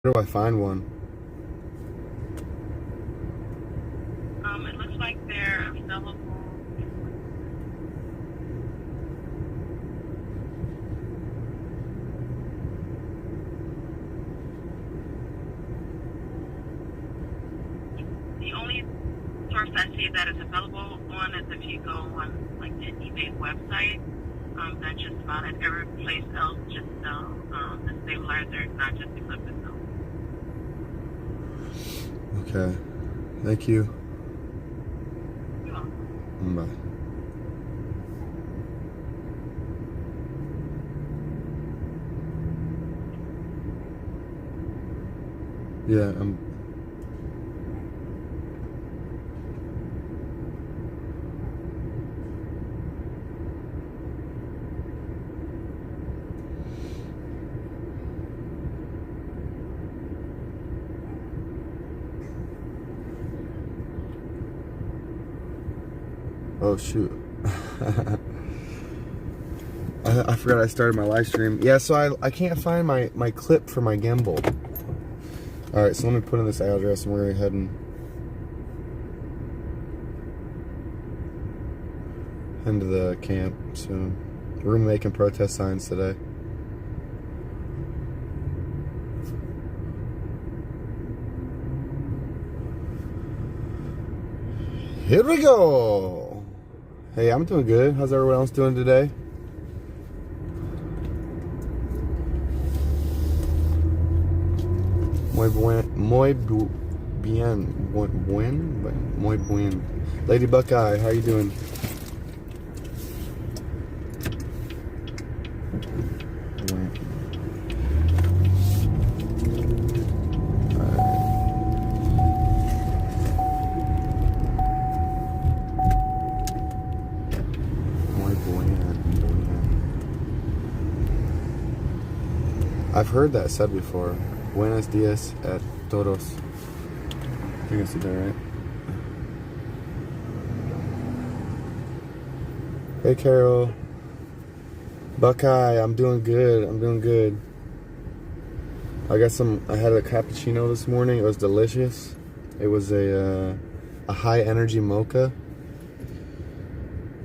Where do I find one? It looks like they're available. The only source I see that is available on is if you go on like the eBay website. That's just about it. Every place else just sell the stabilizer, not just the clip itself. Okay. Thank you. You're welcome. Bye. Yeah, oh shoot. I forgot I started my live stream. Yeah, so I can't find my clip for my gimbal. Alright, so let me put in this address and we're gonna head into the camp. So we're making protest signs today. Here we go. Hey, I'm doing good. How's everyone else doing today? Muy bien. Lady Buckeye, how you doing? I've heard that said before. Buenos dias a todos. I think I said that right. Hey Carol. Buckeye, I'm doing good. I had a cappuccino this morning. It was delicious. It was a high energy mocha.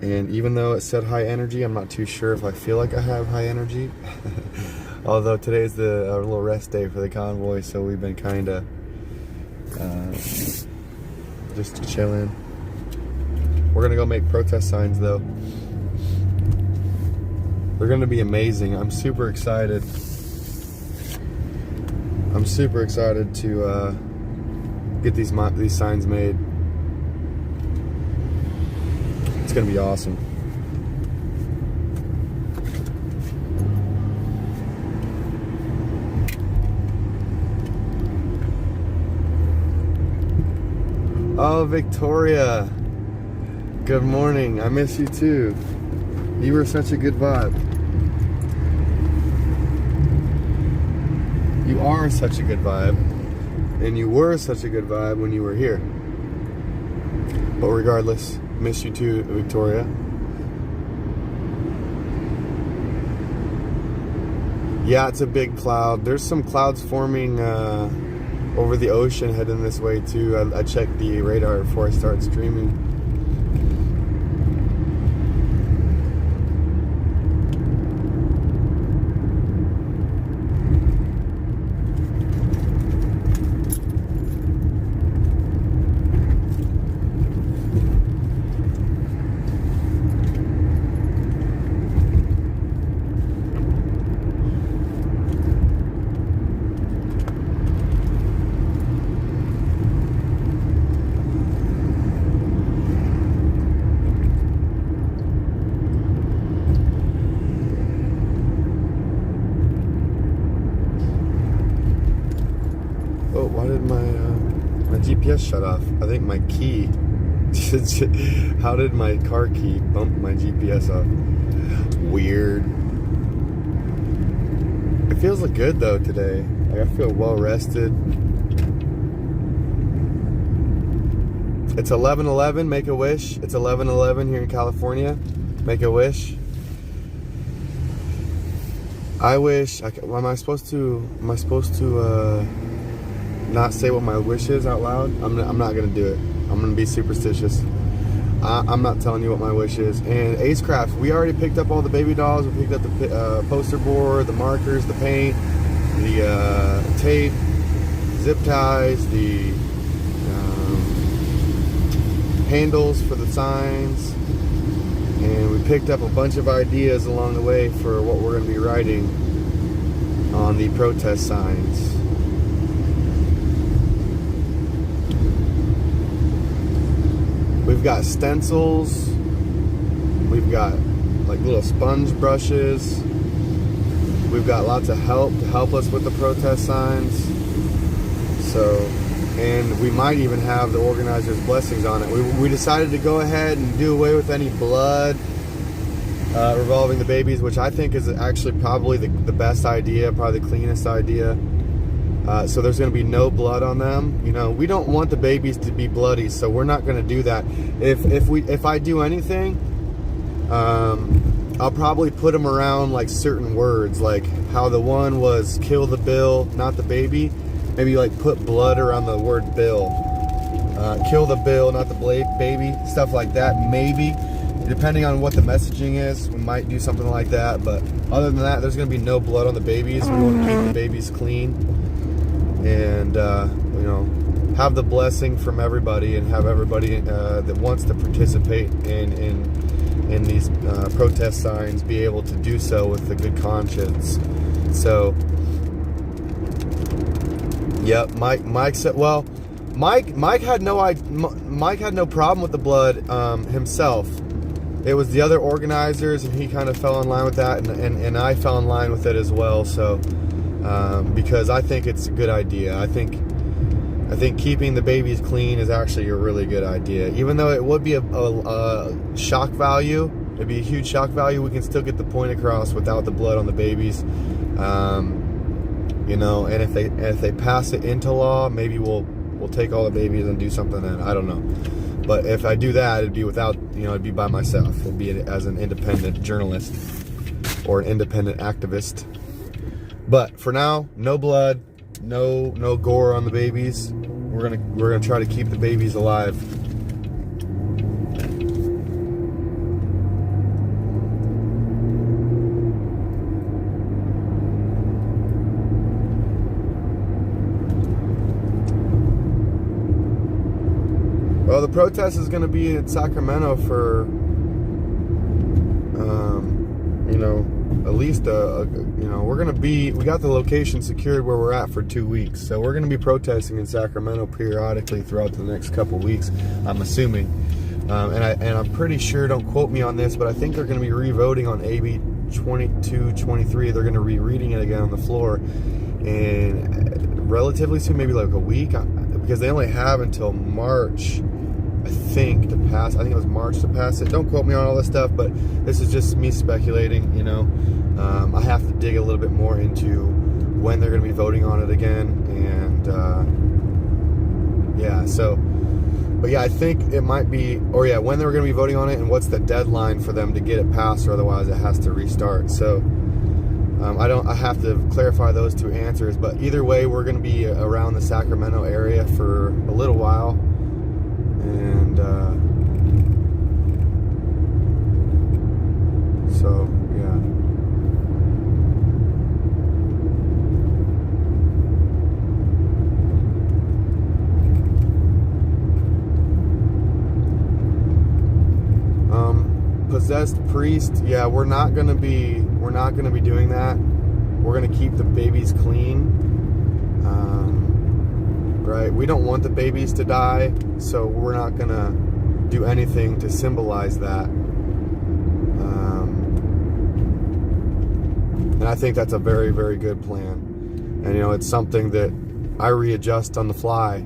And even though it said high energy, I'm not too sure if I feel like I have high energy. Although today's a little rest day for the convoy, so we've been kind of just chilling. We're gonna go make protest signs though. They're gonna be amazing. I'm super excited. To get these signs made. It's gonna be awesome. Oh, Victoria. Good morning. I miss you too. You were such a good vibe. You are such a good vibe. And you were such a good vibe when you were here. But regardless, miss you too, Victoria. Yeah, it's a big cloud. There's some clouds forming over the ocean heading this way too. I checked the radar before I start streaming. Oh, why did my GPS shut off? I think my key. How did my car key bump my GPS off? Weird. It feels good though today. Like I feel well rested. It's 11:11. Make a wish. It's 11:11 here in California. Make a wish. I wish. Am I supposed to? Not say what my wish is out loud? I'm not gonna do it. I'm gonna be superstitious. I'm not telling you what my wish is. And Acecraft, we already picked up all the baby dolls. We picked up the poster board, the markers, the paint, the tape, zip ties, the handles for the signs, and we picked up a bunch of ideas along the way for what we're going to be writing on the protest signs. We've got stencils, we've got like little sponge brushes, we've got lots of help to help us with the protest signs. So, and we might even have the organizers' blessings on it. We decided to go ahead and do away with any blood revolving the babies, which I think is actually probably the best idea, probably the cleanest idea. So there's going to be no blood on them. You know, we don't want the babies to be bloody, so we're not going to do that. If I do anything, I'll probably put them around like certain words, like how the one was kill the bill, not the baby. Maybe like put blood around the word bill. Kill the bill, not the baby. Stuff like that, maybe. Depending on what the messaging is, we might do something like that. But other than that, there's going to be no blood on the babies. We want to keep the babies clean. And, you know, have the blessing from everybody, and have everybody that wants to participate in these protest signs be able to do so with a good conscience. So, yep, Mike said, well, Mike had no problem with the blood himself. It was the other organizers, and he kind of fell in line with that, and I fell in line with it as well. So, because I think it's a good idea. I think keeping the babies clean is actually a really good idea. Even though it would be a shock value, it'd be a huge shock value, we can still get the point across without the blood on the babies. You know, and if they pass it into law, maybe we'll take all the babies and do something then. I don't know. But if I do that, it'd be without, you know, it'd be by myself. It'd be as an independent journalist or an independent activist. But for now, no blood, no gore on the babies. We're gonna try to keep the babies alive. Well, the protest is going to be in Sacramento for, you know, at least, you know, we got the location secured where we're at for 2 weeks. So we're going to be protesting in Sacramento periodically throughout the next couple weeks, I'm assuming. And I'm pretty sure, don't quote me on this, but I think they're going to be re-voting on AB2223. They're going to be reading it again on the floor. And relatively soon, maybe like a week, because they only have until March, I think, to pass. I think it was March to pass it. Don't quote me on all this stuff, but this is just me speculating, you know. I have to dig a little bit more into when they're going to be voting on it again, and yeah, so, but yeah, I think it might be, or yeah, when they're going to be voting on it, and what's the deadline for them to get it passed, or otherwise it has to restart. So I have to clarify those two answers, but either way, we're going to be around the Sacramento area for a little while, and so yeah. Possessed priest, yeah, we're not gonna be doing that. We're gonna keep the babies clean. Right, we don't want the babies to die, so we're not gonna do anything to symbolize that. And I think that's a very, very good plan. And you know, it's something that I readjust on the fly.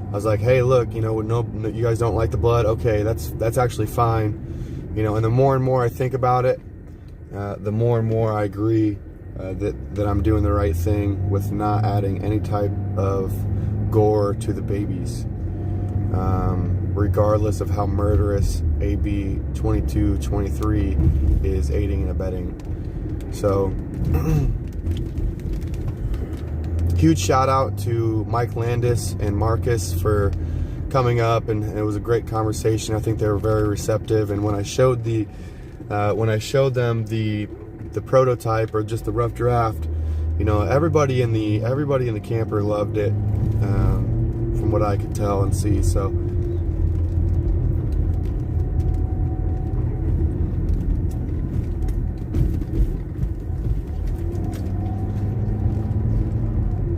I was like, hey, look, you know, no, you guys don't like the blood. Okay, that's actually fine. You know, and the more and more I think about it, the more and more I agree that I'm doing the right thing with not adding any type of gore to the babies, regardless of how murderous AB2223 is aiding and abetting. So Huge shout out to Mike Landis and Marcus for coming up, and it was a great conversation. I think they were very receptive. And when I showed them the prototype, or just the rough draft, you know, everybody in the camper loved it, from what I could tell and see. So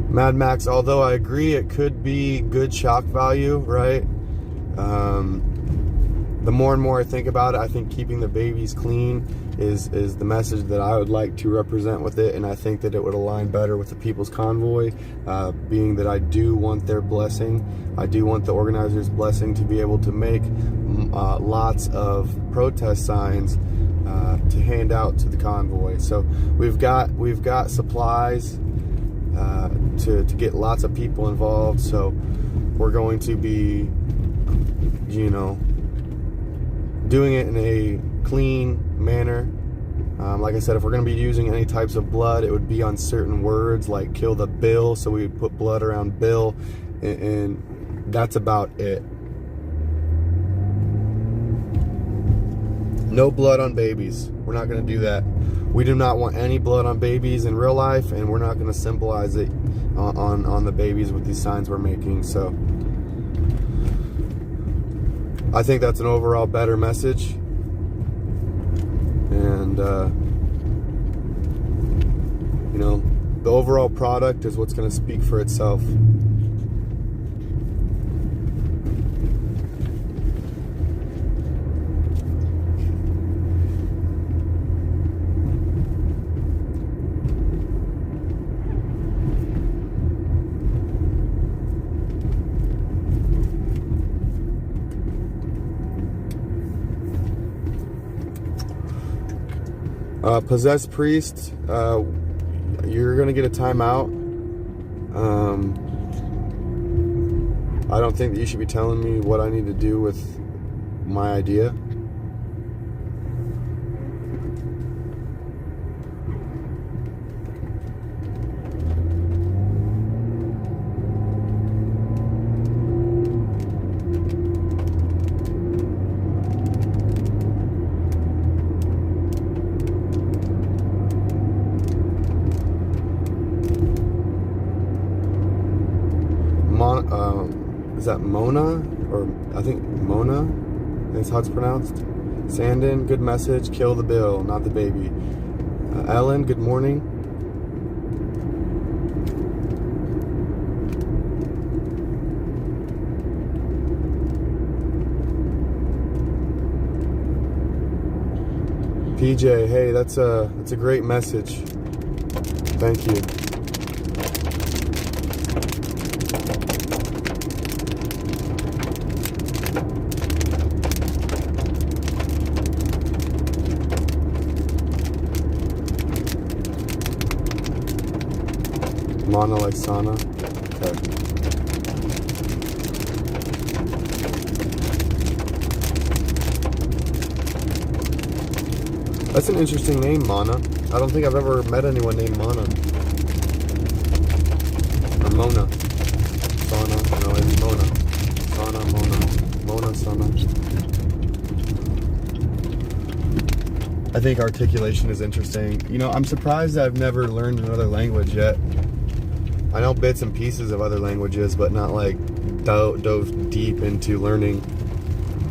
Mad Max, although I agree it could be good shock value, right? The more and more I think about it, I think keeping the babies clean is the message that I would like to represent with it, and I think that it would align better with the People's Convoy, being that I do want their blessing. I do want the organizers' blessing to be able to make lots of protest signs to hand out to the convoy. So we've got supplies to get lots of people involved. So we're going to be, you know, doing it in a clean manner. Like I said, if we're going to be using any types of blood, it would be on certain words, like kill the Bill. So we would put blood around Bill, and that's about it. No blood on babies. We're not going to do that. We do not want any blood on babies in real life, and we're not going to symbolize it on the babies with these signs we're making. So I think that's an overall better message, and you know, the overall product is what's going to speak for itself. Possessed Priest, you're gonna get a timeout. I don't think that you should be telling me what I need to do with my idea. Is that Mona? Or I think Mona, that's how it's pronounced. Sandin, good message, kill the Bill, not the baby. Ellen, good morning. PJ, hey, that's a great message. Thank you. Mana like sauna. Okay. That's an interesting name, Mana. I don't think I've ever met anyone named Mana. Or Mona. Sauna. No, it's Mona. Sauna, Mona. Mona, sauna. I think articulation is interesting. You know, I'm surprised that I've never learned another language yet. I know bits and pieces of other languages, but not like dove deep into learning,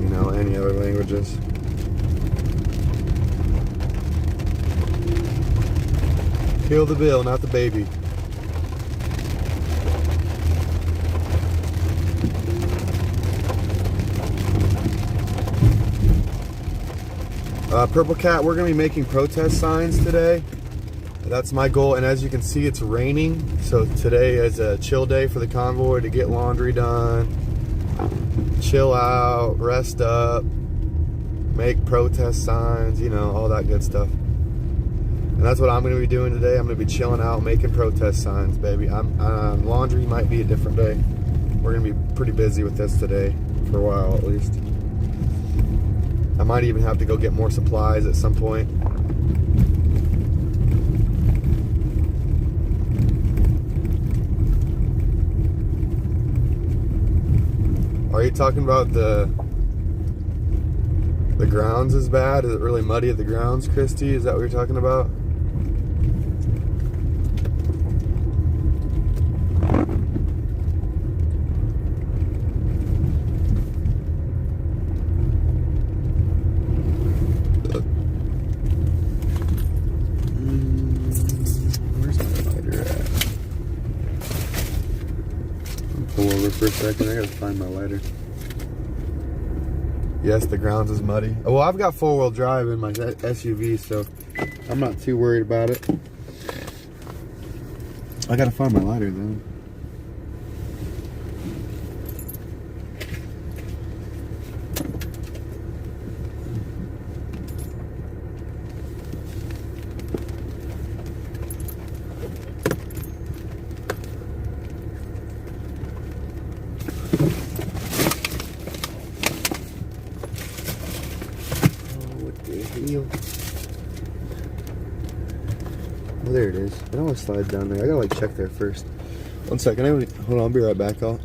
you know, any other languages. Kill the Bill, not the baby. Purple Cat, we're going to be making protest signs today. That's my goal, and as you can see, it's raining, so today is a chill day for the convoy to get laundry done, chill out, rest up, make protest signs, you know, all that good stuff. And that's what I'm going to be doing today. I'm going to be chilling out, making protest signs, baby. Laundry might be a different day. We're going to be pretty busy with this today, for a while at least. I might even have to go get more supplies at some point. Are you talking about the grounds is bad? Is it really muddy at the grounds, Christy? Is that what you're talking about? Where's my lighter at? I'll pull over for a second. I gotta find my lighter. Yes, the grounds is muddy. Oh, well, I've got four-wheel drive in my SUV, so I'm not too worried about it. I gotta find my lighter though. Oh, there it is. It always slides down there. I gotta like check there first. 1 second. Hold on. I'll be right back, y'all.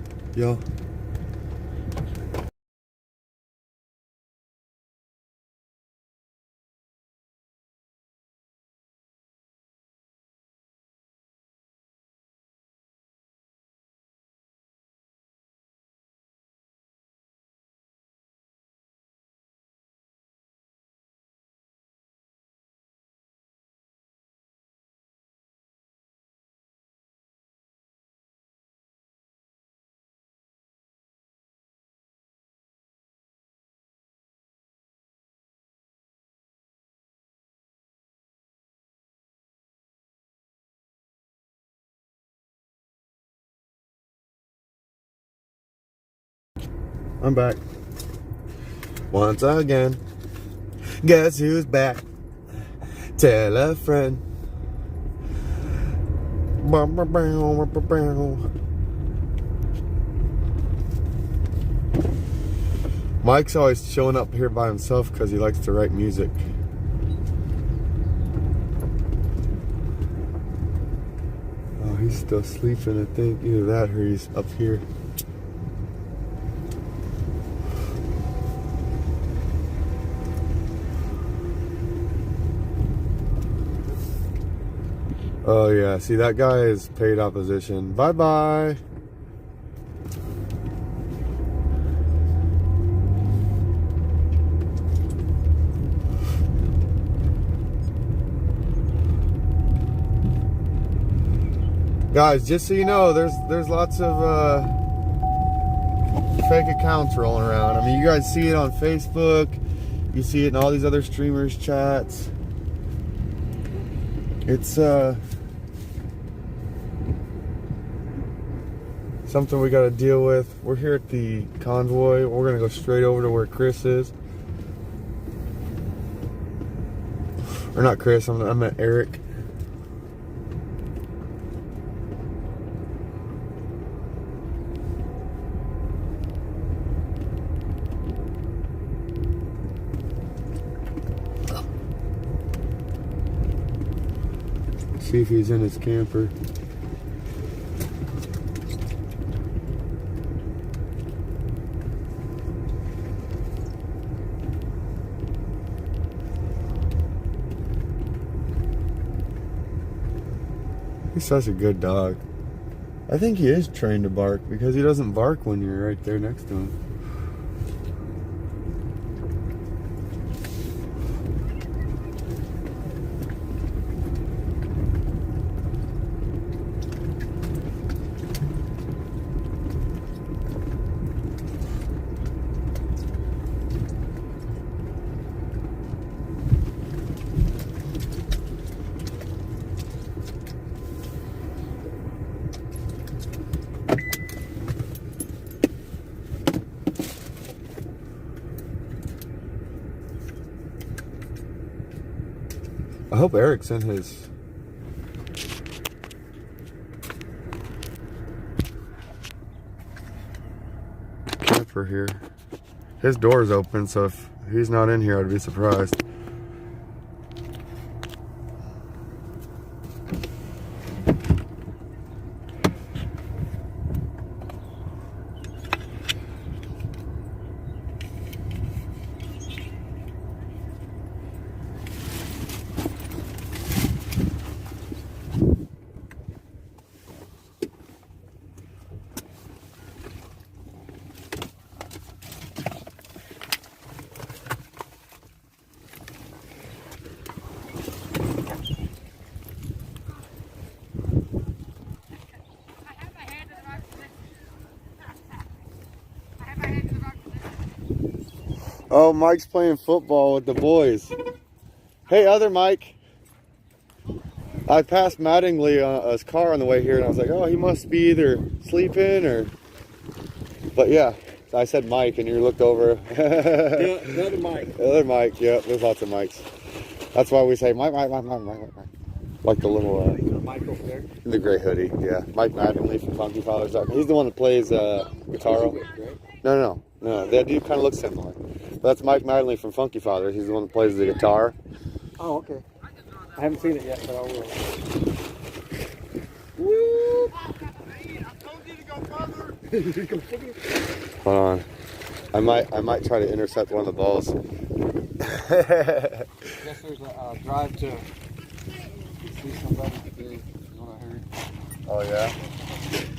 I'm back. Once again. Guess who's back? Tell a friend. Mike's always showing up here by himself because he likes to write music. Oh, he's still sleeping, I think. Either that or he's up here. Oh yeah, see that guy is paid opposition. Bye-bye. Guys, just so you know, there's lots of fake accounts rolling around. I mean, you guys see it on Facebook. You see it in all these other streamers' chats. It's something we got to deal with. We're here at the convoy. We're gonna go straight over to where Chris is, or not Chris. I'm at Eric. See if he's in his camper. He's such a good dog. I think he is trained to bark because he doesn't bark when you're right there next to him. I hope Eric's in his camper here. His door's open, so if he's not in here, I'd be surprised. Oh, Mike's playing football with the boys. Hey, other Mike. I passed Mattingly's car on the way here, and I was like, oh, he must be either sleeping or... But yeah, I said Mike, and you looked over. The other Mike. The other Mike, yeah, there's lots of Mikes. That's why we say Mike. Like the little... Mike over there. the gray hoodie, yeah. Mike Mattingly from Funky Fathers. He's the one that plays guitar. No. That dude kind of looks similar. But that's Mike Mattingly from Funky Fathers. He's the one that plays the guitar. Oh, okay. I haven't seen it yet, but I will. Woo! I told you to go further. Hold on. I might try to intercept one of the balls. I guess there's a drive to see somebody today, is what I heard. Oh yeah?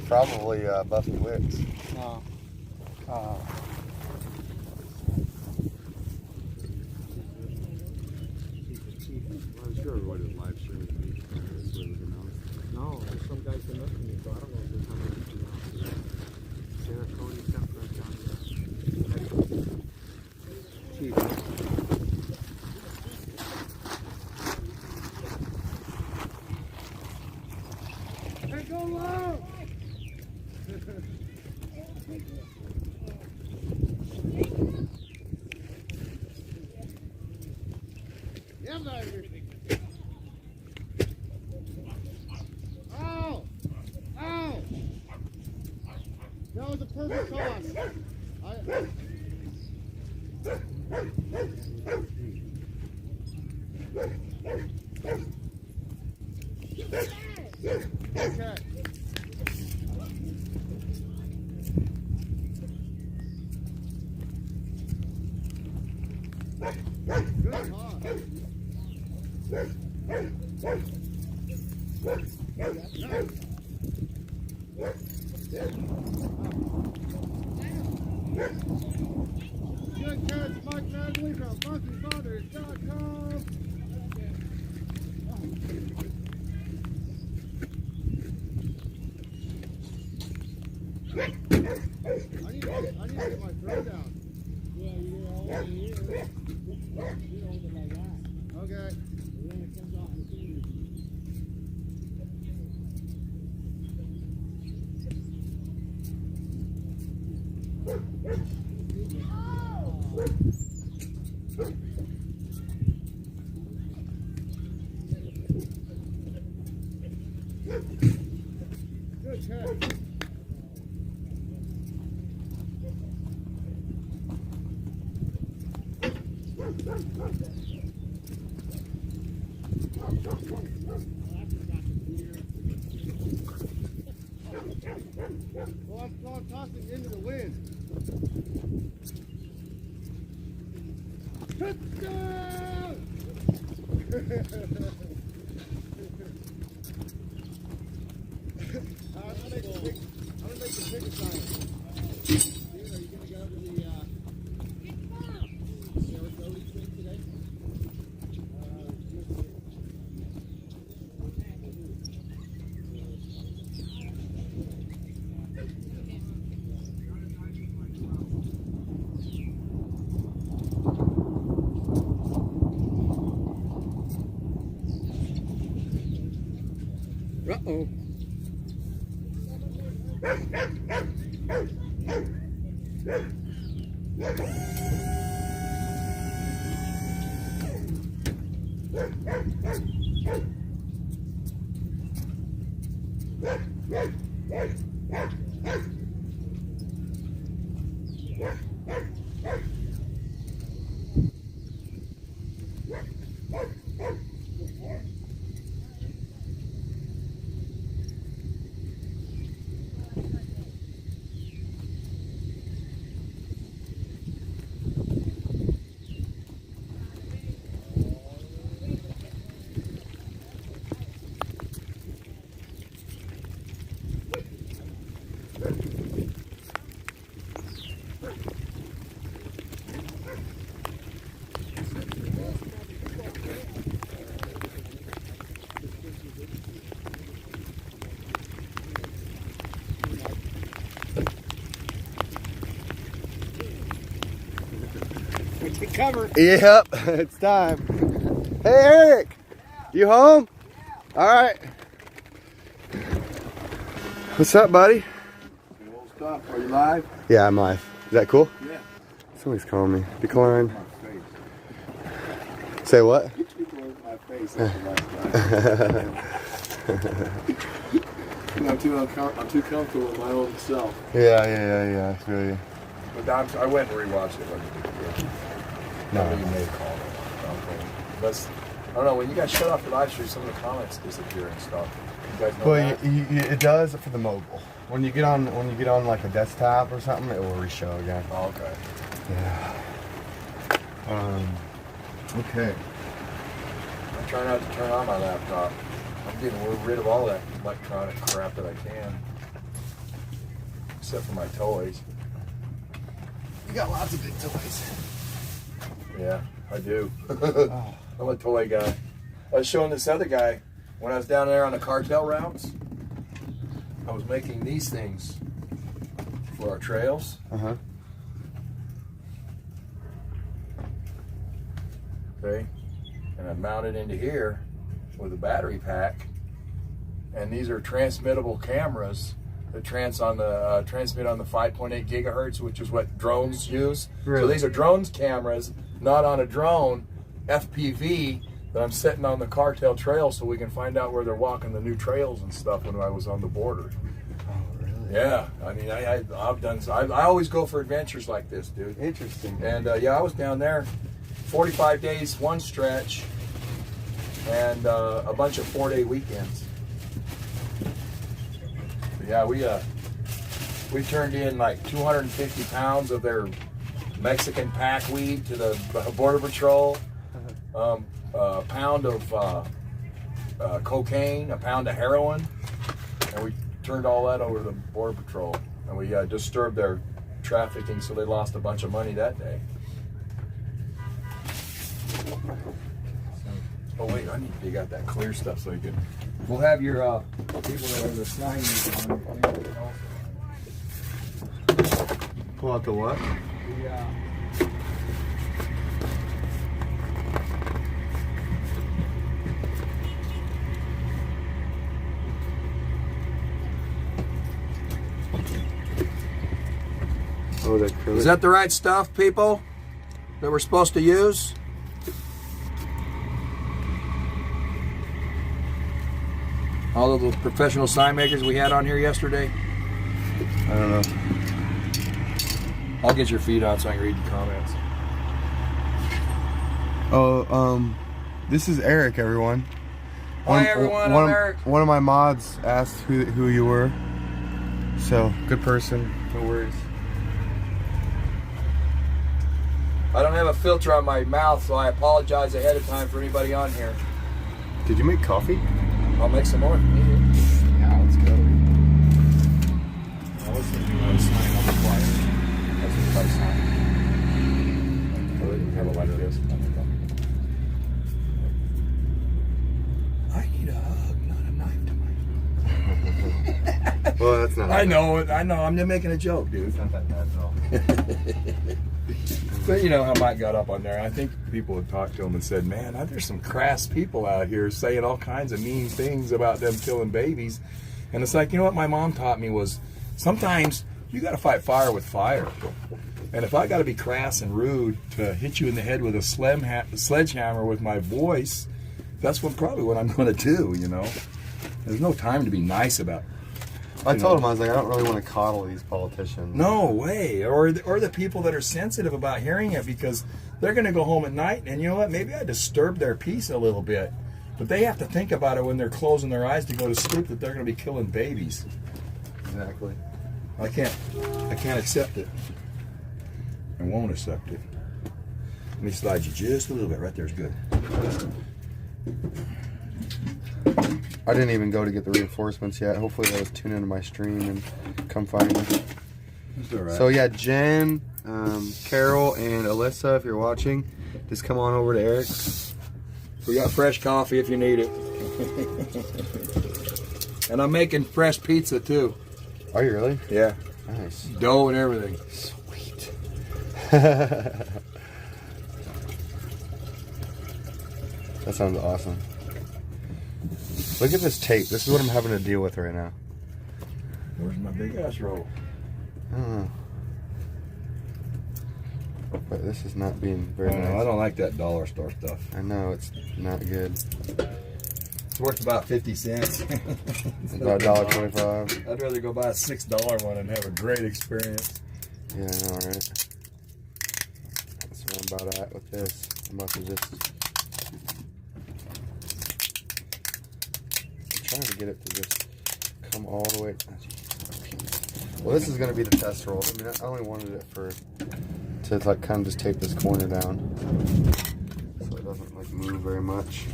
Probably Buffy Wicks. No. I'm sure everybody was live streaming the beach. No, there's some guys been looking at me, so I don't know if they're coming to Sarah Cody sent for down to Chief. Hey, go low! Yeah, baby. Ow! Ow! That was a perfect toss. Okay. Good toss. Good catch, Mike Mattingly from FunkyFathers.com. I need to get my throw down. Yeah, you're all in here. You hold it like that. Okay. And then it comes off the fingers. Good catch. Well, I'm tossing into the wind. Touchdown! I'm gonna make the picket sign. Dude, are you gonna go to the Sarah Cody thing today? Uh-oh. the cover. Yep, it's time. Hey, Eric, you home? All right. What's up, buddy? Old stuff. Are you live? Yeah, I'm live. Is that cool? Yeah. Somebody's calling me. Decline. My face. Say what? Get you away from my face. That's the last time. I'm too comfortable with my own self. Yeah. I feel you. But I went and rewatched it. No. You may call it. But I don't know. When you guys shut off the live stream, some of the comments disappear and stuff. You guys know Well, that? it does for the mobile. When you get on like a desktop or something, it will re-show again. Oh, okay. Yeah. Okay. I'm trying not to turn on my laptop. I'm getting rid of all that electronic crap that I can. Except for my toys. You got lots of big toys. Yeah, I do. Oh. I'm a toy guy. I was showing this other guy when I was down there on the cartel routes. I was making these things for our trails. Uh-huh. Okay. And I mounted into here with a battery pack. And these are transmittable cameras that transmit on the 5.8 gigahertz, which is what drones use. Really? So these are drones cameras, not on a drone, FPV, that I'm setting on the cartel trail so we can find out where they're walking the new trails and stuff when I was on the border. Oh, really? Yeah, I mean, I've done. I always go for adventures like this, dude. Interesting. And yeah, I was down there, 45 days, one stretch, and a bunch of 4-day weekends. But yeah, we turned in like 250 pounds of their Mexican pack weed to the Border Patrol, a pound of cocaine, a pound of heroin, and we turned all that over to the Border Patrol, and we disturbed their trafficking, so they lost a bunch of money that day. Oh wait, I need to dig out that clear stuff so you can. We'll have your people that are the signers on your also. Pull out the what? Yeah. Oh, that acrylic. Is that the right stuff, people, that we're supposed to use? All of the professional sign makers we had on here yesterday? I don't know. I'll get your feed on so I can read the comments. Oh, this is Eric, everyone. Hi, everyone. I'm Eric. One of my mods asked who you were. So, good person. No worries. I don't have a filter on my mouth, so I apologize ahead of time for anybody on here. Did you make coffee? I'll make some more if you need it. Yeah, let's go. I was thinking I was signing on the flyer. That's what I signed. I didn't have it like this. I need a hug, not a knife to my. Well, that's not. I know it. I know. I'm just making a joke, dude. It's not that bad at all. But you know how Mike got up on there. I think people had talked to him and said, man, there's some crass people out here saying all kinds of mean things about them killing babies. And it's like, you know what my mom taught me was sometimes you got to fight fire with fire. And if I got to be crass and rude to hit you in the head with a sledgehammer with my voice, that's probably what I'm going to do, you know. There's no time to be nice about it. I told him, I was like, I don't really want to coddle these politicians. No way. Or the people that are sensitive about hearing it, because they're going to go home at night and you know what? Maybe I disturbed their peace a little bit. But they have to think about it when they're closing their eyes to go to sleep that they're going to be killing babies. Exactly. I can't accept it. I won't accept it. Let me slide you just a little bit. Right there is good. I didn't even go to get the reinforcements yet. Hopefully they'll tune into my stream and come find me. That's all right. So yeah, Jen, Carol, and Alyssa, if you're watching, just come on over to Eric's. We got fresh coffee if you need it. And I'm making fresh pizza too. Are you really? Yeah. Nice. Dough and everything. Sweet. That sounds awesome. Look at this tape. This is what I'm having to deal with right now. Where's my big ass roll? I don't know. But this is not being very nice. I don't like that dollar store stuff. I know, it's not good. It's worth about 50 cents. About $1.25. I'd rather go buy a $6 one and have a great experience. Yeah, I know, right? That's where I'm about at with this. I must have just... I'm trying to get it to just come all the way... Well, this is going to be the test roll. I mean, I only wanted it to like kind of just tape this corner down so it doesn't like move very much.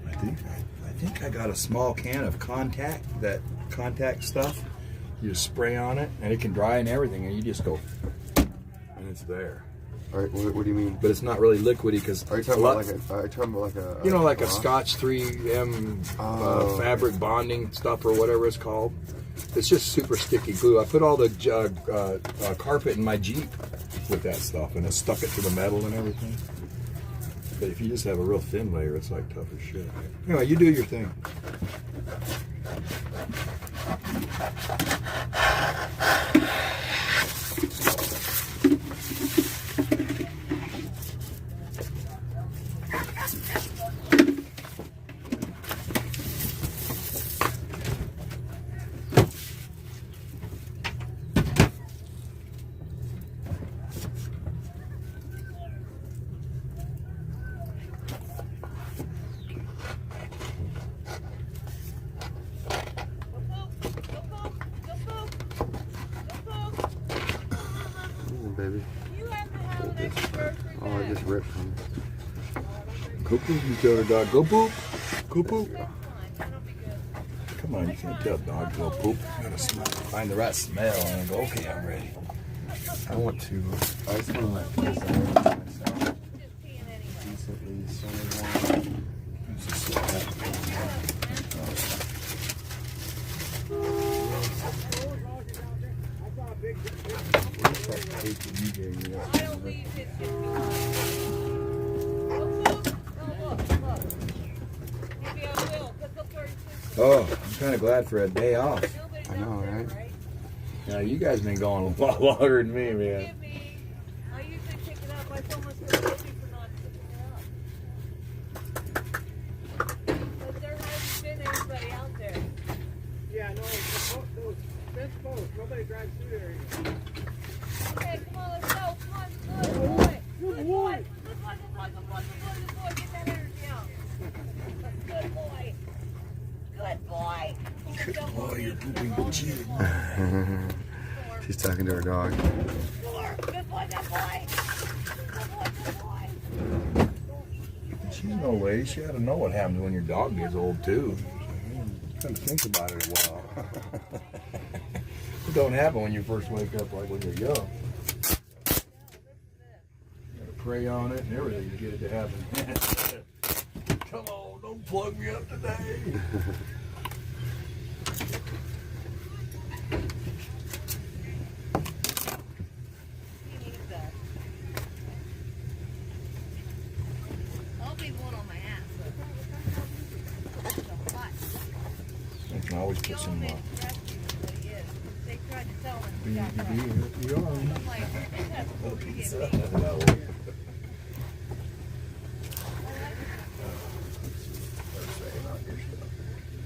I think I got a small can of contact stuff. You just spray on it and it can dry and everything, and you just go, and it's there. All right, what do you mean? But it's not really liquidy because Are you talking about like a you know, like a Scotch 3M fabric bonding stuff or whatever it's called. It's just super sticky glue. I put all the carpet in my Jeep with that stuff, and it stuck it to the metal and everything. But if you just have a real thin layer, it's like tough as shit. Anyway, you do your thing. Baby. Oh, I just ripped him. Go poop, you tell the dog, go poop. Go poop. Come on, you can't tell a dog go poop. You gotta smell, find the right smell and go, okay, I'm ready. I want to. I just want to like this out myself. Decently centered one. Oh, I'm kind of glad for a day off. I know, right? Now, you guys been going a lot longer than me, man. I usually pick it up. I almost feel guilty for not picking it up. But there hasn't been anybody out there. Yeah, no, those fence posts, nobody drives through there anymore. Okay, come on, let's go. Come on, good boy. Good boy. Good boy, good boy, good boy, good boy, good boy. Get that energy out. Good boy. Good boy. Good boy, you're pooping the cheese. She's talking to her dog. Good boy, good boy. Good boy, good boy. She's no lady. She ought to know what happens when your dog gets old, too. Kind of think about it a while. It don't happen when you first wake up like when you're young. You gotta pray on it and everything to get it to happen. Come on, don't plug me up today. I'll be one on my ass. I can always put some They tried to tell him. you are. I'm like, that's what we get Pizza. paid. No.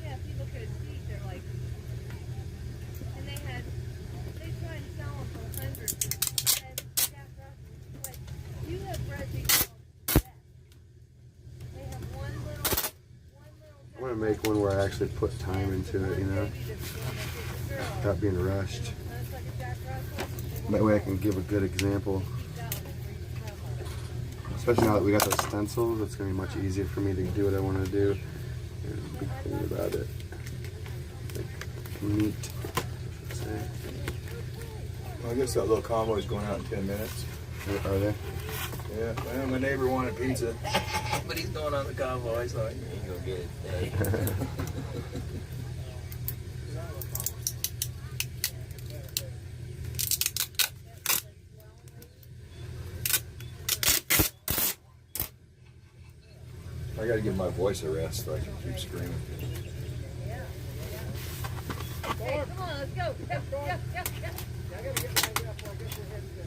Yeah, if you look at his feet, they're like, and they tried to sell them for hundreds. And Jack Russell, like, you have bred these dogs to death. They have one little. I want to make one where I actually put time into it, you know, without being rushed. That way I can give a good example. Especially now that we got those stencils, it's going to be much easier for me to do what I want to do. There's a big thing about it. Like meat, I should say. Well, I guess that little convoy's going out in 10 minutes. Are they? Yeah, well, my neighbor wanted pizza, but he's going on the convoy, so he ain't gonna get it today. I gotta give my voice a rest so I can keep screaming. Hey, come on, let's go. Yep. I gotta get lined up, or I guess we're heading to.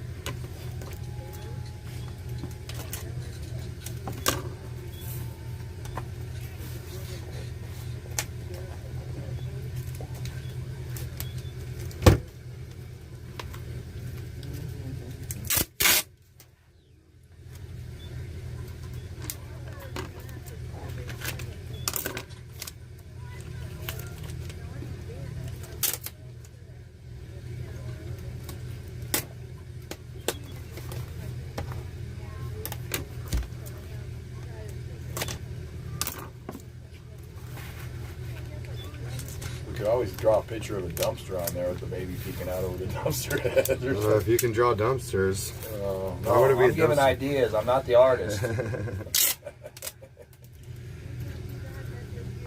We could always draw a picture of a dumpster on there with the baby peeking out over the dumpster head or Well, something. if you can draw dumpsters. No, would it be I'm a giving dumpster? ideas. I'm not the artist.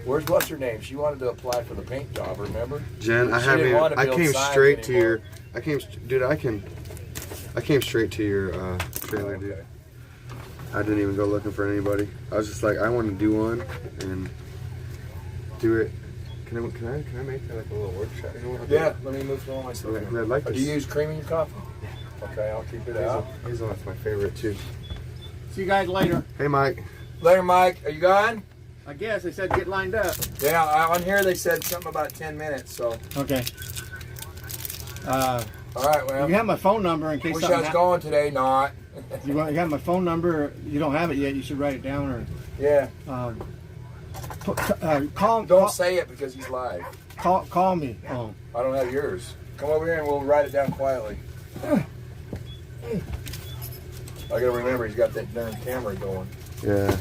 What's her name? She wanted to apply for the paint job. Remember? Jen, I She haven't. didn't want to I build came signs straight to anymore. your. Dude. I came straight to your trailer, dude. Okay. I didn't even go looking for anybody. I was just like, I want to do one and do it. Can I make that like a little workshop? You know what? Yeah, let me move some of my stuff. Okay, I'd like Do to you use cream in your coffee? Okay, I'll keep it out. Hazelnut's my favorite too. See you guys later. Hey, Mike. Later, Mike. Are you gone? I guess they said get lined up. Yeah, on here they said something about 10 minutes, so. Okay. All right, well. You have my phone number in case Wish I something was going today, not. You have my phone number. You don't have it yet. You should write it down or Yeah. call. Don't say it because he's live. Call me. I don't have yours. Come over here and we'll write it down quietly. I gotta remember he's got that darn camera going. Yeah.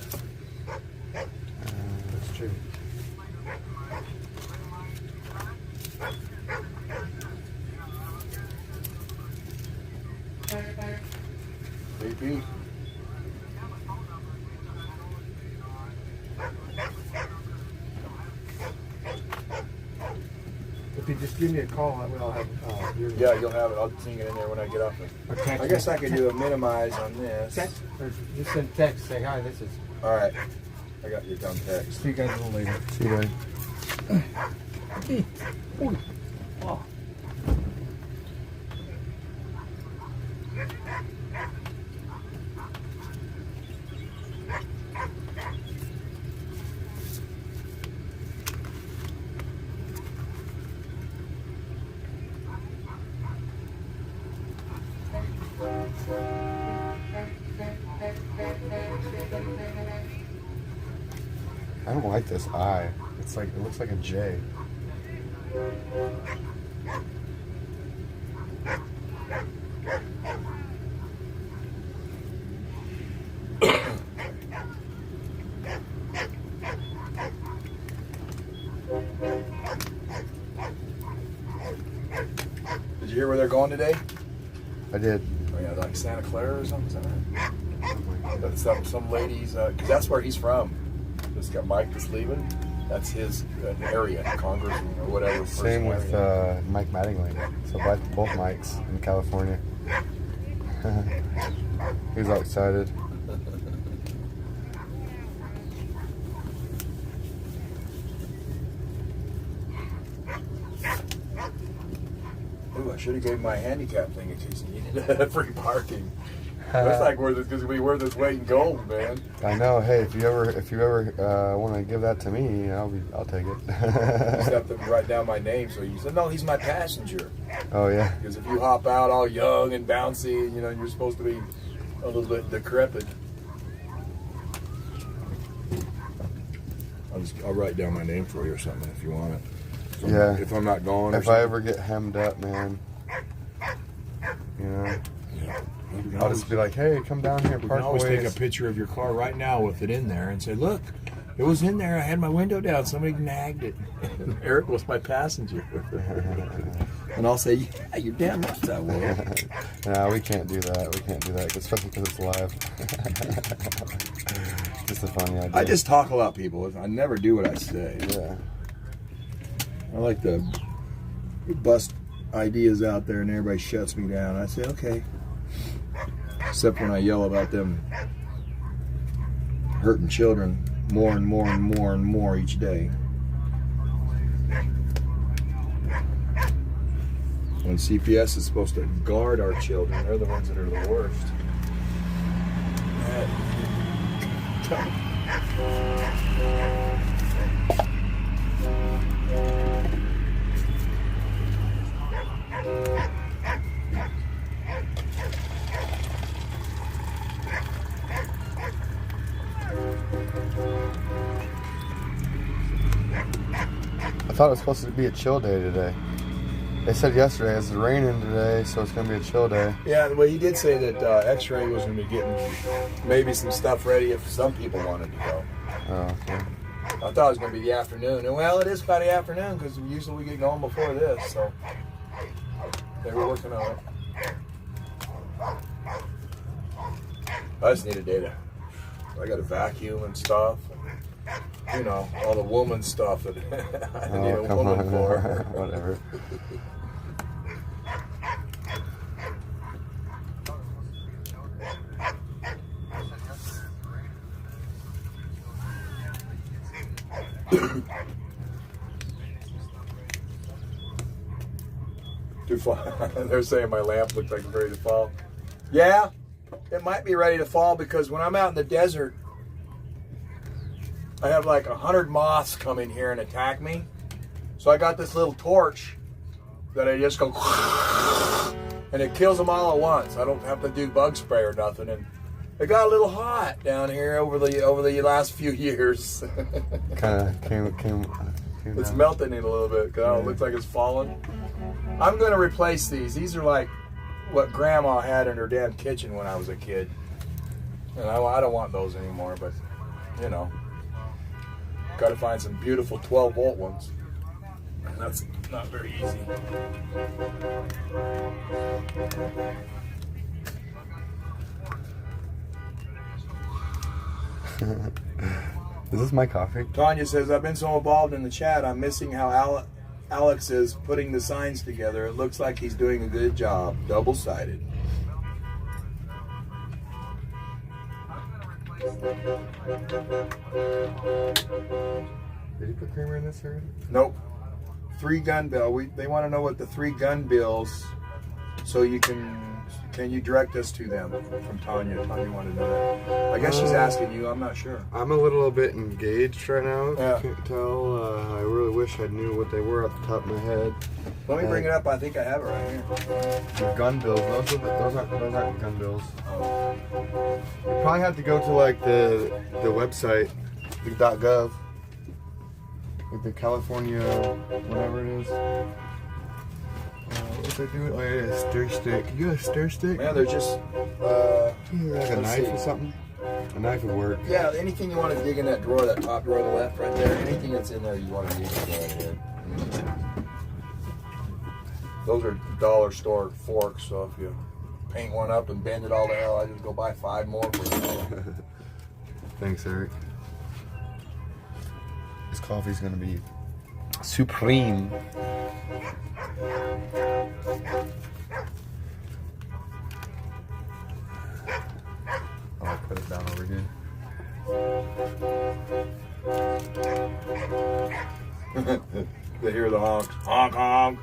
That's true. BP. If you just give me a call, I'll have your Yeah, you'll have it. I'll sing it in there when I get off it. text. I guess I could do a minimize on this. text or just send text. Say hi. This is. All right. I got your dumb text. See you guys a little later. See you, buddy. Oh. I don't like this eye. It's like, it looks like a J. Did you hear where they're going today? I did. Oh yeah, like Santa Clara or something. Is that right? That's some ladies, because that's where he's from. This guy Mike that's leaving. That's his area, Congress or whatever. Same personal with area. Mike Mattingly. So both Mikes in California. He was all excited. Ooh, I should have gave my handicap thing in case he needed free parking. Looks like we're this weight in gold, man. I know. Hey, if you ever want to give that to me, I'll take it. You just have to write down my name. So you said, no, he's my passenger. Oh yeah. Because if you hop out all young and bouncy, you know, you're supposed to be a little bit decrepit. I'll write down my name for you or something if you want it. Yeah. If I'm not going. If I ever get hemmed up, man, you know, I'll just be like, hey, come down here, We park can always away. take a picture of your car right now with it in there and say, look, it was in there. I had my window down. Somebody nagged it. Eric was my passenger. And I'll say, yeah, you're damn right I will. No, we can't do that. We can't do that, especially because it's live. Just a funny idea. I just talk a lot, people. I never do what I say. Yeah. I like to bust ideas out there and everybody shuts me down. I say, okay. Except when I yell about them hurting children more and more and more and more each day. When CPS is supposed to guard our children, they're the ones that are the worst. I thought it was supposed to be a chill day today. They said yesterday it's raining today, so it's going to be a chill day. Yeah, well, he did say that X-ray was going to be getting maybe some stuff ready if some people wanted to go. Oh, okay. I thought it was going to be the afternoon. And well, it is about the afternoon because usually we get going before this, so they were working on it. I just need a data. I got a vacuum and stuff. You know, all the woman stuff that I need a woman for. Whatever. Too far. They're saying my lamp looks like it's ready to fall. Yeah, it might be ready to fall because when I'm out in the desert, I have like 100 moths come in here and attack me. So I got this little torch that I just go and it kills them all at once. I don't have to do bug spray or nothing. And it got a little hot down here over the last few years. Kind of came It's down. melting it a little bit. God, it looks like it's falling. I'm going to replace these. These are like what Grandma had in her damn kitchen when I was a kid. And I don't want those anymore, but you know. Got to find some beautiful 12-volt ones. And that's not very easy. Is this my coffee? Tanya says, I've been so involved in the chat, I'm missing how Alex is putting the signs together. It looks like he's doing a good job. Double-sided. Did you put creamer in this already? Nope. 3 gun bill. They want to know what the 3 gun bills, so you can you direct us to them from Tanya? Tanya wanted to know that. I guess she's asking you. I'm not sure. I'm a little bit engaged right now. If Yeah. you can't tell. I really wish I knew what they were off the top of my head. Let me bring it up. I think I have it right here. The gun bills. Those aren't gun bills. You probably have to go to like the website, the .gov, like the California, whatever it is. What's that doing? Oh yeah, stir stick. You got a stir stick? Man, they're just. Like a let's knife see. or something? A knife would work. Yeah, anything you want to dig in that drawer, that top drawer on the left right there, anything that's in there you want to dig in, go ahead. Those are dollar store forks, so if you paint one up and bend it all to hell, I just go buy 5 more for you. Thanks, Eric. This coffee's gonna be supreme. Oh, I'll put it down over here. They hear the honks. Honk, honk.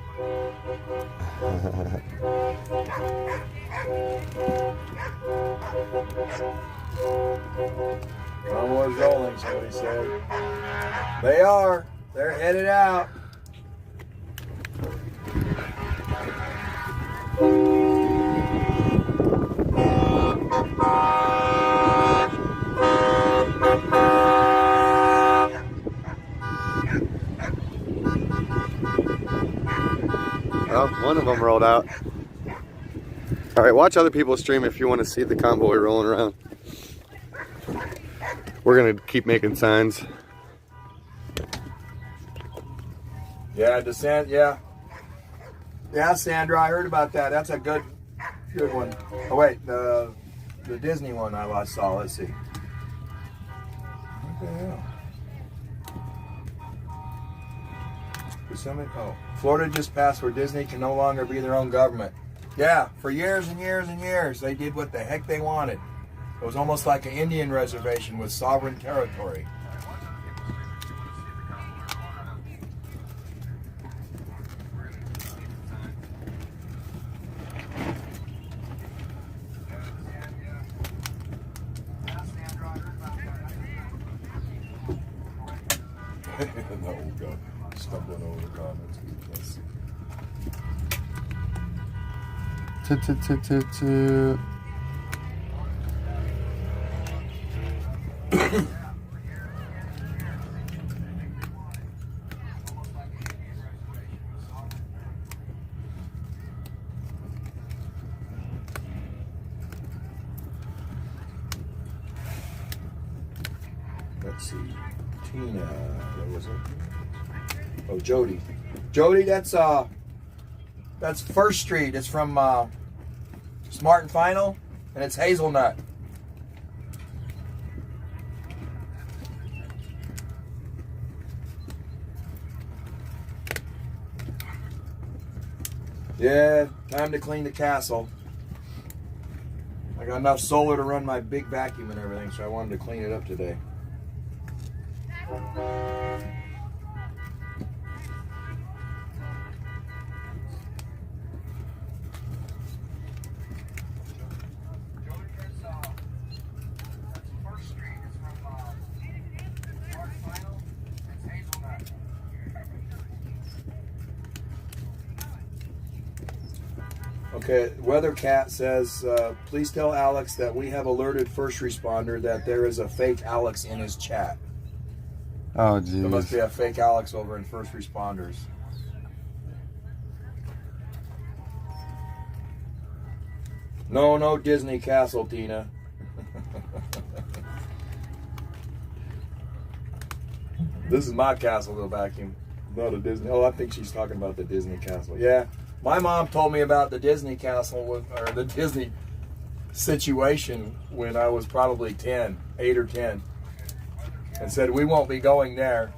Convoy's rolling, somebody said. They are. They're headed out. Well, one of them rolled out. All right, watch other people stream if you want to see the convoy rolling around. We're gonna keep making signs. Yeah, Yeah, Sandra, I heard about that. That's a good one. Oh wait, the Disney one I last saw. Let's see. What the hell? Florida just passed where Disney can no longer be their own government. Yeah, for years and years and years, they did what the heck they wanted. It was almost like an Indian reservation with sovereign territory. that old guy stumbling over the comments. Let's see. Let's see. Tina, what was it? Oh, Jody. Jody, that's First Street. It's from Smart and Final, and it's hazelnut. Yeah, time to clean the castle. I got enough solar to run my big vacuum and everything, so I wanted to clean it up today. Okay, Weather Cat says, please tell Alex that we have alerted first responder that there is a fake Alex in his chat. Oh, geez. There must be a fake Alex over in first responders. No Disney Castle, Tina. This is my castle, though, vacuum. Not a Disney. Oh, I think she's talking about the Disney Castle. Yeah. My mom told me about the Disney Castle, or the Disney situation, when I was probably 8 or 10. And said, we won't be going there.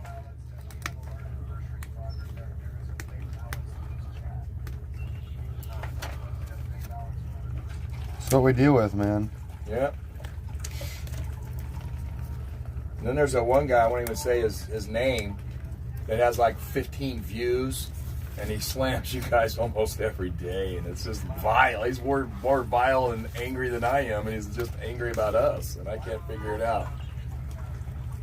That's what we deal with, man. Yeah. And then there's that one guy, I won't even say his name, that has like 15 views, and he slams you guys almost every day, and it's just vile. He's more vile and angry than I am, and he's just angry about us, and I can't figure it out.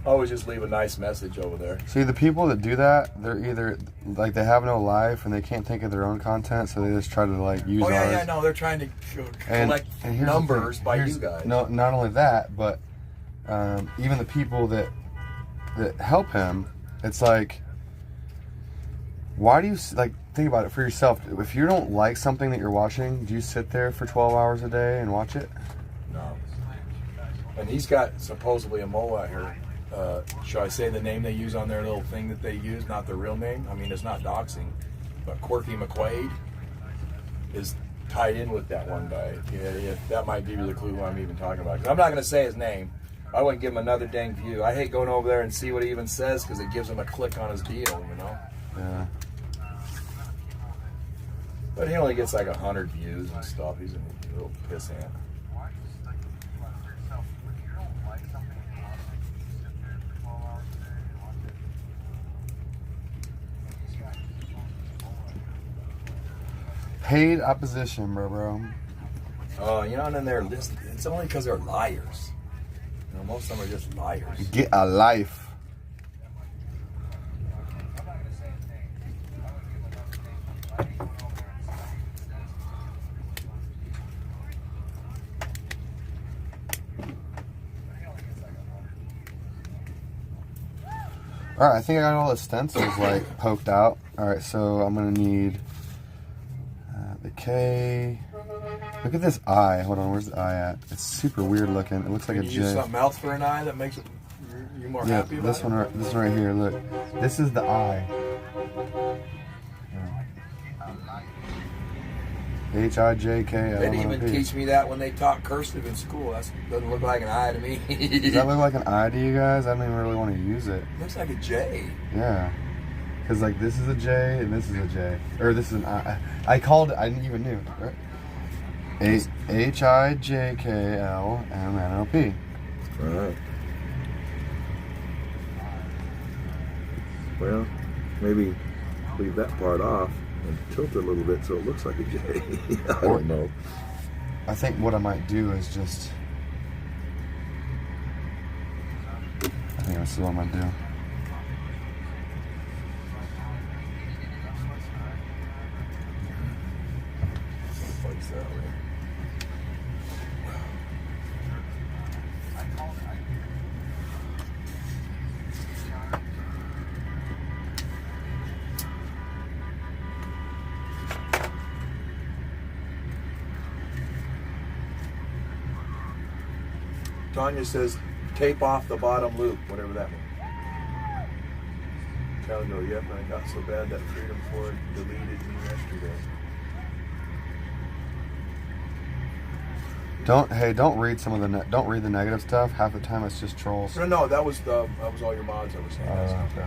Always just leave a nice message over there. See, the people that do that, they're either, like, they have no life and they can't think of their own content, so they just try to, like, use ours. Yeah, no, they're trying to collect numbers by you guys. No, not only that, but even the people that help him, it's like, why do you, like, think about it for yourself. If you don't like something that you're watching, do you sit there for 12 hours a day and watch it? No. And he's got supposedly a mole out here. Shall I say the name they use on their little thing that they use, not their real name? I mean, it's not doxing, but Quirky McQuaid is tied in with that one guy. Yeah, that might give you the clue who I'm even talking about. 'Cause I'm not going to say his name. I wouldn't give him another dang view. I hate going over there and see what he even says, because it gives him a click on his deal, you know? Yeah. But he only gets like 100 views and stuff. He's a little pissant. Paid opposition, bro. Oh, you know, and then it's only because they're liars. You know, most of them are just liars. Get a life. Alright, I think I got all the stencils like poked out. Alright, so I'm gonna need the K. Look at this eye. Hold on, where's the eye at? It's super weird looking. It looks like a J. Use something else for an eye that makes it you more happy about this one, this one right here. Look, this is the eye. HIJKL. They didn't even teach me that when they taught cursive in school. That doesn't look like an eye to me. Does that look like an eye to you guys? I don't even really want to use it. Looks like a J. Yeah. Because, like, this is a J and this is a J. Or this is an I. I called it, I didn't even knew. Right? HIJKLMNOP. Alright. Well, maybe leave that part off and tilt it a little bit so it looks like a J. I don't know. I think what I might do is just... I think this is what I'm going to do. that way. Tanya says, tape off the bottom loop, whatever that means. Calgo, yep, I got so bad that Freedom Ford deleted me yesterday. Don't read some of the don't read the negative stuff. Half the time it's just trolls. No, that was all your mods I was saying. Okay.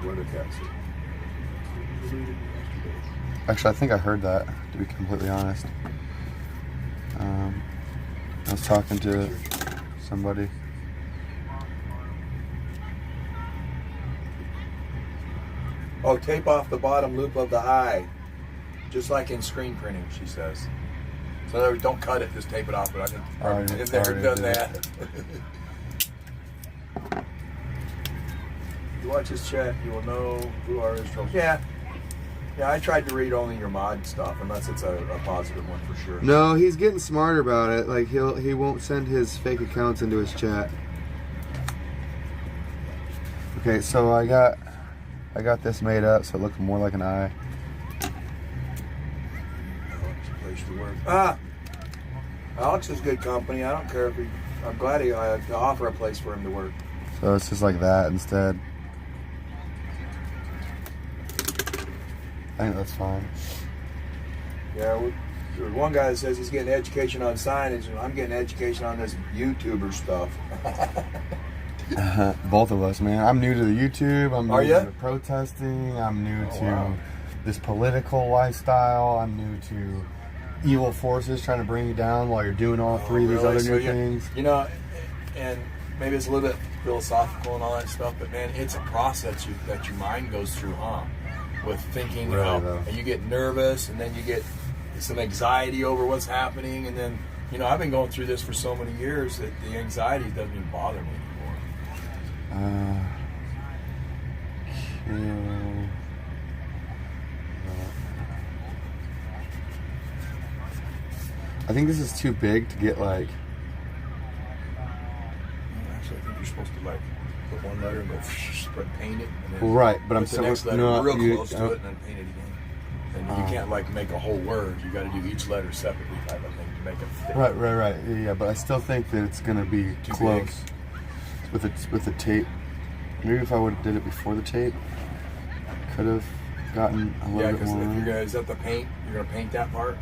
Weather cat said, deleted me yesterday. Actually, I think I heard that, to be completely honest. I was talking to somebody. Oh, tape off the bottom loop of the eye. Just like in screen printing, she says. So in other words, don't cut it, just tape it off. But I think I've never done that. You watch this chat, you will know who are his trolls. Yeah, I tried to read only your mod stuff, unless it's a positive one for sure. No, he's getting smarter about it. Like he won't send his fake accounts into his chat. Okay, so I got this made up so it looks more like an eye. Place to work. Alex is good company. I don't care if I'm glad I offer a place for him to work. So it's just like that instead. I think that's fine. Yeah, there's one guy that says he's getting education on signage, and I'm getting education on this YouTuber stuff. Both of us, man. I'm new to the YouTube. I'm Are new ya? to protesting. I'm new to wow. this political lifestyle. I'm new to evil forces trying to bring you down while you're doing all three of these Really? other So new you- things. You know, and maybe it's a little bit philosophical and all that stuff, but man, it's a process that your mind goes through, huh? With thinking, Really, though. and you get nervous, and then you get some anxiety over what's happening, and then, I've been going through this for so many years that the anxiety doesn't even bother me anymore. I think this is too big to get like. Actually, I think you're supposed to put one letter and go paint it, and then Right, but I'm put the so next letter real close to it, and then paint it again. And you can't make a whole word. You got to do each letter separately, type of thing, to make it fit. Right. Yeah, but I still think that it's gonna be Too close with the tape. Maybe if I would have did it before the tape, could have gotten a little Yeah, bit because more. if you're gonna, is that the paint? You're gonna paint that part?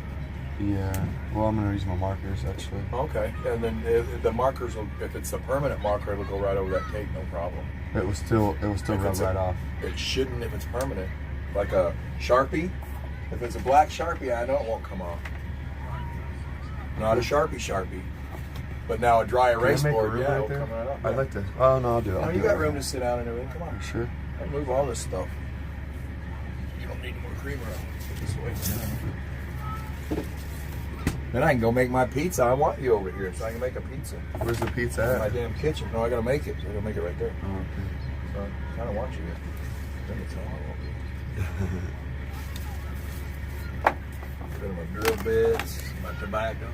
Yeah. Well, I'm gonna use my markers actually. Okay. And then the markers will, if it's a permanent marker, it'll go right over that tape, no problem. It will still If rub it's right off. It shouldn't if it's permanent. Like a Sharpie. If it's a black Sharpie, I know it won't come off. Not a Sharpie. But now a dry erase Can I make a board, room yeah, right it'll there? come right off. I'd like to. Oh no, I'll do it. No, I'll you do got it. room to sit down and everything. Come on. You sure? I'll move all this stuff. You don't need any more creamer. Put this away. Then I can go make my pizza. I want you over here so I can make a pizza. Where's the pizza In at? my damn kitchen. No, I gotta make it. So I gotta make it right there. Oh, okay. So I kinda want you here. Then it's all I won't be. Rid of my drill bits, my tobacco.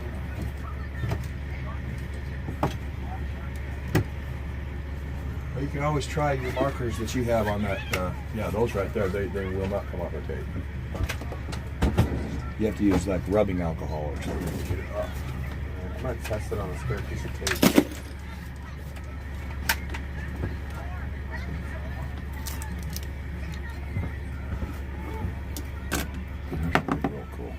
Well, you can always try your markers that you have on that. Yeah, those right there, they will not come off the tape. You have to use like rubbing alcohol or something to get it off. I might test it on a spare piece of tape. Real cool.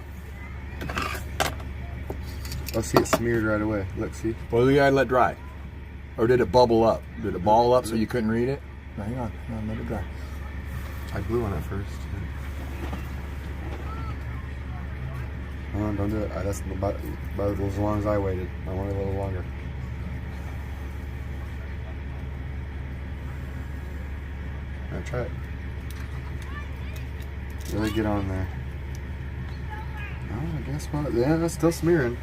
Oh, see, it smeared right away. Look, see. Well, you gotta let dry. Or did it bubble up? Did it ball up so you couldn't read it? No, hang on, let it dry. I blew on it first. Oh, don't do it. That's about as long as I waited. I wanted a little longer. All right, try it. Really get on there. Oh, I guess what? Yeah, it's still smearing.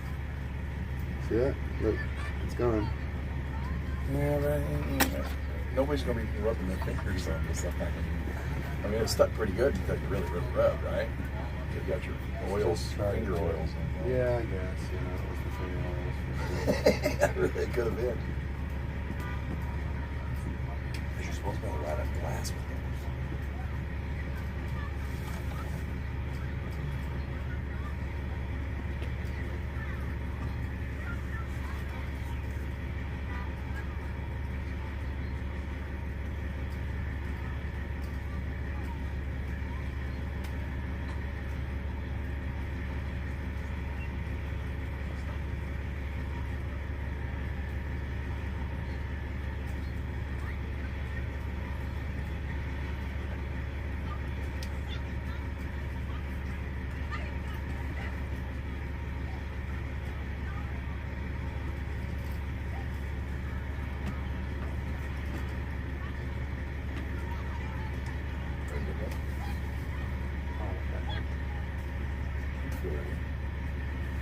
See that? Look, it's going. Yeah, right. Nobody's gonna be rubbing their fingers on this stuff. I mean, it's stuck pretty good because you really rubbed, right? You've got your oils, Just try finger to- oils. Yeah, I guess, you know, it was the finger oils for sure. That really could have been. Because you're supposed to be able to ride up glass with those.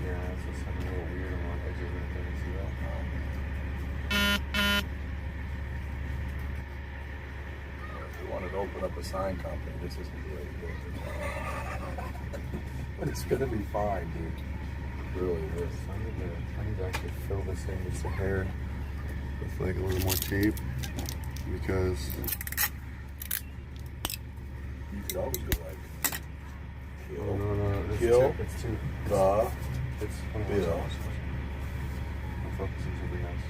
Yeah, it's just something a little weird on the edges right there. See that? If we wanted to open up a sign company, this isn't the way to do it. But it's gonna be fine, dude. It really is. I need to actually fill this in with some hair with like a little more tape because You could always go like no, it's Kill it's too the it's bill. I'm focusing something else.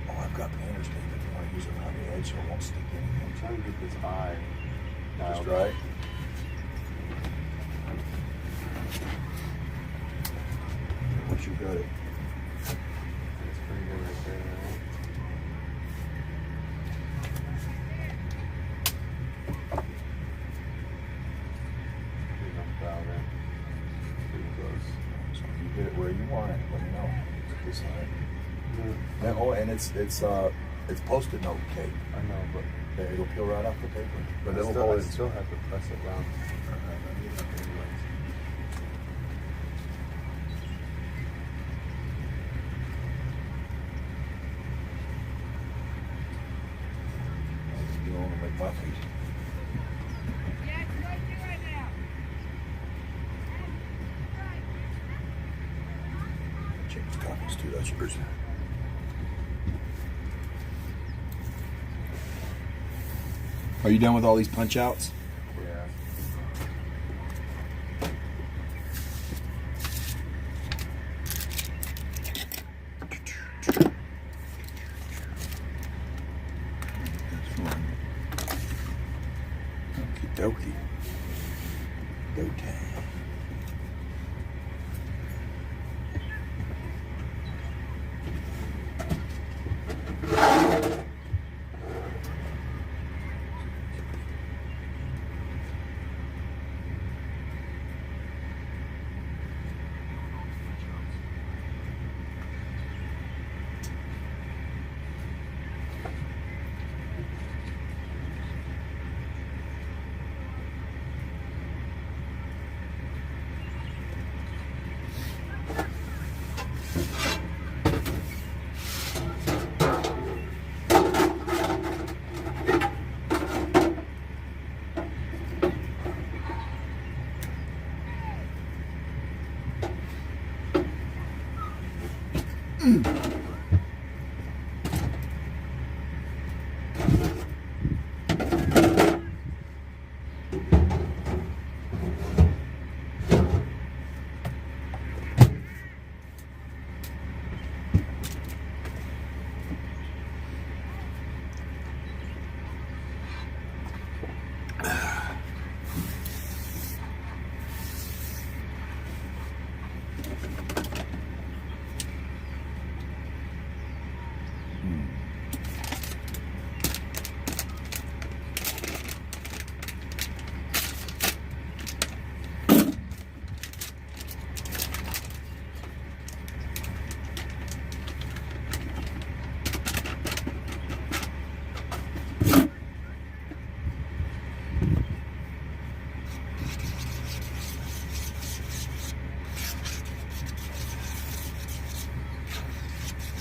Oh, I've got painter's tape if you want to use it around the edge so it won't stick anything. I'm trying to get this eye Just dialed right. Once you got it. It's pretty good right there. Right? Enough dialed in. Pretty close. So if you get it where you want it, let me know. This side. Yeah. And, oh, and it's Post-it note tape. I know, but Yeah, it'll peel right off the paper. But I it'll still, hold I it. still have to press it down. You don't want to make my face. Yeah, it's right here right now. James Gavins too, that's yours. Are you done with all these punch outs? Yeah. Okie dokie. Go time.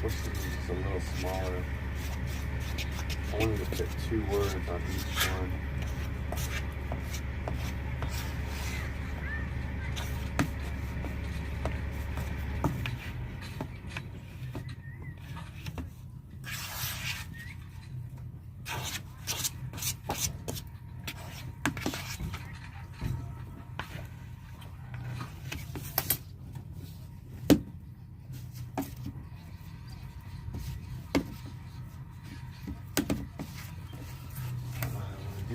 Wish this was just a little smaller. I wanted to fit 2 words on each one.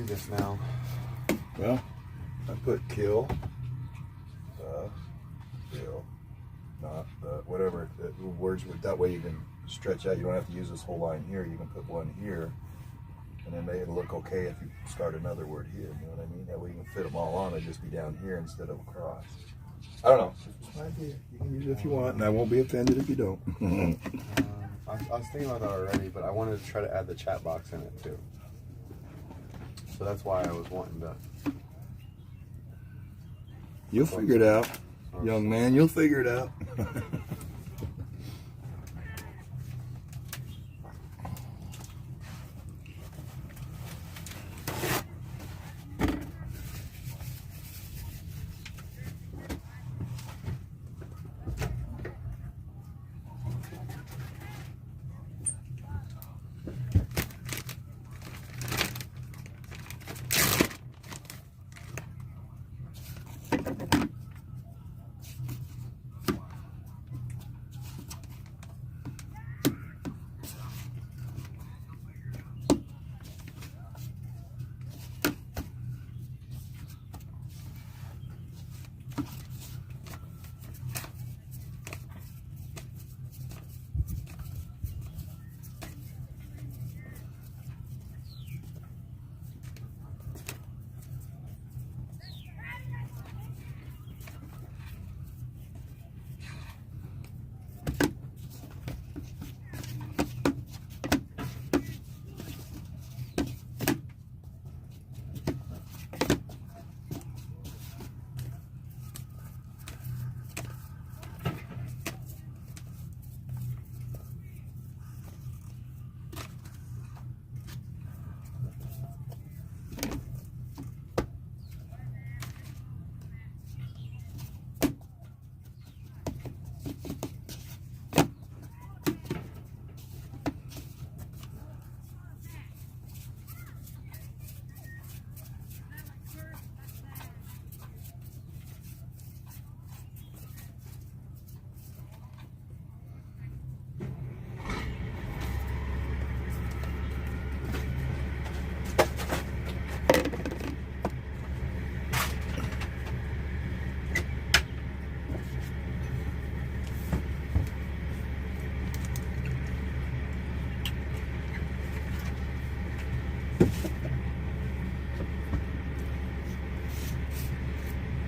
this now? Well, I put kill, not whatever words. That way you can stretch out. You don't have to use this whole line here. You can put one here, and then it'll look okay if you start another word here. You know what I mean? That way you can fit them all on. It'll just be down here instead of across. I don't know. It's my idea. You can use it if you want, and I won't be offended if you don't. I was thinking about that already, but I wanted to try to add the chat box in it too. So that's why I was wanting to. You'll figure it out, young man. You'll figure it out.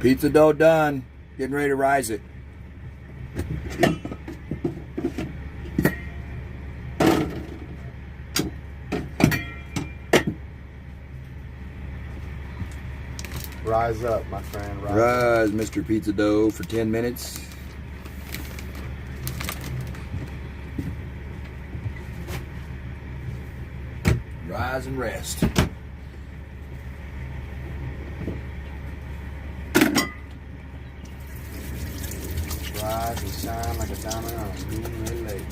Pizza dough done. Getting ready to rise it. Rise up, my friend. Rise, Mr. Pizza Dough, for 10 minutes. Rise and rest. Rise and shine like a diamond on a moonlit lake.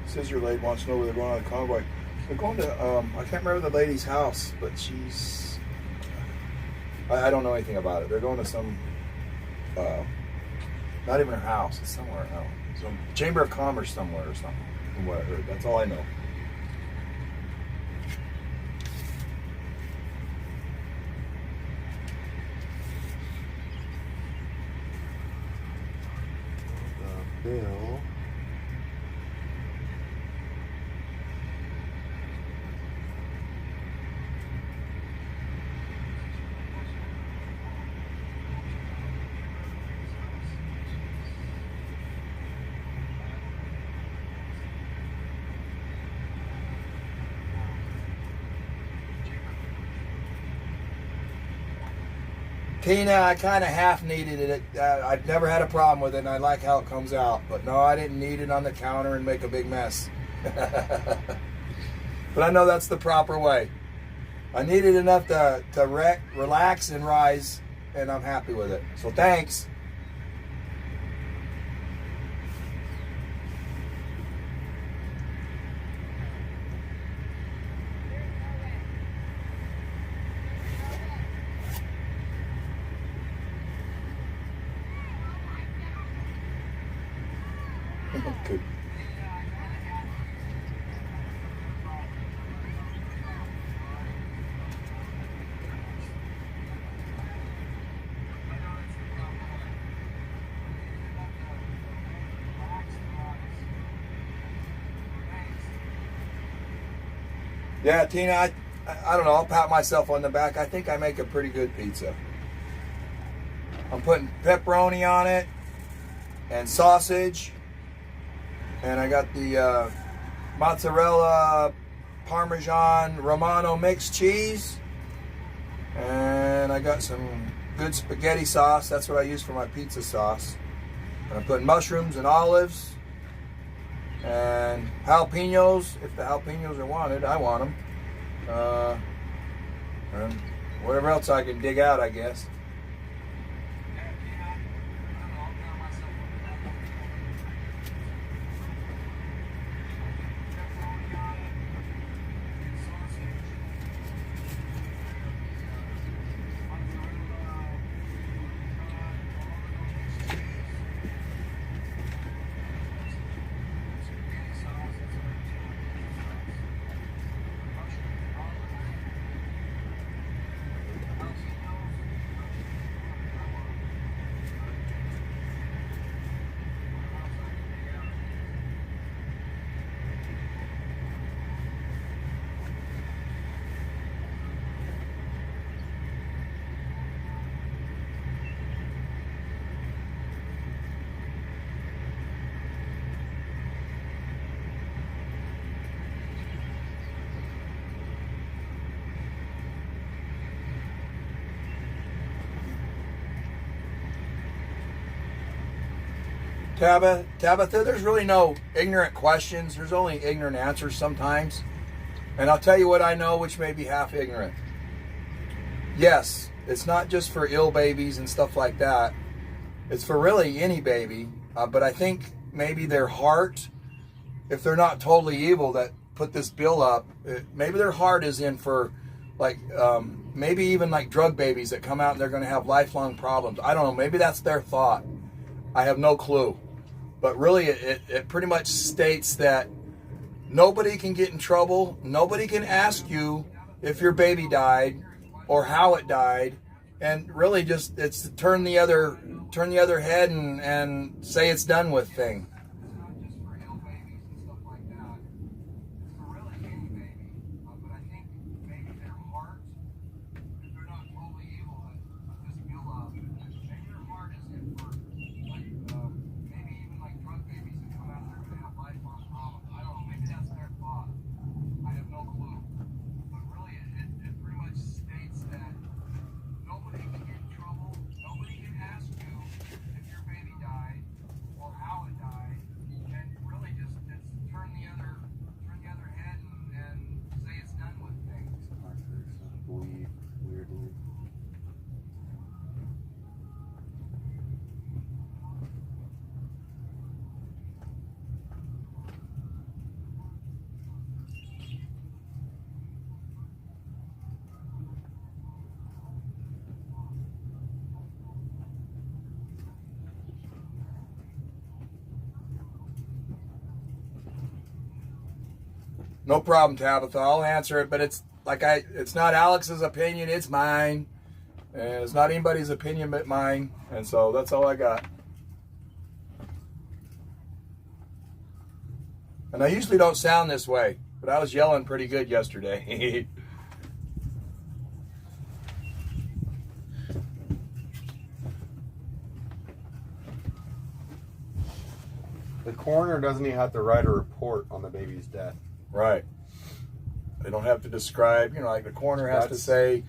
Scissor lady wants to know where they're going on a convoy. They're going to, I can't remember the lady's house, but she's, I don't know anything about it. They're going to some, not even her house, it's somewhere else. Some Chamber of Commerce somewhere or something, from what I heard. That's all I know. Bill. Tina, I kind of half needed it. I've never had a problem with it, and I like how it comes out. But no, I didn't need it on the counter and make a big mess. But I know that's the proper way. I needed enough to relax and rise, and I'm happy with it. So thanks. Good. Yeah, Tina, I don't know. I'll pat myself on the back. I think I make a pretty good pizza. I'm putting pepperoni on it and sausage. And I got the mozzarella, Parmesan, Romano mixed cheese. And I got some good spaghetti sauce. That's what I use for my pizza sauce. And I'm putting mushrooms and olives. And jalapenos, if the jalapenos are wanted, I want them. And whatever else I can dig out, I guess. Tabitha, there's really no ignorant questions. There's only ignorant answers sometimes. And I'll tell you what I know, which may be half ignorant. Yes, it's not just for ill babies and stuff like that. It's for really any baby. But I think maybe their heart, if they're not totally evil that put this bill up, maybe their heart is in for like maybe even like drug babies that come out and they're going to have lifelong problems. I don't know. Maybe that's their thought. I have no clue. But really, it pretty much states that nobody can get in trouble. Nobody can ask you if your baby died or how it died. And really just, it's to turn the other head and say it's done with thing. No problem, Tabitha. I'll answer it, but it's not Alex's opinion, it's mine. And it's not anybody's opinion but mine. And so that's all I got. And I usually don't sound this way, but I was yelling pretty good yesterday. The coroner doesn't even have to write a report on the baby's death. Right. They don't have to describe, like the coroner has to say,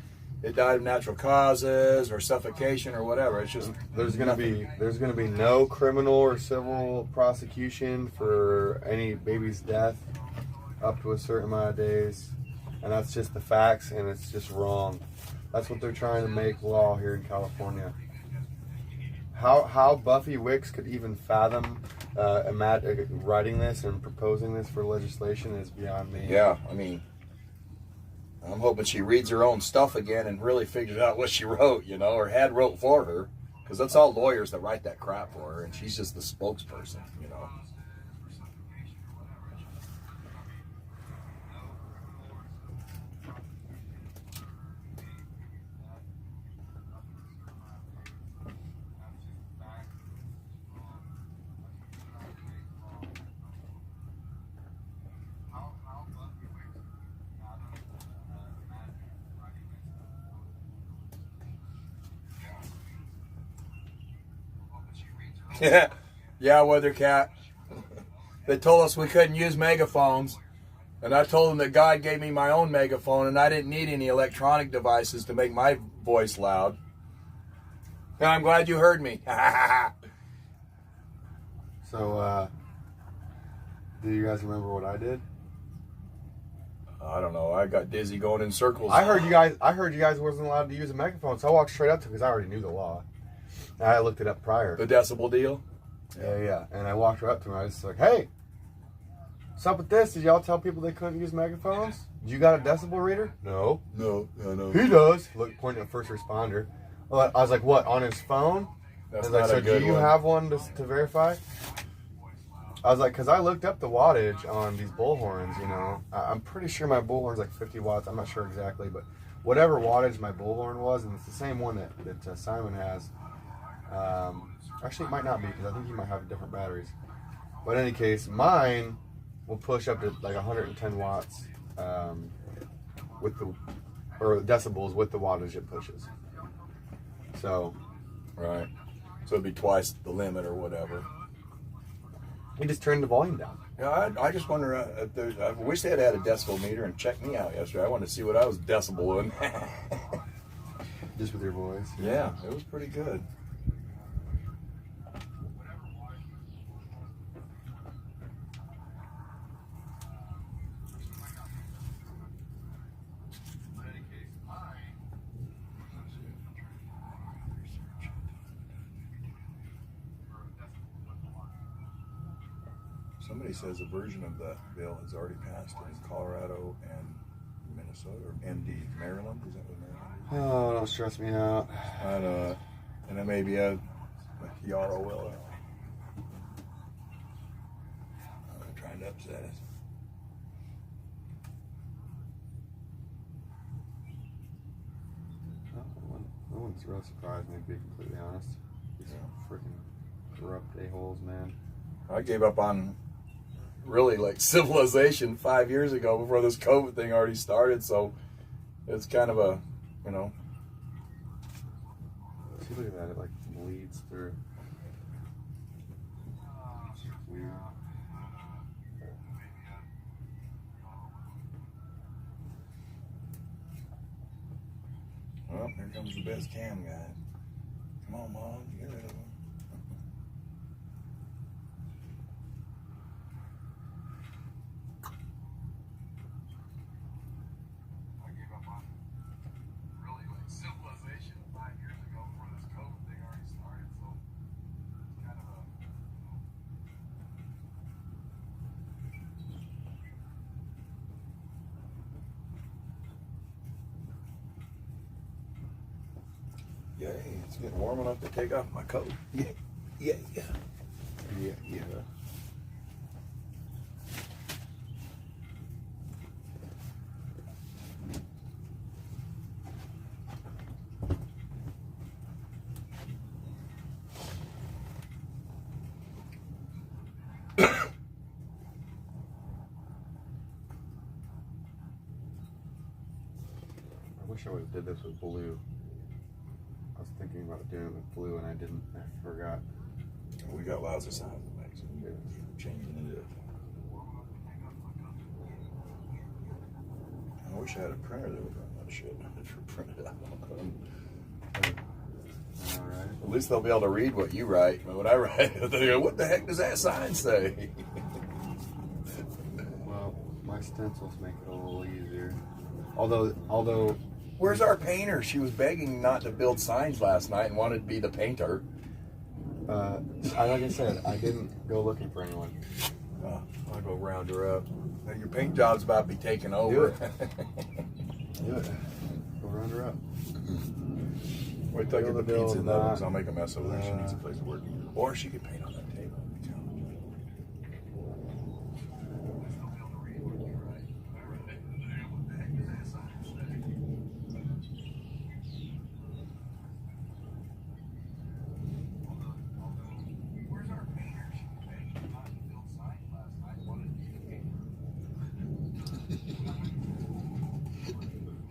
it died of natural causes or suffocation or whatever. It's just There's gonna be no criminal or civil prosecution for any baby's death up to a certain amount of days, and that's just the facts, and it's just wrong. That's what they're trying to make law here in California. How Buffy Wicks could even fathom writing this and proposing this for legislation is beyond me. Yeah, I mean, I'm hoping she reads her own stuff again and really figures out what she wrote, you know, or had wrote for her, because that's all lawyers that write that crap for her, and she's just the spokesperson, you know. Yeah, Weathercat. They told us we couldn't use megaphones, and I told them that God gave me my own megaphone, and I didn't need any electronic devices to make my voice loud. And I'm glad you heard me. So, do you guys remember what I did? I don't know. I got dizzy going in circles. I heard you guys wasn't allowed to use a megaphone, so I walked straight up to it because I already knew the law. I looked it up prior. The decibel deal? Yeah. And I walked right up to him. I was like, hey, what's up with this? Did y'all tell people they couldn't use megaphones? You got a decibel reader? No. No. He does. Look, pointing at first responder. I was like, what, on his phone? That's I was like, not so a good do you one. have one to verify? I was like, because I looked up the wattage on these bullhorns, you know. I'm pretty sure my bullhorn's like 50 watts. I'm not sure exactly, but whatever wattage my bullhorn was, and it's the same one that Simon has. Actually, it might not be, because I think he might have different batteries. But in any case, mine will push up to like 110 watts or decibels with the wattage it pushes. So, Right. So it'd be twice the limit or whatever. you just turn the volume down. Yeah, I just wonder, I wish they had a decibel meter and checked me out yesterday. I wanted to see what I was decibeling. Just with your voice. Yeah, it was pretty good. Somebody says a version of that bill has already passed in Colorado and Minnesota, or MD, Maryland. Is that what Maryland is? Oh, don't stress me out. I know. And it may be a YROL. I'm trying to upset us. No one's really surprised me, to be completely honest. These freaking corrupt a-holes, man. I gave up on really like civilization 5 years ago before this COVID thing already started, so it's kind of a, you know. See, look at that, it like bleeds through. Weird. Well, here comes the best cam guy. Come on, Mom, get rid of him. I gave up on really like civilization 5 years ago before this COVID thing already started, so it's kind of a. Yay, it's getting warm enough to take off my coat. Yeah. I wish I would have did this with blue. I was thinking about doing it with blue and I didn't. I forgot. We got lousy sound effects. Changing it up. I wish I had a printer that would run that. that shit. Print it out. All right. At least they'll be able to read what you write. But when I write, they go, "What the heck does that sign say?" Well, my stencils make it a little easier. Although, Where's our painter? She was begging not to build signs last night and wanted to be the painter. like I said, I didn't go looking for anyone. I'll go round her up. Your paint job's about to be taken over. Do it. Go round her up. Wait till I get the Build, pizza in the oven, 'cause not, I'll make a mess over there. She needs a place to work. Or she could paint on that table.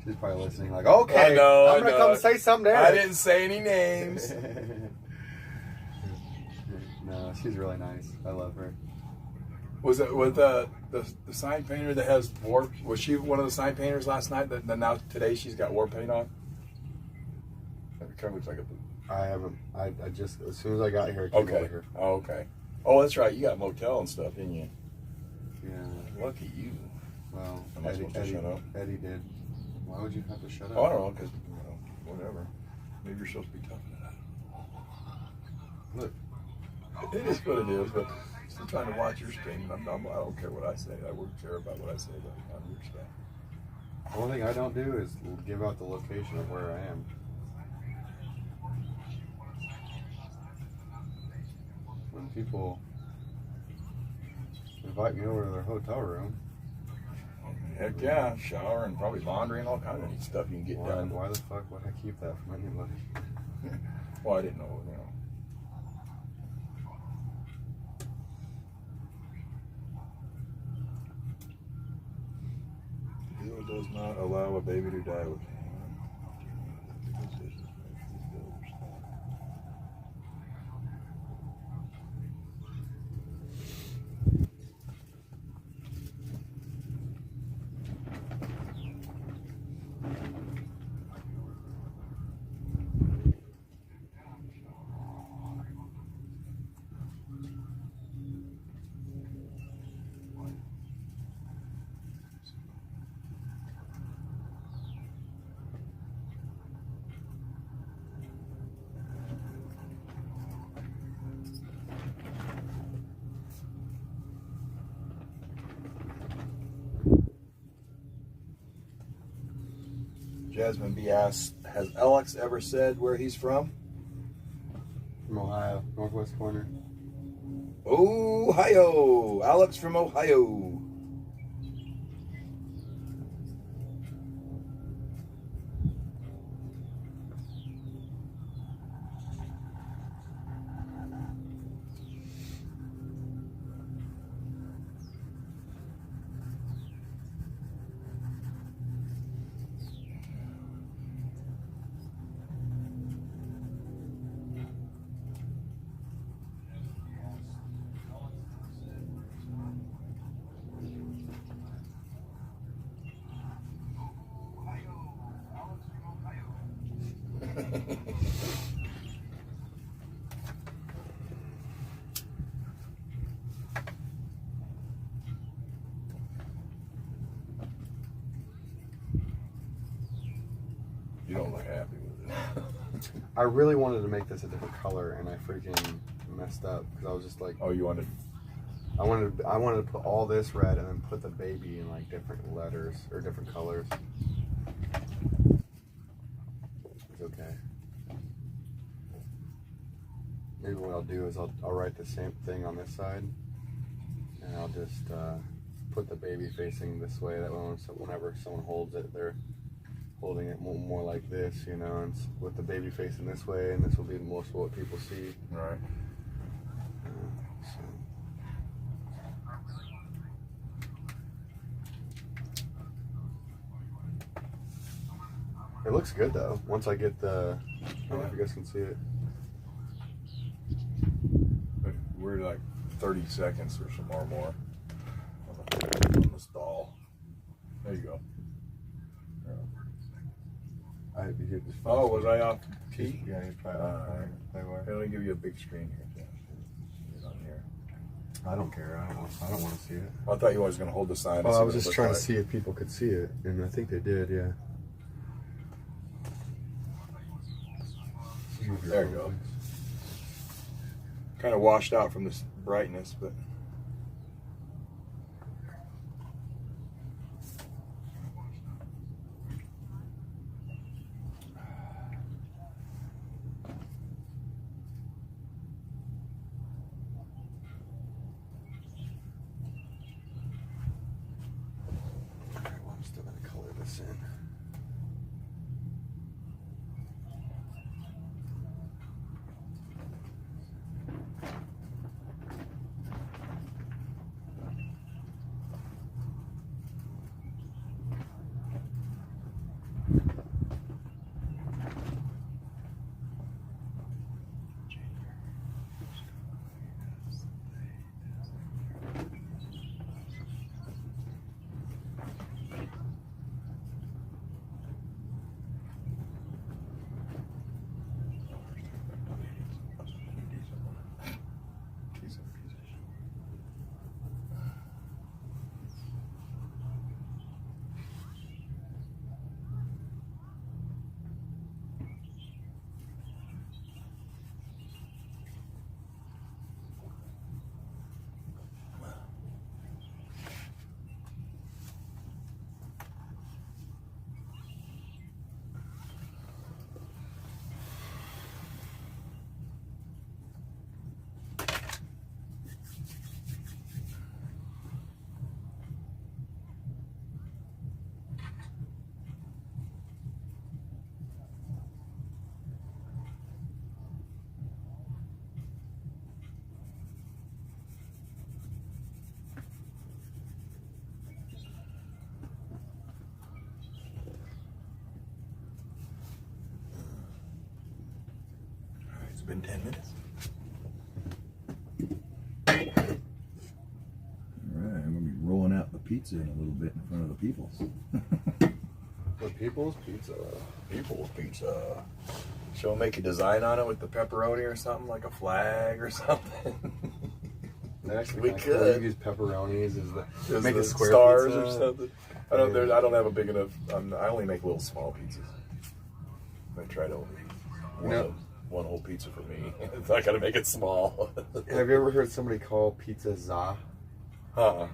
She's probably listening like, okay, I know, I'm going to come say something to I Eric. didn't say any names. No, she's really nice. I love her. Was it with the sign painter that has war? Was she one of the sign painters last night? That now today she's got war paint on. That kind of looks like a. I haven't. I just as soon as I got here, I came over Okay. here. Oh, okay. Oh, that's right. You got a motel and stuff, didn't you? Yeah. Lucky you. Well, Am I supposed to shut up? Eddie did. Why would you have to shut up? Oh, I don't know, because whatever. Maybe you're supposed to be tough than that. Look, It is what it is, but still trying to watch your stream. I don't care what I say. I wouldn't care about what I say on your stuff. the only thing I don't do is give out the location of where I am. When people invite me over to their hotel room, Heck yeah, shower and probably laundry and all kinds of neat stuff you can get done. why the fuck would I keep that from anybody? Well, I didn't know, Deal does not allow a baby to die with Jasmine B asks, has Alex ever said where he's from? From Ohio, northwest corner. Ohio! Alex from Ohio. You don't look happy with it. I really wanted to make this a different color, and I freaking messed up because I was just like, Oh, you wanted? I wanted to put all this red and then put the baby in like different letters or different colors. It's okay. Maybe what I'll do is I'll write the same thing on this side, and I'll just put the baby facing this way. That way, whenever someone holds it, they're holding it more like this, you know, and with the baby facing this way, and this will be most of what people see. Right. It looks good though. Once I get the, I don't know if you guys can see it. We're like 30 seconds or some more on the stall. There you go. You just Oh, was I off key? Yeah, you probably Playboy. Let me give you a big screen here. It's on here. I don't care. I don't want to see it. I thought you was going to hold the sign. Well, I was just trying to see if people could see it, and I think they did. Yeah. There you go. Kind of washed out from this brightness, but. I'm still gonna color this in. It's been 10 minutes. All right, I'm going to be rolling out the pizza in a little bit in front of the peoples. The People's Pizza. People's Pizza. Shall we make a design on it with the pepperoni or something, like a flag or something? Actually, We kinda cool. could. Use pepperonis as the As make the a square stars pizza. or something. I don't. I don't have a big enough. I only make little small pizzas. I try to only one whole pizza for me. I gotta make it small. Have you ever heard somebody call pizza za? Huh?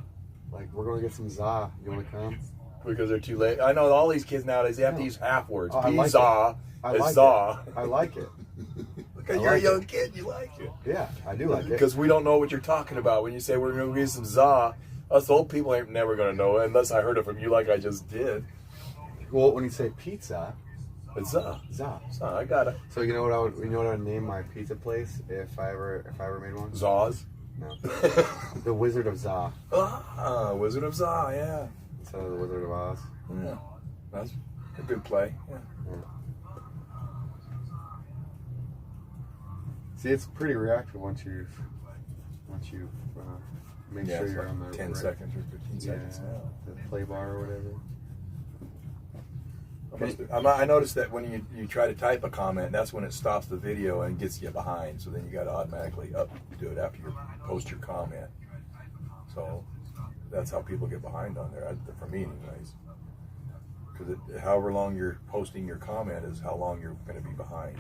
Like, we're gonna get some za. You wanna come? Because they're too late. I know all these kids nowadays. They have to use half words. Oh, I like Pizza I is like za. it. I like it. Because I you're like a young it. kid, you like it. Yeah, I do like it. Because we don't know what you're talking about when you say we're gonna get some za. Us old people ain't never gonna know it unless I heard it from you, like I just did. Well, when you say pizza, It's za. za. Za, I got it. So you know what I would name my pizza place if I ever made one? Zaws. No. The Wizard of Za. Ah, Wizard of Za, yeah. Instead of the Wizard of Oz. Yeah. That's a good play. Yeah. See, it's pretty reactive once you make Yeah, sure it's you're like on the 10 right- seconds or 15 seconds now. the play bar or whatever. I noticed that when you try to type a comment, that's when it stops the video and gets you behind. So then you got to automatically do it after you post your comment. So that's how people get behind on there, for me anyways. Because however long you're posting your comment is how long you're going to be behind.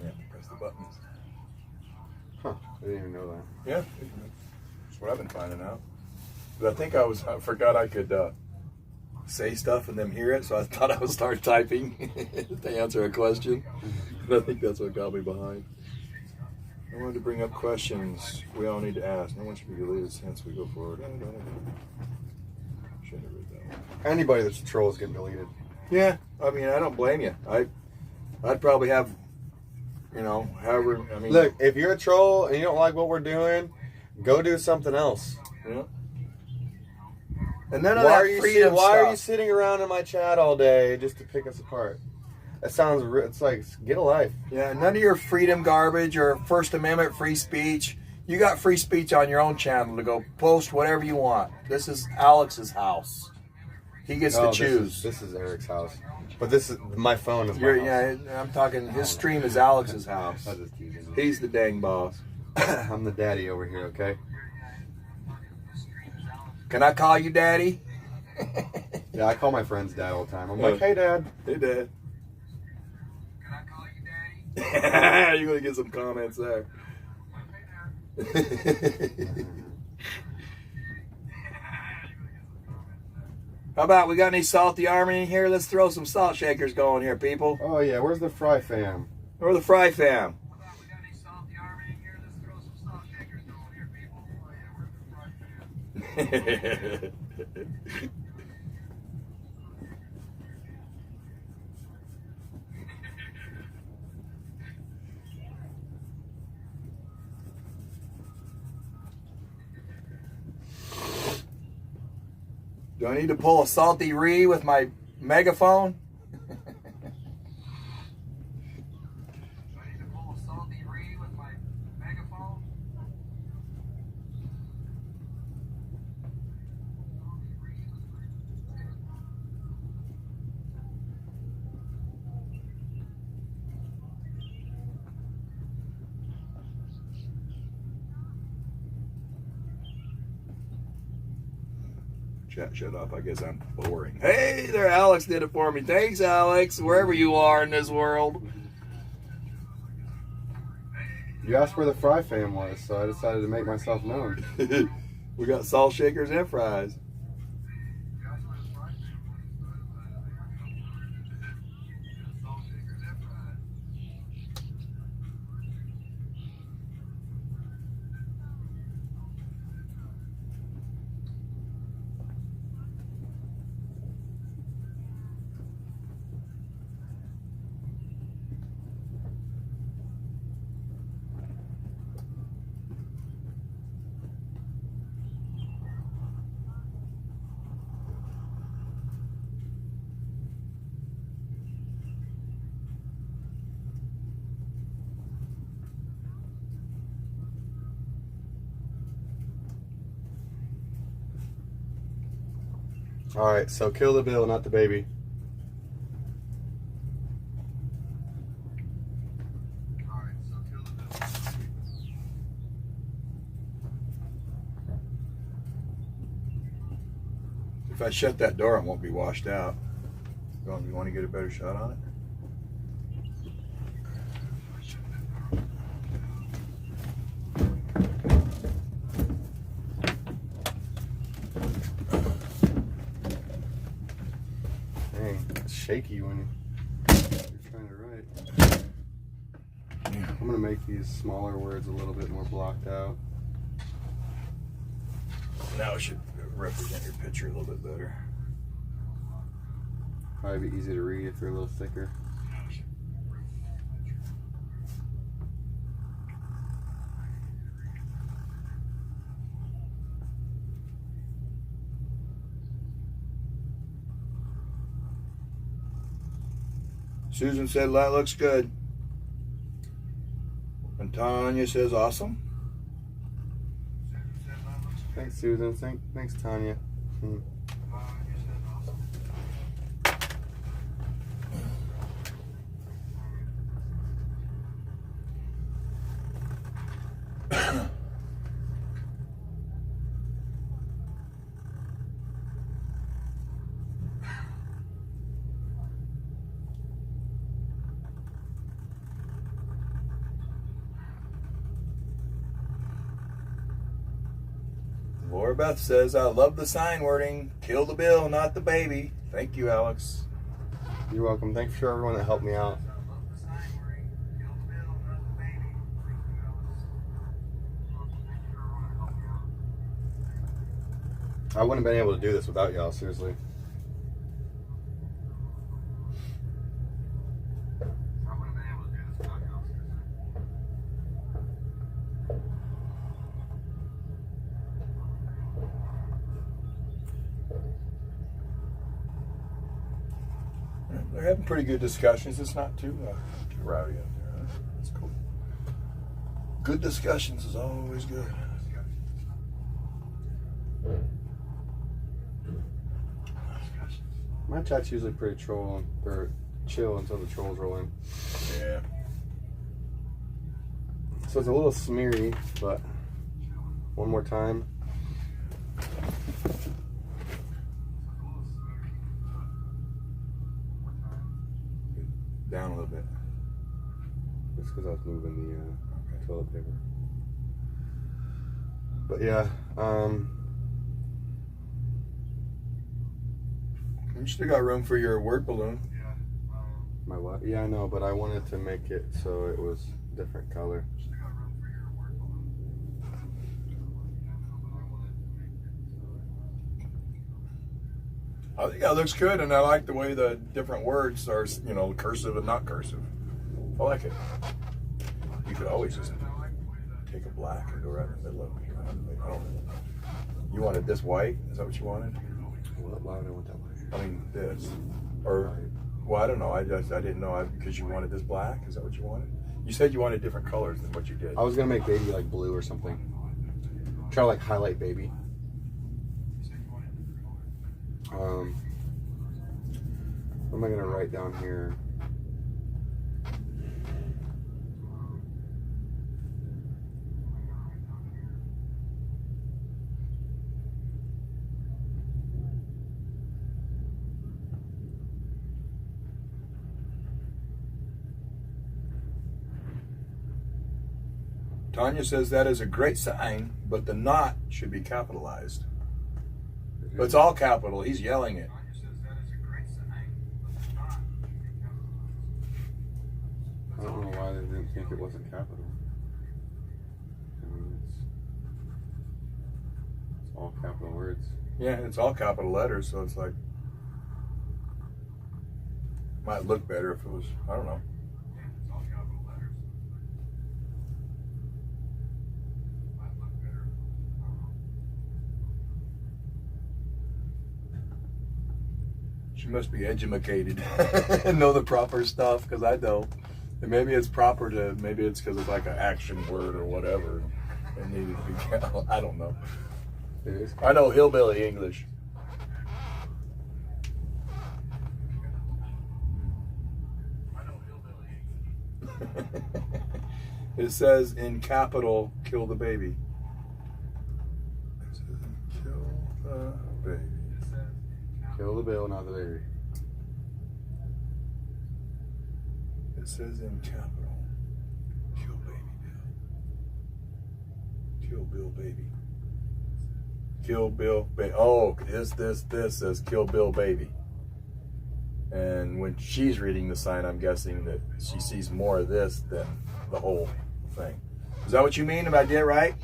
Yeah, press the buttons. Huh, I didn't even know that. Yeah, that's what I've been finding out. But I think I forgot I could say stuff and them hear it, so I thought I would start typing to answer a question. And I think that's what got me behind. I wanted to bring up questions we all need to ask. No one should be deleted since we go forward. Shouldn't have read that one. Anybody that's a troll is getting deleted. Yeah, I mean, I don't blame you. I'd probably have, however, I mean. Look, if you're a troll and you don't like what we're doing, go do something else. Yeah. And then Why are you sitting around in my chat all day just to pick us apart? That sounds. It's like, get a life. Yeah, none of your freedom garbage or First Amendment free speech. You got free speech on your own channel to go post whatever you want. This is Alex's house. He gets Oh, to choose. This is Eric's house. But this is my phone is my You're, house. yeah, I'm talking. His stream is Alex's house. I'm just teasing you. He's the dang boss. I'm the daddy over here, okay? Can I call you daddy? Yeah, I call my friends dad all the time. I'm like, hey, dad. Hey, Dad. Can I call you daddy? You're gonna get some comments there. How about we got any salty army in here? Let's throw some salt shakers going here, people. Oh, yeah, where's the fry fam? Or the fry fam. Do I need to pull a salty ree with my megaphone? Chat shut off. I guess I'm boring. Hey there, Alex did it for me. Thanks, Alex, wherever you are in this world. You asked where the fry fam was, so I decided to make myself known. We got salt shakers and fries. All right, so kill the bill, not the baby. If I shut that door, it won't be washed out. You want to get a better shot on it? Dang, it's shaky when you're trying to write. I'm gonna make these smaller words a little bit more blocked out. Now it should represent your picture a little bit better. Probably be easy to read if they're a little thicker. Susan said that looks good. And Tanya says awesome. Thanks, Susan. Thanks, Tanya. Laura Beth says, I love the sign wording. Kill the bill, not the baby. Thank you, Alex. You're welcome. Thanks for everyone that helped me out. I wouldn't have been able to do this without y'all, seriously. They're having pretty good discussions. It's not too rowdy out there. Huh? That's cool. Good discussions is always good. My chat's usually pretty troll or chill until the trolls roll in. Yeah. So it's a little smeary, but one more time. Down a little bit. It's because I was moving the toilet paper. But yeah, You still got room for your word balloon. my what? Yeah, I know, but I wanted to make it so it was different color. I think that looks good, and I like the way the different words are, you know, cursive and not cursive. I like it. You could always just take a black and go right in the middle of it. I don't know. You wanted this white? Is that what you wanted? Why would I want that white? I mean, this. Or, well, I don't know. I didn't know because you wanted this black. Is that what you wanted? You said you wanted different colors than what you did. I was gonna make baby like blue or something. Try to like highlight baby. What am I gonna write down here? Tanya says that is a great sign, but the not should be capitalized. But it's all capital. He's yelling it. I don't know why they didn't think it wasn't capital. I mean, it's all capital words. Yeah, it's all capital letters, so it's like might look better if it was. I don't know. She must be educated and know the proper stuff, because I don't. And maybe it's proper to, maybe it's because it's like an action word or whatever. It needed to be, I don't know. It is. I know hillbilly English. It says in capital, kill the baby. It says kill the baby. Kill the bill, not the baby. It says in capital, kill baby Bill. Kill Bill baby. Kill Bill baby. Oh, this says kill Bill baby. And when she's reading the sign, I'm guessing that she sees more of this than the whole thing. Is that what you mean? If I did it right?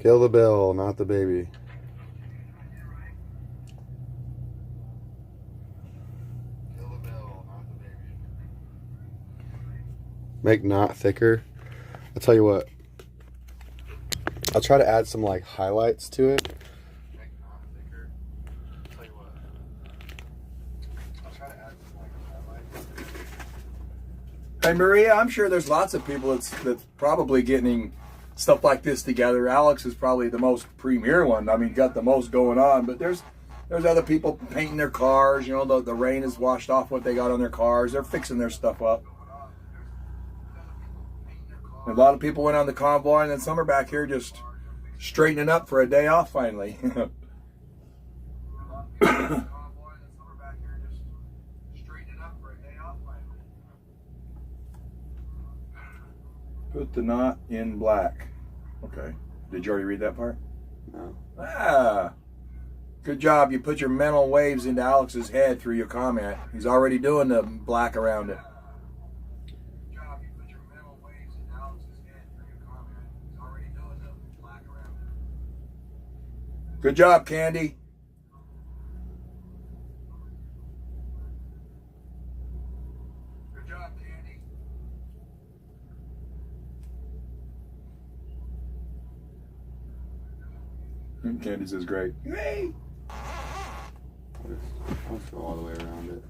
Kill the bill, not the baby. Kill the bill, not the baby. Make not thicker. I'll tell you what. I'll try to add some like highlights to it. Make not thicker. I'll tell you what. I'll try to add some like highlights. Hey Maria, I'm sure there's lots of people that's probably getting stuff like this together. Alex is probably the most premier one. I mean, got the most going on, but there's other people painting their cars. You know, the rain has washed off what they got on their cars. They're fixing their stuff up. And a lot of people went on the convoy, and then some are back here just straightening up for a day off finally. Put the knot in black. Okay. Did you already read that part? No. Ah. Good job. You put your mental waves into Alex's head through your comment. He's already doing the black around it. Good job. You put your mental waves into Alex's head through your comment. He's already doing the black around it. Good job, Candy. Good job, Candy. Candy says great. Yay! I'll just go all the way around it.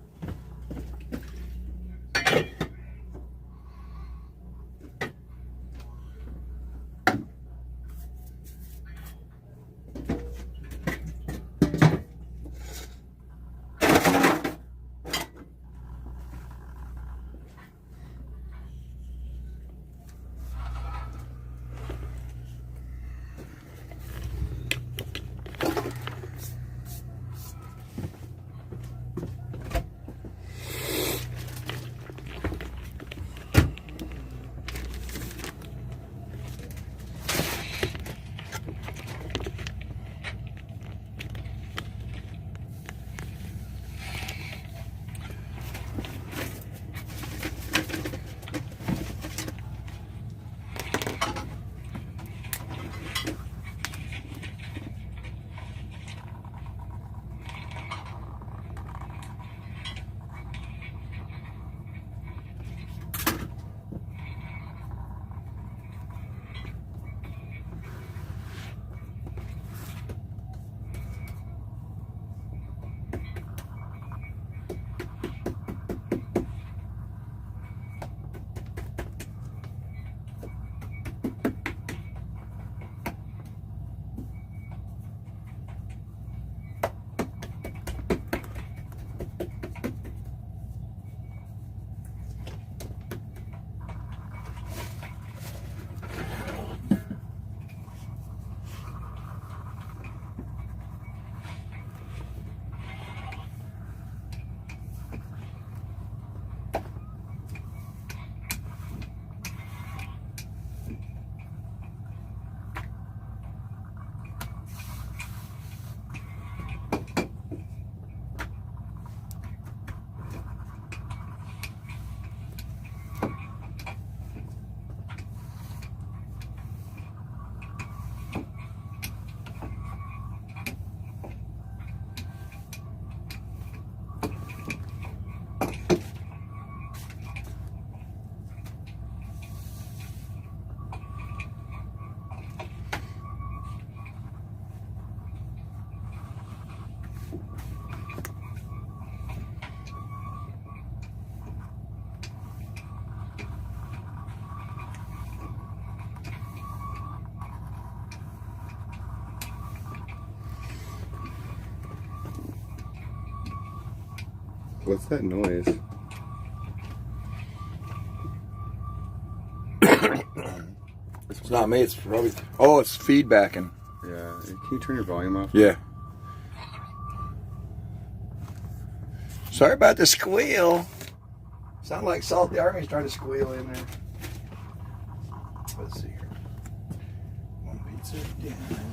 What's that noise? It's not me. It's probably. Oh, it's feedbacking. Yeah. Can you turn your volume off? Yeah. Sorry about the squeal. Sound like Salt the Army's trying to squeal in there. Let's see here. One pizza down.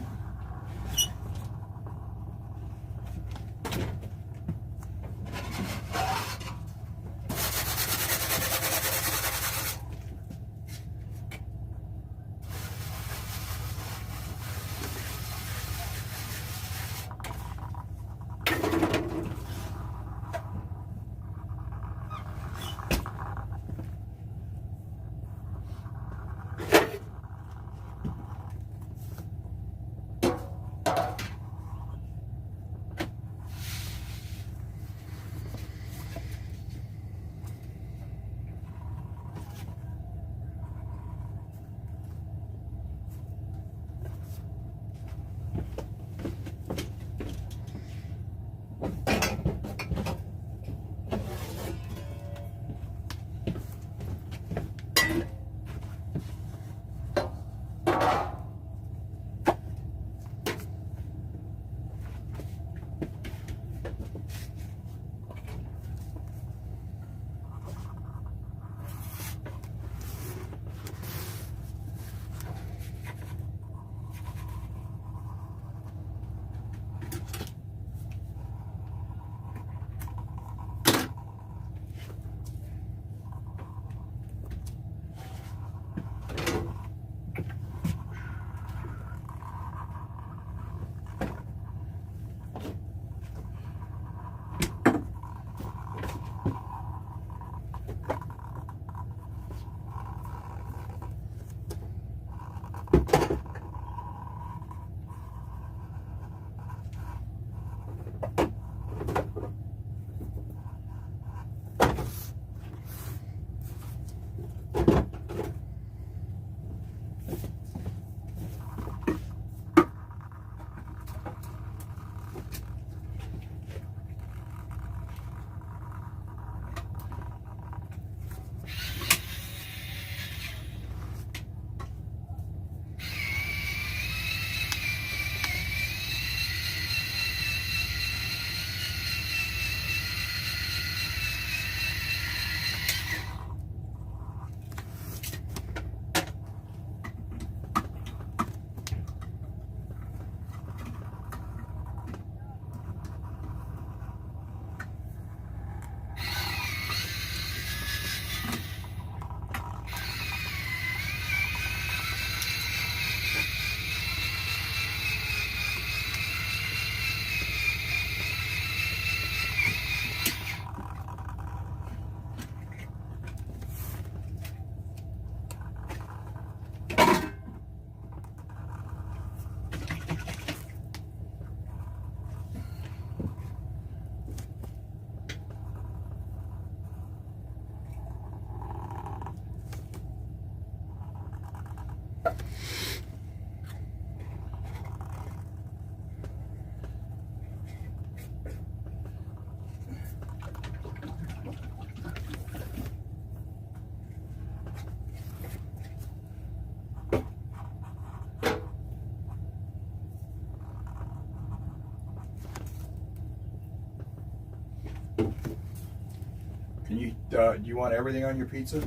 Can you? Do you want everything on your pizza?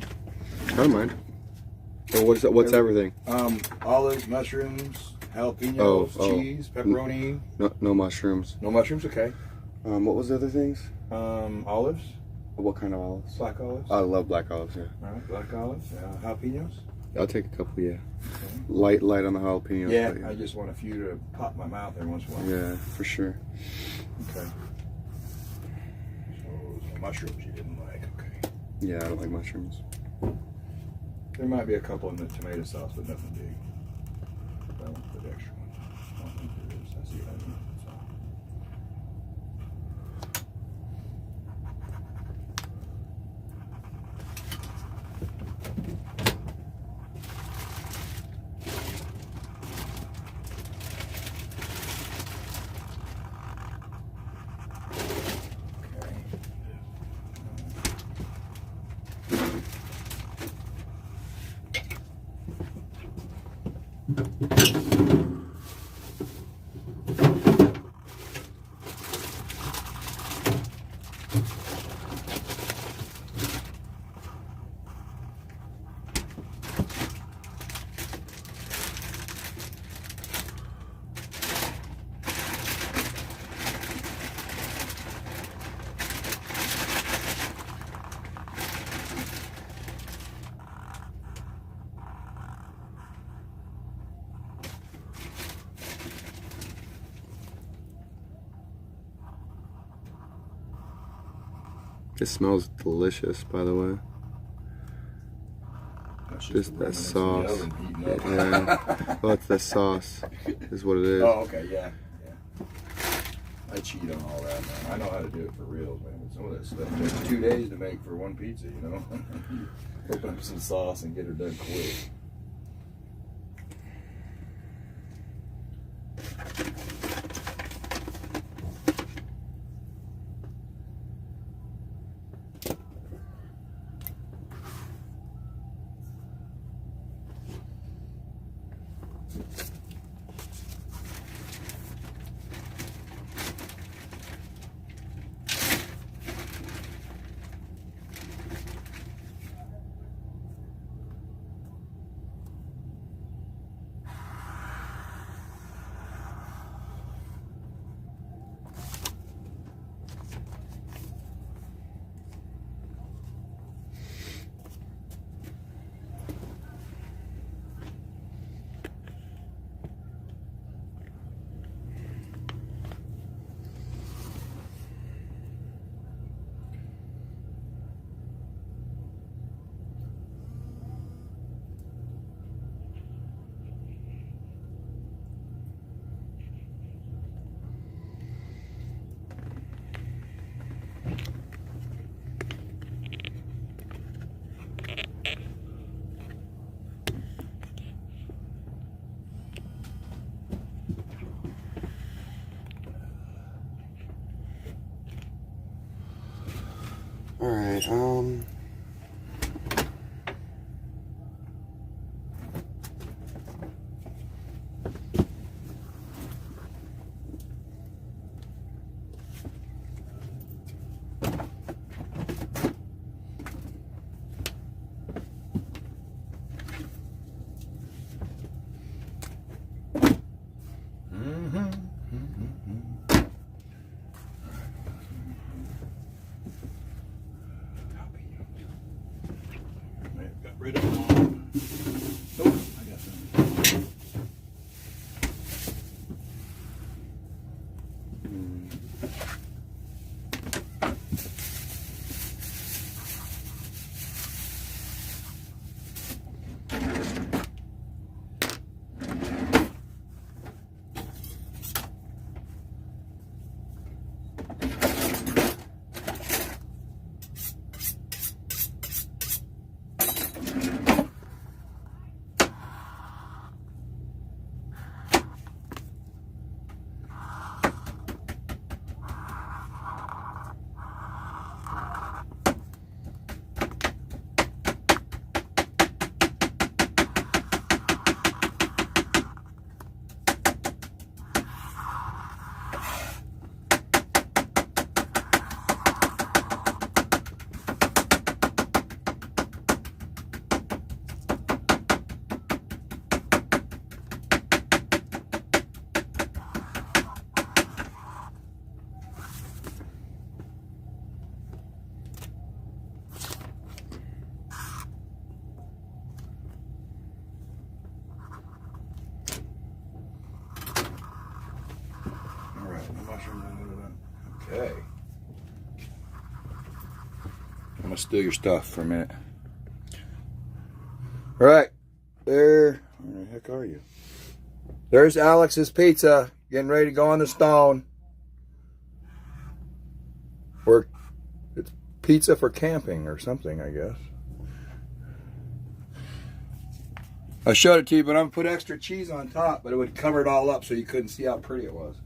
I don't mind. So what's that? What's everything? Olives, mushrooms, jalapenos, cheese, pepperoni. No mushrooms. No mushrooms. Okay. What was the other things? Olives. What kind of olives? Black olives. I love black olives. Yeah. All right, black olives. Jalapenos. I'll take a couple. Yeah. Okay. Light on the jalapenos. Yeah, but I just want a few to pop in my mouth every once in a while. Yeah, for sure. Okay. So mushrooms you didn't like. Okay. Yeah, I don't like mushrooms. There might be a couple in the tomato sauce, but nothing big. I won't put extra ones. I don't think there is. I see it. I know. So. Okay. It smells delicious, by the way. That's Just the that remnants of sauce. the oven heating up. Yeah. Well, it's the sauce, is what it is. Oh, okay, yeah. I cheat on all that, man. I know how to do it for real, man. But some of that stuff takes 2 days to make for one pizza, you know? Open up some sauce and get her done quick. Alright, Got rid of them all. Nope, I got some. Okay. I'm gonna steal your stuff for a minute. All right, there. Where the heck are you? There's Alex's pizza, getting ready to go on the stone. Or it's pizza for camping or something, I guess. I showed it to you, but I'm gonna put extra cheese on top, but it would cover it all up so you couldn't see how pretty it was.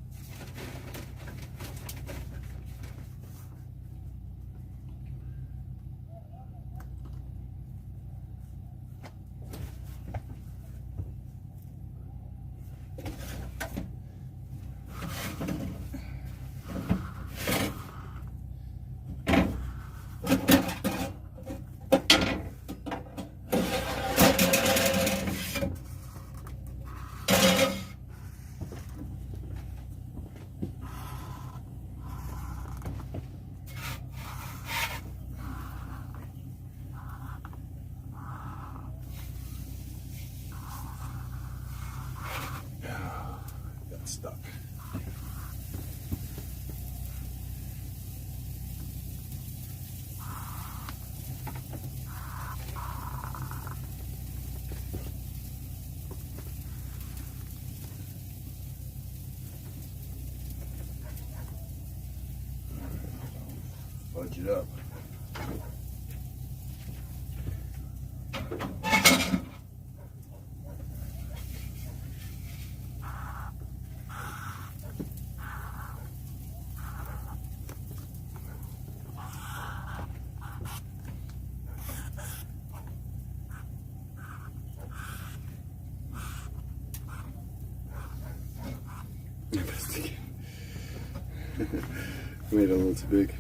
switch it up. Made it a little too big.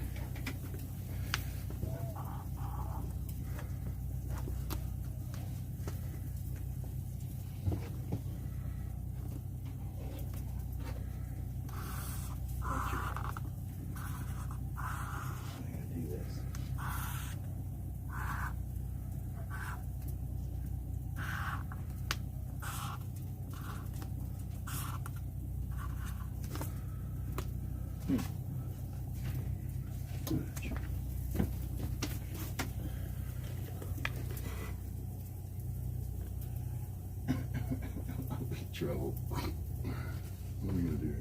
Trouble. What are we gonna do?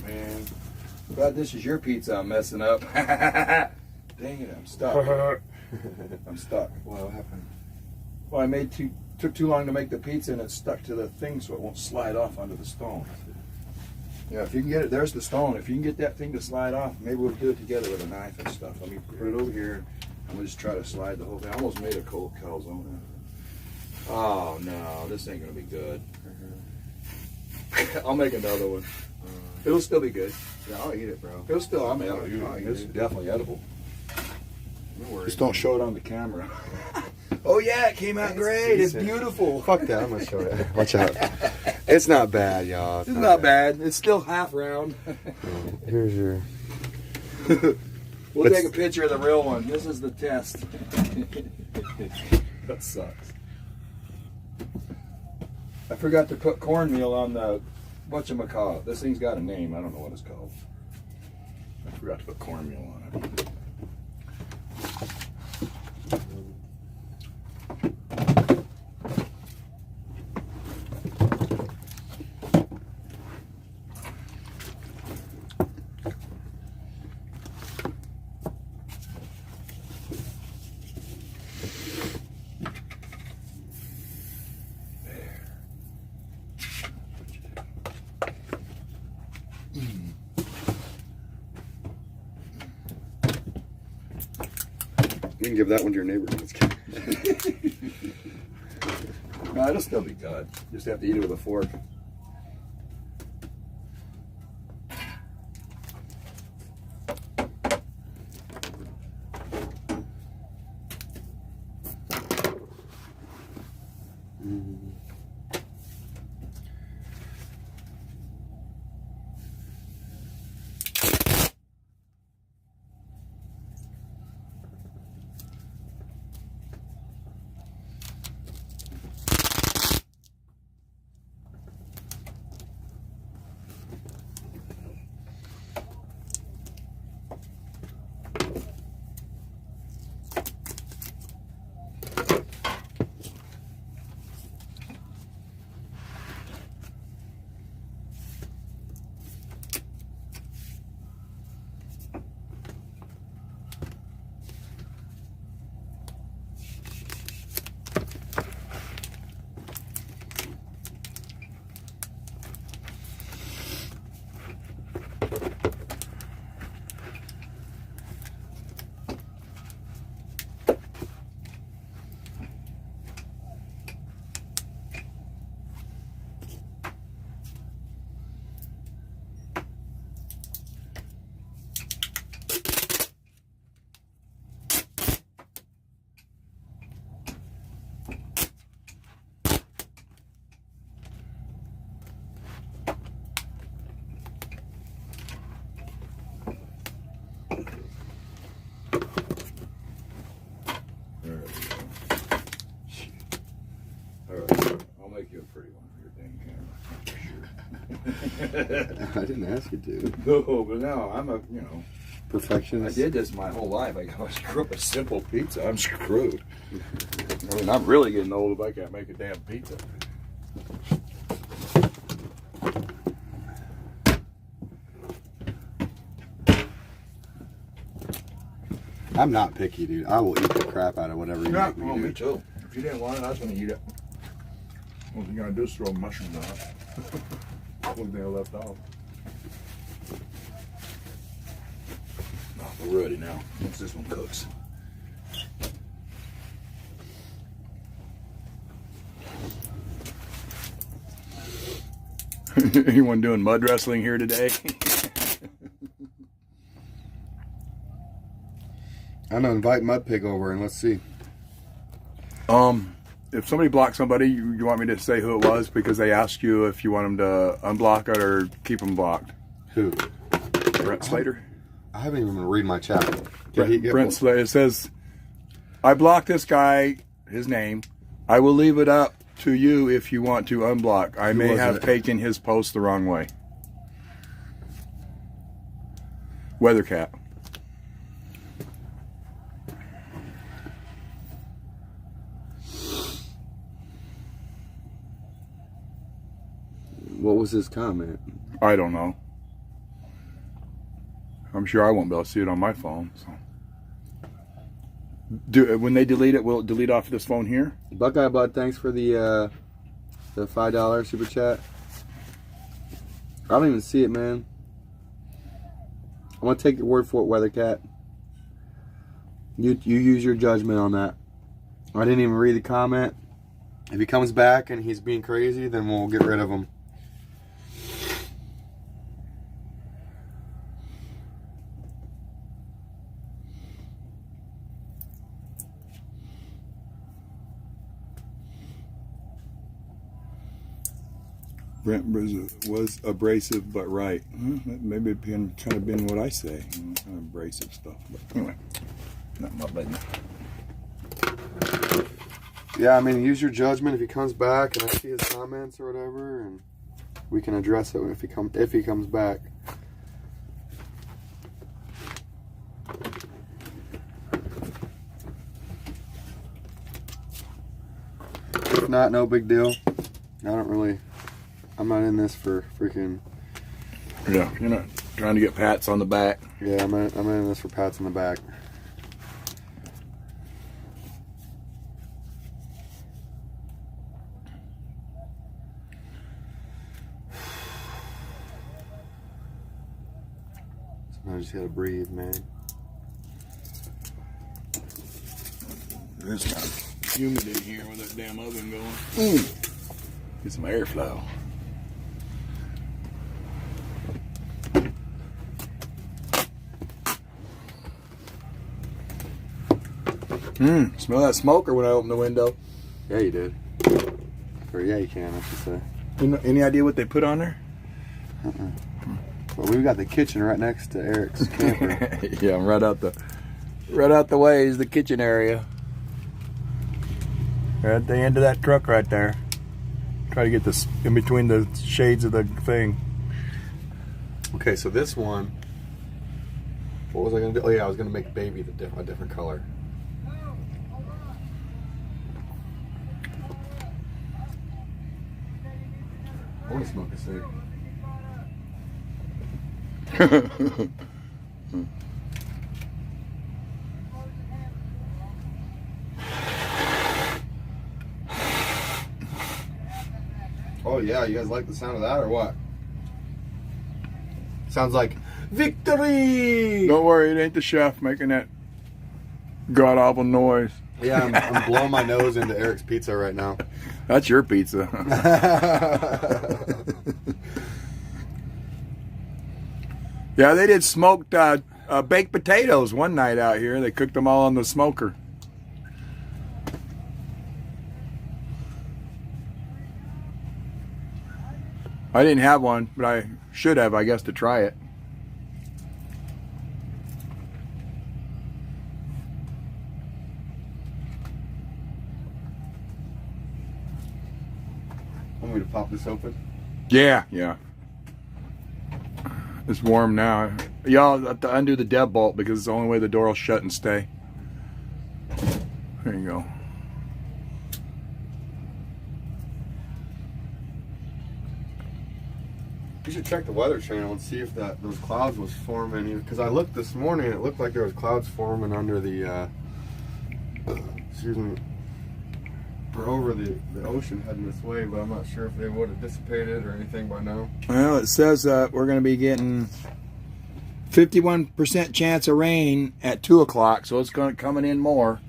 Man, glad this is your pizza I'm messing up. Dang it, I'm stuck. I'm stuck. What happened? Well, took too long to make the pizza and it stuck to the thing so it won't slide off onto the stone. Yeah, if you can get it, there's the stone. If you can get that thing to slide off, maybe we'll do it together with a knife and stuff. Let me put it over here and we'll just try to slide the whole thing. I almost made a cold calzone out of it. Oh no, this ain't gonna be good. I'll make another one. It'll still be good. Yeah, I'll eat it, bro. It'll still, I'm I'll edible. eat It's it. definitely edible. No worries. Just don't show it on the camera. Oh yeah, it came out It's great. It's decent. beautiful. Fuck that, I'm gonna show it. Watch out. It's not bad, y'all. It's not bad. It's still half round. Here's your... We'll take a picture of the real one. This is the test. That sucks. I forgot to put cornmeal on the whatchamacallit. This thing's got a name. I don't know what it's called. I forgot to put cornmeal on it. You can give that one to your neighbor. No, it'll still be good. Just have to eat it with a fork. I didn't ask you to. No, but now I'm a, Perfectionist. I did this my whole life. I go screw up a simple pizza. I'm screwed. I mean, I'm really getting old if I can't make a damn pizza. I'm not picky, dude. I will eat the crap out of whatever you make me, well, dude. me too. If you didn't want it, I was going to eat it. All you got to do is throw mushrooms on it. One thing I left off. Oh, we're ready now. Once this one cooks. Anyone doing mud wrestling here today? I'm gonna invite Mudpig over and let's see. If somebody blocks somebody, you want me to say who it was because they asked you if you want them to unblock it or keep them blocked? Who? Brent Slater? I haven't even read my chat. Brent Slater. It says, I blocked this guy, his name. I will leave it up to you if you want to unblock. I may have taken his post the wrong way. Weathercat. What was his comment? I don't know. I'm sure I won't be able to see it on my phone. So. When they delete it, will it delete off this phone here? Buckeye Bud, thanks for the $5 super chat. I don't even see it, man. I'm gonna take your word for it, Weathercat. You use your judgment on that. I didn't even read the comment. If he comes back and he's being crazy, then we'll get rid of him. Brent was abrasive but right. That maybe kind of been what I say. Kind of abrasive stuff. But anyway, not my business. Yeah, I mean, use your judgment. If he comes back and I see his comments or whatever, and we can address it if he comes back. If not, no big deal. I'm not in this for freaking. Yeah, you're not trying to get pats on the back. Yeah, I'm in this for pats on the back. I just gotta breathe, man. It's kind of humid in here with that damn oven going. Get some airflow. Smell that smoker when I opened the window. Yeah, you did. Or yeah, you can, I should say. Any idea what they put on there? Well, we've got the kitchen right next to Eric's camper. Yeah, right out the way is the kitchen area. Right at the end of that truck right there. Try to get this in between the shades of the thing. Okay, so this one. What was I gonna do? Oh yeah, I was gonna make baby a different color. I want to smoke a cig. Oh yeah, you guys like the sound of that or what? Sounds like victory! Don't worry, it ain't the chef making that god-awful noise. Yeah, I'm blowing my nose into Eric's pizza right now. That's your pizza. Yeah, they did smoked baked potatoes one night out here. They cooked them all on the smoker. I didn't have one, but I should have, I guess, to try it. Want me to pop this open? Yeah, yeah. It's warm now. Y'all have to undo the deadbolt because it's the only way the door will shut and stay. There you go. You should check the Weather Channel and see if those clouds was forming. Because I looked this morning, it looked like there was clouds forming under the, excuse me, or over the ocean heading this way. But I'm not sure if they would have dissipated or anything by now. Well, it says we're going to be getting 51% chance of rain at 2 o'clock, so it's coming in more.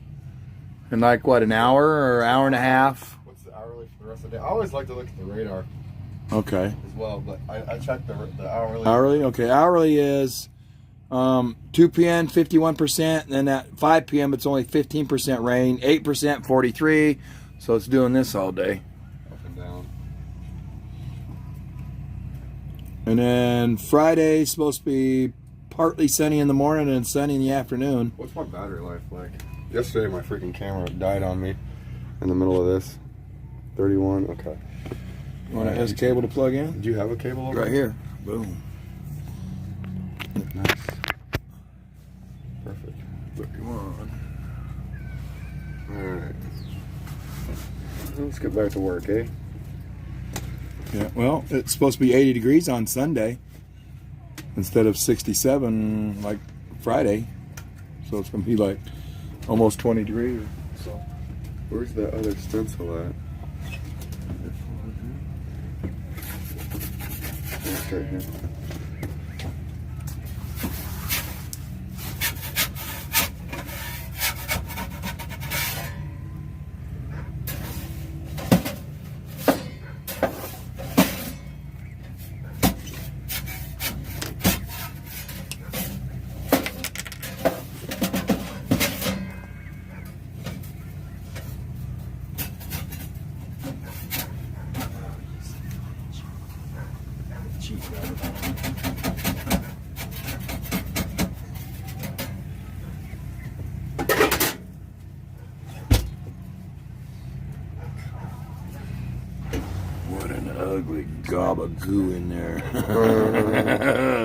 In like, what, an hour or hour and a half? What's the hourly for the rest of the day? I always like to look at the radar Okay. as well, but I checked the hourly. Hourly? Okay. Hourly is 2 p.m. 51%, and then at 5 p.m. it's only 15% rain, 8% 43, so it's doing this all day. Up and down. And then Friday's supposed to be partly sunny in the morning and sunny in the afternoon. What's my battery life like? Yesterday my freaking camera died on me in the middle of this. 31, okay. You want a cable to plug in? Do you have a cable over Right there? here. Boom. Nice. Perfect. Look, come on. Alright. Let's get back to work, eh? Yeah, well, it's supposed to be 80 degrees on Sunday instead of 67 like Friday. So it's going to be like almost 20 degrees. So Where's that other stencil at? It's right here. What an ugly gob of goo in there.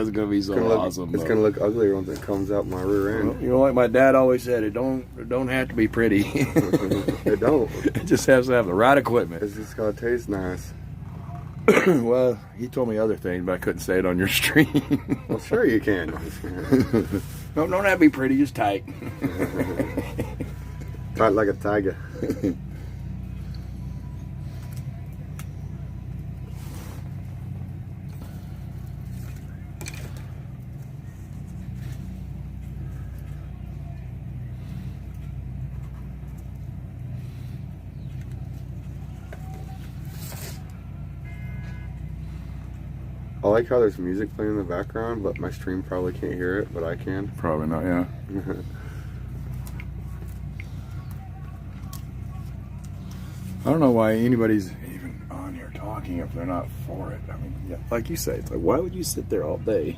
It's gonna be so awesome. It's gonna look uglier once it comes out my rear end. Well, you know, like my dad always said, it don't have to be pretty. It don't. It just has to have the right equipment. It's just gotta taste nice. Well, he told me other things, but I couldn't say it on your stream. Well, sure you can. Don't have to be pretty, just tight. Tight like a tiger. I like how there's music playing in the background, but my stream probably can't hear it, but I can. Probably not, yeah. I don't know why anybody's even on here talking if they're not for it. I mean, yeah, like you say, it's like, why would you sit there all day?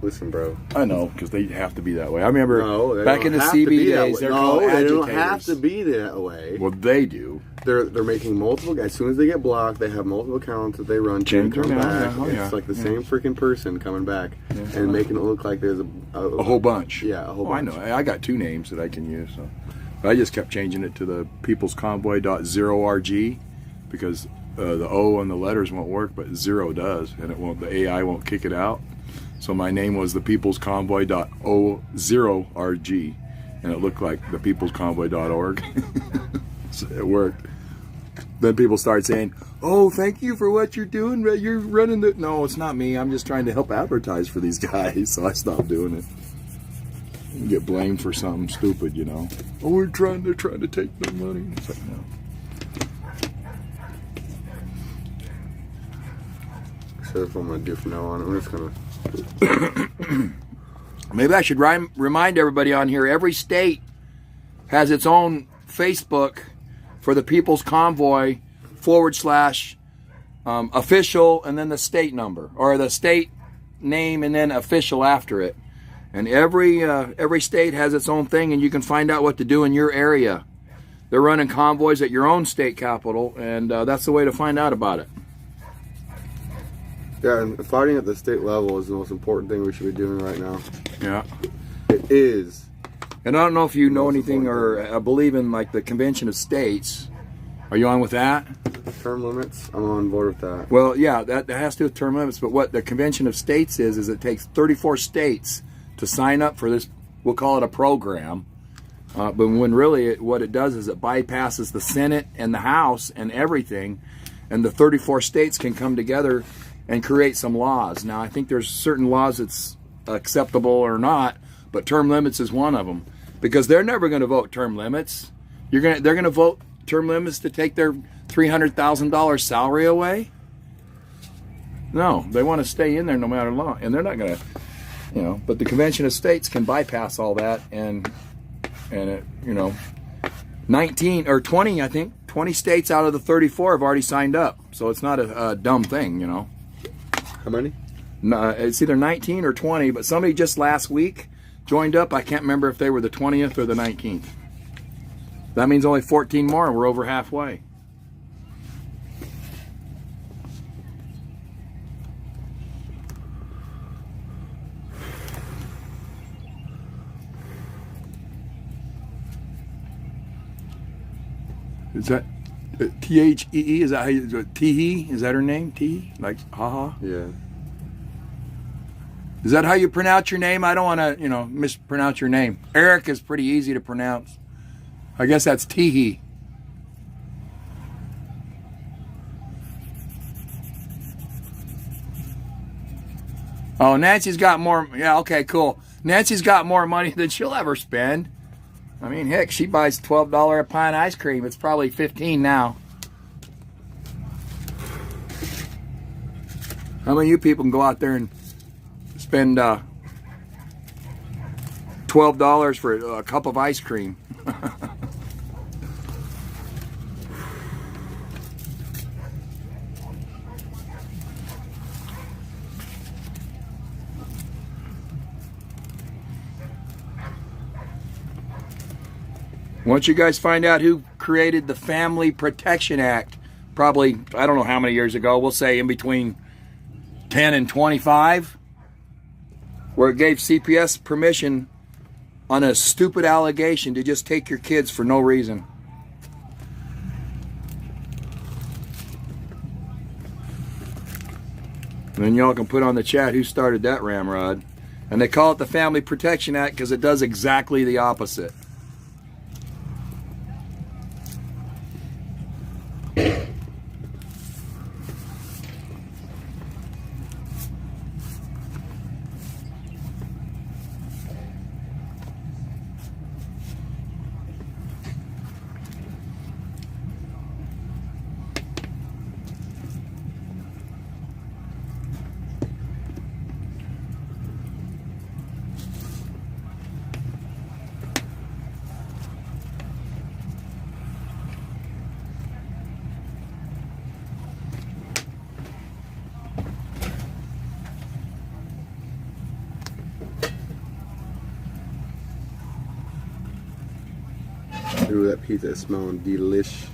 Listen, bro. I know, because they have to be that way. I remember No, back in the CB days, they're called they agitators. don't have to be that way. Well, they do. They're making multiple. As soon as they get blocked, they have multiple accounts that they run to and come back. It's like the same freaking person coming back and making it look like there's A whole bunch. Yeah, a whole I bunch. know. I got 2 names that I can use. So, but I just kept changing it to the People's Convoy.0RG because the O on the letters won't work, but 0 does, and it won't. The AI won't kick it out. So my name was the People's Convoy.0RG, and it looked like the People's Convoy.org. So it worked. Then people start saying, "Oh, thank you for what you're doing. You're running the..." No, it's not me. I'm just trying to help advertise for these guys. So I stopped doing it. You get blamed for something stupid, you know. Oh, they're trying to take their money. It's like, no. So that's what I'm gonna do from now on. I'm just gonna. Maybe I should remind everybody on here, every state has its own Facebook for the People's Convoy / official and then the state number, or the state name and then official after it. And every state has its own thing, and you can find out what to do in your area. They're running convoys at your own state capital, and that's the way to find out about it. Yeah, and fighting at the state level is the most important thing we should be doing right now. Yeah. It is. And I don't know if you know anything or believe in like the Convention of States. Are you on with that? Term limits, I'm on board with that. Well, yeah, that has to do with term limits. But what the Convention of States is it takes 34 states to sign up for this. We'll call it a program. But when really what it does is it bypasses the Senate and the House and everything. And the 34 states can come together and create some laws. Now, I think there's certain laws that's acceptable or not, but term limits is one of them. Because they're never going to vote term limits. They're going to vote term limits to take their $300,000 salary away? No, they want to stay in there no matter what. And they're not going to, you know, but the Convention of States can bypass all that and it, you know, 19 or 20, I think, 20 states out of the 34 have already signed up. So it's not a dumb thing, you know. How many? No, it's either 19 or 20, but somebody just last week joined up. I can't remember if they were the 20th or the 19th. That means only 14 more, and we're over halfway. Is that T-H-E-E? Is that how you do it? Teehee? Is that her name? Tee? Like, haha? Yeah. Is that how you pronounce your name? I don't want to, you know, mispronounce your name. Eric is pretty easy to pronounce. I guess that's Teehee. Oh, Nancy's got more. Yeah, okay, cool. Nancy's got more money than she'll ever spend. I mean, heck, she buys $12 a pint ice cream. It's probably $15 now. How many of you people can go out there and spend $12 for a cup of ice cream? Once you guys find out who created the Family Protection Act, probably, I don't know how many years ago, we'll say in between 10 and 25, where it gave CPS permission on a stupid allegation to just take your kids for no reason. And then y'all can put on the chat who started that ramrod. And they call it the Family Protection Act because it does exactly the opposite. Ooh, that pizza is smelling delish.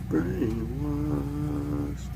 Brainwashed.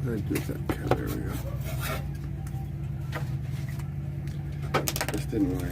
There we go. This didn't work.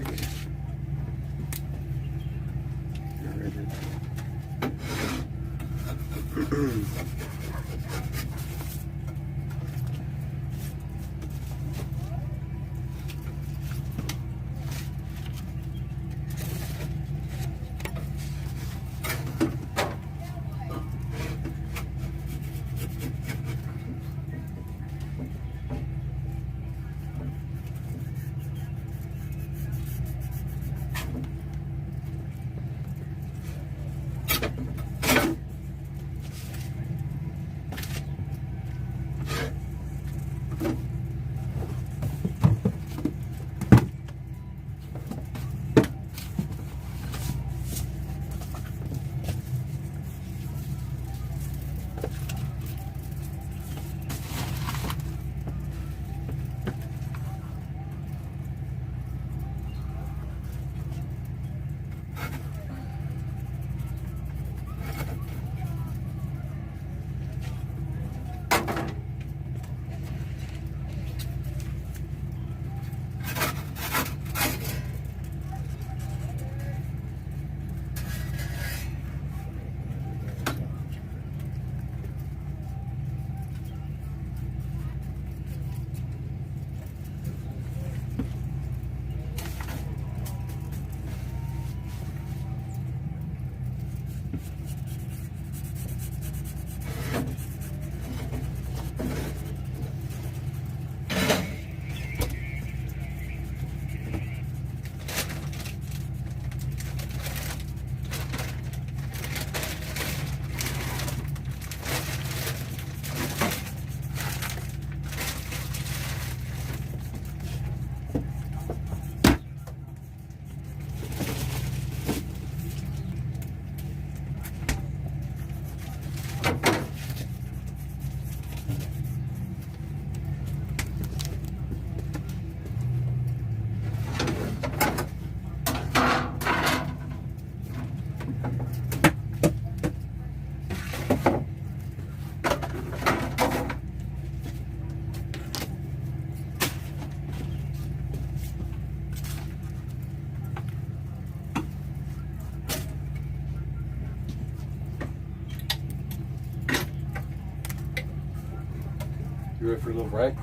You ready for a little break?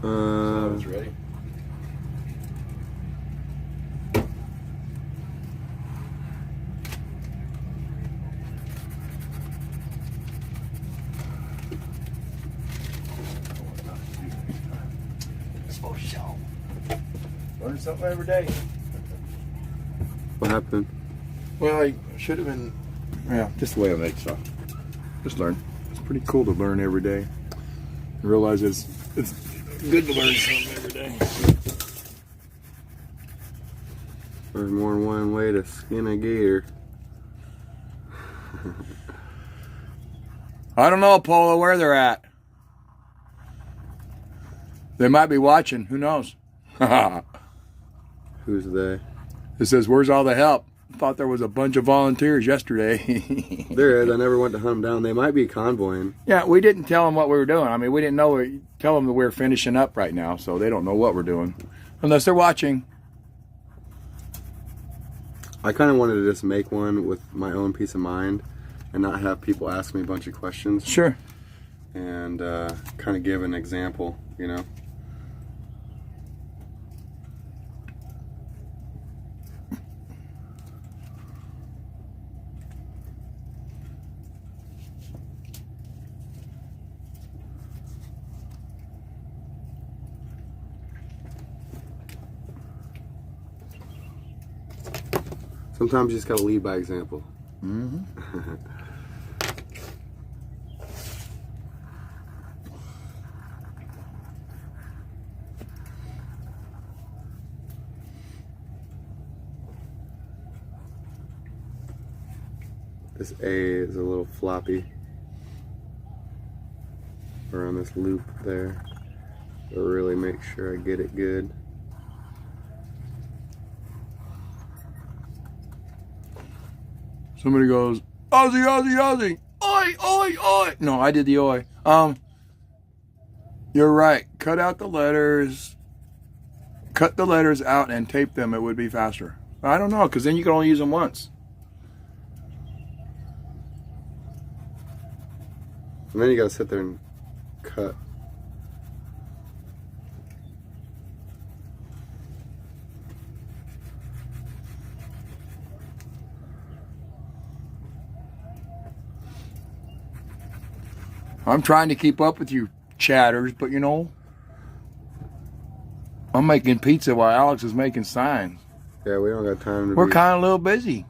I was ready. For sure. Learn something every day. What happened? Well, I should have been. Yeah, just the way I make stuff. Just learn. It's pretty cool to learn every day. I realize it's good to learn something every day. There's more than one way to skin a gator. I don't know, Polo, where they're at. They might be watching. Who knows? Who's they? It says, "Where's all the help?" Thought there was a bunch of volunteers yesterday. There is. I never went to hunt them down. They might be convoying. Yeah, we didn't tell them what we were doing. I mean, we didn't know. Tell them that we're finishing up right now, so they don't know what we're doing. Unless they're watching. I kind of wanted to just make one with my own peace of mind and not have people ask me a bunch of questions. Sure. And kind of give an example, you know. Sometimes you just gotta lead by example. Mm-hmm. This A is a little floppy around this loop there. So really make sure I get it good. Somebody goes, Aussie, Aussie, Aussie. Oi, oi, oi. No, I did the oi. You're right. Cut out the letters. Cut the letters out and tape them. It would be faster. I don't know, because then you can only use them once. And then you gotta sit there and cut. I'm trying to keep up with you chatters, but you know, I'm making pizza while Alex is making signs. Yeah, we don't got time to We're kind of a little busy.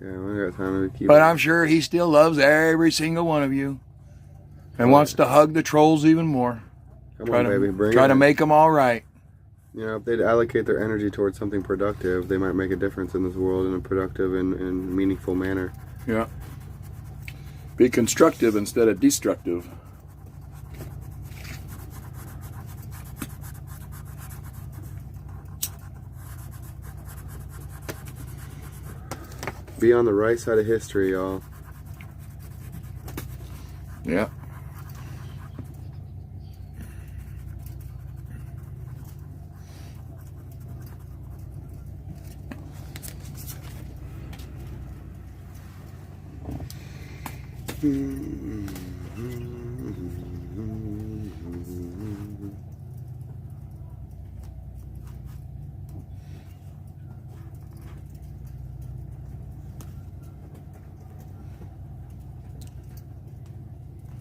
Yeah, we don't got time to keep But I'm sure he still loves every single one of you. And wants to hug the trolls even more. Come on, baby, bring Try it to in. make them all right. You know, if they'd allocate their energy towards something productive, they might make a difference in this world in a productive and meaningful manner. Yeah. Be constructive instead of destructive. Be on the right side of history, y'all. Yeah.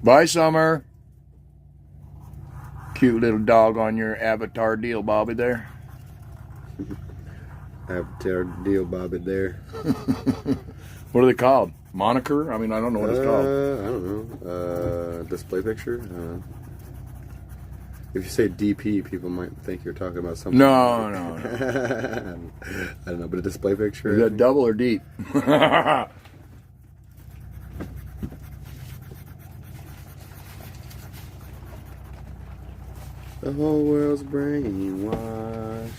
Bye, Summer. Cute little dog on your avatar deal, Bobby, there. Avatar deal, Bobby, there. What are they called? Moniker? I mean, I don't know what it's called. I don't know. Display picture? If you say DP, people might think you're talking about something. No. I don't know, but a display picture. Is that double or deep? The whole world's brainwashed.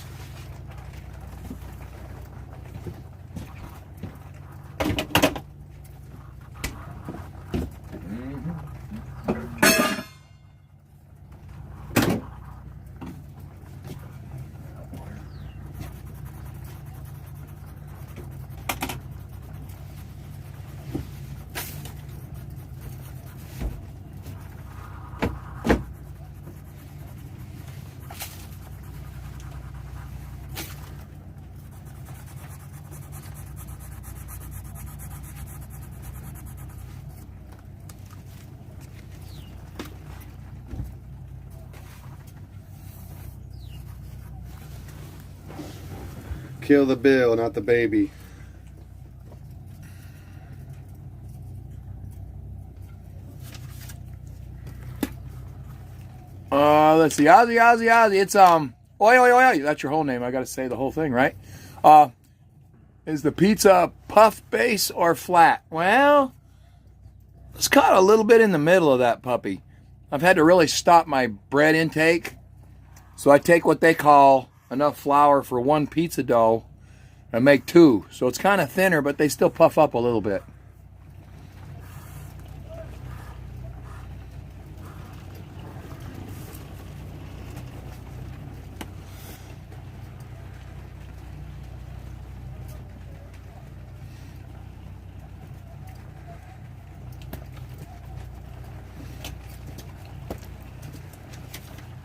Kill the bill, not the baby. Let's see. Ozzy. It's oi. That's your whole name. I got to say the whole thing, right? Is the pizza puff base or flat? Well, it's caught a little bit in the middle of that puppy. I've had to really stop my bread intake, so I take what they call enough flour for one pizza dough and make two. So it's kind of thinner, but they still puff up a little bit.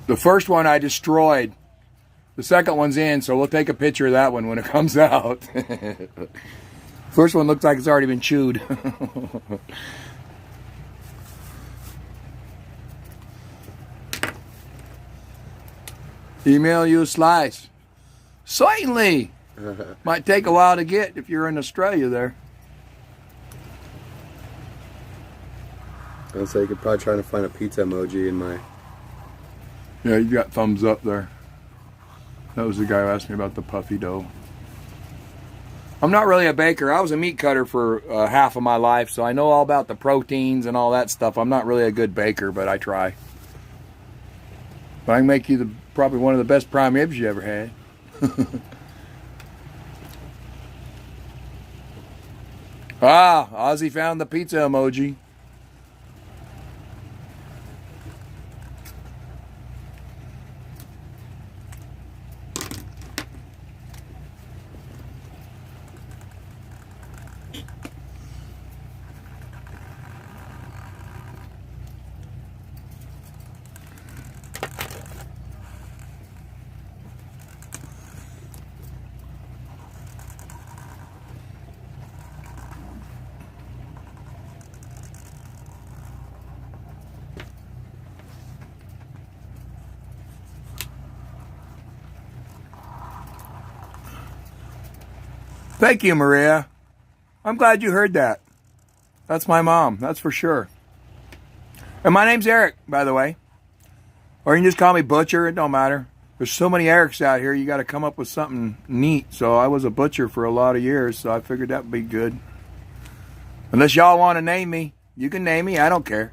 The first one I destroyed. The second one's in, so we'll take a picture of that one when it comes out. First one looks like it's already been chewed. Email you a slice. Certainly. Might take a while to get if you're in Australia there. I'll say you could probably try to find a pizza emoji in my... Yeah, you got thumbs up there. That was the guy who asked me about the puffy dough. I'm not really a baker. I was a meat cutter for half of my life, so I know all about the proteins and all that stuff. I'm not really a good baker, but I try. But I can make you probably one of the best prime ribs you ever had. Ah, Ozzy found the pizza emoji. Thank you, Maria. I'm glad you heard that. That's my mom, that's for sure. And my name's Eric, by the way. Or you can just call me Butcher, it don't matter. There's so many Erics out here, you got to come up with something neat. So I was a butcher for a lot of years, so I figured that would be good. Unless y'all want to name me, you can name me, I don't care.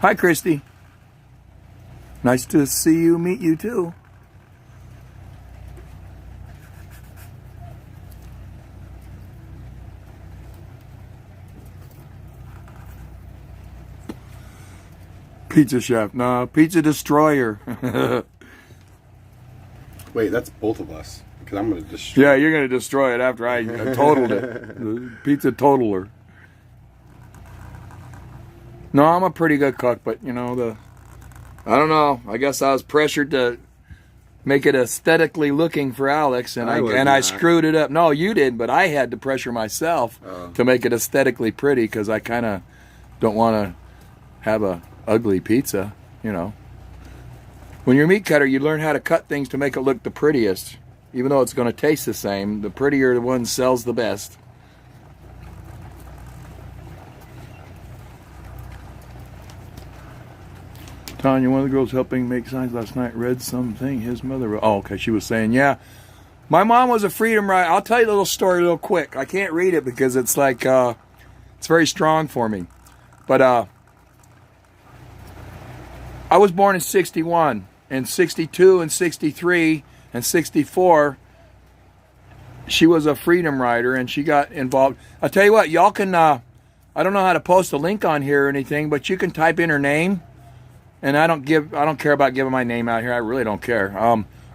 Hi, Christy. Nice to see you, meet you too. Pizza chef. No, pizza destroyer. Wait, that's both of us. Because I'm going to destroy. Yeah, you're going to destroy it after I totaled it. The pizza totaler. No, I'm a pretty good cook, but you know, I don't know. I guess I was pressured to make it aesthetically looking for Alex, and I screwed it up. No, you did, but I had to pressure myself to make it aesthetically pretty because I kind of don't want to have a ugly pizza, you know. When you're a meat cutter, you learn how to cut things to make it look the prettiest. Even though it's going to taste the same, the prettier the one sells the best. Tanya, one of the girls helping make signs last night, read something his mother wrote. Oh, okay, she was saying, yeah. My mom was a freedom rider. I'll tell you a little story real quick. I can't read it because it's like, it's very strong for me. But I was born in 61. In 62 and 63 and 64, she was a freedom rider and she got involved. I'll tell you what, y'all can, I don't know how to post a link on here or anything, but you can type in her name. And I don't care about giving my name out here. I really don't care.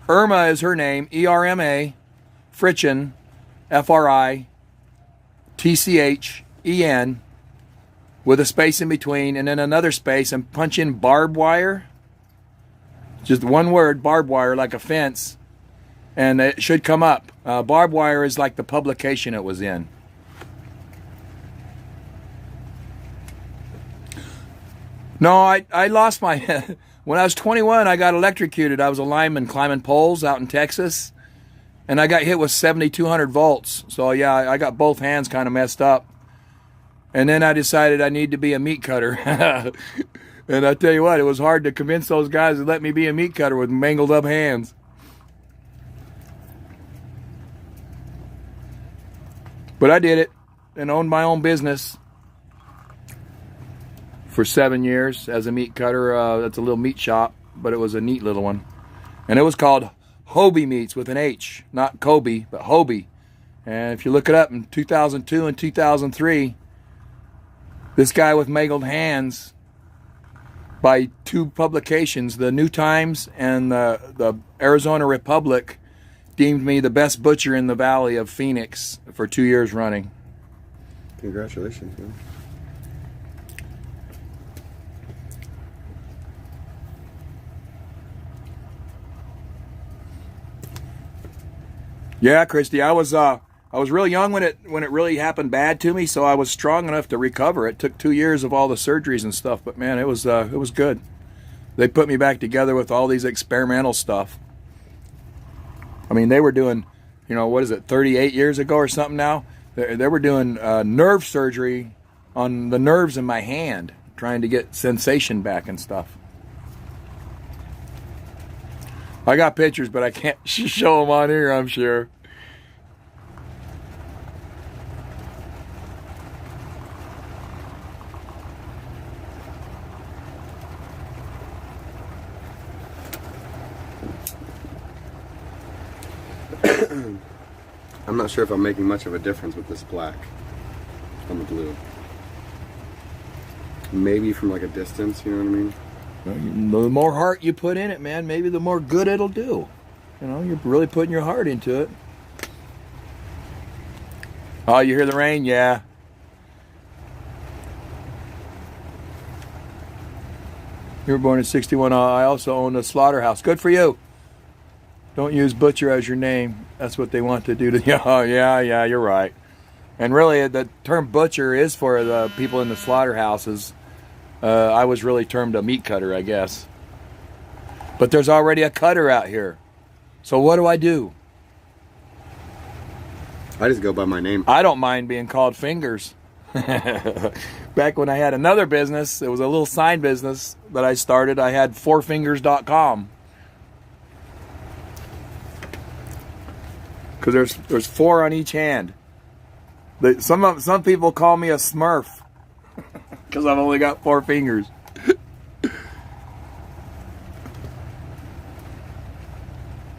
Irma is her name. E-R-M-A. Fritchen. F-R-I-T-C-H-E-N. With a space in between and then another space, and punch in barbed wire. Just one word, barbed wire, like a fence. And it should come up. Barbed wire is like the publication it was in. No, I lost my... When I was 21, I got electrocuted. I was a lineman climbing poles out in Texas. And I got hit with 7,200 volts. So, yeah, I got both hands kind of messed up. And then I decided I need to be a meat cutter. And I tell you what, it was hard to convince those guys to let me be a meat cutter with mangled up hands. But I did it and owned my own business for 7 years as a meat cutter. That's a little meat shop, but it was a neat little one. And it was called Hobie Meats with an H. Not Kobe, but Hobie. And if you look it up in 2002 and 2003, this guy with mangled hands, by two publications, the New Times and the Arizona Republic, deemed me the best butcher in the Valley of Phoenix for 2 years running. Congratulations, man. Yeah, Christy, I was real young when it really happened bad to me, so I was strong enough to recover. It took 2 years of all the surgeries and stuff, but man, it was good. They put me back together with all these experimental stuff. I mean, they were doing, what is it, 38 years ago or something now? They were doing nerve surgery on the nerves in my hand, trying to get sensation back and stuff. I got pictures, but I can't show them on here, I'm sure. I'm not sure if I'm making much of a difference with this black on the blue. Maybe from like a distance, you know what I mean? The more heart you put in it, man, maybe the more good it'll do. You know, you're really putting your heart into it. Oh, you hear the rain? Yeah. You were born in 61. I also own a slaughterhouse. Good for you. Don't use butcher as your name. That's what they want to do to you. Oh, yeah, you're right. And really, the term butcher is for the people in the slaughterhouses. I was really termed a meat cutter, I guess. But there's already a cutter out here. So what do I do? I just go by my name. I don't mind being called Fingers. Back when I had another business, it was a little sign business that I started. I had 4fingers.com. Because there's 4 on each hand. Some people call me a Smurf because I've only got 4 fingers.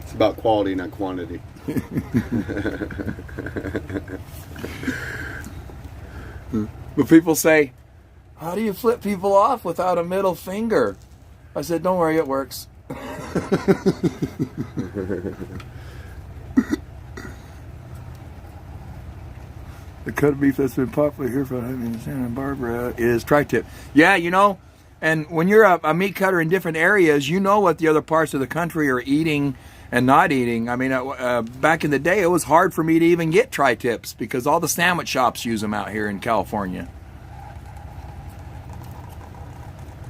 It's about quality, not quantity. But people say, how do you flip people off without a middle finger? I said, don't worry, it works. The cut of beef that's been popular here for Santa Barbara is tri-tip. Yeah, you know, and when you're a meat cutter in different areas, you know what the other parts of the country are eating and not eating. I mean, back in the day, it was hard for me to even get tri-tips because all the sandwich shops use them out here in California.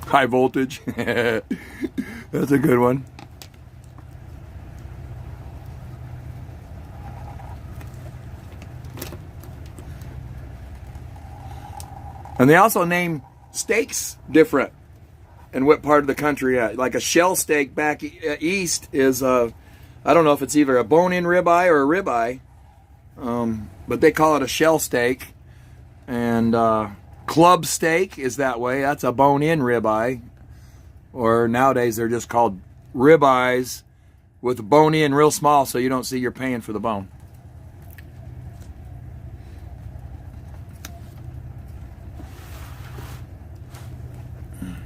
High voltage. That's a good one. And they also name steaks different in what part of the country at. Like a shell steak back east is, I don't know if it's either a bone-in ribeye or a ribeye, but they call it a shell steak. And club steak is that way. That's a bone-in ribeye. Or nowadays they're just called ribeyes with the bone in real small so you don't see you're paying for the bone.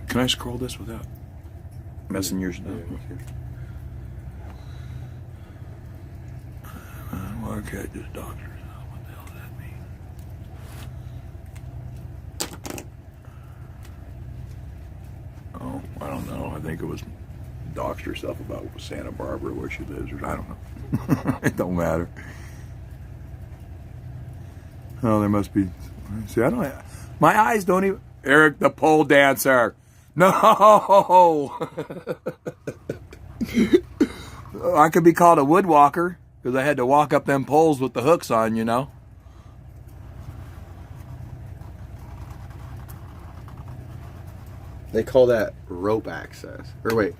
Can I scroll this without messing yours up? Well, okay, just doctors. What the hell does that mean? Oh, I don't know. I think it was doctor stuff about Santa Barbara, where she lives, or I don't know. It don't matter. Oh, there must be. See, I don't. My eyes don't even. Eric, the pole dancer. No! I could be called a woodwalker because I had to walk up them poles with the hooks on, you know. They call that rope access. Or wait,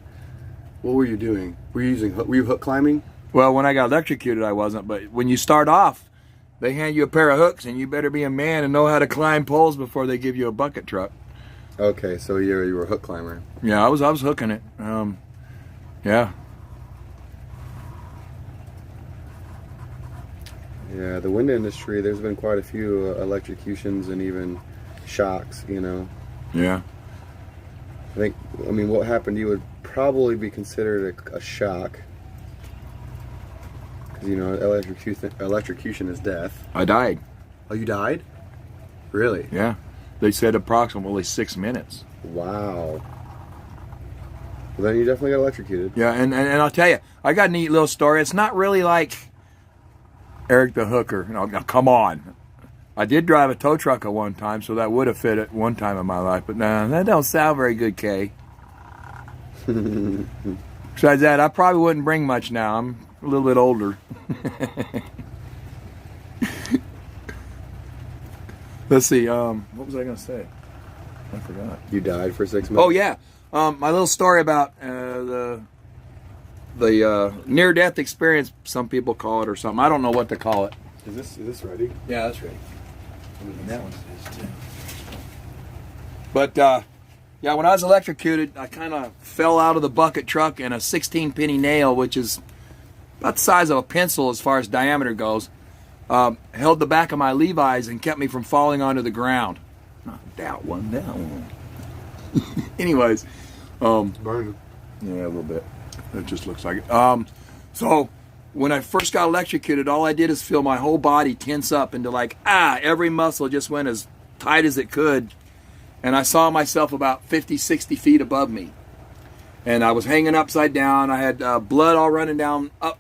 what were you doing? Were you hook climbing? Well, when I got electrocuted, I wasn't. But when you start off, they hand you a pair of hooks, and you better be a man and know how to climb poles before they give you a bucket truck. Okay, so you were a hook climber. Yeah, I was hooking it. Yeah. Yeah, the wind industry, there's been quite a few electrocutions and even shocks, you know. Yeah. I mean, what happened to you would probably be considered a shock. Because, you know, electrocution is death. I died. Oh, you died? Really? Yeah. They said approximately 6 minutes. Wow. Well, then you definitely got electrocuted. Yeah, and I'll tell you, I got a neat little story. It's not really like Eric the Hooker. No, come on. I did drive a tow truck at one time, so that would have fit at one time in my life. But no, that don't sound very good, Kay. Besides that, I probably wouldn't bring much now. I'm a little bit older. Let's see. What was I going to say? I forgot. You died for 6 months? Oh yeah, my little story about the near-death experience. Some people call it or something. I don't know what to call it. Is this ready? Yeah, that's ready. And that one's too. But yeah, when I was electrocuted, I kind of fell out of the bucket truck, and a 16-penny nail, which is about the size of a pencil as far as diameter goes, held the back of my Levi's and kept me from falling onto the ground. Not that one. Anyways, Burning. yeah, a little bit. It just looks like it. So when I first got electrocuted, all I did is feel my whole body tense up into like, every muscle just went as tight as it could. And I saw myself about 50, 60 feet above me. And I was hanging upside down. I had blood all running down up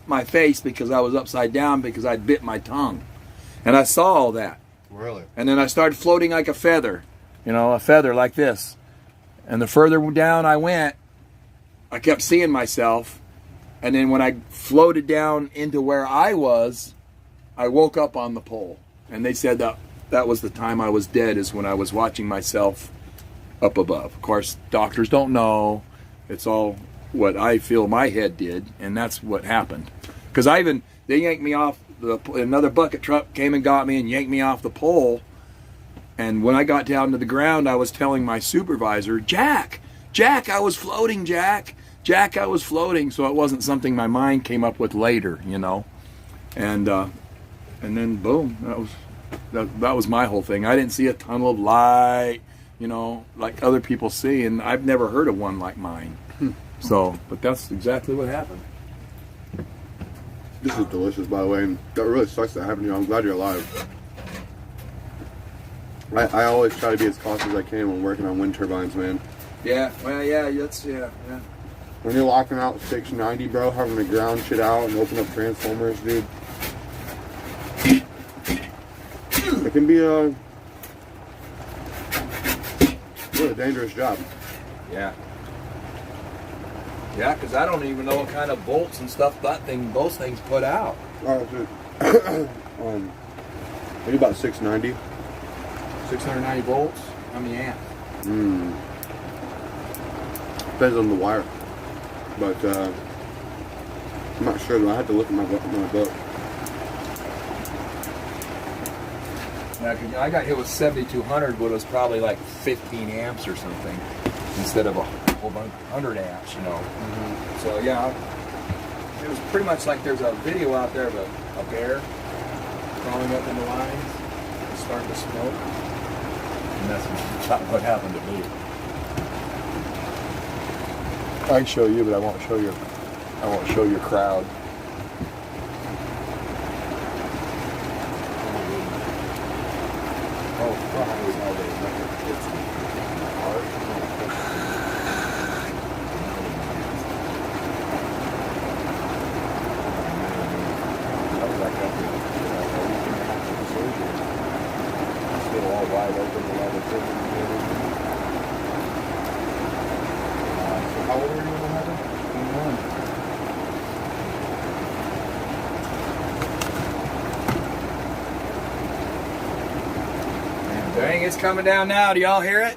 my face because I was upside down because I'd bit my tongue. And I saw all that. Really? And then I started floating like a feather. A feather like this. And the further down I went, I kept seeing myself. And then when I floated down into where I was, I woke up on the pole. And they said that was the time I was dead, is when I was watching myself up above. Of course, doctors don't know. It's all what I feel my head did, and that's what happened. Because they yanked me off, another bucket truck came and got me and yanked me off the pole. And when I got down to the ground, I was telling my supervisor, Jack, I was floating, Jack, I was floating. So it wasn't something my mind came up with later, And then boom, that was my whole thing. I didn't see a tunnel of light, like other people see, and I've never heard of one like mine. So, but that's exactly what happened. This is delicious, by the way, and that really sucks that happened to you. I'm glad you're alive. I always try to be as cautious as I can when working on wind turbines, man. Yeah, well, yeah. When you're locking out 690, bro, having to ground shit out and open up transformers, dude. It can be a really dangerous job. Yeah. Yeah, because I don't even know what kind of volts and stuff those things put out. Oh, dude. Maybe about 690. 690 volts? How many amps? Depends on the wire. But I'm not sure. I had to look at my book. Yeah, 'cause I got hit with 7200, but it was probably like 15 amps or something instead of a whole bunch 100 amps, So yeah, it was pretty much like there's a video out there of a bear crawling up in the lines and starting to smoke, and that's what happened to me. I can show you, but I won't show your crowd. Oh, probably all day. It's hard. That was like after the surgery. Still all wide open with all the surgery. So how old were you when that happened? 21. Dang, it's coming down now. Do y'all hear it?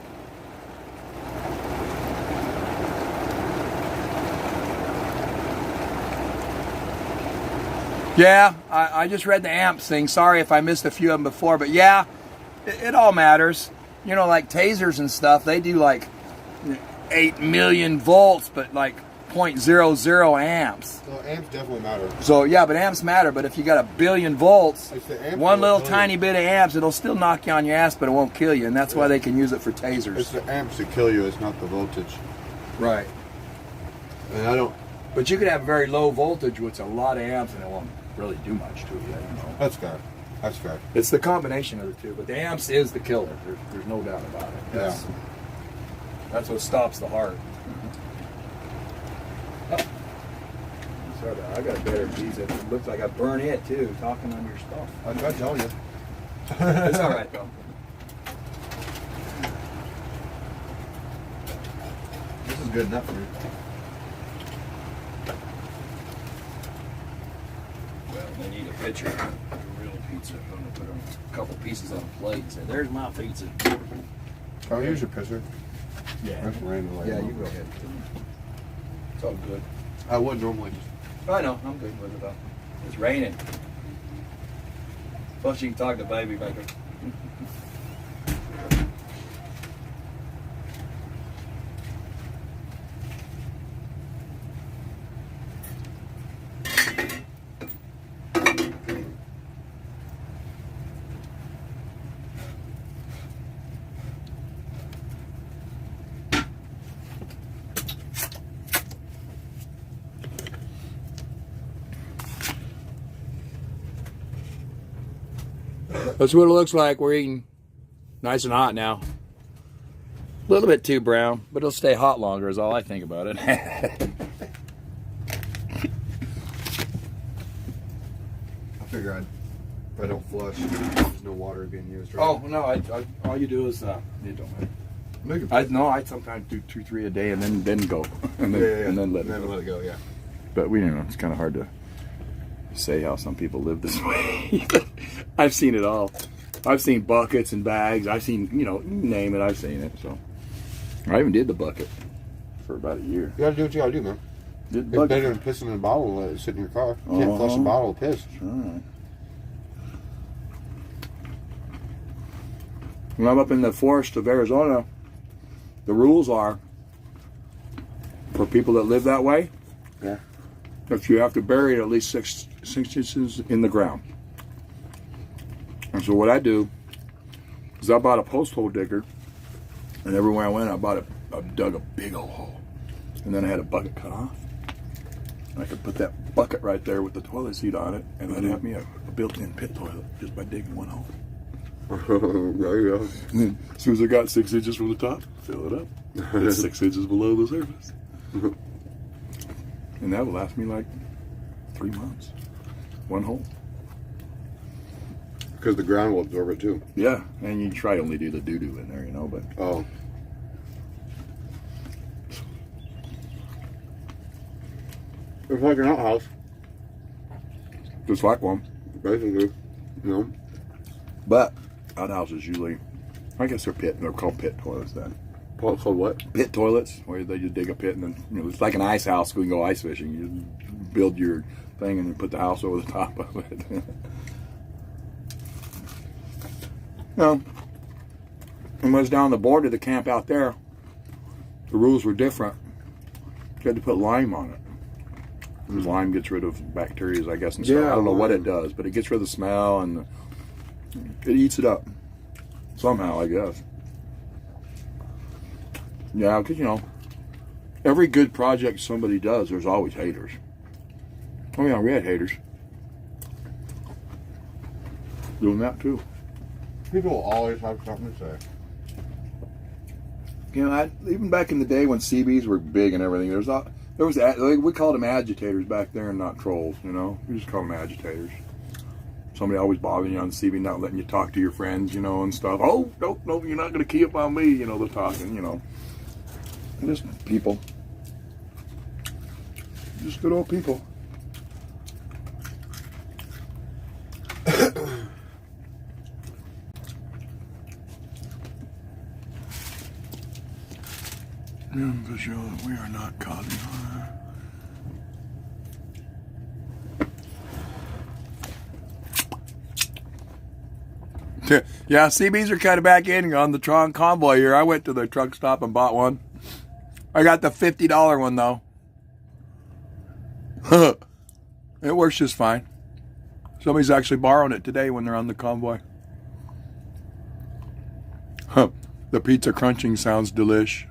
Yeah, I just read the amps thing. Sorry if I missed a few of them before, but yeah, it all matters. Like tasers and stuff, they do like 8 million volts, but like 0.00 amps. So amps definitely matter. So yeah, but amps matter. But if you got 1 billion volts, one little tiny bit of amps, it'll still knock you on your ass, but it won't kill you. And that's why they can use it for tasers. It's the amps that kill you. It's not the voltage. Right. And I don't. But you could have very low voltage with a lot of amps, and it won't really do much to you. That's fair. That's fair. It's the combination of the two. But the amps is the killer. There's no doubt about it. That's what stops the heart. Sorry, I got a better piece. It looks like I burned it too, talking on your stuff. I tell you. It's all right though. This is good enough for you. I need a picture of the real pizza. I'm gonna put a couple pieces on a plate and say, "There's my pizza." Oh, here's your picture. Yeah. It's raining like Yeah, hell. you go ahead. It's all good. I would normally. I know. I'm good with it though. It's raining. Plus, you can talk to baby back there. That's what it looks like. We're eating nice and hot now. A little bit too brown, but it'll stay hot longer is all I think about it. I figure if I don't flush, there's no water being used. Right? Oh, no, all you do is, it don't matter. Make it. I sometimes do 2-3 a day and then go. And then let it go. Yeah. But we don't know, it's kind of hard to say how some people live this way. I've seen it all. I've seen buckets and bags. I've seen, you name it, I've seen it. So I even did the bucket for about a year. You gotta do what you gotta do, man. Did It's bucket. better than pissing in a bottle and let it sit in your car. You can't flush a bottle of piss. All right. When I'm up in the forest of Arizona, the rules are for people that live that way, Yeah. that you have to bury it at least 6 inches in the ground. And so what I do is I bought a post hole digger, and everywhere I went, I dug a big old hole, and then I had a bucket cut off. And I could put that bucket right there with the toilet seat on it, and that'd have me a built-in pit toilet just by digging one hole. There you go. And then as soon as I got 6 inches from the top, fill it up. It's 6 inches below the surface. And that will last me like 3 months. One hole. Because the ground will absorb it too. Yeah, and you try to only do the doo-doo in there, but... Oh. It's like an outhouse, Just like one. basically. But outhouses usually, I guess they're called pit toilets then. Called what? Pit toilets, where they just dig a pit and then, it's like an ice house. We can go ice fishing. You build your thing and you put the house over the top of it. And when I was down the border, the camp out there, the rules were different. You had to put lime on it. Because lime gets rid of bacteria, I guess, and stuff. Yeah, I don't know what lime. it does, but it gets rid of the smell and it eats it up. Somehow, I guess. Yeah, because, every good project somebody does, there's always haters. Oh, yeah, we had haters. Doing that, too. People will always have something to say. Even back in the day when CBs were big and everything, we called them agitators back there and not trolls, We just called them agitators. Somebody always bothering you on CB, not letting you talk to your friends, and stuff. Oh, no, you're not going to key up on me, they're talking, Just people. Just good old people. To show that we are not causing harm. Yeah, CBs are kind of back in on the Tron convoy here. I went to the truck stop and bought one. I got the $50 one though. It works just fine. Somebody's actually borrowing it today when they're on the convoy. The pizza crunching sounds delish.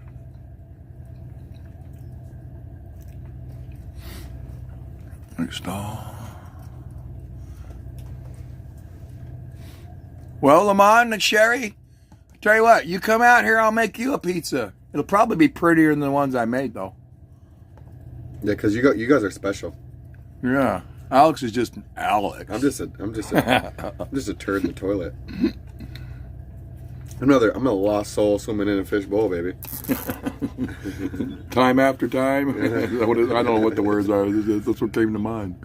Install. Well, Lamont and Sherry, tell you what, you come out here, I'll make you a pizza. It'll probably be prettier than the ones I made, though. Yeah, because you guys are special. Yeah, Alex is just Alex. I'm just a turd in the toilet. I'm a lost soul swimming in a fish bowl, baby. Time after time. I don't know what the words are. That's what came to mind.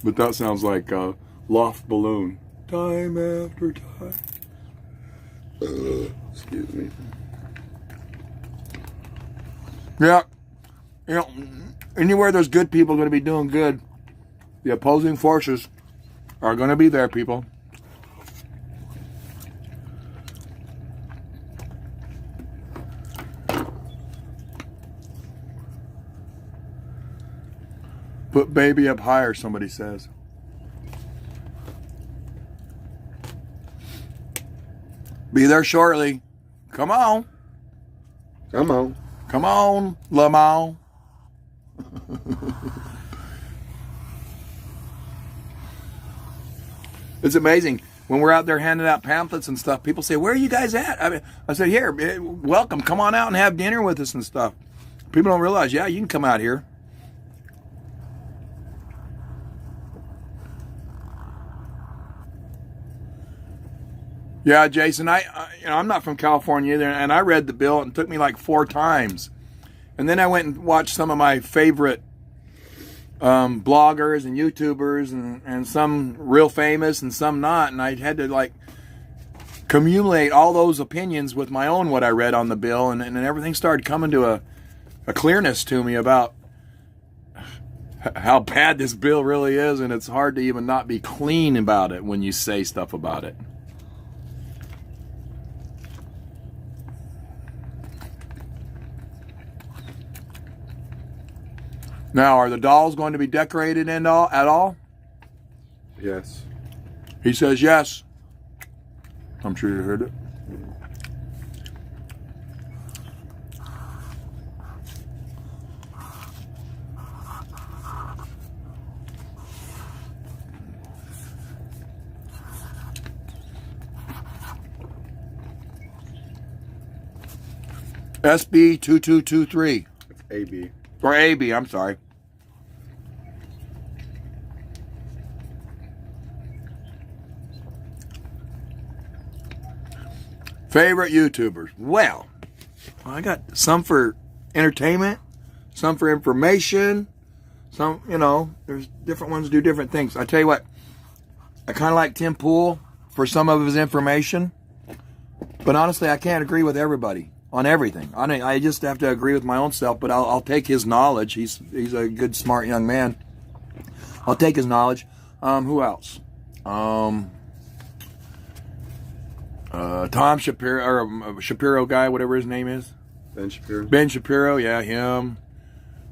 But that sounds like a loft balloon. Time after time. Excuse me. Yeah. You know, anywhere there's good people going to be doing good, the opposing forces are going to be there, people. Put baby up higher, somebody says. Be there shortly. Come on. Come on. Come on, Lamont. It's amazing. When we're out there handing out pamphlets and stuff, people say, where are you guys at? I said, here, welcome. Come on out and have dinner with us and stuff. People don't realize, yeah, you can come out here. Yeah, Jason, I'm not from California either, and I read the bill, and it took me like 4 times. And then I went and watched some of my favorite bloggers and YouTubers, and some real famous and some not, and I had to like accumulate all those opinions with my own what I read on the bill, and everything started coming to a clearness to me about how bad this bill really is, and it's hard to even not be clean about it when you say stuff about it. Now, are the dolls going to be decorated at all? Yes. He says yes. I'm sure you heard it. SB2223. It's AB. Or AB, I'm sorry. Favorite YouTubers? Well, I got some for entertainment, some for information, some, there's different ones do different things. I tell you what, I kind of like Tim Pool for some of his information, but honestly, I can't agree with everybody on everything. I just have to agree with my own self, but I'll take his knowledge. He's a good, smart young man. I'll take his knowledge. Who else? Tom Shapiro, or Shapiro guy, whatever his name is. Ben Shapiro. Ben Shapiro, yeah, him.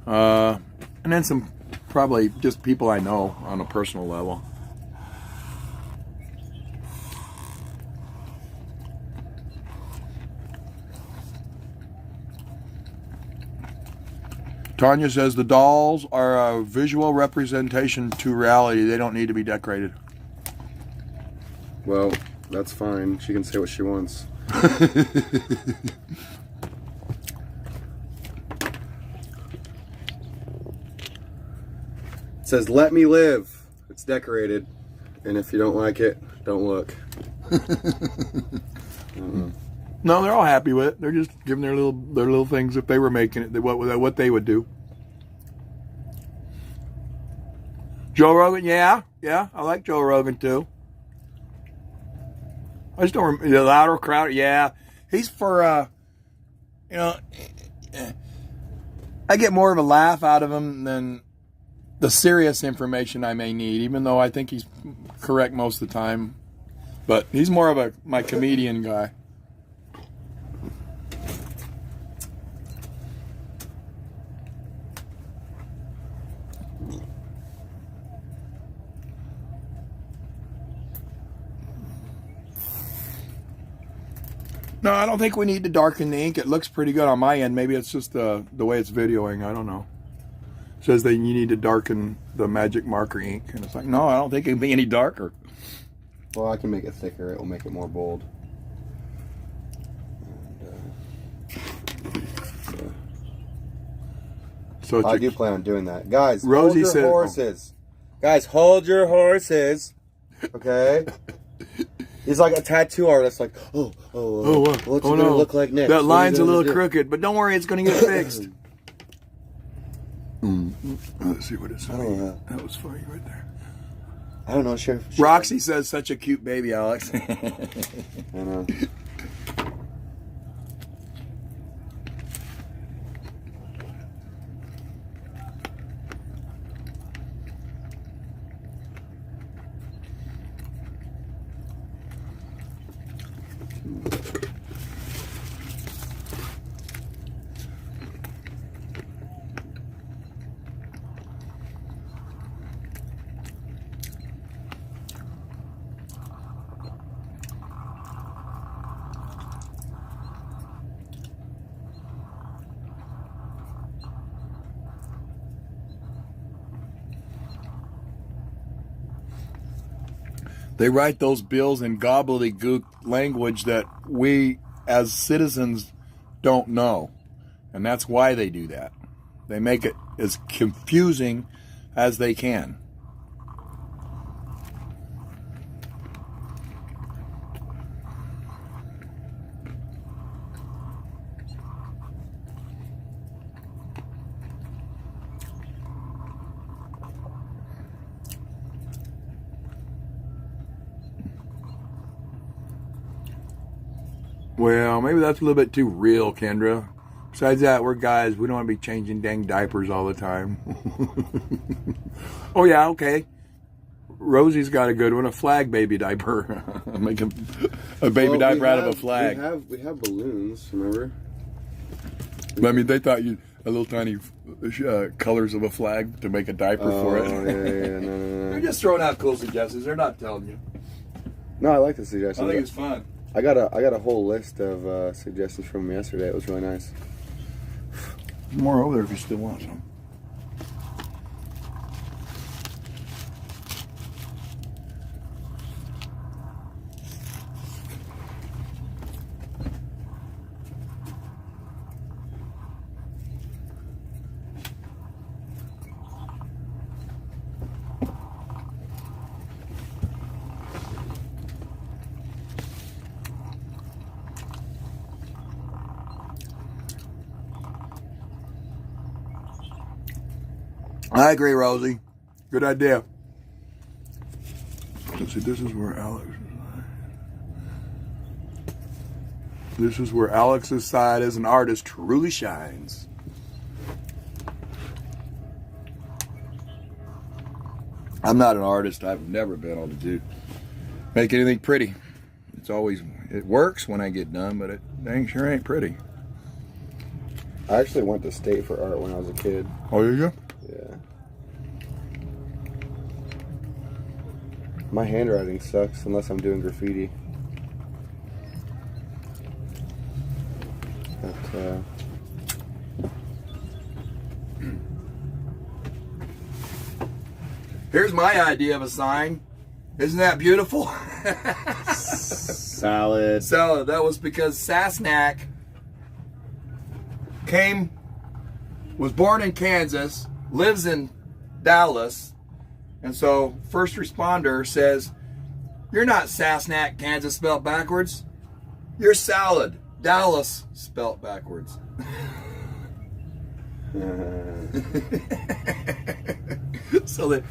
And then some, probably just people I know on a personal level. Tanya says the dolls are a visual representation to reality. They don't need to be decorated. Well, that's fine. She can say what she wants. It says, let me live. It's decorated. And if you don't like it, don't look. No, they're all happy with it. They're just giving their little things. If they were making it, what they would do. Joe Rogan, yeah, I like Joe Rogan too. I just don't remember the louder crowd. Yeah, he's for I get more of a laugh out of him than the serious information I may need. Even though I think he's correct most of the time, but he's more of my comedian guy. No, I don't think we need to darken the ink. It looks pretty good on my end. Maybe it's just the way it's videoing. I don't know. It says that you need to darken the magic marker ink. And it's like, no, I don't think it can be any darker. Well, I can make it thicker. It will make it more bold. So I do plan on doing that. Guys, Rosie hold said, your horses. Guys, hold your horses. Okay? He's like a tattoo artist, like, what's it going to look like next? That line's a little crooked, but don't worry, it's going to get fixed. Let's see what it says. That was funny right there. I don't know, Sheriff. Roxy says such a cute baby, Alex. I know. They write those bills in gobbledygook language that we as citizens don't know. And that's why they do that. They make it as confusing as they can. Well, maybe that's a little bit too real, Kendra. Besides that, we're guys. We don't want to be changing dang diapers all the time. Oh, yeah, okay. Rosie's got a good one, a flag baby diaper. Make a baby diaper out of a flag. We have balloons, remember? I mean, they thought you a little tiny colors of a flag to make a diaper for it. Yeah, no. They're just throwing out cool suggestions. They're not telling you. No, I like the suggestions. I think it's fun. I got a whole list of suggestions from yesterday. It was really nice. More over there if you still want some. I agree, Rosie. Good idea. Let's see, this is where Alex. This is where Alex's side as an artist truly shines. I'm not an artist. I've never been able to make anything pretty. It works when I get done, but it dang sure ain't pretty. I actually went to state for art when I was a kid. Oh, you go? Yeah. My handwriting sucks unless I'm doing graffiti. But, Here's my idea of a sign. Isn't that beautiful? salad. Salad. That was because Sasnak was born in Kansas, lives in Dallas, and so first responder says, "You're not Sasnak, Kansas spelled backwards. You're salad, Dallas spelled backwards." So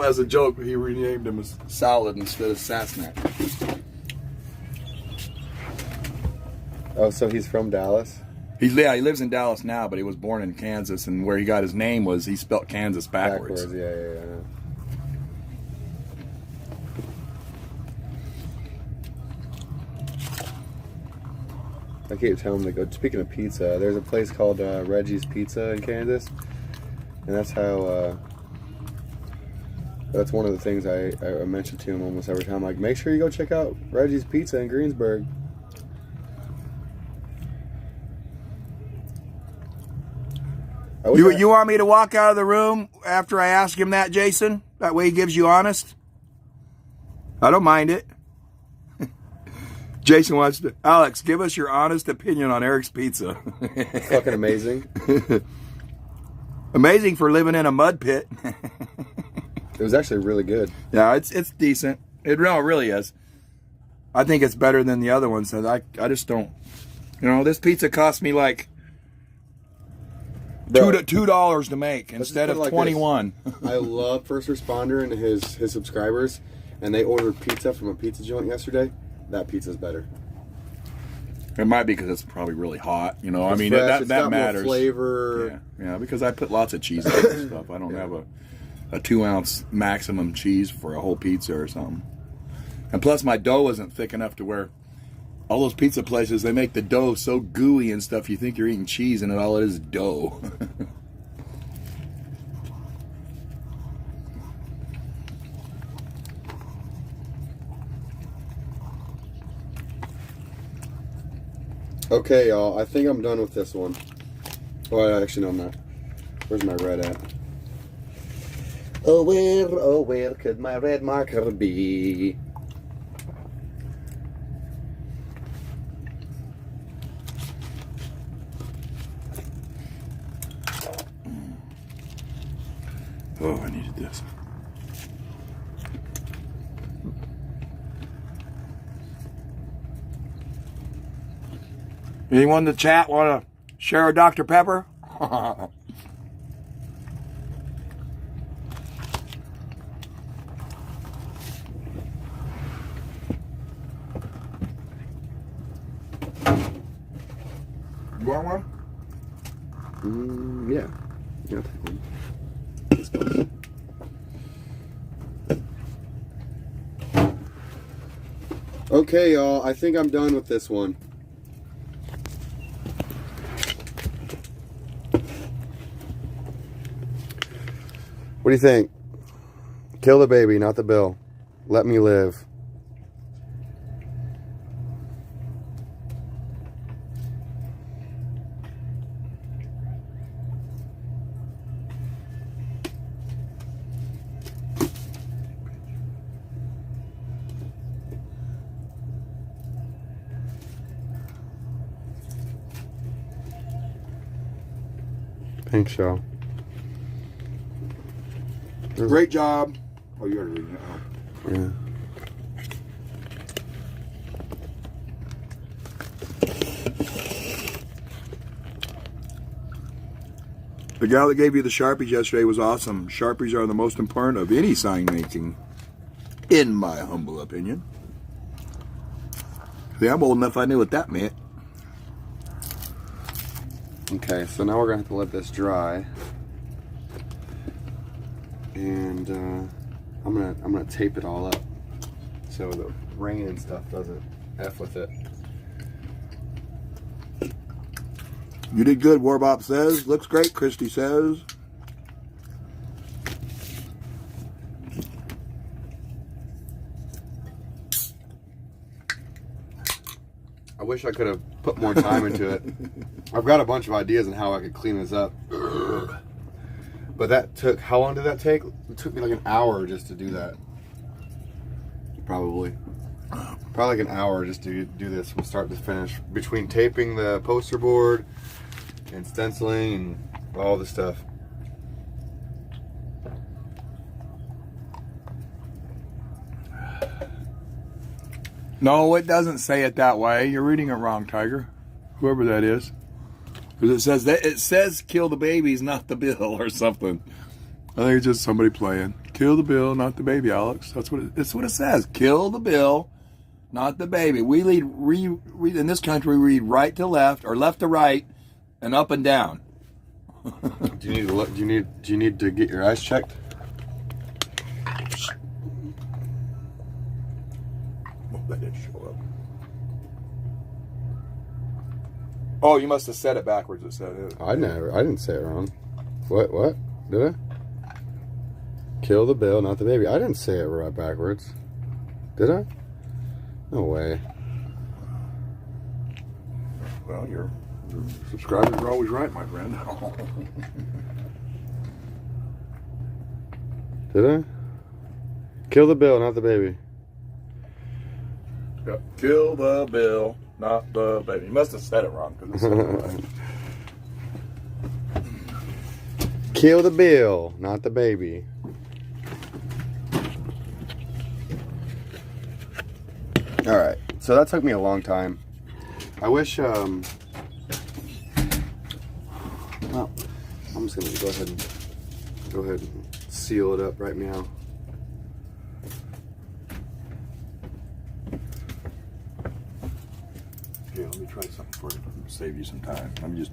as a joke, he renamed him as Salad instead of Sasnak. Oh, so he's from Dallas? He lives in Dallas now, but he was born in Kansas, and where he got his name was he spelled Kansas backwards. Yeah. I keep telling him to go. Speaking of pizza, there's a place called Reggie's Pizza in Kansas, and that's how. That's one of the things I mention to him almost every time. Like, make sure you go check out Reggie's Pizza in Greensburg. You want me to walk out of the room after I ask him that, Jason? That way he gives you honest? I don't mind it. Jason wants to... Alex, give us your honest opinion on Eric's Pizza. It's fucking amazing. Amazing for living in a mud pit. It was actually really good. Yeah, it's decent. It really is. I think it's better than the other ones. And I just don't... this pizza cost me like... Bro, $2 to make instead of like 21. I love First Responder and his subscribers, and they ordered pizza from a pizza joint yesterday. That pizza's better. It might be because it's probably really hot. You know, I It's mean, fresh, it's that got matters. More flavor. Yeah, because I put lots of cheese on this stuff. I don't have a 2-ounce maximum cheese for a whole pizza or something. And plus, my dough isn't thick enough to where all those pizza places, they make the dough so gooey and stuff, you think you're eating cheese, and all it is dough. Okay, y'all. I think I'm done with this one. Oh, actually, no, I'm not. Where's my red at? Oh, where could my red marker be? Oh, I needed this. Anyone in the chat want to share a Dr. Pepper? You want one? Yeah. Yeah, I'll take one. This one. Okay, y'all. I think I'm done with this one. What do you think? Kill the baby, not the bill. Let me live. Thanks, y'all. Great job. Oh, you already reading it. Oh. Yeah. The gal that gave you the Sharpies yesterday was awesome. Sharpies are the most important of any sign making, in my humble opinion. Yeah, I'm old enough I knew what that meant. Okay, so now we're gonna have to let this dry, and I'm gonna tape it all up so the rain and stuff doesn't F with it. You did good, Warbop says. Looks great, Christy says. I wish I could have put more time into it. I've got a bunch of ideas on how I could clean this up. But that took, how long did that take? It took me like an hour just to do that. Probably like an hour just to do this from start to finish. Between taping the poster board and stenciling and all the stuff. No, it doesn't say it that way. You're reading it wrong, Tiger. Whoever that is. Because it says kill the babies, not the bill, or something. I think it's just somebody playing. Kill the bill, not the baby, Alex. That's what it says. Kill the bill, not the baby. We read in this country. We read right to left or left to right, and up and down. Do you need to look? Do you need to get your eyes checked? Oh, that didn't show up. Oh, you must have said it backwards. It said it. I didn't say it wrong. What? Did I? Kill the bill, not the baby. I didn't say it right backwards. Did I? No way. Well, your subscribers are always right, my friend. Did I? Kill the bill, not the baby. Yep. Kill the bill, not the baby. You must have said it wrong. 'Cause it said it right. Kill the bill, not the baby. Alright, so that took me a long time. I wish, well, I'm just gonna go ahead and seal it up right now. Okay, let me try something for you. Save you some time. I'm just.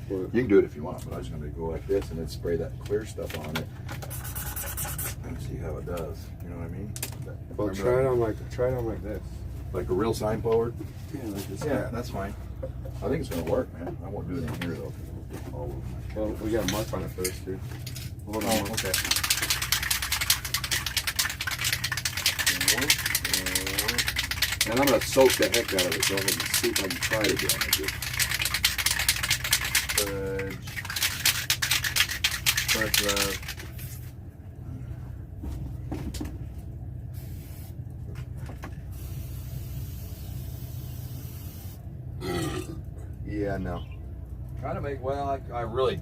What? You can do it if you want, but I'm just gonna go like this and then spray that clear stuff on it and see how it does. You know what I mean? Well, try it on like this. Like a real sign forward. Yeah, like this. Yeah, that's fine. I think it's gonna work, man. I won't do it in here though. All over my Well, we got a mark on it first, dude. Hold on. Oh, okay. And I'm gonna soak the heck out of it. Go ahead and see if I can try it again. First love. Yeah, no. Trying to make, well, I really,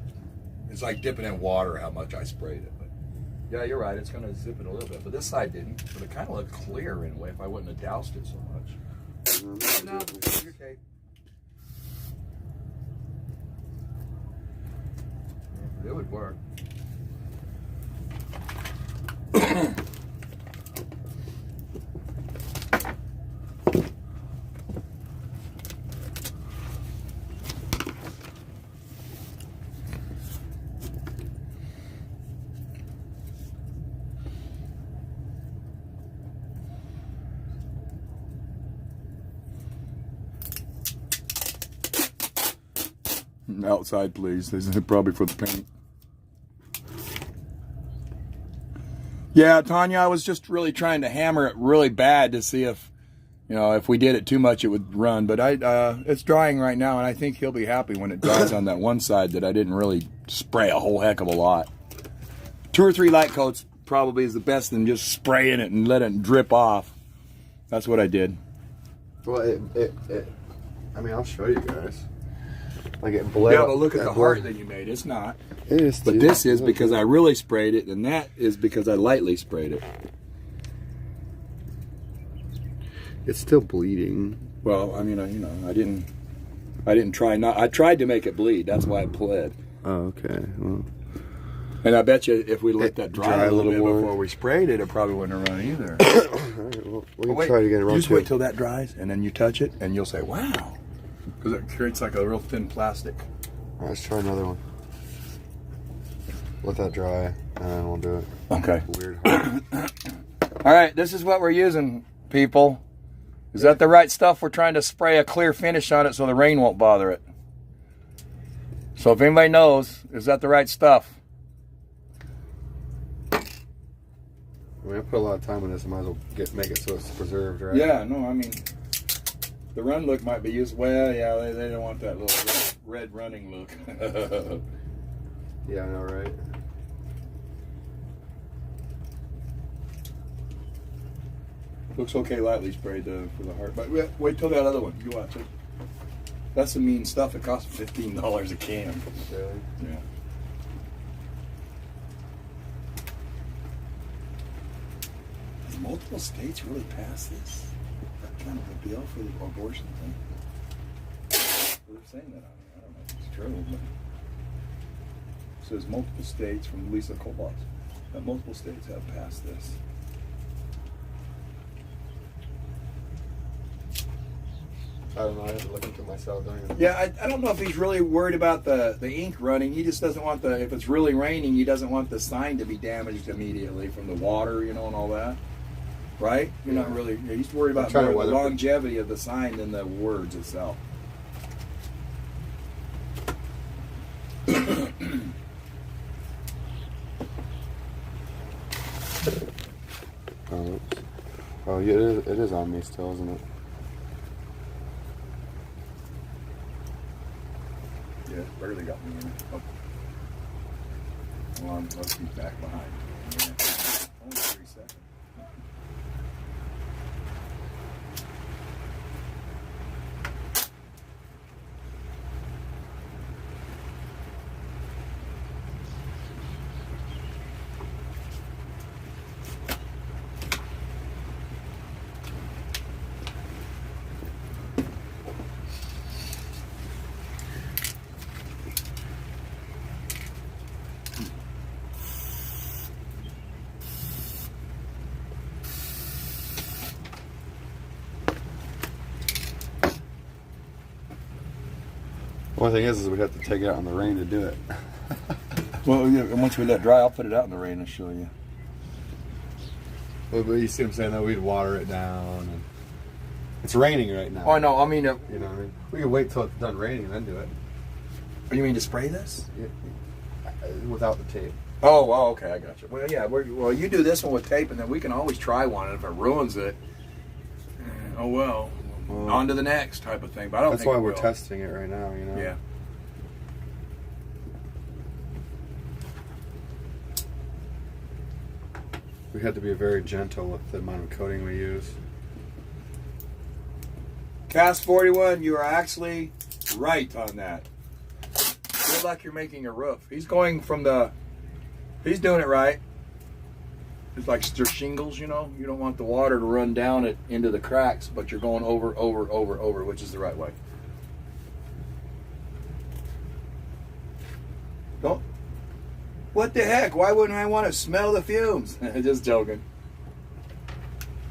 it's like dipping in water how much I sprayed it. But yeah, you're right. It's gonna zip it a little bit, but this side didn't. But it kind of looked clear in a way if I wouldn't have doused it so much. No, you're okay. It would work. Outside, please. This is probably for the paint. Yeah, Tanya, I was just really trying to hammer it really bad to see if, you know, if we did it too much, it would run. But it's drying right now, and I think he'll be happy when it dries on that one side that I didn't really spray a whole heck of a lot. 2 or 3 light coats probably is the best than just spraying it and let it drip off. That's what I did. Well, I mean, I'll show you guys. Like it bled. Yeah, but look at the heart that you made. It's not. It is. But this is because I really sprayed it, and that is because I lightly sprayed it. It's still bleeding. Well, I mean, I didn't try not. I tried to make it bleed. That's why it bled. Oh, okay. Well, and I bet you if we let that dry a little bit more before we sprayed it, it probably wouldn't have run either. all right, well, we can try to get it wrong. You just wait till that dries, and then you touch it, and you'll say, "Wow," because it creates like a real thin plastic. All right, let's try another one. Let that dry, and then we'll do it. Okay. Weird. All right, this is what we're using, people. Is that the right stuff? We're trying to spray a clear finish on it so the rain won't bother it. So if anybody knows, is that the right stuff? I mean, I put a lot of time in this. I might as well make it so it's preserved, right? Yeah, no, I mean, the run look might be used. Well, yeah, they don't want that little red running look. Yeah, I know, right? Looks okay lightly sprayed for the heart. But wait till that other one. You watch it. That's the mean stuff. It costs $15 a can. Really? Yeah. Does multiple states really pass this? That kind of a bill for the abortion thing? Well, they're saying that on here. I don't know if it's true, but it says multiple states from Lisa Colbox that multiple states have passed this. I don't know. I have to look into it myself. Don't even. Yeah, I don't know if he's really worried about the ink running. He just doesn't want if it's really raining, he doesn't want the sign to be damaged immediately from the water, and all that. Right? You're not really, he's worried about more the longevity of the sign than the words itself. Oh, yeah, it is on me still, isn't it? Yeah, it barely got me in it. Oh. Well, let's be back behind. Yeah. Only 3 seconds. One thing is we have to take it out in the rain to do it. Well, yeah, and once we let dry, I'll put it out in the rain and show you. But you see what I'm saying? Though we'd water it down. And it's raining right now. Oh no, I mean, You know what I mean? We can wait till it's done raining and then do it. you mean to spray this? Without the tape. Oh, okay, I got you. Well, yeah, well, you do this one with tape, and then we can always try one, and if it ruins it, oh well, on to the next type of thing. But I don't. That's think why it we're will. testing it right now. You know. Yeah. We had to be very gentle with the amount of coating we use. Cast 41, you are actually right on that. Feel like you're making a roof. He's going from the. He's doing it right. It's like there's shingles, you know. You don't want the water to run down it into the cracks, but you're going over, which is the right way. Don't. What the heck? Why wouldn't I want to smell the fumes? Just joking.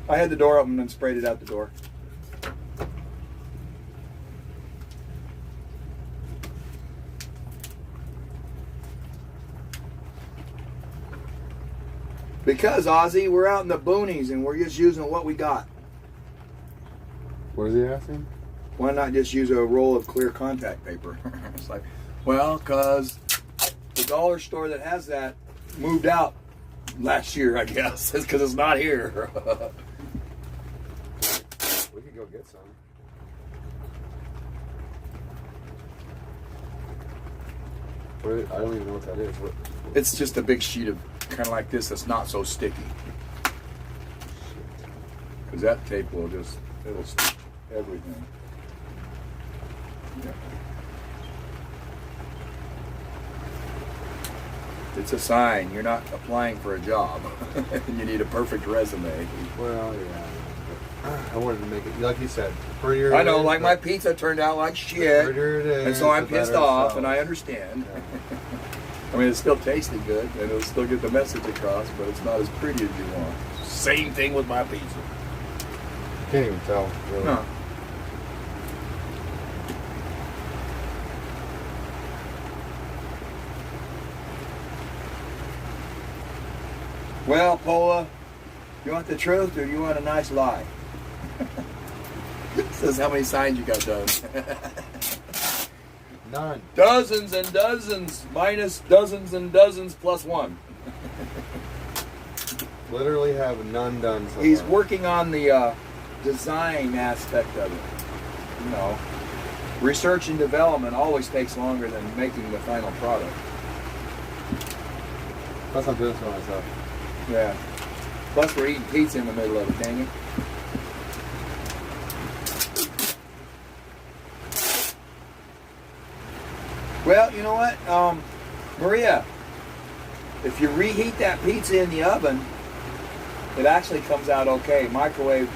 I had the door open and sprayed it out the door. Because, Ozzy, we're out in the boonies and we're just using what we got. What is he asking? Why not just use a roll of clear contact paper? It's like, well, because the dollar store that has that moved out last year, I guess. It's because it's not here. We could go get some. I don't even know what that is. It's just a big sheet of kind of like this that's not so sticky. Because that tape will just, it'll stick everything. Yeah. It's a sign you're not applying for a job. You need a perfect resume. Well, yeah. I wanted to make it, like you said, prettier. I know, like my pizza turned out like shit. Prettier it is, and so I'm the pissed better it off, sells. and I understand. Yeah. I mean, it still tasted good, and it'll still get the message across, but it's not as pretty as you want. Same thing with my pizza. Can't even tell, really. No. Well, Paula, you want the truth or you want a nice lie? Says how many signs you got done. None. Dozens and dozens minus dozens and dozens plus one. Literally have none done so He's far. working on the design aspect of it. You know, research and development always takes longer than making the final product. Plus I'm doing this for myself. Yeah. Plus we're eating pizza in the middle of it, dang it. Well, you know what, Maria, if you reheat that pizza in the oven, it actually comes out okay. Microwave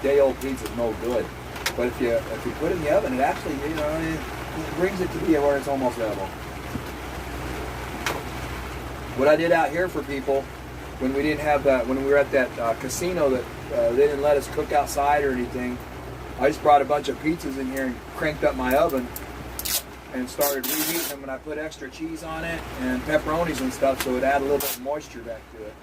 day-old pizza is no good, but if you put it in the oven, it actually, you know, it brings it to be where it's almost edible. What I did out here for people when we didn't have that, when we were at that casino that they didn't let us cook outside or anything, I just brought a bunch of pizzas in here and cranked up my oven and started reheating them, and I put extra cheese on it and pepperonis and stuff so it add a little bit of moisture back to it.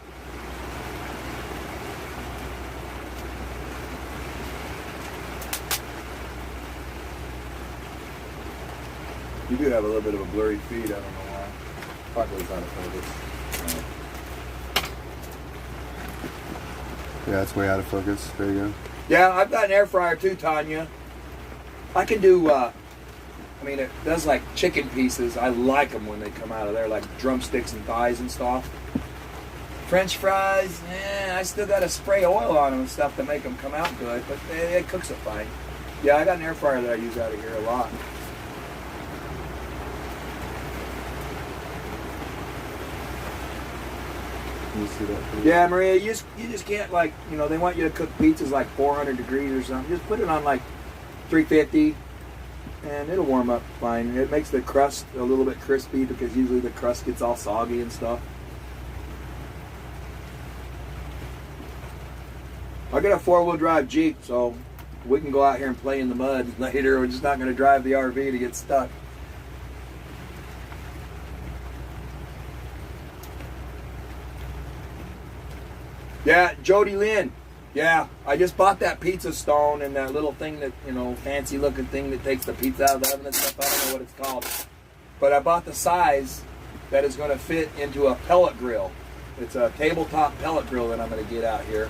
You do have a little bit of a blurry feed, I don't know why. Probably out of focus. Yeah, it's way out of focus. There you go. Yeah, I've got an air fryer too, Tanya. I can do, I mean, it does like chicken pieces. I like them when they come out of there, like drumsticks and thighs and stuff. French fries, I still got to spray oil on them and stuff to make them come out good, but it cooks it fine. Yeah, I got an air fryer that I use out of here a lot. You see that? Yeah, Maria, you just can't, like, you know, they want you to cook pizzas like 400 degrees or something. Just put it on like 350 and it'll warm up fine. It makes the crust a little bit crispy because usually the crust gets all soggy and stuff. I got a 4-wheel drive Jeep, so we can go out here and play in the mud later. We're just not going to drive the RV to get stuck. Yeah, Jody Lynn. Yeah, I just bought that pizza stone and that little thing that, you know, fancy looking thing that takes the pizza out of the oven and stuff. I don't know what it's called. But I bought the size that is going to fit into a pellet grill. It's a tabletop pellet grill that I'm going to get out here.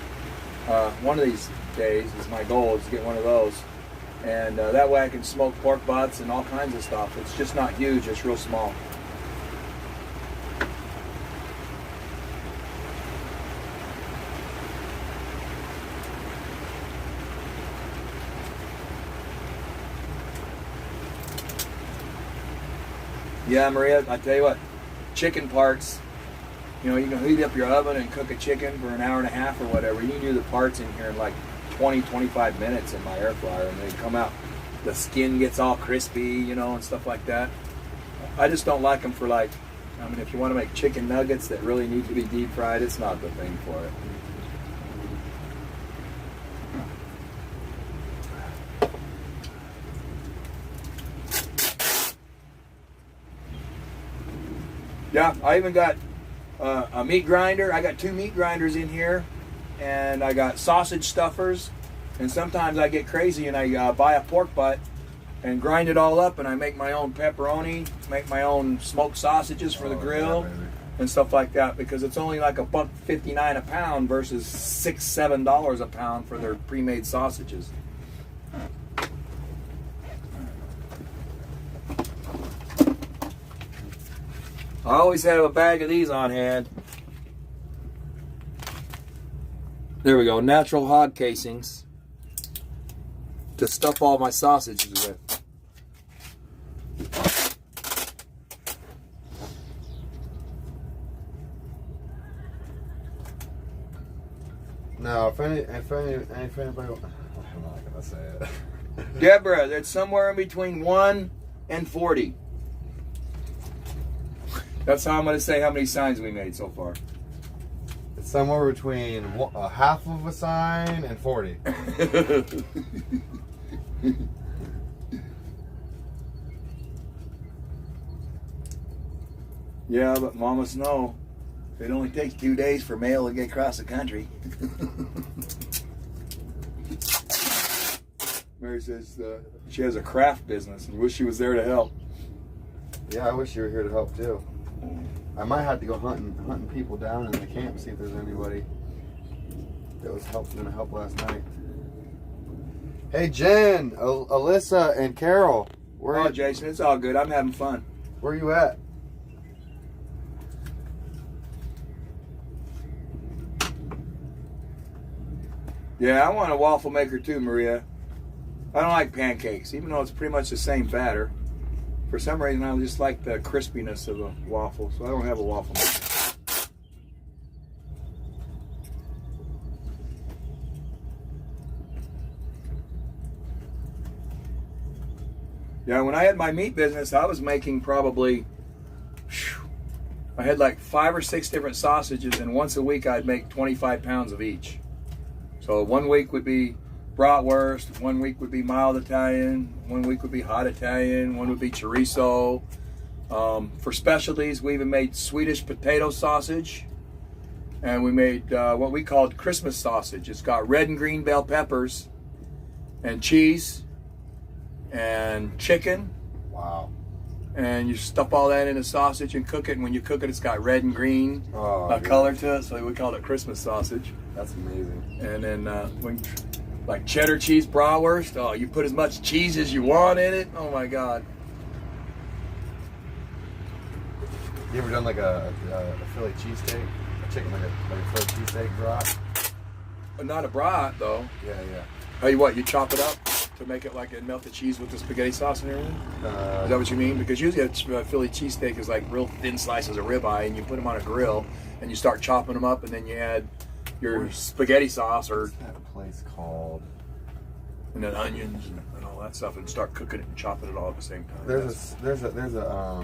One of these days is my goal, is to get one of those. And that way I can smoke pork butts and all kinds of stuff. It's just not huge, it's real small. Yeah, Maria, I tell you what, chicken parts, you know, you can heat up your oven and cook a chicken for an hour and a half or whatever. You can do the parts in here in like 20, 25 minutes in my air fryer, and they come out, the skin gets all crispy, you know, and stuff like that. I just don't like them for like, I mean, if you want to make chicken nuggets that really need to be deep fried, it's not the thing for it. Yeah, I even got a meat grinder. I got 2 meat grinders in here, and I got sausage stuffers. And sometimes I get crazy and I buy a pork butt and grind it all up, and I make my own pepperoni, make my own smoked sausages for the grill, and stuff like that, because it's only like $1.59 a pound versus $6-7 a pound for their pre-made sausages. I always have a bag of these on hand. There we go, natural hog casings to stuff all my sausages with. No, if anybody, I'm not gonna say it. Deborah, that's somewhere in between 1 and 40. That's how I'm going to say how many signs we made so far. It's somewhere between a half of a sign and 40. Yeah, but mamas know it only takes 2 days for mail to get across the country. Mary says she has a craft business and wish she was there to help. Yeah, I wish you were here to help too. I might have to go hunting people down in the camp, see if there's anybody that was gonna help last night. Hey Jen, Alyssa, and Carol. Oh, Jason, it's all good. I'm having fun. Where are you at? Yeah, I want a waffle maker too, Maria. I don't like pancakes, even though it's pretty much the same batter. For some reason, I just like the crispiness of a waffle, so I don't have a waffle maker. Yeah, when I had my meat business, I was making probably, I had like 5 or 6 different sausages, and once a week I'd make 25 pounds of each. So 1 week would be bratwurst, 1 week would be mild Italian, 1 week would be hot Italian, 1 would be chorizo. For specialties, we even made Swedish potato sausage, and we made what we called Christmas sausage. It's got red and green bell peppers and cheese and chicken. Wow. And you stuff all that in a sausage and cook it, and when you cook it, it's got red and green color to it, so we called it Christmas sausage. That's amazing. And then like cheddar cheese bratwurst, oh, you put as much cheese as you want in it. Oh my God. You ever done like a Philly cheesesteak? A chicken, like a Philly cheesesteak brat? Not a brat though. Yeah, yeah. Oh, you chop it up to make it like it melt the cheese with the spaghetti sauce and everything? Is that what you mean? Because usually a Philly cheesesteak is like real thin slices of ribeye, and you put them on a grill and you start chopping them up, and then you add your spaghetti sauce or what's that place called? And then onions and all that stuff, and start cooking it and chopping it all at the same time. There's a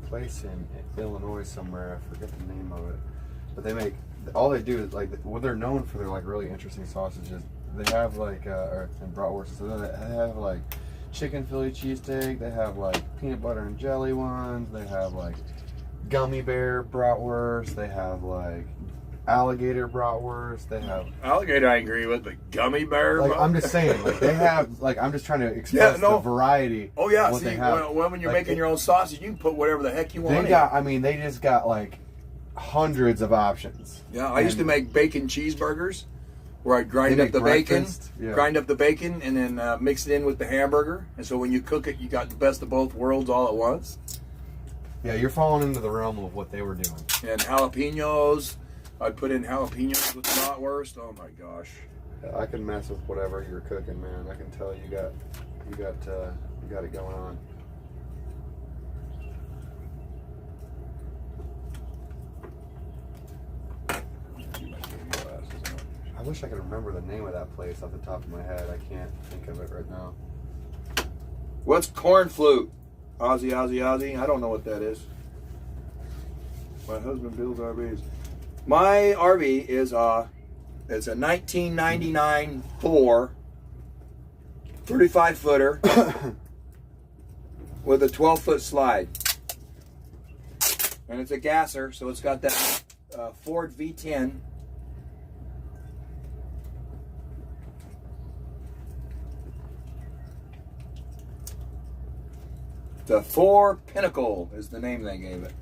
place in Illinois somewhere. I forget the name of it, but all they do is like, well, they're known for their like really interesting sausages. They have like and bratwurst. So they have like chicken Philly cheesesteak. They have like peanut butter and jelly ones. They have like gummy bear bratwurst. They have like alligator bratwurst. They have Alligator, I agree with, but gummy bear. like I'm just saying, like they have like I'm just trying to express the variety. Oh yeah, of what see, they have. when you're Like, making your own sausage, you can put whatever the heck you want. They got, I mean, they just got like hundreds of options. Yeah, I used to make bacon cheeseburgers, where I'd grind They up the make bacon, breakfast, yeah. grind up the bacon, and then mix it in with the hamburger. And so when you cook it, you got the best of both worlds all at once. Yeah, you're falling into the realm of what they were doing. And jalapenos, I'd put in jalapenos with bratwurst. Oh my gosh. I can mess with whatever you're cooking, man. I can tell you got it going on. I wish I could remember the name of that place off the top of my head. I can't think of it right now. What's corn flute? Aussie. I don't know what that is. My husband builds RVs. My RV is it's a 1999 Thor 35 footer with a 12-foot slide, and it's a gasser, so it's got that Ford V10. The Thor Pinnacle is the name they gave it.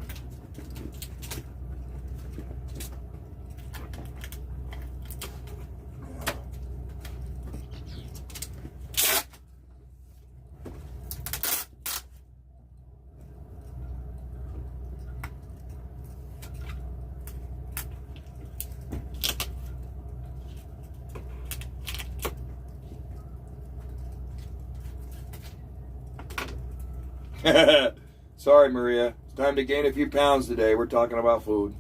Sorry, Maria. It's time to gain a few pounds today. We're talking about food.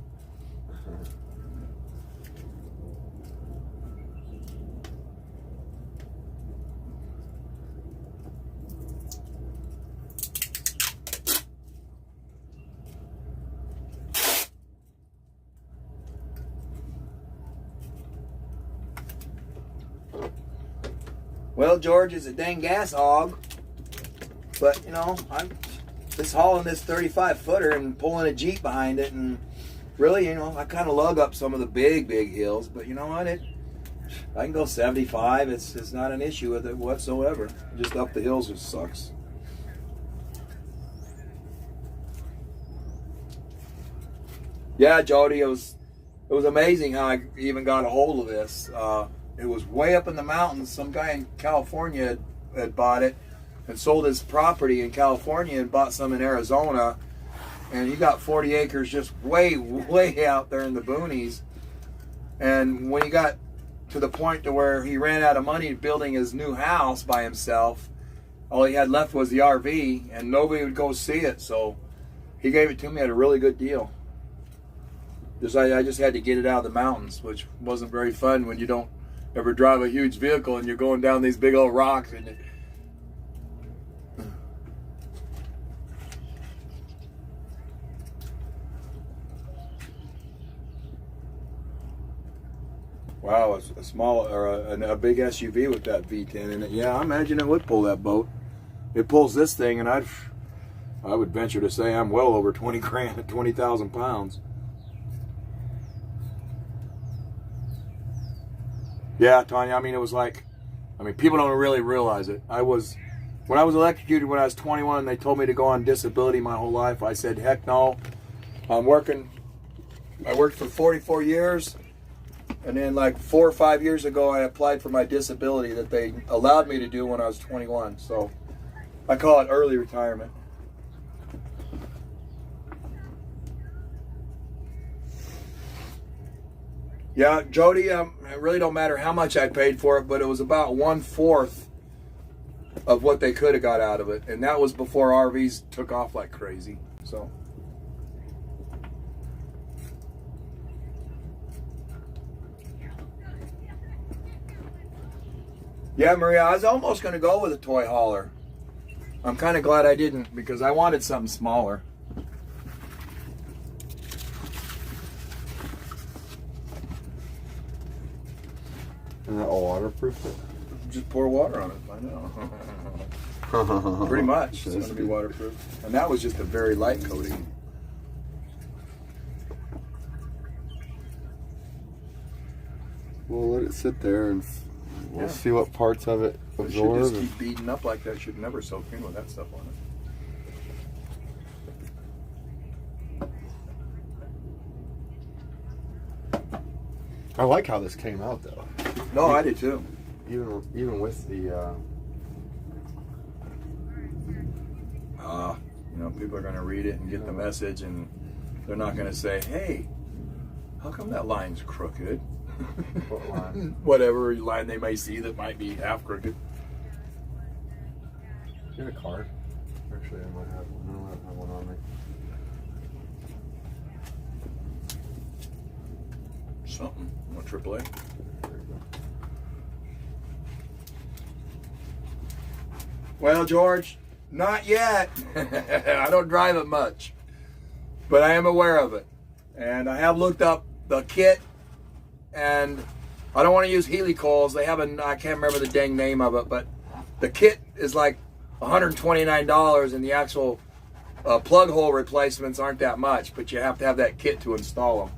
Well, George is a dang gas hog. But, you know, I'm just hauling this 35 footer and pulling a Jeep behind it, and really, you know, I kind of lug up some of the big hills, but you know what, I can go 75. It's not an issue with it whatsoever. Just up the hills just sucks. Yeah, Jody, it was amazing how I even got a hold of this. It was way up in the mountains. Some guy in California had bought it and sold his property in California and bought some in Arizona, and he got 40 acres just way out there in the boonies. And when he got to the point to where he ran out of money building his new house by himself, all he had left was the RV, and nobody would go see it, so he gave it to me at a really good deal. I just had to get it out of the mountains, which wasn't very fun when you don't ever drive a huge vehicle and you're going down these big old rocks. And wow, a small or a big SUV with that V10 in it. Yeah, I imagine it would pull that boat. It pulls this thing, and I would venture to say I'm well over 20 grand at 20,000 pounds. Yeah, Tanya, I mean, it was like, people don't really realize it. When I was electrocuted when I was 21, and they told me to go on disability my whole life, I said, heck no. I worked for 44 years. And then like 4 or 5 years ago, I applied for my disability that they allowed me to do when I was 21. So I call it early retirement. Yeah, Jody, it really don't matter how much I paid for it, but it was about 1/4 of what they could have got out of it. And that was before RVs took off like crazy. So. Yeah, Maria, I was almost going to go with a toy hauler. I'm kind of glad I didn't, because I wanted something smaller. Isn't that all waterproof? Just pour water on it, I know. Pretty much, it's going to be waterproof. And that was just a very light coating. we'll let it sit there and we'll see what parts of it It should absorb. just keep beating up like that. Should never soak in with that stuff on it. I like how this came out though. No, I did too. Even with the You know, people are going to read it and get the message, and they're not going to say, "Hey, how come that line's crooked?" What line? Whatever line they may see that might be half crooked. Get a card. Actually, I might have one. No, I don't have one on me. Something. Want AAA? There you go. Well, George, not yet. I don't drive it much, but I am aware of it, and I have looked up the kit. And I don't want to use helicoils. They have I can't remember the dang name of it, but the kit is like $129, and the actual plug hole replacements aren't that much, but you have to have that kit to install them.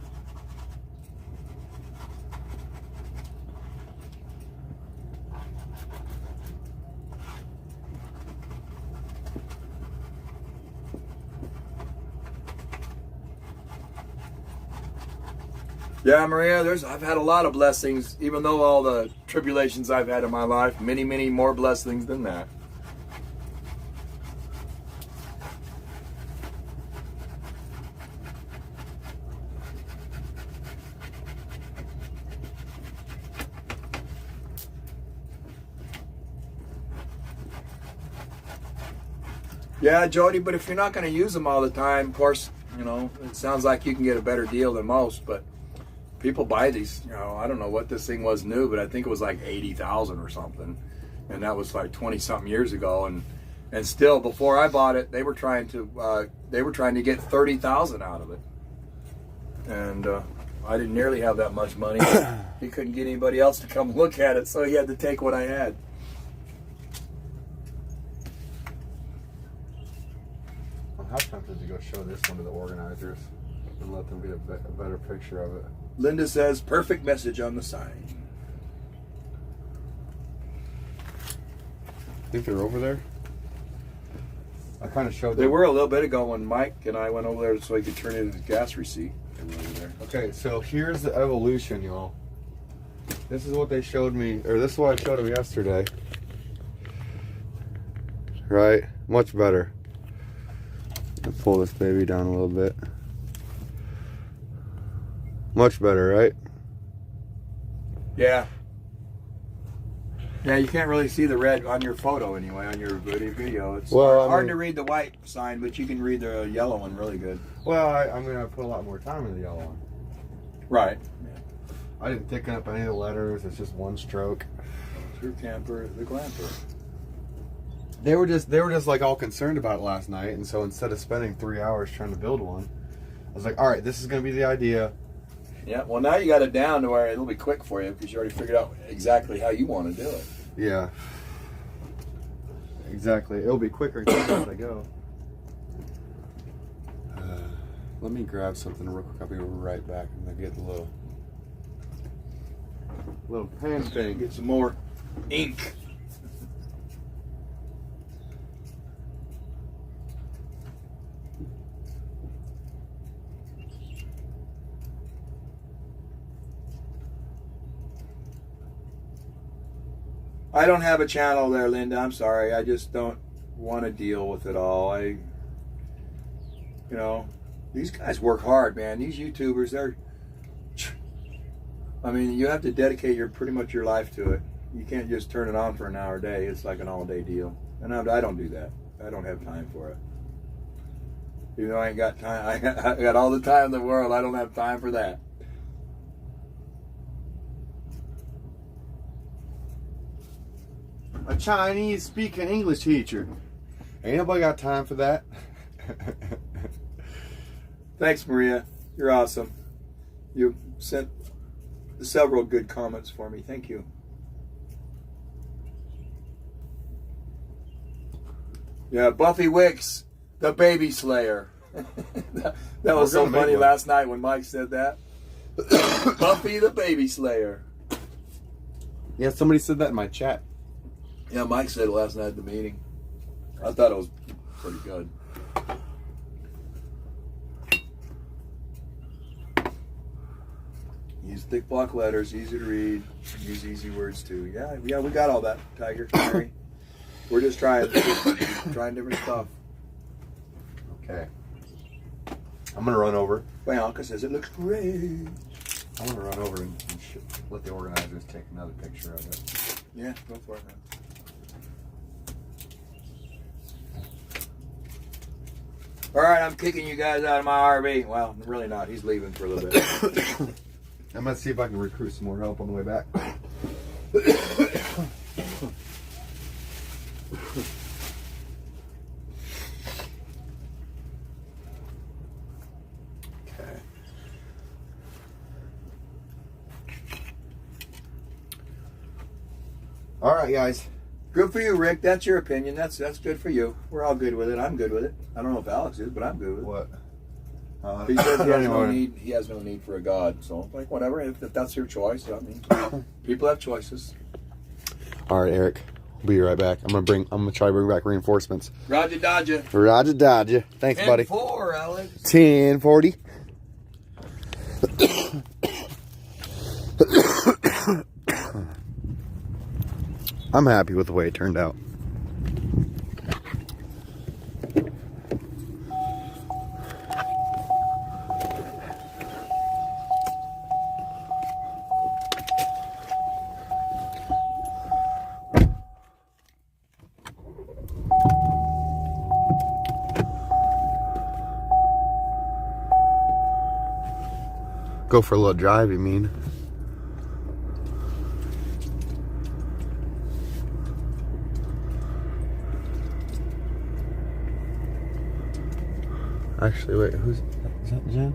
Yeah, Maria, I've had a lot of blessings, even though all the tribulations I've had in my life, many, many more blessings than that. Yeah, Jody, but if you're not going to use them all the time, of course, you know, it sounds like you can get a better deal than most, but people buy these, you know, I don't know what this thing was new, but I think it was like 80,000 or something. And that was like 20 something years ago. And still before I bought it, they were trying to get 30,000 out of it. And I didn't nearly have that much money. He couldn't get anybody else to come look at it, so he had to take what I had. I'm half tempted to go show this one to the organizers and let them get a better picture of it. Linda says, perfect message on the sign. Think they're over there? I kind of showed They them. were a little bit ago when Mike and I went over there so he could turn in his gas receipt. They were over there. Okay, so here's the evolution, y'all. This is what they showed me, or this is what I showed them yesterday. Right? Much better. Let's pull this baby down a little bit. Much better, right? Yeah. Yeah, you can't really see the red on your photo anyway, on your video. It's hard to read the white sign, but you can read the yellow one really good. Well, I'm going to put a lot more time into the yellow one. Right. I didn't thicken up any of the letters. It's just one stroke. True camper, the glamper. They were just like all concerned about it last night, and so instead of spending 3 hours trying to build one, I was like, all right, this is going to be the idea. Yeah, well now you got it down to where it'll be quick for you because you already figured out exactly how you want to do it. Yeah. Exactly. It'll be quicker as I go. Let me grab something real quick. I'll be right back. I'm going to get the little pen thing. Get some more ink. I don't have a channel there, Linda. I'm sorry. I just don't want to deal with it all. You know, these guys work hard, man. These YouTubers, I mean, you have to dedicate pretty much your life to it. You can't just turn it on for an hour a day. It's like an all-day deal. And I don't do that. I don't have time for it. Even though I ain't got time, I got all the time in the world. I don't have time for that. A Chinese speaking English teacher. Ain't nobody got time for that. Thanks, Maria. You're awesome. You sent several good comments for me. Thank you. Yeah, Buffy Wicks, the baby slayer. that was so funny last night when Mike said that. Buffy the baby slayer. Yeah, somebody said that in my chat. Yeah, Mike said it last night at the meeting. I thought it was pretty good. Use thick block letters, easy to read. Use easy words too. Yeah, we got all that, Tiger. Mary. We're just trying different stuff. Okay. I'm gonna run over. Bianca says it looks great. I'm gonna run over and let the organizers take another picture of it. Yeah, go for it, man. All right, I'm kicking you guys out of my RV. Well, really not. He's leaving for a little bit. I'm gonna see if I can recruit some more help on the way back. Okay. All right, guys. Good for you, Rick. That's your opinion. That's good for you. We're all good with it. I'm good with it. I don't know if Alex is, but I'm good with it. What? He says he has no need. He has no need for a God. So, like, whatever. If that's your choice, I mean, people have choices. All right, Eric. I'll be right back. I'm gonna try to bring back reinforcements. Roger, Dodger. Roger, Dodger. Thanks, buddy. 10-4, Alex. 1040. I'm happy with the way it turned out. Go for a little drive, you mean? Actually, wait, is that Jen?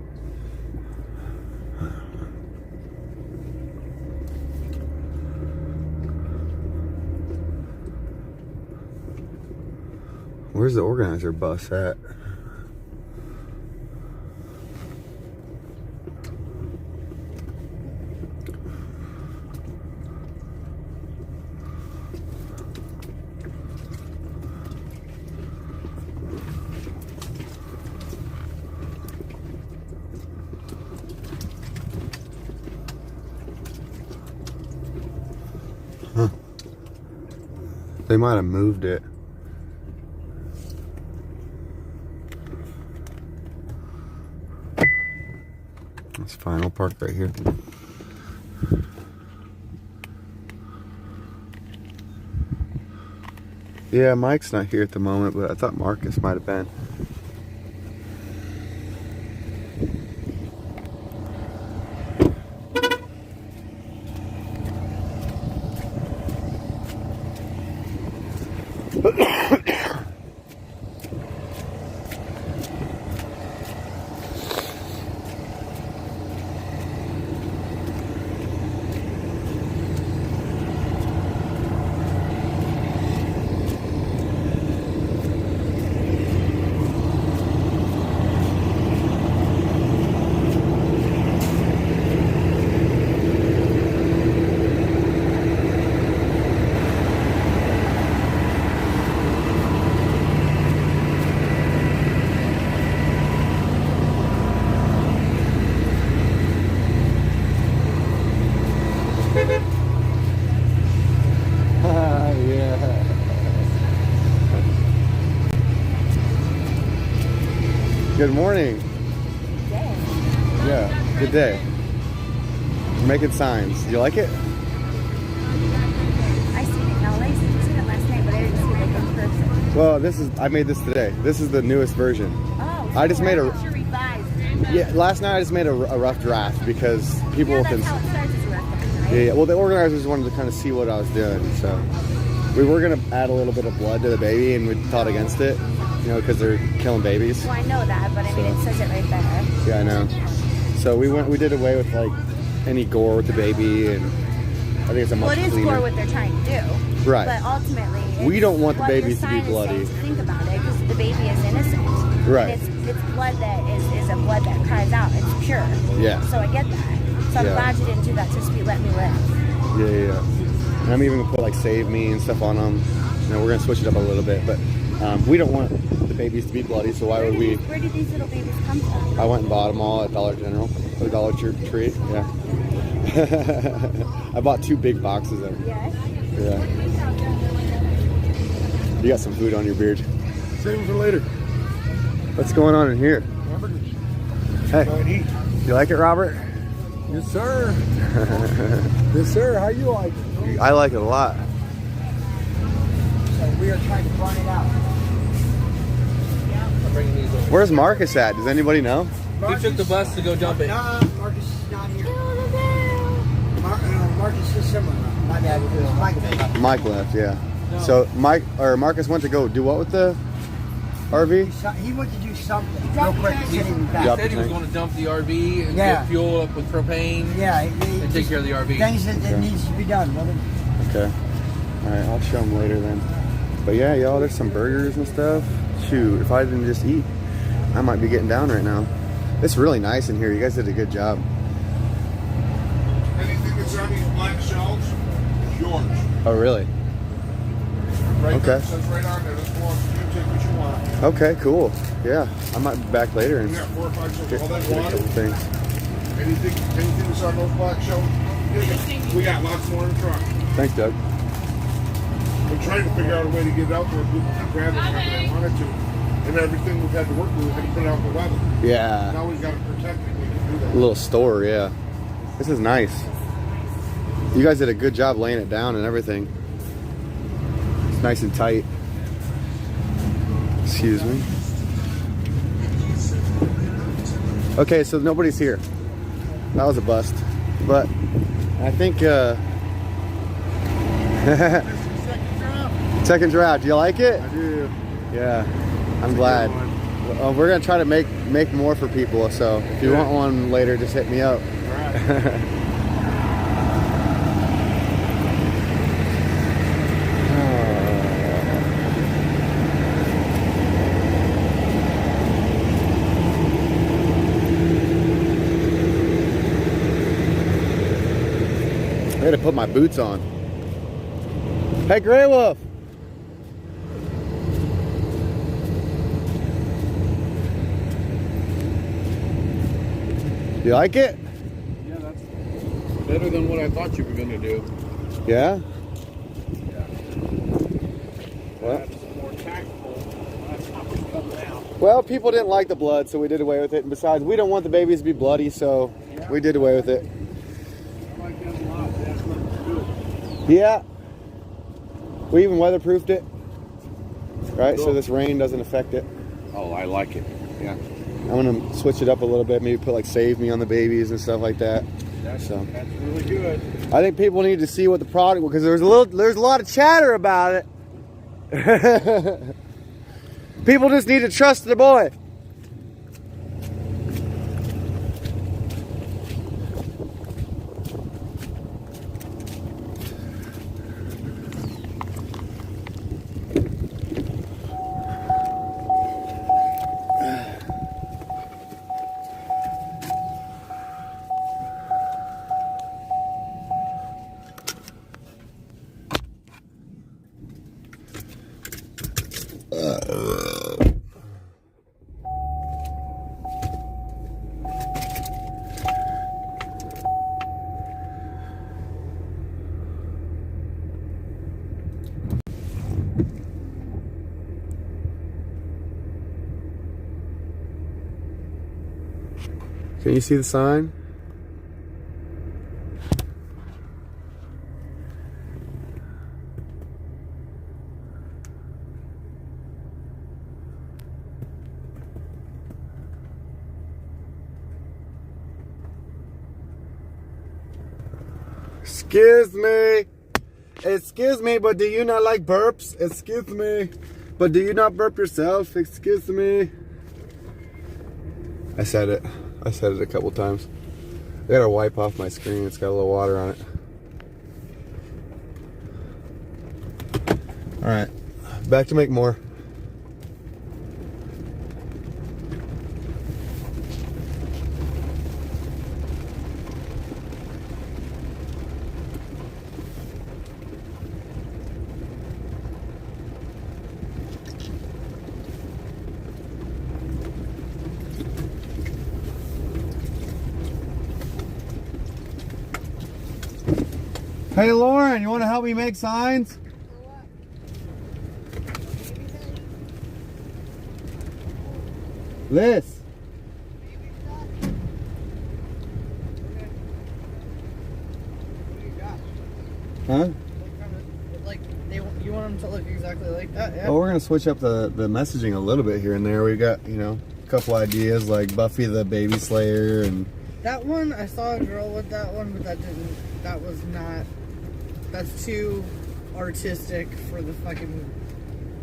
Where's the organizer bus at? They might have moved it. That's fine. I'll park right here. Yeah, Mike's not here at the moment, but I thought Marcus might have been. Good morning. Good day. Yeah, good day. We're making signs. You like it? I seen it. Now, I seen it last night, but I didn't see it in person. Well, I made this today. This is the newest version. Oh, I just made a. Your revised. Yeah, last night I just made a rough draft because people Yeah, can. that's how it starts as a reference, right? Yeah, well, the organizers wanted to kind of see what I was doing, so we were gonna add a little bit of blood to the baby, and we thought against it, because they're killing babies. Well, I know that, but I mean, So. it says it right there. Yeah, I know. So we did away with like any gore with the baby, and I think it's a much Well, it is cleaner. for what they're trying to do. Right. But ultimately, We it's don't want the what your babies to be sign is bloody. saying to think about it, because the baby is innocent. Right. And it's blood that is a blood that cries out. It's pure. Yeah. So I get that. So I'm Yeah. glad you didn't do that. Just let me live. Yeah. And I'm even gonna put like Save Me and stuff on them. You know, we're gonna switch it up a little bit, but we don't want the babies to be bloody, so why would we? Where did these little babies come from? I went and bought them all at Dollar General, or Dollar Tree. Yeah. I bought 2 big boxes there. Yes. Yeah. You got some food on your beard. Save them for later. What's going on in here? Hey, you like it, Robert? Yes, sir. Yes, sir. How you like it? I like it a lot. So we are trying to run it out. I'm bringing these over. Where's Marcus at? Does anybody know? He took the bus to go dump it. No, Marcus is not here. Marcus is somewhere. My dad was Mike. Mike left, yeah. So Marcus went to go do what with the RV? He went to do something real quick. He Drop said the he was tank. going to dump the RV and Yeah. get fuel up with propane Yeah, and take care of the RV. things that needs to be done, brother. Okay. All right, I'll show them later then. But yeah, y'all, there's some burgers and stuff. Shoot, if I didn't just eat, I might be getting down right now. It's really nice in here. You guys did a good job. Anything that's on these black shelves is yours. Oh, really? Right Okay. there, it says right on there. This belongs to you. Take what you want. Okay, cool. Yeah, I might be back later and We got 4 or 5 shelves. get All that a water. couple things. Anything that's on those black shelves, we got lots more in the truck. Thanks, Doug. I'm trying to figure out a way to get it out there. People can grab it whenever they wanted to. And everything we've had to work with, we had to put it out in the weather. Yeah, Now we've got to protect it. We can do a that. little store, yeah. This is nice. You guys did a good job laying it down and everything. It's nice and tight. Excuse me. Okay, so nobody's here. That was a bust. But I think second draft. Do you like it? I do. Yeah, I'm glad. We're gonna try to make more for people. So if you want one later, just hit me up. I gotta put my boots on. Hey, Grey Wolf. You like it? Yeah, that's better than what I thought you were going to do. Yeah? Well, That's more tactful. That's not what's coming out. well, people didn't like the blood, so we did away with it. And besides, we don't want the babies to be bloody, so we did away with it. I like that a lot. That's what good. Yeah. We even weatherproofed it. Right, so this rain doesn't affect it. Oh, I like it. Yeah. I'm gonna switch it up a little bit, maybe put like Save Me on the babies and stuff like that. That's So really good. I think people need to see what the product, because there's a lot of chatter about it. People just need to trust the boy. Can you see the sign? Excuse me. Excuse me, but do you not like burps? Excuse me. But do you not burp yourself? Excuse me. I said it. I said it a couple times. I gotta wipe off my screen. It's got a little water on it. Alright. Back to make more. Hey Lauren, you want to help me make signs? This. Huh? Like, you want them to look exactly like that? Yeah. Well, we're gonna switch up the messaging a little bit here and there. We got, you know, a couple ideas like Buffy the Baby Slayer and That one, I saw a girl with that one, but that was not, that's too artistic for the fucking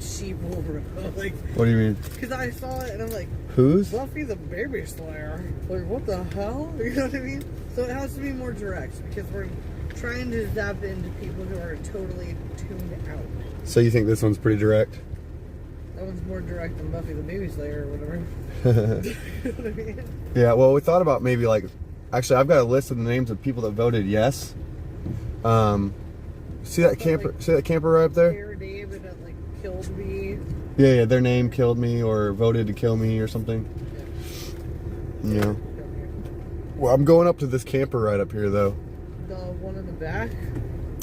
sheep over. Like, what do you mean? because I saw it and I'm like, Who's? Buffy the Baby Slayer. Like, what the hell? You know what I mean? So it has to be more direct because we're trying to zap into people who are totally tuned out. So you think this one's pretty direct? That one's more direct than Buffy the Baby Slayer or whatever. You know what I mean? Yeah, well, we thought about maybe like, actually, I've got a list of the names of people that voted yes. See that camper? Like, see that camper right up there? Sarah David that like killed me. Yeah, their name killed me or voted to kill me or something. Yeah. Well, I'm going up to this camper right up here though. The one in the back.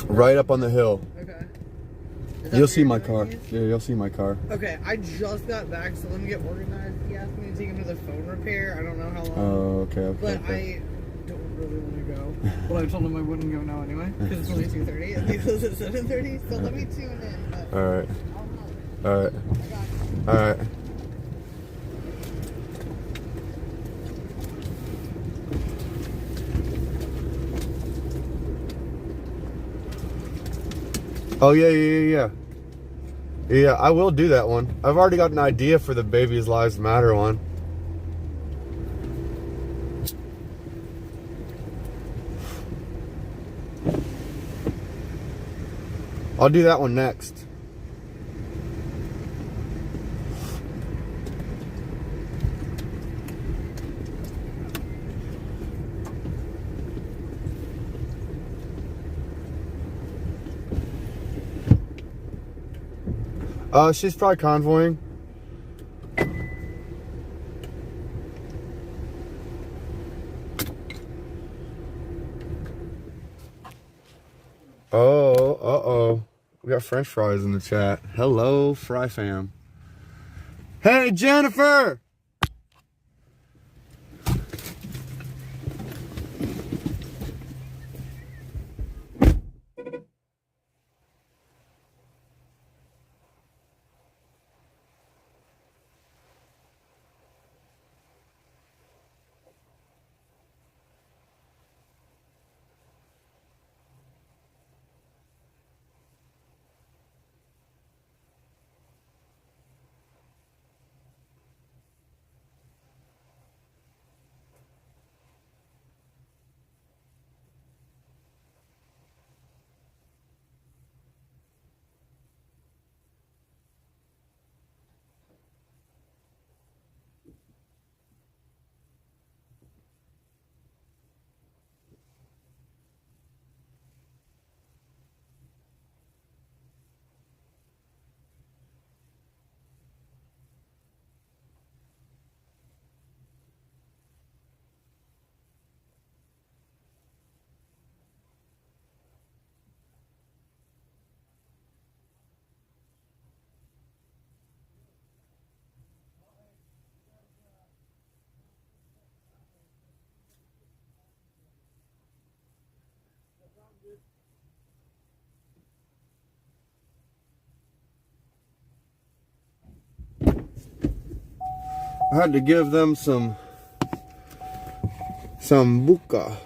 Right up on the hill. Okay. Is that You'll where see you're my doing car. these? Yeah, you'll see my car. Okay, I just got back, so let me get organized. He asked me to take him to the phone repair. I don't know how long. Oh, okay. But Okay. I don't really want to go. Well, I told him I wouldn't go now anyway, because it's only 2:30 and he goes at 7:30. So let me tune in. But All right. I'll All right. I got you. All right. Oh yeah. Yeah, I will do that one. I've already got an idea for the Babies Lives Matter one. I'll do that one next. She's probably convoying. Oh, uh-oh. We got French fries in the chat. Hello, Fry Fam. Hey, Jennifer! I had to give them some buka,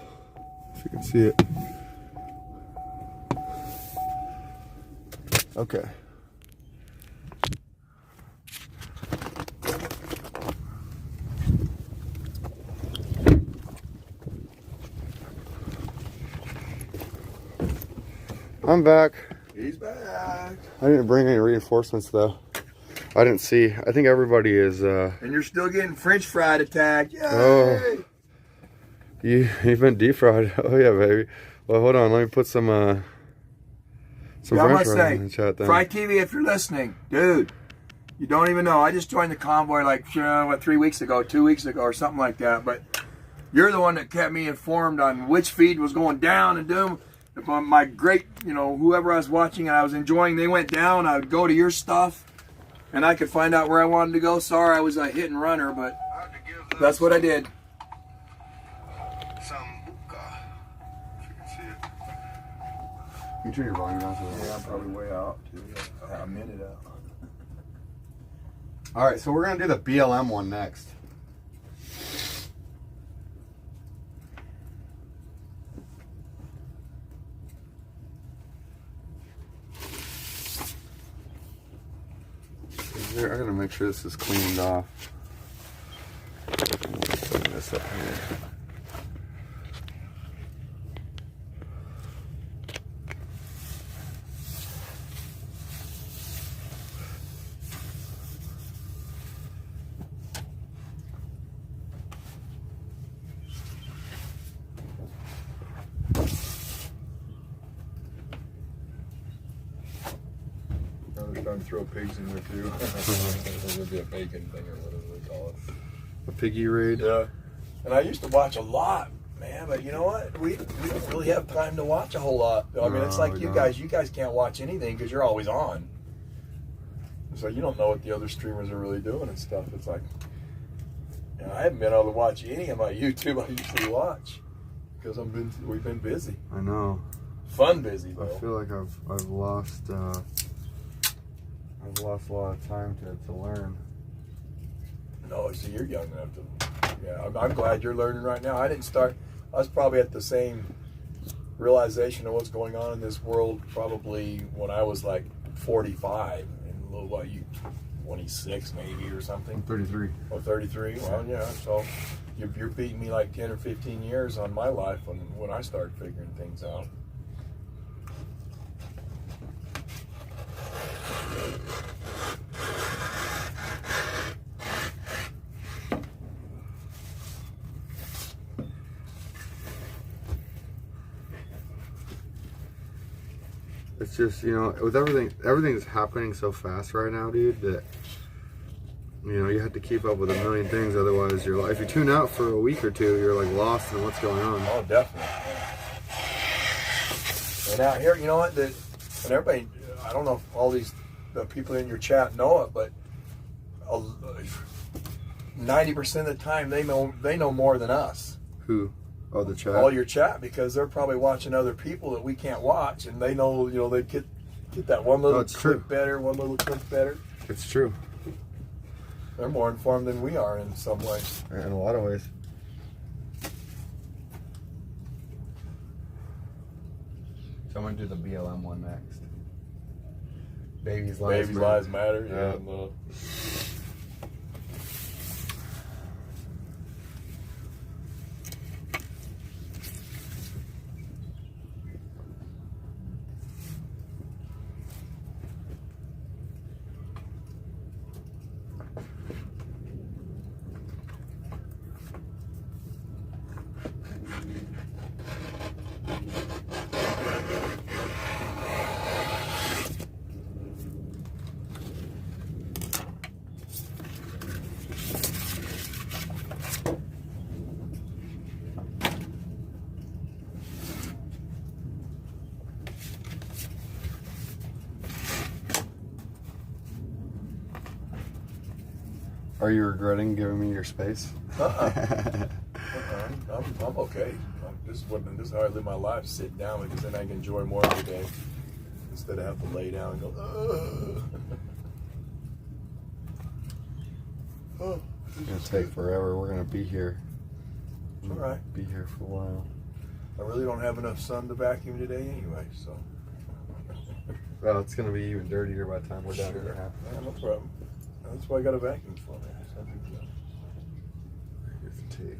if you can see it. Okay. I'm back. He's back. I didn't bring any reinforcements though. I didn't see. I think everybody is. And you're still getting French fried attacked. Yay! Oh. You've been deep fried. Oh yeah, baby. Well, hold on. Let me put some Yeah, I French must fries say, in the chat then. Fry TV, if you're listening, dude, you don't even know. I just joined the convoy like 3 weeks ago, 2 weeks ago, or something like that. But you're the one that kept me informed on which feed was going down and doing. if my great, whoever I was watching and I was enjoying, they went down, I would go to your stuff and I could find out where I wanted to go. Sorry, I was a hit and runner, but that's what I did. You turn your volume down. Yeah, I'm probably way out too. A minute out. All right, so we're gonna do the BLM one next. I gotta make sure this is cleaned off. Put this up here. They're starting to throw pigs in there too. There's gonna be a bacon thing or whatever they call it. A piggy raid. Yeah. And I used to watch a lot, man, but you know what? We don't really have time to watch a whole lot. I mean, it's like you guys can't watch anything because you're always on. So you don't know what the other streamers are really doing and stuff. It's like, I haven't been able to watch any of my YouTube I usually watch because we've been busy. I know. Fun busy though. I feel like I've lost a lot of time to learn. No, see, you're young enough to. Yeah, I'm glad you're learning right now. I was probably at the same realization of what's going on in this world probably when I was like 45 and a little what you 26 maybe or something. I'm 33. Oh, 33. Well, yeah. So you're beating me like 10 or 15 years on my life when I started figuring things out. It's just, with everything's happening so fast right now, dude, that, you have to keep up with a million things. Otherwise, if you tune out for a week or two, you're like lost in what's going on. Oh, definitely. And out here, you know what? And everybody, I don't know if all the people in your chat know it, but 90% of the time they know more than us. Who? Oh, the chat. All your chat, because they're probably watching other people that we can't watch, and they know, they get that one little clip better, one little clip better. It's true. They're more informed than we are in some ways. In a lot of ways. So I'm gonna do the BLM one next. Babies lives matter. Yeah. Are you regretting giving me your space? I'm okay. This is how I live my life. Sit down, because then I can enjoy more of the day instead of have to lay down and go. Oh, it's gonna take forever. We're gonna be here. All right. Be here for a while. I really don't have enough sun to vacuum today anyway, so. Well, it's gonna be even dirtier by the time we're done here. Yeah, no problem. That's why I got a vacuum for me. Here's the tape.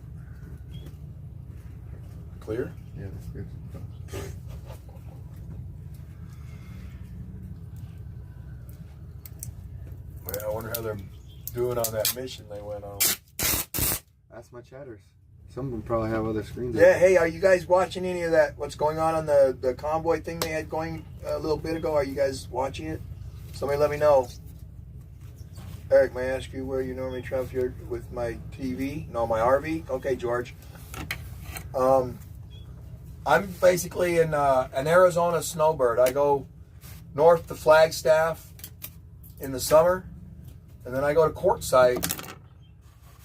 Clear? Yeah, that's good. Well, I wonder how they're doing on that mission they went on. Ask my chatters. Some of them probably have other screens. Yeah, hey, are you guys watching any of that? What's going on the convoy thing they had going a little bit ago? Are you guys watching it? Somebody let me know. Eric, may I ask you where you normally travel here with my TV? No, my RV? Okay, George. I'm basically an Arizona snowbird. I go north to Flagstaff in the summer, and then I go to Quartzsite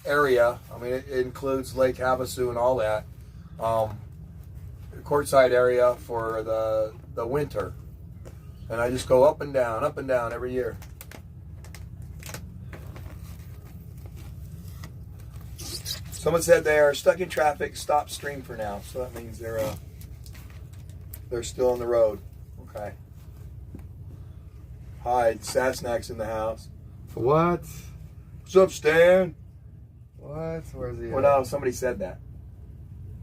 area. I mean, it includes Lake Havasu and all that. Quartzsite area for the winter, and I just go up and down every year. Someone said they are stuck in traffic. Stop stream for now, so that means they're still on the road. Okay. Hi, Sasnack's in the house. What? What's up, Stan? What? Where's he? Well, no, somebody said that.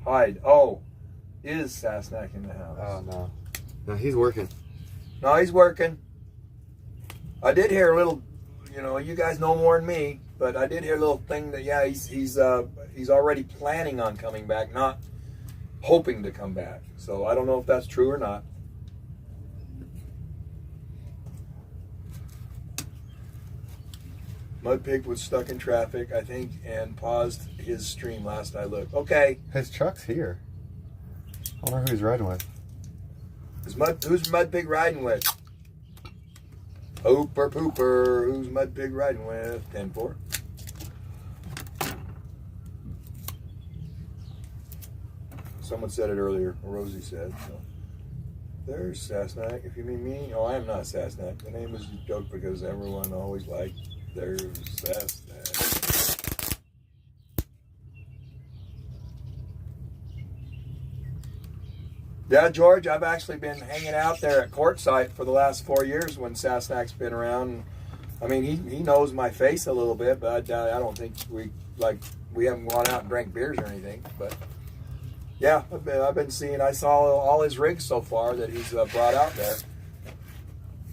Hide. Oh, is Sasnack in the house? Oh no. No, he's working. No, he's working. I did hear a little. You know, you guys know more than me, but I did hear a little thing that yeah, he's already planning on coming back, not hoping to come back. So I don't know if that's true or not. Mudpig was stuck in traffic, I think, and paused his stream last I looked. Okay. His truck's here. I wonder who he's riding with. Who's Mudpig riding with? Hooper Pooper. Who's Mudpig riding with? 10-4. Someone said it earlier. Rosie said. So. There's Sasnack. If you mean me, oh, I am not Sasnack. The name is a joke because everyone always liked there's Sasnack. Yeah, George, I've actually been hanging out there at Quartzsite for the last 4 years when Sasnack's been around. I mean, he knows my face a little bit, but I don't think we haven't gone out and drank beers or anything. But yeah, I've been seeing. I saw all his rigs so far that he's brought out there,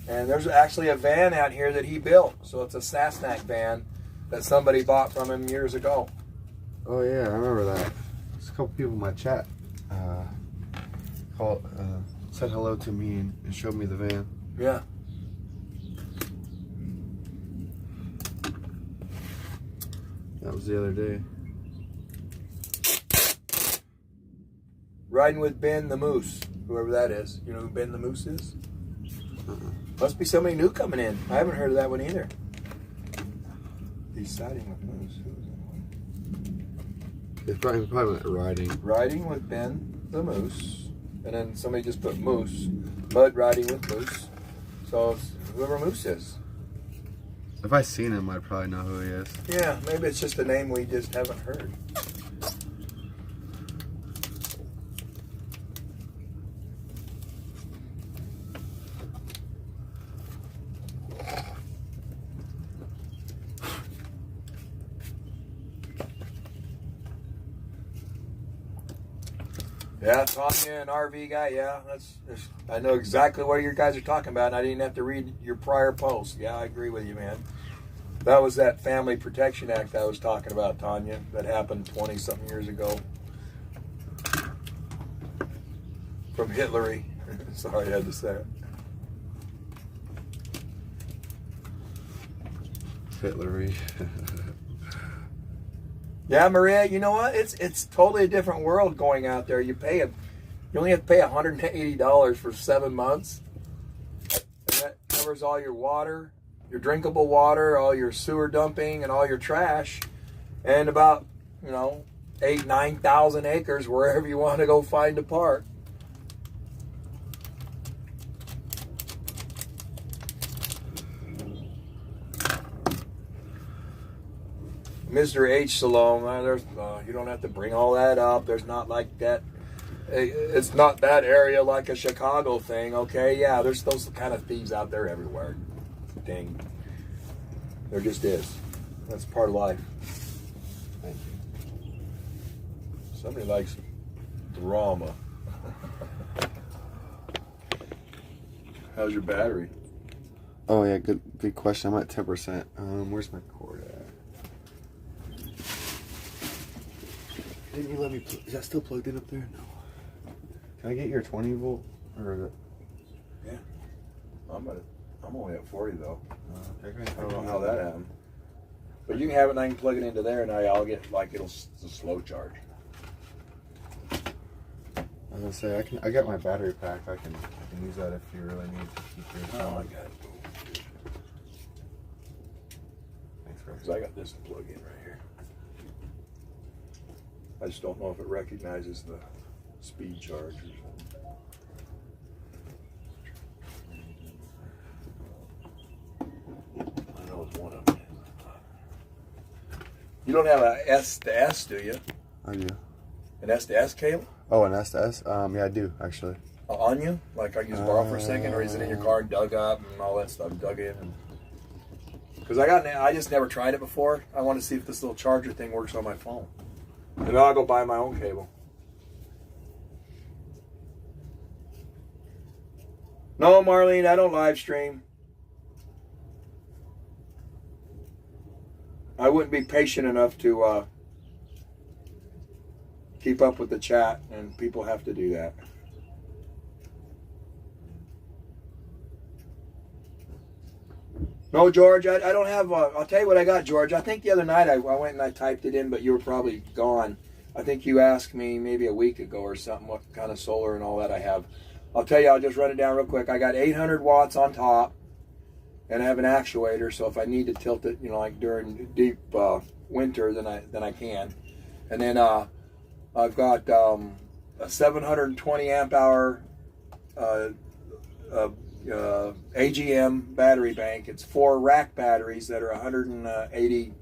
and there's actually a van out here that he built. So it's a Sasnack van that somebody bought from him years ago. Oh yeah, I remember that. There's a couple people in my chat said hello to me and showed me the van. Yeah. That was the other day. Riding with Ben the Moose, whoever that is. You know who Ben the Moose is? Must be somebody new coming in. I haven't heard of that one either. He's siding with Moose. Who is that one? It's probably riding. Riding with Ben the Moose. And then somebody just put Moose. Bud riding with Moose. So it's whoever Moose is. If I seen him, I'd probably know who he is. Yeah, maybe it's just a name we just haven't heard. Yeah, Tanya, an RV guy. Yeah, I know exactly what you guys are talking about, and I didn't have to read your prior post. Yeah, I agree with you, man. That was that Family Protection Act I was talking about, Tanya, that happened 20-something years ago. From Hitlery. Sorry I had to say it. Hitlery. Yeah, Maria, you know what? It's totally a different world going out there. You only have to pay $180 for 7 months. And that covers all your water, your drinkable water, all your sewer dumping, and all your trash, and about 8,000-9,000 acres wherever you want to go find a park. Mr. H. Salome, you don't have to bring all that up. There's not like that. It's not that area like a Chicago thing, okay? Yeah, there's those kind of thieves out there everywhere. Dang. There just is. That's part of life. Thank you. Somebody likes drama. How's your battery? Oh yeah, good question. I'm at 10%. Where's my cord at? Didn't you let me? Is that still plugged in up there? No. Can I get your 20 volt or the? Yeah. I'm only at 40 though. Okay. I don't know how that happened. But you can have it and I can plug it into there and I'll get it'll a slow charge. I was gonna say I got my battery pack. I can use that if you really need to keep your phone. Oh, I got it. Thanks, Because Chris. I got this to plug in right here. I just don't know if it recognizes the speed charge or something. I know it's one of them. You don't have a S to S, do you? I do. An S to S cable Oh, an S to S? Yeah, I do actually. on you? Like I can just borrow for a second, or is it in your car dug up and all that stuff dug in? Because I just never tried it before. I want to see if this little charger thing works on my phone. And then I'll go buy my own cable. No, Marlene, I don't live stream. I wouldn't be patient enough to keep up with the chat, and people have to do that. No, George, I don't have. I'll tell you what I got, George. I think the other night I went and I typed it in, but you were probably gone. I think you asked me maybe a week ago or something what kind of solar and all that I have. I'll tell you, I'll just run it down real quick. I got 800 watts on top, and I have an actuator, so if I need to tilt it, like during deep winter, then I can. And then I've got a 720 amp hour AGM battery bank. It's 4 rack batteries that are 180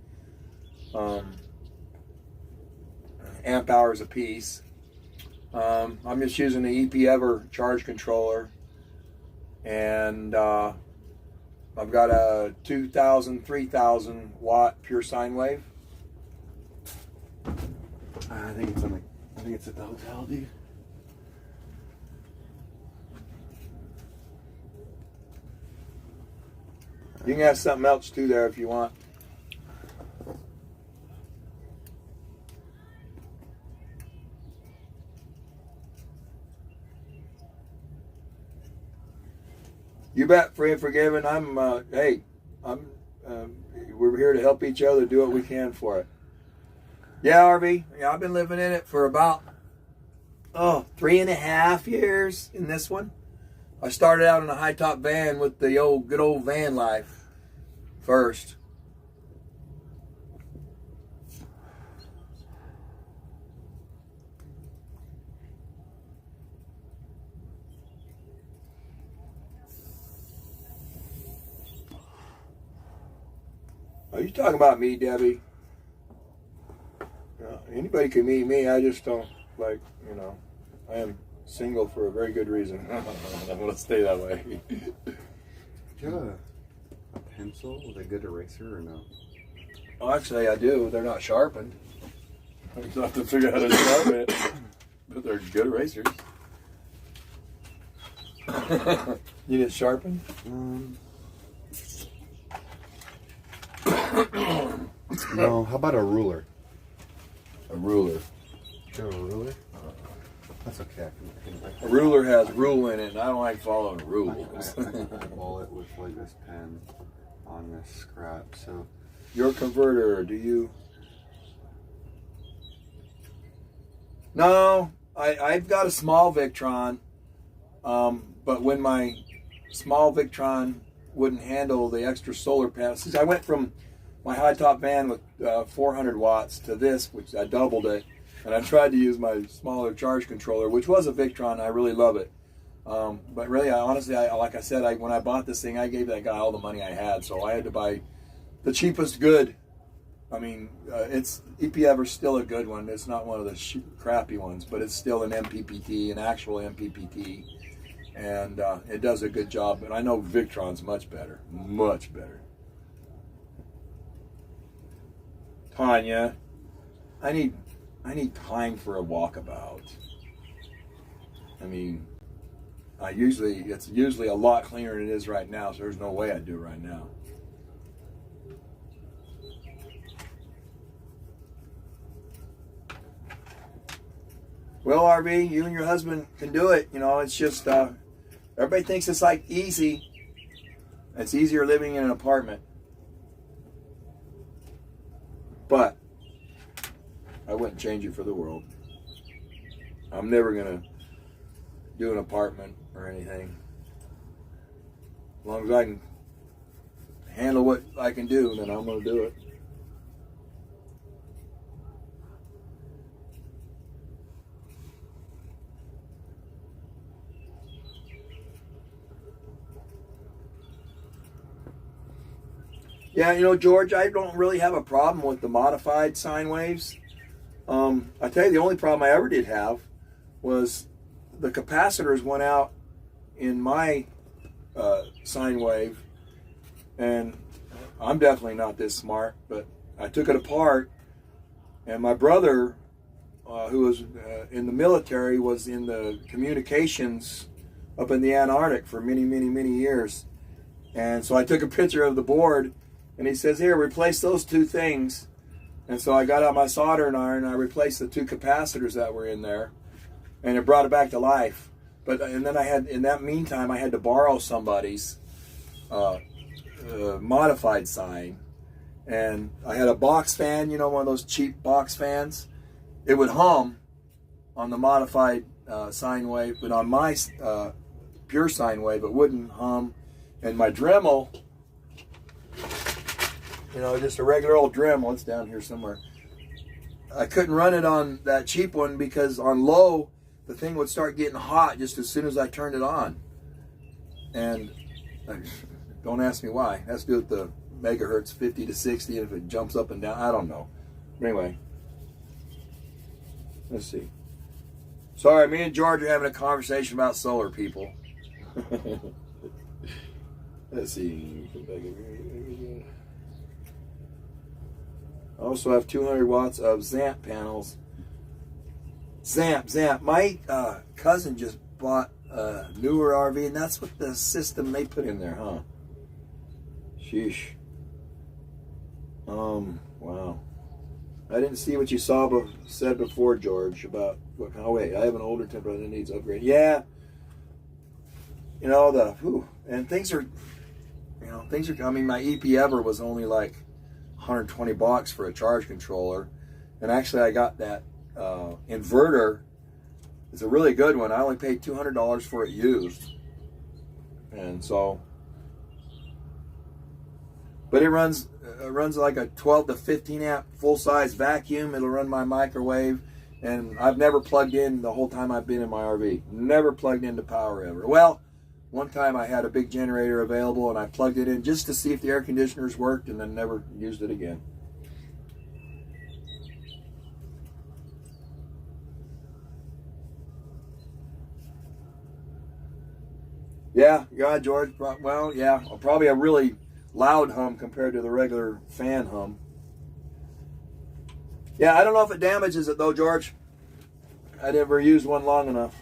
amp hours a piece. I'm just using the EP Ever charge controller, and I've got a 2,000, 3,000 watt pure sine wave. I think it's at the hotel, dude. You can have something else too there if you want. You bet, free and forgiven. We're here to help each other do what we can for it. Yeah, RV. Yeah, I've been living in it for about 3.5 years in this one. I started out in a high top van with the good old van life first. Are you talking about me, Debbie? Anybody can meet me. I just don't I am single for a very good reason. I'm going to stay that way. Do you have a pencil with a good eraser or no? Oh, actually, I do. They're not sharpened. I just have to figure out how to sharpen it. But they're good erasers. You need it sharpened? No, how about a ruler? A ruler. Do you have a ruler? That's okay. A ruler has rule in it, and I don't like following rules. I can ball it with like this pen on this scrap. So Your converter, do you? No, I've got a small Victron, but when my small Victron wouldn't handle the extra solar panels, I went from my high top van with 400 watts to this, which I doubled it, and I tried to use my smaller charge controller, which was a Victron. I really love it, but really, honestly, like I said, when I bought this thing, I gave that guy all the money I had, so I had to buy the cheapest good. I mean, it's EP Ever's still a good one. It's not one of the crappy ones, but it's still an MPPT, an actual MPPT, and it does a good job. But I know Victron's much better, much better. Tanya, I need time for a walkabout. I mean, it's usually a lot cleaner than it is right now, so there's no way I'd do it right now. Well, RV, you and your husband can do it. It's just, everybody thinks it's like easy. It's easier living in an apartment. But I wouldn't change it for the world. I'm never going to do an apartment or anything. As long as I can handle what I can do, then I'm going to do it. Yeah, you know, George, I don't really have a problem with the modified sine waves. I tell you, the only problem I ever did have was the capacitors went out in my sine wave, and I'm definitely not this smart, but I took it apart, and my brother, who was in the military, was in the communications up in the Antarctic for many, many, many years. And so I took a picture of the board, and he says, here, replace those two things. And so I got out my soldering iron, and I replaced the two capacitors that were in there, and it brought it back to life. And then I had, in that meantime, I had to borrow somebody's modified sine. And I had a box fan, you know, one of those cheap box fans. It would hum on the modified sine wave, but on my pure sine wave, it wouldn't hum. And my Dremel, you know, just a regular old Dremel, it's down here somewhere. I couldn't run it on that cheap one because on low, the thing would start getting hot just as soon as I turned it on. And don't ask me why. It has to do with the megahertz 50 to 60, and if it jumps up and down, I don't know. But anyway, let's see. Sorry, me and George are having a conversation about solar, people. Let's see. I also have 200 watts of ZAMP panels. ZAMP. My cousin just bought a newer RV, and that's what the system they put in there, huh? Sheesh. Wow. I didn't see what you said before, George, about what. Oh wait, I have an older temper that needs upgrade. Yeah. You know and things are. I mean, my EP Ever was only like $120 for a charge controller, and actually I got that inverter. It's a really good one. I only paid $200 for it used, and so. But it runs like a 12 to 15 amp full size vacuum. It'll run my microwave, and I've never plugged in the whole time I've been in my RV. Never plugged into power ever. Well, one time I had a big generator available, and I plugged it in just to see if the air conditioners worked, and then never used it again. Yeah, George. Well, yeah, probably a really loud hum compared to the regular fan hum. Yeah, I don't know if it damages it though, George. I never used one long enough.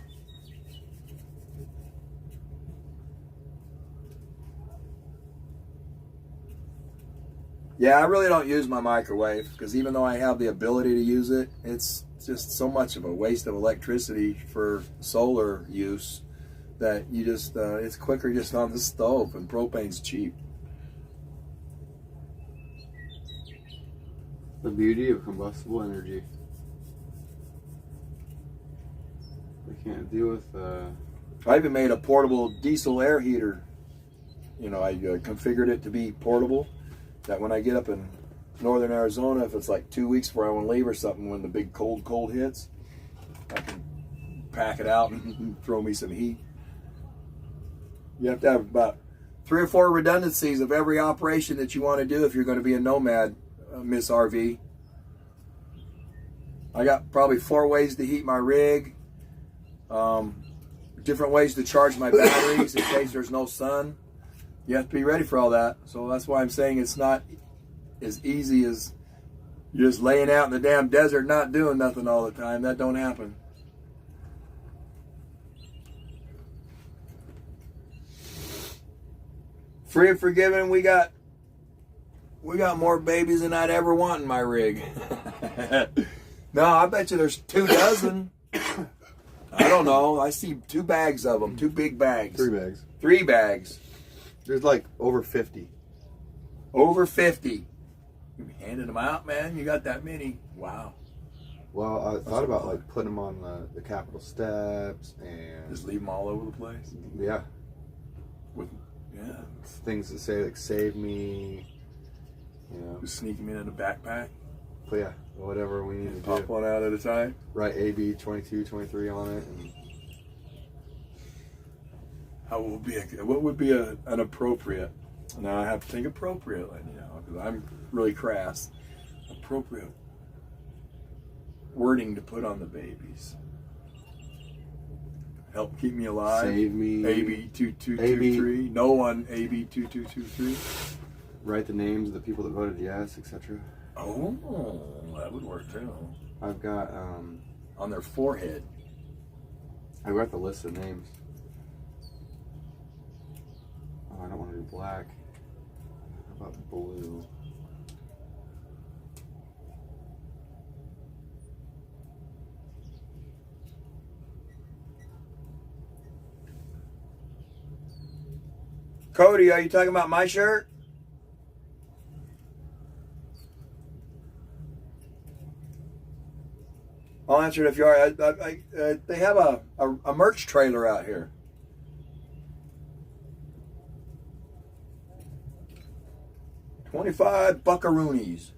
Yeah, I really don't use my microwave because even though I have the ability to use it, it's just so much of a waste of electricity for solar use that you just, it's quicker just on the stove, and propane's cheap. The beauty of combustible energy. I can't deal with. I even made a portable diesel air heater. You know, I configured it to be portable. That when I get up in northern Arizona, if it's like 2 weeks before I want to leave or something, when the big cold hits, I can pack it out and throw me some heat. You have to have about 3 or 4 redundancies of every operation that you want to do if you're going to be a nomad, Miss RV. I got probably 4 ways to heat my rig, different ways to charge my batteries in case there's no sun. You have to be ready for all that. So that's why I'm saying it's not as easy as you're just laying out in the damn desert not doing nothing all the time. That don't happen. Free and forgiven, we got more babies than I'd ever want in my rig. No, I bet you there's 24. I don't know. I see 2 bags of them, 2 big bags. 3 bags. 3 bags. There's like over 50. Over 50. You handed them out, man? You got that many? Wow. Well, I thought about like putting them on the Capitol steps and Just leave them all over the place. yeah, With things that say like "Save me," you know. just sneak them in a backpack. But yeah, whatever we need to Pop do. one out at a time. Write AB2223 on it. And What would be an appropriate? Now I have to think appropriately, because I'm really crass. Appropriate wording to put on the babies. Help keep me alive. Save me. AB2223. No one AB2223. Write the names of the people that voted yes, etc. Oh, that would work too. I've got On their forehead. I've got the list of names. Oh, I don't want to do black. How about blue? Cody, are you talking about my shirt? I'll answer it if you are. They have a merch trailer out here. $25 buckaroonies.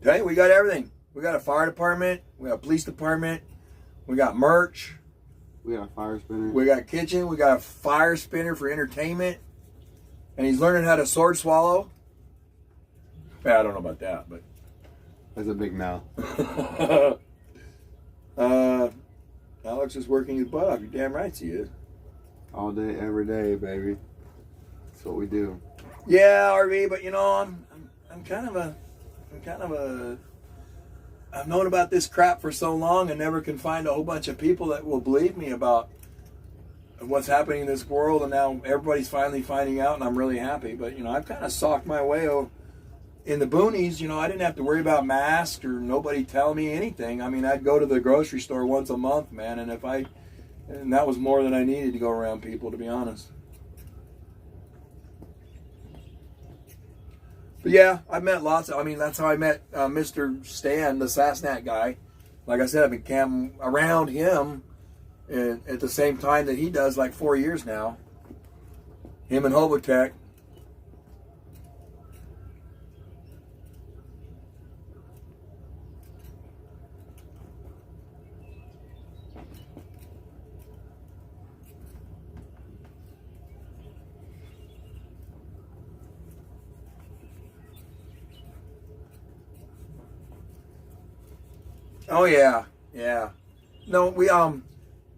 Okay, we got everything. We got a fire department. We got a police department. We got merch. We got a fire spinner. We got a kitchen. We got a fire spinner for entertainment. And he's learning how to sword swallow. Yeah, I don't know about that, but. That's a big mouth. Alex is working his butt off. You're damn right he is. All day, every day, baby. That's what we do. Yeah, RV, but I'm kind of a I've known about this crap for so long and never can find a whole bunch of people that will believe me about what's happening in this world, and now everybody's finally finding out, and I'm really happy. But I've kind of socked my way in the boonies. I didn't have to worry about masks or nobody telling me anything. I mean, I'd go to the grocery store once a month, man, and that was more than I needed to go around people, to be honest. But yeah, I've met lots of, that's how I met Mr. Stan, the Sassnat guy. Like I said, I've been camping around him at the same time that he does, like 4 years now. Him and Hobotech. Oh yeah, yeah. No,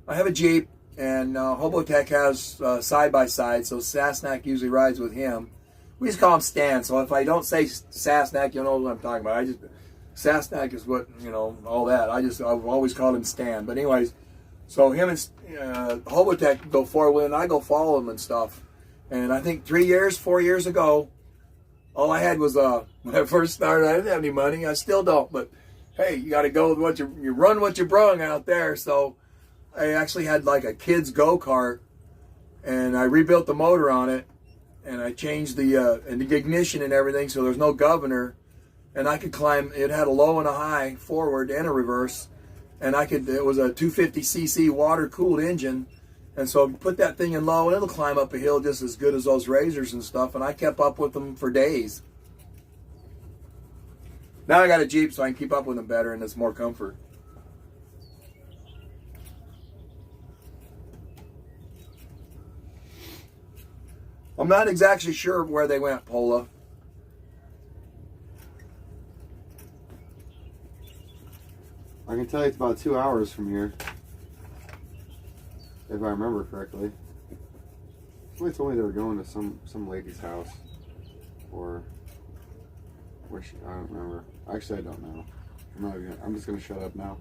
I have a Jeep, and Hobotech has side by side, so Sassnack usually rides with him. We just call him Stan. So if I don't say Sassnack, you'll know what I'm talking about. Sassnack is what all that. I've always called him Stan. But anyways, so him and Hobotech go forward, and I go follow him and stuff. And I think 4 years ago, all I had was when I first started, I didn't have any money. I still don't, but. Hey, you got to go with what you run what you brung out there. So I actually had like a kid's go-kart, and I rebuilt the motor on it, and I changed the ignition and everything, so there's no governor, and I could climb. It had a low and a high forward and a reverse, and it was a 250cc water-cooled engine, and so put that thing in low, and it'll climb up a hill just as good as those Razors and stuff, and I kept up with them for days. Now I got a Jeep, so I can keep up with them better, and it's more comfort. I'm not exactly sure where they went, Pola. I can tell you it's about 2 hours from here, if I remember correctly. Somebody told me they were going to some lady's house, or where I don't remember. Actually, I don't know. I'm just gonna shut up now.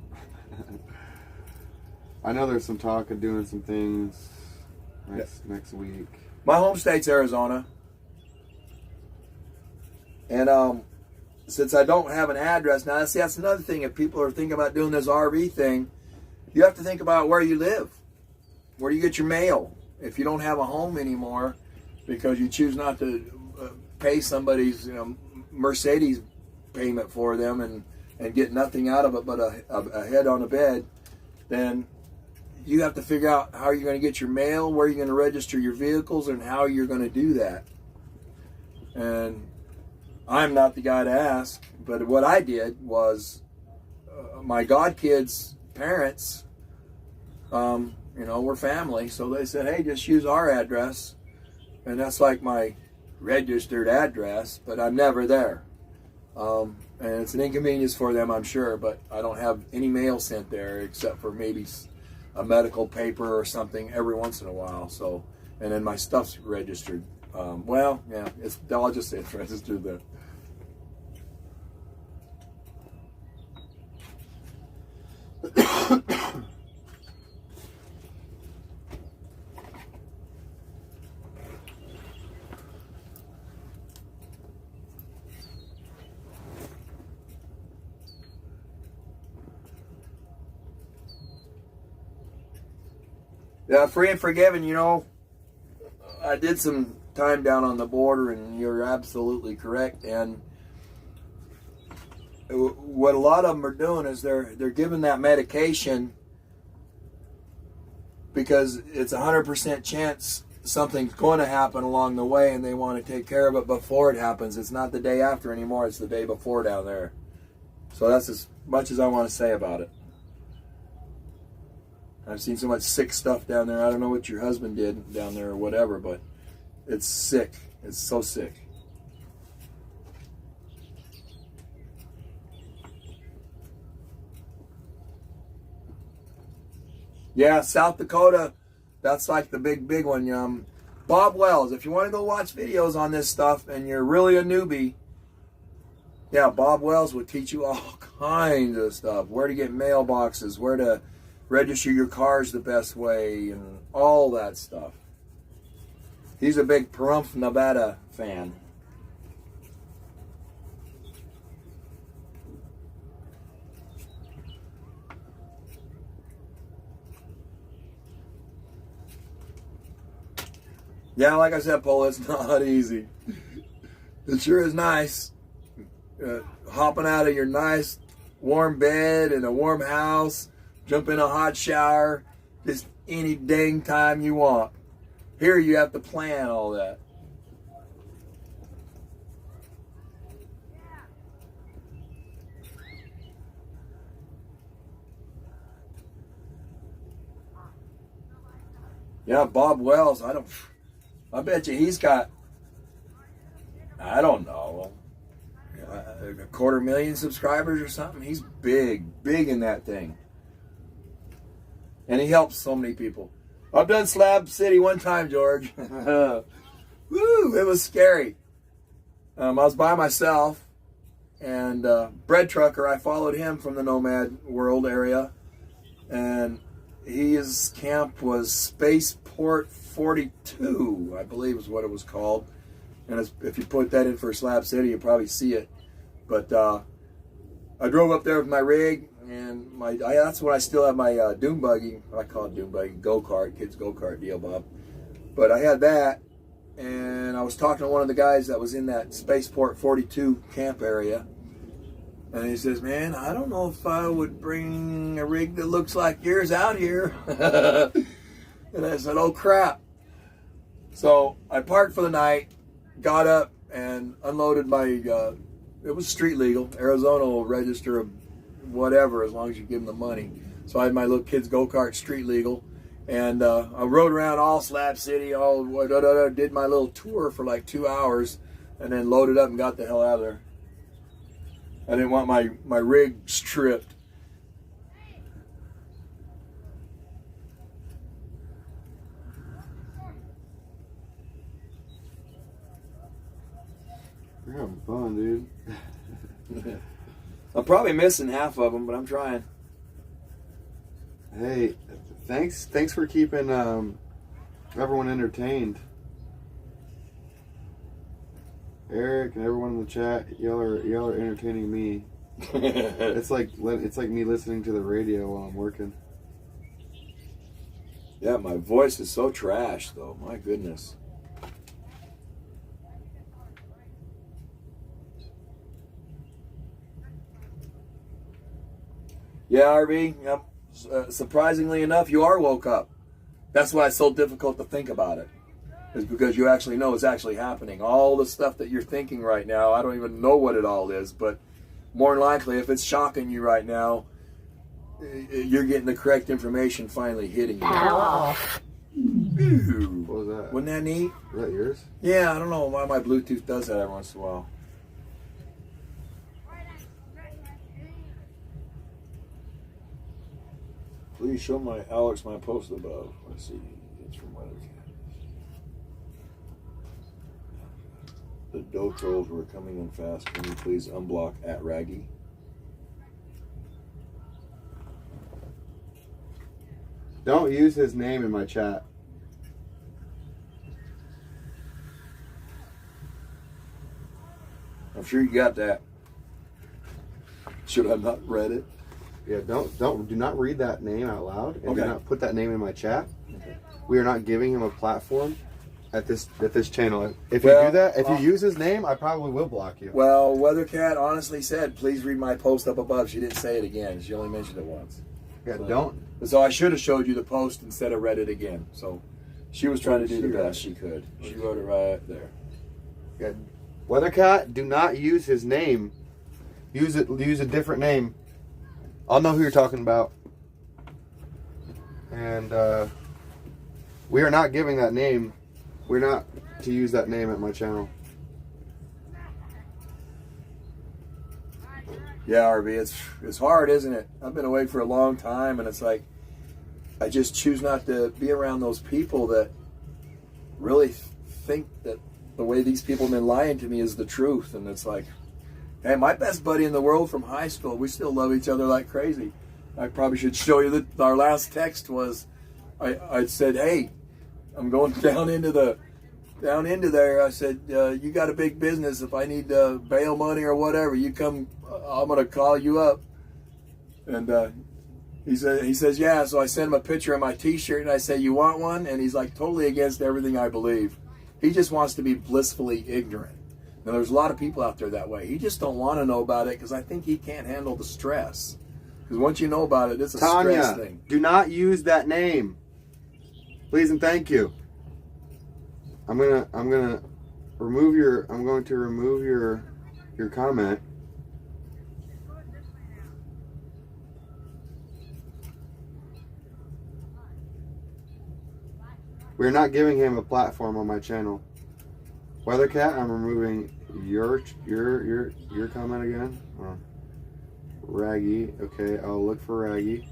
I know there's some talk of doing some things next week. My home state's Arizona, and since I don't have an address now, that's another thing. If people are thinking about doing this RV thing, you have to think about where you live. where do you get your mail? If you don't have a home anymore because you choose not to pay somebody's Mercedes payment for them and get nothing out of it but a head on a bed, then you have to figure out how you're going to get your mail, where you're going to register your vehicles, and how you're going to do that. And I'm not the guy to ask, but what I did was my godkids' parents, we're family, so they said, hey, just use our address. And that's like my registered address, but I'm never there. And it's an inconvenience for them, I'm sure, but I don't have any mail sent there except for maybe a medical paper or something every once in a while. So, and then my stuff's registered. I'll just say it's registered there. Yeah, free and forgiven, I did some time down on the border, and you're absolutely correct. And what a lot of them are doing is they're giving that medication because it's 100% chance something's going to happen along the way, and they want to take care of it before it happens. It's not the day after anymore, it's the day before down there. So that's as much as I want to say about it. I've seen so much sick stuff down there. I don't know what your husband did down there or whatever, but it's sick. It's so sick. Yeah, South Dakota, that's like the big one. Bob Wells, if you want to go watch videos on this stuff and you're really a newbie, yeah, Bob Wells would teach you all kinds of stuff. Where to get mailboxes, where to register your cars the best way, and all that stuff. He's a big Pahrump, Nevada fan. Yeah, like I said, Paul, it's not easy. It sure is nice. Hopping out of your nice warm bed in a warm house, jump in a hot shower, just any dang time you want. Here you have to plan all that. Yeah, Bob Wells, I bet you he's got, I don't know, 250,000 subscribers or something. He's big in that thing. And he helps so many people. I've done Slab City one time, George. Woo, it was scary. I was by myself, and Bread Trucker, I followed him from the Nomad World area, and his camp was Spaceport 42, I believe is what it was called. And if you put that in for Slab City, you'll probably see it. But I drove up there with my rig, and that's when I still have my dune buggy. I call it dune buggy, go-kart, kids go-kart deal, Bob. But I had that, and I was talking to one of the guys that was in that Spaceport 42 camp area. And he says, man, I don't know if I would bring a rig that looks like yours out here. And I said, oh, crap. So I parked for the night, got up, and unloaded my, it was street legal. Arizona will register a whatever as long as you give them the money. So I had my little kids go-kart street legal. And I rode around all Slab City, did my little tour for like 2 hours, and then loaded up and got the hell out of there. I didn't want my rig stripped. You're having fun, dude. I'm probably missing half of them, but I'm trying. Hey, thanks for keeping everyone entertained. Eric and everyone in the chat, y'all are entertaining me. It's like me listening to the radio while I'm working. Yeah, my voice is so trash, though. My goodness. Yeah, RV. Yep. Surprisingly enough, you are woke up. That's why it's so difficult to think about it. Is because you actually know it's actually happening. All the stuff that you're thinking right now, I don't even know what it all is, but more than likely, if it's shocking you right now, you're getting the correct information finally hitting you. Power off. Ooh. What was that? Wasn't that neat? Is that yours? Yeah, I don't know why my Bluetooth does that every once in a while. Please show my Alex my post above. Let's see. It's from Weathercat. The dough trolls were coming in fast. Can you please unblock at Raggy? Don't use his name in my chat. I'm sure you got that. Should I not read it? Yeah, do not read that name out loud, and Okay. do not put that name in my chat. Okay. We are not giving him a platform at this channel. If Well, you do that, if you use his name, I probably will block you. Well, Weathercat honestly said, please read my post up above. She didn't say it again. She only mentioned it once. Yeah, don't. So I should have showed you the post instead of read it again. So she was trying to do the She wrote best she could. She wrote it right there. Yeah. Weathercat, do not use his name. Use a different name. I'll know who you're talking about. And we are not giving that name. We're not to use that name at my channel. Yeah, RV, it's hard, isn't it? I've been away for a long time, and it's like I just choose not to be around those people that really think that the way these people have been lying to me is the truth. And it's like, hey, my best buddy in the world from high school, we still love each other like crazy. I probably should show you that our last text was, I said, hey, I'm going down into there. I said, you got a big business. If I need bail money or whatever, you come, I'm going to call you up. And he says, yeah. So I sent him a picture of my t-shirt and I say, you want one? And he's like totally against everything I believe. He just wants to be blissfully ignorant. Now, there's a lot of people out there that way. He just don't want to know about it because I think he can't handle the stress. Because once you know about it, it's a stress Tanya, thing. do not use that name. Please and thank you. I'm going to remove your comment. We're not giving him a platform on my channel. Weathercat, I'm removing your comment again. Oh. Raggy, okay, I'll look for Raggy.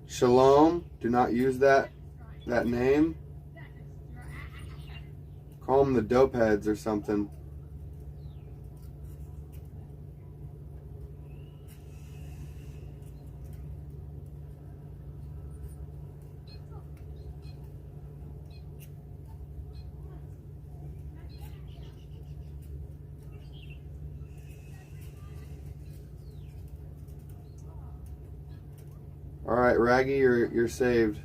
Shalom, do not use that name. Call them the dope heads or something. All right, Raggy, you're saved.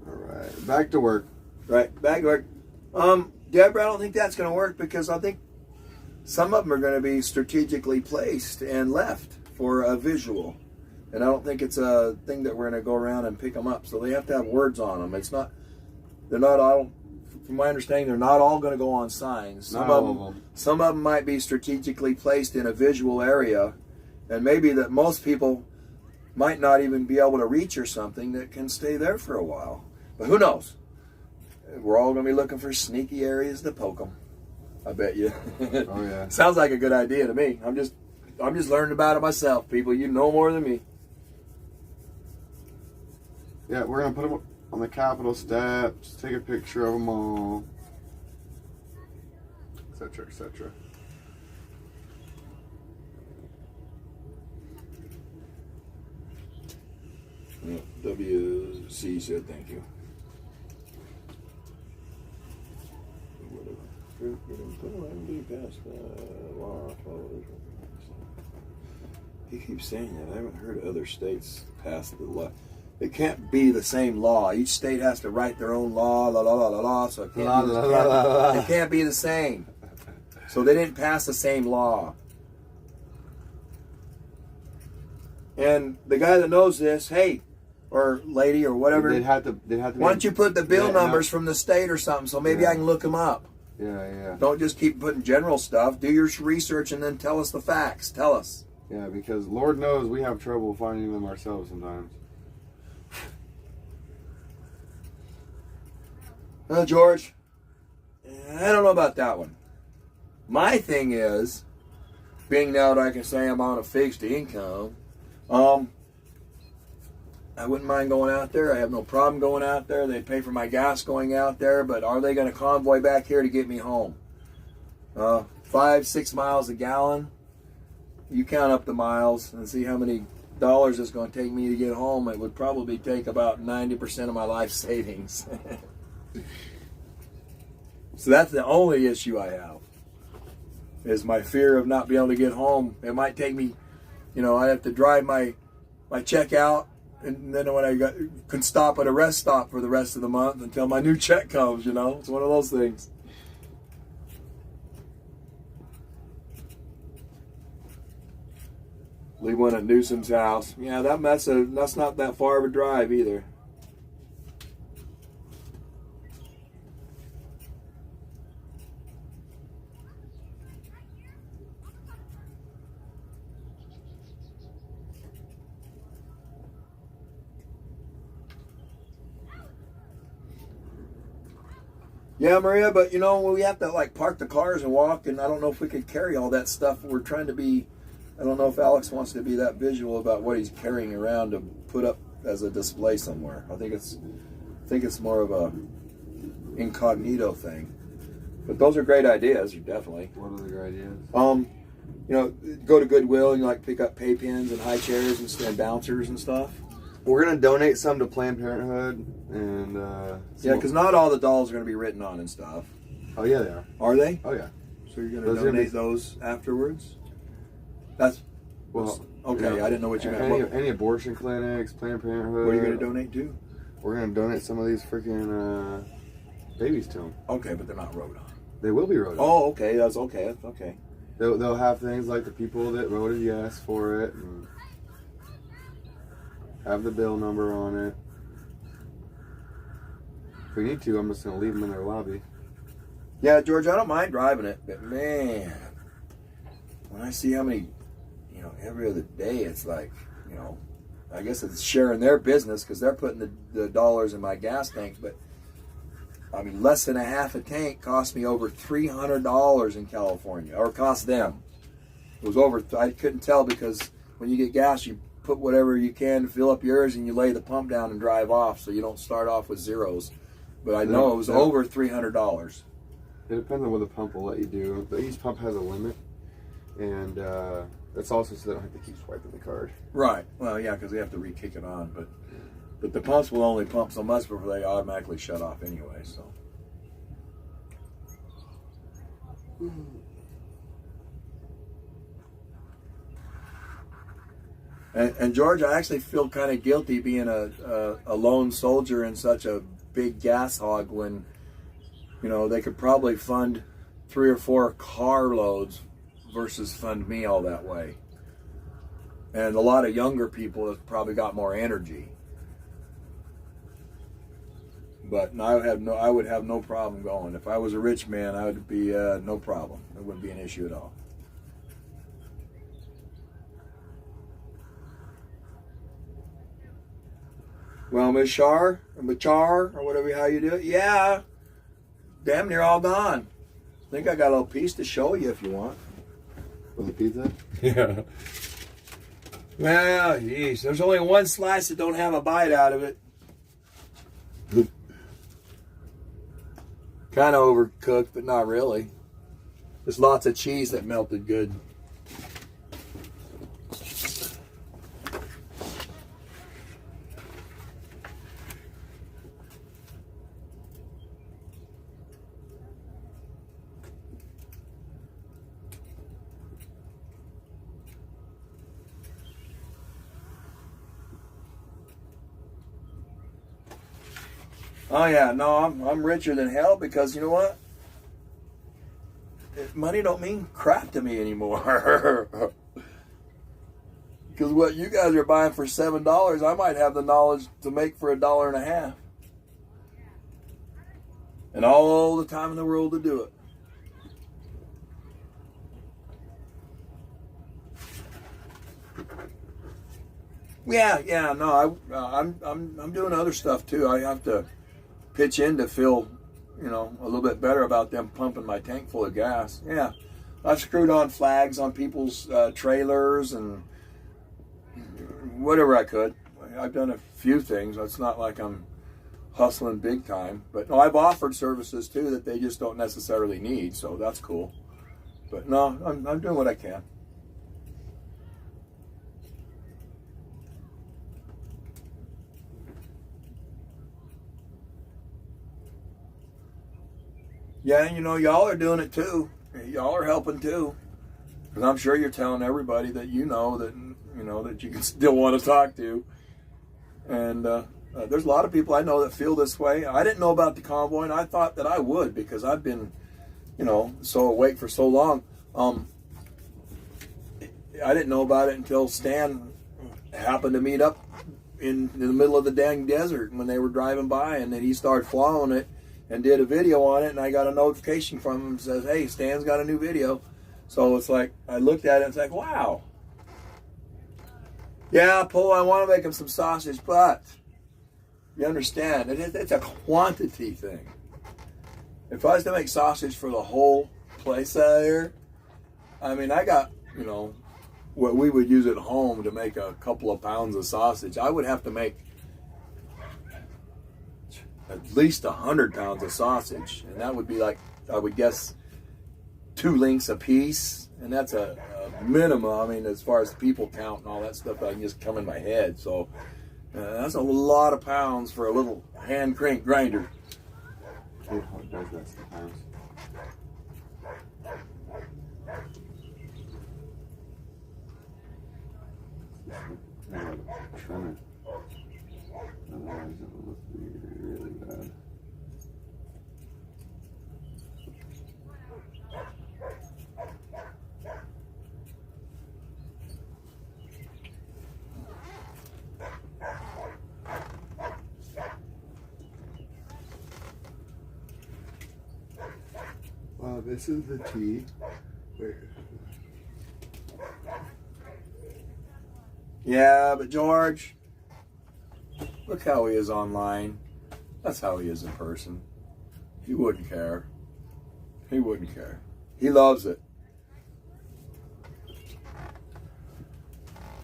All right, back to work. Right, back to work. Deborah, I don't think that's going to work because I think some of them are going to be strategically placed and left for a visual. And I don't think it's a thing that we're going to go around and pick them up. So they have to have words on them. They're not all, from my understanding, they're not all going to go on signs. Some of them might be strategically placed in a visual area. And maybe that most people might not even be able to reach or something that can stay there for a while. But who knows? We're all going to be looking for sneaky areas to poke them. I bet you. Oh yeah. Sounds like a good idea to me. I'm just learning about it myself, people. You know more than me. Yeah, we're gonna put them on the Capitol steps. Take a picture of them all. etc., etc. Yeah, WC said thank you. He keeps saying that. I haven't heard other states pass the law. It can't be the same law. Each state has to write their own law, so it it can't be the same. So they didn't pass the same law. And the guy that knows this, hey, or lady or whatever, They'd have to why don't you put the bill numbers from the state or something so maybe I can look them up. Yeah. Don't just keep putting general stuff. Do your research and then tell us the facts. Tell us. Yeah, because Lord knows we have trouble finding them ourselves sometimes. Well, George, I don't know about that one. My thing is, being now that I can say I'm on a fixed income, I wouldn't mind going out there. I have no problem going out there. They pay for my gas going out there, but are they going to convoy back here to get me home? 5-6 miles a gallon. You count up the miles and see how many dollars it's going to take me to get home. It would probably take about 90% of my life savings. So that's the only issue I have, is my fear of not being able to get home. It might take me, I'd have to drive my check out, and then when I can stop at a rest stop for the rest of the month until my new check comes. It's one of those things. Leave one at Newsom's house. Yeah, that's not that far of a drive either. Yeah, Maria, but we have to park the cars and walk, and I don't know if we could carry all that stuff. We're trying to be, I don't know if Alex wants to be that visual about what he's carrying around to put up as a display somewhere. I think it's more of a incognito thing. But those are great ideas, definitely. What are the great ideas? Go to Goodwill and pick up pay pins and high chairs and bouncers and stuff. We're gonna donate some to Planned Parenthood, and yeah, because not all the dolls are gonna be written on and stuff. Oh yeah, they are. Are they? Oh yeah. So you're gonna donate those afterwards? That's okay. I didn't know what you meant. Any abortion clinics, Planned Parenthood. What are you gonna donate to? We're gonna donate some of these freaking babies to them. Okay, but they're not wrote on. They will be wrote on. Oh, okay. That's okay. That's okay. They'll have things like the people that voted yes for it, and have the bill number on it. If we need to, I'm just going to leave them in their lobby. Yeah, George, I don't mind driving it, but man, when I see how many, every other day, it's like, I guess it's sharing their business because they're putting the dollars in my gas tank, but I mean, less than a half a tank cost me over $300 in California, or cost them. It was over, I couldn't tell because when you get gas, you put whatever you can to fill up yours and you lay the pump down and drive off so you don't start off with zeros. But I know it was over $300. It depends on what the pump will let you do. But each pump has a limit, and it's also so they don't have to keep swiping the card. Right. Well, yeah, because they have to re-kick it on. But the pumps will only pump so much before they automatically shut off anyway. So. And George, I actually feel kind of guilty being a lone soldier in such a big gas hog when, they could probably fund 3 or 4 car loads versus fund me all that way. And a lot of younger people have probably got more energy. But I would have no problem going. If I was a rich man, I would be no problem. It wouldn't be an issue at all. Well, Miss Char, or whatever, how you do it? Yeah, damn near all gone. I think I got a little piece to show you if you want. For the pizza? Yeah. Well, geez, there's only one slice that don't have a bite out of it. Kind of overcooked, but not really. There's lots of cheese that melted good. Oh yeah, no, I'm richer than hell because you know what? Money don't mean crap to me anymore. Because what you guys are buying for $7, I might have the knowledge to make for $1.50, and all the time in the world to do it. Yeah, no, I'm doing other stuff too. I have to pitch in to feel, you know, a little bit better about them pumping my tank full of gas. Yeah, I've screwed on flags on people's trailers and whatever I could. I've done a few things. It's not like I'm hustling big time, but no, I've offered services too that they just don't necessarily need, so that's cool. But no, I'm doing what I can. Yeah, and you know, y'all are doing it too. Y'all are helping too. Because I'm sure you're telling everybody that you know that you can still want to talk to. And there's a lot of people I know that feel this way. I didn't know about the convoy, and I thought that I would because I've been, you know, so awake for so long. I didn't know about it until Stan happened to meet up in the middle of the dang desert when they were driving by, and then he started following it and did a video on it, and I got a notification from him that says, hey, Stan's got a new video. So it's like, I looked at it and it's like, wow. Yeah, Paul, I want to make him some sausage, but you understand, it's a quantity thing. If I was to make sausage for the whole place out here, I mean, I got, you know, what we would use at home to make a couple of pounds of sausage. I would have to make at least 100 pounds of sausage, and that would be like, I would guess, 2 links a piece, and that's a minimum. I mean, as far as the people count and all that stuff, I can just come in my head. So that's a lot of pounds for a little hand crank grinder. It does that sometimes. Trim it. Otherwise it will look really bad. Wow, this is the tea. Wait. Yeah, but George, look how he is online. That's how he is in person. He wouldn't care. He wouldn't care. He loves it.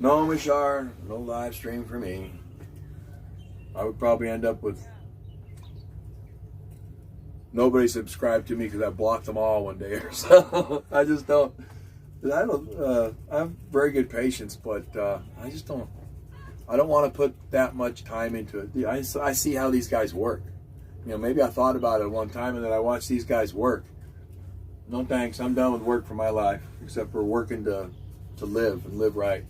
No, Mishar, no live stream for me. I would probably end up with nobody subscribed to me because I blocked them all one day or so. I just don't. I have very good patience, but I just don't. I don't want to put that much time into it. I see how these guys work. You know, maybe I thought about it one time, and then I watched these guys work. No thanks. I'm done with work for my life, except for working to live and live right.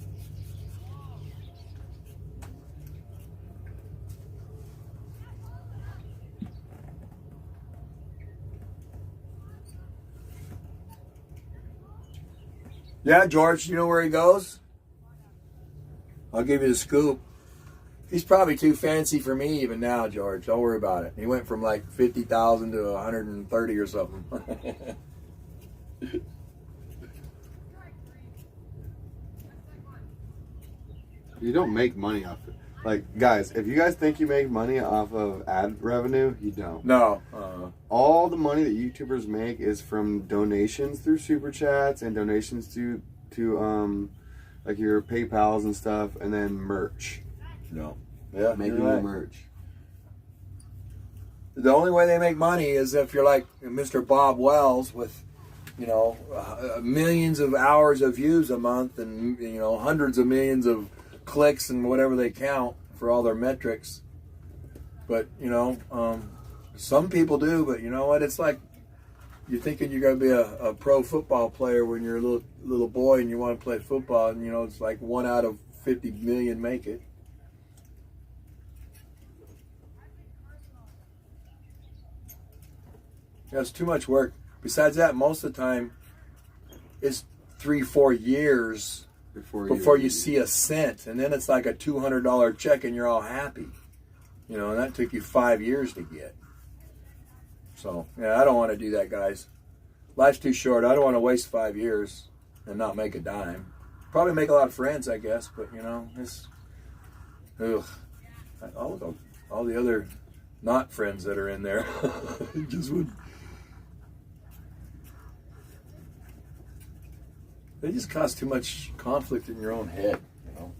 Yeah, George, you know where he goes? I'll give you the scoop. He's probably too fancy for me even now, George. Don't worry about it. He went from like 50,000 to 130 or something. You don't make money off it. Like, guys, if you guys think you make money off of ad revenue, you don't. No. All the money that YouTubers make is from donations through Super Chats and donations to like your PayPals and stuff, and then merch. No. Yeah, Making you're right. your merch. The only way they make money is if you're like Mr. Bob Wells with you know, millions of hours of views a month, and you know, hundreds of millions of clicks and whatever they count for all their metrics. But you know, some people do. But you know what? It's like you're thinking you're going to be a pro football player when you're a little boy and you want to play football, and you know, it's like 1 out of 50 million make it. Yeah, it's too much work. Besides that, most of the time, it's 3-4 years before you see a cent, and then it's like a $200 check, and you're all happy. You know, and that took you 5 years to get. So, yeah, I don't want to do that, guys. Life's too short. I don't want to waste 5 years and not make a dime. Probably make a lot of friends, I guess, but, you know, it's... Ugh. All the other not friends that are in there just would... They just cause too much conflict in your own head, you know.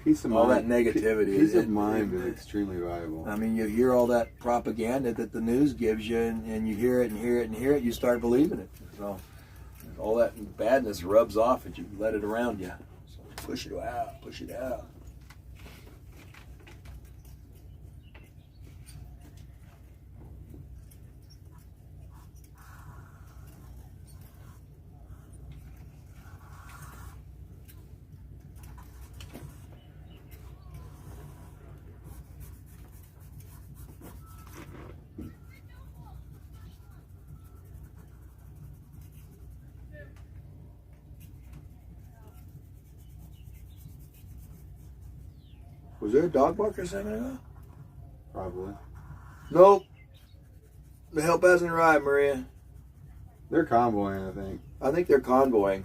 Peace of all mind. that negativity. Peace of mind is extremely valuable. I mean, you hear all that propaganda that the news gives you, and you hear it and hear it and hear it, you start believing it. So all that badness rubs off and you let it around you. So push it out, push it out. Was there a dog bark or something? Probably. Nope. The help hasn't arrived, Maria. They're convoying, I think. I think they're convoying.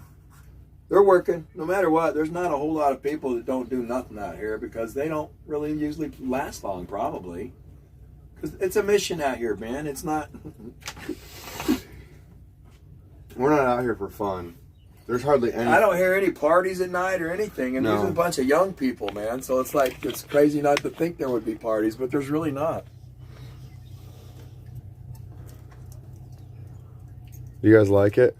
They're working. No matter what, there's not a whole lot of people that don't do nothing out here because they don't really usually last long, probably. Because it's a mission out here, man. It's not... We're not out here for fun. There's hardly any... I don't hear any parties at night or anything. And No. there's a bunch of young people, man. So it's like, it's crazy not to think there would be parties, but there's really not. You guys like it?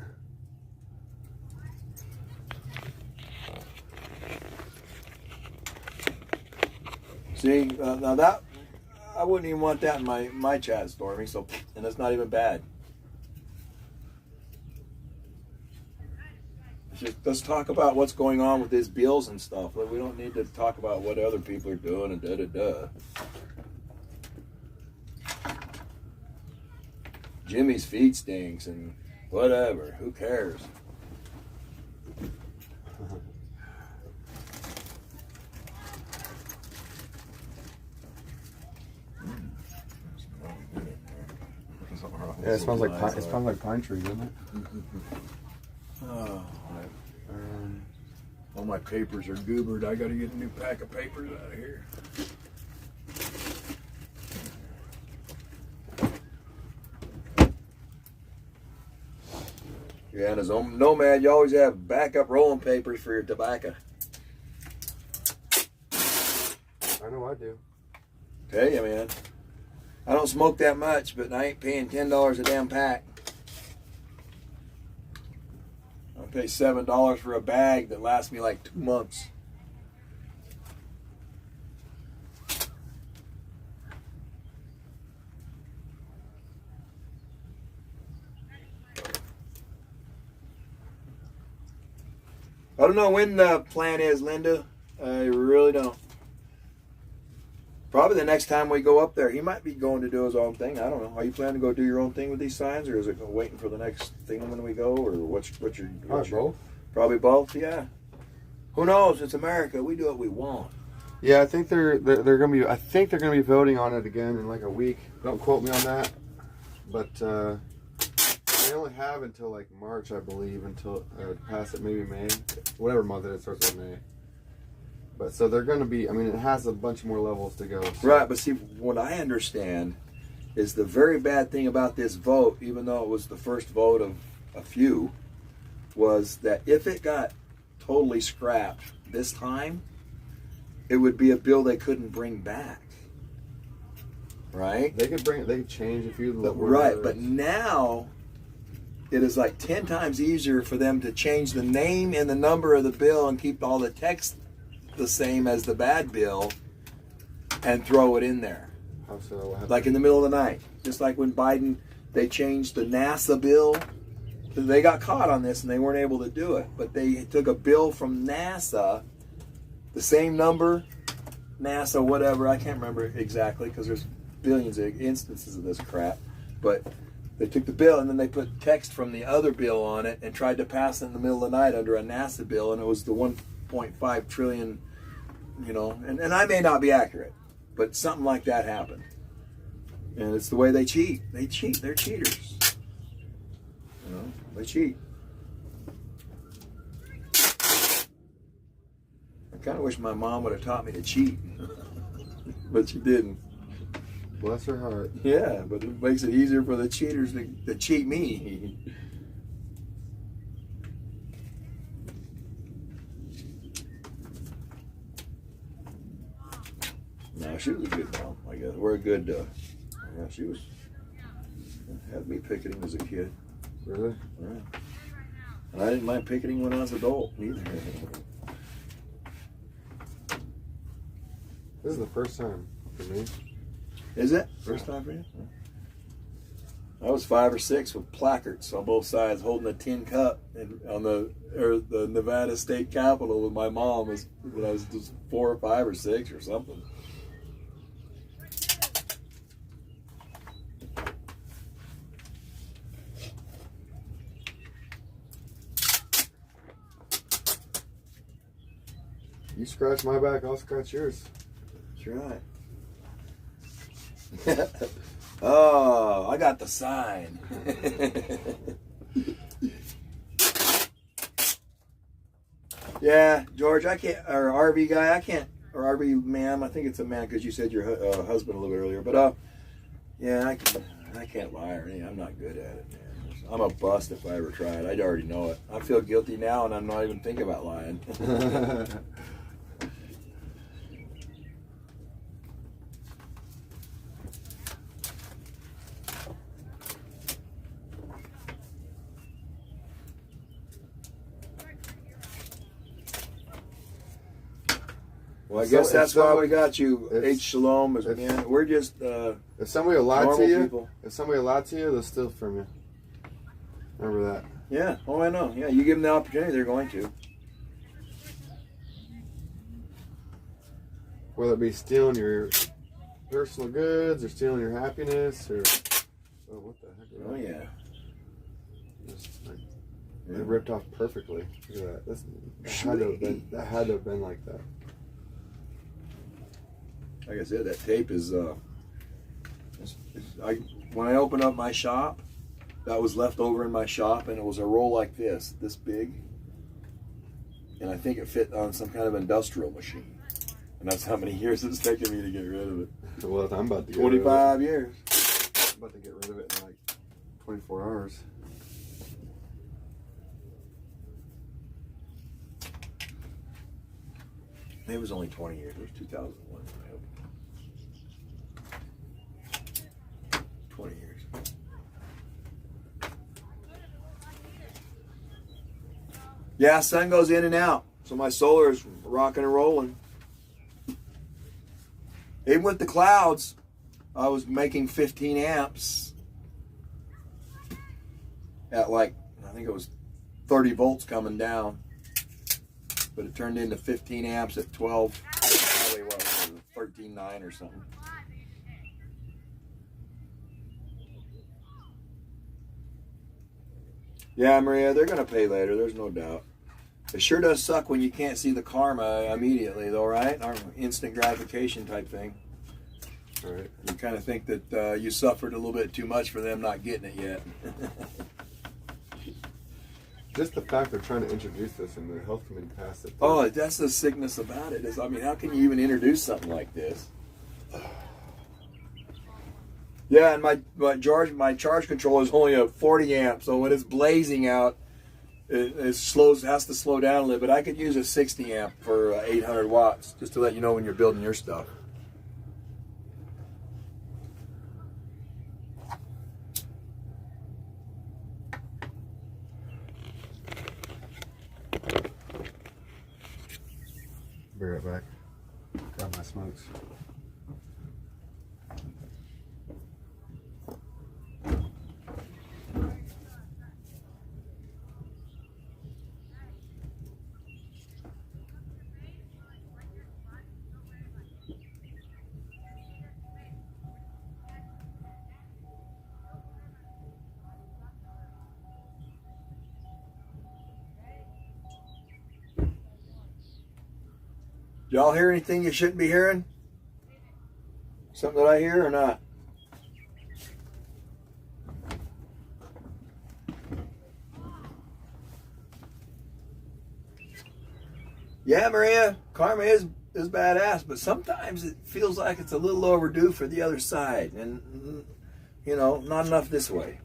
See, now that... I wouldn't even want that in my chat, Stormy. So, and it's not even bad. Let's talk about what's going on with these bills and stuff. We don't need to talk about what other people are doing and da-da-da. Jimmy's feet stinks and whatever. Who cares? Yeah, it smells like pine trees, doesn't it? Oh, all my papers are goobered. I got to get a new pack of papers out of here. Yeah, and as a nomad, you always have backup rolling papers for your tobacco. I know I do. Tell you, man. I don't smoke that much, but I ain't paying $10 a damn pack. I pay $7 for a bag that lasts me like 2 months. I don't know when the plan is, Linda. I really don't. Probably the next time we go up there. He might be going to do his own thing. I don't know. Are you planning to go do your own thing with these signs, or is it waiting for the next thing when we go, or what's your Both. Probably both. Yeah. Who knows? It's America. We do what we want. Yeah, I think they're gonna be. I think they're gonna be voting on it again in like a week. Don't quote me on that, but they only have until like March, I believe, until pass it. Maybe May, whatever month it is, starts with May. But so they're going to be, I mean, it has a bunch more levels to go. So. Right, but see, what I understand is the very bad thing about this vote, even though it was the first vote of a few, was that if it got totally scrapped this time, it would be a bill they couldn't bring back. Right? They could change a few of the words. Right, but now it is like 10 times easier for them to change the name and the number of the bill and keep all the text the same as the bad bill and throw it in there. How so? What happened? Like in the middle of the night. Just like when Biden, they changed the NASA bill. They got caught on this and they weren't able to do it. But they took a bill from NASA, the same number, NASA, whatever. I can't remember exactly because there's billions of instances of this crap. But they took the bill and then they put text from the other bill on it and tried to pass it in the middle of the night under a NASA bill. And it was the 1.5 trillion, you know. And I may not be accurate, but something like that happened. And it's the way they cheat. They cheat. They're cheaters. You know, they cheat. I kind of wish my mom would have taught me to cheat. But she didn't. Bless her heart. Yeah, but it makes it easier for the cheaters to cheat me. No, she was a good mom, I guess. We're a good, yeah, she was, had me picketing as a kid. Really? Yeah. And I didn't mind picketing when I was an adult either. This is the first time for me. Is it? First time for you? I was 5 or 6 with placards on both sides holding a tin cup and on the Nevada State Capitol with my mom was when I was just 4 or 5 or 6 or something. You scratch my back, I'll scratch yours. That's right. Oh, I got the sign. Yeah, George, I can't, or RV guy, I can't, or RV ma'am, I think it's a man because you said your husband a little bit earlier, but yeah, I can't lie or anything. I'm not good at it, man. I'm a bust if I ever tried. I already know it. I feel guilty now, and I'm not even thinking about lying. Well, I guess that's why we got you, H. Shalom. Man, we're just if somebody will lie to normal you, people. if somebody will lie to you, they'll steal from you. Remember that. Yeah. Oh, I know. Yeah, you give them the opportunity, they're going to. Whether it be stealing your personal goods or stealing your happiness or oh, what the heck? Oh yeah. Just, like, it ripped off perfectly. Look at that. That had to have been like that. Like I said, that tape is. When I opened up my shop, that was left over in my shop, and it was a roll like this big, and I think it fit on some kind of industrial machine, and that's how many years it's taken me to get rid of it. Well, I'm about to get 25 years. I'm about to get rid of it in like 24 hours. It was only 20 years. It was 2001 when I opened. 20 years. Yeah, sun goes in and out, so my solar is rocking and rolling. Even with the clouds, I was making 15 amps at like, I think it was 30 volts coming down. But it turned into 15 amps at 12, probably what was it, 13.9 or something. Yeah, Maria, they're going to pay later, there's no doubt. It sure does suck when you can't see the karma immediately, though, right? Our instant gratification type thing. Right. You kind of think that you suffered a little bit too much for them not getting it yet. Just the fact they're trying to introduce this and the health committee passed it. Oh, that's the sickness about it. I mean, how can you even introduce something like this? Yeah, and my charge controller is only a 40 amp, so when it's blazing out, it has to slow down a little bit. I could use a 60 amp for 800 watts, just to let you know when you're building your stuff. be right back. Grab my smokes. Y'all hear anything you shouldn't be hearing? Something that I hear or not? Yeah, Maria, karma is badass, but sometimes it feels like it's a little overdue for the other side, and you know, not enough this way.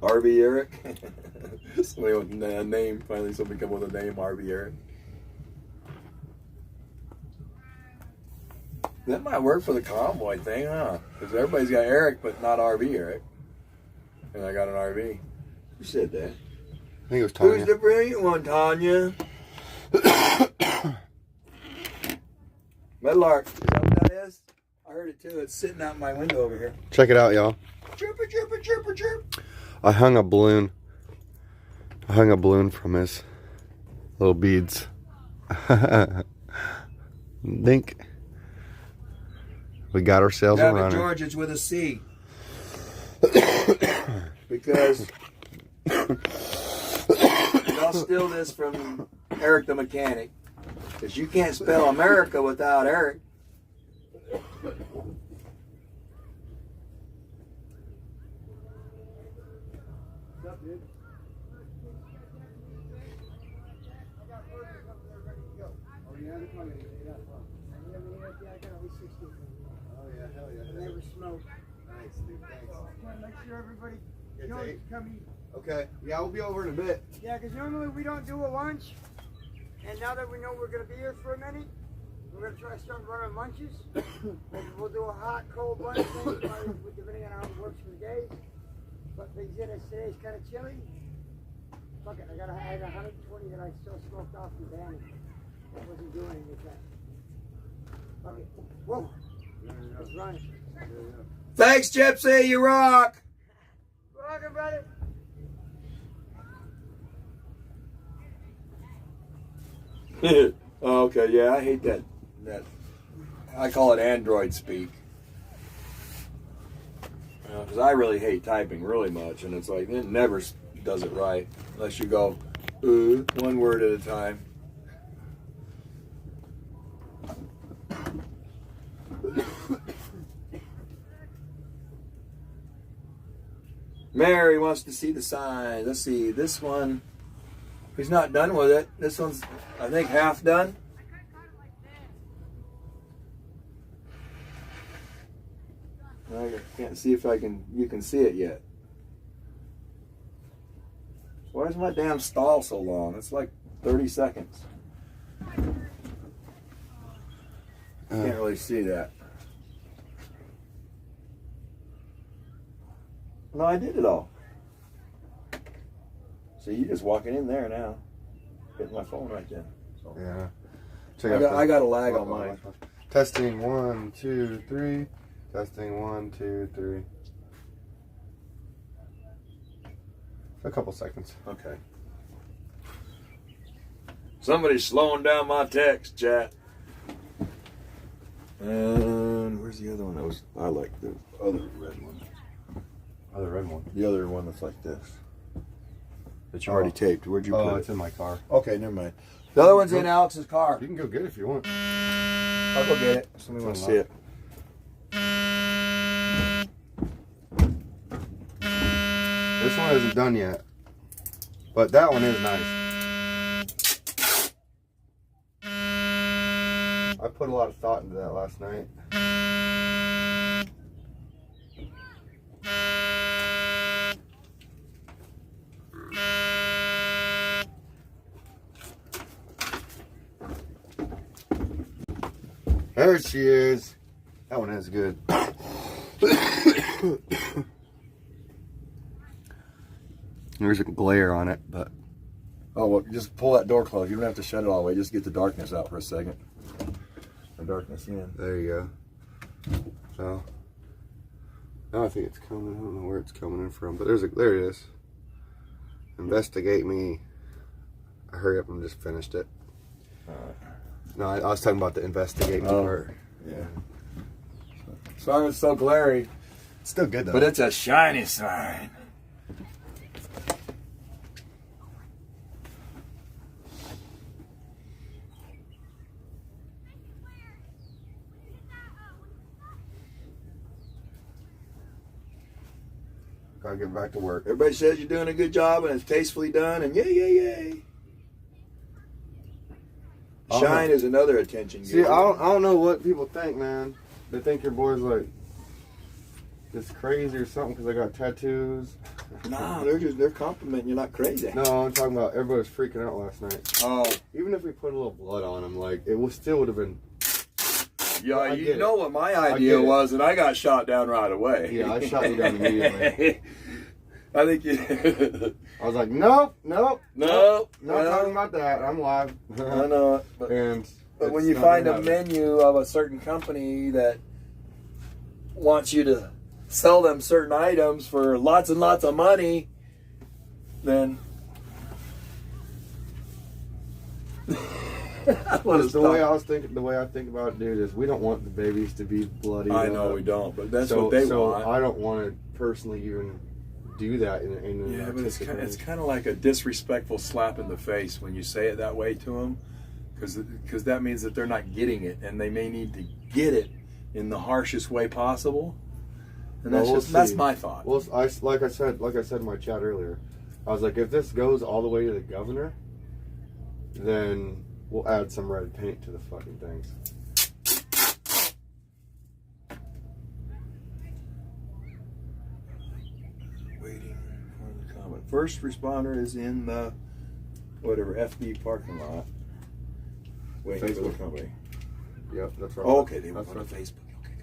RV Eric. Somebody with a name. Finally, somebody come with a name. RV Eric. That might work for the convoy thing, huh? Because everybody's got Eric, but not RV Eric. And I got an RV. Who said that? I think it was Tanya. Who's the brilliant one, Tanya? Medlark. Is that what that is? I heard it too. It's sitting out my window over here. Check it out, y'all. Chirper, chirper, chirper, chirp. I hung a balloon. I hung a balloon from his little beads. Dink. We got ourselves a Gavin runner. George, it's with a C. Because y'all steal this from Eric the mechanic. Because you can't spell America without Eric. What's up, dude? I got burgers up there ready to go. Oh, yeah, they're coming. Yeah, fun. Yeah, I got at least 60 of them. Oh, yeah, hell yeah. And they were smoked. Nice, dude, thanks. Want to make sure everybody Good knows day. to come eat. Okay, yeah, we'll be over in a bit. Yeah, because normally we don't do a lunch. And now that we know we're going to be here for a minute, we're going to try to start running lunches. Maybe we'll do a hot, cold lunch thing, depending on how it works for the day. But things in us today's kind of chilly. Fuck it, I had 120 that I still smoked off the van. I wasn't doing anything. Fuck it. Whoa. Let's run. Thanks, Gypsy. You rock. Rocket, brother. Oh, okay, yeah, I hate that. I call it Android speak. Because I really hate typing really much, and it's like it never does it right unless you go one word at a time. Mary wants to see the sign. Let's see, this one. He's not done with it. This one's, I think, half done. I can't see if you can see it yet. Why is my damn stall so long? It's like 30 seconds. Can't really see that. No, I did it all. See, you just walking in there now. Hitting my phone right there. So. Yeah. I got a lag on mine. Testing 1, 2, 3. Testing 1, 2, 3. A couple seconds. Okay. Somebody's slowing down my text, chat. And where's the other one? I like the other red one. Oh, the red one. The other one that's like this. That you already taped. Where'd you put Oh, it? it's in my car. Okay, never mind. The other one's in Alex's car. You can go get it if you want. I'll go get it. Somebody wants to see it. This one isn't done yet, but that one is nice. I put a lot of thought into that last night. There she is. That one is good. There's a glare on it, but Oh, well, just pull that door closed. You don't have to shut it all the way. Just get the darkness out for a second. The darkness in. there you go. So now I think it's coming. I don't know where it's coming in from, but there it is. Investigate me. I hurry up and just finished it. No, I was talking about the investigate me part. Yeah. Sign is so glary, It's still good though. but it's a shiny sign. Gotta get back to work. Everybody says you're doing a good job and it's tastefully done, and yay, yay, yay. Shine is another attention See, getter. I don't know what people think, man. They think your boy's like just crazy or something because I got tattoos. No, they're complimenting you, not crazy. No, I'm talking about everybody was freaking out last night. Oh, Even if we put a little blood on him, like it still would have been. yeah, I you get know it. what my I idea get it. was, and I got shot down right away. Yeah, I shot you down immediately. I think you. I was like, nope. No, Not talking about that. I'm live. I know it, but And when it's you not find a gonna happen. menu of a certain company that wants you to sell them certain items for lots and lots of money, then The way I think about it, dude, is we don't want the babies to be bloody. I know we don't, but that's so, what they so want. I don't want to personally even do that in an Yeah, but artistic way. it's kind of like a disrespectful slap in the face when you say it that way to them, because that means that they're not getting it, and they may need to get it in the harshest way possible. And Well, that's my thought. Well, like I said in my chat earlier, I was like, if this goes all the way to the governor, then we'll add some red paint to the fucking things. Waiting for the comment. First responder is in the whatever FB parking lot. Waiting for the Facebook. company. Yep, that's right. Oh, okay, they were That's on right. Facebook. Okay,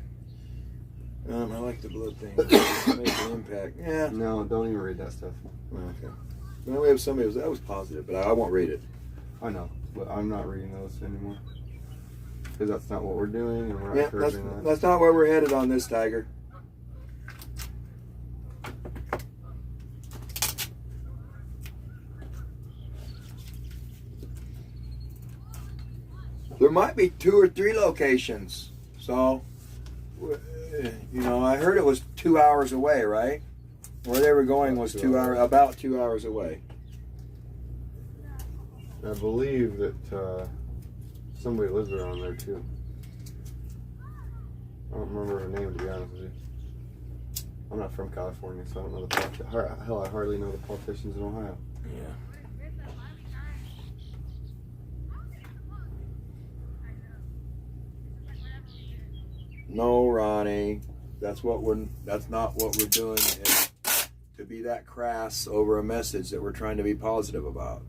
good. I like the blood thing. Make an impact. Yeah. No, don't even read that stuff. Okay. Well, we have somebody that was positive, but I won't read it. I know, but I'm not reading those anymore because that's not what we're doing, and we're not Yeah, that's, encouraging that. that's not where we're headed on this, Tiger. There might be 2 or 3 locations. So, I heard it was 2 hours away, right? Where they were going was 2 hours, about 2 hours away. I believe that somebody lives around there too. I don't remember her name, to be honest with you. I'm not from California, so I don't know the politicians. Hell, I hardly know the politicians in Ohio. Yeah. No, Ronnie, that's not what we're doing. Is to be that crass over a message that we're trying to be positive about.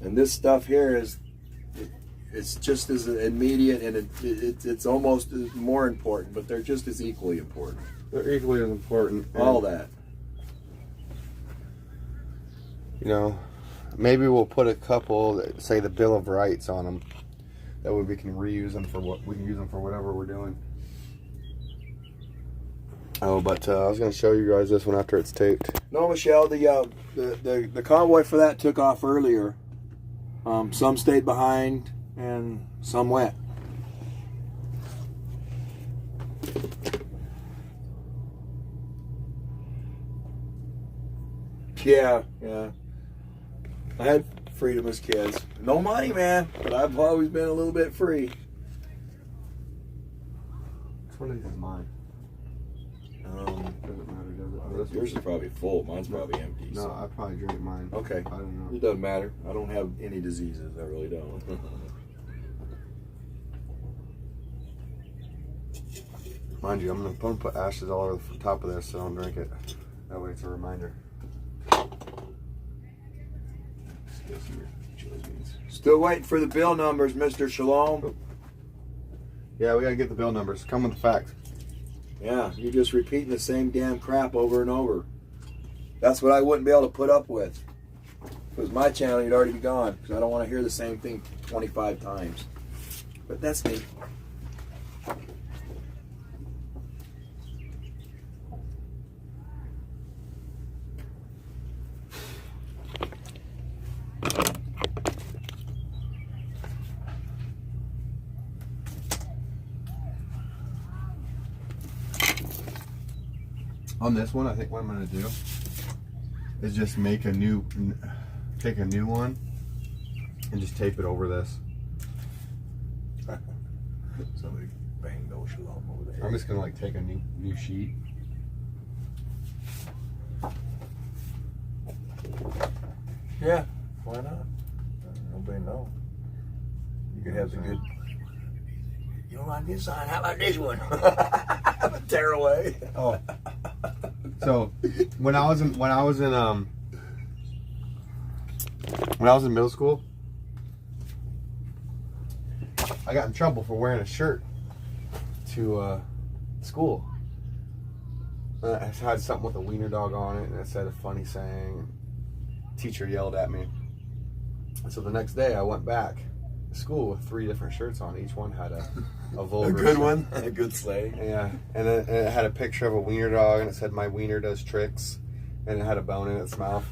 And this stuff here it's just as immediate, and it's almost more important, but they're just as equally important. They're equally as important. All that. You know, maybe we'll put a couple that say the Bill of Rights on them. That way we can reuse them for what we can use them for whatever we're doing. Oh, but I was going to show you guys this one after it's taped. No, Michelle, the convoy for that took off earlier. Some stayed behind and some went. Yeah. I had freedom as kids. No money, man, but I've always been a little bit free. Which one of these is mine? Doesn't matter, does it? Oh, this Yours is one's- probably full. Mine's probably empty. No, so. I probably drink mine. Okay. I don't know. It doesn't matter. I don't have any diseases. I really don't. Mind you, I'm gonna put ashes all over the top of this so I don't drink it. That way it's a reminder. Still waiting for the bill numbers, Mr. Shalom. Yeah, we gotta get the bill numbers. Come with the facts. Yeah, you're just repeating the same damn crap over and over. That's what I wouldn't be able to put up with. If it was my channel, you'd already be gone. Because I don't want to hear the same thing 25 times. But that's me. On this one, I think what I'm gonna do is just take a new one and just tape it over this. Somebody banged old Shalom over there. I'm just gonna like take a new sheet. Yeah, why not? Nobody knows. You could have the good. You don't like this sign? How about this one? Tear away. Oh. So when I was in middle school, I got in trouble for wearing a shirt to school. I had something with a wiener dog on it, and it said a funny saying. Teacher yelled at me. So the next day, I went back to school with 3 different shirts on. Each one had a vulgar. A good shirt. one, a good slang. Yeah, and it had a picture of a wiener dog, and it said, "My wiener does tricks," and it had a bone in its mouth.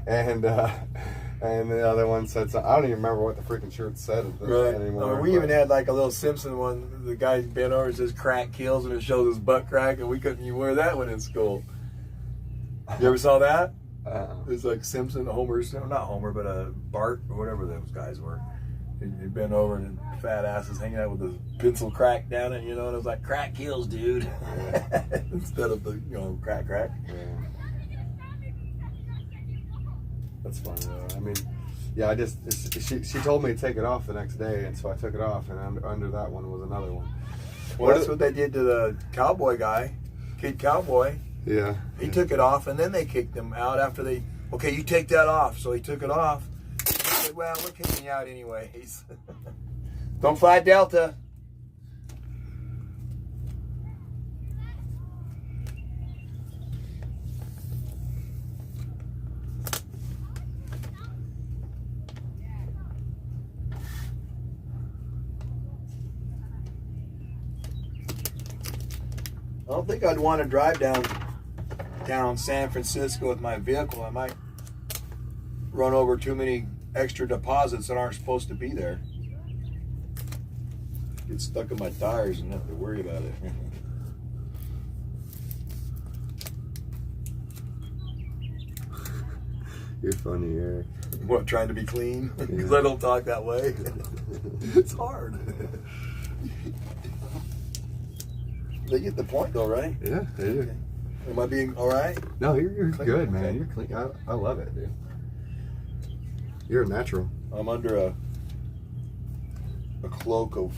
and the other one said something. I don't even remember what the freaking shirt said anymore. We even had like a little Simpson one. The guy bent over and says "crack kills" and it shows his butt crack, and we couldn't even wear that one in school. You ever saw that? It was like Simpson, not Homer, but Bart or whatever those guys were. He'd been over and his fat ass is hanging out with his pencil crack down it, and it was like "crack kills, dude," instead of the crack. Yeah. That's funny though. I mean, yeah, she told me to take it off the next day, and so I took it off, and under that one was another one. Well, that's what they did to the cowboy guy, Kid Cowboy. Yeah. He took it off, and then they kicked him out after okay, you take that off. So he took it off. He said, well, we're kicking you out anyways. Don't fly Delta. I don't think I'd want to drive down San Francisco with my vehicle. I might run over too many extra deposits that aren't supposed to be there. Get stuck in my tires and have to worry about it. You're funny, Eric. What, trying to be clean? Because I don't talk that way. It's hard. They get the point though, right? Yeah, they do. Am I being all right? No, you're Clean? good, man. Okay. You're clean. I love it, dude. You're a natural. I'm under a cloak of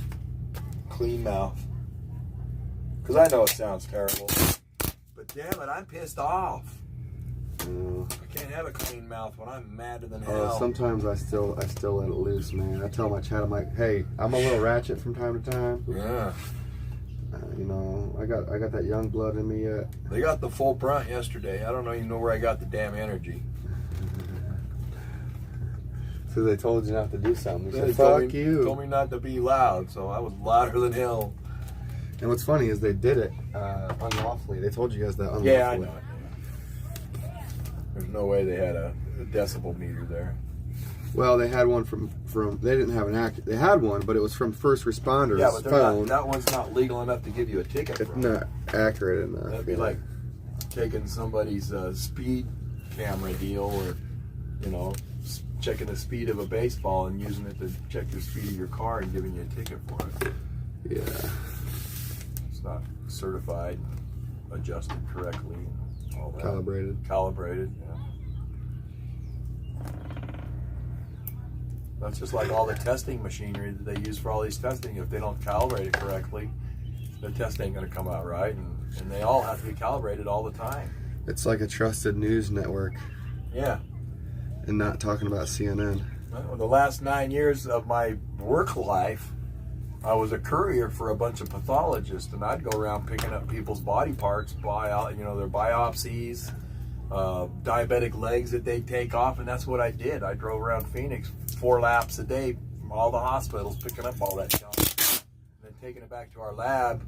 clean mouth. Because I know it sounds terrible. But damn it, I'm pissed off. I can't have a clean mouth when I'm madder than hell. Sometimes I still let it loose, man. I tell my chat, I'm like, hey, I'm a little ratchet from time to time. Yeah. I got that young blood in me yet. They got the full brunt yesterday. I don't even know where I got the damn energy. So they told you not to do something. They said, told fuck you. Told me not to be loud, so I was louder than hell. And what's funny is they did it unlawfully. They told you guys that unlawfully. Yeah, I know it. There's no way they had a decibel meter there. Well, they had one from they didn't have they had one, but it was from first responders' Yeah, but phone. that one's not legal enough to give you a ticket. It's from. not accurate enough. That'd be like taking somebody's speed camera deal, or checking the speed of a baseball and using it to check the speed of your car and giving you a ticket for it. Yeah. It's not certified, adjusted correctly, all that. Calibrated, yeah. That's just like all the testing machinery that they use for all these testing. If they don't calibrate it correctly, the test ain't going to come out right, and they all have to be calibrated all the time. It's like a trusted news network. Yeah. And not talking about CNN. Well, the last 9 years of my work life, I was a courier for a bunch of pathologists, and I'd go around picking up people's body parts, their biopsies, diabetic legs that they take off, and that's what I did. I drove around Phoenix 4 laps a day from all the hospitals, picking up all that junk, and then taking it back to our lab,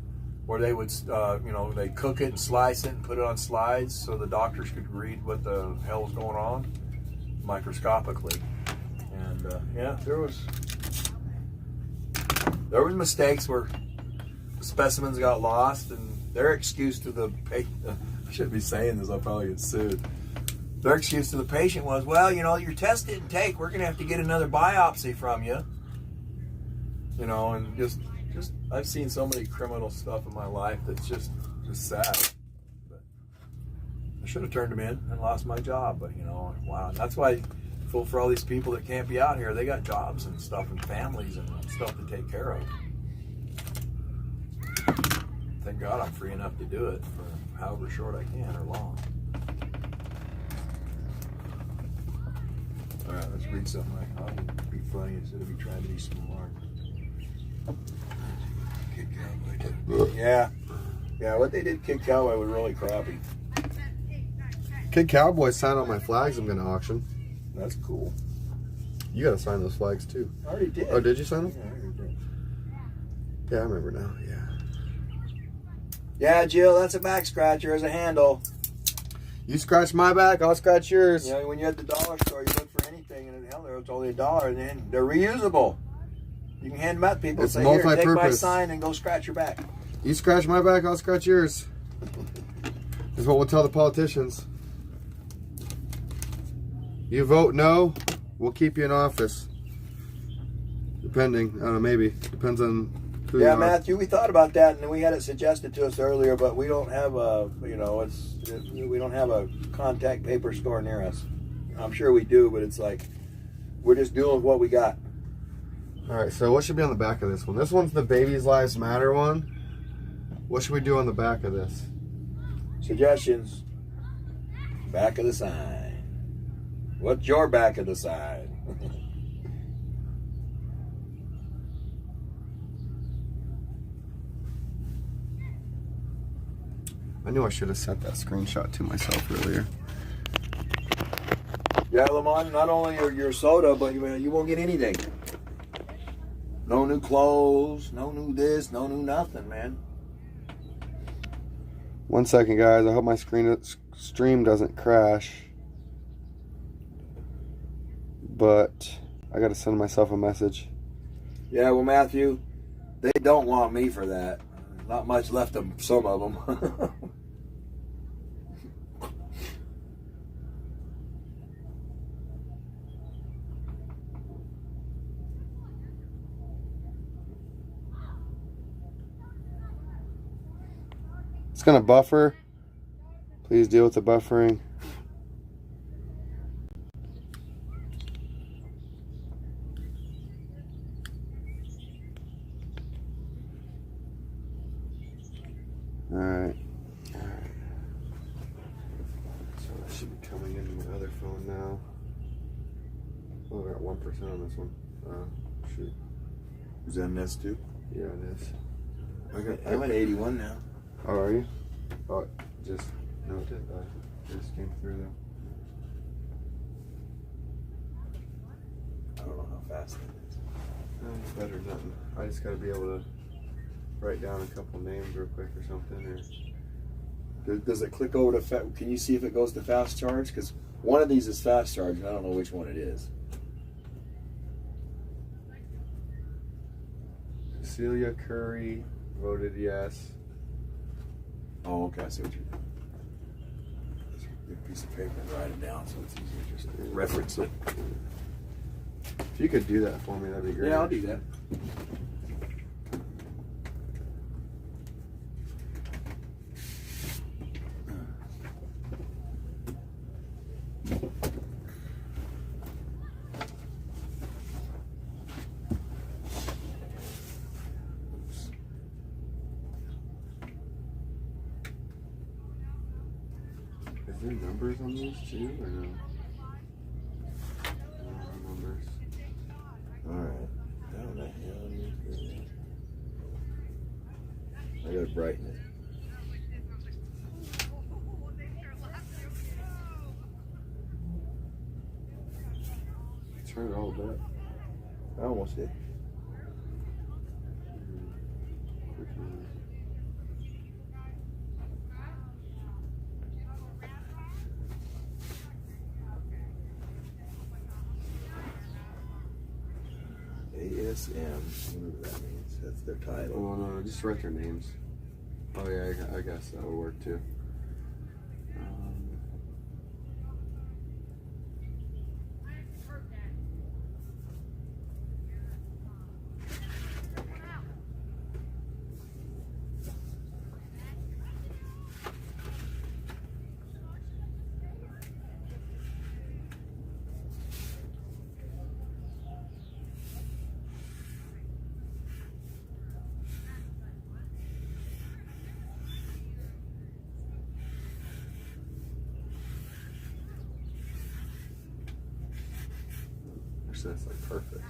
where they would, they cook it and slice it and put it on slides so the doctors could read what the hell was going on microscopically. And there was mistakes where specimens got lost, and their excuse to the patient, I shouldn't be saying this, I'll probably get sued. Their excuse to the patient was, well, your test didn't take, we're going to have to get another biopsy from you. And just I've seen so many criminal stuff in my life that's just sad. But I should have turned them in and lost my job, but wow. That's why I feel for all these people that can't be out here. They got jobs and stuff and families and stuff to take care of. Thank God I'm free enough to do it for however short I can or long. All right, let's read something like how to be funny instead of me trying to be smart. Kid Cowboy. Yeah, what they did Kid Cowboy was really crappy. Kid Cowboy signed all my flags I'm going to auction. That's cool. You got to sign those flags too. I already did. Oh, did you sign them? Yeah, I already did. Yeah, I remember now. Yeah. Yeah, Jill, that's a back scratcher as a handle. You scratch my back, I'll scratch yours. Yeah, when you're at the dollar store, you look for anything, and hell, it's only $1, and then they're reusable. You can hand them out to people and It's say, here, take my multi-purpose. sign and go scratch your back. You scratch my back, I'll scratch yours. Is what we'll tell the politicians. You vote no, we'll keep you in office. Depending, I don't know, maybe. Depends on who you Yeah, are. Matthew, we thought about that, and we had it suggested to us earlier, but we don't have we don't have a contact paper store near us. I'm sure we do, but it's like, we're just doing what we got. All right, so what should be on the back of this one? This one's the Babies Lives Matter one. What should we do on the back of this? Suggestions. Back of the sign. What's your back of the sign? I knew I should have sent that screenshot to myself earlier. Yeah, Lamont, not only your soda, but you won't get anything. No new clothes, no new this, no new nothing, man. 1 second, guys. I hope my stream doesn't crash. But I got to send myself a message. Yeah, well, Matthew, they don't want me for that. Not much left of some of them. It's going to buffer. Please deal with the buffering. Alright. So that should be coming into my other phone now. Oh, I got 1% on this one. Shoot. Is that an S2? Yeah, it is. I'm at 81 now. Oh, are you? Oh, just no, it did. It just came through though. I don't know how fast that is. It's better than nothing. I just got to be able to write down a couple names real quick or something. Or Does it click over to can you see if it goes to fast charge? Because one of these is fast charge, and I don't know which one it is. Celia Curry voted yes. Oh, okay, I see what you're doing. Get a piece of paper and write it down so it's easier just to reference it. If you could do that for me, that'd be great. Yeah, I'll do that. there numbers on these too, or no? Numbers. Alright. How the hell is this? I gotta brighten it. Turn it all back. I almost did. ASM, whatever that means. That's their title. Oh no, just write their names. Oh yeah, I guess that would work too. Actually, that's like perfect.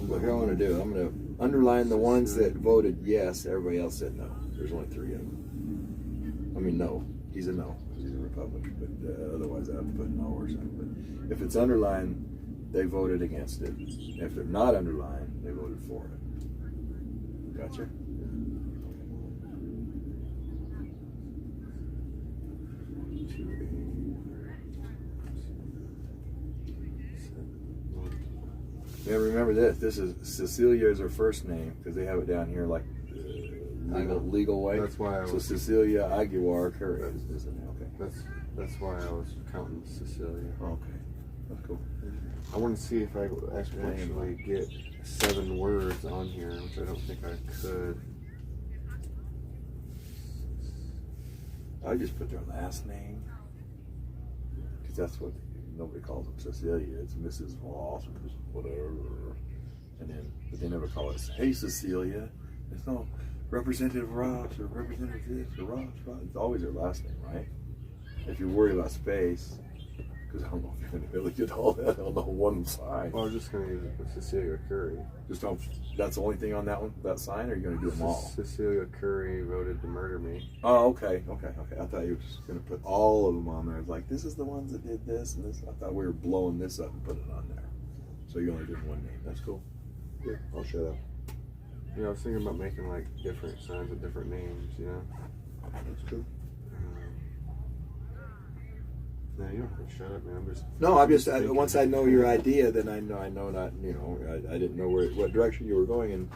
What I want to do, I'm going to underline the ones that voted yes. Everybody else said no. There's only 3 of them. I mean, no. He's a no. He's a Republican. But otherwise, I have to put no or something. But if it's underlined, they voted against it. If they're not underlined, they voted for it. Gotcha? Yeah, remember this. This is Cecilia is her first name because they have it down here like legal way. That's why I was. So Cecilia Aguilar Curry is the name. Okay. That's why I was counting Cecilia. Okay. That's cool. I want to see if I actually get 7 words on here, which I don't think I could. I just put their last name because that's what nobody calls them Cecilia. It's Mrs. Ross or whatever. And then, but they never call us, hey Cecilia. It's no Representative Ross or Representative this or Ross. It's always their last name, right? If you're worried about space, because I don't know if you're going to really get all that on the one side. Well, I was just going to use it for Cecilia Curry. Just don't. That's the only thing on that one, that sign, or are you going to do them all? Cecilia Curry voted to murder me. Oh, okay. I thought you were just going to put all of them on there. It's like, this is the ones that did this and this. I thought we were blowing this up and putting it on there. So you're only doing one name. That's cool. Yeah, I'll shut up. Yeah, I was thinking about making like different signs with different names, you know? That's cool. No, you don't have to shut up, man. I'm just once I know your idea, then I know not, you know, I didn't know what direction you were going, and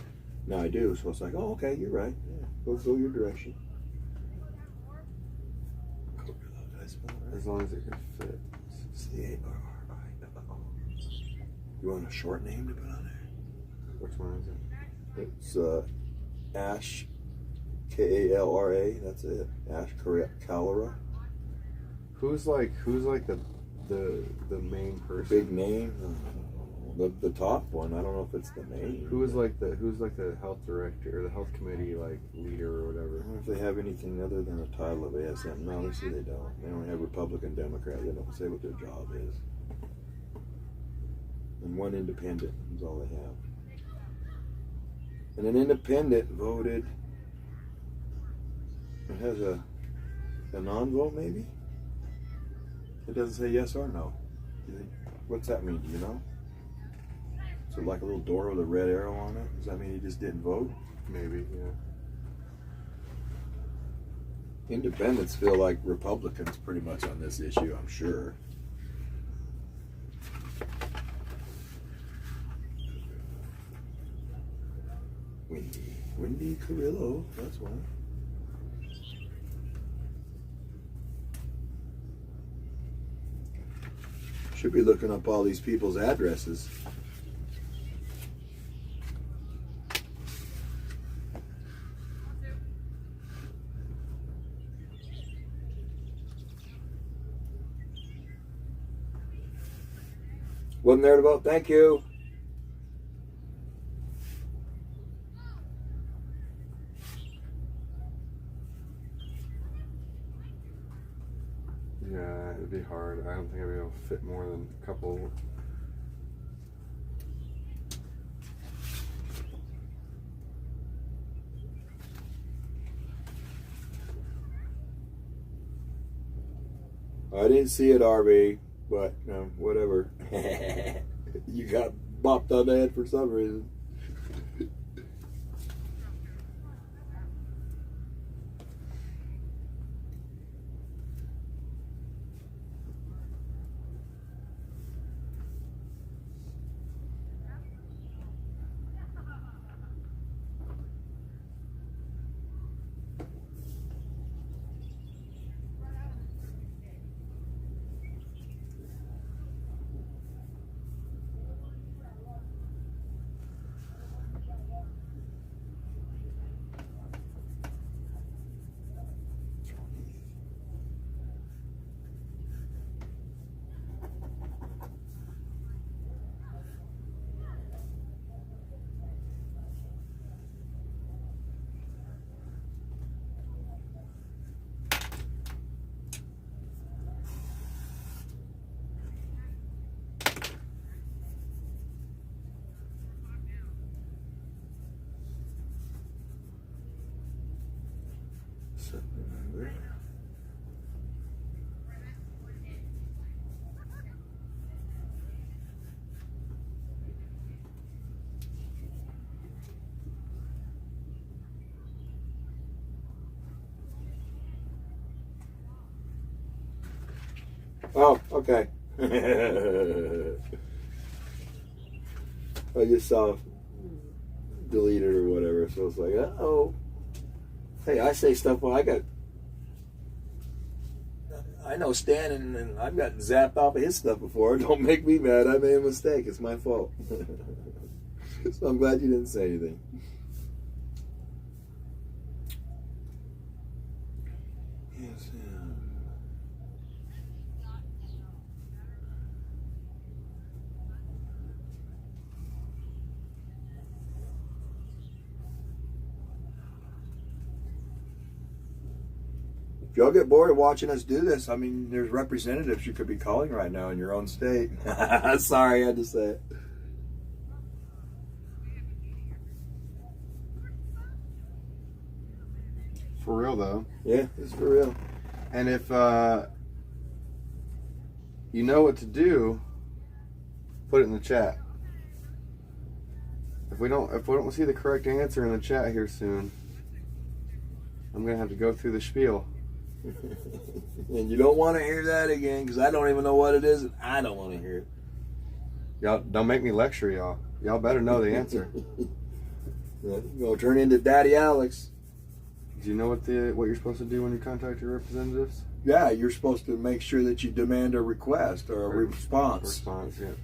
now I do. So it's like, oh, okay, you're right. Yeah, go your direction. As long as it can fit. C-A-R-R-I-O. You want a short name to put on there? Which one is it? It's Ash, K-A-L-R-A. That's it. Ash Kalera. Who's like the main person? Big name. The top one. I don't know if it's the main. Who's like the health director or the health committee like leader or whatever? I wonder if they have anything other than a title of ASM. No, they see they don't. They only have Republican, Democrat. They don't say what their job is. and 1 independent is all they have. And an independent voted. It has a non-vote maybe. It doesn't say yes or no. What's that mean? Do you know? Is it like a little door with a red arrow on it? Does that mean he just didn't vote? Maybe, yeah. Independents feel like Republicans pretty much on this issue, I'm sure. Wendy Carrillo, that's one. Should be looking up all these people's addresses. Wasn't there to vote? Thank you. Yeah, it'd be hard. I don't think I'd be able to fit more than a couple. I didn't see it, RV, but whatever. You got bopped on the head for some reason. Oh, okay. I just saw deleted or whatever, so it's like, oh. Hey, I say stuff. Well, I know Stan, and I've gotten zapped off of his stuff before. Don't make me mad. I made a mistake. It's my fault. So I'm glad you didn't say anything. Yes, If y'all get bored of watching us do this, I mean, there's representatives you could be calling right now in your own state. Sorry, I had to say it. For real, though. Yeah, it's for real. And if you know what to do, put it in the chat. If we don't see the correct answer in the chat here soon, I'm gonna have to go through the spiel. And you don't want to hear that again, because I don't even know what it is, and I don't want to hear it. Y'all don't make me lecture y'all. Y'all better know the answer. You're gonna turn into Daddy Alex. Do you know what you're supposed to do when you contact your representatives? Yeah, you're supposed to make sure that you demand a request or a response. Response, yeah.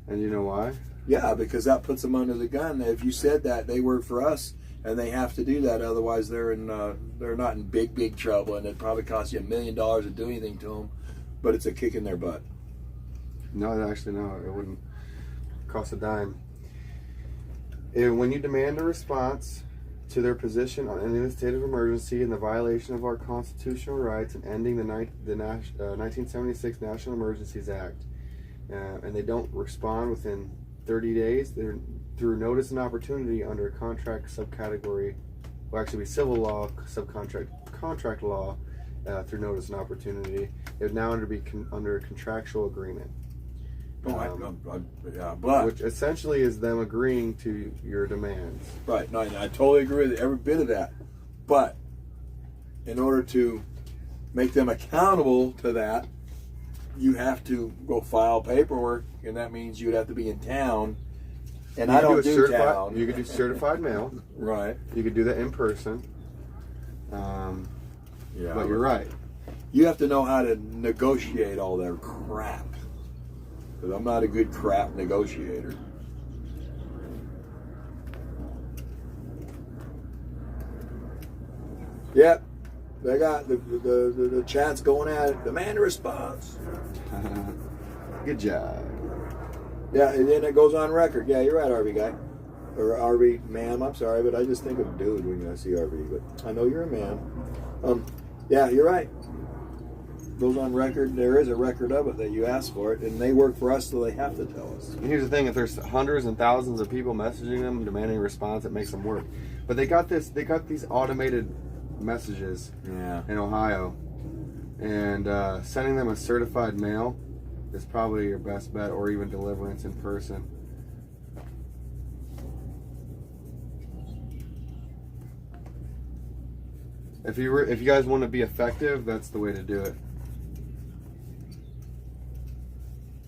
And you know why? Yeah, because that puts them under the gun. If you said that, they work for us, and they have to do that. Otherwise, they're not in big trouble, and it probably costs you $1 million to do anything to them. But it's a kick in their butt. No, actually, no. It wouldn't cost a dime. When you demand a response to their position on ending the state of emergency and the violation of our constitutional rights and ending the 1976 National Emergencies Act, and they don't respond within 30 days, they're through notice and opportunity under contract subcategory, well, actually, civil law, contract law, through notice and opportunity. They're now under a contractual agreement. Yeah, but which essentially is them agreeing to your demands. Right. No, I totally agree with every bit of that. But in order to make them accountable to that, you have to go file paperwork, and that means you'd have to be in town. And I don't do town. You could do certified mail. Right. You could do that in person. Yeah. But you're right. You have to know how to negotiate all that crap. Because I'm not a good crap negotiator. Yep. They got the chat's going at it. Demand a response. Good job. Yeah, and then it goes on record. Yeah, you're right, RV guy. Or RV ma'am, I'm sorry, but I just think of dude when I see RV, but I know you're a man. Yeah, you're right. Goes on record. There is a record of it that you asked for it, and they work for us, so they have to tell us. And here's the thing: if there's hundreds and thousands of people messaging them, demanding a response, it makes them work. But they got these automated messages in Ohio, and sending them a certified mail is probably your best bet, or even deliverance in person. If you guys want to be effective, that's the way to do it.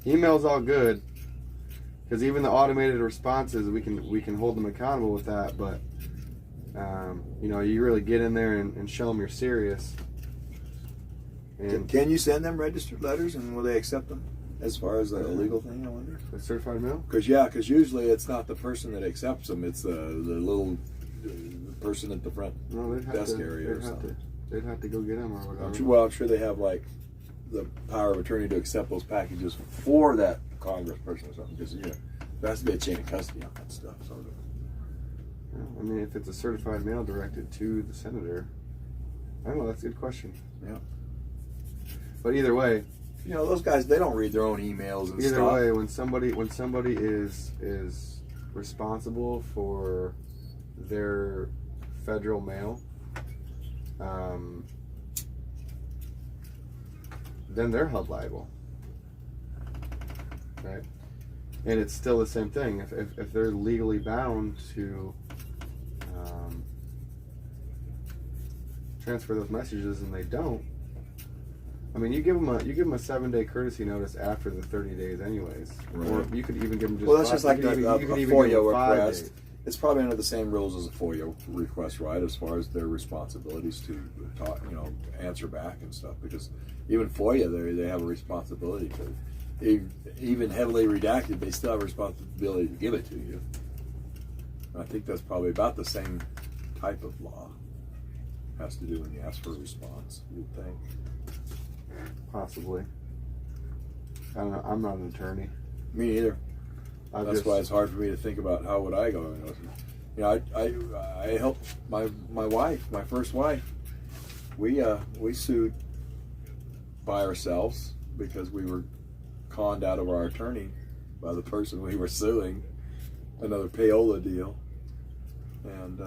Email's all good, because even the automated responses, we can hold them accountable with that. But you really get in there and show them you're serious. And can you send them registered letters, and will they accept them? As far as the legal thing, I wonder. A certified mail? Because usually it's not the person that accepts them; it's the little person at the front desk area or something. They'd have to go get them or whatever. I'm sure they have like the power of attorney to accept those packages for that congressperson or something. Because there has to be a chain of custody on that stuff. So. Yeah, I mean, if it's a certified mail directed to the senator, I don't know. That's a good question. Yeah. But either way, those guys, they don't read their own emails and either stuff. way, when somebody is responsible for their federal mail, then they're held liable, right? And it's still the same thing. If they're legally bound to transfer those messages and they don't, I mean, you give them a 7-day courtesy notice after the 30 days, anyways. Right. Or you could even give them just. Well, that's just like a FOIA request. request. It's probably under the same rules as a FOIA request, right? As far as their responsibilities to talk, answer back and stuff. Because even FOIA, they have a responsibility to, even heavily redacted, they still have a responsibility to give it to you. And I think that's probably about the same type of law. Has to do when you ask for a response, you'd think. Possibly. I don't know. I'm not an attorney. Me either. That's why it's hard for me to think about how would I go. I helped my wife, my first wife. We sued by ourselves because we were conned out of our attorney by the person we were suing. Another payola deal, and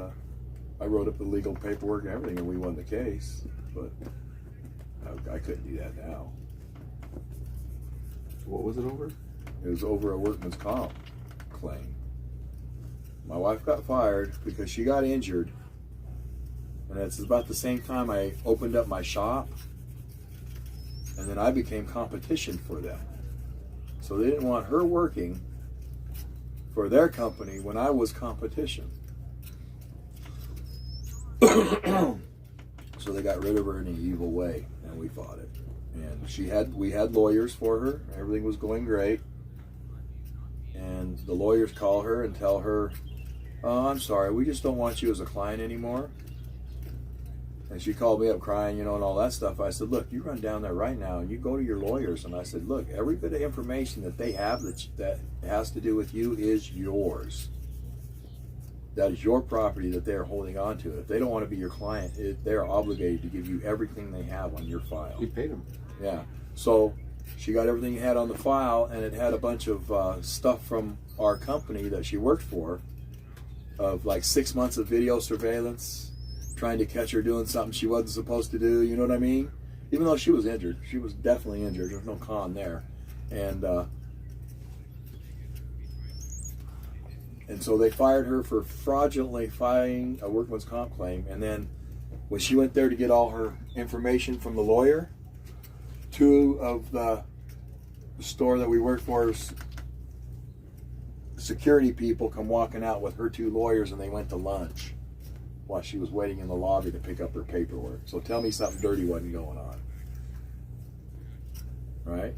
I wrote up the legal paperwork and everything, and we won the case. But I couldn't do that now. What was it over? It was over a workman's comp claim. My wife got fired because she got injured, and it's about the same time I opened up my shop, and then I became competition for them. So they didn't want her working for their company when I was competition. So they got rid of her in an evil way, and we fought it. And we had lawyers for her. Everything was going great. And the lawyers call her and tell her, "Oh, I'm sorry, we just don't want you as a client anymore." And she called me up crying, and all that stuff. I said, "Look, you run down there right now and you go to your lawyers." And I said, "Look, every bit of information that they have that has to do with you is yours. That is your property that they're holding on to. If they don't want to be your client, they're obligated to give you everything they have on your file." You paid them. Yeah. So she got everything you had on the file, and it had a bunch of stuff from our company that she worked for, of like 6 months of video surveillance, trying to catch her doing something she wasn't supposed to do. You know what I mean? Even though she was injured, she was definitely injured. There's no con there, and so they fired her for fraudulently filing a workman's comp claim. And then when she went there to get all her information from the lawyer, two of the store that we work for, security people come walking out with her two lawyers, and they went to lunch while she was waiting in the lobby to pick up her paperwork. So tell me something dirty wasn't going on. Right?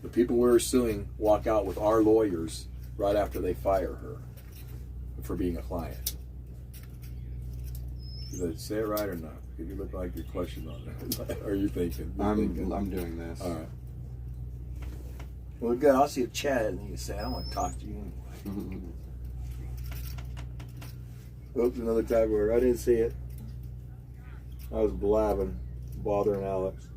The people we're suing walk out with our lawyers right after they fire her for being a client. Did I say it right or not? Did you look like your question on that? Or are you thinking? I'm doing this. All right. Well, good. I'll see if Chad and he can say, I don't want to talk to you anyway. Oops, another type word. I didn't see it. I was blabbing, bothering Alex.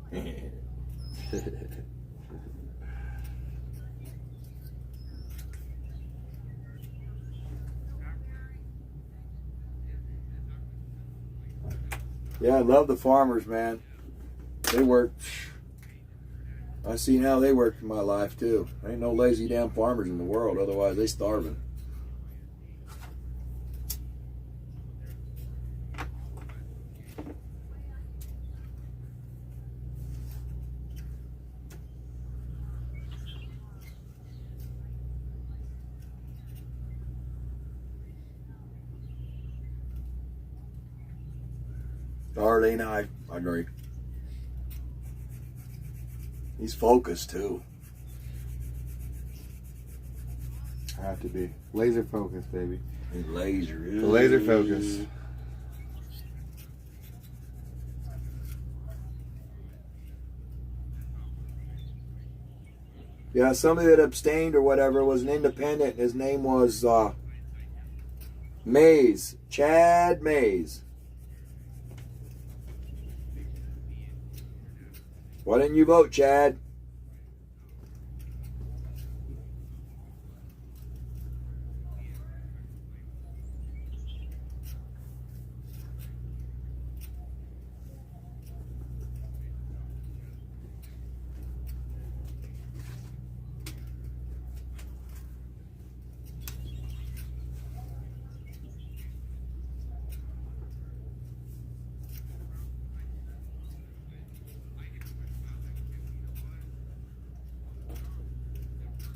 Yeah, I love the farmers, man. They work. I've seen how they work in my life, too. There ain't no lazy damn farmers in the world. Otherwise, they starving. Darlene, I agree. He's focused too. I have to be laser focused, baby. He's laser. The laser focus. Yeah, somebody that abstained or whatever was an independent. His name was Mays. Chad Mays. Why didn't you vote, Chad?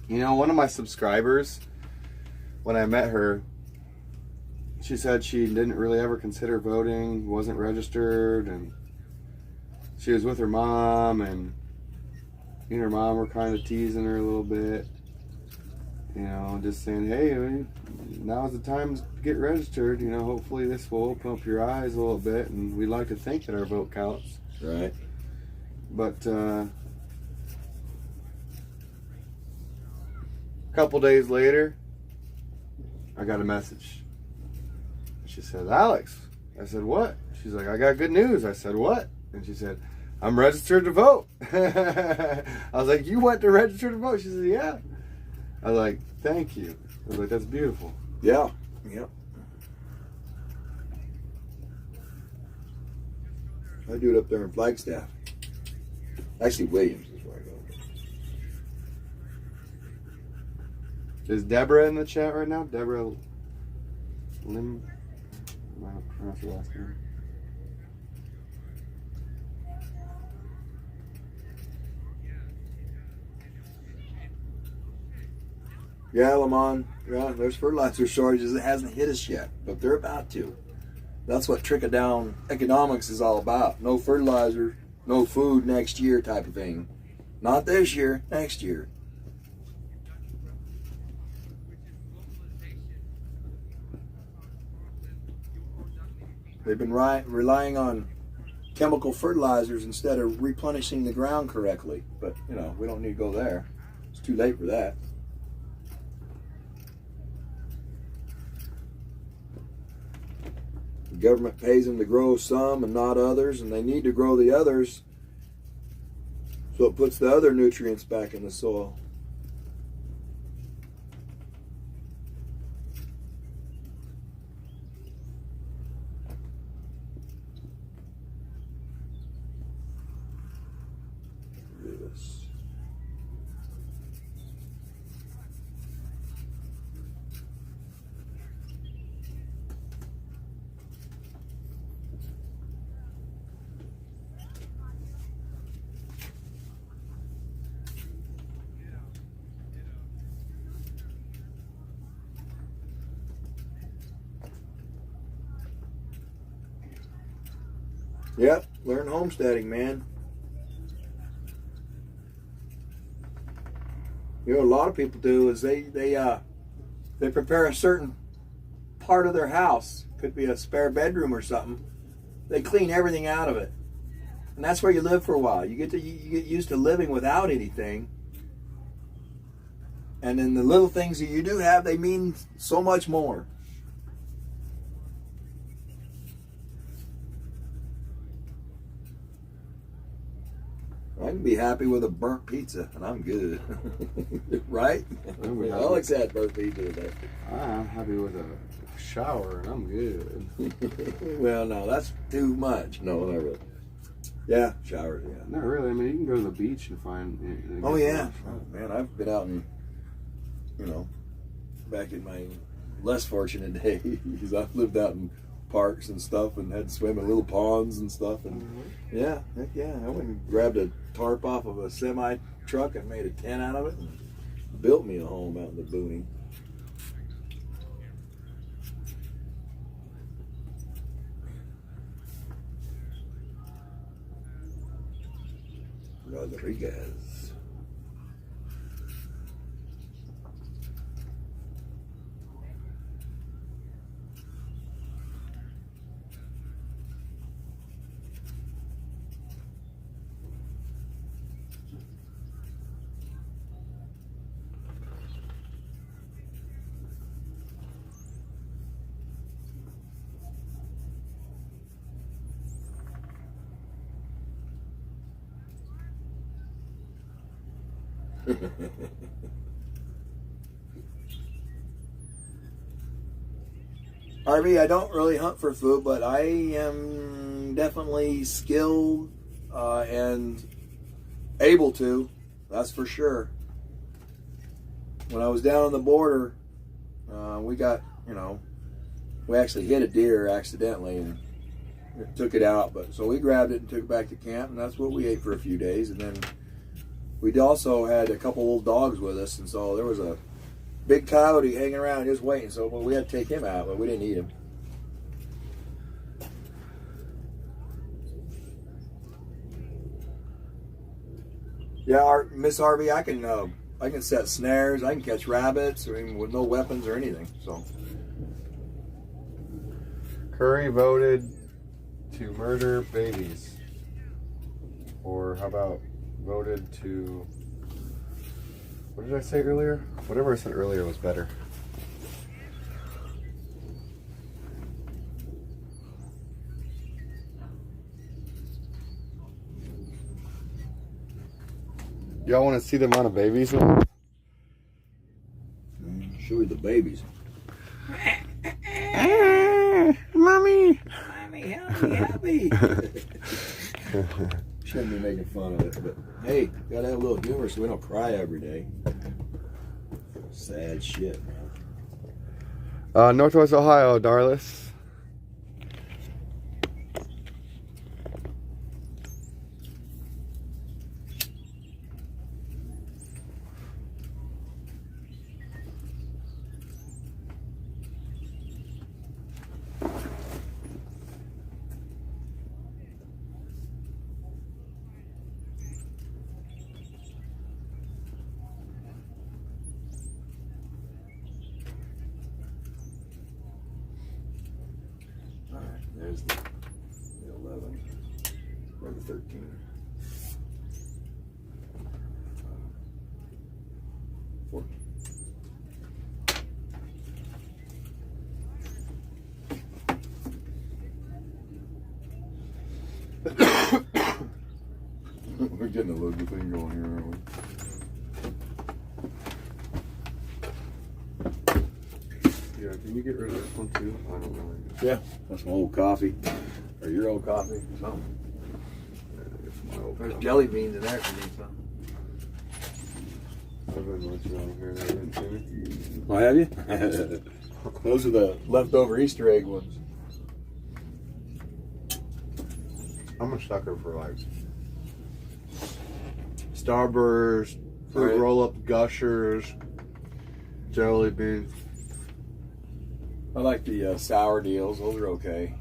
You know, one of my subscribers, when I met her, she said she didn't really ever consider voting, wasn't registered, and she was with her mom, and me and her mom were kind of teasing her a little bit. You know, just saying, hey, now's the time to get registered. You know, hopefully this will open up your eyes a little bit, and we'd like to think that our vote counts. Right. But, a couple days later, I got a message. She said, Alex. I said, what? She's like, I got good news. I said, what? And she said, I'm registered to vote. I was like, you went to register to vote? She said, yeah. I was like, thank you. I was like, that's beautiful. Yeah. Yep. I do it up there in Flagstaff. Actually, Williams is where I go. Is Deborah in the chat right now? Deborah Lim? I don't pronounce her last name. Yeah, Lamont. Yeah, there's fertilizer shortages. It hasn't hit us yet, but they're about to. That's what trickle-down economics is all about. No fertilizer, no food next year type of thing. Not this year, next year. They've been relying on chemical fertilizers instead of replenishing the ground correctly. But, you know, we don't need to go there. It's too late for that. The government pays them to grow some and not others, and they need to grow the others So it puts the other nutrients back in the soil. This. Yep, learn homesteading, man. You know, what a lot of people do is they prepare a certain part of their house, could be a spare bedroom or something. They clean everything out of it, and that's where you live for a while. You get used to living without anything, and then the little things that you do have, they mean so much more. I can be happy with a burnt pizza, and I'm good. Right? Alex had burnt pizza today. I'm happy with a shower, and I'm good. Well, no, that's too much. No, not really. Yeah, showers, yeah. Not really. I mean, you can go to the beach and find... Oh, yeah. Oh, man, I've been out in, back in my less fortunate days. I've lived out in parks and stuff and had to swim in little ponds and stuff. And yeah, heck yeah. I went and grabbed a tarp off of a semi truck and made a tent out of it and built me a home out in the boonies. Rodriguez. RV, I don't really hunt for food, but I am definitely skilled and able to, that's for sure. When I was down on the border, we got, we actually hit a deer accidentally and took it out. But so we grabbed it and took it back to camp, and that's what we ate for a few days. And then we also had a couple old dogs with us, and so there was a big coyote hanging around just waiting. So we had to take him out, but we didn't eat him. Yeah, Miss Harvey, I can set snares. I can catch rabbits, with no weapons or anything. So Curry voted to murder babies, or how about voted to? What did I say earlier? Whatever I said earlier was better. Y'all want to see the amount of babies? Show you the babies. Mommy! Mommy, help me. Shouldn't be making fun of it, but hey, gotta have a little humor so we don't cry every day. Sad shit, man. Northwest Ohio, Darlis. getting a little good thing going here, aren't we? Yeah, can you get rid of this one too? I don't know. Yeah, that's my old coffee. Or your old coffee. Something. There's jelly beans in there if you need some. I've been watching over here and I didn't see it. Oh, have you? Those are the leftover Easter egg ones. I'm a sucker for like Starburst, fruit Right. roll-up gushers, jelly beans. I like the sour deals. Those are okay.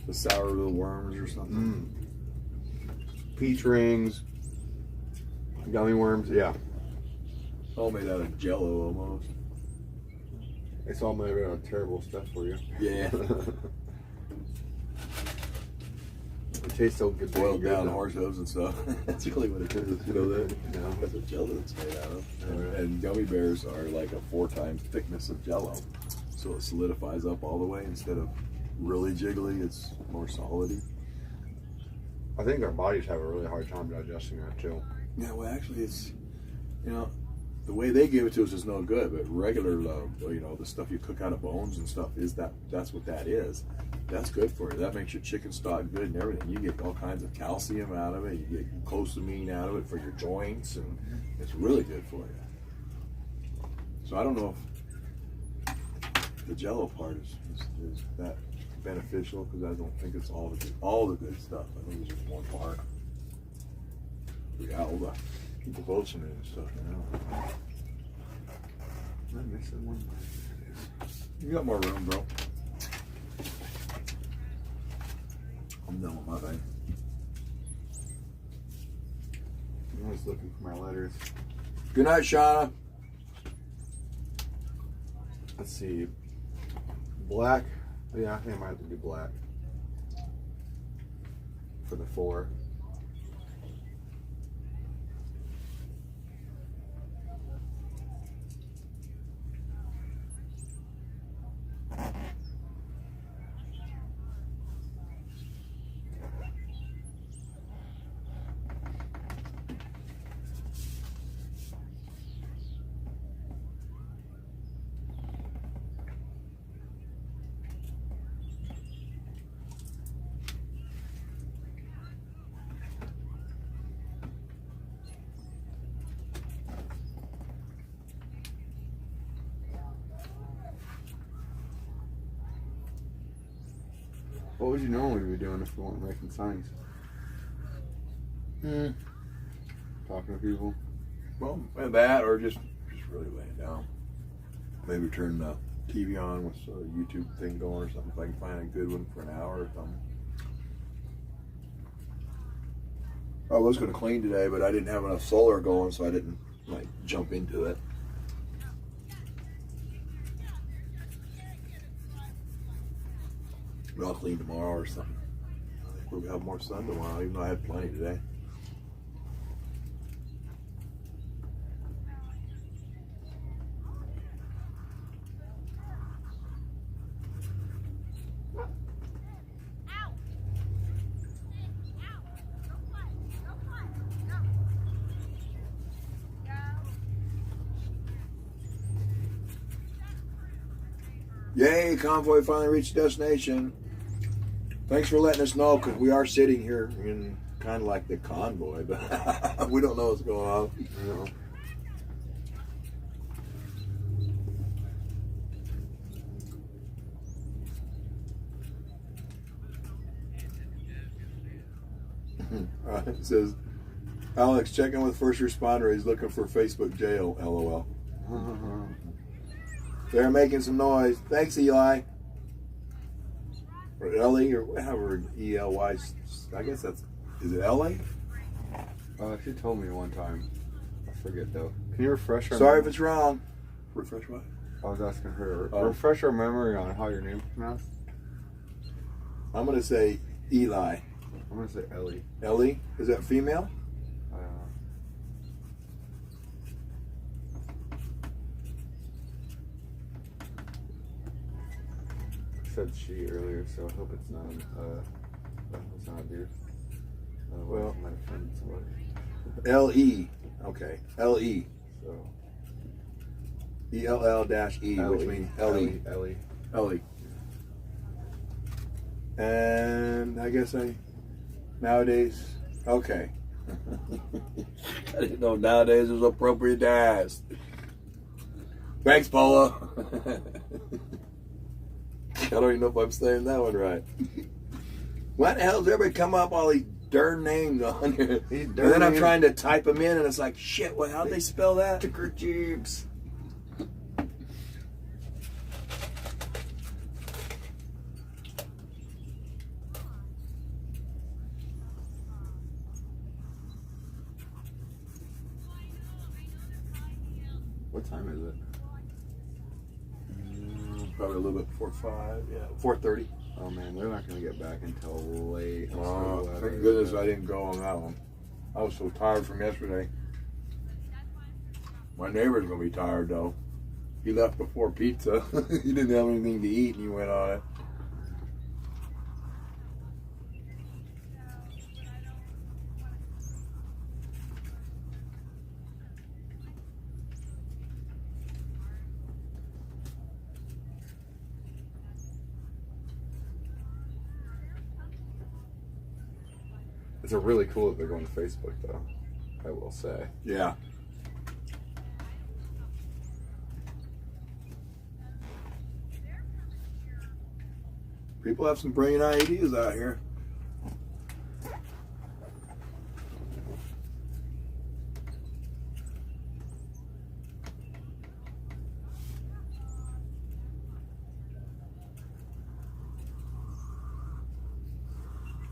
The sour little worms or something. Peach rings, gummy worms. Yeah, All made out of Jello almost. it's all made out of terrible stuff for you. Yeah. It tastes so good. Boiled down though. horse hooves and stuff. That's really what it is. You know that? No. That's what Jello is made out of. Oh, yeah. And gummy bears are like a 4 times thickness of Jello. So it solidifies up all the way instead of really jiggly, it's more solidy. I think our bodies have a really hard time digesting that too. Yeah, well, actually, it's, you know, the way they give it to us is no good, but regular, you know, the stuff you cook out of bones and stuff that's what that is. That's good for you. That makes your chicken stock good and everything. You get all kinds of calcium out of it. You get glucosamine out of it for your joints, and it's really good for you. So I don't know if the Jello part is that beneficial, because I don't think it's all the good stuff. I think it's just one part. Yeah, all the devotion and stuff, you know. Am I missing one? You got more room, bro. I'm done with my thing. I'm always looking for my letters. Good night, Shauna. Let's see. Black. Yeah, I think I might have to do black for the 4. What would you normally be doing if you weren't making signs? Talking to people. Well, and that, or just really laying down. Maybe turn the TV on with a YouTube thing going or something, if I can find a good one for an hour or something. I was going to clean today, but I didn't have enough solar going, so I didn't like jump into it. But I'll clean tomorrow or something. I think we'll have more sun tomorrow, even though I had plenty today. Yay, convoy finally reached destination. Thanks for letting us know, because we are sitting here in kind of like the convoy, but we don't know what's going on. You know. It says, Alex, check in with first responder. He's looking for Facebook jail, LOL. They're making some noise. Thanks, Eli. Or Ellie, or whatever, E-L-Y. I guess that's, is it L-A? She told me one time. I forget though. Can you refresh her Sorry if it's wrong. Refresh what? I was asking her. Oh. Refresh our memory on how your name's pronounced. I'm going to say Eli. I'm going to say Ellie. Ellie? Is that female? I said she earlier, so I hope it's not a dude. Well, my friends were. LE. Okay. LE. So ELL-E, which means LE. LE. And I guess nowadays, okay. I didn't know nowadays it was appropriate to ask. Thanks, Paula. I don't even know if I'm saying that one right. Why the hell does everybody come up all these darn names on here? And then I'm trying to type them in, and it's like, shit, well, how'd they spell that? Jeeps. What time is it? Probably a little bit before 5, yeah, 4:30. Oh man, they're not gonna get back until late. Oh, thank goodness I didn't go on that one. I was so tired from yesterday. My neighbor's gonna be tired though. He left before pizza. He didn't have anything to eat and he went on it. It's a really cool that they're going to Facebook though. I will say. Yeah. People have some brilliant ideas out here.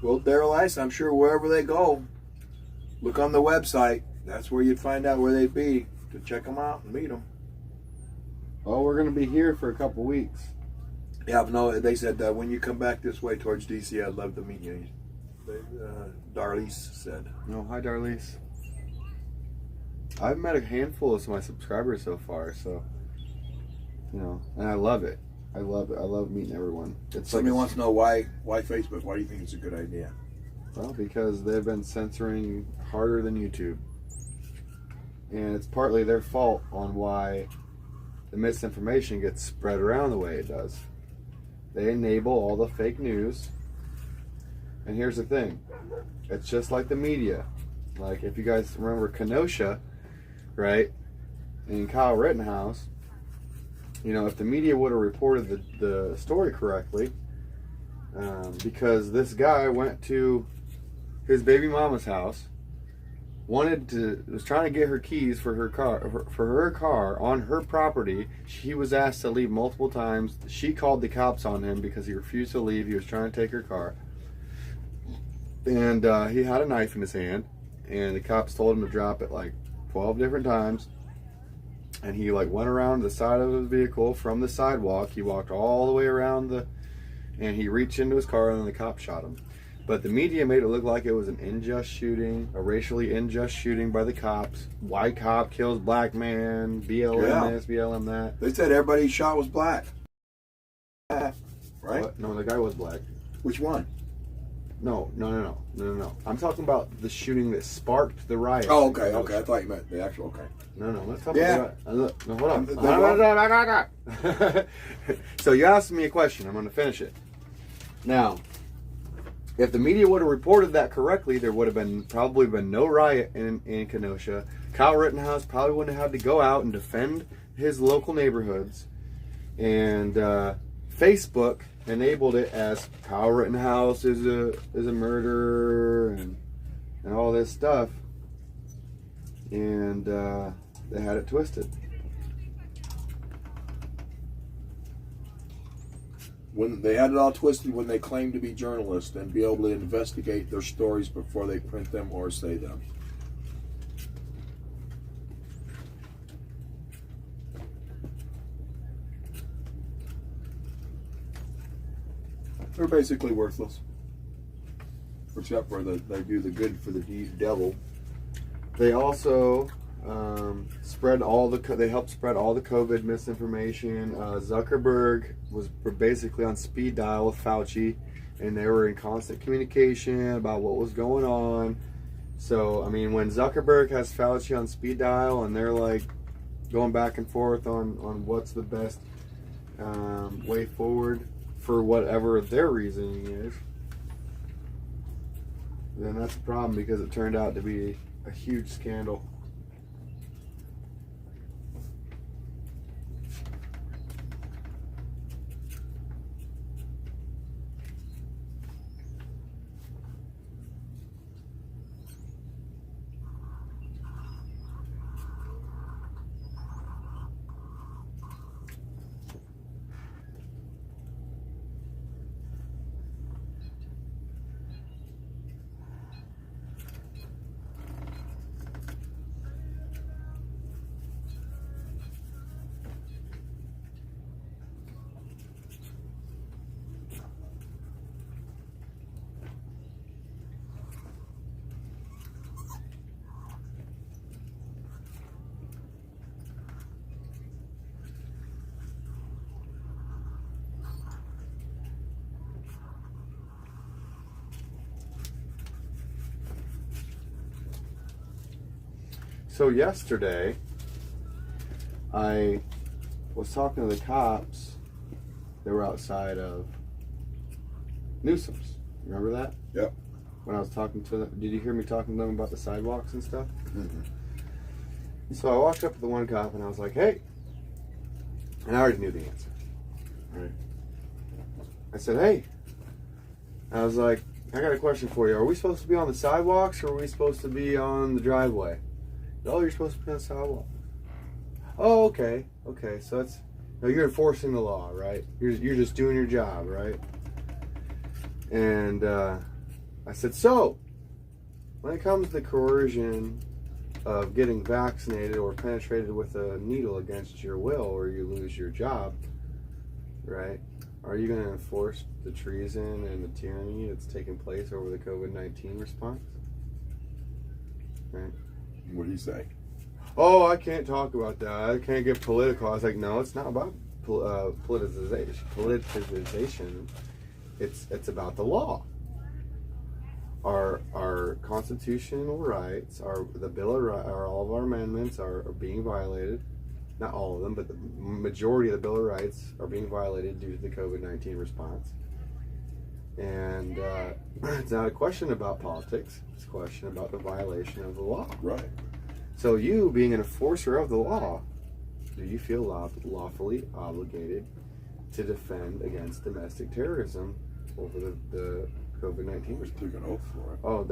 Well, Daryl Ice, I'm sure wherever they go, look on the website. That's where you'd find out where they'd be to check them out and meet them. Oh, we're gonna be here for a couple weeks. Yeah, but no, they said when you come back this way towards DC, I'd love to meet you. Darlise said. No, hi Darlise. I've met a handful of my subscribers so far, so you know, and I love it. I love it. I love meeting everyone. It's Somebody wants to know why Facebook. Why do you think it's a good idea? Well, because they've been censoring harder than YouTube, and it's partly their fault on why the misinformation gets spread around the way it does. They enable all the fake news, and here's the thing: it's just like the media. Like if you guys remember Kenosha, right, and Kyle Rittenhouse. You know, if the media would have reported the story correctly, because this guy went to his baby mama's house, was trying to get her keys for her car on her property. He was asked to leave multiple times. She called the cops on him because he refused to leave. He was trying to take her car, and he had a knife in his hand, and the cops told him to drop it like 12 different times. And he like went around the side of his vehicle from the sidewalk. He walked all the way around and he reached into his car, and then the cop shot him. But the media made it look like it was an unjust shooting, a racially unjust shooting by the cops. White cop kills black man, BLM this, BLM that. They said everybody he shot was black. Right? What? No, the guy was black. Which one? No. I'm talking about the shooting that sparked the riot. Oh, okay. I thought you meant the actual. Okay. No, let's talk about that. No, hold on. So you asked me a question. I'm going to finish it. Now, if the media would have reported that correctly, there would have probably been no riot in Kenosha. Kyle Rittenhouse probably wouldn't have had to go out and defend his local neighborhoods. And Facebook enabled it as Kyle Rittenhouse is a murderer and all this stuff. And they had it twisted. When they had it all twisted when they claimed to be journalists and be able to investigate their stories before they print them or say them. They're basically worthless. Except for they do the good for the devil. They also they helped spread all the COVID misinformation. Zuckerberg was basically on speed dial with Fauci, and they were in constant communication about what was going on. So, I mean, when Zuckerberg has Fauci on speed dial and they're like going back and forth on what's the best way forward for whatever their reasoning is, then that's a problem, because it turned out to be a huge scandal. So yesterday, I was talking to the cops. They were outside of Newsom's. Remember that? Yep. When I was talking to them, did you hear me talking to them about the sidewalks and stuff? Mm-hmm. So I walked up to the one cop and I was like, "Hey," and I already knew the answer. Right? I said, "Hey," I was like, "I got a question for you. Are we supposed to be on the sidewalks, or are we supposed to be on the driveway?" "Oh, you're supposed to be on the sidewalk." "Oh, okay. Okay, so that's, no, you're enforcing the law, right? You're just doing your job, right?" And I said, "So, when it comes to coercion of getting vaccinated or penetrated with a needle against your will, or you lose your job, right? Are you going to enforce the treason and the tyranny that's taking place over the COVID-19 response?" Right? What did he say? "Oh, I can't talk about that. I can't get political." I was like, "No, it's not about politicization. It's about the law. Our constitutional rights, the Bill of Rights, all of our amendments are being violated. Not all of them, but the majority of the Bill of Rights are being violated due to the COVID-19 response. And it's not a question about politics. It's a question about the violation of the law." Right. So you, being an enforcer of the law, do you feel lawfully obligated to defend against domestic terrorism over the COVID-19 response? Took an oath for it. Oh,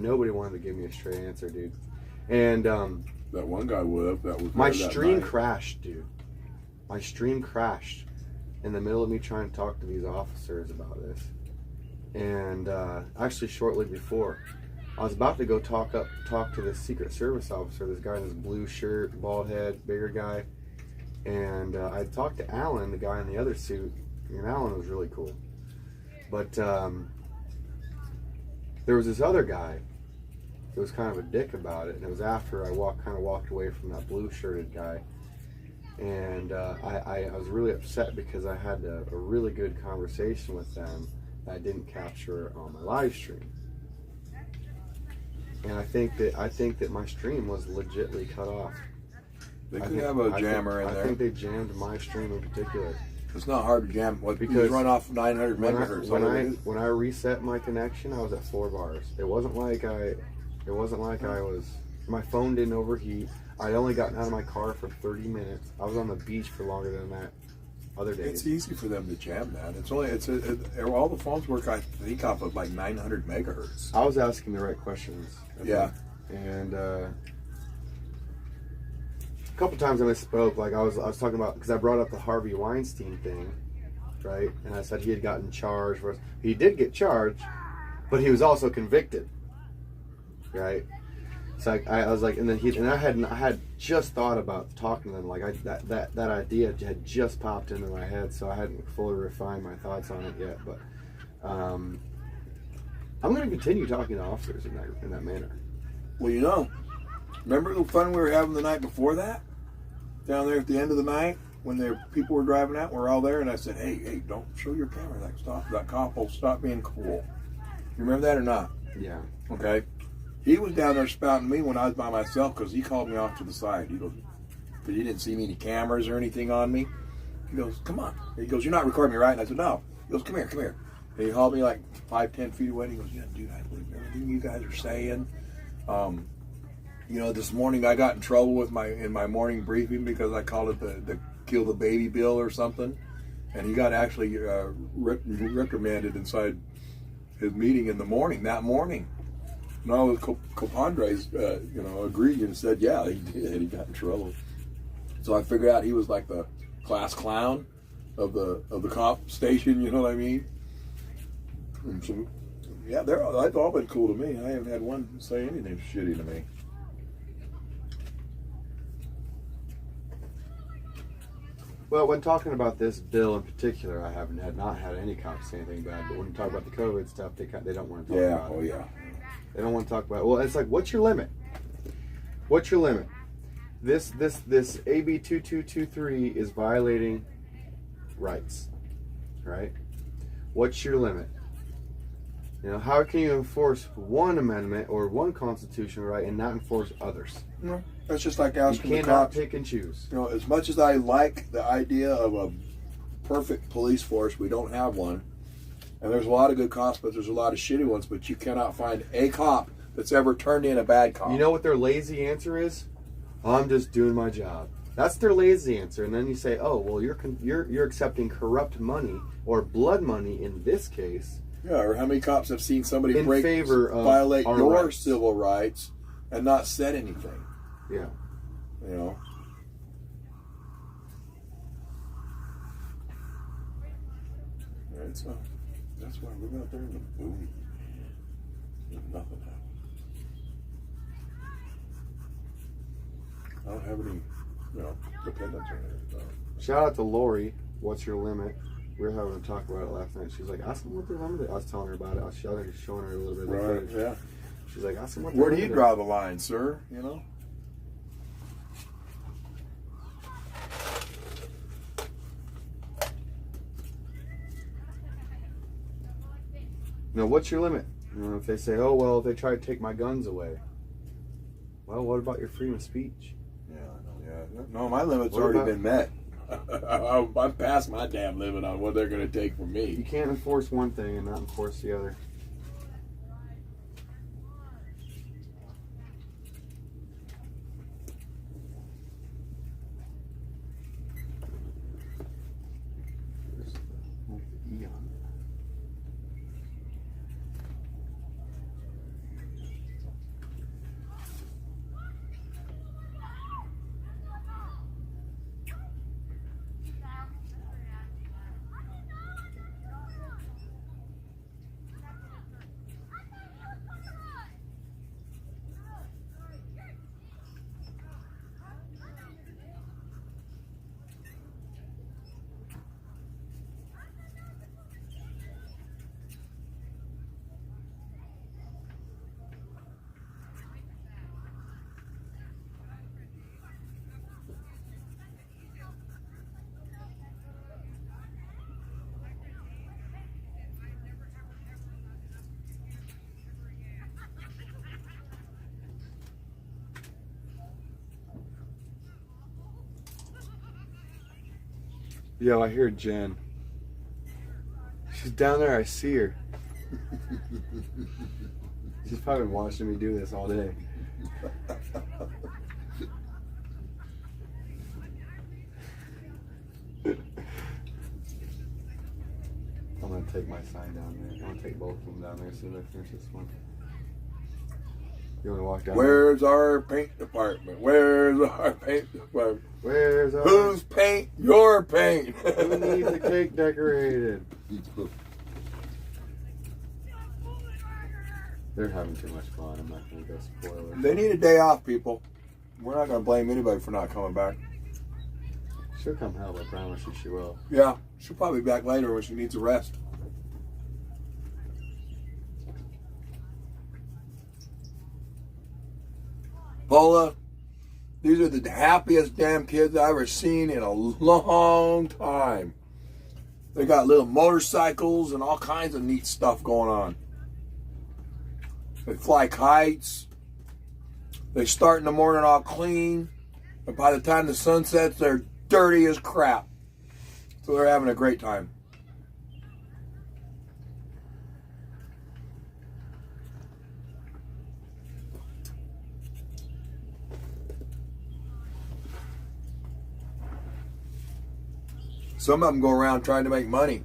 nobody wanted to give me a straight answer, dude. And That one guy would have. That was my there that stream night. crashed, dude. My stream crashed in the middle of me trying to talk to these officers about this. And actually, shortly before, I was about to go talk to this Secret Service officer, this guy in this blue shirt, bald head, bigger guy. And I talked to Alan, the guy in the other suit, and Alan was really cool. But there was this other guy who was kind of a dick about it, and it was after I walked away from that blue shirted guy. And I was really upset because I had a really good conversation with them that I didn't capture on my live stream. And I think that my stream was legitly cut off. They could have a jammer in I there. think they jammed my stream in particular. It's not hard to jam. What, Because because run off 900 megahertz. When I reset my connection, I was at 4 bars. It wasn't like I was. My phone didn't overheat. I'd only gotten out of my car for 30 minutes. I was on the beach for longer than that other days. It's easy for them to jam that. All the phones work, I think, off of like 900 megahertz. I was asking the right questions. Yeah. And a couple times I misspoke. Like I was talking about, because I brought up the Harvey Weinstein thing, right? And I said he had gotten charged. He did get charged, but he was also convicted, right? So I was like, and I had just thought about talking to them. Like that idea had just popped into my head, so I hadn't fully refined my thoughts on it yet. But I'm going to continue talking to officers in that manner. Well, remember the fun we were having the night before that? Down there at the end of the night? when the people were driving out, we're all there, and I said, hey, don't show your camera. That cop will stop being cool. You remember that or not? Yeah. Okay. He was down there spouting me when I was by myself because he called me off to the side. He goes, because he didn't see any cameras or anything on me. He goes, come on. He goes, you're not recording me, right? And I said, no. He goes, come here. And he hauled me like 5-10 feet away. And he goes, yeah, dude, I believe everything you guys are saying. You know, this morning I got in trouble with in my morning briefing because I called it the kill the baby bill or something. And he got actually reprimanded inside his meeting in the morning, that morning. And all the compadres, agreed and said, yeah, he did. He got in trouble. So I figured out he was like the class clown of the cop station. You know what I mean? And so, yeah, they've all been cool to me. I haven't had one say anything shitty to me. Well, when talking about this bill in particular, I have not had any cops say anything bad. But when you talk about the COVID stuff, they don't want to talk about it. Oh yeah. They don't want to talk about it. Well, it's like, what's your limit? What's your limit? This AB2223 is violating rights, right? What's your limit? You know, how can you enforce one amendment or one constitutional right and not enforce others? No, that's just like asking You the cannot cops. pick and choose. You know, as much as I like the idea of a perfect police force, we don't have one. And there's a lot of good cops, but there's a lot of shitty ones. But you cannot find a cop that's ever turned in a bad cop. You know what their lazy answer is? I'm just doing my job. That's their lazy answer. And then you say, oh, well, you're accepting corrupt money or blood money in this case. Yeah, or how many cops have seen somebody In favor of violate our your rights. civil rights and not said anything? Yeah. You know. And so that's why we're out there in the boom. Nothing happens. I don't have any, dependents or anything. So. Shout out to Lori. What's your limit? We were having a talk about it last night. She's like, ask them what their limit is. I was telling her about it. I was showing her a little bit. Right, yeah. She's like, ask them what their Where do limit you is. draw the line, sir? You know? No, what's your limit? You know, if they say, oh, well, if they try to take my guns away. Well, what about your freedom of speech? Yeah, I know, yeah. No, my limit's What already about- been met. I'm past my damn limit on what they're going to take from You me. can't enforce one thing and not enforce the other. There's the E on it. Yo, I hear Jen. She's down there, I see her. She's probably been watching me do this all day. I'm gonna take my sign down there. I'm gonna take both of them down there as soon as I finish this one. You wanna walk down Where's our paint department? Where's our paint department? there? Where's our... Whose paint? Your paint. Who needs the cake decorated? They're having too much fun. I'm not gonna go spoil it. They need a day off, people. We're not going to blame anybody for not coming back. She'll come help, I promise you she will. Yeah, she'll probably be back later when she needs a rest. Paula, These are the happiest damn kids I've ever seen in a long time. They got little motorcycles and all kinds of neat stuff going on. They fly kites. They start in the morning all clean. But by the time the sun sets, they're dirty as crap. So they're having a great time. Some of them go around trying to make money.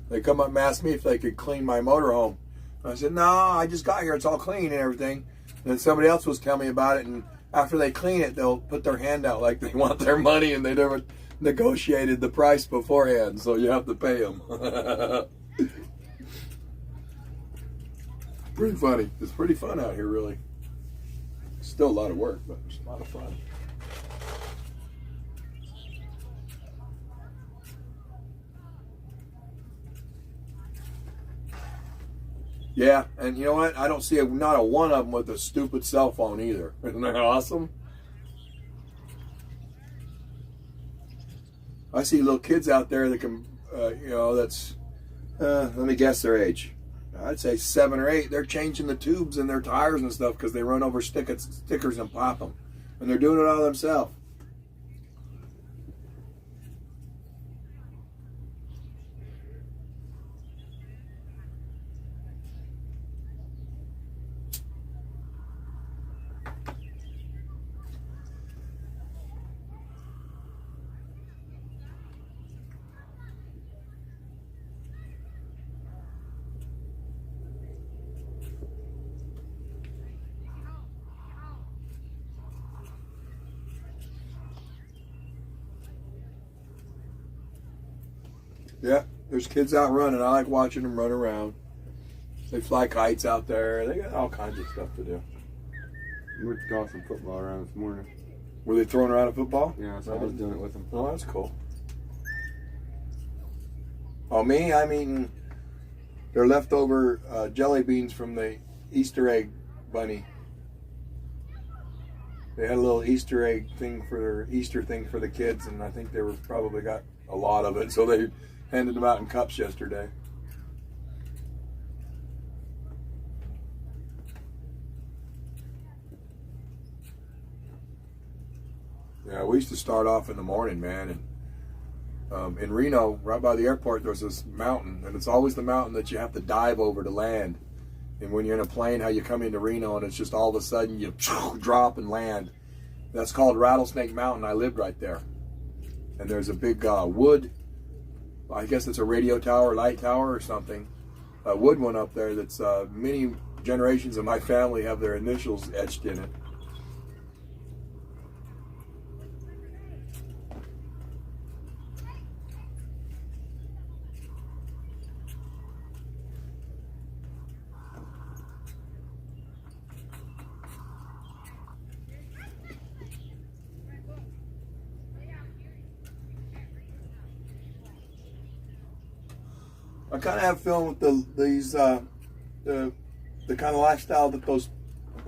They come up and ask me if they could clean my motorhome. I said, no, I just got here. It's all clean and everything. And then somebody else was telling me about it. And after they clean it, they'll put their hand out like they want their money, and they never negotiated the price beforehand. So you have to pay them. Pretty funny. It's pretty fun out here, really. Still a lot of work, but it's a lot of fun. Yeah, and you know what? I don't see not a one of them with a stupid cell phone either. Isn't that awesome? I see little kids out there that can, that's, let me guess their age. I'd say 7 or 8. They're changing the tubes in their tires and stuff because they run over stickers and pop them. And they're doing it all themselves. Yeah, there's kids out running. I like watching them run around. They fly kites out there. They got all kinds of stuff to do. We were tossing football around this morning. Were they throwing around a football? Yeah, so I was doing it with them. Oh, that's cool. Oh, me? I'm eating their leftover jelly beans from the Easter egg bunny. They had a little Easter egg thing for their Easter thing for the kids, and I think they were probably got a lot of it, so they handed them out in cups yesterday. Yeah, we used to start off in the morning, man, and in Reno, right by the airport, there's this mountain, and it's always the mountain that you have to dive over to land. And when you're in a plane, how you come into Reno, and it's just all of a sudden you drop and land. That's called Rattlesnake Mountain. I lived right there. And there's a big wood, I guess it's a radio tower, light tower or something, a wood one up there that's many generations of my family have their initials etched in it. I kind of have a feeling with the kind of lifestyle that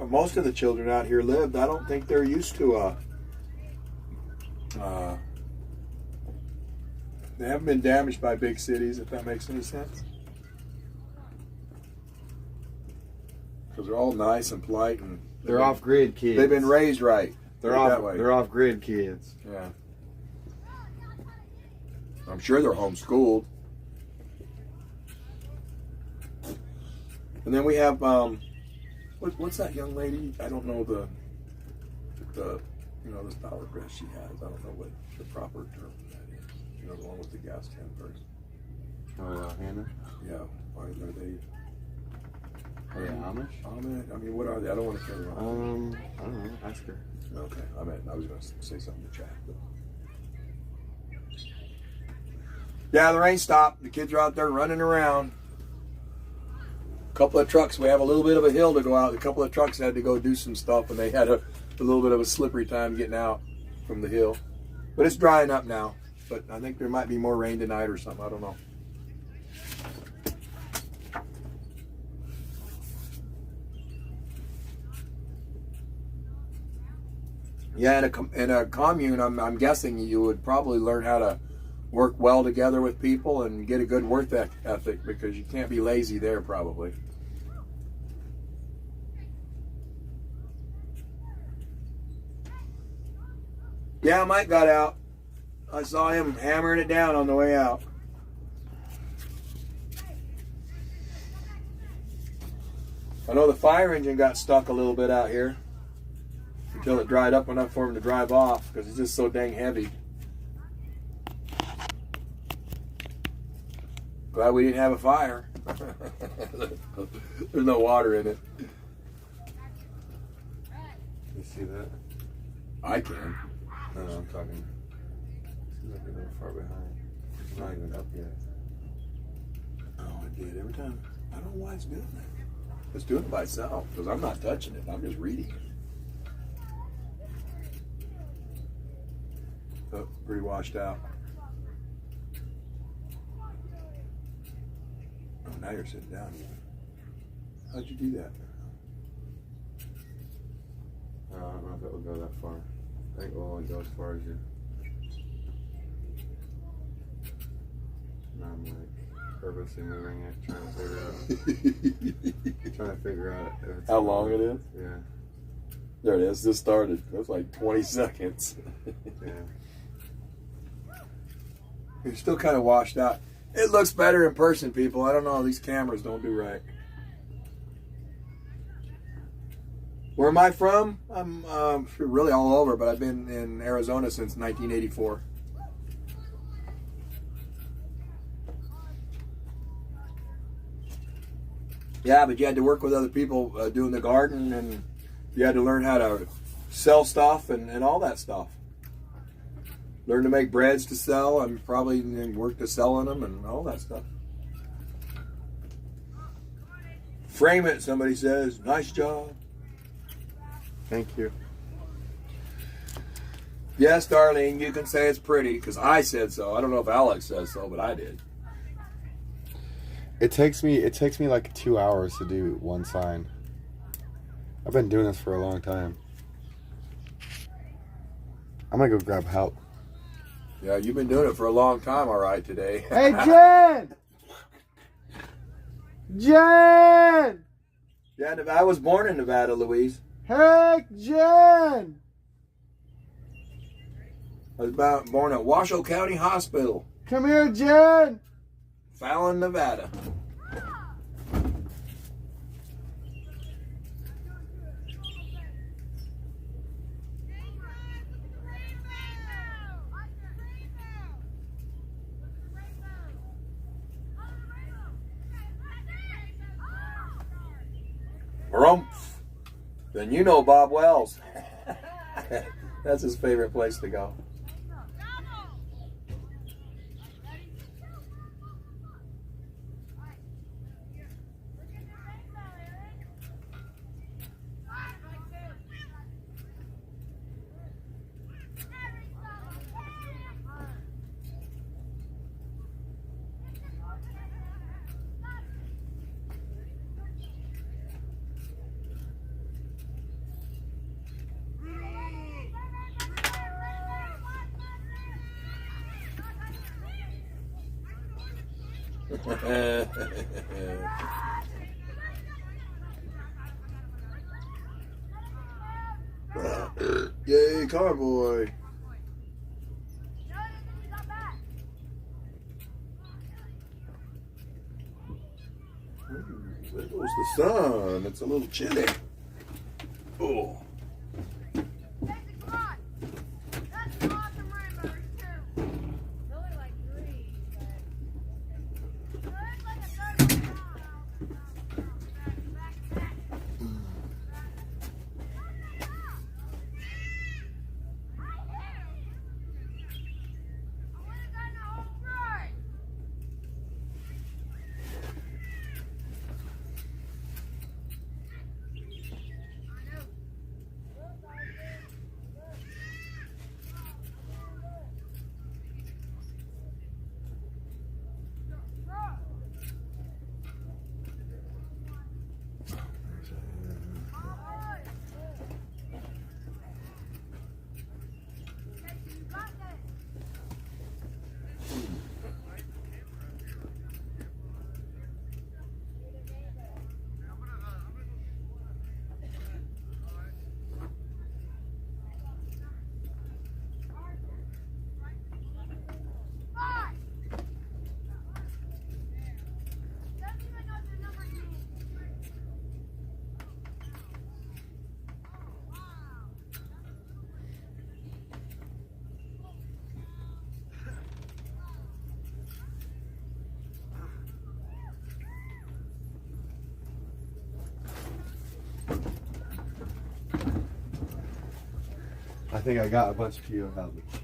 most of the children out here lived. I don't think they're used to they haven't been damaged by big cities, if that makes any sense. Because they're all nice and polite, and They're off-grid kids. they've been raised right. They're that way. They're off-grid kids. Yeah. I'm sure they're homeschooled. And then we have what's that young lady? I don't know the the style of dress she has. I don't know what the proper term for that is. The one with the gas can person. Oh, Hannah? Yeah. Are they Amish? Amish? I mean, what are they? I don't want to carry on. I don't know. Ask her. Okay. I was going to say something to chat. But... Yeah, the rain stopped. The kids are out there running around. A couple of trucks, we have a little bit of a hill to go out. A couple of trucks had to go do some stuff, and they had a little bit of a slippery time getting out from the hill. But it's drying up now. But I think there might be more rain tonight or something. I don't know. Yeah, in a commune, I'm guessing you would probably learn how to work well together with people and get a good work ethic, because you can't be lazy there probably. Yeah, Mike got out. I saw him hammering it down on the way out. I know the fire engine got stuck a little bit out here until it dried up enough for him to drive off, because it's just so dang heavy. Glad we didn't have a fire. There's no water in it. You see that? I can. No, I'm talking. Seems like a little far behind. It's not even up yet. Oh, it did every time. I don't know why it's doing that. It's doing it by itself, because I'm not touching it. I'm just reading it. Oh, pretty washed out. Oh, now you're sitting down again. How'd you do that? I don't know if it will go that far. I think it will only go as far as you. Now I'm like purposely moving it, trying to figure out if it's How long it is? Yeah. There it is. This started. It was like 20 seconds. Yeah. You're still kind of washed out. It looks better in person, people. I don't know. These cameras don't do right. Where am I from? I'm really all over, but I've been in Arizona since 1984. Yeah, but you had to work with other people doing the garden, and you had to learn how to sell stuff and all that stuff. Learn to make breads to sell, and probably work to selling them and all that stuff. Frame it, somebody says. Nice job. Thank you. Yes, darling, you can say it's pretty, because I said so. I don't know if Alex says so, but I did. It takes me like 2 hours to do one sign. I've been doing this for a long time. I'm gonna go grab help. Yeah, you've been doing it for a long time, all right, today. Hey, Jen! Jen! Yeah, I was born in Nevada, Louise. Hey, Jen! I was born at Washoe County Hospital, Come here, Jen! Fallon, Nevada. Rumph. Then you know Bob Wells. That's his favorite place to go. Yay, Carboy. There goes the sun. It's a little chilly. Oh. think I got a bunch of PO helmets.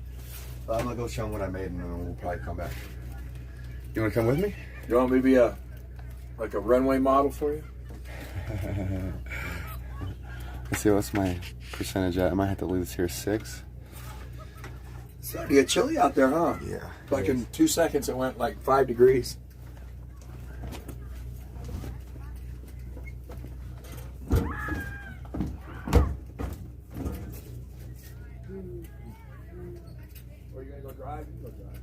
But I'm gonna go show them what I made, and then we'll probably come back. You wanna come with me? You want me to be like a runway model for you? Let's see, what's my percentage at? I might have to leave this here 6. It's starting to get chilly out there, huh? Yeah. Like in 2 seconds, it went like 5 degrees. Are you gonna go drive? You go drive.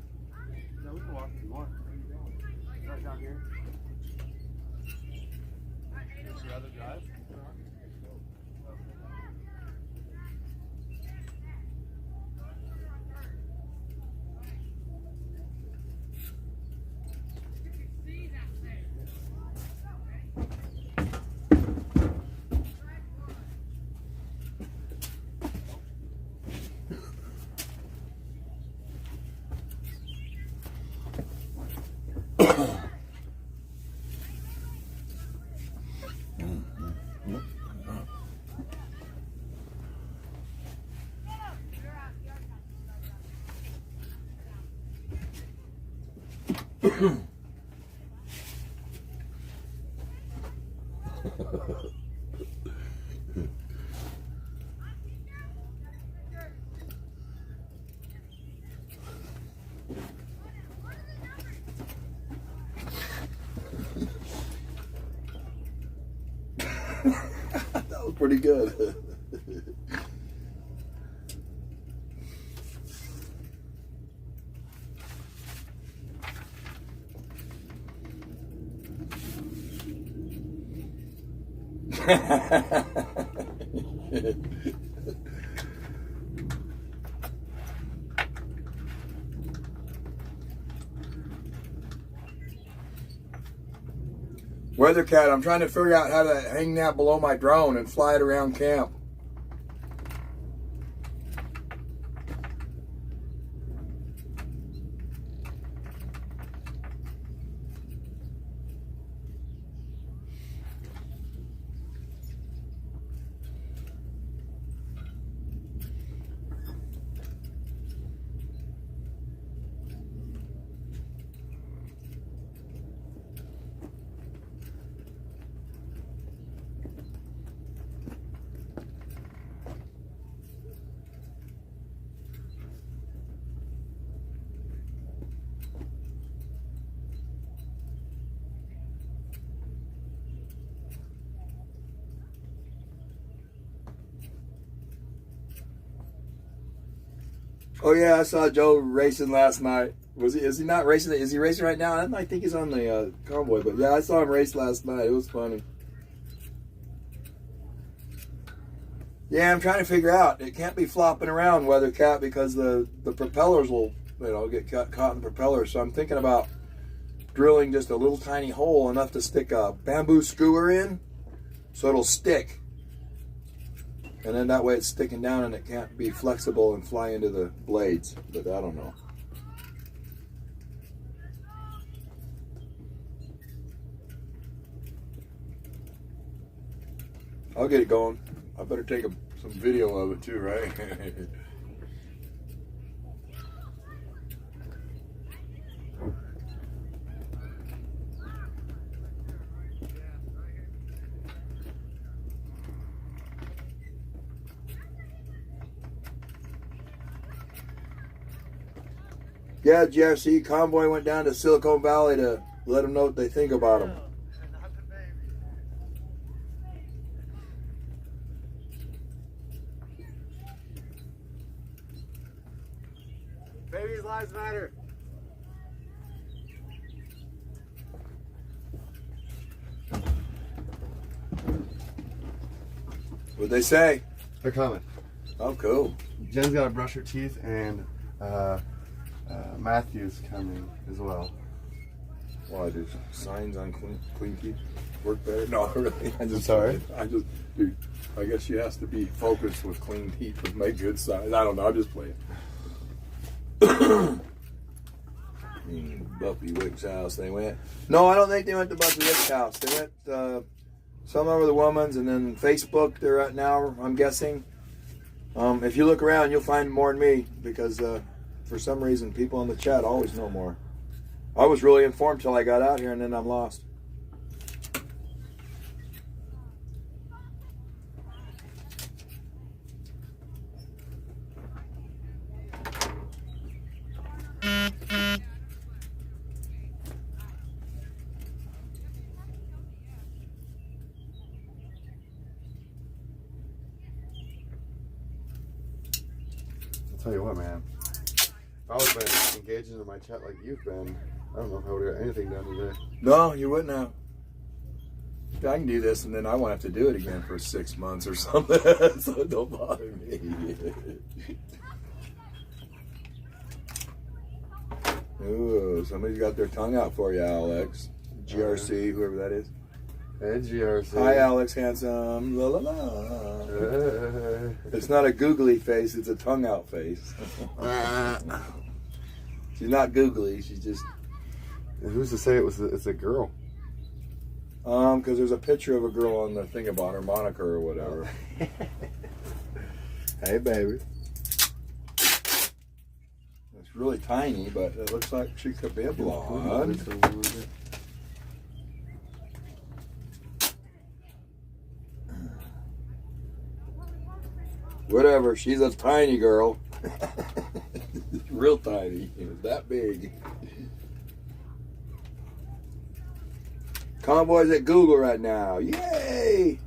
No, we can walk if you want. Where are you going? Right down here. Would you rather drive? That was pretty good. Weather Cat, I'm trying to figure out how to hang that below my drone and fly it around camp. Oh yeah, I saw Joe racing last night. Is he not racing? Is he racing right now? I think he's on the convoy, but yeah, I saw him race last night. It was funny. Yeah, I'm trying to figure out. It can't be flopping around, Weather Cat, because the propellers will, get caught in the propellers. So I'm thinking about drilling just a little tiny hole enough to stick a bamboo skewer in, so it'll stick. And then that way it's sticking down and it can't be flexible and fly into the blades. But I don't know. I'll get it going. I better take some video of it too, right? Yeah, GRC convoy went down to Silicon Valley to let them know what they think about them. Babies' lives matter. What'd they say? They're coming. Oh, cool. Jen's got to brush her teeth, and Matthew's coming as well. Why do signs on clean teeth work better? No, really. Sorry? Dude, I guess she has to be focused with clean teeth to make good signs. I don't know. I'm just playing. Buffy Wick's house they went. No, I don't think they went to Buffy Wick's house. They went some over the woman's, and then Facebook they're at now, I'm guessing. If you look around, you'll find more than me because for some reason, people in the chat always know more. I was really informed till I got out here, and then I'm lost. Tell you what, man. If I would have been engaging in my chat like you've been, I don't know if I would have got anything done today. No, you wouldn't have. I can do this, and then I won't have to do it again for 6 months or something. So don't bother me. Ooh, somebody's got their tongue out for you, Alex. GRC, whoever that is. Hey, GRC. Hi, Alex, handsome. La la la. It's not a googly face; it's a tongue out face. She's not googly. She's just. And who's to say it's a girl? Because there's a picture of a girl on the thing about her moniker or whatever. Hey, baby. It's really tiny, but it looks like she could be a blonde. Whatever, she's a tiny girl. Real tiny. That big. Convoy's at Google right now. Yay!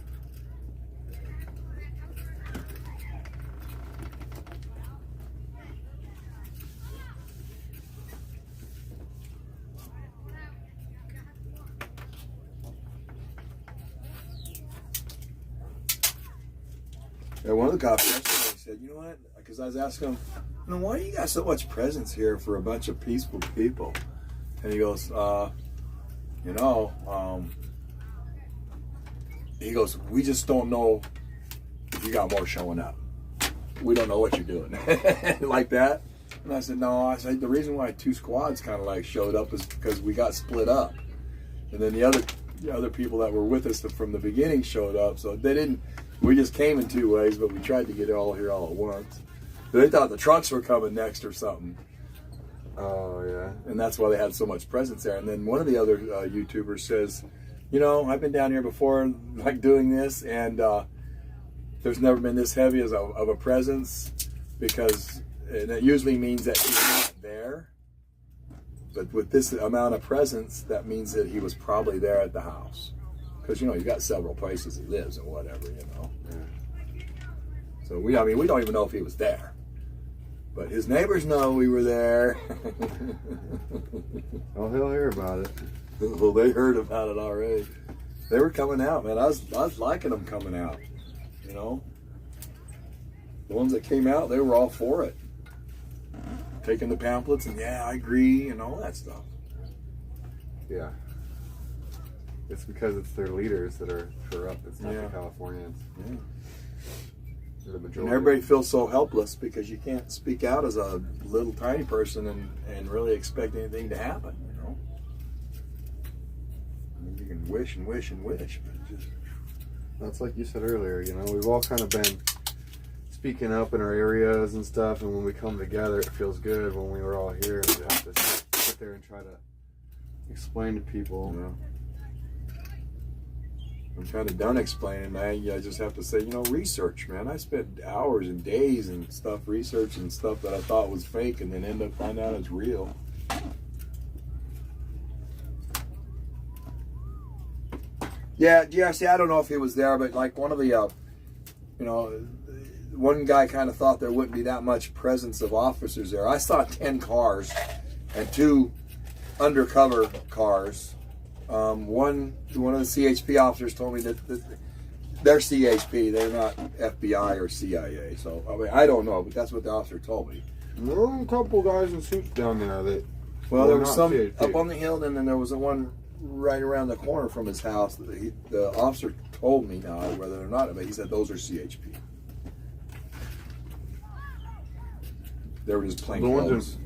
Yeah, one of the cops yesterday said, you know what? Because I was asking him, why do you got so much presence here for a bunch of peaceful people? And he goes, he goes, we just don't know if you got more showing up. We don't know what you're doing. Like that. And I said, no, I said, the reason why 2 squads kind of like showed up is because we got split up. And then the other people that were with us from the beginning showed up. So they didn't, we just came in 2 ways, but we tried to get it all here all at once. They thought the trucks were coming next or something. Oh, yeah. And that's why they had so much presence there. And then one of the other YouTubers says, I've been down here before, like doing this, and there's never been this heavy of a presence, because and it usually means that he's not there. But with this amount of presence, that means that he was probably there at the house. Because, he's got several places he lives and whatever, Yeah. So we don't even know if he was there. But his neighbors know we were there. Oh, he'll hear about it. Well, they heard about it already. They were coming out, man. I was liking them coming out. The ones that came out, they were all for it. Taking the pamphlets and, yeah, I agree, and all that stuff. Yeah. It's because it's their leaders that are corrupt. It's not the Californians. Yeah. They're the majority. And everybody feels so helpless because you can't speak out as a little tiny person and really expect anything to happen, You can wish and wish and wish, but it just... That's like you said earlier, we've all kind of been speaking up in our areas and stuff, and when we come together, it feels good when we were all here and we have to sit there and try to explain to people. I'm kind of done explaining, man. I just have to say, research, man. I spent hours and days and stuff researching stuff that I thought was fake, and then end up finding out it's real. Yeah, GRC, I don't know if he was there, but like one of the, one guy kind of thought there wouldn't be that much presence of officers there. I saw 10 cars and 2 undercover cars. One of the CHP officers told me that they're CHP, they're not FBI or CIA. So I don't know, but that's what the officer told me. There were a couple guys in suits down there that. Well, there was some CHP up on the hill, and then there was the one right around the corner from his house. The officer told me now whether or not, but he said those are CHP. They were just plain clothes.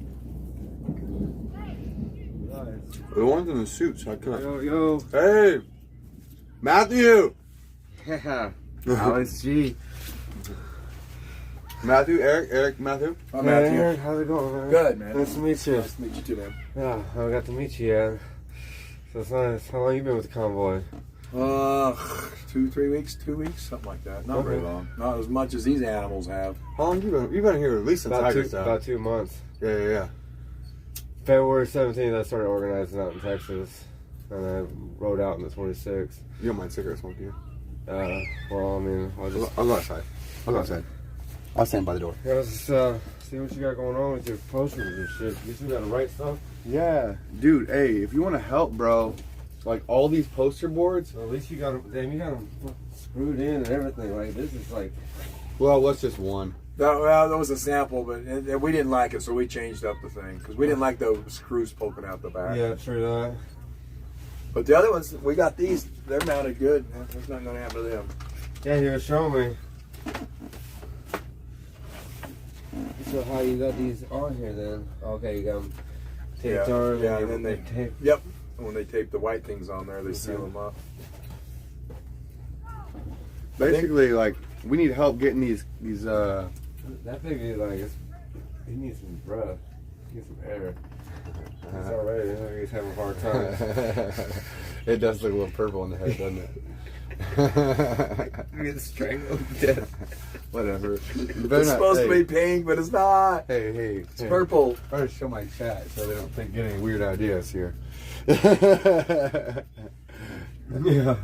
The ones in the suits. Yo. Hey, Matthew. Yeah. Alex G. Matthew, Eric, Matthew. I'm Matthew. Aaron, how's it going, man? Good, man. Nice to meet you. Nice to meet you too, man. Yeah, I haven't got to meet you yet. So it's nice. How long you been with the convoy? 2 weeks, something like that. Not very long. Not as much as these animals have. How long you been? You've been here at least since About Tiger's out. about 2 months. Yeah. February 17th, I started organizing out in Texas, and I rode out on the 26th. You don't mind cigarette smoke, do you? Well, I mean, I'll go outside. I'll stand by the door. Yeah, let's just see what you got going on with your posters and shit. You still got to write stuff? Yeah, dude. Hey, if you want to help, bro, like all these poster boards. Well, at least you got them. Damn, you got them screwed in and everything. Like this is like. Well, what's just one? Well, that was a sample, but we didn't like it, so we changed up the thing because we didn't like those screws poking out the back. Yeah, true that. But the other ones, we got these. They're mounted good. There's nothing gonna happen to them. Yeah, you were showing me. So how you got these on here then? Okay, you got them taped on. Yeah, and then they tape. Yep. When they tape the white things on there, they seal them up. Basically, like we need help getting these. That baby, like, he needs some breath. He needs some air. He's already, he's having a hard time. It does look a little purple in the head, doesn't it? I'm getting strangled to death. Whatever. It's supposed to be pink, but it's not. Hey, It's purple. I try to show my chat so they don't think get any weird ideas here. Yeah.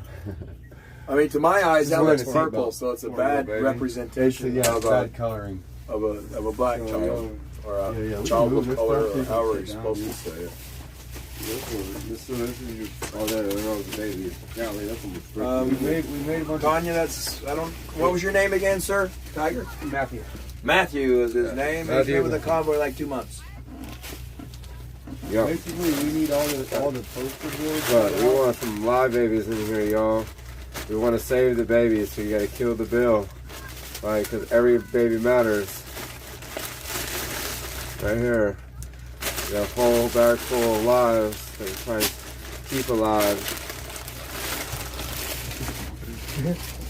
I mean, to my eyes, that looks wearing a purple, seatbelt. so it's a Poor bad little baby. representation Yeah, of bad coloring. a black child or a Yeah, we child can move of this color, stuff, or you can however sit you're down, supposed dude. to say it. This is your, oh, there was the baby. Golly, that's almost Um, we made a bunch Tanya, what was your name again, sir? Tiger? of Matthew. Matthew is his name. He's Matthew. been with the convoy like 2 months. Yeah. Basically, we need all the poster boards. But we want some live babies in here, y'all. We want to save the babies, so you got to kill the bill. Like, because every baby matters. Right here. We got a whole bag full of lives that we're trying to keep alive.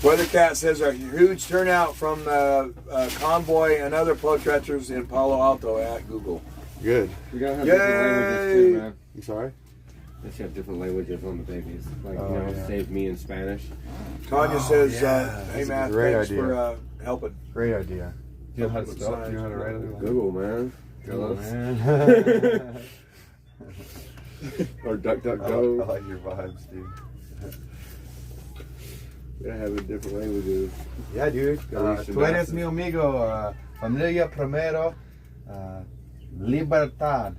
Weathercat says a huge turnout from the convoy and other protesters in Palo Alto at Google. Good. We got to have Yay! different languages too, man. You sorry? Let's have different languages on the babies. Like, Oh, you know, yeah. save me in Spanish. Tanya says, yeah. hey, That's a Matt, great thanks idea. for helping. Great idea. Do you know how to With spell? signs. Do you know how to write it? Google, man. Go, man. Or duck, duck, I go. like your vibes, dude. We gotta have different languages. Yeah, dude. Galicia, Tú eres Basque. mi amigo. Familia primero. Libertad.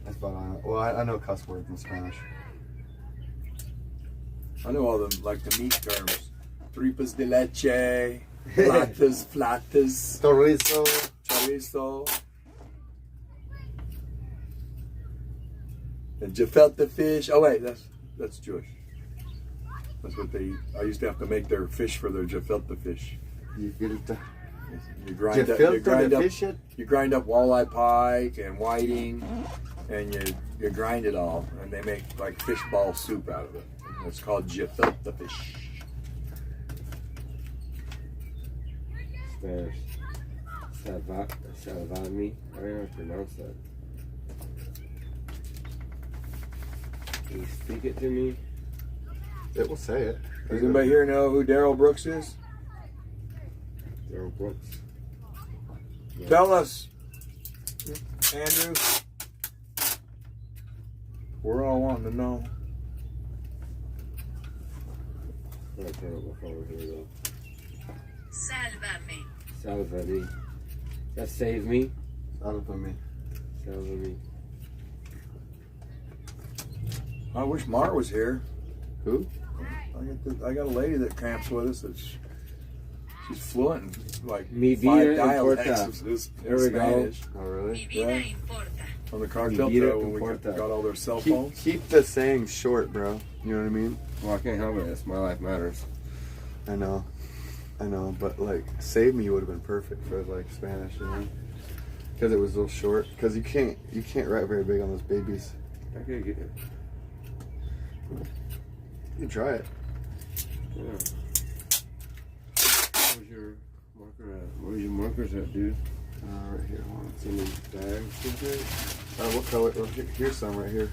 That's about all I know. Well, I know cuss words in Spanish. I know all the meat terms. Tripas de leche, flatas, Chorizo. chorizo. And gefilte fish. Oh wait, that's Jewish. That's what they eat. I used to have to make their fish for their gefilte fish. You get it. You grind up walleye pike and whiting, and you grind it all, and they make like fish ball soup out of it. And it's called gefilte fish. Spanish. Salvami. I don't know how to pronounce that. Can you speak it to me? It will say it. Does anybody here know who Daryl Brooks is? Daryl Brooks. Yeah. Tell us, Andrew. We're all wanting to know. I'm gonna turn up my phone. Here we go. Sálvame. Salva me. That save me. Salva me. Salva me. I wish Mar was here. Who? I got a lady that camps with us. She's fluent in like Mi 5 vida dialects importa. of There we go. Spanish. Oh, really? Mi vida Yeah. importa. On the cartel Mi vida when we importa. got all their cell phones. Keep the saying short, bro. You know what I mean? Well, I can't help it. It's my life matters. I know, but like, save me would have been perfect for like Spanish, you know, because it was a little short. Because you can't write very big on those babies. I could get it. You can try it. Yeah. your marker at? Where's your markers at, dude? Right here. Hold on. It's in these bags, is it? What color? Oh, here's some right here.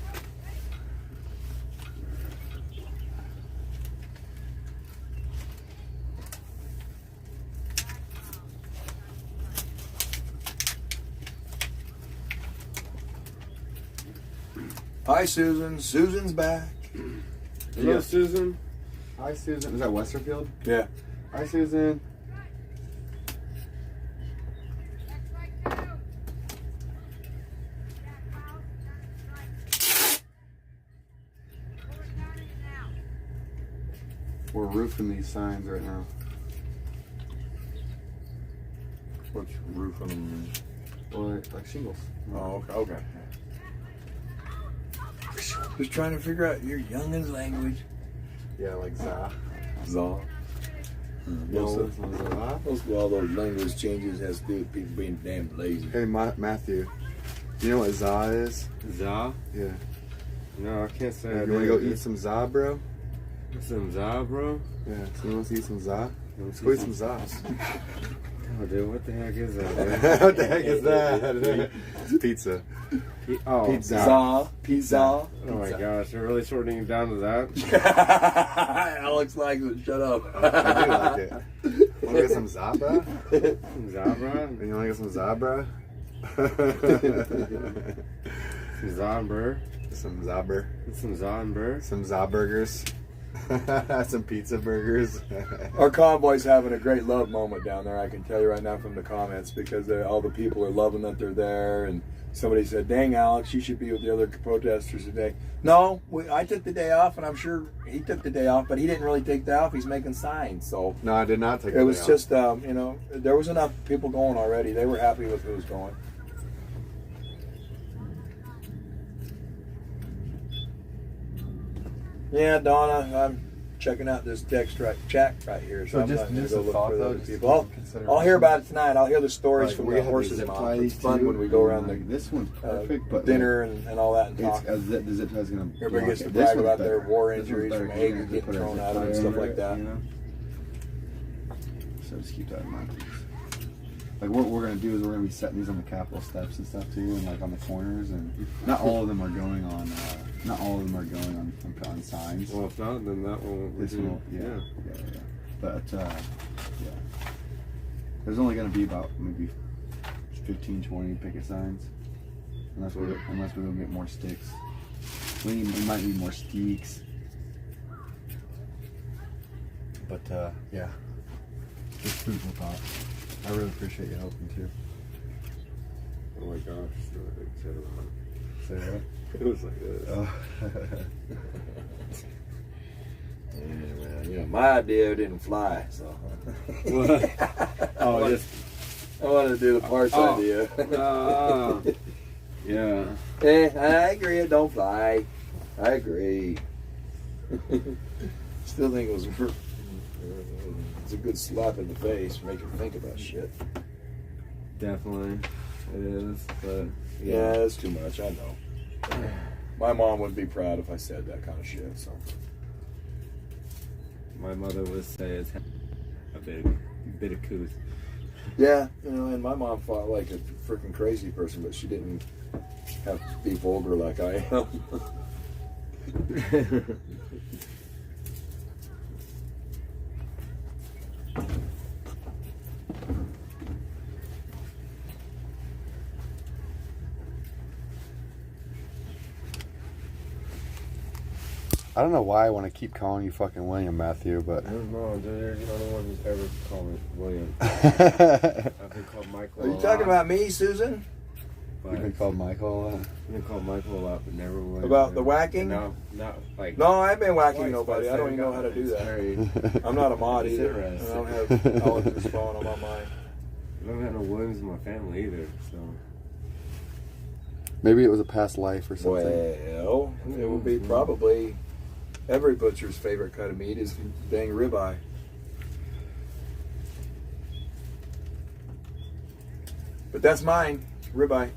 Hi, Susan. Susan's back. Hello, Yeah. Susan. Hi, Susan. Is that Westerfield? Yeah. Hi, Susan. We're roofing these signs right now. What's roof on them? Well, like shingles. Oh, okay. Just trying to figure out your youngins' language. Yeah, like za. Zaw. Most Most of of all those language changes has to do with people being damn lazy. Hey, Matthew. Do you know what za is? Za? Yeah. No, I can't say You I want to go do. eat some za, bro? Some za, bro? Yeah. Someone wants to eat some za? Let's Let's go eat some za. Oh, dude, what the heck is that, dude? What the heck is that? It's pizza. Oh, Pizza. Za. Pizza. Oh my gosh, they're really shortening it down to that? Alex likes it. Shut up. I do like it. Want to get some za, bro? Some za, bro? You want to get some za, bro? Some za and burr? Some za burger. Some za and burr? Some za burgers. Some pizza burgers. Our convoy's having a great love moment down there, I can tell you right now from the comments, because all the people are loving that they're there. And somebody said, dang, Alex, you should be with the other protesters today. No, I took the day off, and I'm sure he took the day off, but he didn't really take the day off. He's making signs. So No, I did not take it was off. just, there was enough people going already. They were happy with who was going. Yeah, Donna, I'm checking out this text chat right here. So I'm just- not gonna just go a look thought, for the though, other just people. consider I'll hear about it tonight. I'll hear the stories Like, from we the have horses these zip mouth. ties It's fun too, when we go around like, the this one's perfect, but dinner and all that and talk. the zip tie's gonna. Everybody gets to block it. This brag one's about their better. war This one's injuries better from 'cause you're eggs gonna have to getting put a thrown zip out of it and tie stuff under like it, that. you know? So just keep that in mind, please. Like what we're gonna do is we're gonna be setting these on the Capitol steps and stuff too, and like on the corners, and not all of them are going on. Not all of them are going on signs. Well, if not, then that one will This do. one, will- yeah. But yeah, there's only gonna be about maybe 15, 20 picket signs, unless we go get more sticks. We might need more sticks. But yeah, just food for thought. I really appreciate you helping too. Oh my gosh, it's not like said about Say that. it. It was like this. Yeah, well, my idea didn't fly, so What? Oh, just. I wanted to do the parts idea. Yeah. I agree, it don't fly. I agree. Still think it was it's a good slap in the face, make you think about shit. Definitely. It is, but. Yeah, that's too much, I know. My mom would be proud if I said that kind of shit, so. My mother would say it's a bit of couth. Yeah, and my mom fought like a freaking crazy person, but she didn't have to be vulgar like I am. I don't know why I want to keep calling you fucking William, Matthew, but. No, dude, you're the only one who's ever called me William. I've been called Michael. Are you talking about me, Susan? You've been called Michael. I've been called Michael a lot, but never William. About the whacking? No, not like. No, I ain't been whacking Twice, nobody. but I don't even know how to do it's that. very- I'm not a mod It's either. And I don't have Alex's phone on my mind. I don't have no Williams in my family either, so. Maybe it was a past life or something. Well, it would be probably every butcher's favorite cut of meat is dang ribeye. But that's mine, ribeye.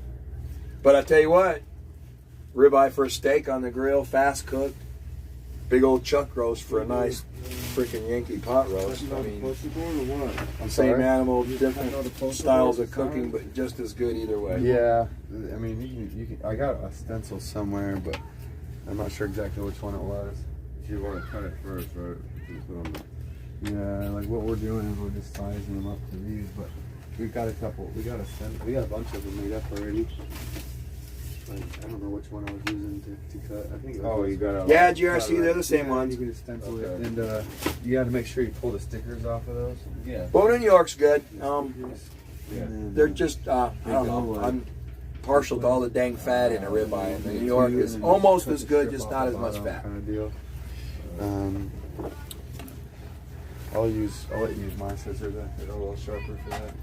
But I tell you what, ribeye for a steak on the grill, fast cooked, big old chuck roast for a nice freaking Yankee pot roast. I mean, I'm same sorry? animal, know the different postal styles code of cooking, sign? but just as good either way. Yeah, I mean, you can. I got a stencil somewhere, but I'm not sure exactly which one it was. You want to cut it first, right? You put on the- Yeah, like what we're doing is we're just sizing them up for these, but we've got a couple. We got a bunch of them made up already. Like, I don't know which one I was using to cut. I think it was. Oh, you got a. Yeah, GRC, they're the same Yeah, ones. You can just stencil it, Okay. and you got to make sure you pull the stickers off of those. Yeah. Bone in New York's good. Yeah. They're just, I don't know. I'm partial to all the dang fat in a ribeye, and the New York is almost as good, just not as much fat. Kind of deal. I'll let you use my scissors. They're a little sharper for that.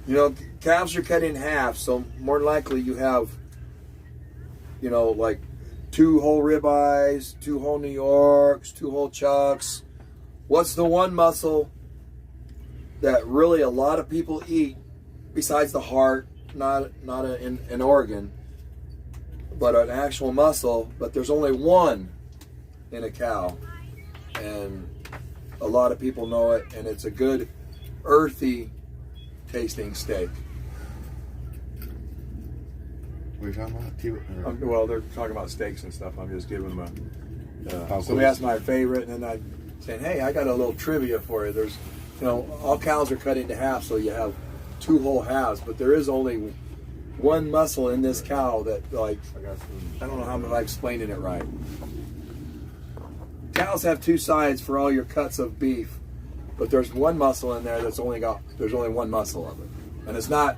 You know, calves are cut in half, so more than likely you have, you know, like 2 whole ribeyes, 2 whole New Yorks, 2 whole chucks. What's the one muscle that really a lot of people eat besides the heart, not an organ, but an actual muscle, but there's only one in a cow, and a lot of people know it, and it's a good earthy tasting steak. What are you talking about? Well, they're talking about steaks and stuff. I'm just giving them How somebody close? asked my favorite, and then I saying, hey, I got a little trivia for you. There's, you know, all cows are cut into half, so you have 2 whole halves, but there is only one muscle in this cow that, like, I don't know how I'm explaining it right. Cows have 2 sides for all your cuts of beef, but there's one muscle in there there's only one muscle of it, and it's not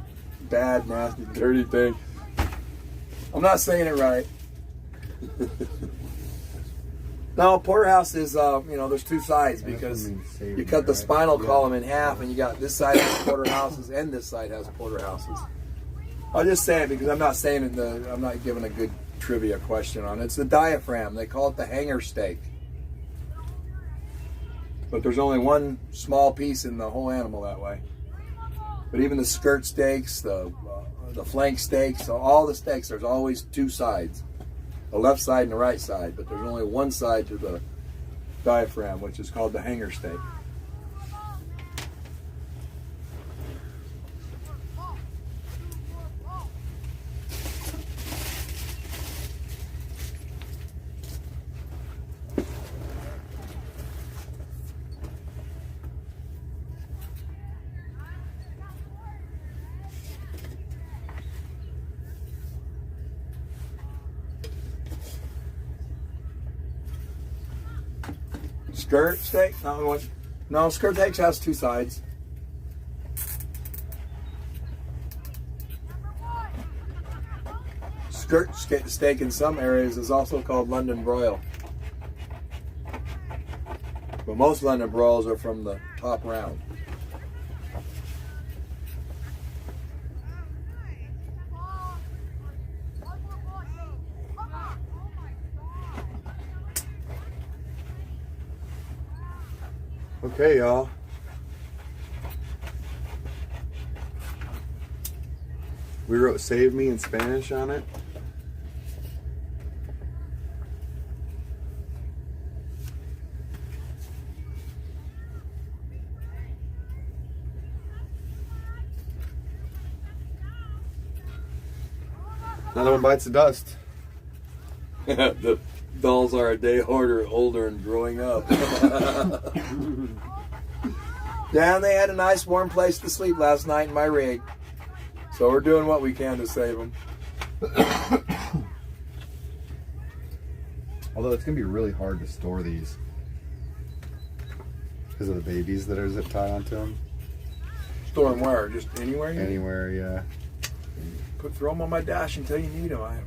bad, nasty, dirty thing. I'm not saying it right. No, porterhouse is, you know, there's 2 sides because you cut the spinal column in half, and you got this side has porterhouses and this side has porterhouses. I'll just say it because I'm not saying it. I'm not giving a good trivia question on it. It's the diaphragm. They call it the hanger steak. But there's only one small piece in the whole animal that way. But even the skirt steaks, the flank steaks, all the steaks, there's always 2 sides. The left side and the right side. But there's only one side to the diaphragm, which is called the hanger steak. Skirt steak? No, skirt steak has 2 sides. Skirt steak in some areas is also called London broil. But most London broils are from the top round. Okay, y'all. We wrote "Save Me" in Spanish on it. Another one bites the dust. The dolls are a day older and growing up. Yeah, they had a nice warm place to sleep last night in my rig. So we're doing what we can to save them. Although it's gonna be really hard to store these because of the babies that are zip tied onto them. Store them where? Just anywhere? Anywhere, yeah. Throw them on my dash until you need them. I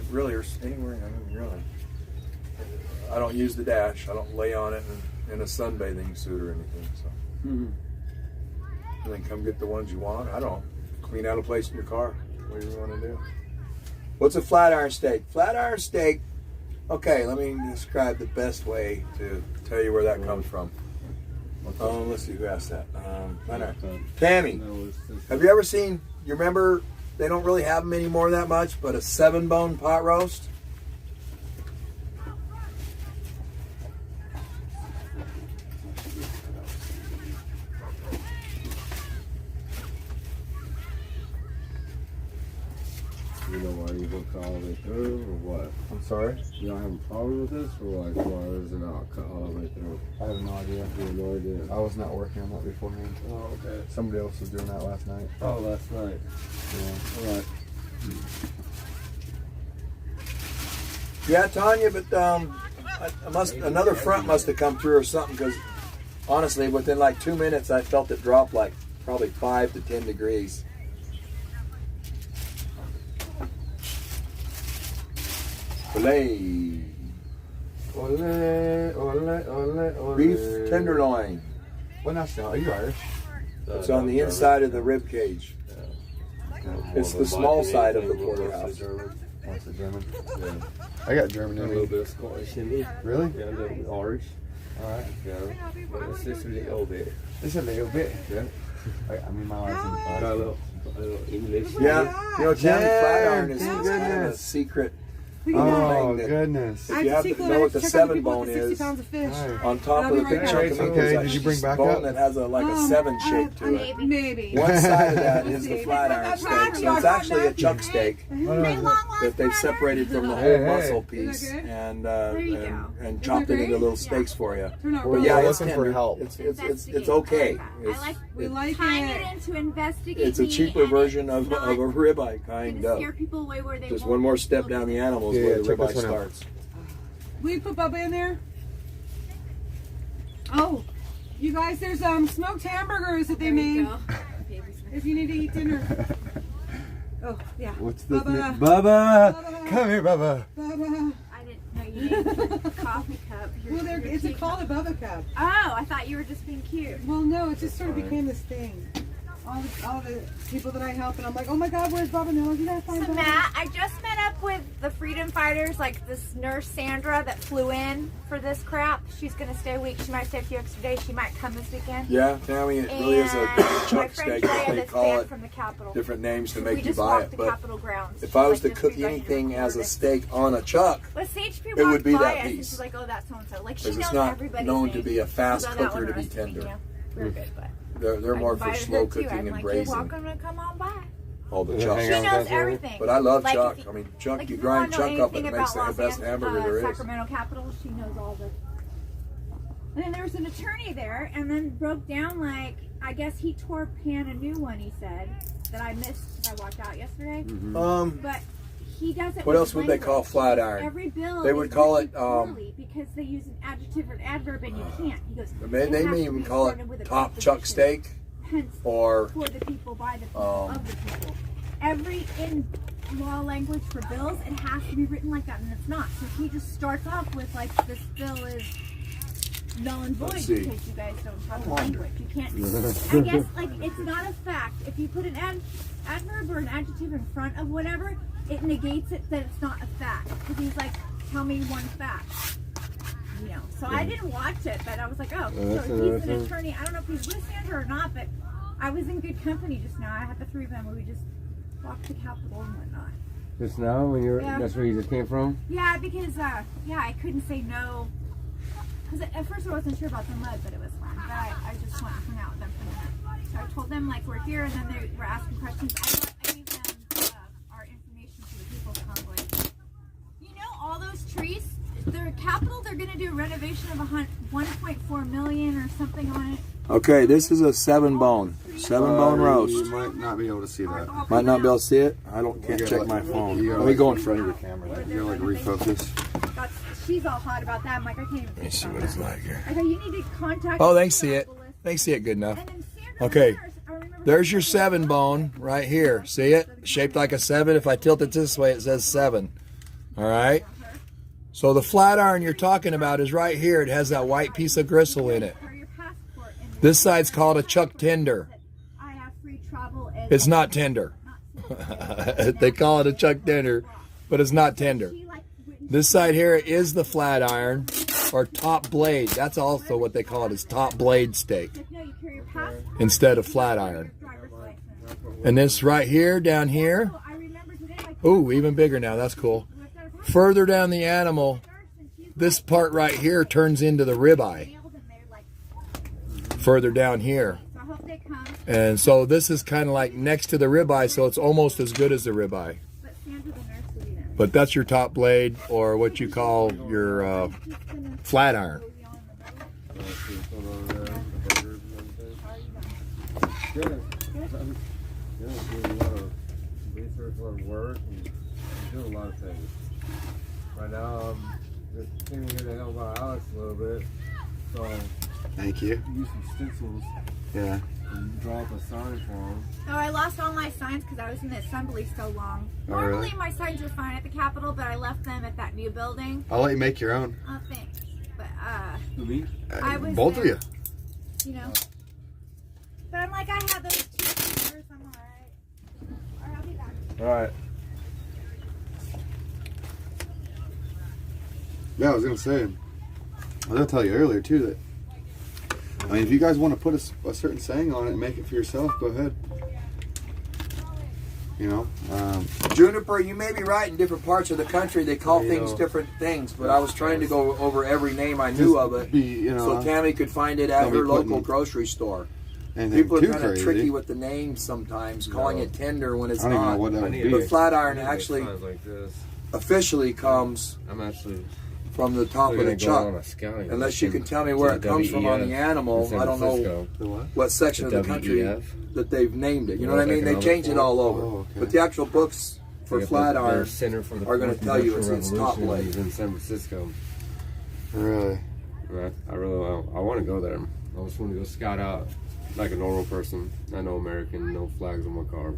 really, or anywhere. I mean, really. I don't use the dash. I don't lay on it in a sunbathing suit or anything. So. And then come get the ones you want. I don't clean out a place in your car. What do you want to do? What's a flat iron steak? Flat iron steak. Okay, let me describe the best way to tell you where that comes from. Let's see who asked that. Flat iron. Tammy, have you ever seen? You remember? They don't really have them anymore that much, but a 7-bone pot roast. You know why you don't cut all the way through, or what? I'm sorry? You don't have a problem with this, or like, why is it not cut all the way through? I have no idea. You have no idea. I was not working on that beforehand. Oh, okay. Somebody else was doing that last night. Oh, last night. Yeah. All right. Yeah, Tanya, but another front must have come through or something, because honestly, within like 2 minutes, I felt it drop like probably 5 to 10 degrees. Filet. Ole, ole, ole, ole. Beef tenderloin. What nationality? Are you Irish? It's on the inside of the rib cage. It's the small side of the porterhouse. What's the German? Yeah. I got German A in little me. bit of Scottish in me. Really? Yeah, a little Irish. Alright. Yeah. But it's just a little bit. It's a little bit. Yeah. I mean, my wife's in Got a little English. Yeah, you know, Tammy Yeah, Flatiron is thank kind of a goodness. secret. Oh, that- goodness. If you have to know what the 7 bone is, pounds of fish. Alright. on top I'll of be the right picture, back. there's Okay, that did you bring back bone up? that has a like a 7 shape to it. Maybe. One side of that is the flat iron steak, so it's actually a chuck steak that they've separated from the whole Hey, hey. muscle Is piece that good? and you go. and chopped it into little steaks for you. Turn out But real yeah, We're it's looking for tender. help. It's okay. I like We like tying it. it into investigate. It's a cheaper version of a ribeye, kind Gonna of. scare people away where they Just won't one more step down the animal is Yeah, where the check this ribeye one out. starts. Will you put Bubba in there? Oh, you guys, there's smoked hamburgers that they There you made. go. If you need to eat dinner. Oh, yeah. What's this Bubba. name? Bubba! Come here, Bubba. Bubba. I didn't know you named a coffee cup. Well, it's a called a Bubba cup. Oh, I thought you were just being cute. Well, no, it just sort of became this thing. All the people that I help, and I'm like, oh my God, where's Bubba? No, you gotta find So Bubba. Matt, I just met up with the freedom fighters, like this nurse Sandra that flew in for this crap. She's gonna stay a week. She might stay a few extra days. She might come this weekend. Yeah, Tammy, it really is a And my chuck friend steak. Drea They that's call banned it from the Capitol. different names to We make you just buy walked it. the But Capitol grounds. if I was Like, to just cook read anything budget as a recorded. steak on a chuck, But CHP it would walked be by that us and piece. she's like, oh, that's so-and-so. Like, she because knows it's not everybody's known name. to be a fast So that cooker one to be roasted, tender. you know, we're good, but They're I more for invited slow her too. cooking I'm and like, you're braising. welcome to come on by. All the Yeah, chuck. hang She out with knows us, Lori. everything. But I love Like, chuck. if you- I mean, chuck. Like, You if grind wanna know chuck up, and anything it makes about the best Los hamburger Angeles, there is. Sacramento Capitol, she knows all the. And then there was an attorney there, and then broke down like I guess he tore Pan a new one. He said that I missed because I walked out yesterday, but he doesn't. What else would they call flat iron? Every bill They would is call written it, poorly because they use an adjective or an adverb, and you can't. He goes. They "It has may to even be call started with it a top preposition, chuck steak hence or for the people, by the people, Um, of the people. Every in law language for bills, it has to be written like that, and it's not. So he just starts off with like, this bill is null and void Let's see. because you guys don't have the language. You can't. I guess like it's not a fact. If you put an adverb or an adjective in front of whatever, it negates it that it's not a fact. Because he's like, tell me one fact. You know. So I didn't watch it, but I was like, oh, that's so he's an interesting. attorney. I don't know if he's with Sandra or not, but I was in good company just now. I had the three of them where we just walked the Capitol and whatnot. Just now, when you're, Yeah. that's where you just came from? Yeah, because I couldn't say no. Because at first I wasn't sure about the mud, but it was fine. But I just wanted to hang out with them for a minute. So I told them like we're here, and then they were asking questions. I gave them our information for the People's Convoy. You know, all those trees. The Capitol, they're going to do a renovation of 1.4 million or something on it. Okay, this is a 7-bone roast. You might not be able to see that. Might not be able to see it. Can't check my phone. Let me go in front of your camera. You're like refocus. She's all hot about that. I'm like, I can't even. Let me see what it's like here. I go, you need to contact. Oh, they see it. They see it good enough. And then Sandra Okay. Myers, I remember There's your 7-bone right here. See it? Shaped like a 7. If I tilt it this way, it says 7. All right. So the flat iron you're talking about is right here. It has that white piece of gristle in it. for your passport. And This side's called a chuck tender. I have free travel. And It's not tender. They call it a chuck tender, but it's not tender. She, like, went This side here is the flat iron or top blade. That's also what they call it, is top blade steak and no, you carry your passport. instead of flat iron. Your driver's license. And this right here, down here, So I remember today, like, ooh, even bigger now. That's cool. we got a passport Further down the animal, and she's this part right here turns into the ribeye. nailed and they're like, Further down here. so I hope they come. And so this is kind of like next to the ribeye, so it's almost as good as the ribeye. But Sandra But that's your top blade, or what you call your flat iron. Good. Yeah, doing a lot of research, a lot of work, and doing a lot of things. Right now, I'm just came here to help out Alex a little bit. So, Thank you. use some stencils Yeah. and draw up a sign for him. Oh, I lost all my signs because I was in the assembly so long. Oh, Normally really? my signs are fine at the Capitol, but I left them at that new building. I'll let you make your own. Oh, thanks. But To me? I was Both of there, you. you know. But I'm like, I had those 2 fingers. I'm all right. All right, I'll be back. All right. Yeah, I was gonna say. I was gonna tell you earlier too that. I mean, if you guys want to put a certain saying on it and make it for yourself, go ahead. You know. Juniper, you may be right. In different parts of the country, they call You things know. different things. But I was trying to go over every name I knew of it, Be, you know, so Tammy could find it at Don't be her local putting grocery store. anything People are too kind of crazy. tricky with the names sometimes, calling No. it tender when it's I don't even know not. what that would need be. But flat iron I need to make actually signs like this. officially comes I'm actually from the top of the going on chuck. a scouting Unless you mission can tell me where to it comes from on the WEF animal, in San I don't know Francisco. The what? what section of the country WEF. that they've named it. You know World what I mean? They Economic change it Forum. all over. Oh, okay. But the actual books for flat Their iron Center for the are gonna Fourth tell you Industrial it's top Revolution blade. is in San Francisco. Really? I really I want to go there. I just want to go scout out like a normal person. Not no American, no flags on my car.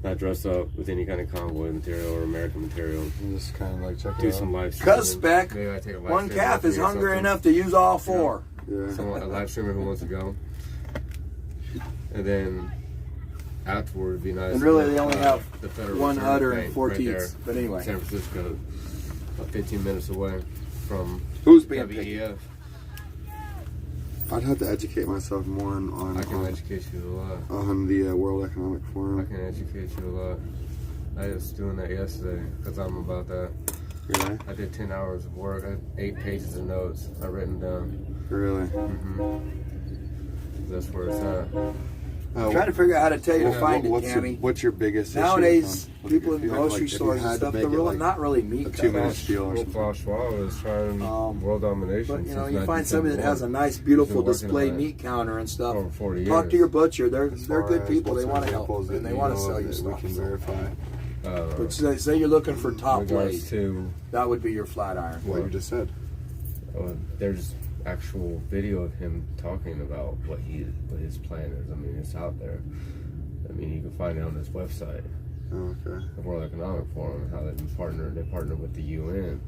Not dress up with any kind of convoy material or American material. And just kind of like check Do it some out. live streaming. Cuz spec, Maybe I take a live one stream calf with is me or hungry something. enough to use all 4. Yeah. Someone, a live streamer who wants to go. And then afterward, it'd be nice. And really to they go, only have the Federal one Reserve udder Bank and 4 right teats. there But anyway, in San Francisco, about 15 minutes away from who's being picky? WEF. I'd have to educate myself more on I can educate you a lot. on the World Economic I Forum. can educate you a lot. I was doing that yesterday because I'm about that. Really? I did 10 hours of work. I had 8 pages of notes I've written down. Really? That's where it's at. I'm trying to figure out how to tell you to find it, what's Tammy. what's your biggest issue Nowadays, with them? people If in you had, grocery like, if you stores and had to stuff, make they're it, really like, not really meat a 2-minute cutters. spiel or Well, something. Klaus Schwab is trying world domination. But you know, since you find somebody that has a 1971. nice, beautiful He's been display working on it meat counter and stuff. over 40 Talk to years. your butcher. They're As good far as people. They what's want to help examples and that they want to know sell of you that stuff. we can So. verify. But say you're looking for top in regards blade, to that would be your flat iron. What you just said. there's actual video of him talking about what his plan is. I mean, it's out there. I mean, you can find it on his website, Oh, okay. the World Economic Forum, how they partner with the UN.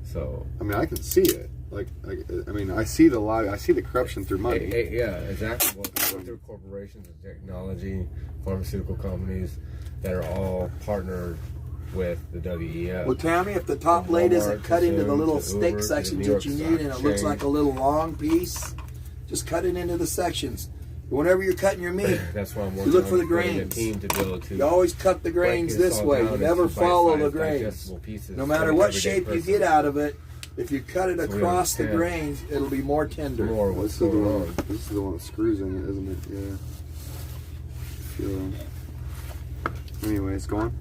So I mean, I can see it. I mean, I see the corruption through money. yeah, exactly. What through corporations and technology, pharmaceutical companies that are all partnered with the WEF. Well, Tammy, if the top blade isn't cut into the little steak sections that you need and it looks like a little long piece, just cut it into the sections. Whenever you're cutting your meat, That's why I'm you working look for on the building grains. a team to be able to You always cut the grains break this all way. down You into never follow the bite-sized, grains. digestible pieces No for matter the what everyday shape you person. get out of it, if you cut it So we across the understand grains, it'll be more tender. more This what's is the going one. on. This is the one that screws in it, isn't it? Yeah. Anyways, go on.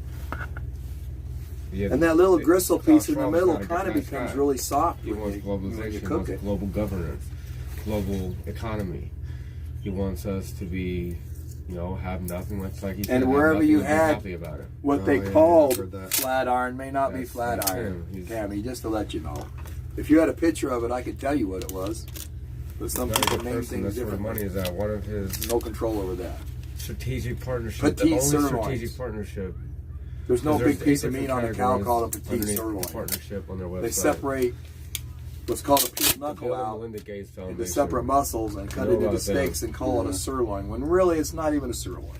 Yeah, And that little gristle Klaus piece in the Schwab is middle not a kind of nice becomes guy. really soft He when wants you globalization, cook wants it. global governance, global economy. He wants us to be, have nothing. It's like he said, And have wherever nothing you and be had happy about it. What Oh, they yeah, called I've heard that. flat iron may not be That's flat him. iron, He's- Tammy, just to let you know. If you had a picture of it, I could tell you what it was. But some Very people good name person. things That's where the differently. money is at. One of his No control over that. strategic partnership, Petite the only sirloins. strategic partnership. There's no There's big piece of 8 meat on a different cow called a categories petite underneath the sirloin. partnership on their website. They separate what's called a peeled The knuckle Bill and out Melinda Gates into Foundation. separate muscles and cut know it into about them. steaks and call it a sirloin, when really it's not even a sirloin.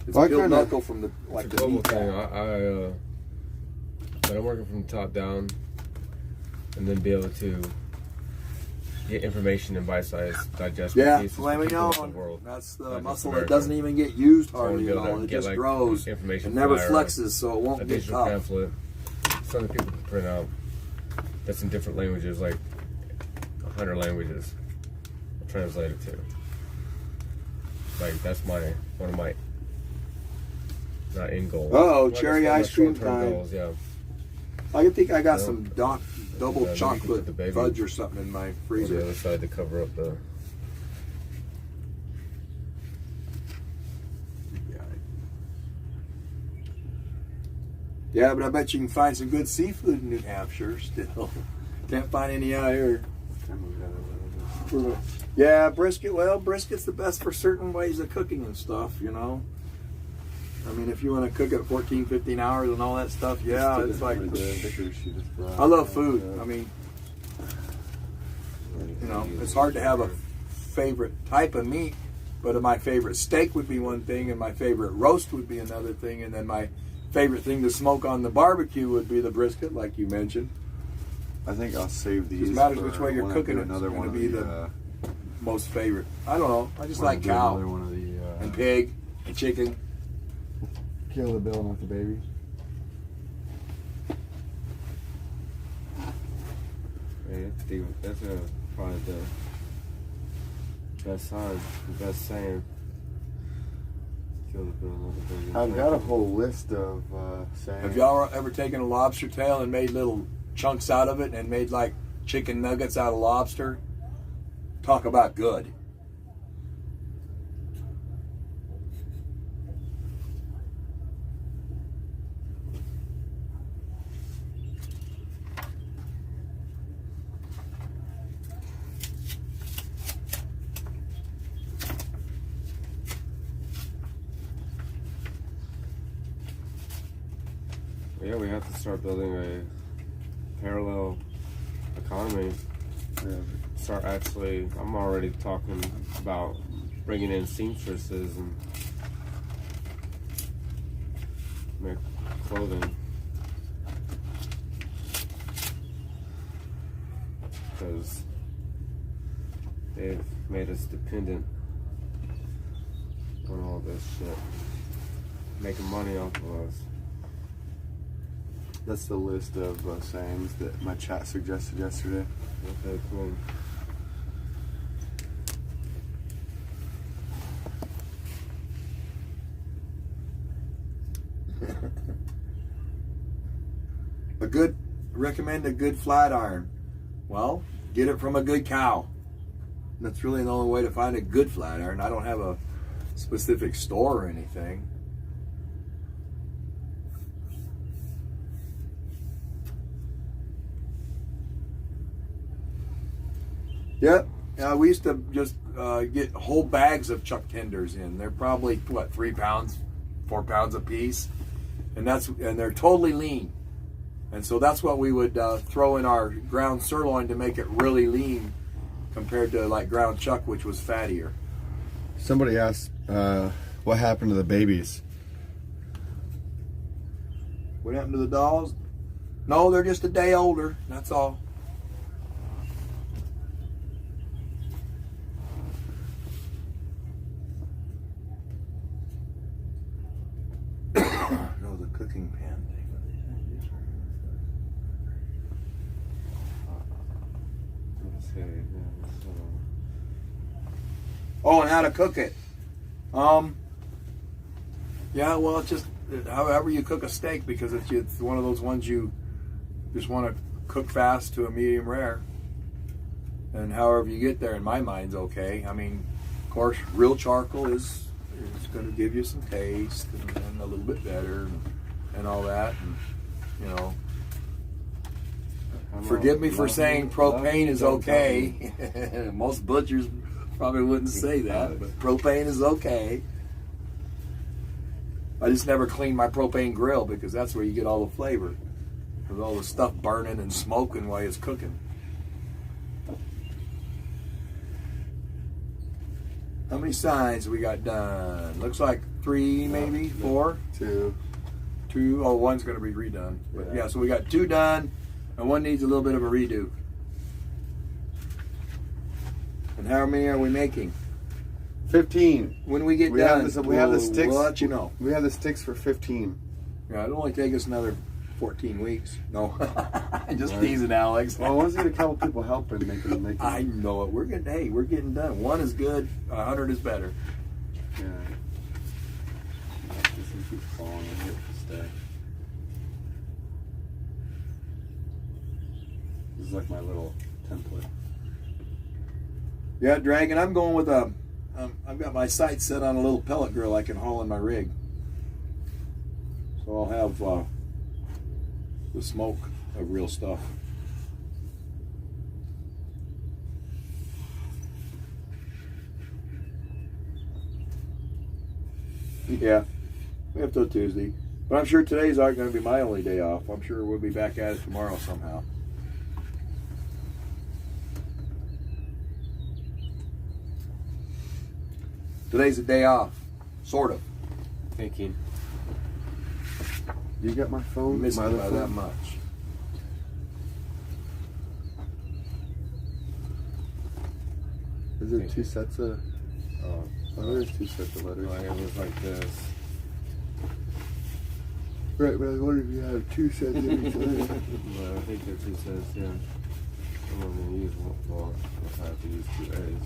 It's Well, I a peeled kinda- knuckle from the It's a the global meat thing. cow. But I'm working from the top down, and then be able to get information in bite-sized, digestible Yeah, pieces. filet for people mignon. in the world. That's the Not just muscle that America. doesn't even get used So I wanna hardly be at able to all. It get, just like, grows information and never flyer, flexes, so it a won't get digital tough. pamphlet, something people can print out that's in different languages, like 100 languages. I'll translate it to. Like, that's one of my not in goals. Oh, Well, cherry I guess ice cream short-term time. goals, yeah. I think I got Yeah. some double Yeah, maybe you can chocolate put the baby fudge or something in my On the freezer. other side to cover up the. Yeah, but I bet you can find some good seafood in New Hampshire still. Can't find any out here. Yeah, brisket. Well, brisket's the best for certain ways of cooking and stuff, you know. I mean, if you want to cook it 14, 15 hours and all that stuff, yeah, it's like. I love food. I mean, you know, it's hard to have a favorite type of meat, but my favorite steak would be one thing, and my favorite roast would be another thing, and then my favorite thing to smoke on the barbecue would be the brisket, like you mentioned. I think I'll save these. It matters which way you're cooking it. Another It's one going to be the most favorite. I don't know. I just like cow Another one of the. and pig and chicken. Kill the bill, not the baby. That's probably the best sign, the best saying. Kill the bill, not the baby. I've got a whole list of saying. Have y'all ever taken a lobster tail and made little chunks out of it and made like chicken nuggets out of lobster? Talk about good. Yeah, we have to start building a parallel economy. Start actually, I'm already talking about bringing in seamstresses and make clothing. Because they've made us dependent on all this shit. Making money off of us. That's the list of sayings that my chat suggested yesterday. Okay, cool. Recommend a good flat iron. Well, get it from a good cow. That's really the only way to find a good flat iron. I don't have a specific store or anything. Yep. We used to just get whole bags of chuck tenders in. They're probably what, 3 pounds, 4 pounds a piece, and they're totally lean. And so that's what we would throw in our ground sirloin to make it really lean, compared to like ground chuck, which was fattier. Somebody asked, what happened to the babies? What happened to the dolls? No, they're just a day older. That's all. No, the cooking pan thing. Let's see. Yeah, so. Oh, and how to cook it. Yeah, well, it's just however you cook a steak, because it's one of those ones you just want to cook fast to a medium rare. And however you get there, in my mind's okay. I mean, of course, real charcoal is going to give you some taste and a little bit better and all that. And, you know, forgive me for saying propane is okay. Most butchers probably wouldn't say that, but propane is okay. I just never clean my propane grill, because that's where you get all the flavor, with all the stuff burning and smoking while it's cooking. How many signs we got done? Looks like 3, maybe 4. 2. 2. Oh, one's going to be redone. But yeah, so we got 2 done, and one needs a little bit of a redo. And how many are we making? 15. When we get We done, have we have the sticks. We'll let you know. We have the sticks for 15. Yeah, it'll only take us another 14 weeks. No, just teasing, Alex. Well, once we get a couple people helping, making. I know it. We're getting. Hey, we're getting done. 1 is good. 100 is better. Yeah. This is keeps falling in here to stay. This is like my little template. Yeah, Dragon, I'm going with a, I've got my sights set on a little pellet grill I can haul in my rig. So I'll have the smoke of real stuff. Yeah, we have till Tuesday. But I'm sure today's not going to be my only day off. I'm sure we'll be back at it tomorrow somehow. Today's a day off, sort of. Thinking. You got my phone? Missed my it other by phone? that much. Is there two sets of? Oh, there's two sets of letters. Like it was like this. Right, but I was wondering if you have two sets of each letter. Well, I think they're two sets, yeah. I'm gonna use one. Well, I'll have to use two A's.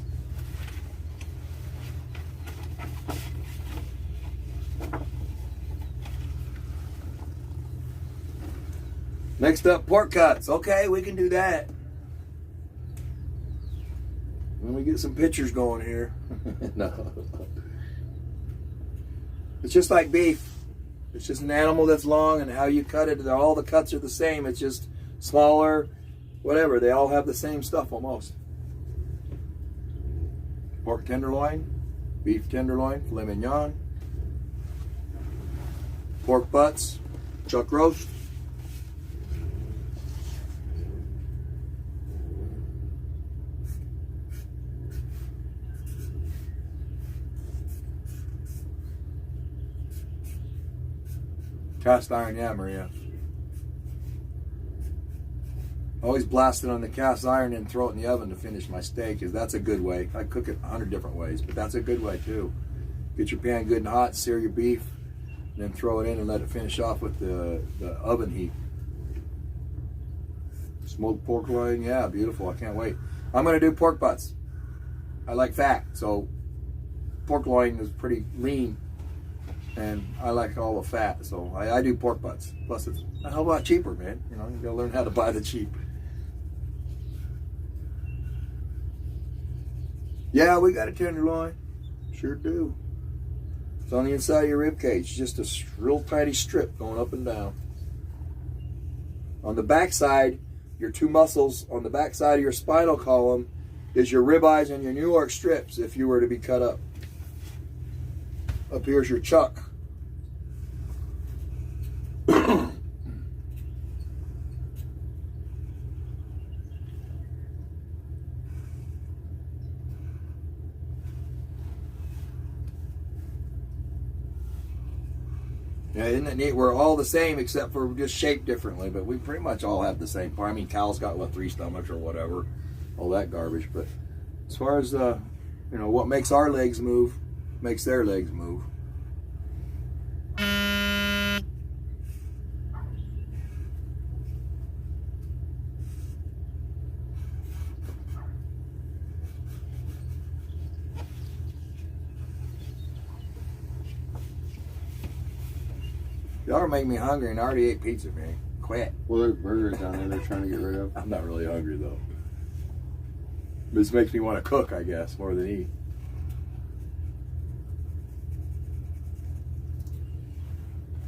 Next up, pork cuts. Okay, we can do that. Let me get some pictures going here. No. It's just like beef. It's just an animal that's long, and how you cut it, all the cuts are the same. It's just smaller, whatever. They all have the same stuff almost. Pork tenderloin, beef tenderloin, filet mignon, pork butts, chuck roast. Cast iron, yeah, Maria. Always blast it on the cast iron and throw it in the oven to finish my steak, because that's a good way. I cook it 100 different ways, but that's a good way too. Get your pan good and hot, sear your beef, and then throw it in and let it finish off with the oven heat. Smoked pork loin, yeah, beautiful. I can't wait. I'm going to do pork butts. I like fat, so pork loin is pretty lean. And I like all the fat, so I do pork butts. Plus, it's a hell of a lot cheaper, man. You know, you gotta learn how to buy the cheap. Yeah, we got a tenderloin. Sure do. It's on the inside of your rib cage. Just a real tiny strip going up and down. On the back side, your two muscles on the back side of your spinal column is your ribeyes and your New York strips if you were to be cut up. Up here's your chuck. Yeah, isn't it neat? We're all the same except for just shaped differently, but we pretty much all have the same part. I mean, Cal's got, what, 3 stomachs or whatever, all that garbage. But as far as, you know, what makes our legs move, makes their legs move. Y'all are making me hungry, and I already ate pizza, man. Quit. Well, there's burgers down there they're trying to get rid of. I'm not really hungry, though. This makes me want to cook, I guess, more than eat.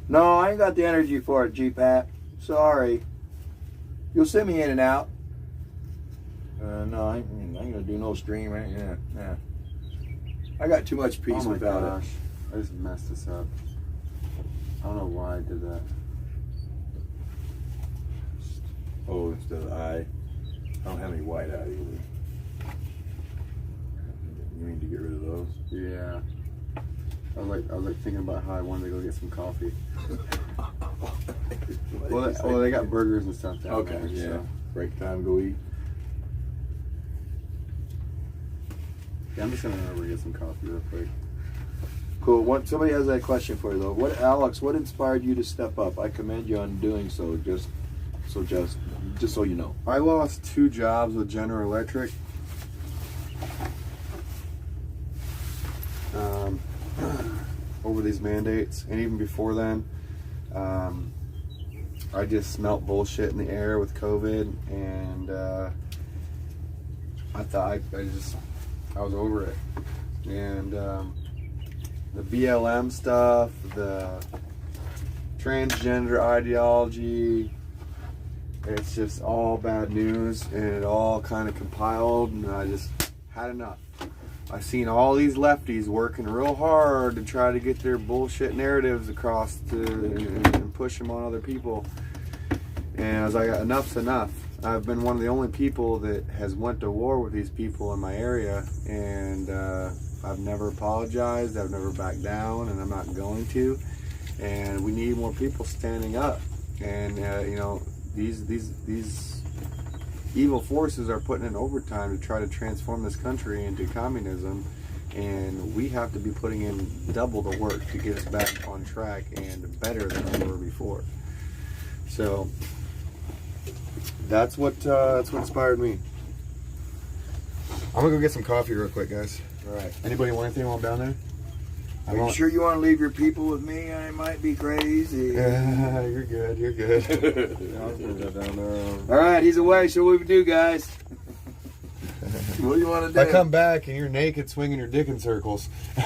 No, I ain't got the energy for it, G-Pat. Sorry. You'll send me in and out. No, I ain't going to do no stream. Yeah. I got too much peace without it. I just messed this up. I don't know why I did that. Oh, instead of I don't have any white out either. You mean to get rid of those? Yeah. I was like thinking about how I wanted to go get some coffee. Well, they got burgers and stuff down there. Okay, yeah. So. Break time, go eat. Yeah, I'm just gonna run over and get some coffee real quick. Cool. Somebody has that question for you though. Alex? What inspired you to step up? I commend you on doing so. Just so you know. I lost 2 jobs with General Electric. over these mandates, and even before then, I just smelt bullshit in the air with COVID, and I thought I was over it. And the BLM stuff, the transgender ideology, it's just all bad news, and it all kind of compiled, and I just had enough. I've seen all these lefties working real hard to try to get their bullshit narratives across and push them on other people. And I was like, enough's enough. I've been one of the only people that has went to war with these people in my area, and I've never apologized, I've never backed down, and I'm not going to. And we need more people standing up. And you know, these evil forces are putting in overtime to try to transform this country into communism, and we have to be putting in double the work to get us back on track and better than we were before. So that's what inspired me. I'm gonna go get some coffee real quick, guys. All right. Anybody want anything while I'm down there? Are you sure you want to leave your people with me? I might be crazy. You're good. You're good. I was gonna go down there. All right, he's away. So what do we do, guys? What do you want to do? I come back and you're naked, swinging your dick in circles. I'm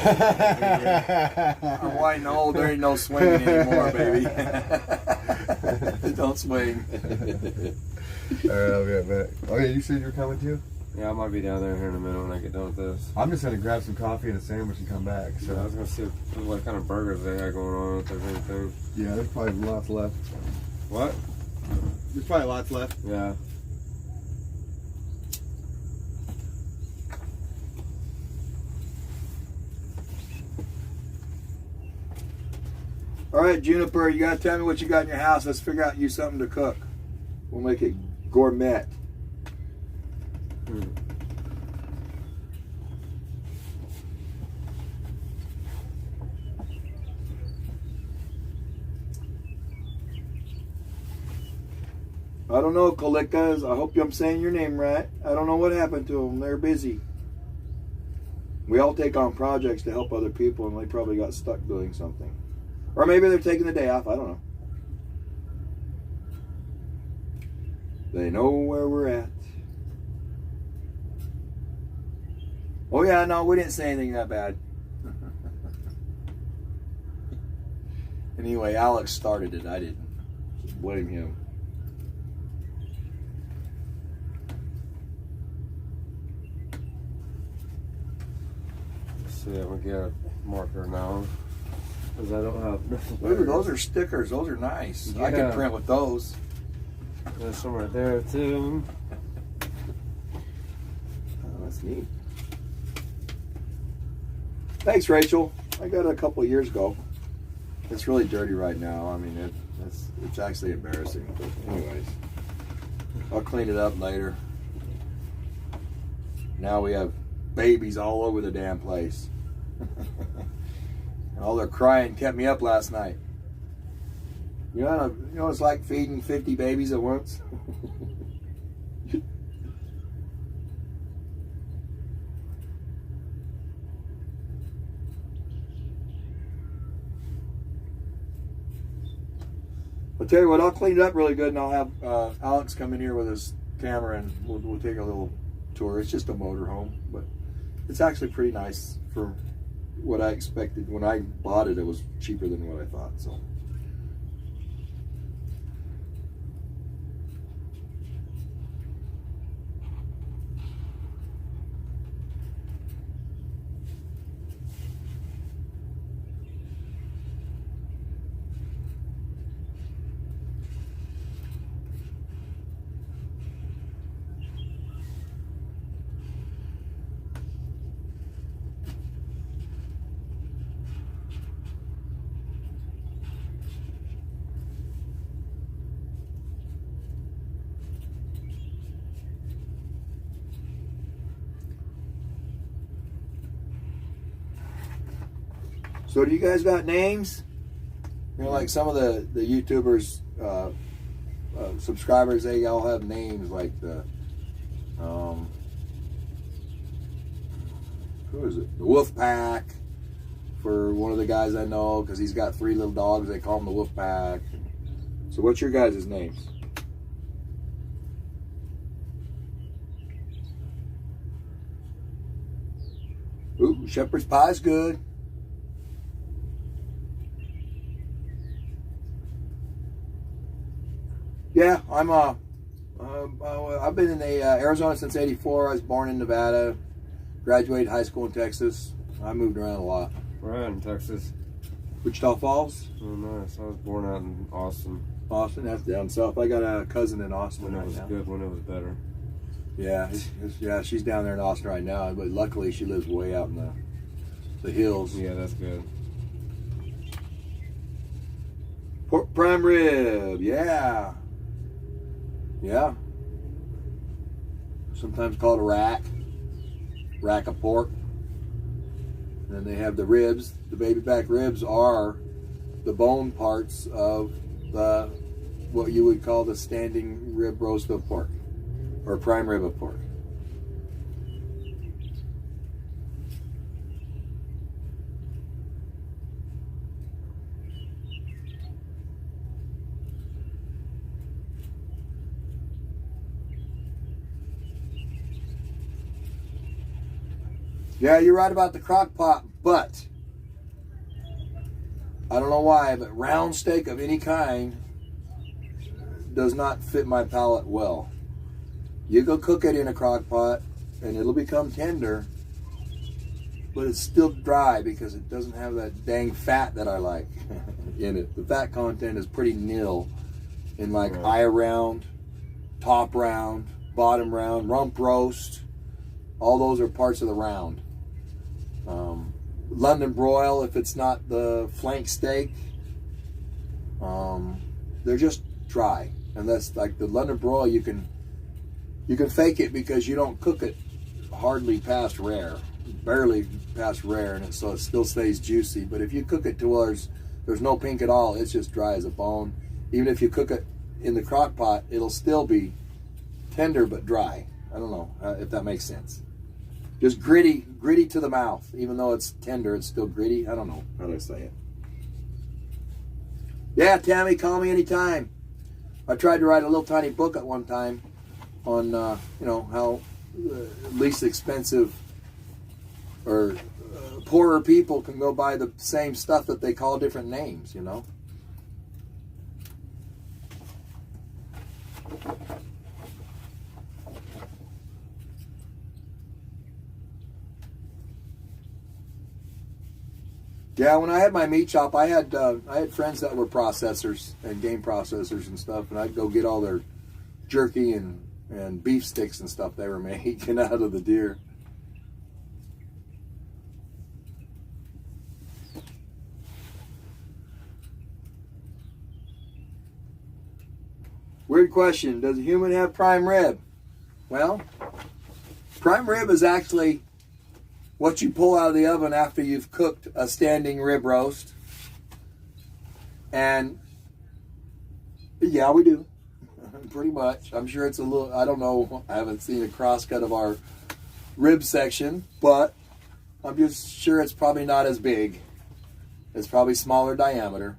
white and old. There ain't no swinging anymore, baby. Don't swing. All right, I'll be right back. Oh yeah, you said you were coming too? Yeah, I might be down there here in a minute when I get done with this. I'm just gonna grab some coffee and a sandwich and come back. So I was gonna see what kind of burgers they had going on, if there's anything. yeah, there's probably lots left. What? There's probably lots left. Yeah. All right, Juniper, you gotta tell me what you got in your house. Let's figure out you something to cook. We'll make it gourmet. I don't know, Kolikas. I hope I'm saying your name right. I don't know what happened to them. They're busy. We all take on projects to help other people, and they probably got stuck doing something. Or maybe they're taking the day off. I don't know. They know where we're at. Oh yeah, no, we didn't say anything that bad. Anyway, Alex started it. I didn't. Just blame him. Let's see, I'm gonna get a marker now. Because I don't have nothing. Ooh, those are stickers. Those are nice. I can Yeah. print with those. There's some right there too. Oh, that's neat. Thanks, Rachel. I got it a couple of years ago. It's really dirty right now. I mean, it's actually embarrassing. But anyways, I'll clean it up later. Now we have babies all over the damn place. All their crying kept me up last night. You know it's like feeding 50 babies at once? I'll tell you what, I'll clean it up really good, and I'll have Alex come in here with his camera, and we'll take a little tour. It's just a motorhome, but it's actually pretty nice for what I expected. When I bought it, it was cheaper than what I thought, so. So do you guys got names? You know, like some of the YouTubers, subscribers, they all have names like the, who is it? The Wolf Pack, for one of the guys I know because he's got 3 little dogs. They call him the Wolf Pack. So what's your guys' names? Ooh, shepherd's pie's good. Yeah, I've been in Arizona since '84. I was born in Nevada, graduated high school in Texas. I moved around a lot. We're out in Texas. Wichita Falls. Oh, nice. I was born out in Austin. Austin, that's down south. I got a cousin in Austin When it right was now. good, when it was better. Yeah, yeah, she's down there in Austin right now, but luckily she lives way out in the hills. Yeah, that's good. Pork prime rib, yeah. Yeah. Sometimes called a rack of pork. And then they have the ribs. The baby back ribs are the bone parts of the what you would call the standing rib roast of pork, or prime rib of pork. Yeah, you're right about the crock pot, but I don't know why, but round steak of any kind does not fit my palate well. You go cook it in a crock pot and it'll become tender, but it's still dry because it doesn't have that dang fat that I like in it. The fat content is pretty nil in like eye round, top round, bottom round, rump roast. All those are parts of the round. London broil, if it's not the flank steak, they're just dry. And that's like the London broil, you can fake it because you don't cook it hardly past rare, barely past rare, and so it still stays juicy. But if you cook it to where there's no pink at all, it's just dry as a bone. Even if you cook it in the crock pot, it'll still be tender but dry. I don't know if that makes sense. Just gritty to the mouth. Even though it's tender, it's still gritty. I don't know how to say it. Yeah, Tammy, call me anytime. I tried to write a little tiny book at one time on, how least expensive or poorer people can go buy the same stuff that they call different names, Yeah, when I had my meat shop, I had friends that were processors and game processors and stuff, and I'd go get all their jerky and beef sticks and stuff they were making out of the deer. Weird question. Does a human have prime rib? Well, prime rib is actually what you pull out of the oven after you've cooked a standing rib roast. And yeah, we do. Pretty much. I'm sure it's a little, I don't know, I haven't seen a crosscut of our rib section, but I'm just sure it's probably not as big. It's probably smaller diameter.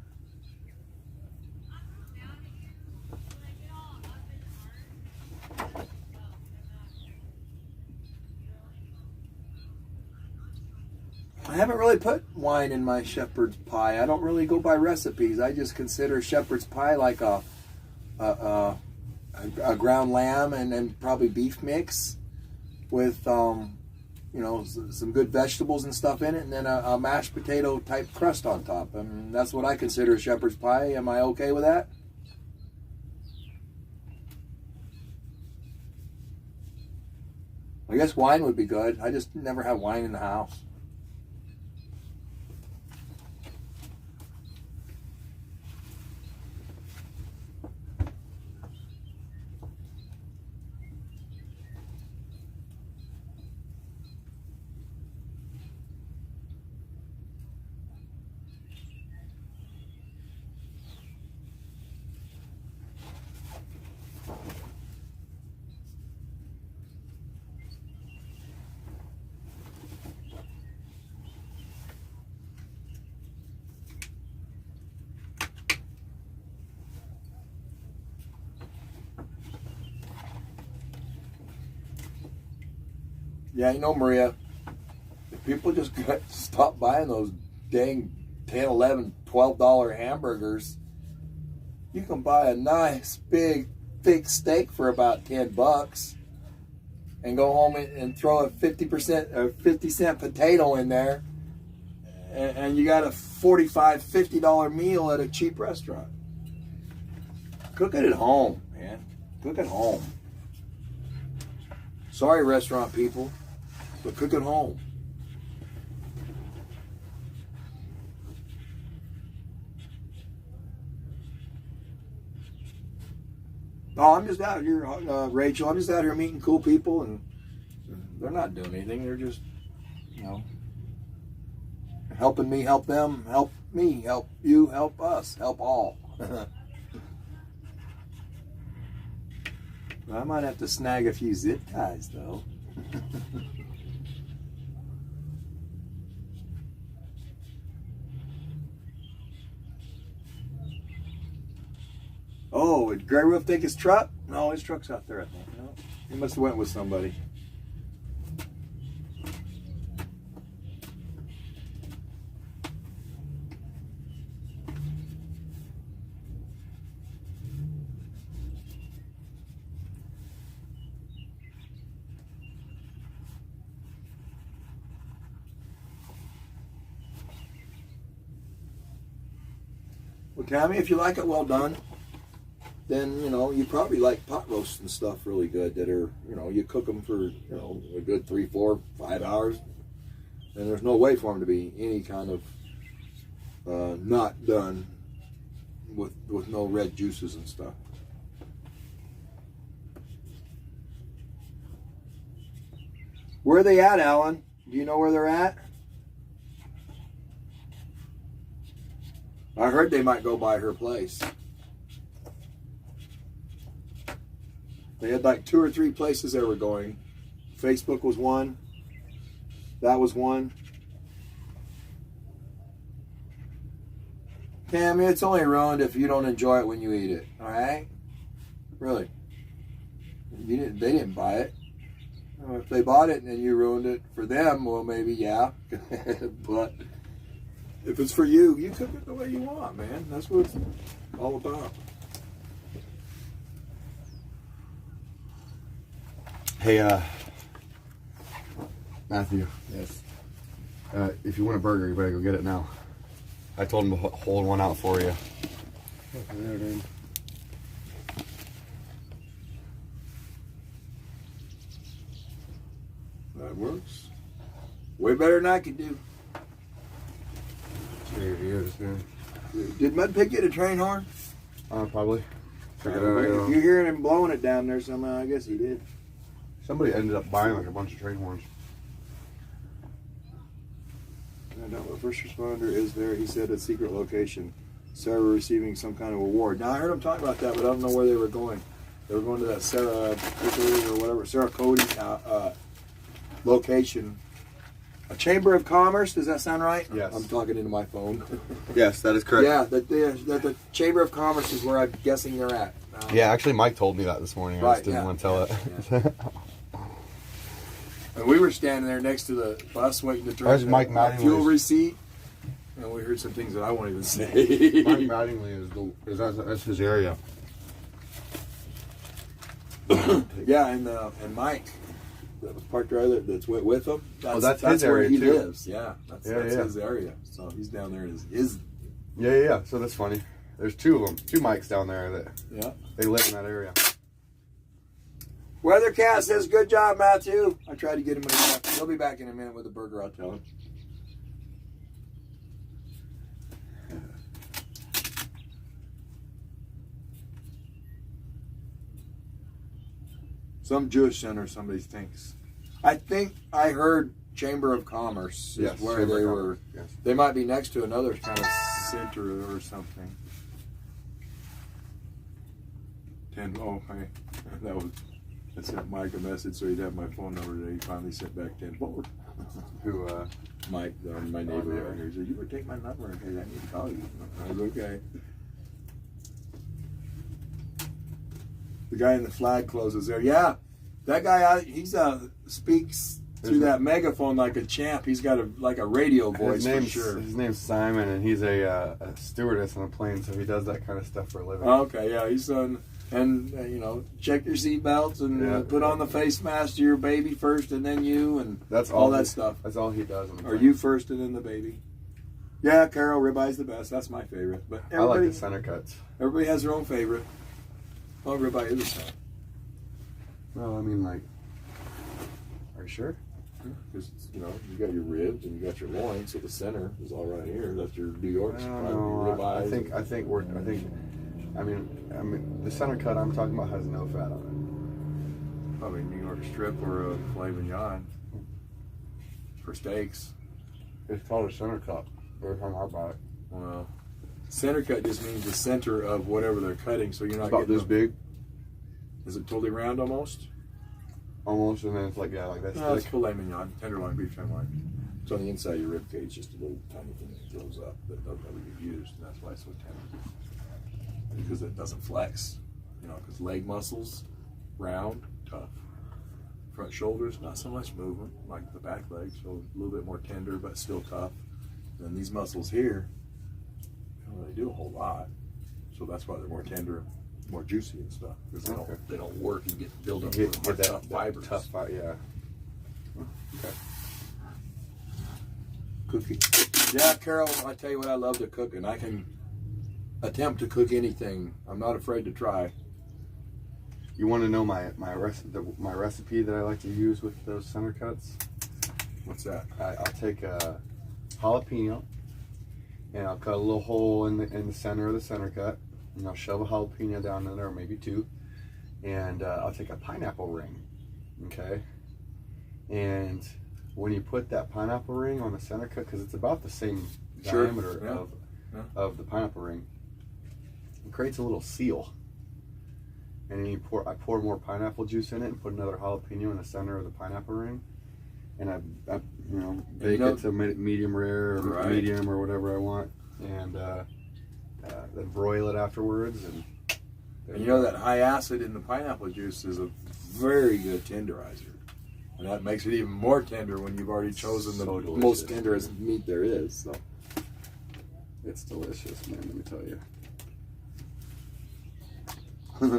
I haven't really put wine in my shepherd's pie. I don't really go by recipes. I just consider shepherd's pie like a ground lamb and then probably beef mix with some good vegetables and stuff in it, and then a mashed potato type crust on top. And that's what I consider a shepherd's pie. Am I okay with that? I guess wine would be good. I just never have wine in the house. Yeah, you know, Maria, if people just stop buying those dang $10, $11, $12 hamburgers, you can buy a nice, big, thick steak for about $10 and go home and throw a 50% or 50-cent potato in there, and you got a $45, $50 meal at a cheap restaurant. Cook it at home, man. Cook at home. Sorry, restaurant people, but cook at home. Oh, I'm just out here, Rachel. I'm just out here meeting cool people, and they're not doing anything. They're just, you know, helping me help them, help me, help you, help us, help all. I might have to snag a few zip ties, though. Oh, did Grey Roof take his truck? No, his truck's out there, I think. No, he must have went with somebody. Well, Tammy, if you like it well done, then, you know, you probably like pot roasts and stuff really good that are, you know, you cook them for, you know, a good 3, 4, 5 hours. And there's no way for them to be any kind of not done with no red juices and stuff. Where are they at, Alan? Do you know where they're at? I heard they might go by her place. They had like 2 or 3 places they were going. Facebook was one. That was one. Tammy, it's only ruined if you don't enjoy it when you eat it. All right? Really. They didn't buy it. If they bought it and then you ruined it for them, well, maybe, yeah. But if it's for you, you cook it the way you want, man. That's what it's all about. Hey, Matthew. Yes. If you want a burger, you better go get it now. I told him to hold one out for you. There, dude. That works. Way better than I could do. Here he is, man. Did Mudpig get a train horn? Probably. Check it If out. you're hearing him blowing it down there somehow, I guess he did. Somebody ended up buying like a bunch of train horns. I know a first responder is there. He said a secret location. Sarah receiving some kind of award. Now I heard him talk about that, but I don't know where they were going. They were going to that Sarah Pickering or whatever, Sarah Cody location. A Chamber of Commerce. Does that sound right? Yes. I'm talking into my phone. Yes, that is correct. Yeah, that the Chamber of Commerce is where I'm guessing they're at. Yeah, actually, Mike told me that this morning. I just didn't want to tell it. And we were standing there next to the bus waiting to turn There's the Mike Mattingly's. fuel receipt, and we heard some things that I won't even say. Mike Mattingly that's his area. Yeah, and Mike, that was parked right there, that's with him. That's his where area, he too. lives. Yeah, that's Yeah. his area. So he's down there. His Yeah. So that's funny. There's 2 of them, 2 Mikes down there that they live in that area. Weathercat says, "Good job, Matthew." I tried to get him in a minute. He'll be back in a minute with a burger. I'll tell him. Some Jewish center, somebody thinks. I think I heard Chamber of Commerce is where Chamber they of were. Commerce, yes. They might be next to another kind of center or something. Oh, hey, I sent Mike a message so he'd have my phone number today. He finally sent back 10-4. Who, Mike, my neighbor over here, said, "You would take my number in case I need to call you." I was okay. The guy in the flag clothes is there. Yeah, that guy, he speaks through that megaphone like a champ. He's got like a radio voice for sure. His name's Simon, and he's a stewardess on a plane, so he does that kind of stuff for a living. Okay, yeah, he's done. And you know, check your seatbelts and put on the face mask to your baby first, and then you, and that's all that stuff. That's all he does. Or you first, and then the baby. Yeah, Carol, ribeye's the best. That's my favorite. But I like the center cuts. Everybody has their own favorite. Well, ribeye is the same. Well, I mean, like, are you sure? Because you know, you got your ribs and you got your loin, so the center is all right here. That's your New York ribeye. I mean, the center cut I'm talking about has no fat on it. Probably New York strip or a filet mignon for steaks. It's called a center cut. Every time I buy it. Well, center cut just means the center of whatever they're cutting, so you're not about this big. Is it totally round almost? Almost, and then it's like like that. No, it's filet mignon, tenderloin, beef tenderloin. It's on the inside of your rib cage, just a little tiny thing that goes up that doesn't ever get used, and that's why it's so tender. Because it doesn't flex, you know. Because leg muscles, round, tough. Front shoulders, not so much movement, like the back legs, so a little bit more tender, but still tough. And these muscles here, they don't really do a whole lot, so that's why they're more tender, more juicy and stuff. Because they don't work and build up tough fibers. Yeah. Okay. Cooking. Yeah, Carol, I tell you what, I love to cook, and I can attempt to cook anything. I'm not afraid to try. You want to know my recipe that I like to use with those center cuts? What's that? I'll take a jalapeno, and I'll cut a little hole in the center of the center cut, and I'll shove a jalapeno down in there, or maybe two, and I'll take a pineapple ring, okay? And when you put that pineapple ring on the center cut, because it's about the same diameter of the pineapple ring, it creates a little seal. And then I pour more pineapple juice in it and put another jalapeno in the center of the pineapple ring, and I bake it to medium rare or medium or whatever I want, and then broil it afterwards. And you know that high acid in the pineapple juice is a very good tenderizer, and that makes it even more tender when you've already chosen the most tenderest meat there is. So it's delicious, man. Let me tell you.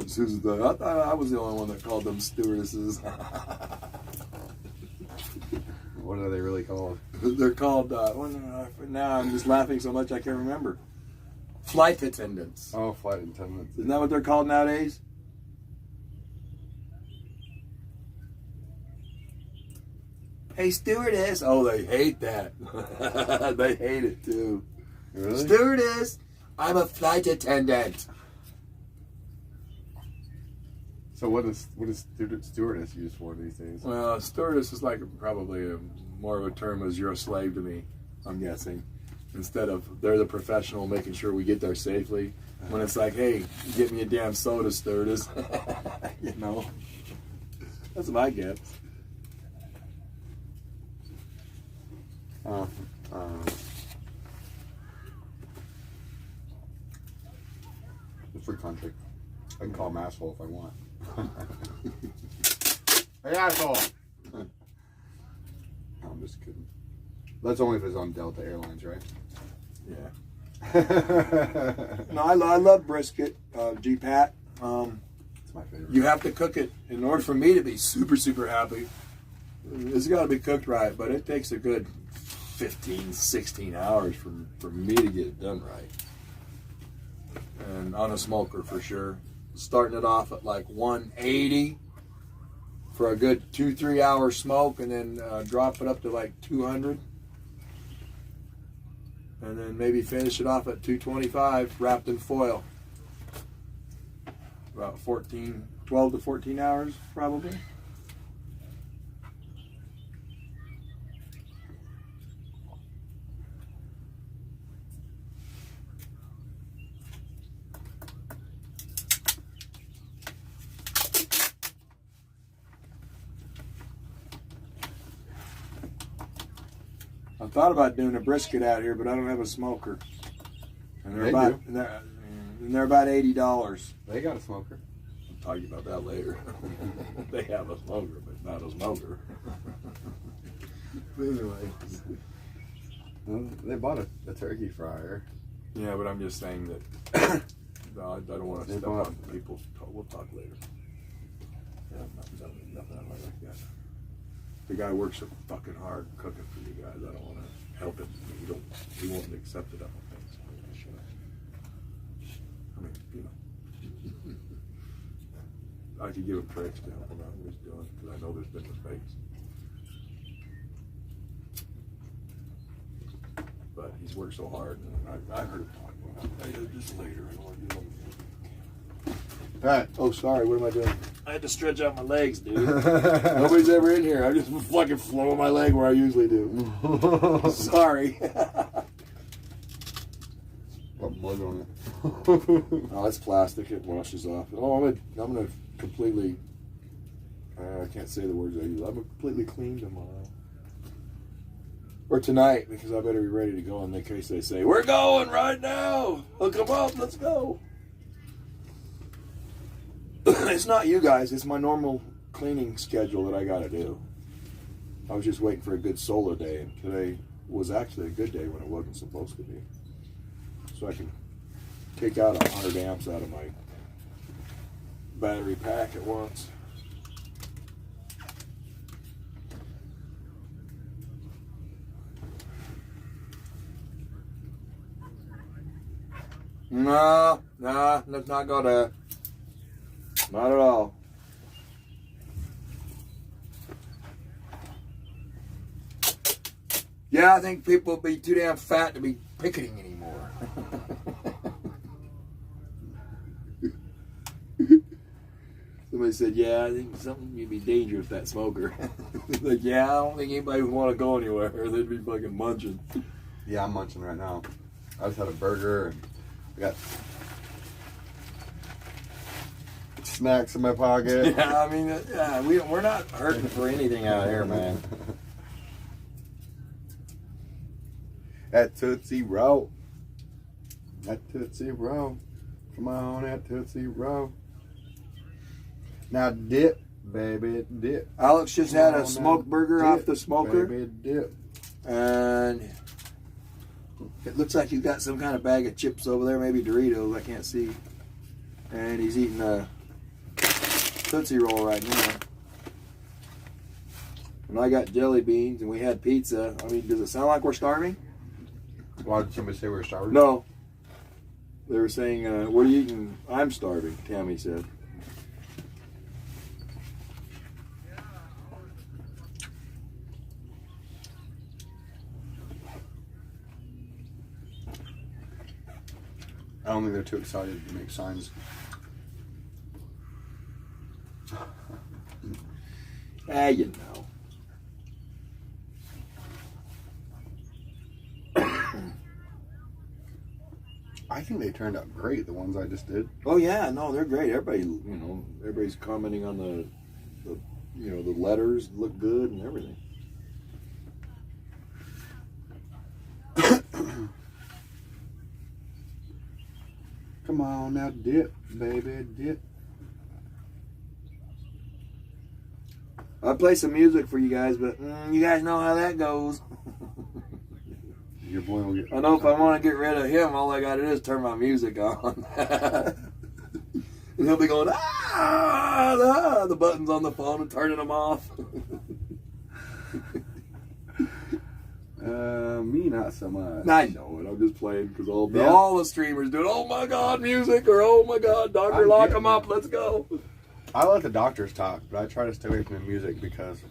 Susan's like, I thought I was the only one that called them stewardesses. What are they really called? They're called, now I'm just laughing so much I can't remember. Flight attendants. Oh, flight attendants. Isn't that what they're called nowadays? Hey, stewardess. Oh, they hate that. They hate it too. Really? Stewardess, I'm a flight attendant. So what is stewardess used for these days? Well, stewardess is like probably more of a term as you're a slave to me, I'm guessing. Instead of they're the professional making sure we get there safely. When it's like, hey, get me a damn soda, stewardess. You know, that's my guess. It's free country. I can call him asshole if I want. Hey, asshole! I'm just kidding. That's only if it's on Delta Airlines, right? Yeah. No, I love brisket, G-Pat. It's my favorite. You have to cook it in order for me to be super, super happy. It's got to be cooked right, but it takes a good 15, 16 hours for me to get it done right. And on a smoker for sure. Starting it off at like 180 for a good 2-3 hour smoke, and then drop it up to like 200, and then maybe finish it off at 225 wrapped in foil. About 12 to 14 hours probably. I thought about doing a brisket out here, but I don't have a smoker. And they're about $80. They got a smoker. talk to you about that later. They have a smoker, but not a smoker. Anyway, well, they bought a turkey fryer. Yeah, but I'm just saying that no, I don't want to step on people's toe. We'll talk later. Yeah, nothing like that. The guy works so fucking hard cooking for you guys. I don't want to help him. He won't accept it. I don't think so. I mean, you know, I could give him tricks to help him out what he's doing because I know there's been mistakes. But he's worked so hard, and I heard him talk about it just later. I don't want to do it. Pat. Oh, sorry. What am I doing? I had to stretch out my legs, dude. Nobody's ever in here. I'm just fucking flowing my leg where I usually do. Sorry. Got blood on it. Oh, it's plastic. It washes off. Oh, I'm gonna completely. I can't say the words I use. I'm gonna completely clean tomorrow. Or tonight, because I better be ready to go in case they say, we're going right now. Oh, come on, let's go. It's not you guys. It's my normal cleaning schedule that I got to do. I was just waiting for a good solar day, and today was actually a good day when it wasn't supposed to be. So I can take out 100 amps out of my battery pack at once. No, let's not go there. Not at all. Yeah, I think people will be too damn fat to be picketing anymore. Somebody said, yeah, I think something would be dangerous, that smoker. Like, yeah, I don't think anybody would want to go anywhere, or they'd be fucking munching. Yeah, I'm munching right now. I just had a burger and I got snacks in my pocket. Yeah, I mean, yeah, we're not hurting for anything out here, man. At Tootsie Roll. At Tootsie Roll. Come on, at Tootsie Roll. Now dip, baby, dip. Alex just had a smoked burger off the smoker. Baby, dip. And it looks like he's got some kind of bag of chips over there, maybe Doritos, I can't see. And he's eating a Tootsie Roll right now. And I got jelly beans, and we had pizza. I mean, does it sound like we're starving? Why did somebody say we were starving? No. They were saying, what are you eating? I'm starving, Tammy said. I don't think they're too excited to make signs. You know. I think they turned out great, the ones I just did. Oh yeah, no, they're great. Everybody's commenting on the letters look good and everything. Come on now, dip, baby, dip. I'll play some music for you guys, but you guys know how that goes. Your boy will get. I know if I want to get rid of him, all I got to do is turn my music on. And he'll be going, the buttons on the phone and turning them off. Me not so much. I know it. I'm just playing because all the streamers do it. Oh my God, music, or oh my God, Doctor, lock them up. Let's go. I let the doctors talk, but I try to stay away from the music because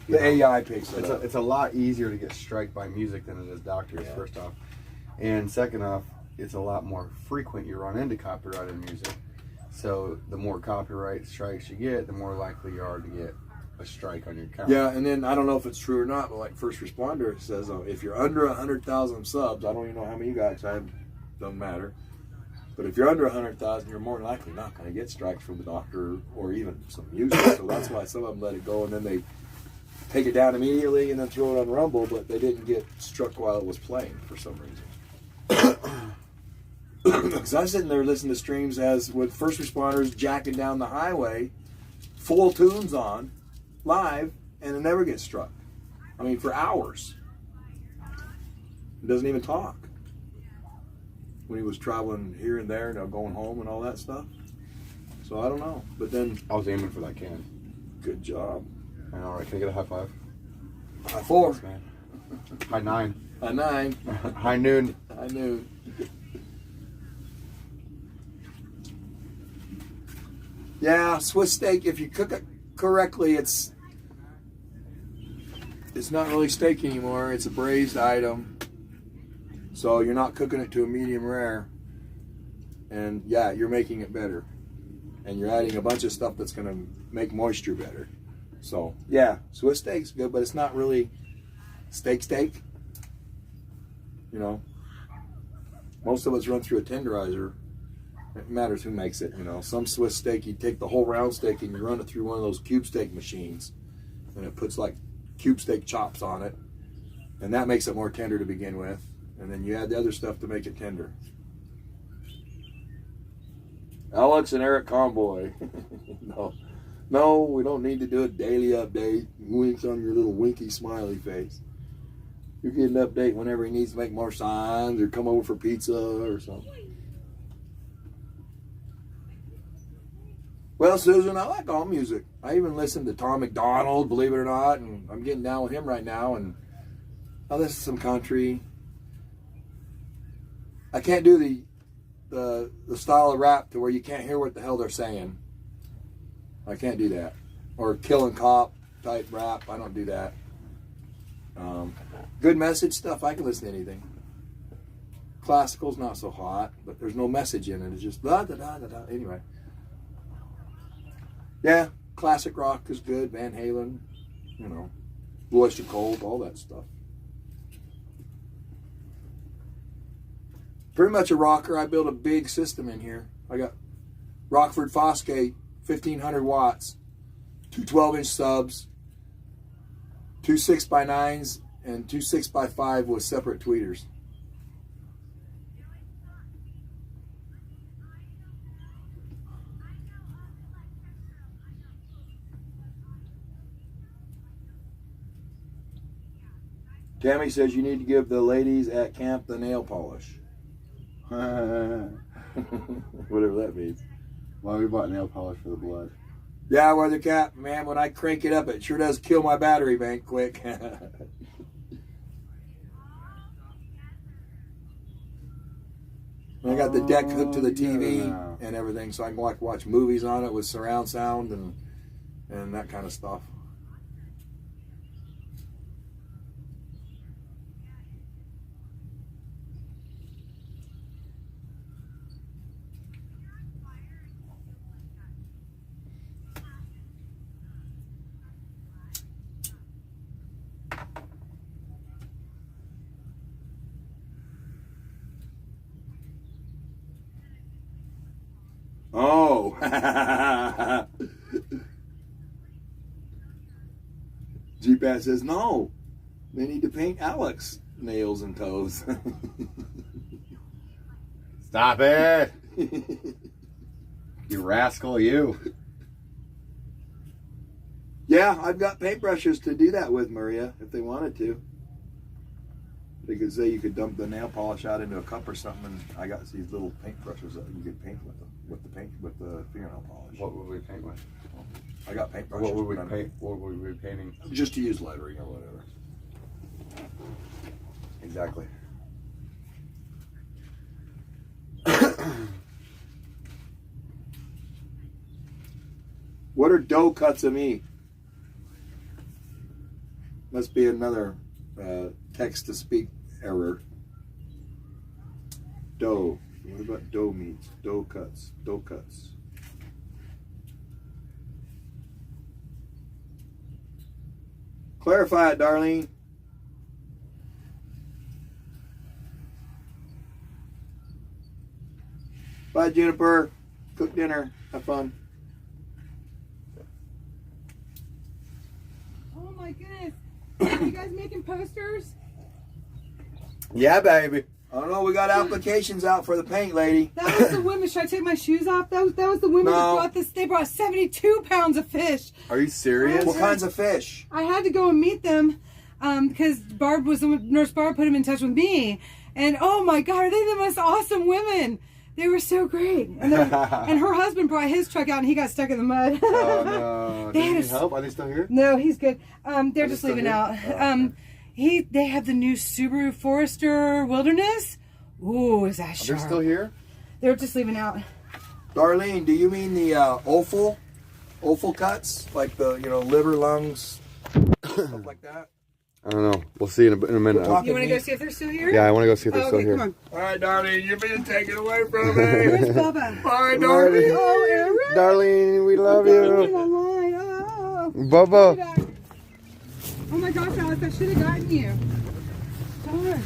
the AI picks it up. It's a lot easier to get striked by music than it is doctors, first off. And second off, it's a lot more frequent you run into copyrighted music. So the more copyright strikes you get, the more likely you are to get a strike on your account. Yeah, and then I don't know if it's true or not, but like First Responder says, if you're under 100,000 subs, I don't even know how many you guys have, doesn't matter. But if you're under 100,000, you're more likely not going to get strikes from the doctor or even some music. So that's why some of them let it go, and then they take it down immediately and then throw it on Rumble, but they didn't get struck while it was playing for some reason. because I'm sitting there listening to streams as with first responders jacking down the highway, full tunes on, live, and it never gets struck. I mean, for hours. It doesn't even talk. When he was traveling here and there, now going home and all that stuff. So I don't know. But then, I was aiming for that can. good job. All right, can I get a high five? High 4. Man. High 9. High 9. High noon. I knew. Yeah, Swiss steak, if you cook it correctly, it's not really steak anymore. It's a braised item. So you're not cooking it to a medium rare. And yeah, you're making it better. And you're adding a bunch of stuff that's going to make moisture better. So yeah, Swiss steak's good, but it's not really steak. You know, most of it's run through a tenderizer. It matters who makes it, you know. Some Swiss steak, you take the whole round steak and you run it through one of those cube steak machines. And it puts like cube steak chops on it. And that makes it more tender to begin with. And then you add the other stuff to make it tender. Alex and Eric Conboy. No, we don't need to do a daily update. Winks on your little winky smiley face. You get an update whenever he needs to make more signs or come over for pizza or something. Well, Susan, I like all music. I even listen to Tom McDonald, believe it or not, and I'm getting down with him right now, and I listen to some country. I can't do the style of rap to where you can't hear what the hell they're saying. I can't do that. Or killing cop type rap, I don't do that. Good message stuff, I can listen to anything. Classical's not so hot, but there's no message in it. It's just da da da da da. Anyway. Yeah, classic rock is good. Van Halen, you know, Blue Oyster Cult, all that stuff. Pretty much a rocker. I built a big system in here. I got Rockford Fosgate, 1500 watts, 2 12-inch subs, 2 6x9s, and 2 6x5 with separate tweeters. Tammy says you need to give the ladies at camp the nail polish. Whatever that means. Well, we bought nail polish for the blood. Yeah, Weather Cap, man, when I crank it up, it sure does kill my battery bank quick. I got the deck hooked to the TV and everything, so I can watch movies on it with surround sound and that kind of stuff. Oh. G-Pat says, no. They need to paint Alex nails and toes. Stop it. You rascal, you. Yeah, I've got paintbrushes to do that with, Maria, if they wanted to. They could say you could dump the nail polish out into a cup or something, and I got these little paintbrushes that you could paint with them, with the fingernail polish. What would we paint with? I got paintbrushes. What would we paint? What would we be painting? Just to use lettering or whatever. Exactly. What are dough cuts of me? Must be another text-to-speak error. Dough. What about dough meats? Dough cuts. Dough cuts. Clarify it, Darlene. Bye, Juniper. Cook dinner. Have fun. Oh my goodness. Are you guys making posters? Yeah, baby. Oh no, we got applications out for the paint, lady. That was the women. Should I take my shoes off? That was the women that brought this. They brought 72 pounds of fish. Are you serious? What kinds of fish? I had to go and meet them because Nurse Barb put them in touch with me. And oh my God, are they the most awesome women? They were so great. And her husband brought his truck out and he got stuck in the mud. Oh no. Do you need help? Are they still here? No, he's good. They're just leaving out. They have the new Subaru Forester Wilderness. Ooh, is that sharp? They're still here? They're just leaving out. Darlene, do you mean the offal cuts? Like the, liver, lungs, stuff like that? I don't know. We'll see in a minute. You want to go see if they're still here? Yeah, I want to go see if they're still here. Come on. All right, Darlene, you're being taken away from me. Where's Bubba? Bye, Darlene. Oh, Eric. Darlene, we love you. Online. Oh. Bubba. Oh my gosh, Alex, I should have gotten you. Darn.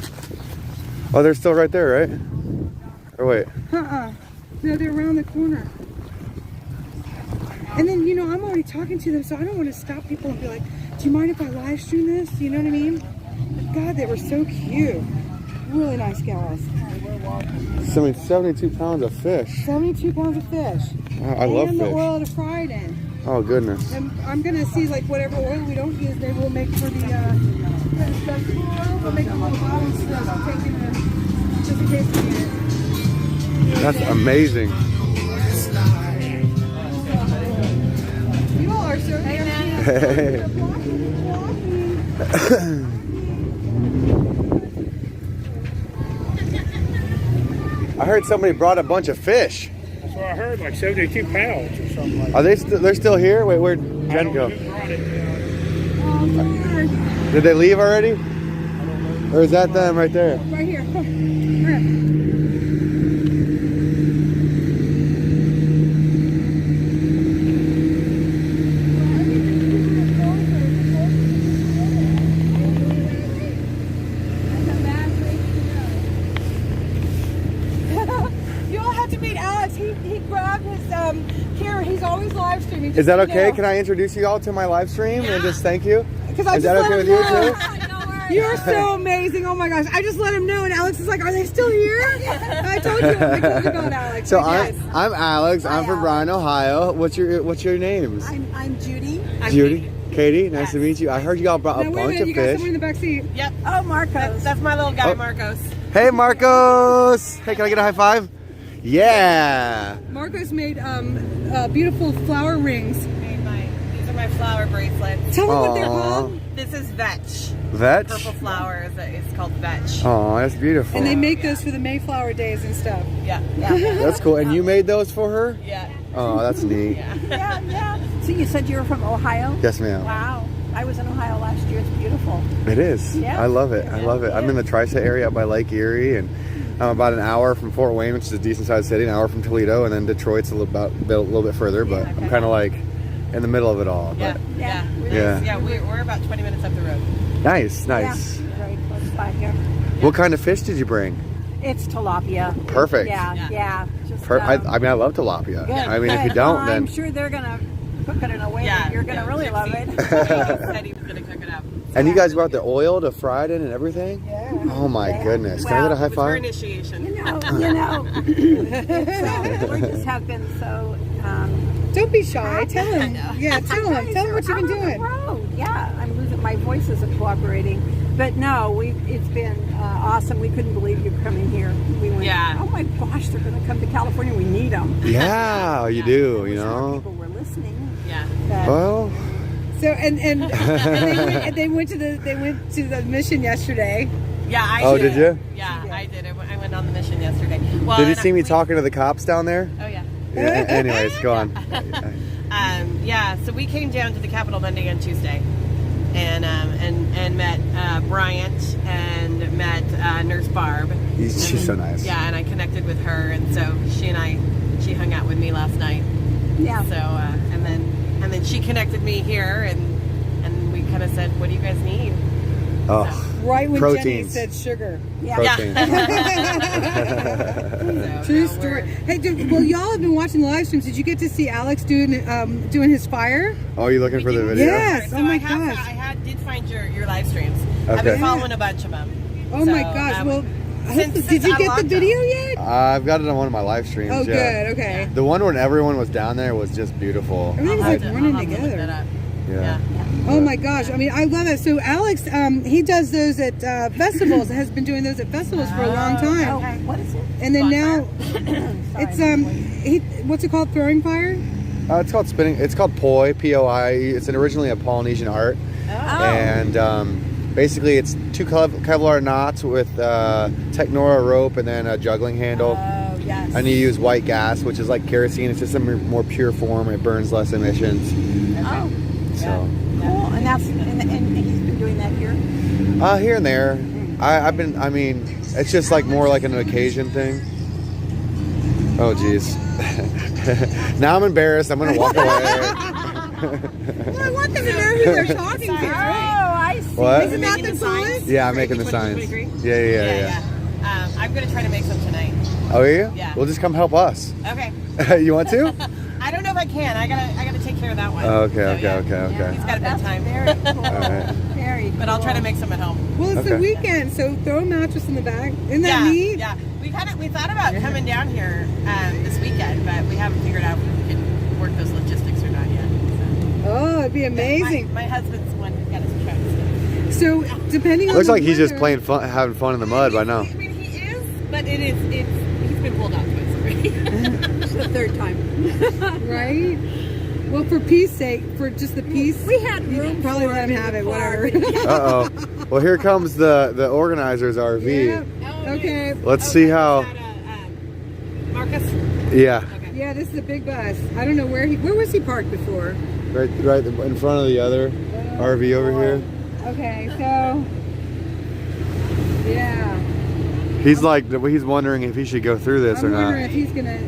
Oh, they're still right there, right? Or wait. No, they're around the corner. And then, I'm already talking to them, so I don't want to stop people and be like, do you mind if I live stream this? You know what I mean? But God, they were so cute. Really nice gals. 72 pounds of fish. 72 pounds of fish. I love and the fish. oil to fry it in. Oh, goodness. And I'm going to see, like, whatever oil we don't use, maybe we'll make for the vegetable oil. We'll make a little bottle so I'll take it just in case we need it. That's amazing. You all are so Hey. I heard somebody brought a bunch of fish. That's what I heard, like 72 pounds or something like that. Are they they're still here? Wait, where'd Jen go? Did they leave already? Or is that them right there? Right here. Come. Hurry You all have to meet Alex. He grabbed his camera. He's always live streaming. Is that okay? Can I introduce you all to my live stream and just thank you? Because I Is just that let okay him with you know. too? You're so amazing. Oh my gosh. I just let him know and Alex is like, are they still here? I told you about Alex. So Like, yes. I'm Alex. I'm from Bryan, Ohio. What's your names? I'm Judy. Judy. Katie, nice to meet you. I heard you all brought a Now, wait bunch minute, of you got fish. someone in the back seat. Yep. Oh, Marcos. That's my little guy, Oh. Marcos. Hey, Marcos. Hey, can I get a high five? Yeah. Marcos made beautiful flower rings. These are my flower bracelets. Tell them what they're Aw. called. This is vetch. Vetch? Purple flowers. It's called vetch. Oh, that's beautiful. And they make those for the Mayflower days and stuff. Yeah. That's cool. And you made those for her? Yeah. Oh, that's neat. Yeah. So you said you were from Ohio? Yes, ma'am. Wow. I was in Ohio last year. It's beautiful. It is. Yeah. I love it. I love it. I'm in the Tri-State area up by Lake Erie, and I'm about an hour from Fort Wayne, which is a decent-sized city, an hour from Toledo, and then Detroit's a little bit further, but Yeah, okay. I'm kind of like in the middle of it all. Yeah. But Yeah. Yeah. We're about 20 minutes up the road. nice. Yeah. Very close by here. What kind of fish did you bring? It's tilapia. Perfect. Yeah. Just, I mean, I love tilapia. good, I mean, if you good. don't, Well, then I'm sure they're gonna cook it in a way that you're gonna really love it. He said he was going to cook it up. And you guys brought the oil to fry it in and everything? Yeah. Oh my goodness. Can I get a high It was for five? initiation. You know, we just have been so. Don't be shy. Tell him. Yeah, tell him. Tell him what you've been I'm on doing. the road. Yeah, I'm losing. My voice isn't cooperating. But no, it's been awesome. We couldn't believe you coming here. We went, Yeah. oh my gosh, they're going to come to California. We need them. Yeah, you do, you Wish more know. people were listening. Yeah. But Well, So and they went to the mission yesterday. Yeah, I oh, did. did you? Yeah, I did. I went on the mission yesterday. Well, Did you and see me we- talking to the cops down there? Oh, yeah. Yeah, anyways, go on. Yeah, so we came down to the Capitol Monday on Tuesday, and met Bryant and met Nurse Barb. She's so nice. Yeah, and I connected with her, and so she hung out with me last night. yeah. So and then she connected me here, and we kind of said, "What do you guys need?" Oh, Right when Proteins. Jenny said sugar. protein. So, True no, story. we're- Hey, dude, well, y'all have been watching the live streams. Did you get to see Alex doing his fire? Oh, you looking for the video? Yes. So Oh my I gosh. did find your live streams. I've been Okay. following a bunch of them. Oh my gosh. Well, Did you get the video yet? I've got it on one of my live streams. Oh, yeah. good. Okay. The one when everyone was down there was just beautiful. Everything's like running together. Yeah. Oh my gosh! I mean, I love it. So Alex, he does those at festivals. Has been doing those at festivals for a long time. Okay, what is it? And then now, it's what's it called? Throwing fire. It's called spinning. It's called poi, P-O-I. It's originally a Polynesian art, and basically it's 2 Kevlar knots with Technora rope and then a juggling handle. Oh, yes. And you use white gas, which is like kerosene. It's just a more pure form. It burns less emissions. Oh, So cool. And that's and he's been doing that here. here and there, I mean, it's just like more like an occasion thing. Oh geez. Now I'm embarrassed. I'm gonna walk away. Well, I want them to know who they're talking to. Oh, I see. What? Isn't that the coolest? Yeah, I'm making the signs. Yeah. I'm gonna try to make some tonight. Oh, are you? Yeah. Well, just come help us. Okay. You want to? I don't know if I can. I gotta take care of that one. Okay. He's got a That's bedtime. very cool. All right. Very cool. But I'll try to make some at home. Well, it's the Okay. weekend, so throw a mattress in the back. Isn't that neat? Yeah. We thought about coming down here this weekend, but we haven't figured out if we can work those logistics or not yet. Oh, it'd be amazing. My husband's one who got his truck. So depending on Looks the like he's just weather- playing fun, having fun in the mud by now. I mean, he is, but he's been pulled out twice already. It's the third time. right? Well, for peace sake, for just the peace, We had room. probably let him have it. Whatever. Uh oh. Well, here comes the organizer's RV. Yeah. Okay. Let's see how. Marcus? Yeah. Yeah, this is a big bus. I don't know where was he parked before? Right in front of the other RV over here. Okay, so yeah, He's wondering if he should go through this I'm or wondering not. if he's gonna.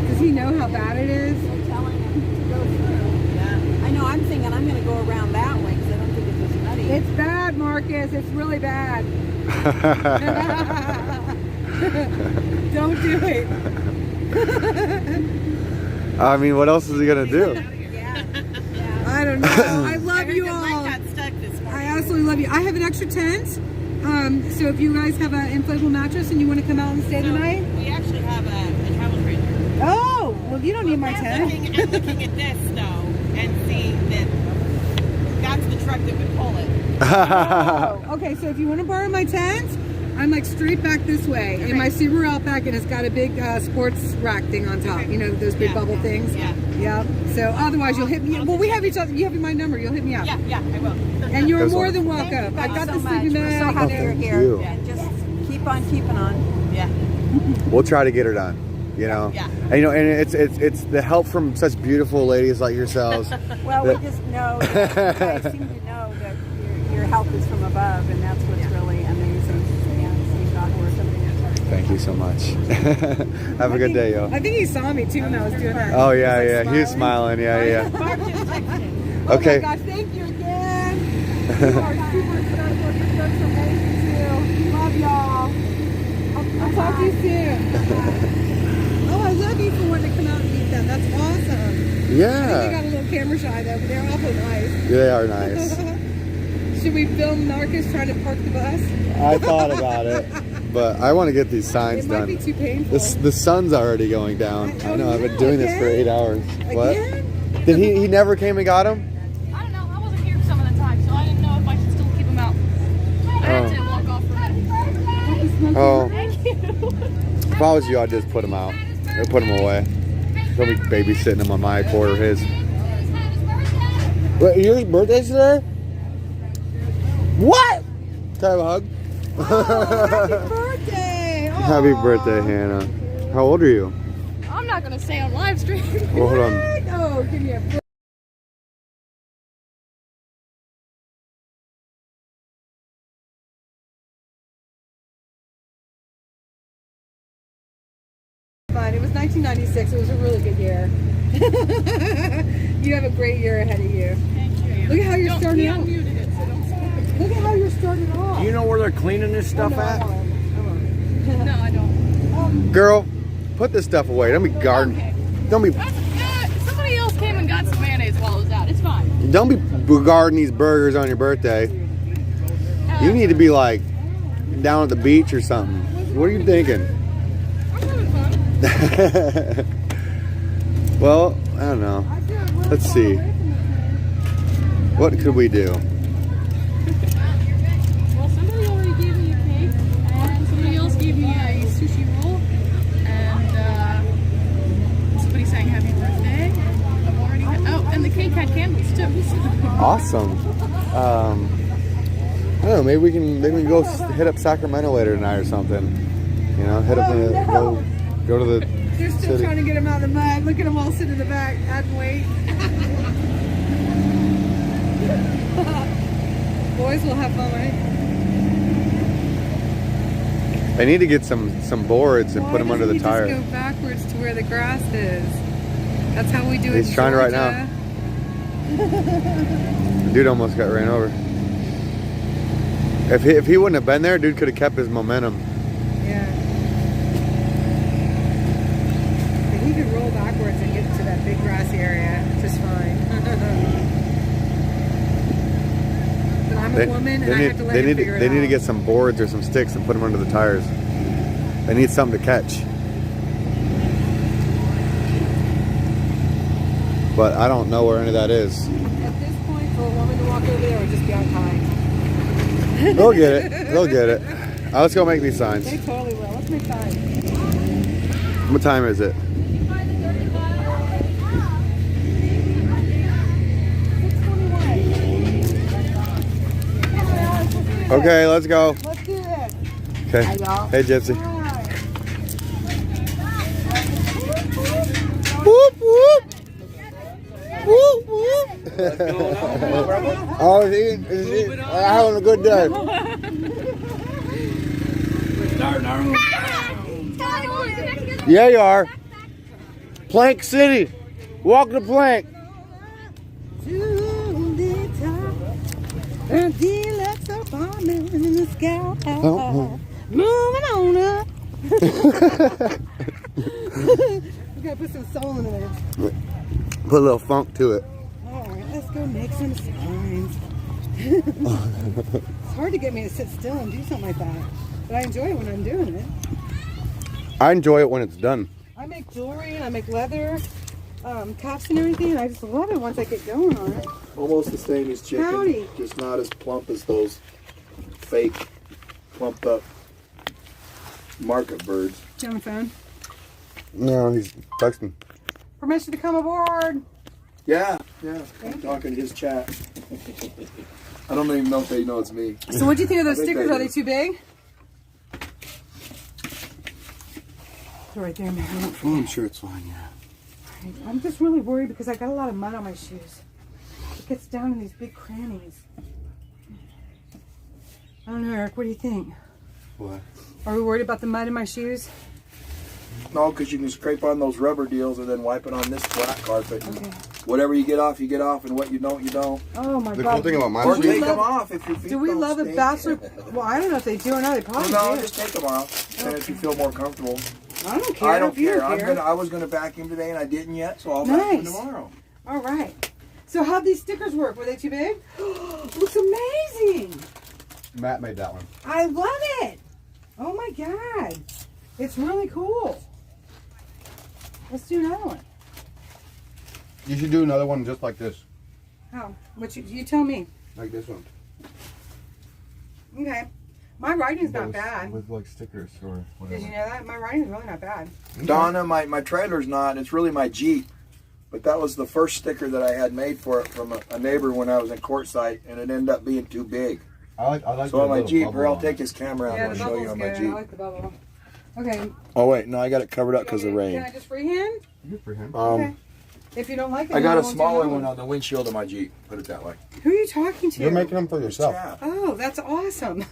Does he know how bad it is? They're telling him to go through. Yeah. I know. I'm thinking I'm going to go around that way because I don't think it's as muddy. It's bad, Marcus. It's really bad. Don't do it. I mean, what else is he gonna do? I don't know. I love you all. Got stuck this morning. I absolutely love you. I have an extra tent. So if you guys have an inflatable mattress and you want to come out and stay tonight. We actually have a travel trailer. Oh, well, you don't need my tent. I'm looking at this though and seeing that that's the truck that would pull it. Oh, okay, so if you want to borrow my tent, I'm like straight back this way in my Subaru Outback, and it's got a big sports rack thing on top. You know, those big bubble things. Yeah. Yep. So otherwise, you'll hit me. Well, we have each other. You have my number. You'll hit me up. Yeah, I will. And you're That's more wonderful. than welcome. I've got so the much. sleeping We're so bag. happy you're thank here. you. Yeah, just keep on keeping on. Yeah. We'll try to get her done. You know. Yeah. And, you know, and it's the help from such beautiful ladies like yourselves. Well, that- we just know that you guys seem to know that your help is from above, and that's what's really amazing. Yeah, Thank you so much. Have a good day, yo. I think he saw me too when I was doing that. Oh He yeah, was, yeah. like, He was smiling. Yeah. Mark just texted. Okay. Oh my gosh, thank you again. You are super special. Your folks are amazing too. Love y'all. I'll talk to you soon. Oh, I love you for wanting to come out and meet them. That's awesome. I think they got Yeah. a little camera shy though, but they're awful nice. They are nice. Should we film Marcus trying to park the bus? I thought about it, but I want to get these signs It might done. be too painful. The sun's already going down. I know. I've been doing this for 8 hours. What? Again? Did he never came and got him? I don't know. I wasn't here some of the time, so I didn't know if I should still keep them out. I had to walk off for a minute. Oh. Thank you. If I was you, I'd just put him out or put him away. Don't be babysitting him on my court or his. Wait, your birthday today? What? Can I have a hug? Oh, happy birthday! Oh. Happy birthday, Hannah. How old are you? I'm not gonna say on live stream. Well, hold on. Oh, give me a break. Fun. It was 1996. It was a really good year. You have a great year ahead of you. Thank you. Look at how you're Don't- starting he out. unmuted it, so don't say Look at how you're starting off. You know where they're cleaning this stuff No, I at? don't. No, I don't. Girl, put this stuff away. Don't be garden. Okay. Don't be Somebody else came and got some mayonnaise while I was out. It's fine. guarding these burgers on your birthday. You need to be like down at the beach or something. What are you thinking? Well, I don't know. Let's see. What could we do? Well, somebody already gave me a cake, and somebody else gave me a sushi roll, and somebody sang happy birthday. I've already had, oh, and the cake had candles too. Awesome. I don't know. Maybe we can go hit up Sacramento later tonight or something. You know, hit up go to the. They're still city. trying to get him out of the mud. Look at them all sitting in the back, adding weight. Boys will have fun, right? I need to get some boards and put them under the tire. Just go backwards to where the grass is. That's how we do it. He's trying right now. Dude almost got ran over. If he wouldn't have been there, dude could have kept his momentum. Yeah. But he could roll backwards and get to that big grassy area just fine. But I'm a woman and I have to let him figure it out. They need to get some boards or some sticks and put them under the tires. They need something to catch. But I don't know where any of that is. At this point, for a woman to walk over there would just be unkind. They'll get it. They'll get it. Let's go make these signs. They totally will. Let's make signs. What time is it? Okay, let's go. Let's do this. Okay. Hey, Gypsy. Whoop, whoop. Whoop, whoop. Oh, is he having a good day? Yeah, you are. Plank City. Walk the plank. Moving on up. We gotta put some soul in there. Put a little funk to it. Alright, let's go make some signs. It's hard to get me to sit still and do something like that. But I enjoy it when I'm doing it. I enjoy it when it's done. I make jewelry and I make leather cuffs and everything, and I just love it once I get going on it. Almost the same as chicken, Howdy. just not as plump as those fake, plumped up market birds. You on the phone? No, he's texting. Permission to come aboard. Yeah, I'm talking to his chat. I don't even know if they know it's me. So what do you think of those I think stickers? they Are they do. too big? They're right there, man. I'm sure it's fine, yeah. I'm just really worried because I got a lot of mud on my shoes. It gets down in these big crannies. I don't know, Eric. What do you think? What? Are we worried about the mud in my shoes? No, because you can scrape on those rubber deals and then wipe it on this flat carpet. Okay. Whatever you get off, and what you don't, you don't. Oh my The God. cool thing about my Or Do shoes, we take them love- off if your feet Do we don't love a stink. bachelor? Well, I don't know if they do or not. They probably No, do. just take them off, and if you feel more comfortable. I don't care. I don't if you care. don't care. I was gonna vacuum today, and I didn't yet, so I'll vacuum Nice. tomorrow. All right. So how'd these stickers work? Were they too big? Looks amazing. Matt made that one. I love it. Oh my God. It's really cool. Let's do another one. You should do another one just like this. How? What you tell me. Like this one. Okay. My writing's not With- bad. With like stickers or whatever. Did you know that? My writing's really not bad. Donna, my trailer's not. It's really my Jeep. But that was the first sticker that I had made for it from a neighbor when I was in Quartzsite, and it ended up being too big. I like So on my little Jeep, bubble here, I'll on take it. his camera out Yeah, and the I'll show you bubble's on my good. Jeep. I like the bubble. Okay. Oh wait, no, I got it covered up because of rain. Can I just freehand? Good for him. Okay. If you don't like it, I got then a won't do smaller another one on the windshield of my Jeep. Put it that way. Who are you talking to? You're making them for yourself. Yeah. Oh, that's awesome.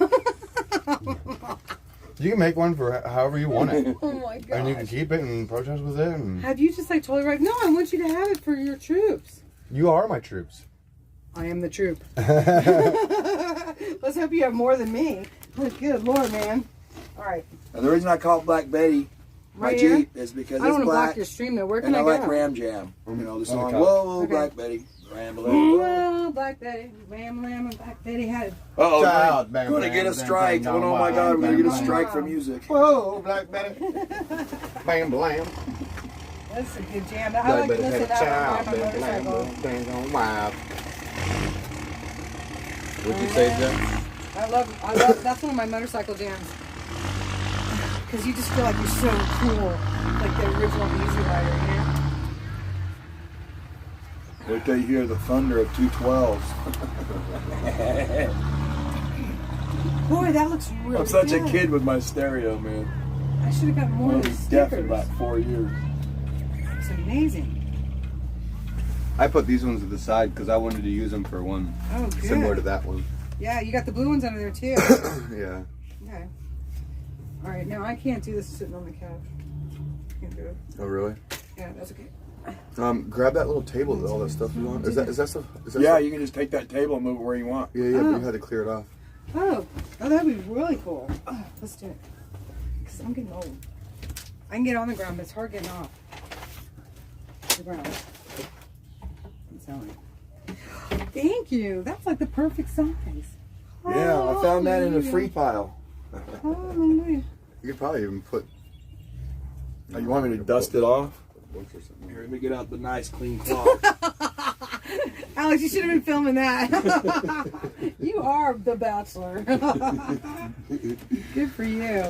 You can make one for however you want it. Oh my God. And you can keep it and protest with it. And Have you just like totally right? No, I want you to have it for your troops. you are my troops. I am the troop. Let's hope you have more than me. Good Lord, man. All right. And the reason I call it Black Betty, my Right here? Jeep, is because I don't it's want to block black. your stream though. Where can And I I like go? Ram Jam. You know, the song, Okay. Whoa, Okay. Black Betty. Well, Black Betty, Ram Lam, and Black Betty had. Oh, Child, we're gonna get a strike. Oh my God, we're gonna get a strike for music. Whoa, Black Betty. Bam, blam. That's a good jam. I like to listen to that on my motorcycle. What'd you say, Jeff? I love, that's one of my motorcycle jams. Because you just feel like you're so cool. Like the original Easy Rider, you know? Wait till you hear the thunder of 212s. Boy, that looks really I'm such good. a kid with my stereo, man. I should have got more I of the was deaf in stickers. about 4 years. It's amazing. I put these ones to the side because I wanted to use them for one Oh, good. similar to that one. Yeah, you got the blue ones under there too. Yeah. Okay. All right, now I can't do this sitting on the couch. Can't do it. Oh, really? Yeah, that's okay. Grab that little table that all that stuff is on. Is that stuff? Is that Yeah, stuff? you can just take that table and move it where you want. Yeah, but Oh. you had to clear it off. Oh, that'd be really cool. Oh, let's do it. Because I'm getting old. I can get on the ground, but it's hard getting off the ground. I'm telling you. Thank you. That's like the perfect size. Yeah, I found that in a free pile. Hallelujah. You could probably even put. Oh, you want me to dust it off? Books or something. Here, let me get out the nice clean cloth. Alex, you should have been filming that. You are the bachelor. Good for you.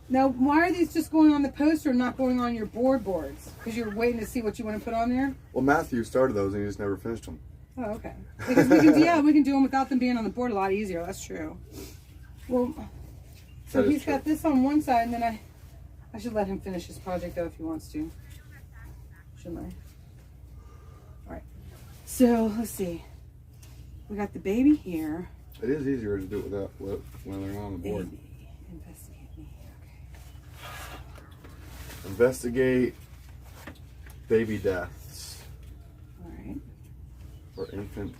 Now, why are these just going on the poster and not going on your boards? Because you're waiting to see what you want to put on there? Well, Matthew started those and he just never finished them. Oh, okay. Because we can do them without them being on the board a lot easier. That's true. Well, so That is he's got this on one side, and then I should let him finish his project though if he wants to. Shouldn't I? All right. So let's see. We got the baby here. It is easier to do it without when they're on the board. Baby, investigate me. Okay. Investigate baby deaths All right. or infant.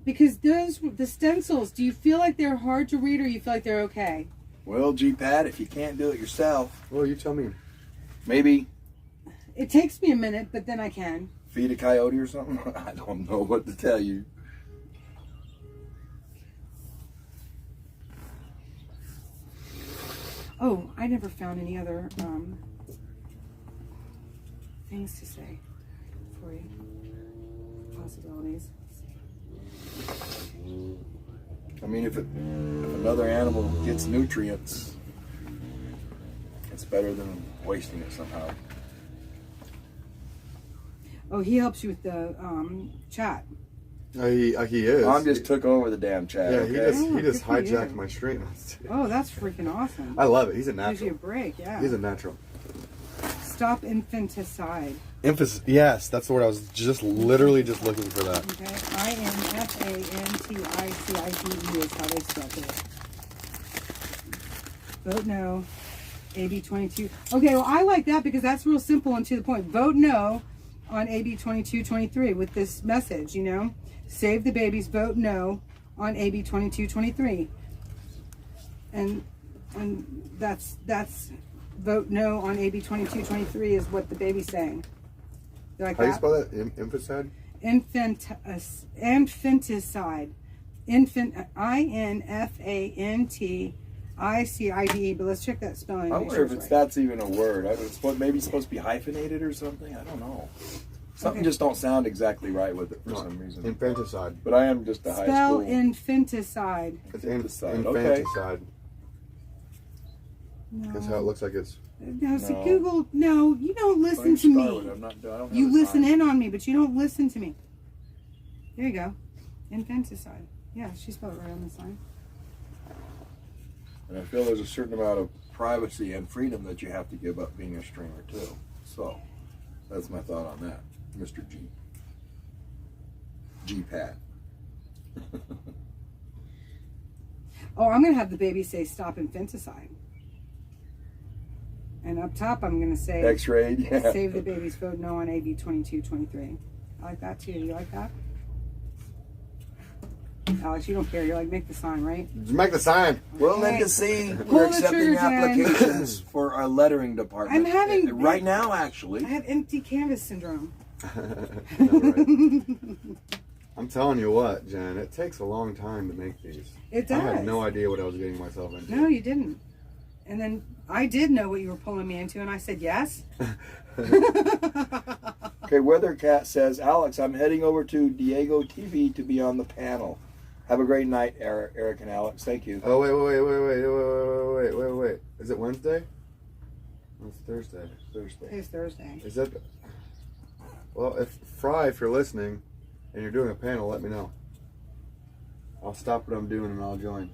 Because the stencils, do you feel like they're hard to read or you feel like they're okay? Well, G-Pad, if you can't do it yourself, Well, you tell me. maybe It takes me a minute, but then I can. feed a coyote or something. I don't know what to tell you. Oh, I never found any other things to say for you. Possibilities. I mean, if another animal gets nutrients, it's better than wasting it somehow. Oh, he helps you with the chat. He is. Mom just took over the damn chat. Yeah, okay? he just good for you. hijacked my stream. Oh, that's freaking awesome. I love it. He's a Gives you a natural. break, yeah. He's a natural. Stop infanticide. Emphasis. Yes, that's the word I was literally just looking for that. Okay, INFANTICICIDE is how they spell it. Vote no. AB22. Okay, well, I like that because that's real simple and to the point. Vote no on AB2223 with this message, you know. Save the babies, vote no on AB2223. And that's vote no on AB2223 is what the baby's saying. You like How do you that? spell that? Infanticide? Infanticide. INFANTICIDE. But let's check that spelling. I make wonder sure if it's right. that's even a word. Maybe it's supposed to be hyphenated or something. I don't know. Something Okay. just don't sound exactly right with it for some reason. Infanticide. But I am just a high Spell school. infanticide. It's Infanticide, infanticide. No. That's how it looks like it's. No, see, No. Google. No, you don't listen to Start me. with it. I don't have You the listen time. in on me, but you don't listen to me. There you go. Infanticide. Yeah, she spelled it right on the sign. And I feel there's a certain amount of privacy and freedom that you have to give up being a streamer too. So that's my thought on that, Mr. G. G-Pad. Oh, I'm going to have the baby say stop infanticide. And up top, I'm going to say X-rayed, yeah. save the babies, vote no on AB 2223. I like that too. You like that? Alex, you don't care. You're like, make the sign, right? Just make the sign. Well, then Okay. to see, Pull we're the accepting trigger, Jen. applications for our lettering department. I'm having- right now, actually. I have empty canvas syndrome. No, right? I'm telling you what, Jen, it takes a long time to make these. It does. I had no idea what I was getting myself into. No, you didn't. And then I did know what you were pulling me into, and I said yes. Okay, Weather Cat says, Alex, I'm heading over to Diego TV to be on the panel. Have a great night, Eric and Alex. Thank you. Oh, wait. Is it Wednesday? It's Thursday. It's Thursday. Is that... Well, if you're listening and you're doing a panel, let me know. I'll stop what I'm doing and I'll join.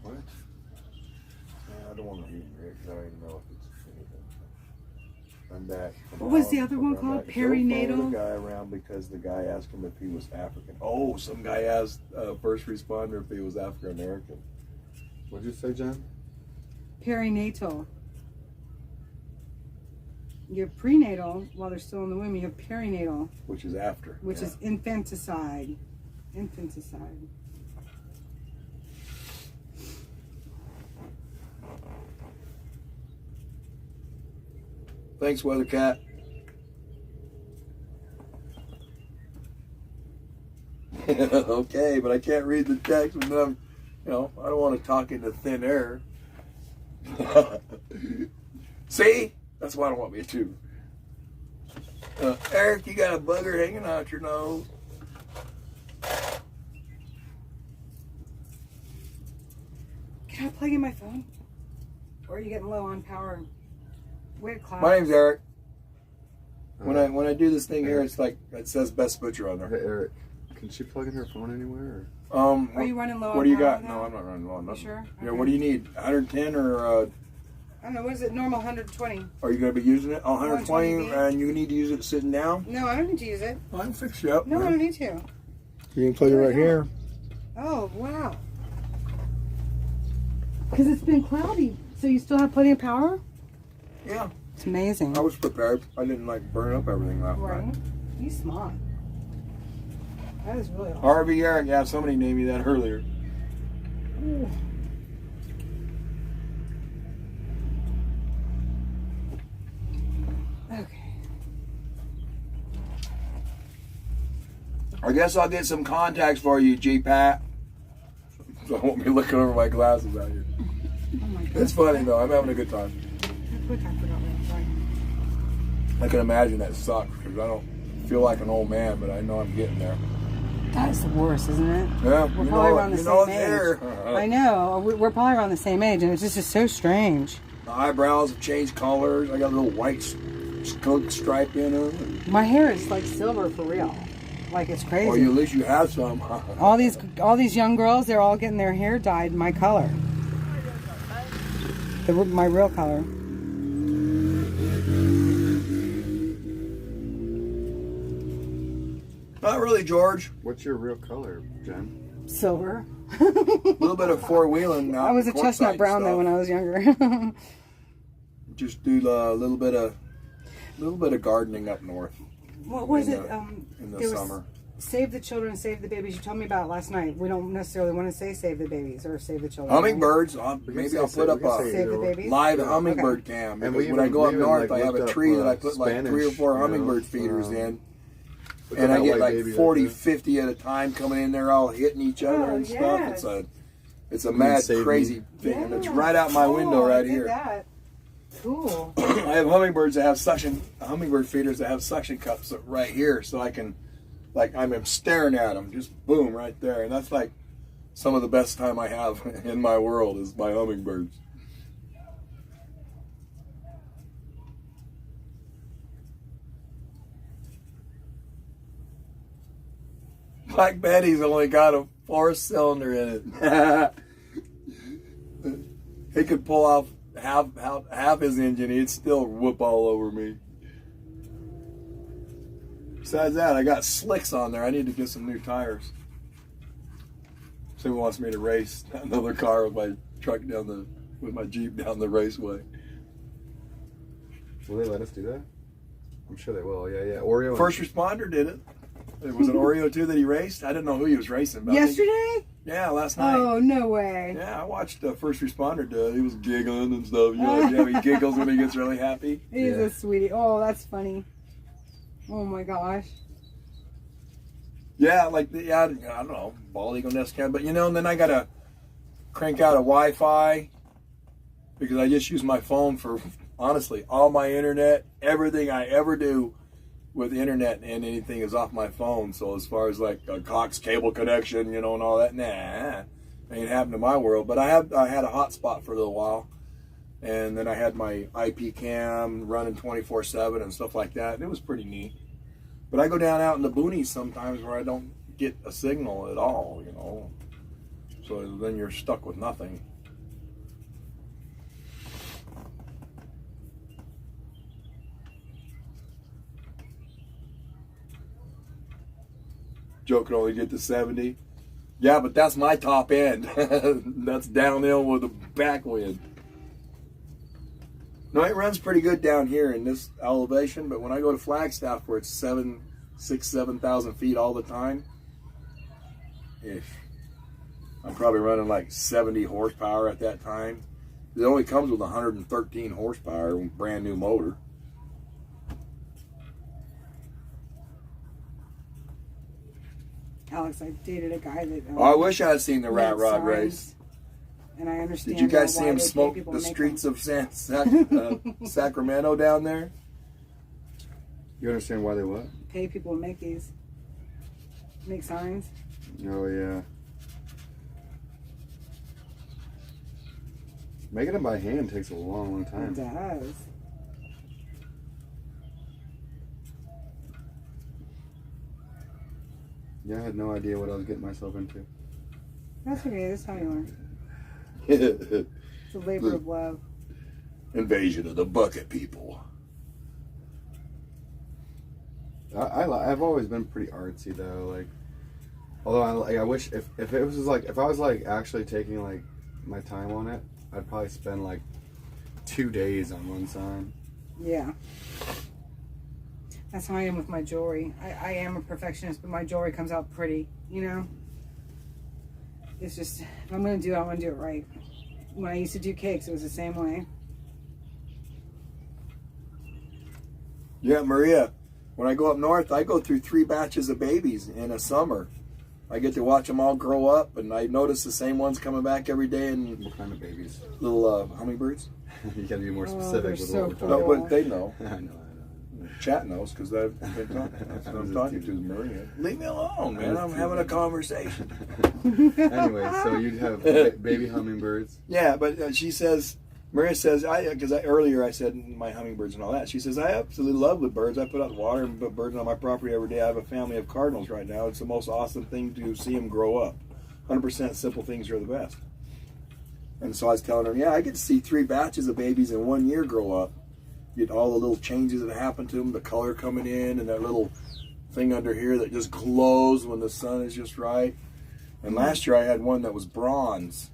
What? I don't want to eat it because I don't even know if it's anything. I'm back. What was the other one called? Perinatal? Joe followed the guy around because the guy asked him if he was African. Oh, some guy asked a first responder if he was African American. What'd you say, Jen? Perinatal. You have prenatal while they're still in the womb. You have perinatal, Which is after. which is infanticide. Infanticide. Thanks, Weather Cat. Okay, but I can't read the text and then I don't want to talk into thin air. See? That's why I don't want me to. Eric, you got a bugger hanging out your nose. Can I plug in my phone? Or are you getting low on power? Weird cloud. My name's Eric. When I do this thing here, it's like it says Best Butcher on Hey, there. Eric, can she plug in her phone anywhere? Or? Are you running low on power? What do you got? now? No, I'm not running low on nothing. You sure? Yeah, Okay. what do you need? 110 or I don't know, what is it? Normal 120. are you going to be using it? 120 120. and you need to use it sitting down? No, I don't need to use it. I can fix you up. No, I don't need to. You can plug it right here. Oh, wow. Because it's been cloudy. So you still have plenty of power? Yeah. It's amazing. I was prepared. I didn't like burn up everything last Right? night. You smart. That is really awesome. Harvey Eric, yeah, somebody named me that earlier. Ooh. Okay. I guess I'll get some contacts for you, G-Pat. So I won't be looking over my glasses out here. Oh my God. It's funny though. I'm having a good time. Quick, I forgot what I'm sorry. I can imagine that sucks because I don't feel like an old man, but I know I'm getting there. That is the worst, isn't it? Yeah, We're you probably know, around the you know same it's age. there. I know. We're probably around the same age, and it's just so strange. The eyebrows have changed colors. I got a little white skunk stripe in them. My hair is like silver for real. Like it's crazy. Or at least you have some. All these young girls, they're all getting their hair dyed my color. My real color. Not really, George. What's your real color, Jen? Silver. A little bit of four-wheeling now. I was a chestnut brown though when I was younger. Just do a little bit of gardening up north. What was it? In the there was summer. Save the children, save the babies. You told me about it last night. We don't necessarily want to say save the babies or save the children. Hummingbirds. Maybe I'll put up a Save the babies. live hummingbird cam. And Because when I go up north, I have a tree that I put like 3 or 4 hummingbird feeders in. And I get like 40, 50 at a time coming in there all hitting each other and stuff. It's a mad, crazy thing. And it's right out my window right here. That. Cool. I have hummingbirds that have hummingbird feeders that have suction cups right here, so I can, I'm staring at them, just boom, right there. And that's like some of the best time I have in my world is my hummingbirds. Black Betty's only got a 4-cylinder in it. He could pull off half his engine, he'd still whoop all over me. Besides that, I got slicks on there. I need to get some new tires. Someone wants me to race another car with my truck with my Jeep down the raceway. Will they let us do that? I'm sure they will. Yeah. Oreo. First responder did it. It was an Oreo too that he raced. I didn't know who he was racing. But Yesterday? Yeah, last night. Oh, no way. Yeah, I watched the first responder do it. He was giggling and stuff. You know, yeah, he giggles when he gets really happy. He's a sweetie. Oh, that's funny. Oh my gosh. Yeah, like I don't know, bald eagle nest cam, but you know, and then I gotta crank out a Wi-Fi because I just use my phone for honestly all my internet, everything I ever do with internet and anything is off my phone. So as far as like a Cox cable connection, you know, and all that, nah, ain't happened in my world. But I had a hotspot for a little while, and then I had my IP cam running 24/7 and stuff like that. It was pretty neat. But I go down out in the boonies sometimes where I don't get a signal at all, you know. So then you're stuck with nothing. Joe can only get to 70. Yeah, but that's my top end. That's downhill with a backwind. No, it runs pretty good down here in this elevation, but when I go to Flagstaff where it's 7,000 feet all the time, I'm probably running like 70 horsepower at that time. It only comes with 113 horsepower, brand new motor. Alex, I dated a guy that. I wish I had seen the Rat Rod race. And I understand. Did you guys see why him they pay smoke people the to make streets them. of Sacramento down there? You understand why they what? Pay people to make these. Make signs. Oh, yeah. Making them by hand takes a long, long time. It does. Yeah, I had no idea what I was getting myself into. That's okay. That's how you learn. Invasion It's a labor of love. of the bucket people. I've always been pretty artsy though. Like, although I wish if it was like if I was like actually taking like my time on it, I'd probably spend like 2 days on one sign. Yeah. That's how I am with my jewelry. I am a perfectionist, but my jewelry comes out pretty, you know? It's just, if I'm going to do it, I want to do it right. When I used to do cakes, it was the same way. Yeah, Maria, when I go up north, I go through 3 batches of babies in a summer. I get to watch them all grow up, and I notice the same ones coming back every day. And What kind of babies? little hummingbirds. You gotta be more Oh, specific they're with so what we're talking No, cool. but they know. I know. Chat knows because I've been talking. That's what I'm talking to, Maria. Leave me alone, man. I'm having a conversation. Anyway, so you'd have baby hummingbirds. Yeah, but she says, Maria says, because earlier I said my hummingbirds and all that. She says, I absolutely love the birds. I put out water and put birds on my property every day. I have a family of cardinals right now. It's the most awesome thing to see them grow up. 100% simple things are the best. And so I was telling her, yeah, I get to see 3 batches of babies in 1 year grow up. Get all the little changes that happen to them, the color coming in, and that little thing under here that just glows when the sun is just right. And last year I had one that was bronze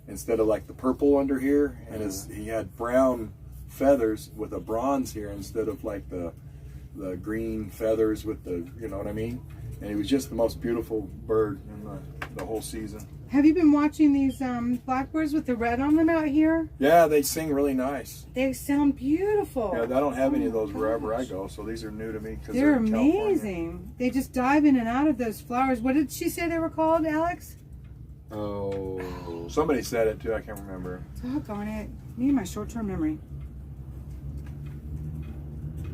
instead of like the purple under here, and he had brown feathers with a bronze here instead of like the green feathers with the, you know what I mean? And he was just the most beautiful bird in the whole season. Have you been watching these blackbirds with the red on them out here? Yeah, they sing really nice. They sound beautiful. Yeah, I don't have any of those wherever I go, so these are new to me because They're in California. amazing. They just dive in and out of those flowers. What did she say they were called, Alex? Oh. Somebody said it too, I can't remember. Doggone it. Me and my short-term memory.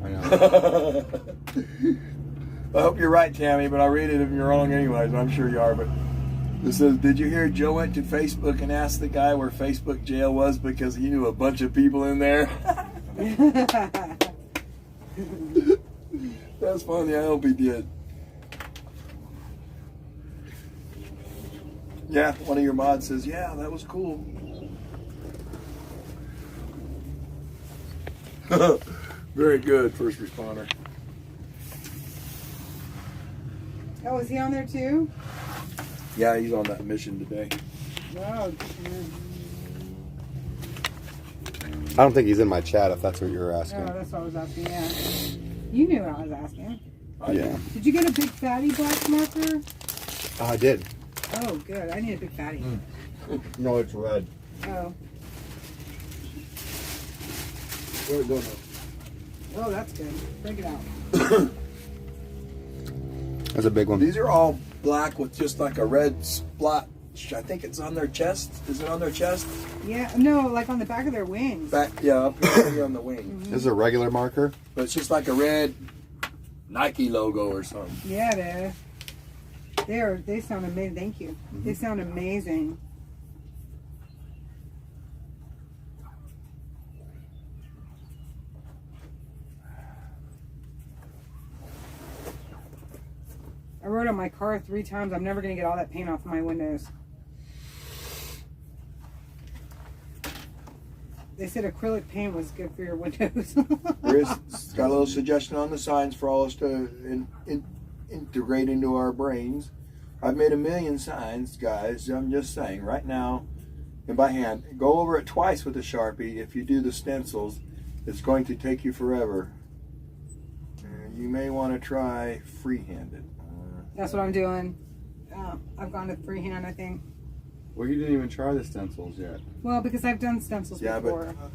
I know. I hope you're right, Tammy, but I'll read it if you're wrong anyways. I'm sure you are, but it says, did you hear Joe went to Facebook and asked the guy where Facebook jail was because he knew a bunch of people in there? That's funny. I hope he did. Yeah, one of your mods says, yeah, that was cool. Very good, first responder. Oh, is he on there too? Yeah, he's on that mission today. Oh, I don't think he's in my chat if that's what you were asking. that's what I was asking, yeah. You knew what I was asking. Yeah. Did you get a big fatty black marker? I did. Oh, good. I need a big fatty. No, it's red. Oh. Where it going? Oh, that's good. Break it out. That's a big one. These are all black with just like a red splotch. I think it's on their chest. Is it on their chest? Yeah, no, like on the back of their wings. Back, yeah, up here on the wing. This is a regular marker. But it's just like a red Nike logo or something. Yeah, it is. They sound amazing. Thank you. They sound amazing. I wrote on my car 3 times, I'm never going to get all that paint off of my windows. They said acrylic paint was good for your windows. There is got a little suggestion on the signs for all us to integrate into our brains. I've made 1 million signs, guys. I'm just saying, right now, and by hand, go over it twice with a Sharpie. If you do the stencils, it's going to take you forever. You may want to try free-handed. That's what I'm doing. I've gone to freehand, I think. Well, you didn't even try the stencils yet. Well, because I've done stencils before. But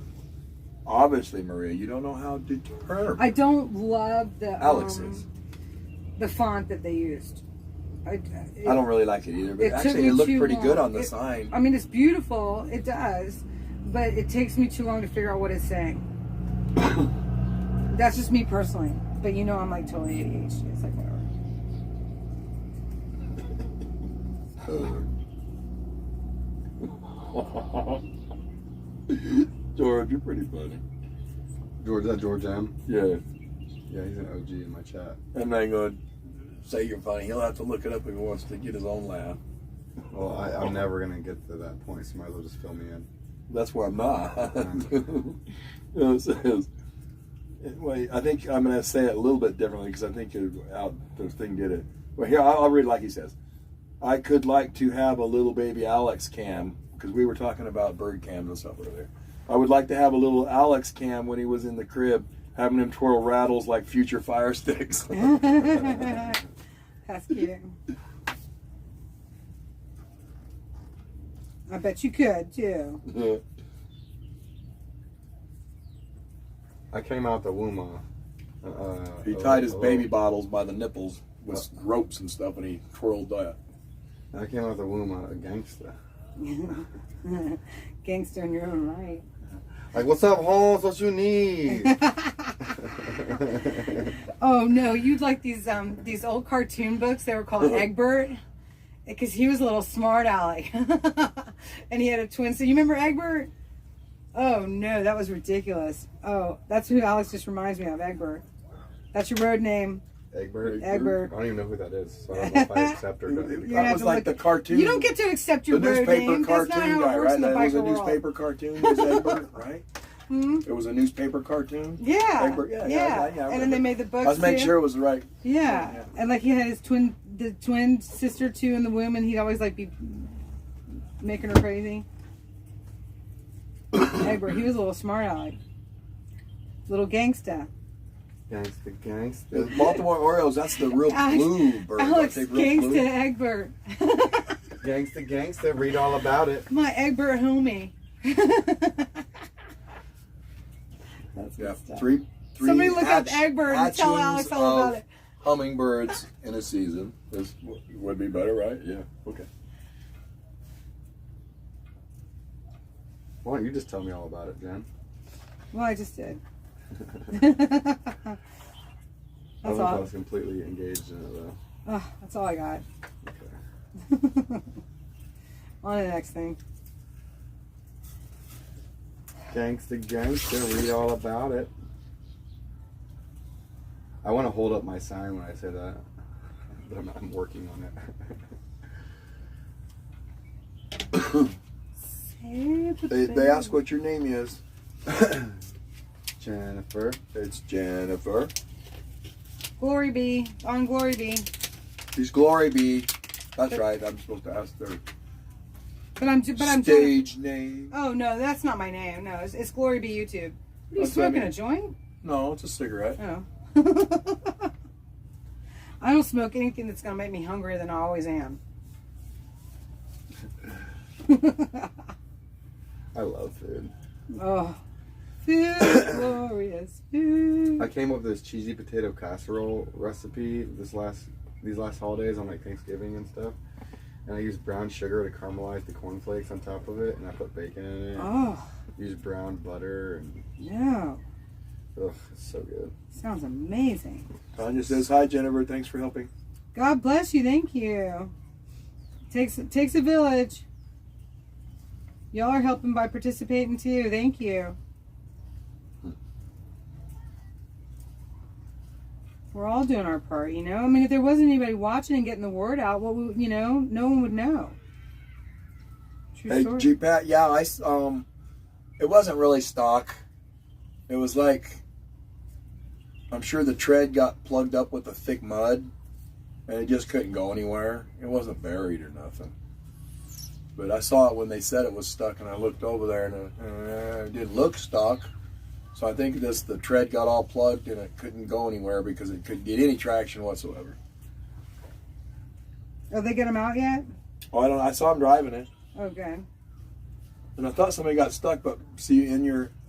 obviously, Maria, you don't know how to deter. I don't love the Alex's. The font that they used. I don't really like it either, but actually it looked pretty good on the sign. I mean, it's beautiful. It does. But it takes me too long to figure out what it's saying. That's just me personally. But you know I'm like totally ADHD. It's like whatever. George, you're pretty funny. George, is that George M? Yeah. Yeah, he's an OG in my chat. I'm not going to say you're funny. He'll have to look it up if he wants to get his own laugh. Well, I'm never going to get to that point, so you might as well just fill me in. That's where I'm not. It says, well, I think I'm going to say it a little bit differently because I think the thing did it. Well, here, I'll read it like he says. I could like to have a little baby Alex cam, because we were talking about bird cams and stuff earlier. I would like to have a little Alex cam when he was in the crib, having him twirl rattles like future fire sticks. That's cute. I bet you could, too. Yeah. I came out the womb. He tied his baby bottles by the nipples with ropes and stuff, and he twirled that. I came out the womb a gangster. Gangster in your own right. Like, what's up, Holmes? What you need? Oh no, you'd like these old cartoon books. They were called Egbert, because he was a little smart aleck, and he had a twin. So you remember Egbert? Oh no, that was ridiculous. Oh, that's who Alex just reminds me of. Egbert. That's your road name. Egbert. Egbert. I don't even know who that is, so I don't know if I accept or not. That was like the cartoon. You don't get to accept your the road newspaper name. cartoon That's not how guy, it works right? in the That was a biker world. newspaper cartoon. Was Egbert, right? It was a newspaper cartoon. Yeah. Egbert, yeah. And then they made the books. I was making too. sure it was right. Yeah. And like he had his twin sister too in the womb, and he'd always like be making her crazy. Egbert, he was a little smart aleck, little gangsta. Gangsta. The Baltimore Orioles, that's the real blue bird. Alex, aren't they real gangsta blue? Egbert. Gangsta. Read all about it. My Egbert homie. That's Yeah, good stuff. three Somebody look up Egbert and tell hatchings Alex all about of it. Hummingbirds in a season. This would be better, right? Yeah. Okay. Why don't you just tell me all about it, Jen? Well, I just did. I That's I all. was completely engaged in it, though. Oh, that's all I got. Okay. On to the next thing. Gangsta. Read all about it. I want to hold up my sign when I say that, but I'm working on it. They ask what your name is. Jennifer. It's Jennifer. Glory be. On Glory be. She's Glory be. That's right. I'm supposed to ask their But I'm stage name. Oh no, that's not my name. No, it's Glory be YouTube. What are you That's what I smoking? mean. A joint? No, it's a cigarette. Oh. I don't smoke anything that's going to make me hungrier than I always am. I love food. Oh, food, glorious food. I came up with this cheesy potato casserole recipe these last holidays on like Thanksgiving and stuff. And I used brown sugar to caramelize the cornflakes on top of it, and I put bacon in it. Oh. Used brown butter and Yeah. ugh, it's so good. Sounds amazing. Tanya says hi, Jennifer. Thanks for helping. God bless you. Thank you. Takes a village. Y'all are helping by participating too. Thank you. We're all doing our part, you know. I mean, if there wasn't anybody watching and getting the word out, what would, you know, no one would know. True Hey, story. G-Pat, yeah, it wasn't really stock. It was like, I'm sure the tread got plugged up with the thick mud, and it just couldn't go anywhere. It wasn't buried or nothing. But I saw it when they said it was stuck, and I looked over there, and it didn't look stuck. So I think the tread got all plugged, and it couldn't go anywhere because it couldn't get any traction whatsoever. Oh, they get them out yet? Oh, I don't. I saw him driving it, Okay. and I thought somebody got stuck. But see,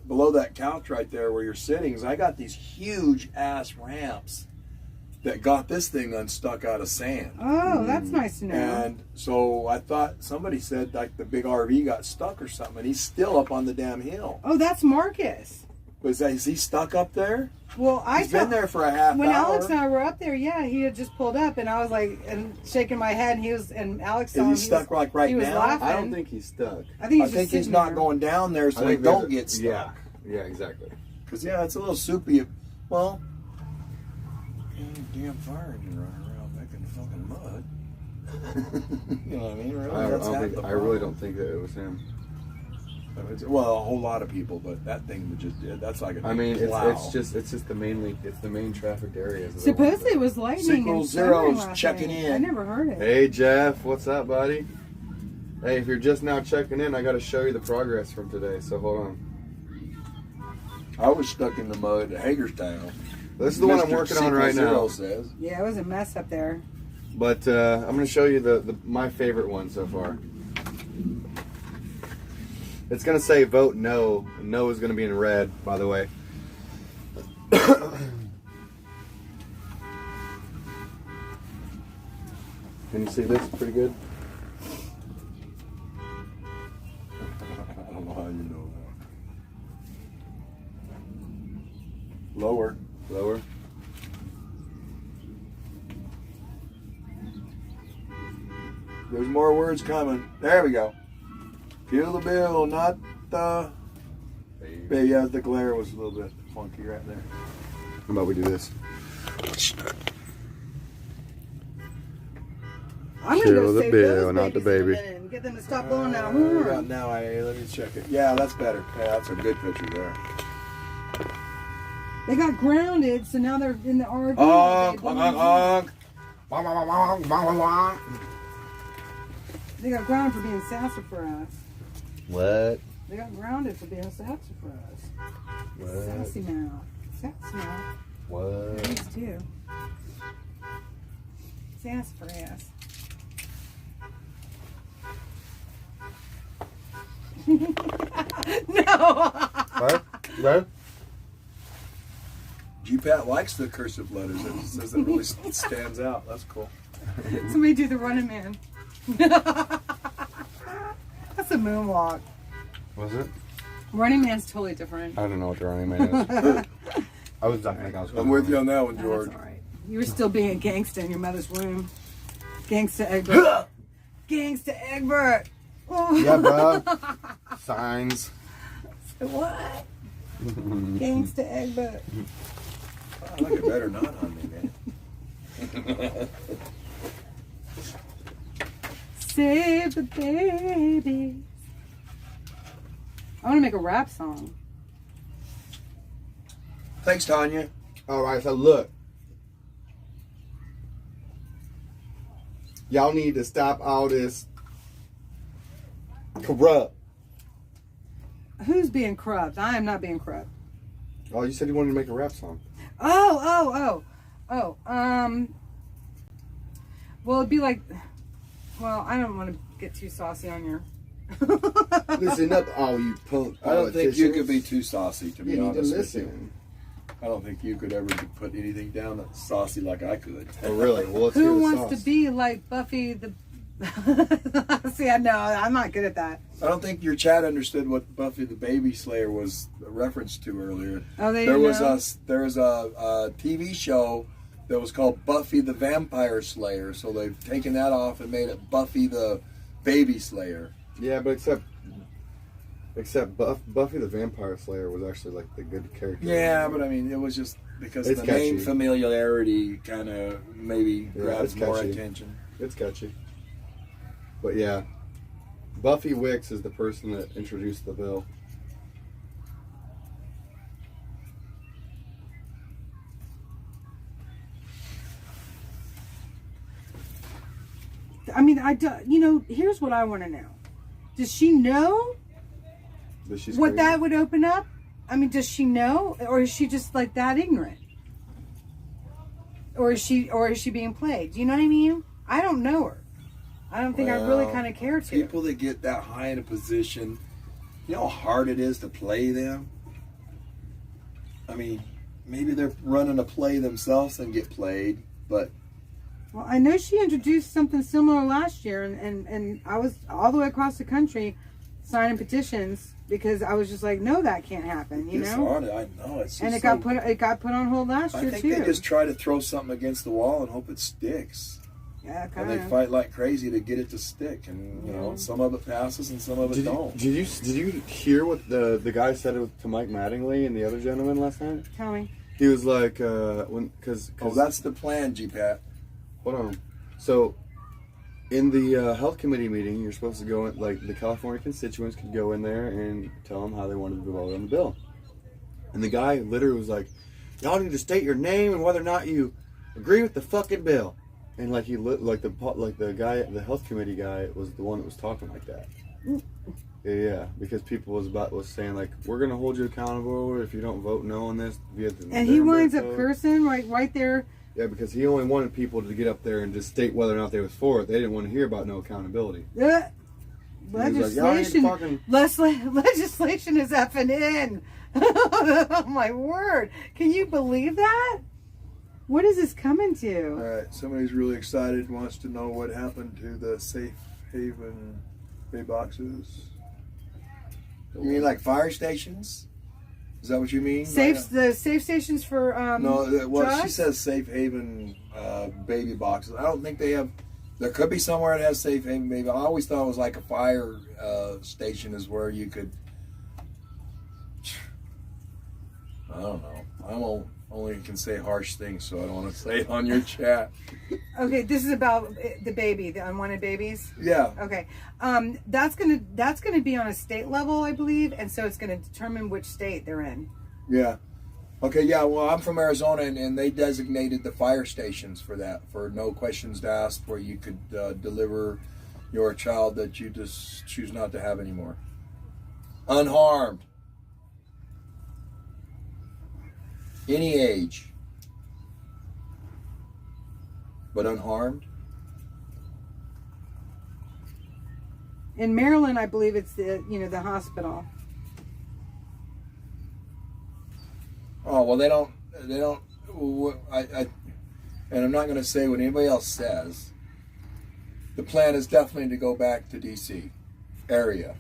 below that couch right there where you're sitting, is I got these huge ass ramps that got this thing unstuck out of sand. Oh, that's nice to know. And so I thought somebody said like the big RV got stuck or something, and he's still up on the damn hill. Oh, that's Marcus. Is he stuck up there? Well, He's been there for a half when hour. Alex and I were up there, yeah, he had just pulled up, and I was like, and shaking my head, and Alex saw him. Is he stuck like right he was now? laughing. I don't think he's stuck. I think he's not going down there so he don't get stuck. Yeah, exactly. Because yeah, it's a little soupy. Well, damn fire engine running around making fucking mud. You know what I mean? Really? I really don't think that it was him. Well, a whole lot of people, but that thing would just—that's like a. I mean, plow. it's just the main trafficked areas. Supposedly it was lightning. Signal and Zero's thunder checking last night. in. I never heard it. Hey Jeff, what's up, buddy? Hey, if you're just now checking in, I got to show you the progress from today. So hold on. I was stuck in the mud at Hagerstown. This is the one I'm working on right now. Says. Yeah, it was a mess up there. But I'm going to show you my favorite one so far. It's going to say vote no. No is going to be in red, by the way. Can you see this pretty good? I don't know how you know that. Lower. Lower. There's more words coming. There we go. Feel the bill, not the... But yeah, the glare was a little bit funky right there. How about we do this? I'm gonna Feel go the save bill, those not the babies in a baby. minute and get them to stop blowing that horn. Now let me check it. Yeah, that's better. Yeah, that's a good picture there. They got grounded, so now they're in the RV. They got grounded for being sassafras. What? They got grounded for being sassafras. What? Sassy mouth. Sassy mouth. What? These too. Sassafras. No. What? What? G-Pat likes the cursive letters. It says it really stands out. That's cool. Somebody do the Running Man. That's a moonwalk. Was it? Running Man's totally different. I don't know what the Running Man is. I was not think I was. I'm with you on that one, George. That's all right. You were still being a gangsta in your mother's womb. Gangsta Egbert. Gangsta Egbert. Oh. Yeah, bro. Signs. What? Gangsta Egbert. I like it better not on me, man. Save the babies. I want to make a rap song. Thanks, Tanya. All right, so look. Y'all need to stop all this corrupt. Who's being corrupt? I am not being corrupt. Oh, you said you wanted to make a rap song. Oh. Well, it'd be like, well, I don't want to get too saucy on your. Listen up, all you punk. I don't think you could be too saucy, to be You need to honest with you. listen. I don't think you could ever put anything down that's saucy like I could. Oh, really? Well, let's hear Who the wants sauce. to be like Buffy the? See, I know I'm not good at that. I don't think your chat understood what Buffy the Baby Slayer was a reference to earlier. Oh, they there didn't was know? there's a TV show that was called Buffy the Vampire Slayer, so they've taken that off and made it Buffy the Baby Slayer. Yeah, but except Buffy the Vampire Slayer was actually like the good character. Yeah, but I mean, it was just because It's the catchy. name familiarity kind of maybe grabs it's more catchy. attention. It's catchy. But yeah, Buffy Wicks is the person that introduced the bill. I mean, here's what I want to know. Does she know That she's what crazy. that would open up? I mean, does she know, or is she just like that ignorant? Or is she being played? Do you know what I mean? I don't know her. I don't think I really kind of care to. People that get that high in a position, you know how hard it is to play them? I mean, maybe they're running a play themselves and get played, but Well, I know she introduced something similar last year, and I was all the way across the country signing petitions because I was just like, no, that can't happen, you it's know. on it. I know it's. And just it got put on hold last I year think too. they just try to throw something against the wall and hope it sticks. Yeah, And kind they of. fight like crazy to get it to stick, and you know, some of it passes and some of it don't. Did you hear what the guy said to Mike Mattingly and the other gentleman last night? Tell me. He was like, because that's the plan, G-Pat. Hold on. So, in the health committee meeting, you're supposed to go in, like the California constituents could go in there and tell them how they wanted to vote on the bill. And the guy literally was like, "Y'all need to state your name and whether or not you agree with the fucking bill." And like the guy, the health committee guy, was the one that was talking like that. Yeah, because people was saying like, we're gonna hold you accountable if you don't vote no on this. Via the And he winds up vote. cursing right there. Yeah, because he only wanted people to get up there and just state whether or not they was for it. They didn't want to hear about no accountability. Legislation, legislation is effing in. Oh my word! Can you believe that? What is this coming to? All right, somebody's really excited, wants to know what happened to the safe haven pay boxes. You mean like fire stations? Is that what you mean? The safe stations for No, well, she drugs? says safe haven baby boxes. I don't think they have. There could be somewhere that has safe haven baby. I always thought it was like a fire station is where you could. I don't know. I only can say harsh things, so I don't want to say it on your chat. Okay, this is about the baby, the unwanted babies. Yeah. Okay, that's gonna be on a state level, I believe, and so it's gonna determine which state they're in. Yeah. Okay, yeah, well, I'm from Arizona, and they designated the fire stations for that, for no questions asked, where you could deliver your child that you just choose not to have anymore. Unharmed. Any age. But unharmed. In Maryland, I believe it's the hospital. Oh, well, they don't, and I'm not going to say what anybody else says. The plan is definitely to go back to D.C. area.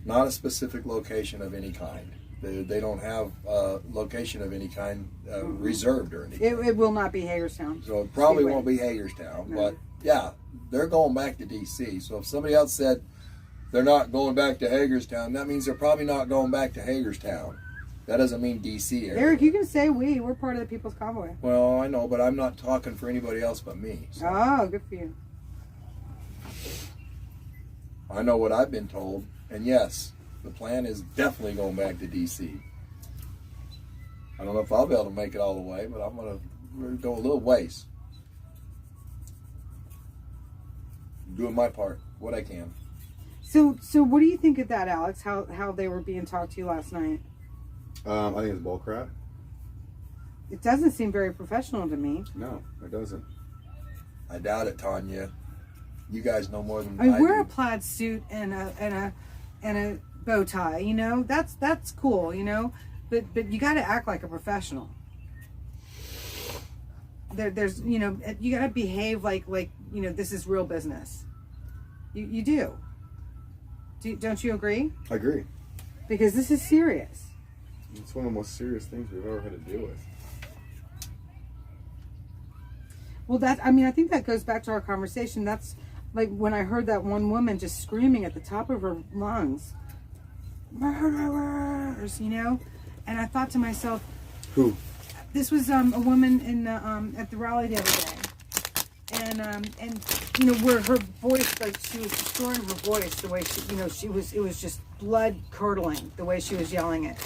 Not a specific location of any kind. They don't have a location of any kind reserved or anything. It will not be Hagerstown. So it probably won't be Hagerstown. No. But, yeah, they're going back to D.C. So if somebody else said they're not going back to Hagerstown, that means they're probably not going back to Hagerstown. That doesn't mean D.C. area. Eric, you can say we're part of the People's Convoy. Well, I know, but I'm not talking for anybody else but me. So Oh, good for you. I know what I've been told, and yes, the plan is definitely going back to D.C. I don't know if I'll be able to make it all the way, but I'm going to go a little ways. Doing my part, what I can. So what do you think of that, Alex? How they were being talked to last night? I think it's bullcrap. It doesn't seem very professional to me. No, it doesn't. I doubt it, Tanya. You guys know more than I mean, I wear do. a plaid suit and a bow tie. You know, that's cool. You know, but you got to act like a professional. There's you know, you got to behave like you know, this is real business. You do. Don't you agree? I agree. Because this is serious. It's one of the most serious things we've ever had to deal with. Well, I think that goes back to our conversation. That's like when I heard that one woman just screaming at the top of her lungs, murderers, you know? And I thought to myself, Who? this was a woman in at the rally the other day. And you know, where her voice, like she was destroying her voice, the way she, you know, it was just blood curdling, the way she was yelling it.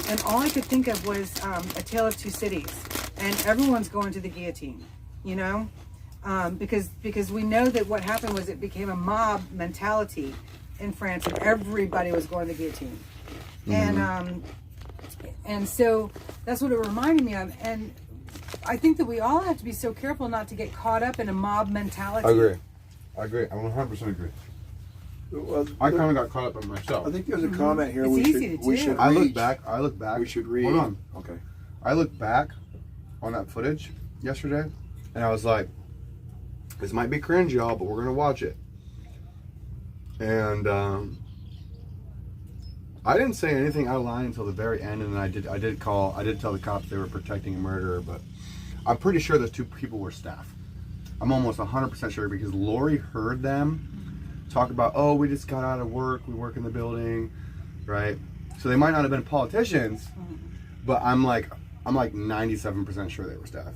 And all I could think of was A Tale of Two Cities. And everyone's going to the guillotine, you know? Because we know that what happened was it became a mob mentality in France, and everybody was going to the guillotine. And so that's what it reminded me of. And I think that we all have to be so careful not to get caught up in a mob mentality. I agree. I 100% agree. Well, I kind of got caught up in myself. I think there's a comment here It's we easy to we do. should I look reach. back. We should read. Hold on. Okay. I look back on that footage yesterday, and I was like, "This might be cringe, y'all, but we're gonna watch it." And I didn't say anything out of line until the very end, and then I did tell the cops they were protecting a murderer, but I'm pretty sure those two people were staff. I'm almost 100% sure because Lori heard them talk about, "Oh, we just got out of work. We work in the building," right? So they might not have been politicians, but I'm like 97% sure they were staff.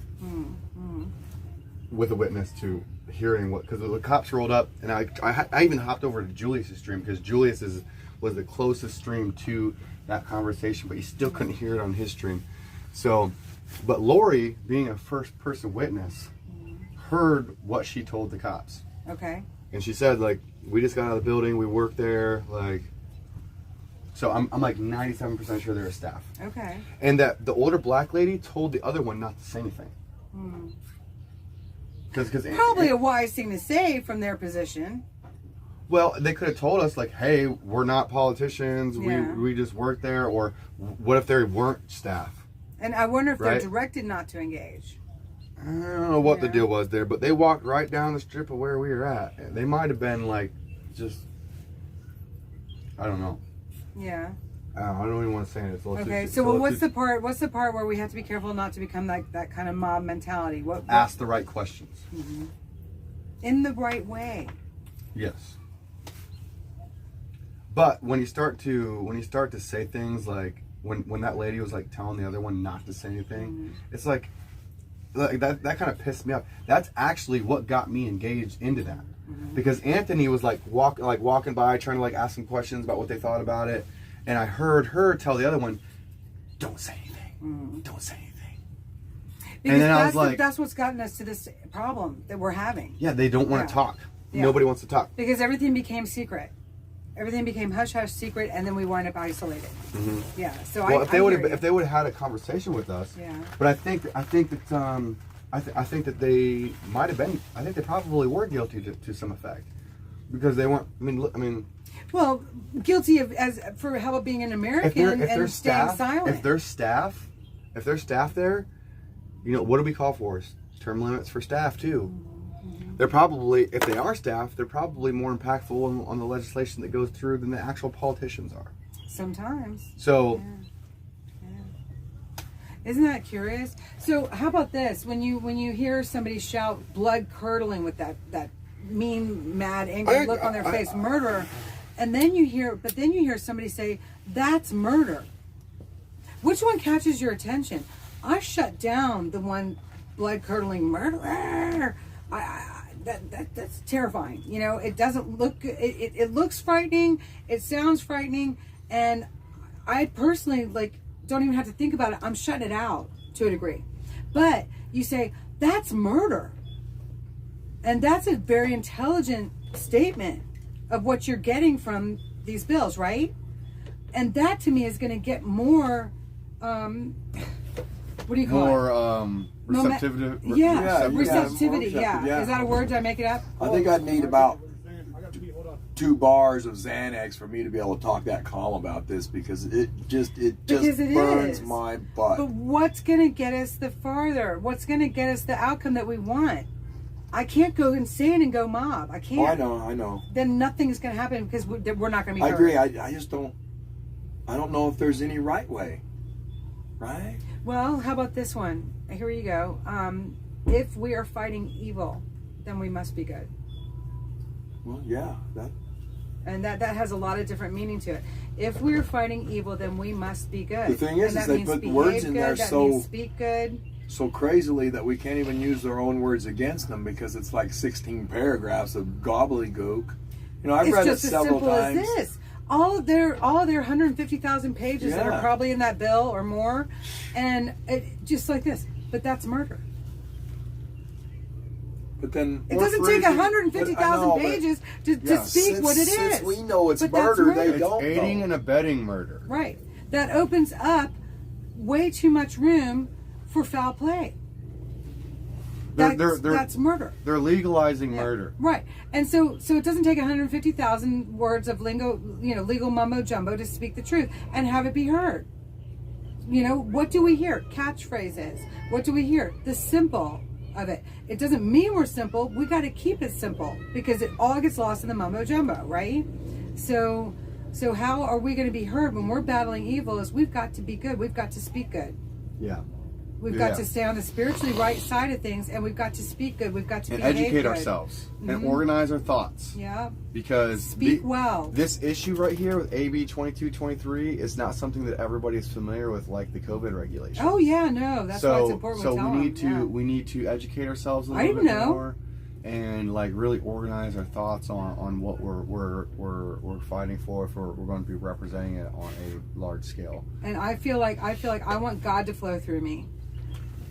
With a witness to hearing what, because the cops rolled up, and I even hopped over to Julius's stream because Julius was the closest stream to that conversation, but you still couldn't hear it on his stream. So, but Lori, being a first person witness, heard what she told the cops. Okay. And she said, like, we just got out of the building, we worked there, like, so I'm like 97% sure they're staff. Okay. And that the older black lady told the other one not to say anything. Because Probably a wise thing to say from their position. well, they could have told us, like, hey, we're not politicians, Yeah. we just work there, or what if they weren't staff? And I wonder if Right. they're directed not to engage. I don't know what the Yeah. deal was there, but they walked right down the strip of where we were at. And they might have been like, just, I don't know. Yeah. I don't even want to say it. It's a little Okay. too- So it's a little what's too- the part where we have to be careful not to become like that kind of mob mentality? What Ask the right questions. in the right way? Yes. But when you start to say things like when that lady was like telling the other one not to say anything, it's like that kind of pissed me off. That's actually what got me engaged into that. Because Anthony was like walking by trying to like ask some questions about what they thought about it, and I heard her tell the other one, "Don't say anything. Don't say anything." Because then I that's was like- that's what's gotten us to this problem that we're having. Yeah, they don't want Yeah. to talk. Yeah. Nobody wants to talk. Because everything became secret. Everything became hush hush secret, and then we wind up isolated. Yeah. So Well, I if they would hear you. have had a conversation with us, Yeah. But I think that I think that they might have been. I think they probably were guilty to some effect because they weren't. I mean, Well, guilty of as for how about being an American if they're and staying staff, silent. if they're staff there, you know, what do we call for? Term limits for staff too. They're probably, if they are staff, they're probably more impactful on the legislation that goes through than the actual politicians are. Sometimes. So. Isn't that curious? So how about this? When you hear somebody shout blood curdling with that mean, mad, angry look on their face, murderer, and then you hear somebody say, "That's murder." Which one catches your attention? I shut down the one blood curdling murderer. That's terrifying. You know, it doesn't look good. It looks frightening. It sounds frightening, and I personally don't even have to think about it. I'm shutting it out to a degree. But you say that's murder, and that's a very intelligent statement of what you're getting from these bills, right? And that to me is going to get more What do you call more it? receptivity. Receptivity. receptive, Yeah. Is that a word? Did I make it up? I think I'd need about 2 bars of Xanax for me to be able to talk that calm about this, because it just burns my butt. But what's going to get us the farther? What's going to get us the outcome that we want? I can't go insane and go mob. I can't. Oh, I know. Then nothing's going to happen because we're not going to be I hurt. agree. I just don't. I don't know if there's any right way. Right? Well, how about this one? Here you go. If we are fighting evil, then we must be good. Well, yeah. And that has a lot of different meaning to it. If we're fighting evil, then we must be good. The thing is that they means put behave words in good, there that so means speak good. So crazily that we can't even use their own words against them, because it's like 16 paragraphs of gobbledygook. You know, I've read it several times. It's just as simple as this. All of their 150,000 pages that are probably in that bill or more, and just like this. But that's murder. But then it doesn't take 150,000 pages to speak what it is. Since we know it's But murder, that's they don't. It's aiding and abetting murder. Right. That opens up way too much room for foul play. That's murder. They're legalizing murder. Right. And so it doesn't take 150,000 words of legal mumbo jumbo to speak the truth and have it be heard. What do we hear? Catchphrases. What do we hear? The simple of it. It doesn't mean we're simple. We got to keep it simple, because it all gets lost in the mumbo jumbo, right? So how are we going to be heard when we're battling evil? Is we've got to be good. We've got to speak good. Yeah. We've got to stay on the spiritually right side of things, and we've got to speak good. We've got to educate good. ourselves and organize our thoughts. Yeah. Because speak well. This issue right here with AB2223 is not something that everybody is familiar with, like the COVID regulations. Oh yeah, no, that's why it's important. So we need to educate ourselves a little bit more, and like really organize our thoughts on what we're fighting for if we're going to be representing it on a large scale. And I feel like I want God to flow through me.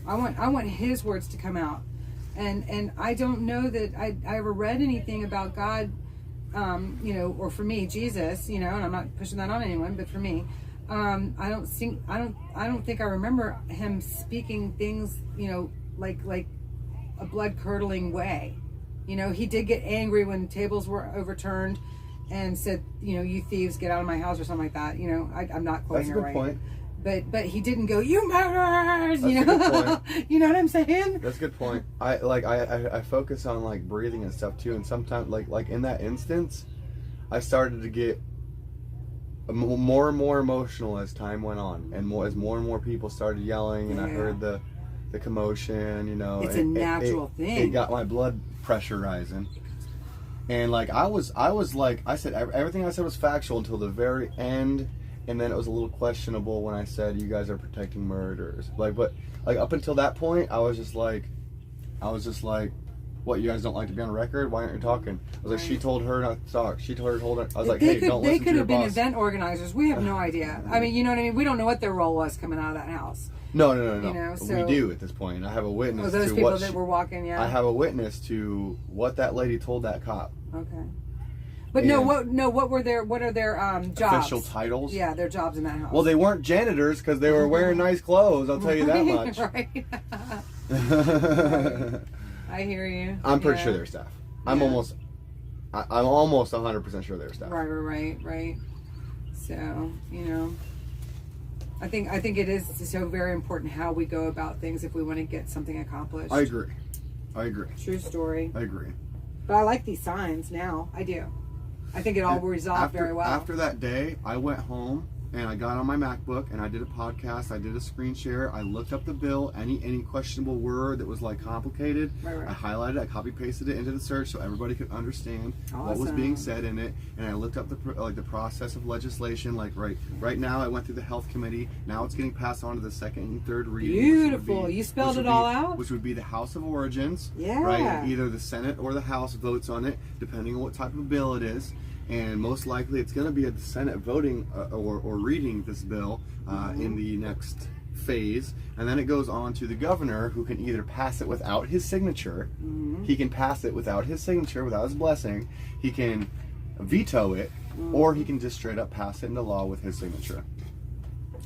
I want His words to come out, and I don't know that I ever read anything about God, or for me Jesus, and I'm not pushing that on anyone, but for me, I don't think I remember Him speaking things, like a blood curdling way. He did get angry when tables were overturned, and said, you thieves, get out of my house, or something like that. I'm not quoting it right. That's a good point. But he didn't go, you murderers, you know? You know what I'm saying? That's a good point. I focus on like breathing and stuff too, and sometimes like in that instance, I started to get more and more emotional as time went on, and as more and more people started yelling, and I heard the commotion, It's a natural thing. It got my blood pressure rising. And like I was like, I said everything I said was factual until the very end. And then it was a little questionable when I said you guys are protecting murderers. But up until that point, I was just like, what, you guys don't like to be on record? Why aren't you talking? I was like, she told her not to talk. She told her. I was like, hey, don't listen to your boss. They could have been event organizers. We have no idea. I mean, you know what I mean? We don't know what their role was coming out of that house. No. So, we do at this point. I have a witness those to people what that were walking, I have a witness to what that lady told that cop. Okay. But what are their jobs? Official titles? Yeah, their jobs in that house. Well, they weren't janitors because they were wearing nice clothes, I'll tell you that much. Right. I hear you. I'm pretty sure they're staff. I'm almost 100% sure they're staff. Right. So, I think it is so very important how we go about things if we want to get something accomplished. I agree. True story. I agree. But I like these signs now. I do. I think it all resolved very well. After that day, I went home and I got on my MacBook and I did a podcast. I did a screen share. I looked up the bill, any questionable word that was like complicated. Right. I highlighted it. I copy pasted it into the search so everybody could understand what was being said in it. And I looked up the process of legislation. Like right now, I went through the health committee. Now it's getting passed on to the second and third reading. Beautiful. You spelled it all out. Which would be the House of Origins. Yeah. Right. Either the Senate or the House votes on it, depending on what type of bill it is. And most likely it's going to be at the Senate voting or reading this bill in the next phase. And then it goes on to the governor, who can either pass it without his signature. He can pass it without his signature, without his blessing. He can veto it, or he can just straight up pass it into law with his signature.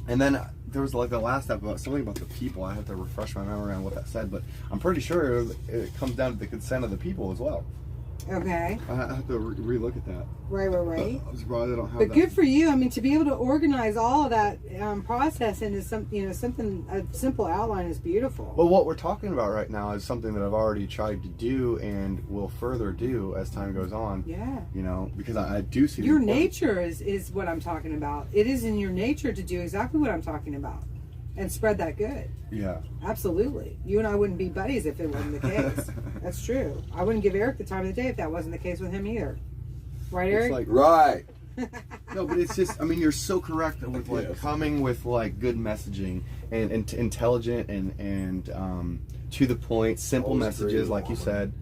And then there was like the last step about something about the people. I have to refresh my memory on what that said, but I'm pretty sure it comes down to the consent of the people as well. Okay. I have to re-look at that. Right. I'm surprised I don't have But that. good for you. I mean, to be able to organize all of that process into something, a simple outline is beautiful. Well, what we're talking about right now is something that I've already tried to do and will further do as time goes on. Yeah. You know, because I do see Your nature is what I'm talking about. It is in your nature to do exactly what I'm talking about and spread that good. Yeah. Absolutely. You and I wouldn't be buddies if it wasn't the case. That's true. I wouldn't give Eric the time of the day if that wasn't the case with him either. Right, Eric? It's like, Right. no, but it's just, I mean, you're so correct with like coming with like good messaging and intelligent and to the point, simple messages, like you said,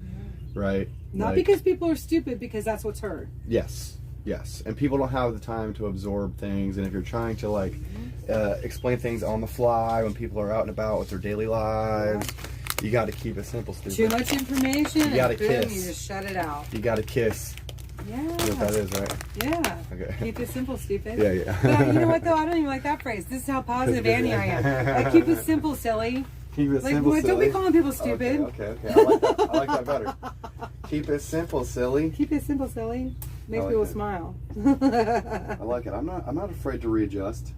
right? Not like, because people are stupid, because that's what's heard. Yes, and people don't have the time to absorb things, and if you're trying to like explain things on the fly when people are out and about with their daily lives, you got to keep it simple, stupid. Too much information, You gotta and boom, kiss. you just shut it out. You got to kiss. Yeah. You know what that is, right? Yeah. Okay. Keep it simple, stupid. Yeah. But you know what, though? I don't even like that phrase. This is how positive Annie I am. Like, keep it simple, silly. Keep it Like, simple, what, silly. don't be calling people stupid. Okay. I like that. I like that better. Keep it simple, silly. Keep it simple, silly. Makes like people it. smile. I like it. I'm not afraid to readjust.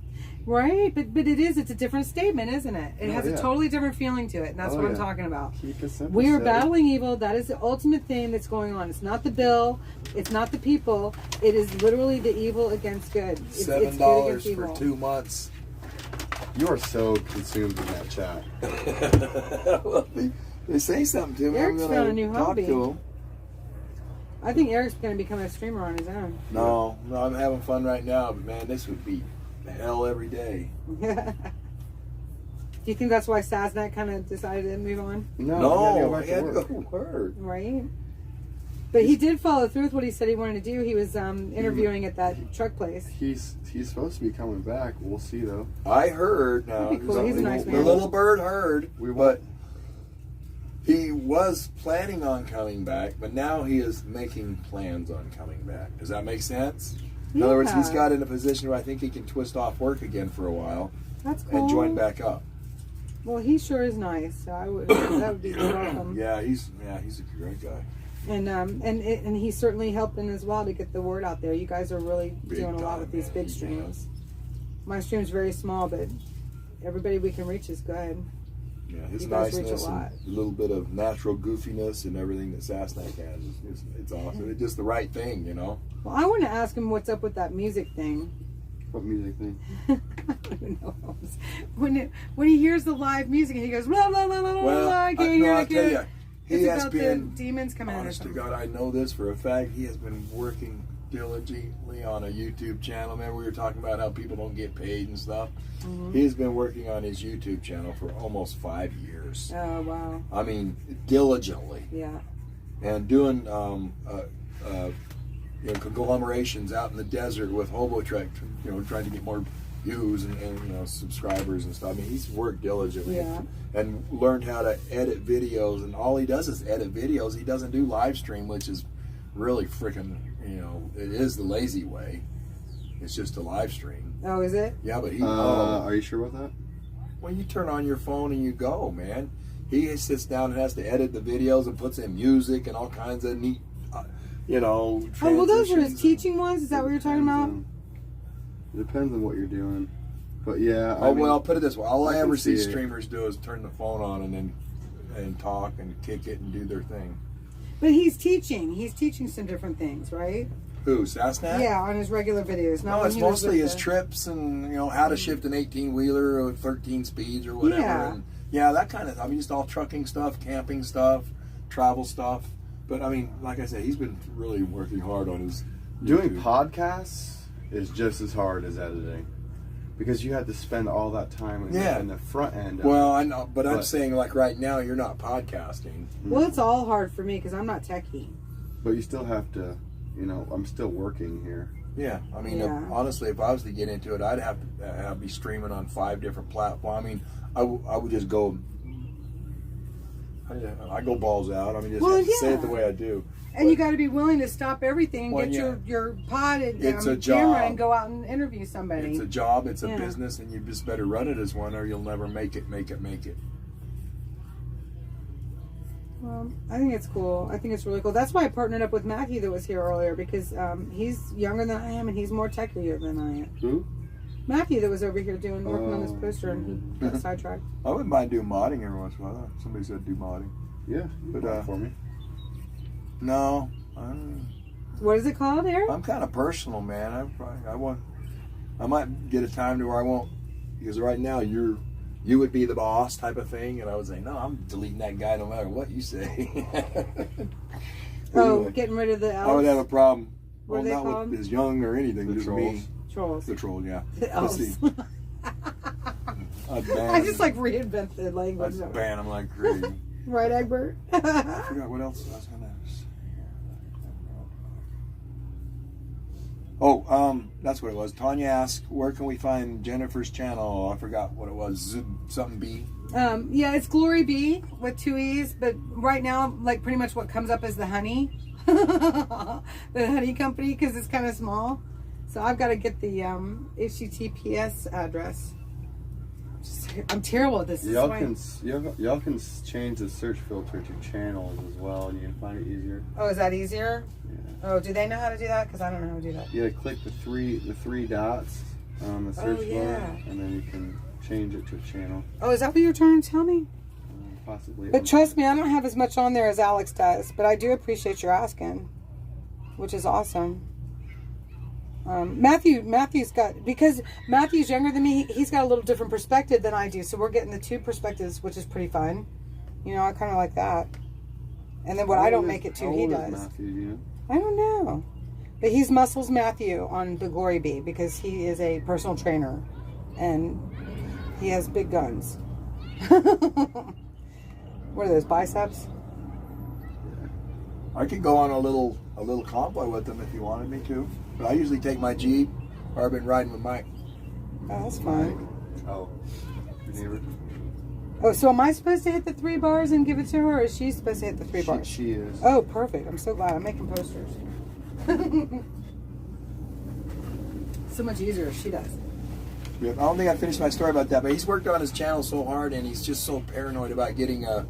Right? But it's a different statement, isn't it? It has yeah. a totally different feeling to it, and that's what I'm talking about. Keep it simple. We are silly. battling evil. That is the ultimate thing that's going on. It's not the bill. It's not the people. It is literally the evil against good. It's good against $7 for evil. 2 months. You are so consumed in that chat. Well, they say something to me. Eric's I'm found a gonna new talk hobby. to them. I think Eric's going to become a streamer on his own. No, I'm having fun right now, but man, this would be hell every day. Do you think that's why Saznak kind of decided to move on? No, I had to go to work. Right. But he did follow through with what he said he wanted to do. He was interviewing at that truck place. He's supposed to be coming back. We'll see though. I heard. Now, That'd be cool. He's a nice the man. little bird heard. But he was planning on coming back, but now he is making plans on coming back. Does that make sense? In other words, he's got in a position where I think he can twist off work again for a while. That's cool. And join back up. Well, he sure is nice. So that would be awesome. Yeah, he's a great guy. And he's certainly helping as well to get the word out there. You guys are really doing a lot with these big streams. My stream's very small, but everybody we can reach is good. Yeah, his You guys reach niceness a lot. and a little bit of natural goofiness and everything that Sasnak has it's awesome. It's just the right thing, you know. Well, I want to ask him what's up with that music thing. What music thing? I don't even know. When he hears the live music and he goes blah blah blah blah Well, blah. I can't hear. I'll tell you, he It's has about been. the demons coming in or Honest to something. God, I know this for a fact. He has been working diligently on a YouTube channel. Remember, we were talking about how people don't get paid and stuff. Mm-hmm. He's been working on his YouTube channel for almost 5 years. Oh wow. I mean, diligently. Yeah. And doing conglomerations out in the desert with Hobo Trek, trying to get more views and subscribers and stuff. I mean, he's worked diligently and learned how to edit videos, and all he does is edit videos. He doesn't do live stream, which is really freaking, it is the lazy way. It's just a live stream. Oh, is it? Yeah, but he. Are you sure about that? When you turn on your phone and you go, man, he sits down and has to edit the videos and puts in music and all kinds of neat, Oh, well, those are his teaching ones. Is that what you're talking about? It depends on what you're doing, but yeah. Well, put it this way: all I ever see see it. streamers do is turn the phone on and talk and kick it and do their thing. But he's teaching. He's teaching some different things, right? Who, Sasnak? Yeah, on his regular videos. No, it's mostly his trips and how to shift an 18-wheeler or 13 speeds or whatever. Yeah. And that kind of. I mean, just all trucking stuff, camping stuff, travel stuff. But I mean, like I said, he's been really working hard on his Doing YouTube. podcasts is just as hard as editing, because you have to spend all that time in the front end. Well, I know, but I'm saying like right now you're not podcasting. Well, it's all hard for me because I'm not techie. But you still have to, I'm still working here. Yeah, I mean, honestly, if I was to get into it, I'd have to be streaming on 5 different platforms. I mean, I would just go. I go balls out. I mean, just have to say it the way I do. And you got to be willing to stop everything, Well, get yeah. your pod and It's a camera job. and go out and interview somebody. It's a job, it's a Yeah. business, and you just better run it as one, or you'll never make it. Well, I think it's cool. I think it's really cool. That's why I partnered up with Matthew that was here earlier, because he's younger than I am and he's more techier than I am. Who? Matthew that was over here working on this poster, and he got sidetracked. I wouldn't mind doing modding every once in a while. Somebody said do modding. Yeah, But, for me. No, What is it called, Eric? I'm kind of personal, man. I might get a time to where I won't, because right now you would be the boss type of thing, and I would say, no, I'm deleting that guy no matter what you say. Oh, getting rid of the elves? I would have a problem. What are they not called? with as young or anything, The just trolls. me. Trolls. The troll, yeah. The elves. Let's see. I just like reinvent the language. I'd ban them like crazy. Right, Egbert? I forgot what else I was gonna say. Oh, that's what it was. Tanya asked, where can we find Jennifer's channel? I forgot what it was. Something B. Yeah, it's Glory Bee with 2 E's, but right now, like pretty much what comes up is the honey, the honey company, because it's kind of small. So I've got to get the HTTPS address. I'm terrible at this. Y'all can change the search filter to channels as well, and you can find it easier. Oh, is that easier? Yeah. Oh, do they know how to do that? Because I don't know how to do that. You gotta click the three dots on the search yeah. bar, and then you can change it to a channel, Oh, is that what you're trying to tell me? possibly. But trust me, I don't have as much on there as Alex does, but I do appreciate your asking, which is awesome. Matthew's got, because Matthew's younger than me, he's got a little different perspective than I do, so we're getting the two perspectives, which is pretty fun. You know, I kind of like that. And then what I don't make it to, he does. Matthew, you? I don't know. But he's Muscles Matthew on the Glory Bee, because he is a personal trainer and he has big guns. What are those, biceps? I could go on a little convoy with them if you wanted me to. But I usually take my Jeep, or I've been riding with Mike. Oh, that's fine. Oh, your neighbor. Oh, so am I supposed to hit the 3 bars and give it to her, or is she supposed to hit the 3 bars? She is. Oh, perfect. I'm so glad. I'm making posters. So much easier if she does. I don't think I finished my story about that, but he's worked on his channel so hard, and he's just so paranoid about getting a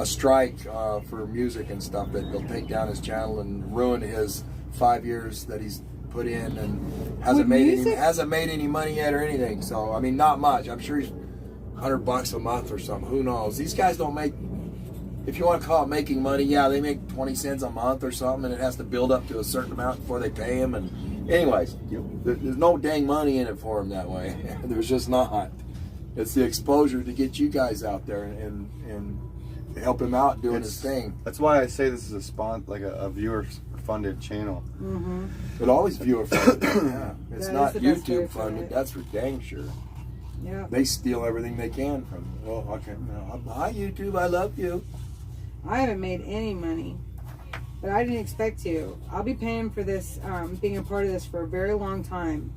strike for music and stuff that they'll take down his channel and ruin his 5 years that he's put in, and hasn't made any money yet or anything. So I mean, not much. I'm sure he's $100 a month or something. Who knows? These guys don't make, if you want to call it making money, yeah, they make 20 cents a month or something, and it has to build up to a certain amount before they pay him. And anyways, there's no dang money in it for him that way. There's just not. It's the exposure to get you guys out there and help him out doing his thing. That's why I say this is a viewer-funded channel. Mm-hmm. But always viewer funded. Yeah. It's That not is the best way YouTube to funded. it. That's for dang sure. Yeah. They steal everything they can from. Well, okay, hi YouTube, I love you. I haven't made any money, but I didn't expect to. I'll be paying for this, being a part of this for a very long time.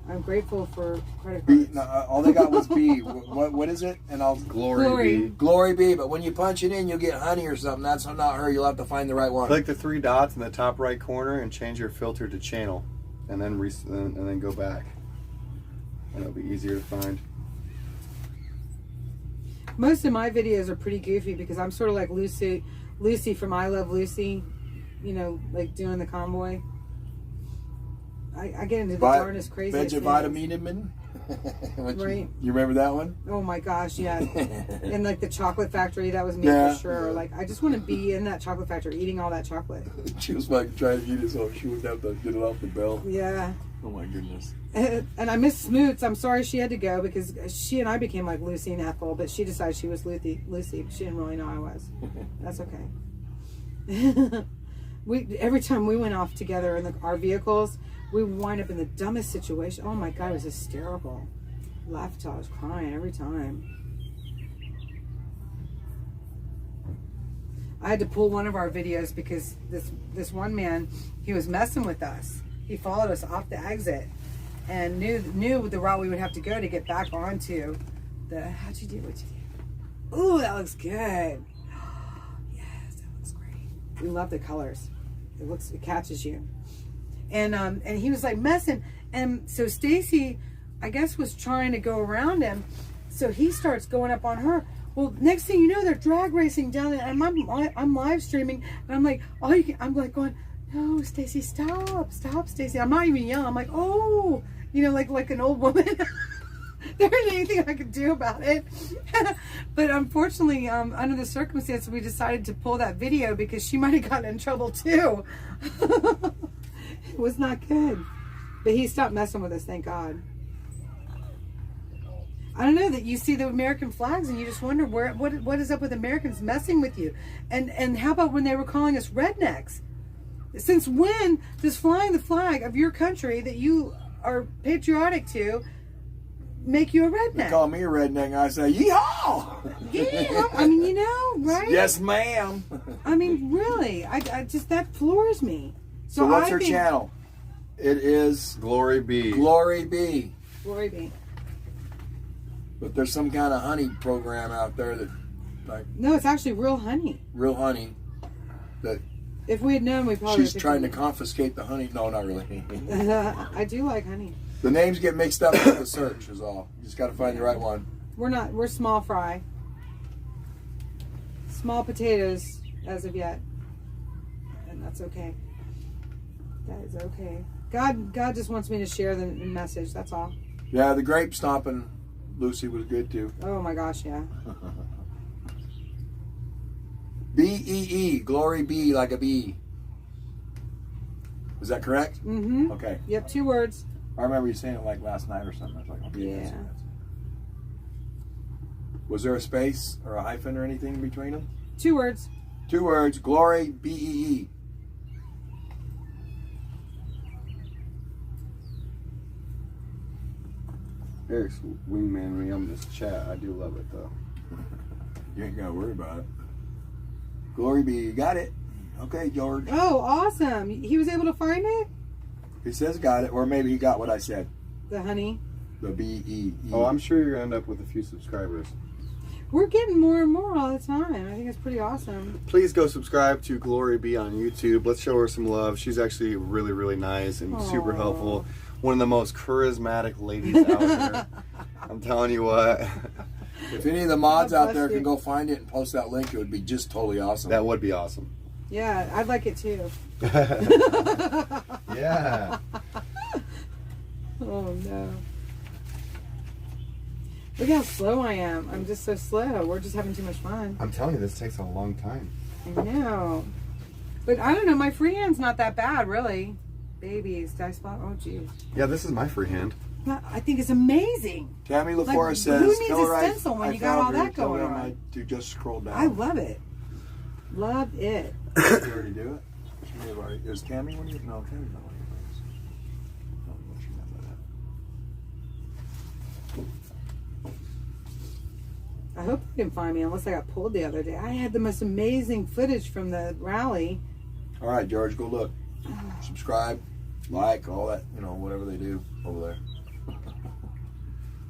I'm grateful for credit B, cards. no, all they got was B. What is it? And I'll Glory. Glory B. But when you punch it in, you'll get honey or something. That's not her. You'll have to find the right one. Click the 3 dots in the top right corner and change your filter to channel, and then go back, and it'll be easier to find. Most of my videos are pretty goofy because I'm sort of like Lucy from I Love Lucy, you know, like doing the convoy. I get into the darnest craziest things. Vitamin. Right. You remember that one? Oh my gosh, yeah. And like the chocolate factory, that was me Yeah. for sure. Like I just want to be in that chocolate factory eating all that chocolate. She was like trying to eat it so she wouldn't have to get it off the bell. Yeah. Oh my goodness. And I miss Smoots. I'm sorry she had to go because she and I became like Lucy and Ethel, but she decided she was Lucy. She didn't really know I was. That's okay. Every time we went off together in our vehicles, we would wind up in the dumbest situation. Oh my God, it was hysterical. Laughed till I was crying every time. I had to pull one of our videos because this one man, he was messing with us. He followed us off the exit and knew the route we would have to go to get back onto the. How'd you do what you did? Ooh, that looks good. Yes, that looks great. We love the colors. It catches you. And he was like messing. And so Stacy, I guess, was trying to go around him. So he starts going up on her. Well, next thing you know, they're drag racing down, and I'm live streaming, and I'm like, I'm like going, no, Stacy, stop, Stacy. I'm not even yelling. I'm like, oh, like an old woman. There isn't anything I could do about it. But unfortunately, under the circumstances, we decided to pull that video because she might have gotten in trouble too. It was not good. But he stopped messing with us, thank God. I don't know, that you see the American flags and you just wonder what is up with Americans messing with you. And how about when they were calling us rednecks? Since when does flying the flag of your country that you are patriotic to make you a redneck? They call me a redneck and I say, yeehaw! Yeah, I mean, right? Yes, ma'am. I mean, really, I just, that floors me. So what's her channel? It is Glory Be. Glory Be. Glory Be. But there's some kind of honey program out there that, like... No, it's actually real honey. Real honey. That... If we had known, we probably... She's trying to confiscate the honey. No, not really. I do like honey. The names get mixed up with the search is all. You just got to find the right one. We're small fry. Small potatoes as of yet. And that's okay. That is okay. God just wants me to share the message, that's all. Yeah, the grape stomping Lucy was good too. Oh my gosh, yeah. B-E-E, Glory Be like a bee. Is that correct? Mm-hmm. Okay. Yep, 2 words. I remember you saying it like last night or something. I was like, okay, yeah. Was there a space or a hyphen or anything in between them? 2 words. 2 words, Glory, B-E-E. Eric's wingman me on this chat. I do love it though. You ain't gotta worry about it. Glory be, you got it. Okay, George. Oh, awesome. He was able to find it? He says got it, or maybe he got what I said. The honey. The B-E-E. Oh, I'm sure you're gonna end up with a few subscribers. We're getting more and more all the time. I think it's pretty awesome. Please go subscribe to Glory Be on YouTube. Let's show her some love. She's actually really, really nice and super helpful. One of the most charismatic ladies out there. I'm telling you what. If any of the mods out there can go find it and post that link, it would be just totally awesome. That would be awesome. Yeah, I'd like it too. Yeah. Oh no. Look how slow I am. I'm just so slow. We're just having too much fun. I'm telling you, this takes a long time. I know. But I don't know, my freehand's not that bad, really. Babies, did I spot? Oh, geez. Yeah, this is my freehand. I think it's amazing. Tammy LaForest says, who needs a stencil when you got all that going on? To just scroll down. I love it. Love it. Did you already do it? She may have already. Is Tammy one of you? No, Tammy's not one of yours. I don't know what she meant by that. I hope you can find me unless I got pulled the other day. I had the most amazing footage from the rally. All right, George, go look. Subscribe, like, all that, whatever they do over there.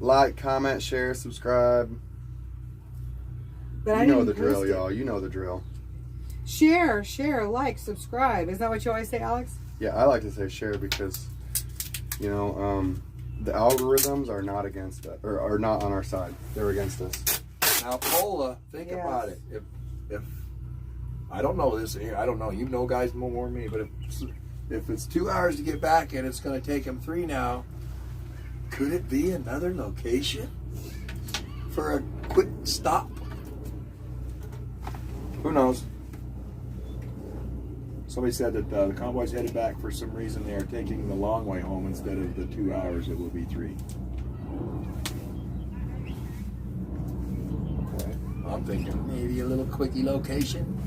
Like, comment, share, subscribe. But you know the drill, y'all. You know the drill. Share, like, subscribe. Is that what you always say, Alex? Yeah, I like to say share because, the algorithms are not against us, or are not on our side. They're against us. Now, Paula, think about it. If I don't know this, I don't know. You know guys more than me, but if it's 2 hours to get back and it's going to take him 3 now, could it be another location for a quick stop? Who knows? Somebody said that the convoy's headed back for some reason. They are taking the long way home instead of the 2 hours. It will be 3. Okay. I'm thinking maybe a little quickie location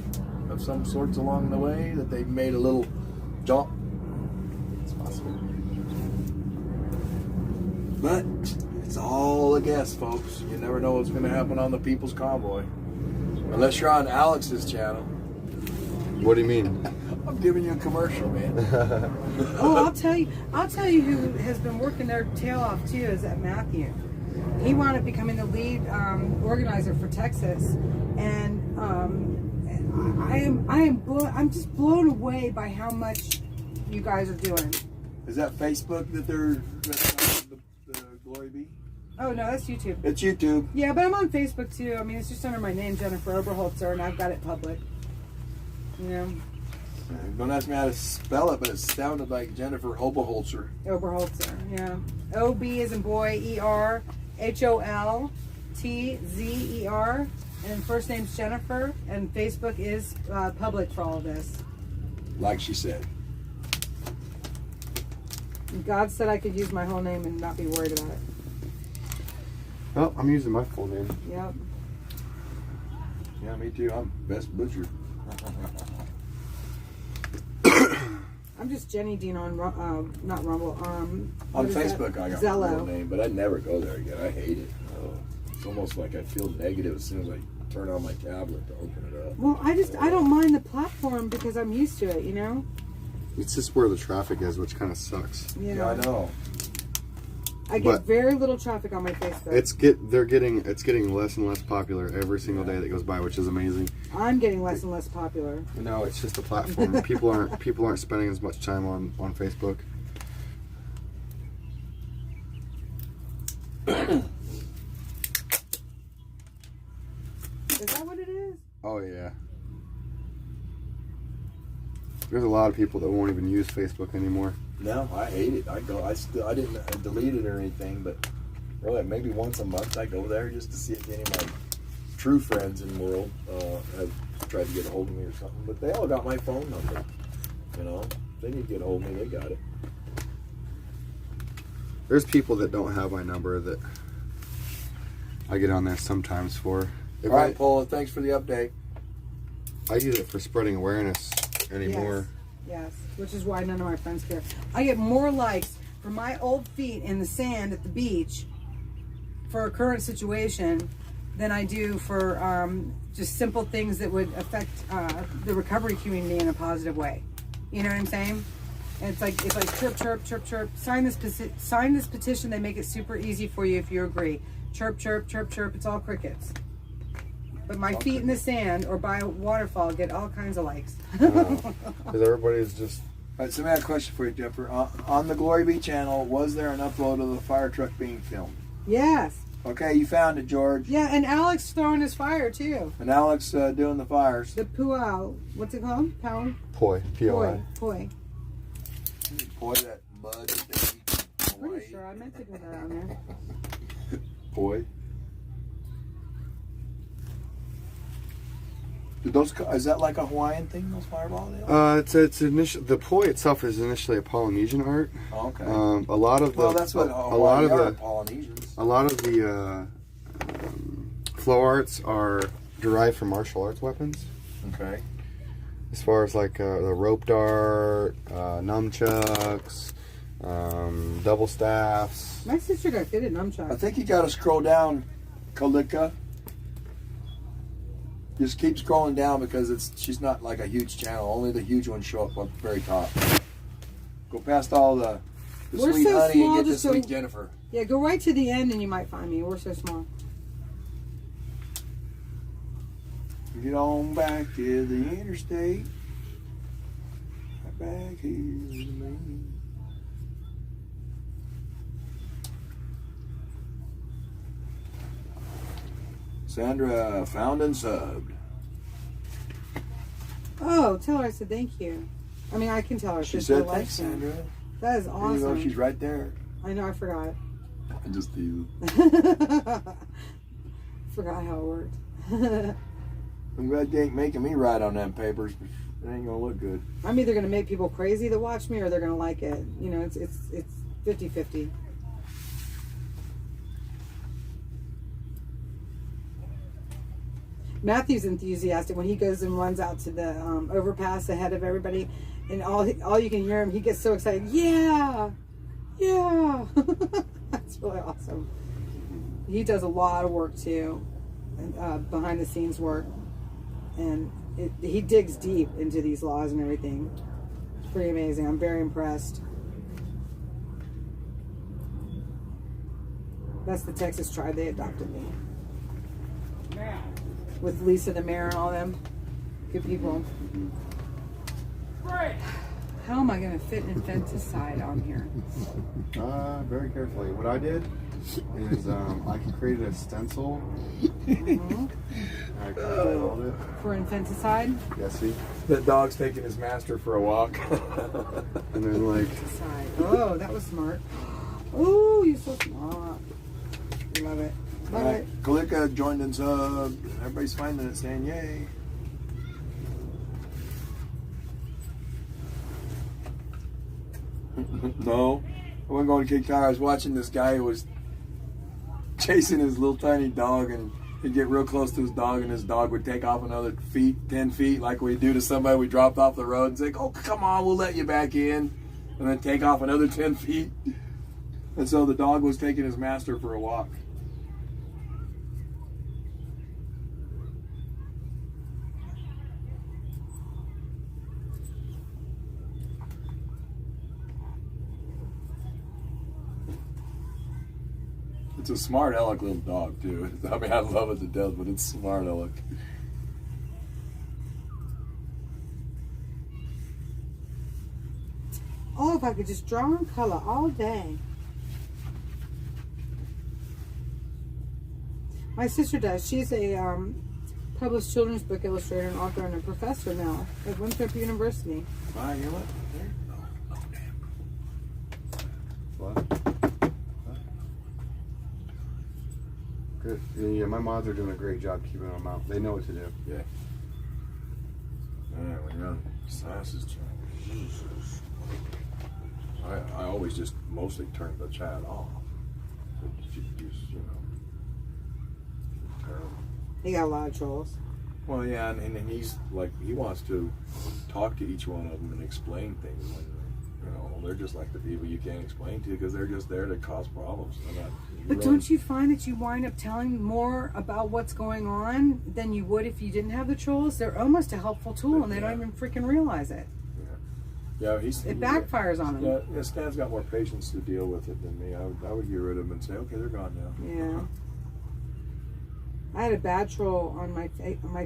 of some sorts along the way that they made a little jump. It's possible. But it's all a guess, folks. You never know what's going to happen on the People's Convoy. Unless you're on Alex's channel. What do you mean? I'm giving you a commercial, man. Oh, I'll tell you who has been working their tail off too is that Matthew. He wound up becoming the lead organizer for Texas, and I'm just blown away by how much you guys are doing. Is that Facebook that they're the Glory Be? Oh no, that's YouTube. It's YouTube. Yeah, but I'm on Facebook too. I mean, it's just under my name, Jennifer Oberholzer, and I've got it public. You know. Don't ask me how to spell it, but it sounded like Jennifer Oberholzer. Oberholzer, yeah. O-B as in boy, E-R, H-O-L-T-Z-E-R, and first name's Jennifer, and Facebook is public for all of this. Like she said. And God said I could use my whole name and not be worried about it. Oh, I'm using my full name. Yep. Yeah, me too. I'm best butcher. I'm just Jenny Dean on, not Rumble, on what is Facebook that? I got Zello. my real name, but I never go there again. I hate it. It's almost like I feel negative as soon as I turn on my tablet to open it up. Well, I don't mind the platform because I'm used to it, you know? It's just where the traffic is, which kind of sucks. Yeah, I know. I get very little traffic on my Facebook. It's getting less and less popular every single day that goes by, which is amazing. I'm getting less and less popular. No, it's just a platform. people aren't spending as much time on Facebook. Is that what it is? Oh yeah. There's a lot of people that won't even use Facebook anymore. No, I hate it. I didn't delete it or anything, but really maybe once a month I go there just to see if any of my true friends in the world have tried to get a hold of me or something. But they all got my phone number. You know, if they need to get a hold of me, they got it. There's people that don't have my number that I get on there sometimes for. All right, Paula, thanks for the update. I use it for spreading awareness anymore. Yes, which is why none of my friends care. I get more likes for my old feet in the sand at the beach for a current situation than I do for just simple things that would affect the recovery community in a positive way. You know what I'm saying? And it's like chirp, chirp, chirp, chirp. Sign this petition. They make it super easy for you if you agree. Chirp, chirp, chirp, chirp. It's all crickets. But my feet in the sand or by a waterfall get all kinds of likes. Because everybody's just... All right, so I have a question for you, Jennifer. On the Glory Be channel, was there an upload of the fire truck being filmed? Yes. Okay, you found it, George. Yeah, and Alex throwing his fire too. And Alex doing the fires. The puau. What's it called? Pow? Poi. P-O-I. Poi. Boy, that mud that they eat in Hawaii. Pretty sure I meant to put that on there. Poi. Is that like a Hawaiian thing, those fireball deals? It's initial. The poi itself is initially a Polynesian art. Oh, okay. A lot of the that's what Polynesians. A lot of the flow arts are derived from martial arts weapons. Okay. As far as like the rope dart, nunchucks, double staffs. My sister got good at nunchucks. I think you got to scroll down, Kalika. Just keep scrolling down because she's not like a huge channel. Only the huge ones show up at the very top. Go past all the sweet so honey small, and get to just sweet so- Jennifer. Yeah, go right to the end and you might find me. We're so small. Get on back to the interstate. Right back here to me. Sandra found and subbed. Oh, tell her I said thank you. I mean, I can tell her. She she's said, so thanks, likes me. Sandra. That is There you awesome. go, she's right there. I know, I forgot. I just teased. Forgot how it worked. I'm glad you ain't making me write on them papers. It ain't gonna look good. I'm either gonna make people crazy that watch me, or they're gonna like it. You know, it's 50-50. Matthew's enthusiastic when he goes and runs out to the overpass ahead of everybody, and all you can hear him. He gets so excited. Yeah, yeah. That's really awesome. He does a lot of work too, behind the scenes work, and he digs deep into these laws and everything. It's pretty amazing. I'm very impressed. That's the Texas tribe. They adopted me. With Lisa the mayor and all them. Good people. How am I going to fit infanticide on here? Very carefully. What I did is I created a stencil. I called it. For infanticide? Yeah, see? That dog's taking his master for a walk. And then like... Oh, that was smart. Oh, you're so smart. Love it. Love it. Kalika joined in sub. Everybody's finding it, saying yay. No, I wasn't going to kick tires. I was watching this guy who was chasing his little tiny dog, and he'd get real close to his dog, and his dog would take off another 10 feet, like we do to somebody we dropped off the road, and say, "Oh, come on, we'll let you back in," and then take off another 10 feet. And so the dog was taking his master for a walk. It's a smart aleck little dog too. I mean, I love it to death, but it's smart aleck. Oh, if I could just draw in color all day. My sister does. She's a published children's book illustrator and author and a professor now at Winthrop University. Wow, you know what? What? Good. Yeah, my mods are doing a great job keeping them out. They know what to do. Yeah. Man, when you're on Sass's channel, Jesus. I always just mostly turn the chat off. You know. He got a lot of trolls. Well, yeah, and he's like, he wants to talk to each one of them and explain things. When, you know, they're just like the people you can't explain to because they're just there to cause problems. But don't you find that you wind up telling more about what's going on than you would if you didn't have the trolls? They're almost a helpful tool, and they don't even freaking realize it. Yeah, it backfires on him. Yeah, Stan's got more patience to deal with it than me. I would get rid of him and say, okay, they're gone now. Yeah. I had a bad troll on my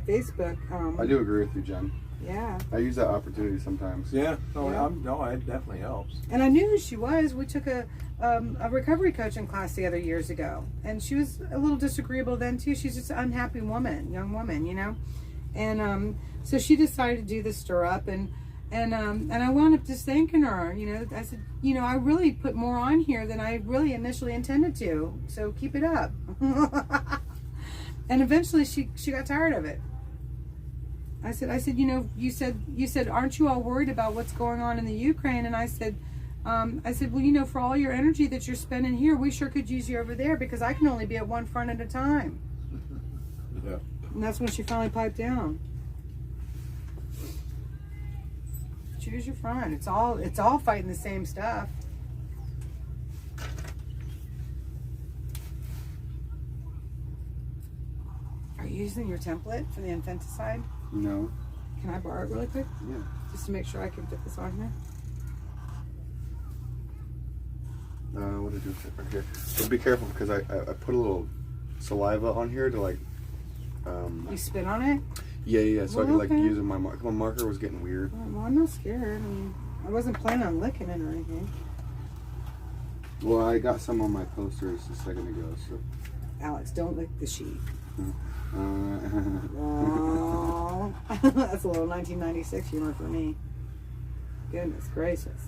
Facebook. I do agree with you, Jen. Yeah. I use that opportunity sometimes. Yeah. No, it definitely helps. And I knew who she was. We took a recovery coaching class together years ago, and she was a little disagreeable then too. She's just an unhappy young woman, you know. And so she decided to do the stir up, and I wound up just thanking her. You know, I said, you know, I really put more on here than I really initially intended to. So keep it up. And eventually she got tired of it. I said, you know, you said, aren't you all worried about what's going on in the Ukraine? And I said, well, you know, for all your energy that you're spending here, we sure could use you over there because I can only be at one front at a time. Yeah. And that's when she finally piped down. Choose your front. It's all fighting the same stuff. Are you using your template for the infanticide? No. Can I borrow it really quick? Yeah. Just to make sure I can fit this on here. What did I do right here? But be careful because I put a little saliva on here to like. You spit on it? Yeah. So I could like okay. use my marker. My marker was getting weird. Well, I'm not scared. I mean, I wasn't planning on licking it or anything. Well, I got some on my posters a second ago. So. Alex, don't lick the sheet. Oh, That's a little 1996 humor for me. Goodness gracious.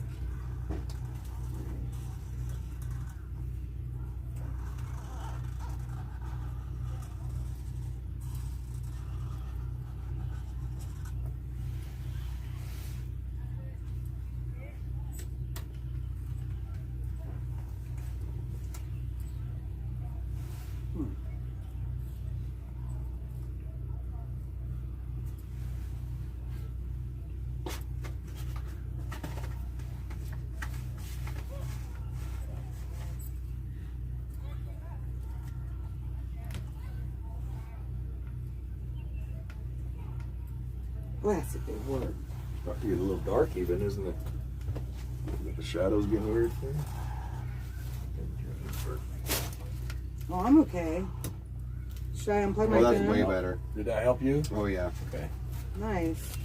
Well, that's a big word. About to get a little dark even, isn't it? The shadows getting weird for you? Oh, I'm okay. Should I unplug my Oh, that's phone? way better. Did that help you? Oh, yeah. Okay. Nice.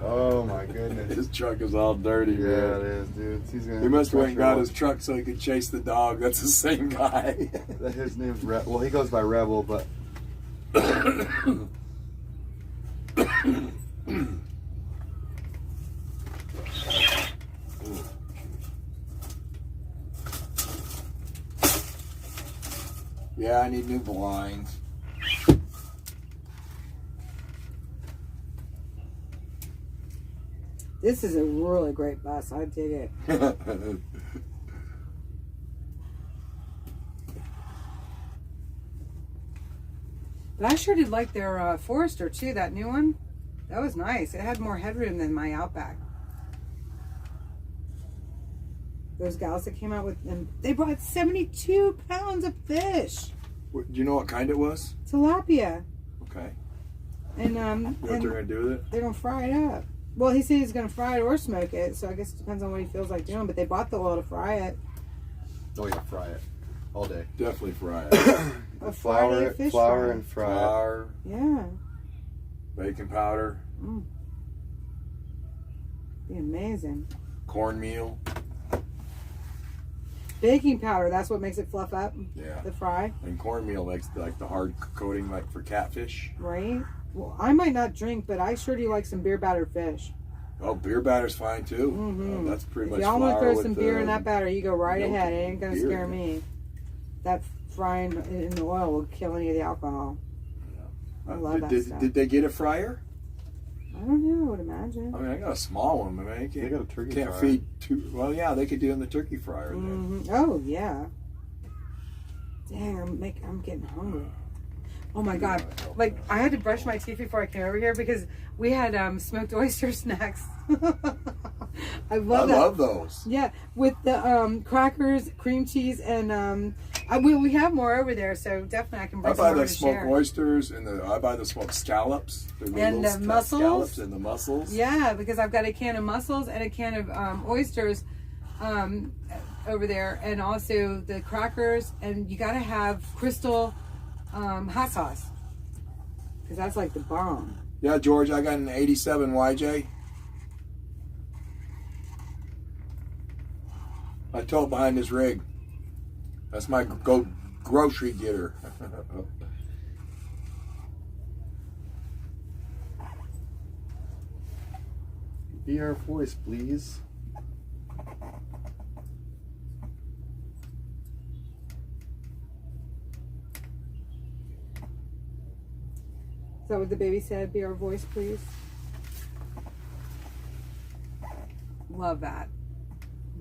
Oh my goodness. His truck is all dirty, Yeah, man. it is, dude. He's gonna He must have went and got pressure his truck so he could chase the dog. That's the same guy. His name's well, he goes by Rebel, but Yeah, I need new blinds. This is a really great bus. I dig it. But I sure did like their Forester too, that new one. That was nice. It had more headroom than my Outback. Those gals that came out with them, they brought 72 pounds of fish. Do you know what kind it was? Tilapia. Okay. And You know what they're gonna do with it? they're gonna fry it up. Well, he said he's gonna fry it or smoke it, so I guess it depends on what he feels like doing. But they bought the oil to fry it. oh yeah, fry it all day. Definitely fry it. A Flour Friday it, fish flour fry. and fry it. Flour, Yeah, baking powder, be amazing. cornmeal. Baking powder, that's what makes it fluff up. Yeah. The fry, And cornmeal makes like the hard coating like for catfish. right? Well, I might not drink, but I sure do like some beer battered fish. Oh, beer batter's fine too. Mm-hmm. That's pretty If much y'all want to flour throw some with, beer in that batter, you go right milk ahead. It and ain't gonna beer scare in it. me. That frying in the oil will kill any of the alcohol. I love that stuff. Did they get a fryer? I don't know. I would imagine. I mean, I got a small one, but man, you They got a turkey can't fryer. feed two. Well, yeah, they could do in the turkey fryer. Then. Oh yeah. Dang, I'm getting hungry. Oh my god! Like I had to brush my teeth before I came over here because we had smoked oyster snacks. I love those. Yeah, with the crackers, cream cheese, and we have more over there, so definitely I can I bring some buy over the to smoked share. oysters and I buy the smoked scallops. The And little the mussels? Scallops and the mussels. Yeah, because I've got a can of mussels and a can of oysters over there, and also the crackers, and you got to have Crystal hot sauce because that's like the bomb. Yeah, George, I got an 87 YJ. I tow it behind this rig. That's my grocery getter. Be our voice, please. Is that what the baby said? Be our voice, please. Love that.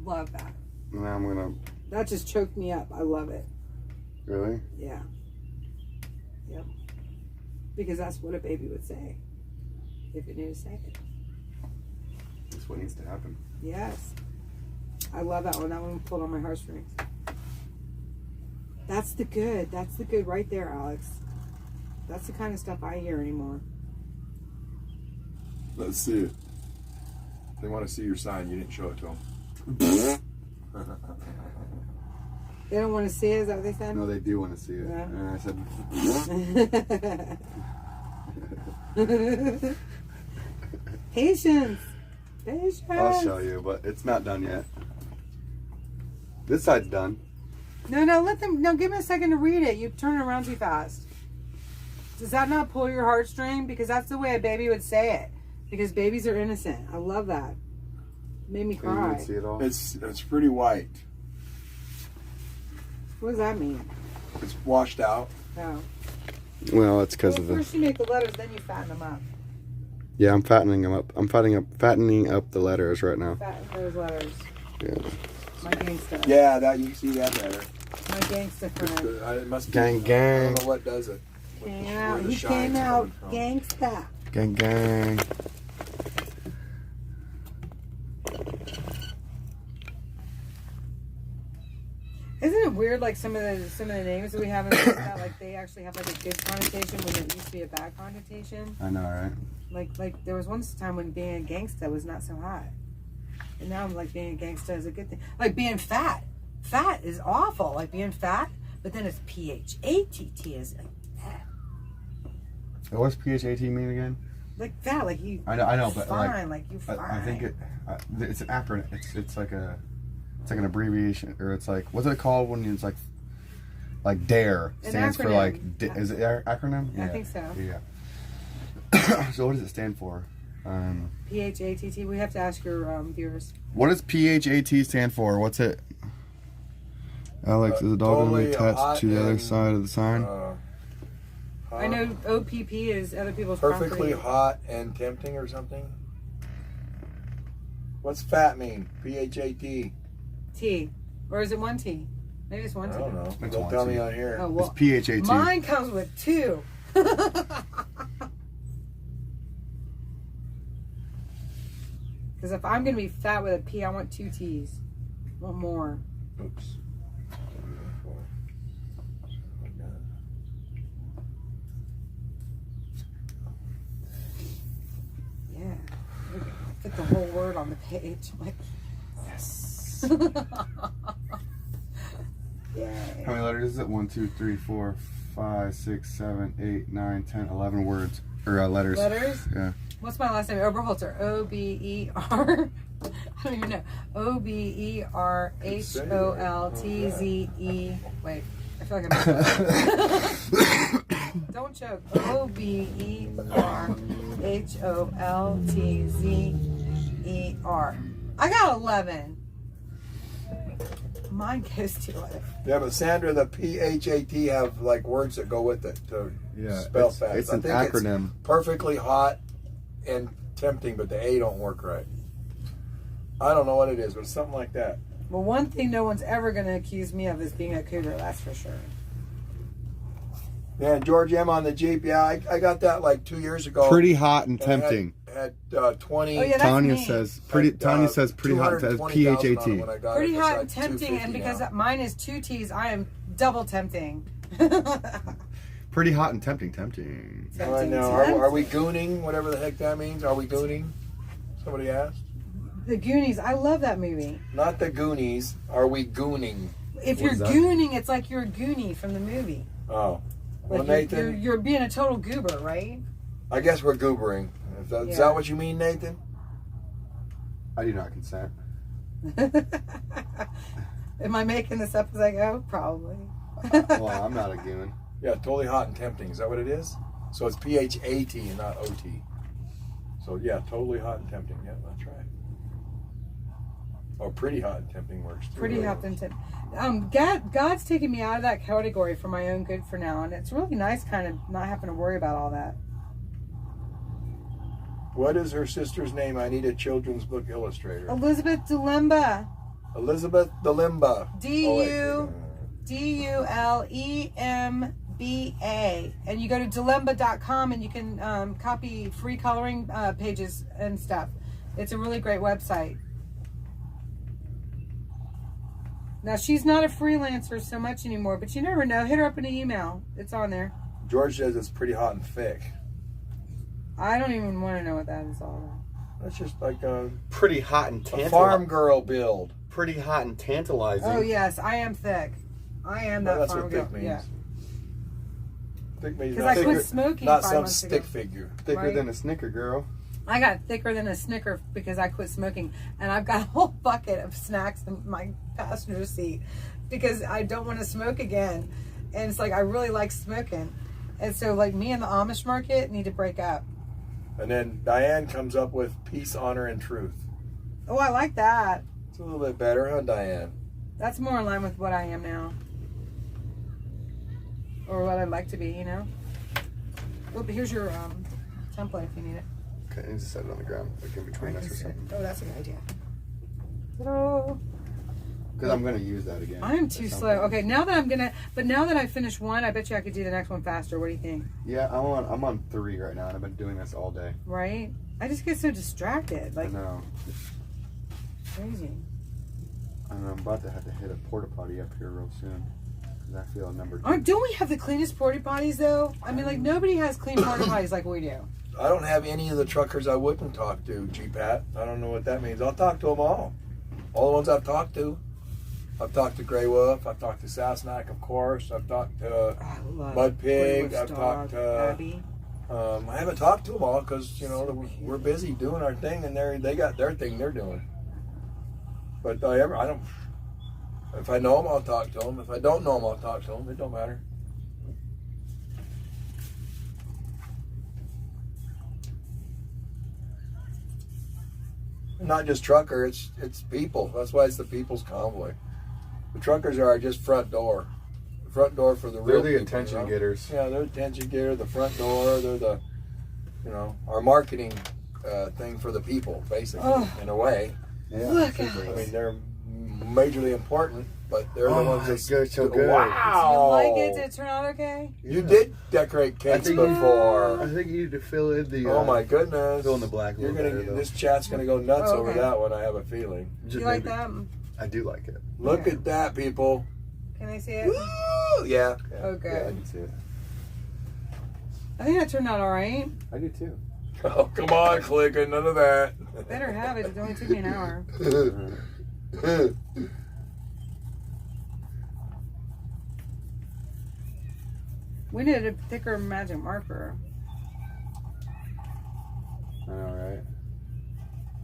Love that. Now I'm gonna. That just choked me up. I love it. Really? Yeah. Yep. Because that's what a baby would say if it knew to say it. That's what needs to happen. Yes. I love that one. That one pulled on my heartstrings. That's the good. That's the good right there, Alex. That's the kind of stuff I hear anymore. Let's see it. They want to see your sign. You didn't show it to them. They don't want to see it? Is that what they said? No, they do want to see it. Yeah. And I said, Patience. Patience. I'll show you, but it's not done yet. This side's done. No, let them. No, give me a second to read it. You turn it around too fast. Does that not pull your heartstring? Because that's the way a baby would say it. Because babies are innocent. I love that. It made me Can you cry. even see it all? It's pretty white. What does that mean? It's washed out. Oh. Well, it's because Well, of the. first you make the letters, then you fatten them up. Yeah, I'm fattening them up. I'm fattening up the letters right now. Fatten those letters. Yeah. My gangsta. Yeah, that you can see that better. My gangsta friend. It must be, Gang, I gang. don't know what does it. Came Where out. the He shine's came out coming from. gangsta. Gang, gang. weird? Like some of the names that we have in that, like they actually have like a good connotation when it used to be a bad connotation. I know, right? Like there was once a time when being a gangsta was not so hot, and now I'm like being a gangsta is a good thing. Like being fat. Fat is awful. Like being fat, but then it's PHATT is like that. What's PHAT mean again? Like fat, like you. I know, but fine, like you fine. I think it's an acronym. It's like an abbreviation, or it's like, what's it called when it's like DARE stands for like, is it acronym? I think so. Yeah. So what does it stand for? PHATT. We have to ask your viewers. What does PHAT stand for? What's it? Alex, is the dog totally attached to the other side of the sign? I know OPP is other people's Perfectly property. hot and tempting or something. What's fat mean? PHAT. T. Or is it one T? Maybe it's one T. I don't know. It's Don't one tell T. me on here. Oh, well, It's PHAT. mine comes with 2. Because if I'm going to be fat with a P, I want 2 T's. I want more. Oops. Yeah. Fit the whole word on the page. I'm like, Yes. yay. How many letters is it? 1, 2, 3, 4, 5, 6, 7, 8, 9, 10, 11 words. Or letters. Letters? Yeah. What's my last name? Oberholzer. O-B-E-R. I don't even know. O-B-E-R-H-O-L-T-Z-E. Wait. I feel like I'm don't choke. O-B-E-R-H-O-L-T-Z-E-R. I got 11. Mine goes to 11. Yeah, but Sandra, the PHAT have like words that go with it to spell fast. It's I an think acronym. It's perfectly hot and tempting, but the A don't work right. I don't know what it is, but it's something like that. Well, one thing no one's ever going to accuse me of is being a cougar, that's for sure. Yeah, and George M on the Jeep. Yeah, I got that like 2 years ago. Pretty hot and And tempting. Had 20. Oh, yeah, that's Tanya me. says pretty. Tanya says pretty hot. Says 220,000 on it PHAT. when I got Pretty it. It's hot like and tempting, and 250 because now. mine is 2 T's, I am double tempting. Pretty hot and tempting. Tempting. I know. Are we gooning? Whatever the heck that means. Are we gooning? Somebody asked. The Goonies, I love that movie. Not the Goonies. Are we gooning? If What you're is that? gooning, it's like you're a Goonie from the movie. Oh. Well, Like Nathan, you're being a total goober, right? I guess we're goobering. Is Yeah. that what you mean, Nathan? I do not consent. Am I making this up as I go? Probably. Well, I'm not a goon. Yeah, totally hot and tempting. Is that what it is? So it's PHAT and not OT. So yeah, totally hot and tempting. Yeah, that's right. Or pretty hot and tempting works too. Pretty hot and tempting. God's taking me out of that category for my own good for now, and it's really nice kind of not having to worry about all that. What is her sister's name? I need a children's book illustrator. Elizabeth Delimba. Elizabeth Delimba. D-U-D-U-L-E-M-B-A. And you go to delimba.com and you can copy free coloring pages and stuff. It's a really great website. Now, she's not a freelancer so much anymore, but you never know. Hit her up in an email. It's on there. George says it's pretty hot and thick. I don't even want to know what that is all about. That's just like a Pretty hot and farm tantalizing. girl build. Pretty hot and tantalizing. Oh, yes. I am thick. I am Well, that that's farm what girl. thick means. Yeah. Thick means Because I not, quit smoking not 5 some months stick ago. figure. Thicker Right. than a Snicker, girl. I got thicker than a Snicker because I quit smoking, and I've got a whole bucket of snacks in my passenger seat because I don't want to smoke again. And it's like I really like smoking, and so like me and the Amish market need to break up. And then Diane comes up with peace, honor, and truth. Oh, I like that. It's a little bit better, huh, Diane? That's more in line with what I am now, or what I'd like to be. You know. Oh, but here's your template if you need it. Okay, I need to set it on the ground, like in between us or something. Oh, that's a good idea. Ta-da. Because I'm gonna use that again. I'm at too some slow. point. Okay, now that I finished one, I bet you I could do the next one faster. What do you think? Yeah, I'm on 3 right now, and I've been doing this all day. Right? I just get so distracted. I Like, know. crazy. And I'm about to have to hit a porta potty up here real soon. 'cause I feel number 2. Don't we have the cleanest porta potties though? I mean, like nobody has clean porta potties like we do. I don't have any of the truckers I wouldn't talk to, G-Pat. I don't know what that means. I'll talk to them all. All the ones I've talked to. I've talked to Grey Wolf. I've talked to Sasnak, of course. I've talked to Mud Pig. I've talked to Abby. I haven't talked to them all because we're busy doing our thing, and they got their thing they're doing. But I don't. If I know them, I'll talk to them. If I don't know them, I'll talk to them. It don't matter. Not just trucker, it's people. That's why it's the people's convoy. The truckers are just front door. The front door for the real They're the people, attention getters. Yeah, they're attention getter, the front door, they're the our marketing thing for the people, basically, in a way. Yeah. Look I mean, they're majorly important, but they're the ones that go so good. Wow! Do you like it? Did it turn out okay? You did decorate cakes before. I think you need to fill in the. Oh my goodness! Fill in the black. You're gonna. This chat's gonna go nuts Oh, over okay. that one. I have a feeling. Do you like that? I do like it. Look at that, people. Can I see it? Woo! Yeah. Okay. Yeah, I can see it. I think that turned out all right. I do too. Oh, come on, clicking. None of that. Better have it. It only took me an hour. We needed a thicker magic marker. I know, right?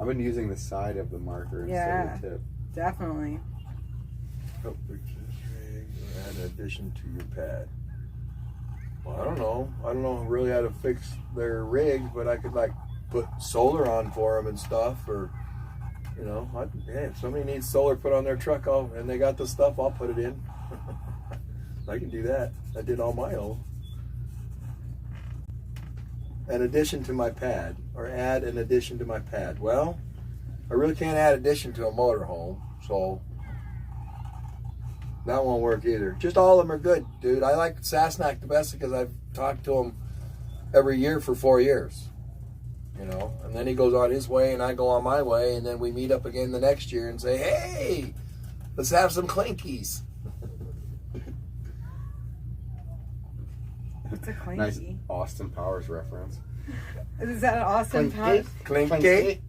I've been using the side of the marker Yeah. instead of the tip. Definitely. Oh, add an addition to your pad. Well, I don't know really how to fix their rigs, but I could like put solar on for them and stuff, or if somebody needs solar put on their truck, and they got the stuff, I'll put it in. I can do that. I did all my own. An addition to my pad, or add an addition to my pad. Well, I really can't add addition to a motorhome, so that won't work either. Just all of them are good, dude. I like Sasnak the best because I've talked to him every year for 4 years. And then he goes on his way and I go on my way, and then we meet up again the next year and say, hey, let's have some clinkies. It's a clinky. Nice Austin Powers reference. Is that an Austin Powers? Clinky.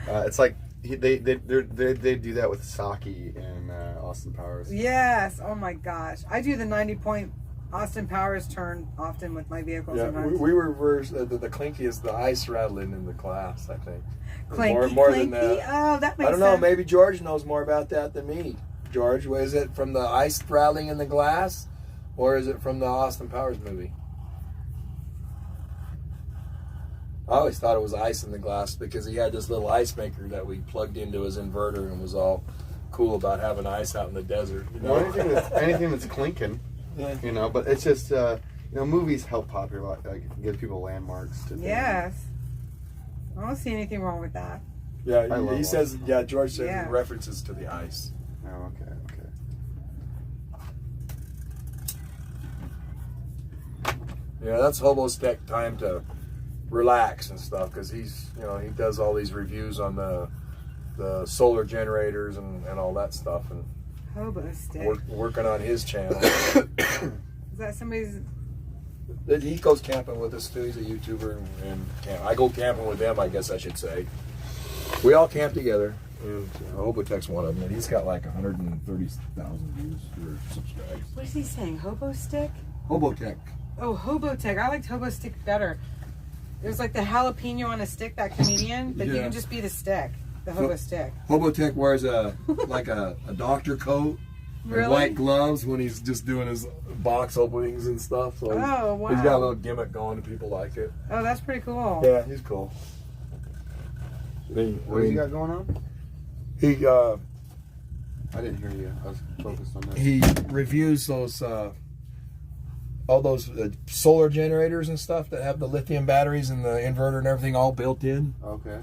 It's like they do that with Saki and Austin Powers. Yes. Oh my gosh. I do the 90-point Austin Powers turn often with my vehicle Yeah, sometimes. we reverse the clinky is the ice rattling in the class, I think. Clinky, more clinky. than that. Oh, that makes I don't know. sense. Maybe George knows more about that than me. George, is it from the ice rattling in the glass, or is it from the Austin Powers movie? I always thought it was ice in the glass because he had this little ice maker that we plugged into his inverter and was all cool about having ice out in the desert. Well, anything that's clinking, but it's just movies help popular, give people landmarks to things. Yes. I don't see anything wrong with that. Yeah, he says. Yeah, George says Yeah. references to the ice. Oh, okay. Yeah, that's Hobo's Tech time to relax and stuff because he's he does all these reviews on the solar generators and all that stuff, and Hobo stick. working on his channel. Is that somebody's? He goes camping with us too. He's a YouTuber, and I go camping with them, I guess I should say. We all camp together, and Hobotech's one of them, and he's got like 130,000 views or subscribes. What is he saying? Hobo stick? Hobotech. Oh, Hobo Tech. I liked Hobo Stick better. There's like the jalapeno on a stick, that comedian, but you Yeah. can just be the stick, the Hobo Stick. Hobotech wears a doctor coat Really? and white gloves when he's just doing his box openings and stuff. So Oh, wow. he's got a little gimmick going, and people like it. Oh, that's pretty cool. Yeah, he's cool. What has he got going on? He I didn't hear you. I was focused on that. he reviews those all those solar generators and stuff that have the lithium batteries and the inverter and everything all built in. Okay.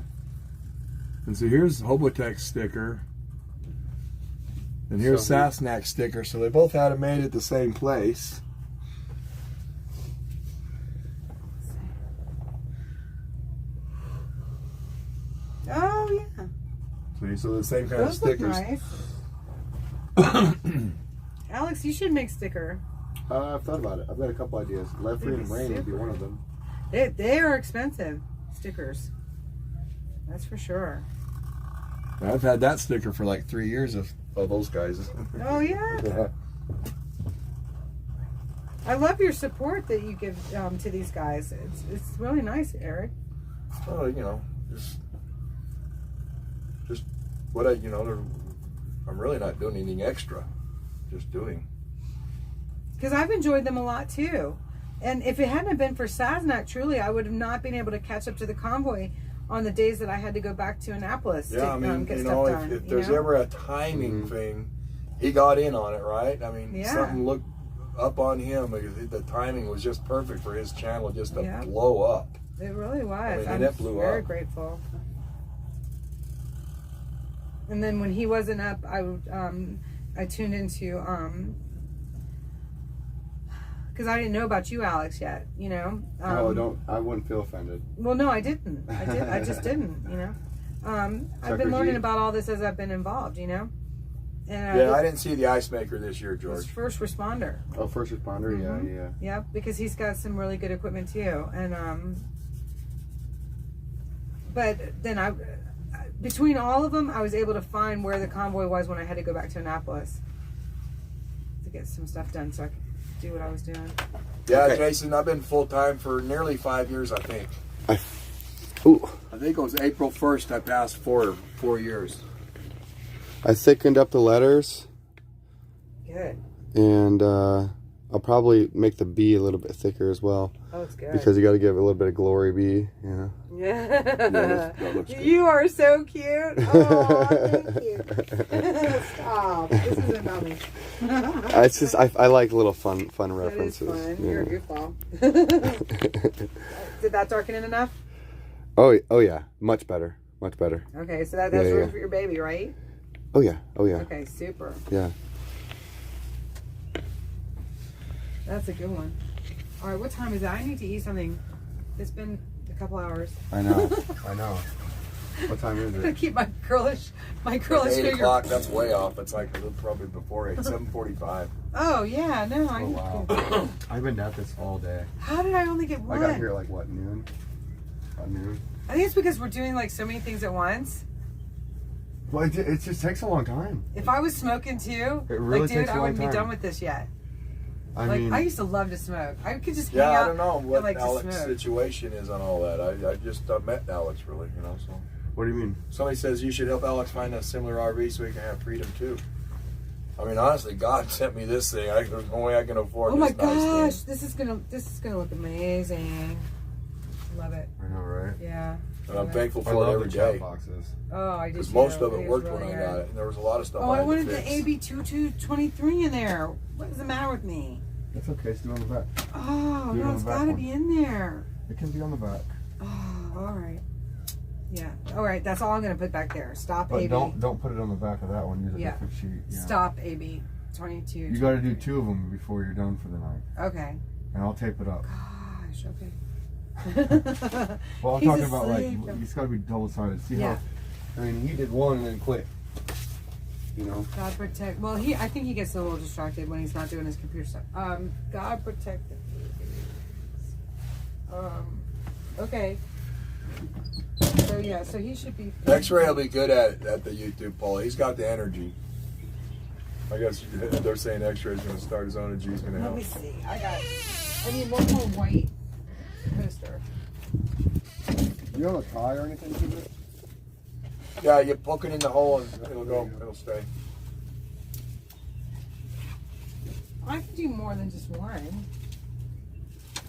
And so here's Hobotech sticker, and here's So Sasnak sticker. So they both had it made at the same place. Oh, yeah. See, so the same kind of Those look stickers. nice. Alex, you should make sticker. I've thought about it. I've got a couple ideas. Lead free and rain would be one of them. They are expensive stickers. That's for sure. I've had that sticker for like 3 years of those guys. Oh yeah. Yeah. I love your support that you give to these guys. It's really nice, Eric. Well, you know, just what I'm really not doing anything extra. Just doing. Because I've enjoyed them a lot too. And if it hadn't been for Sasnak, truly, I would have not been able to catch up to the convoy on the days that I had to go back to Annapolis to get stuff done. If there's ever a timing thing, he got in on it, right? I mean, Yeah. something looked up on him. The timing was just perfect for his channel just to blow up. It really was. I mean, I'm it blew very up. grateful. And then when he wasn't up, I tuned into because I didn't know about you, Alex, yet. You know. I wouldn't feel offended. Well, no, I didn't. I just didn't. You know. I've been learning about all this as I've been involved. You know. And Yeah, I didn't see the ice maker this year, George. he's first responder. Oh, first responder. Yeah. Yeah, because he's got some really good equipment too. And but then between all of them, I was able to find where the convoy was when I had to go back to Annapolis to get some stuff done, so I could do what I was doing. Yeah, Okay. Jason, I've been full time for nearly 5 years, I think. Ooh. I think it was April 1st. I passed 4 years. I thickened up the letters, Good. and I'll probably make the B a little bit thicker as well. Oh, it's good. Because you got to give it a little bit of glory B, you know. Yeah. that looks good. You are so cute. Oh, thank you. Stop. This isn't about me. It's just I like little fun That is references. fun. you You're a know. goofball. Did that darken in enough? Oh yeah, much better. Okay, so that's Yeah, room yeah. for your baby, right? Oh yeah. Okay, super. Yeah. That's a good one. All right, what time is it? I need to eat something. It's been a couple hours. I know. What time is I'm gonna it? keep my girlish 8 figure. o'clock, that's way off. It's like probably before 8, 7:45. Oh yeah, no, I. Oh wow. I've been at this all day. How did I only get I one? got here like what, noon? About noon. I think it's because we're doing like so many things at once. Well, it just takes a long time. If I was smoking too, It really like, dude, takes a I long wouldn't be time. done with this yet. I Like, mean, I used to love to smoke. I could just hang Yeah, out I don't know and what like to Alex's smoke. situation is on all that. I just met Alex, really, you know. So what do you mean? somebody says you should help Alex find a similar RV so he can have freedom too. I mean, honestly, God sent me this thing. There's no way I can afford Oh my this nice gosh, thing. this is gonna look amazing. Love it. I know, right? Yeah. And I'm thankful I for it love every the chat day. boxes. Oh, I did. Because most too. of it was worked really when I good. got it. And there was a lot of stuff Oh, I had to wanted the fix. AB2223 in there. What is the matter with me? It's okay. It's on the back. Oh, Do it no, on it's the back gotta one. be in there. It can be on the back. Oh, all right. Yeah. All right. That's all I'm gonna put back there. Stop But AB. don't put it on the back of that one. Use a Yeah. different sheet. Yeah. Stop AB22. You got to do 2 of them before you're done for the night, Okay. and I'll tape it up. Gosh. Okay. Well, I'm He's talking about like asleep. it's got to be double sided. See Yeah. how? I mean, he did one and then quit. You know. God protect. Well, I think he gets a little distracted when he's not doing his computer stuff. God protect the babies. Okay. So yeah, so he should be. X-Ray will be good at the YouTube poll. He's got the energy. I guess they're saying X-Ray's going to start his own and G's going to Let help. me see. I need one more white poster. You have a tie or anything to it? Yeah, you poke it in the hole and it'll stay. I can do more than just one.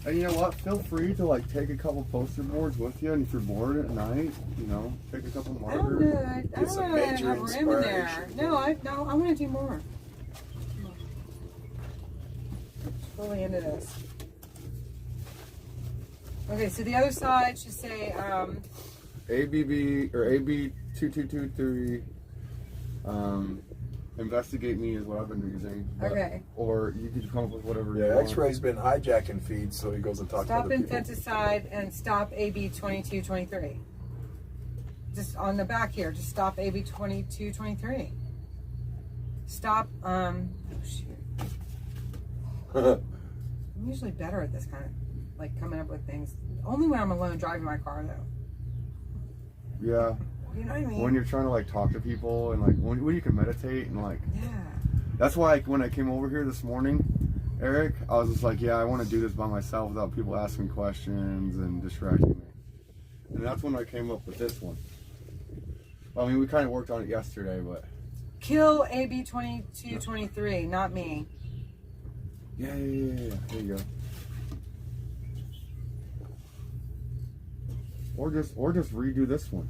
And you know what? Feel free to like take a couple poster boards with you, and if you're bored at night, you know, take a couple I don't markers. know. I Get some don't want to major have room in there. inspiration. No, I want to do more. Fully into this. Okay, so the other side should say, ABB or AB2223. Investigate me is what I've been using. But- Okay. Or you could come up with whatever you Yeah, want. X-Ray's been hijacking feeds, so he goes and talks to stop other people. infanticide and stop AB2223. Just on the back here, just stop AB2223. Stop. Oh shoot. I'm usually better at this kind of, like, coming up with things. Only when I'm alone driving my car, though. Yeah. You know what I mean? When you're trying to like talk to people and like when you can meditate and like. Yeah. That's why when I came over here this morning, Eric, I was just like, yeah, I want to do this by myself without people asking questions and distracting me. And that's when I came up with this one. I mean, we kind of worked on it yesterday, but. Kill AB2223, not me. Yeah. There you go. Or just redo this one.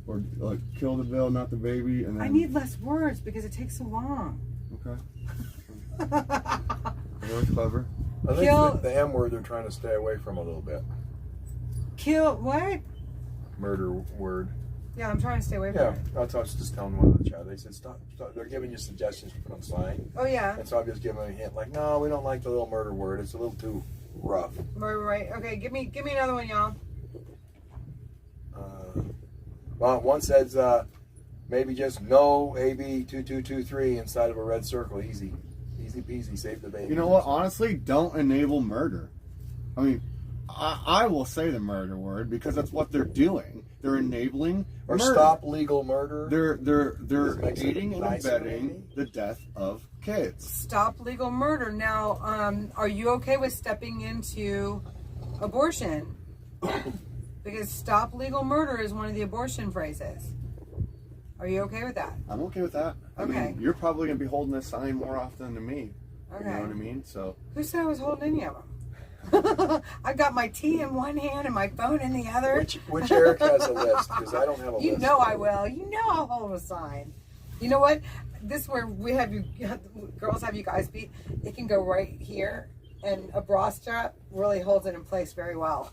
Or like kill the bill, not the baby, and then. I need less words because it takes so long. Okay. Really clever. I think Kill- the M word they're trying to stay away from a little bit. Kill what? Murder word. Yeah, I'm trying to stay away from Yeah, it. that's what I was just telling one of the chat. They said stop. They're giving you suggestions to put on sign. Oh yeah. And so I'm just giving them a hint, like, no, we don't like the little murder word. It's a little too rough. Right. Okay, give me another one, y'all. Well, one says maybe just no AB2223 inside of a red circle. Easy peasy. Save the baby. You know what? Honestly, don't enable murder. I mean, I will say the murder word because that's what they're doing. They're enabling Or murder. stop legal murder. They're makes it aiding and nicer, abetting maybe? the death of kids. Stop legal murder. Now, are you okay with stepping into abortion? Because stop legal murder is one of the abortion phrases. Are you okay with that? I'm okay with that. I Okay. mean, you're probably gonna be holding this sign more often than me. Okay. You know what I mean? So. Who said I was holding any of them? I've got my tea in one hand and my phone in the other. Which Eric has a list because I don't have a list. You know I will. You know I'll hold a sign. You know what? This is where we have you girls have you guys beat. It can go right here, and a bra strap really holds it in place very well.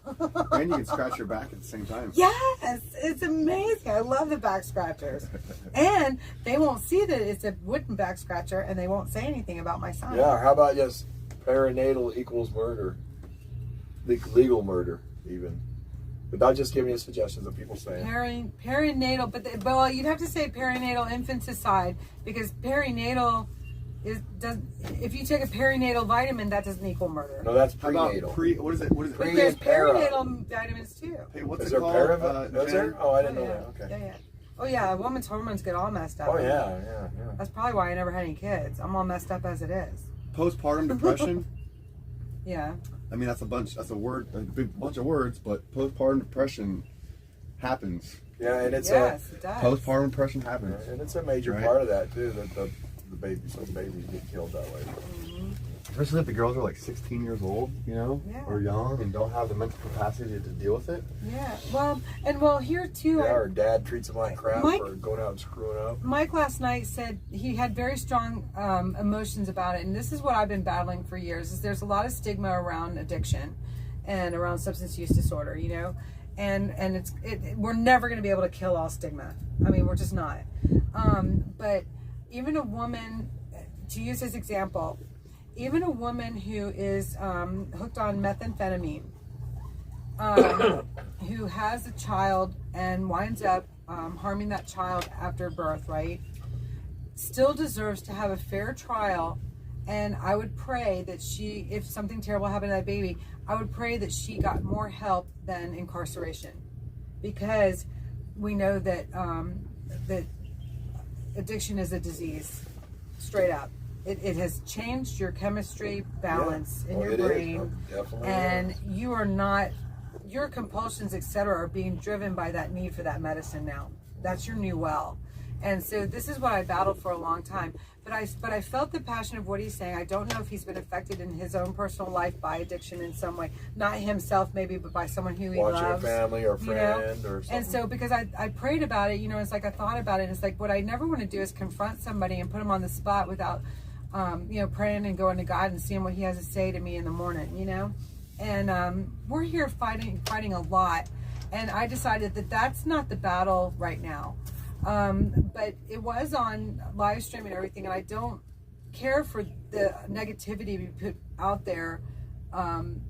And you can scratch your back at the same time. Yes, it's amazing. I love the back scratchers, and they won't see that it's a wooden back scratcher, and they won't say anything about my sign. Yeah, how about just perinatal equals murder? Legal murder, even. Without just giving you suggestions of people saying. Perinatal, but well, you'd have to say perinatal infanticide because perinatal if you take a perinatal vitamin, that doesn't equal murder. No, that's How about prenatal. what is it? What is it? But there's perinatal vitamins too. Hey, what's Is it there called? is there? Oh, I didn't know yeah. that. Okay. Yeah. Oh yeah, a woman's hormones get all messed up. Oh yeah. That's probably why I never had any kids. I'm all messed up as it is. Postpartum depression. Yeah. I mean, that's a word, a big bunch of words, but postpartum depression happens. Yeah, and it's Yes, it does. Postpartum depression happens. and it's a major Right. part of that too. That the some babies get killed that way. Especially if the girls are like 16 years old, you know, Yeah. or young and don't have the mental capacity to deal with it. Yeah. Well, here too. Yeah, or dad treats them like crap Mike- for going out and screwing up. Mike last night said he had very strong emotions about it, and this is what I've been battling for years. Is there's a lot of stigma around addiction and around substance use disorder, you know, and we're never going to be able to kill all stigma. I mean, we're just not. But even a woman, to use his example, even a woman who is hooked on methamphetamine, who has a child and winds up harming that child after birth, right, still deserves to have a fair trial. And I would pray that she, if something terrible happened to that baby, I would pray that she got more help than incarceration, because we know that that addiction is a disease, straight up. It has changed your chemistry balance in your brain, Definitely. and you are not, your compulsions, etc., are being driven by that need for that medicine now. That's your new well. And so this is what I battled for a long time. But I felt the passion of what he's saying. I don't know if he's been affected in his own personal life by addiction in some way. Not himself maybe, but by someone who he Watching loves. a family or you know? friend or something. And so because I prayed about it, you know, it's like I thought about it. And it's like what I never want to do is confront somebody and put him on the spot without, you know, praying and going to God and seeing what he has to say to me in the morning, you know. And we're here fighting a lot. And I decided that that's not the battle right now. But it was on live stream and everything, and I don't care for the negativity to be put out there,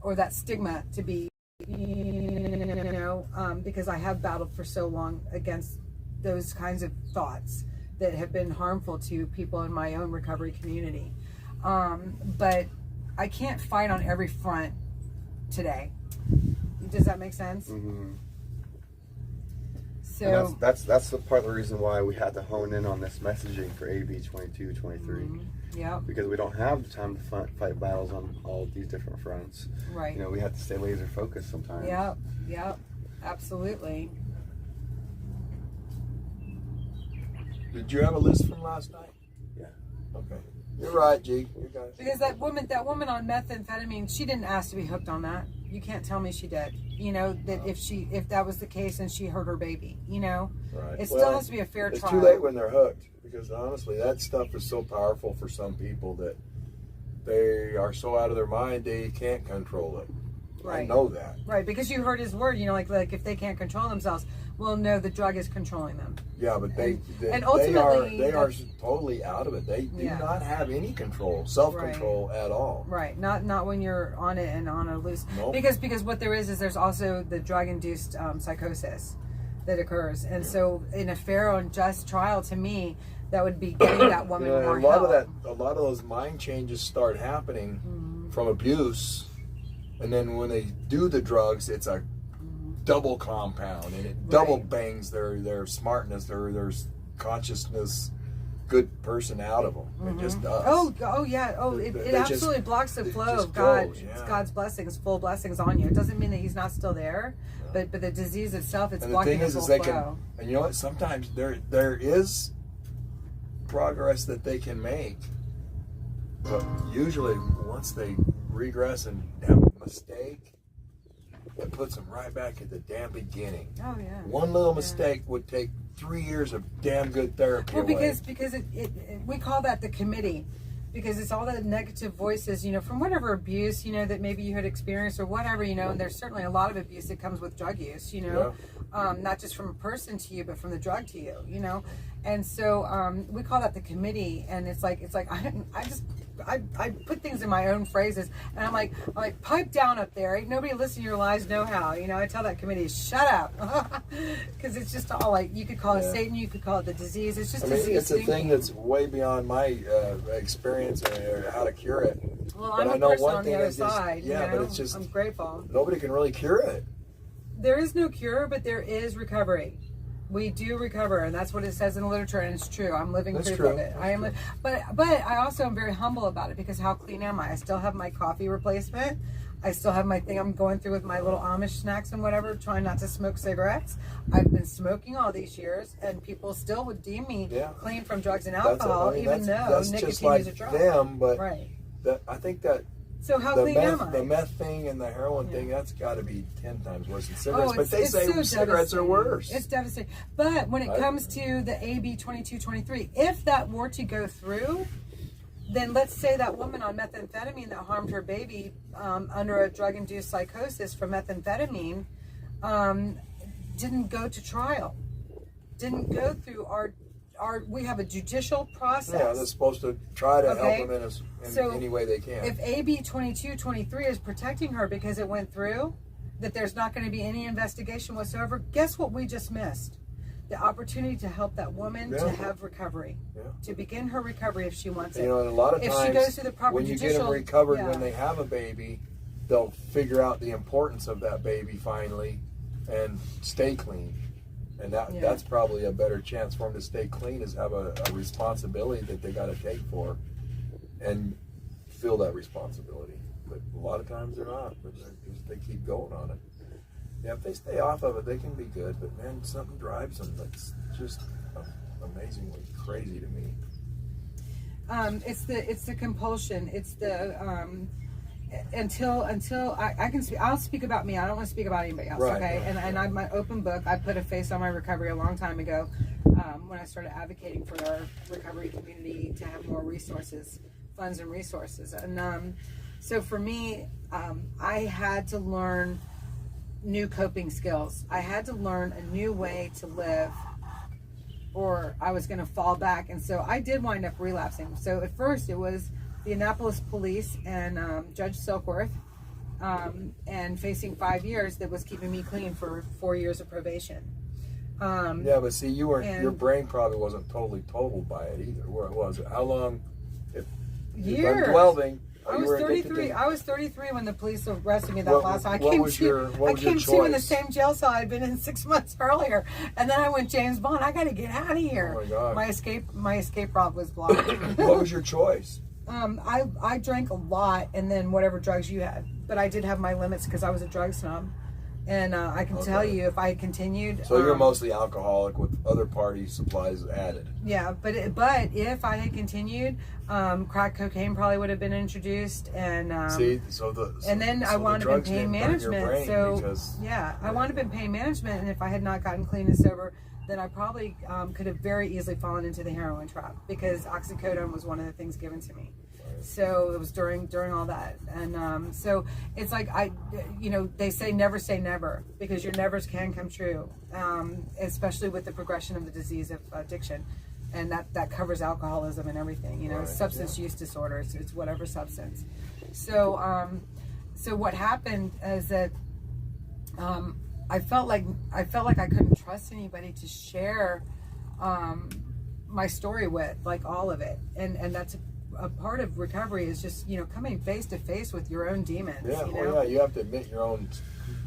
or that stigma to be, you know, because I have battled for so long against those kinds of thoughts. that have been harmful to people in my own recovery community. But I can't fight on every front today. Does that make sense? Mm-hmm. So and that's the part of the reason why we had to hone in on this messaging for AB 2223. Yeah. Because we don't have the time to fight battles on all these different fronts. Right. You know, we have to stay laser focused sometimes. Yep. Yep. Absolutely. Did you have a list from last night? Yeah. Okay. You're right, G. You got it. Because that woman on methamphetamine, she didn't ask to be hooked on that. You can't tell me she did. You know, that if that was the case and she hurt her baby, you know, Right. it still has to be a fair It's trial. too late when they're hooked, because honestly, that stuff is so powerful for some people that they are so out of their mind they can't control it. Right. I know that. Right, because you heard his word, you know, like if they can't control themselves, well, no, the drug is controlling them. Yeah, but they ultimately, are totally out of it. They do not have any control, self-control at all. Right, not when you're on it and on a loose. Nope. Because what there is there's also the drug-induced psychosis that occurs, and so in a fair and just trial, to me, that would be getting that woman more help. A lot of those mind changes start happening from abuse, and then when they do the drugs, it's a double compound, and it double bangs their smartness, their consciousness, good person out of them. It just does. Oh yeah. Oh, it absolutely blocks the flow of God. It's God's blessings, full blessings on you. It doesn't mean that He's not still there, but the disease itself, it's blocking the full flow. And you know what? Sometimes there is progress that they can make, but usually once they regress and have a mistake, it puts them right back at the damn beginning. Oh yeah. One little mistake would take 3 years of damn good therapy Well, away. because we call that the committee, because it's all the negative voices, you know, from whatever abuse, you know, that maybe you had experienced or whatever, you know, and there's certainly a lot of abuse that comes with drug use, you know, not just from a person to you, but from the drug to you, you know, and so we call that the committee, and it's like I put things in my own phrases, and I'm like pipe down up there, ain't nobody listen to your lies no how, you know. I tell that committee, shut up, because it's just all like, you could call it Satan, you could call it the disease. It's just disease. It's a thing that's way beyond my experience or how to cure it. Well, but I'm I a know person one on thing the other is just, side. yeah, you know? but it's just I'm grateful. Nobody can really cure it. There is no cure, but there is recovery. We do recover, and that's what it says in the literature, and it's true. I'm living proof of it. But I also am very humble about it, because how clean am I? I still have my coffee replacement. I still have my thing I'm going through with my little Amish snacks and whatever, trying not to smoke cigarettes. I've been smoking all these years, and people still would deem me clean from drugs and alcohol, even though nicotine is a drug. Them, but right. I think that. So how clean am I? The meth thing and the heroin thing, that's got to be 10 times worse than cigarettes. Oh, but they say so cigarettes are worse. It's devastating. But when it comes to the AB 2223, if that were to go through, then let's say that woman on methamphetamine that harmed her baby under a drug-induced psychosis from methamphetamine didn't go to trial, didn't go through we have a judicial process. Yeah, they're supposed to try to help them in any way they can. If AB 2223 is protecting her because it went through, that there's not going to be any investigation whatsoever, guess what we just missed? The opportunity to help that woman to have recovery, to begin her recovery if she wants it. You know, and a lot of if times, she goes through the proper when you get them recovered when they have a baby, they'll figure out the importance of that baby finally and stay clean. And that's probably a better chance for them to stay clean, is have a responsibility that they got to take for and feel that responsibility. But a lot of times they're not, but they keep going on it. Yeah, if they stay off of it, they can be good, but man, something drives them that's just amazingly crazy to me. It's the compulsion. It's the until I can speak. I'll speak about me. I don't want to speak about anybody else. Right, okay, right, and I'm an open book. I put a face on my recovery a long time ago when I started advocating for our recovery community to have more resources, funds and resources. And so for me, I had to learn new coping skills. I had to learn a new way to live, or I was going to fall back. And so I did wind up relapsing. So at first it was the Annapolis police and Judge Silkworth, and facing 5 years that was keeping me clean for 4 years of probation. Yeah, but see, you weren't. Your and- brain probably wasn't totally totaled by it either. Where was it? How long? If you've Years. been dwelling, I you was were addicted 33. to- I was 33 when the police arrested me that What- last time. what was your to in the choice? same jail cell I'd been in 6 months earlier, and then I went James Bond. I got to get out of here. Oh my God. My escape route was blocked. What was your choice? I drank a lot, and then whatever drugs you had, but I did have my limits because I was a drug snob, and I can tell you if I had continued. So you're mostly alcoholic with other party supplies added. Yeah, but if I had continued, crack cocaine probably would have been introduced, and then I wound up in pain management. So I wound up in pain management, and if I had not gotten clean and sober, then I probably could have very easily fallen into the heroin trap because oxycodone was one of the things given to me. So it was during all that, and so it's like they say never because your nevers can come true, especially with the progression of the disease of addiction, and that covers alcoholism and everything. Substance use disorders. It's whatever substance. So what happened is that I felt like I couldn't trust anybody to share my story with, like all of it, and that's a part of recovery is just coming face to face with your own demons. Yeah, you have to admit your own.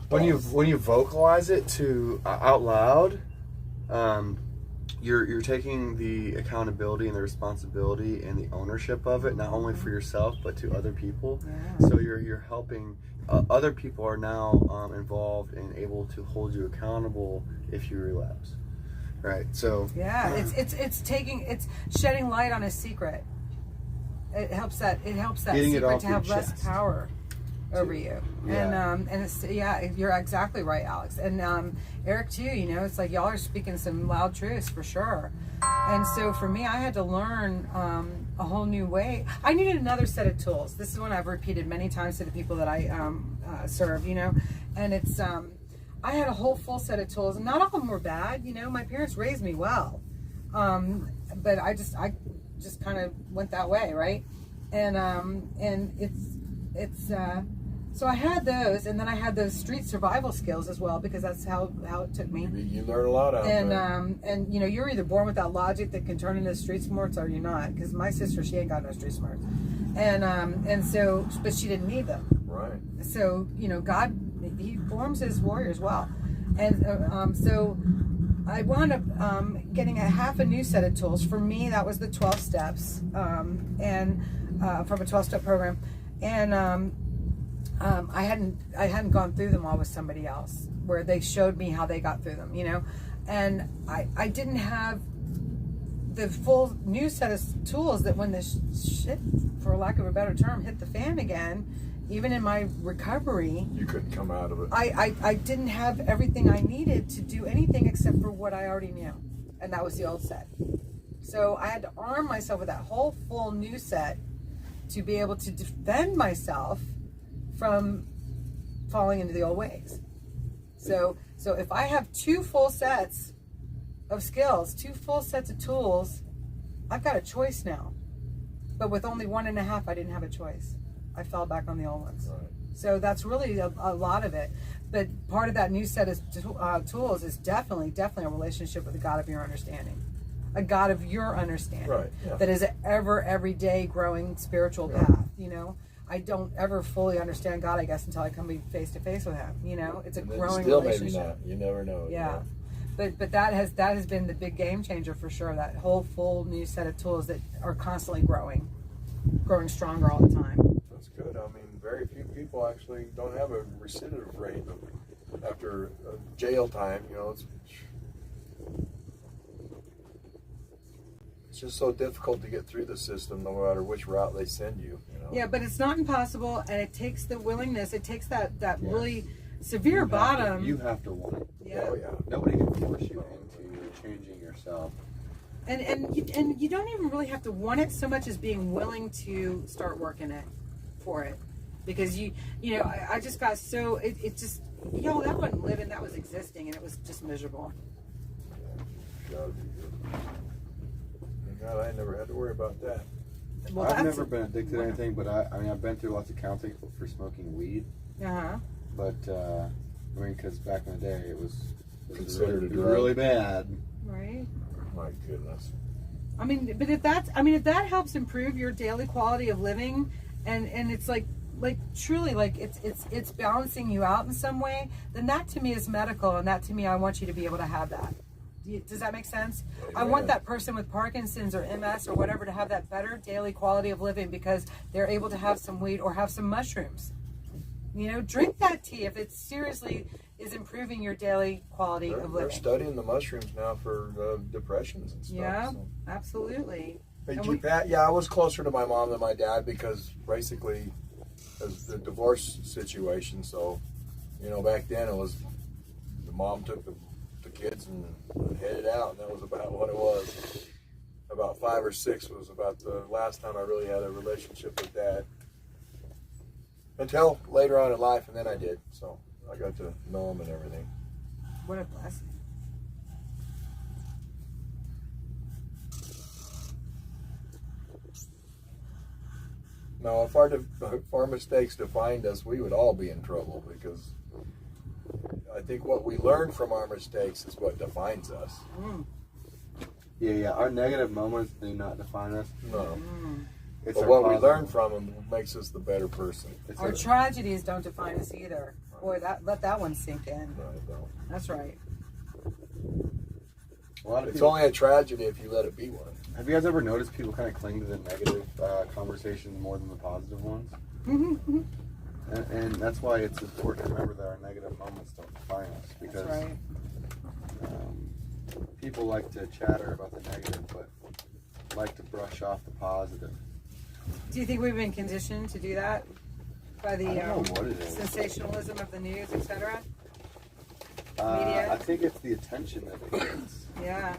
When you vocalize it to out loud, you're taking the accountability and the responsibility and the ownership of it, not only for yourself but to other people. Yeah. So you're helping. Other people are now involved and able to hold you accountable if you relapse. Right. So it's shedding light on a secret. It helps that secret to have less power over you. Yeah. And it's you're exactly right, Alex. And Eric too, it's like y'all are speaking some loud truths for sure. And so for me, I had to learn a whole new way. I needed another set of tools. This is one I've repeated many times to the people that I serve, and it's I had a whole full set of tools, and not all of them were bad. My parents raised me well, but I just kind of went that way, right? And it's so I had those, and then I had those street survival skills as well, because that's how it took me. You learn a lot out there. And you're either born with that logic that can turn into street smarts, or you're not. Because my sister, she ain't got no street smarts, and so, but she didn't need them. Right. So God, He forms His warriors well, and so I wound up getting a half a new set of tools. For me, that was the 12 steps, and from a 12-step program, and I hadn't gone through them all with somebody else, where they showed me how they got through them, and I didn't have the full new set of tools that when the shit, for lack of a better term, hit the fan again. Even in my recovery, you couldn't come out of it. I didn't have everything I needed to do anything except for what I already knew, and that was the old set. So I had to arm myself with that whole full new set to be able to defend myself from falling into the old ways. So if I have two full sets of skills, two full sets of tools, I've got a choice now. But with only 1.5, I didn't have a choice. I fell back on the old ones. Right. So that's really a lot of it. But part of that new set of tools is definitely a relationship with the God of your understanding. A God of your understanding. Right, yeah. That is an everyday growing spiritual path, I don't ever fully understand God, I guess, until I come face to face with Him. It's a growing still relationship. Maybe not. You never know. Yeah. But that has been the big game changer for sure. That whole full new set of tools that are constantly growing stronger all the time. That's good. I mean, very few people actually don't have a recidivism rate after jail time. It's just so difficult to get through the system, no matter which route they send you. Yeah, but it's not impossible, and it takes the willingness. It takes that really severe bottom. You have to want it. Yeah. Oh yeah. Nobody can force you into changing yourself. And you don't even really have to want it so much as being willing to start working it for it, because I just got so it just that wasn't living, that was existing, and it was just miserable. God, I never had to worry about that. Well, I've never been addicted to anything, but I've been through lots of counseling for smoking weed. Uh-huh. But because back in the day it was considered a drug. really bad. Right. My goodness. I mean, but if that helps improve your daily quality of living, and it's like truly like it's balancing you out in some way, then that to me is medical, and that to me I want you to be able to have that. Does that make sense? I want that person with Parkinson's or MS or whatever to have that better daily quality of living because they're able to have some weed or have some mushrooms. You know, drink that tea if it seriously is improving your daily quality of living. They're studying the mushrooms now for depressions and stuff. Yeah, so. absolutely. Hey, Pat, yeah, I was closer to my mom than my dad because basically of the divorce situation. So, you know, back then it was the mom took the kids and headed out, and that was about what it was. About 5 or 6 was about the last time I really had a relationship with Dad. Until later on in life, and then I did. So I got to know him and everything. What a blessing. Now, if our mistakes defined us, we would all be in trouble because I think what we learn from our mistakes is what defines us. Yeah. Our negative moments do not define us. No. It's But what we learn from them makes us the better person. Our tragedies don't define us either. Boy, let that one sink in. No, it don't. That's right. It's only a tragedy if you let it be one. Have you guys ever noticed people kind of cling to the negative conversations more than the positive ones? Mm-hmm. And that's why it's important to remember that our negative moments don't define us. Because That's right. People like to chatter about the negative, but like to brush off the positive. Do you think we've been conditioned to do that by the I don't know what it is. sensationalism of the news, etc.? I think it's the attention that it gets. Yeah.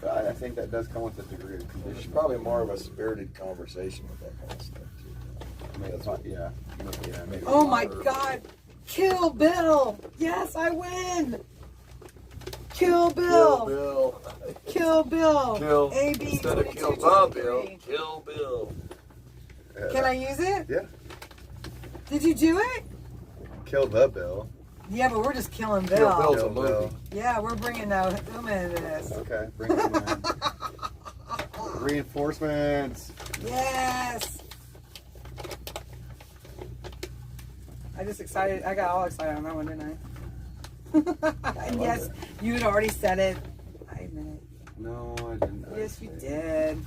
I think that does come with a degree of There's conditioning. probably more of a spirited conversation with that kind of stuff too. Maybe. Oh my God! Kill Bill! Yes, I win! Kill Bill! Kill Bill. Kill Bill! Kill. AB Instead of kill the Bill, kill Bill. Can I use it? Yeah. Did you do it? Kill the Bill. Yeah, but we're just killing Bill. Kill Bill's a Kill Bill. movie. Yeah, we're bringing Uma into this. Okay, bring it in. Reinforcements. Yes! I got all excited on that one, didn't I? And yes, you had already said it. I admit it. No, I didn't. Yes, you did.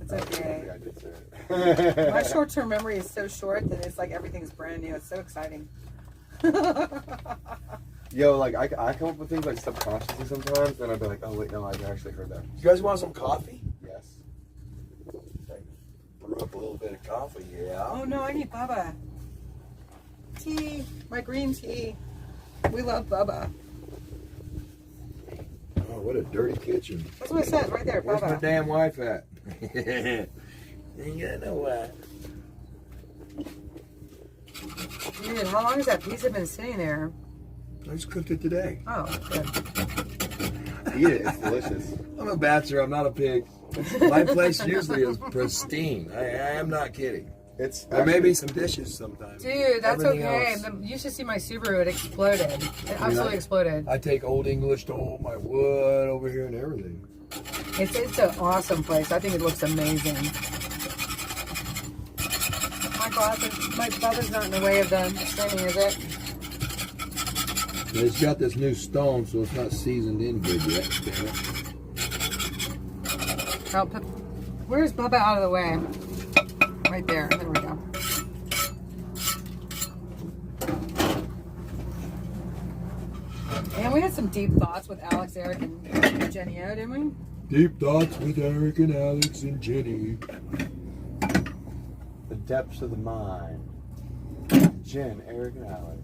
It's okay. I did say it. My short-term memory is so short that it's like everything's brand new. It's so exciting. Yo, like I come up with things like subconsciously sometimes, and I'd be like, oh wait, no, I actually heard that. You guys want some coffee? Yes. Brew up a little bit of coffee, yeah. Oh no, I need Bubba. Tea, my green tea. We love Bubba. Oh, what a dirty kitchen. That's what it says right there, Where's my Bubba. damn wife at? Ain't got no wife. Dude, how long has that pizza been sitting there? I just cooked it today. Oh, good. Eat it. It's delicious. I'm a bachelor. I'm not a pig. My place usually is pristine. I am not kidding. There may be some dishes sometimes. Dude, that's Everything okay. else- You should see my Subaru. It exploded. It absolutely exploded. I take Old English to all my wood over here and everything. It's an awesome place. I think it looks amazing. My brother's not in the way of the streaming, is it? It's got this new stone, so it's not seasoned in good yet. Where's Bubba out of the way? Right there. There we go. And we had some deep thoughts with Alex, Eric, and Jenny O, didn't we? Deep thoughts with Eric and Alex and Jenny. The depths of the mind. Jen, Eric, and Alex.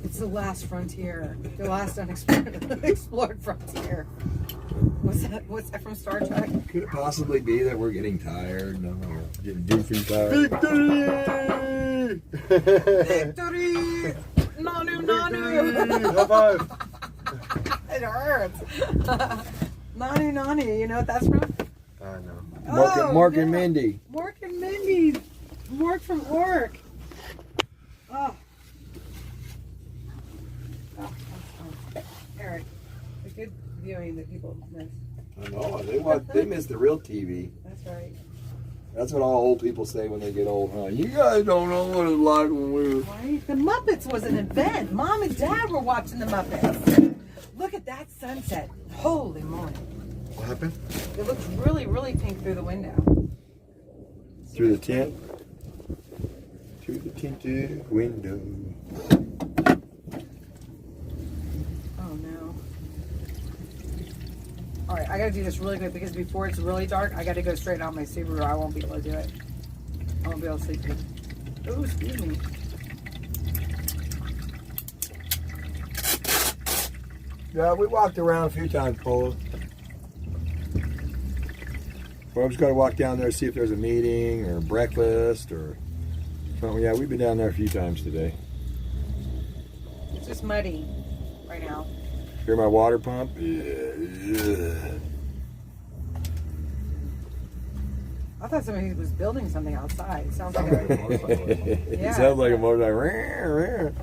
It's the last frontier. The last unexplored frontier. What's that from Star Trek? Could it possibly be that we're getting tired? No, getting doofy tired. Victory! Nanu, nanu! High five! It hurts. Nanu, nanu. You know what that's from? I know. Mark and Mindy. Mark and Mindy. Mark from Orc. Oh. Eric. good viewing that people miss. I know. They miss the real TV. That's right. That's what all old people say when they get old. Huh? You guys don't know what it's like when we were... Right? The Muppets was an event. Mom and Dad were watching the Muppets. Look at that sunset. Holy moly. What happened? It looks really, really pink through the window. Through the tent? Through the tinted window. Oh no. Alright, I gotta do this really quick because before it's really dark, I gotta go straight out my Subaru. I won't be able to do it. I won't be able to sleep. Oh, excuse me. Yeah, we walked around a few times, Polo. Well, I'm just going to walk down there see if there's a meeting or breakfast or something. Yeah, we've been down there a few times today. It's just muddy right now. Hear my water pump? Yeah. I thought somebody was building something outside. It sounds like a motorcycle. It sounds like a motorcycle.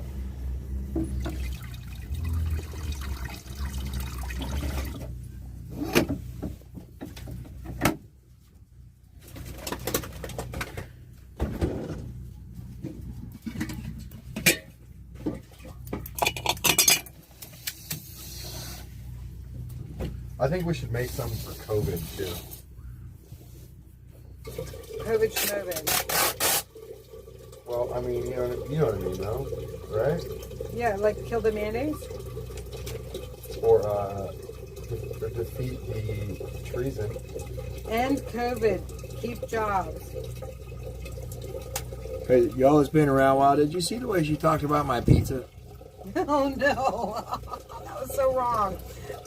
I think we should make some for COVID too. COVID schmovid. Well, I mean, you know what I mean, though, right? Yeah, like kill the mayonnaise? Or defeat the treason. End COVID. Keep jobs. Hey, y'all that's been around a while, did you see the way she talked about my pizza? Oh no. That was so wrong.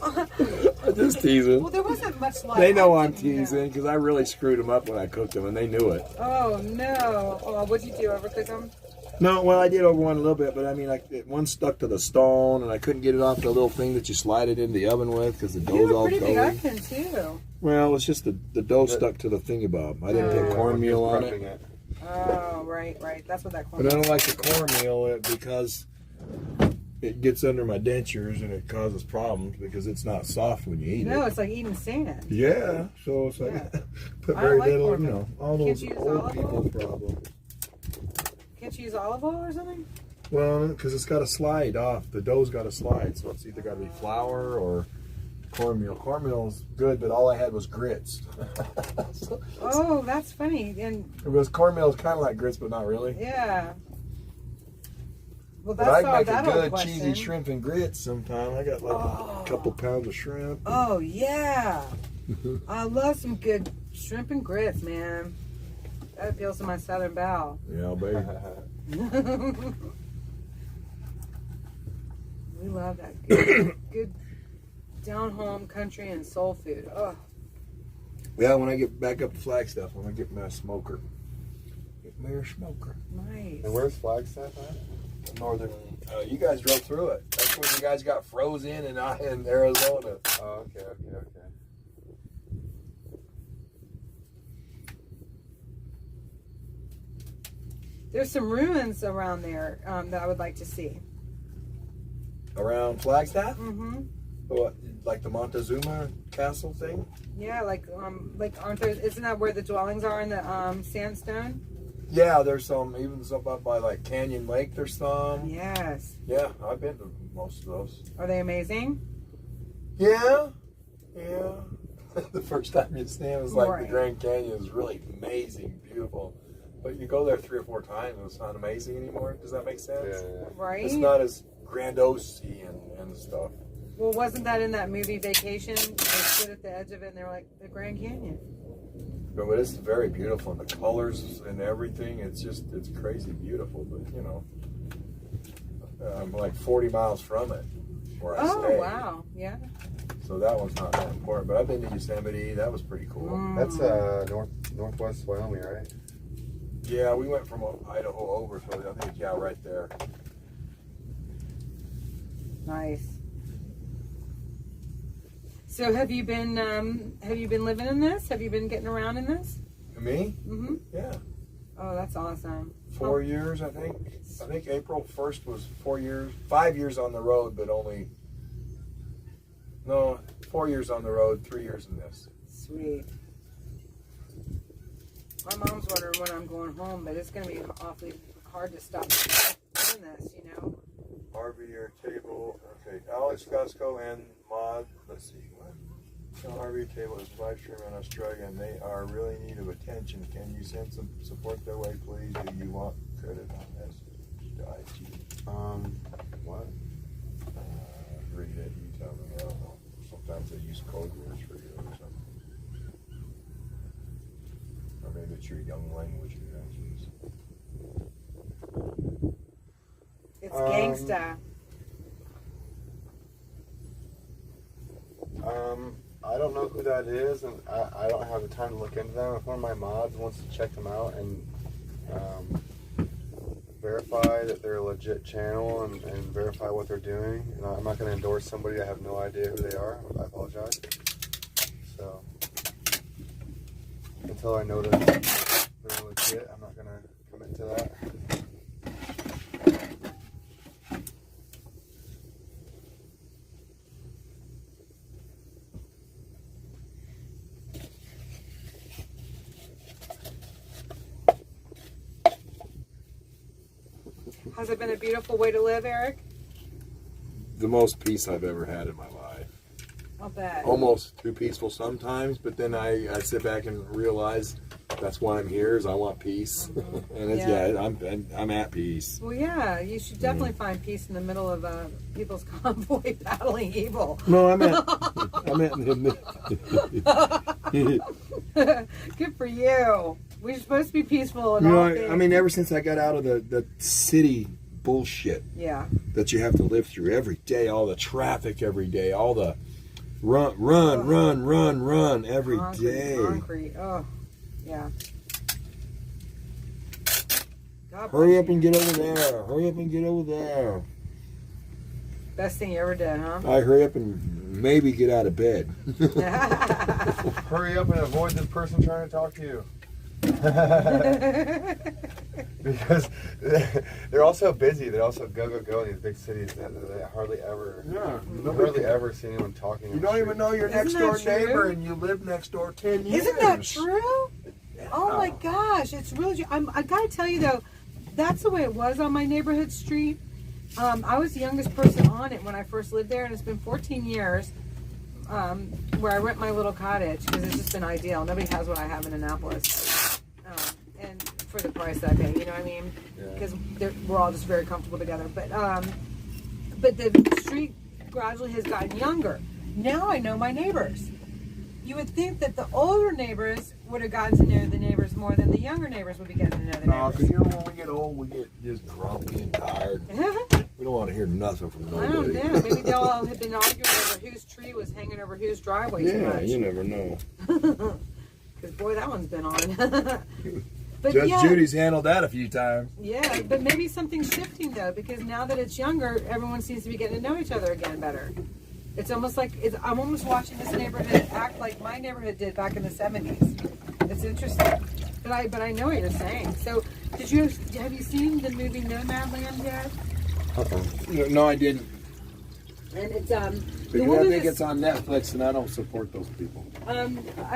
I'm just teasing. Well, there wasn't much light. They know I'm teasing because I really screwed them up when I cooked them and they knew it. Oh no. Oh, what'd you do? Overcook them? No, well, I did over one a little bit, but I mean, one stuck to the stone and I couldn't get it off the little thing that you slide it into the oven with because the dough's all pretty big doughy. oven too. Well, it's just the dough stuck to the thingy-bob. I didn't put cornmeal on it. Oh, right. That's what that corn. But I don't like the cornmeal because it gets under my dentures and it causes problems because it's not soft when you eat it. No, it's like eating sand. Yeah, so it's like put I very like little, cornmeal. all Can't those you use old olive people oil? problems. Can't you use olive oil or something? Well, because it's got to slide off. The dough's got to slide, so it's either got to be flour or cornmeal. Cornmeal's good, but all I had was grits. Oh, that's funny. And Because cornmeal's kind of like grits, but not really. yeah. Well, But that's I make a that good question. cheesy shrimp and grits sometime. I got like a couple pounds of shrimp. Oh yeah. I love some good shrimp and grits, man. That appeals to my southern bowel. Yeah, baby. We love that good down home country and soul food. Oh, Yeah, when I get back up to Flagstaff, I'm going to get my smoker. Get me a smoker. nice. And where's Flagstaff at? Northern. You guys drove through it. That's when you guys got frozen in Arizona. Oh, okay. There's some ruins around there that I would like to see. Around Flagstaff? Mm-hmm. What, like the Montezuma Castle thing? Yeah, like aren't there? Isn't that where the dwellings are in the sandstone? Yeah, there's some, even some up by like Canyon Lake, there's some. Yes. Yeah, I've been to most of those. Are they amazing? Yeah. The first time you see it was like Right. the Grand Canyon is really amazing, beautiful. But you go there 3 or 4 times and it's not amazing anymore. Does that make sense? Yeah. Right. It's not as grandiose and stuff. Well, wasn't that in that movie Vacation? They stood at the edge of it and they were like, the Grand Canyon. But it's very beautiful, and the colors and everything, it's crazy beautiful. But, you know, I'm like 40 miles from it where I stay. Oh, wow. Yeah. So that one's not that important. But I've been to Yosemite. That was pretty cool. That's northwest Wyoming, right? Yeah, we went from Idaho over, so I think, yeah, right there. Nice. So have you been living in this? Have you been getting around in this? Me? Mm-hmm. Yeah. Oh, that's awesome. 4 years, I think. I think April 1st was 4 years. 5 years on the road, but only No, 4 years on the road, 3 years in this. Sweet. My mom's wondering when I'm going home, but it's going to be awfully hard to stop doing this, you know. RV or table. Okay, Alex Gusco and Mod. Let's see. What? So RV table is live streaming in Australia, and they are really in need of attention. Can you send some support their way, please? Do you want credit on this? What? Read it. You tell me. I don't know. Sometimes they use code words for you or something. Or maybe it's your young language you guys use. It's gangsta. I don't know who that is, and I don't have the time to look into them. If one of my mods wants to check them out and verify that they're a legit channel and verify what they're doing, and I'm not going to endorse somebody I have no idea who they are. I apologize. So until I know that they're legit, I'm not going to commit to that. Has it been a beautiful way to live, Eric? The most peace I've ever had in my life. I'll bet. Almost too peaceful sometimes, but then I sit back and realize that's why I'm here, is I want peace. And it's, I'm at peace. Well, yeah, you should definitely find peace in the middle of people's convoy battling evil. No, I'm at Good for you. We're supposed to be peaceful and you know, all things. I mean, ever since I got out of the city bullshit that you have to live through every day, all the traffic every day, all the run every day. Concrete. Oh, yeah. God Hurry up and get over there. Hurry up and get over there. Best thing you ever did, huh? I hurry up and maybe get out of bed. Hurry up and avoid this person trying to talk to you. Because they're also busy. They're also go in these big cities. They hardly ever, hardly ever see anyone talking. You don't even know your next door neighbor, and you live next door 10 years. Isn't that true? Yeah. Oh my gosh, it's really true. I gotta tell you though, that's the way it was on my neighborhood street. I was the youngest person on it when I first lived there, and it's been 14 years where I rent my little cottage because it's just been ideal. Nobody has what I have in Annapolis, and for the price that I pay, you know what I mean? Because we're all just very comfortable together. But the street gradually has gotten younger. Now I know my neighbors. You would think that the older neighbors would have gotten to know the neighbors more than the younger neighbors would be getting to know the neighbors. Because you know when we get old, we get just grumpy and tired. We don't want to hear nothing from nobody. I don't know. Maybe they all have been arguing over whose tree was hanging over whose driveway too much. Yeah, you never know. Because boy, that one's been on. But Judge Judy's handled that a few times. Yeah, but maybe something's shifting though, because now that it's younger, everyone seems to be getting to know each other again better. It's almost like I'm almost watching this neighborhood act like my neighborhood did back in the 70s. It's interesting, but I know what you're saying. So, have you seen the movie Nomadland yet? No, I didn't. And it's But I think it's on Netflix, and I don't support those people. I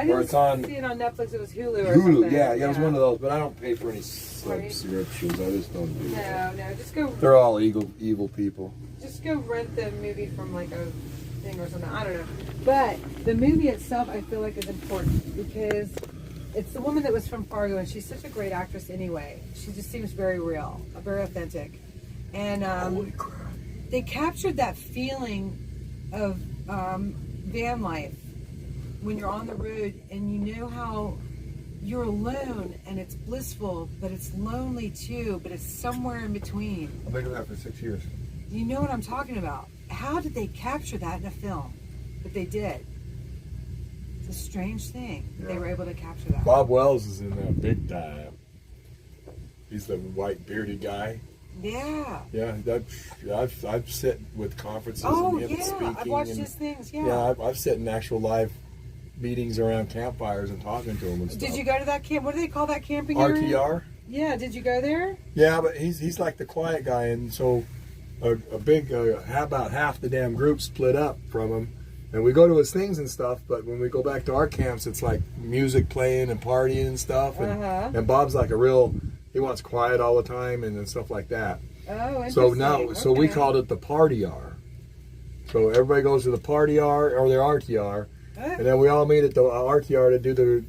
didn't see it on Netflix. It was Hulu or Hulu, something. yeah, it was one of those. But I don't pay for any subscriptions. I just don't do that. No, just go. They're all evil people. Just go rent the movie from like a thing or something. I don't know. But the movie itself, I feel like, is important because it's the woman that was from Fargo, and she's such a great actress anyway. She just seems very real, very authentic, and Holy crap. They captured that feeling of van life when you're on the road and you know how you're alone and it's blissful, but it's lonely too, but it's somewhere in between. I've been doing that for 6 years. You know what I'm talking about. How did they capture that in a film? But they did. It's a strange thing. They were able to capture that. Bob Wells is in that big time. He's the white bearded guy. Yeah. Yeah, I've sat with conferences and him speaking. I've watched his things, I've sat in actual live meetings around campfires and talking to him and stuff. Did you go to that camp? What do they call that camping area? RTR? Yeah, did you go there? Yeah, but he's like the quiet guy, and so a big, about half the damn group split up from him, And we go to his things and stuff, but when we go back to our camps, it's like music playing and partying and stuff. And Bob's like he wants quiet all the time and stuff like that. Oh, interesting. So we called it the party R. So everybody goes to the party R or their RTR, and then we all meet at the RTR to do the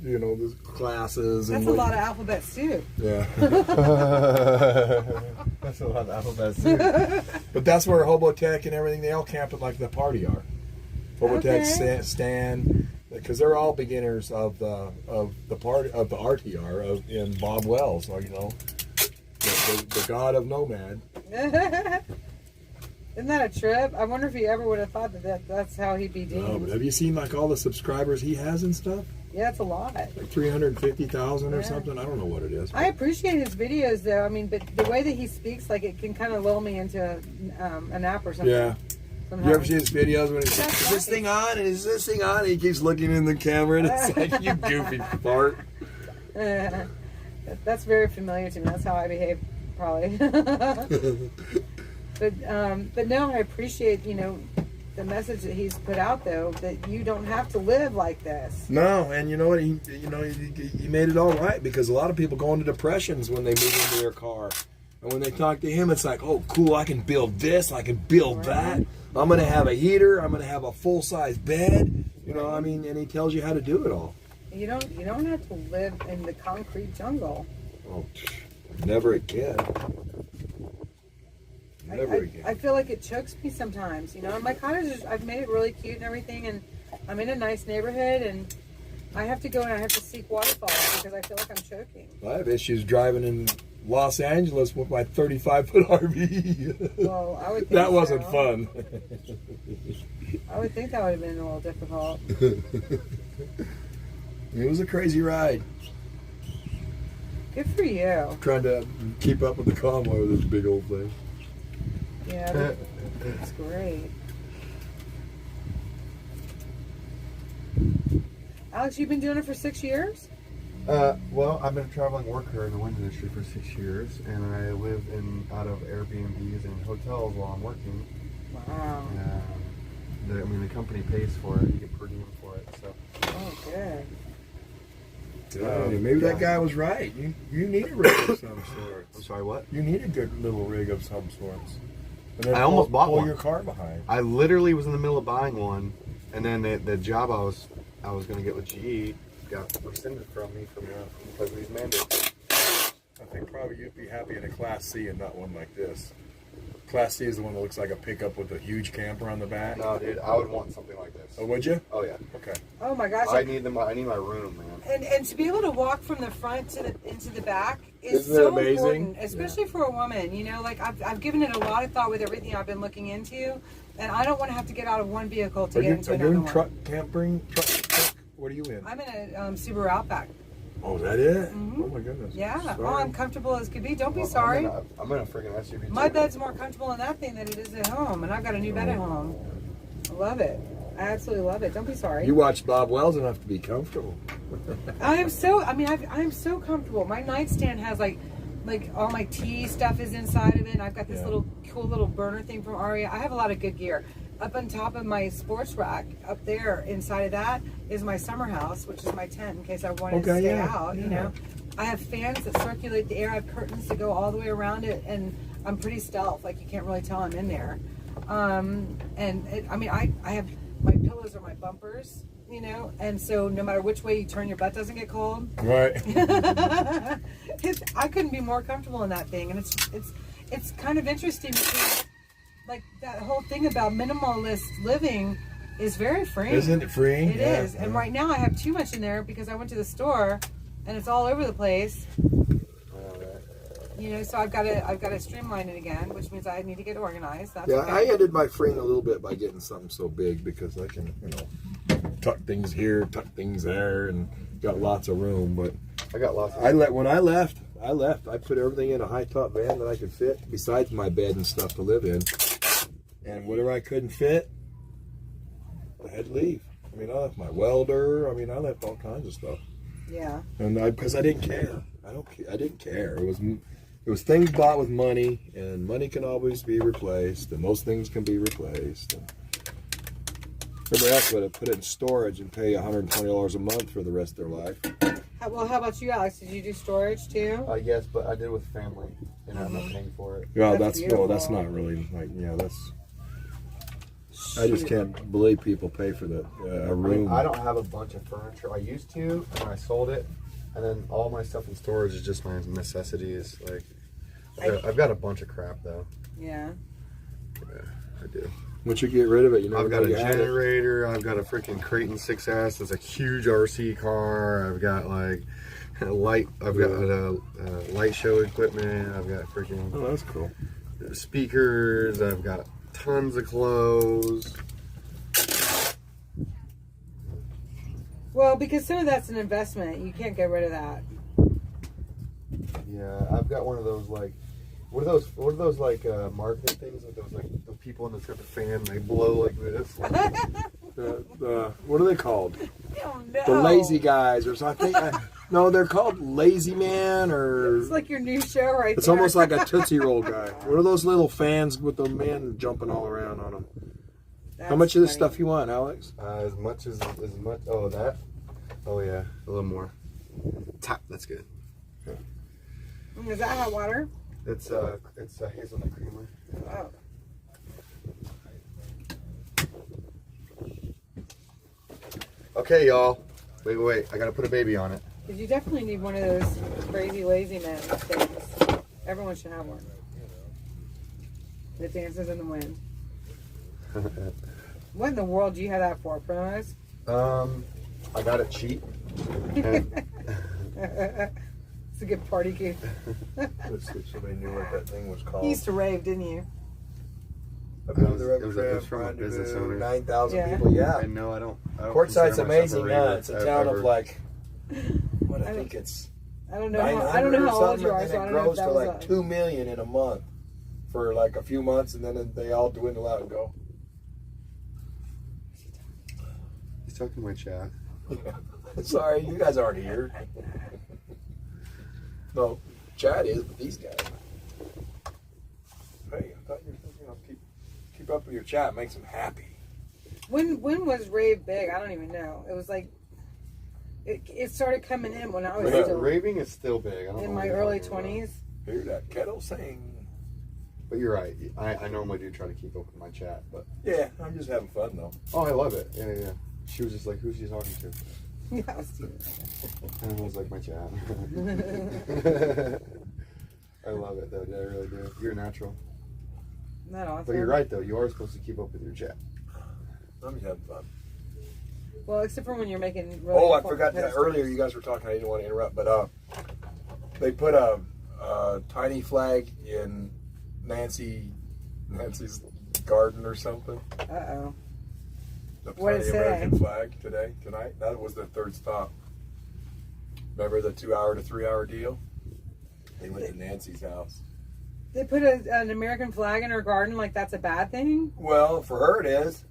classes. That's a lot of alphabets too. Yeah. That's a lot of alphabets too. But that's where Hobotech and everything, they all camp at like the party R. Hobotech, Stan, because they're all beginners of the RTR in Bob Wells, so, the god of Nomad. Isn't that a trip? I wonder if he ever would have thought that's how he'd be deemed. No, but have you seen like all the subscribers he has and stuff? Yeah, it's a lot. Like 350,000 or something. I don't know what it is. I appreciate his videos though. I mean, but the way that he speaks, like, it can kind of lull me into a nap or something. Yeah. Sometimes. You ever see his videos when he's like, is this thing on? Is this thing on? And he keeps looking in the camera and it's like, you goofy fart. That's very familiar to me. That's how I behave, probably. But no, I appreciate, the message that he's put out, though, that you don't have to live like this. No, and you know what? He made it all right, because a lot of people go into depressions when they move into their car. And when they talk to him, it's like, oh, cool, I can build this, I can build that. I'm going to have a heater, I'm going to have a full-size bed. And he tells you how to do it all. You don't have to live in the concrete jungle. Oh, never again. I feel like it chokes me sometimes, And my cottage, I've made it really cute and everything, and I'm in a nice neighborhood, and I have to go and I have to seek waterfalls because I feel like I'm choking. I have issues driving in Los Angeles with my 35-foot RV. Well, I would think that wasn't fun. I would think that would have been a little difficult. It was a crazy ride. Good for you. Trying to keep up with the convoy with this big old thing. Yeah, that's great. Alex, you've been doing it for 6 years? Well, I've been a traveling worker in the wind industry for 6 years, and I live out of Airbnbs and hotels while I'm working. Wow. The company pays for it. You get per diem for it. So. Oh, good. Maybe that guy was right. You need a rig of some sorts. I'm sorry, what? You need a good little rig of some sorts. And then I almost bought pull one. Your car behind. I literally was in the middle of buying one, and then the job I was going to get with GE got rescinded from me because of these mandates. I think probably you'd be happy in a Class C and not one like this. Class C is the one that looks like a pickup with a huge camper on the back. No, dude, I would want something like this. Oh, would you? Oh yeah. Okay. Oh my gosh. I need my room, man. And to be able to walk from the front into the back is Isn't so it amazing? important, especially for a woman. Like I've given it a lot of thought with everything I've been looking into, and I don't want to have to get out of one vehicle to get into another Are you in one. truck? What are you in? I'm in a Subaru Outback. Oh, is that it? Mm-hmm. Oh my goodness. Yeah. Sorry. Oh, I'm comfortable as could be. Don't be sorry. I'm in a freaking SUV. My bed's more comfortable in that thing than it is at home, and I've got a new bed at home. I love it. I absolutely love it. Don't be sorry. You watch Bob Wells enough to be comfortable. I'm so comfortable. My nightstand has like all my tea stuff is inside of it. And I've got this cool little burner thing from Aria. I have a lot of good gear. Up on top of my sports rack, up there inside of that is my summer house, which is my tent in case I wanted to stay out. I have fans that circulate the air. I have curtains that go all the way around it, and I'm pretty stealth. Like, you can't really tell I'm in there. I have my pillows are my bumpers, and so no matter which way you turn, your butt doesn't get cold. Right. I couldn't be more comfortable in that thing, and it's kind of interesting because, like, that whole thing about minimalist living is very freeing. Isn't it freeing? It is. And right now I have too much in there because I went to the store and it's all over the place. So I've got to streamline it again, which means I need to get organized. That's okay. I ended my freeing a little bit by getting something so big because I can, tuck things here, tuck things there, and got lots of room. But I got lots. When I left. I put everything in a high top van that I could fit, besides my bed and stuff to live in. And whatever I couldn't fit, I had to leave. I left my welder. I left all kinds of stuff. Yeah. And because I didn't care. I didn't care. It was things bought with money, and money can always be replaced, and most things can be replaced. Everybody else would have put it in storage and pay $120 a month for the rest of their life. Well, how about you, Alex? Did you do storage too? Yes, but I did with family, and I'm not paying for it. Yeah, That's that's not really like that's. I just can't believe people pay for the a room. I don't have a bunch of furniture. I used to, and I sold it, and then all my stuff in storage is just my necessities. Like, I've got a bunch of crap though. Yeah. Yeah, I do. Once you get rid of it, you know. I've got a generator. I've got a freaking Creighton 6S. That's a huge RC car. I've got like light. I've got light show equipment. I've got freaking. Oh, that's cool. Speakers. I've got tons of clothes. Well, because some of that's an investment. You can't get rid of that. Yeah, I've got one of those like. What are those like marketing things with those like the people in the type of fan they blow like this? What are they called? I don't know. The lazy guys or something. No, they're called Lazy Man or. It's like your new show right It's there. almost like a Tootsie Roll guy. What are those little fans with the men jumping all around on them? How much of this stuff you want, Alex? As much. Oh, that. Oh yeah, a little more. Tap. That's good. Is that hot water? It's hazelnut creamer. Oh. Okay, y'all. Wait. I gotta put a baby on it. Because you definitely need one of those crazy lazy men things. Everyone should have one. That dances in the wind. What in the world do you have that for, Primo's? I got it cheap. It's a good party game. Let's see if somebody knew what that thing was called. You used to rave, didn't you? I've been to the It was from a business owner. 9,000 Yeah. people, yeah. I know. I don't Quartside's consider myself amazing a now. raver It's a town ever. of like, what I think it's I don't know. 900 I don't know or how old something, you are, and so I then don't it know if grows that to was like a... 2 million in a month for like a few months, and then they all dwindle out and go. He's talking to my chat. Sorry, you guys aren't here. No, Chad is, but these guys. Hey, I thought you were keep up with your chat, makes them happy. When was rave big? I don't even know. It was like it started coming in when I was still Raving is still big. I don't in know my what you're early talking about. 20s. Hear that kettle sing. But you're right. I normally do try to keep up with my chat, but Yeah, I'm just having fun though. oh, I love it. Yeah. She was just like, "Who's she talking to?" Yeah, I was doing And I was like, "My chat." I love it though. I really do. You're natural. that awesome. But you're right though. You are supposed to keep up with your chat. I'm just having fun. Well, except for when you're making. Really Oh, I important forgot that posts. earlier. You guys were talking. I didn't want to interrupt, but they put a tiny flag in Nancy's garden or something. Uh-oh. The What'd it tiny American say? flag tonight. That was the third stop. Remember the 2 hour to 3 hour deal? They went to Nancy's house. They put an American flag in her garden like that's a bad thing? Well, for her it is.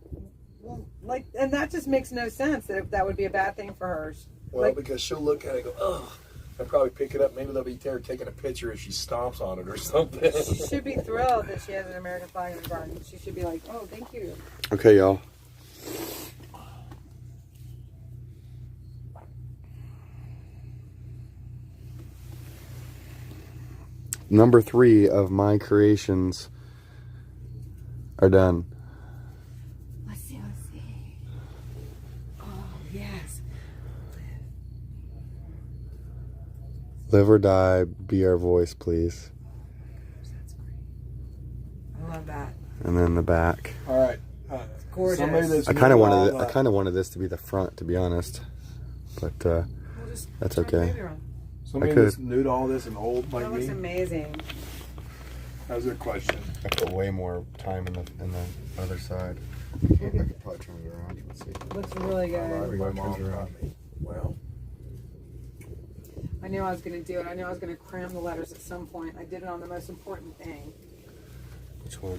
Well, like, and that just makes no sense that would be a bad thing for her. Well, Like- because she'll look at it and go, oh. They'll probably pick it up. Maybe they'll be there taking a picture if she stomps on it or something. She should be thrilled that she has an American flag in her garden. She should be like, oh, thank you. Okay, y'all. Number 3 of my creations are done. Let's see. Oh, yes. Live or die, be our voice, please. I love that. And then the back. All right. Gorgeous. I kind of wanted this to be the front, to be honest, but that's okay. Somebody I could. that's new to all this and old like That looks me. amazing. How's their question? I put way more time in the other side. I could probably turn it around. Let's see. Looks really good. My mom taught me. Well, I knew I was going to do it. I knew I was going to cram the letters at some point. I did it on the most important thing. Which one?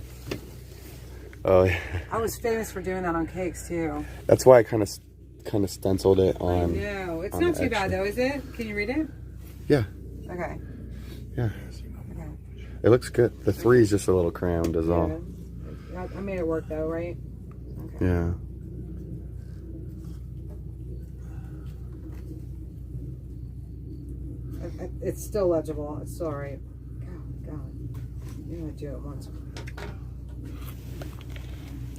Oh, yeah. I was famous for doing that on cakes too. That's why I kind of stenciled it on. I know. It's on not the too bad extra. though, is it? Can you read it? Yeah. Okay. Yeah. Okay. It looks good. The 3 is just a little crammed, is all. Yeah. I made it work though, right? Okay. Yeah. It's still legible. It's still alright. God. You're gonna do it once.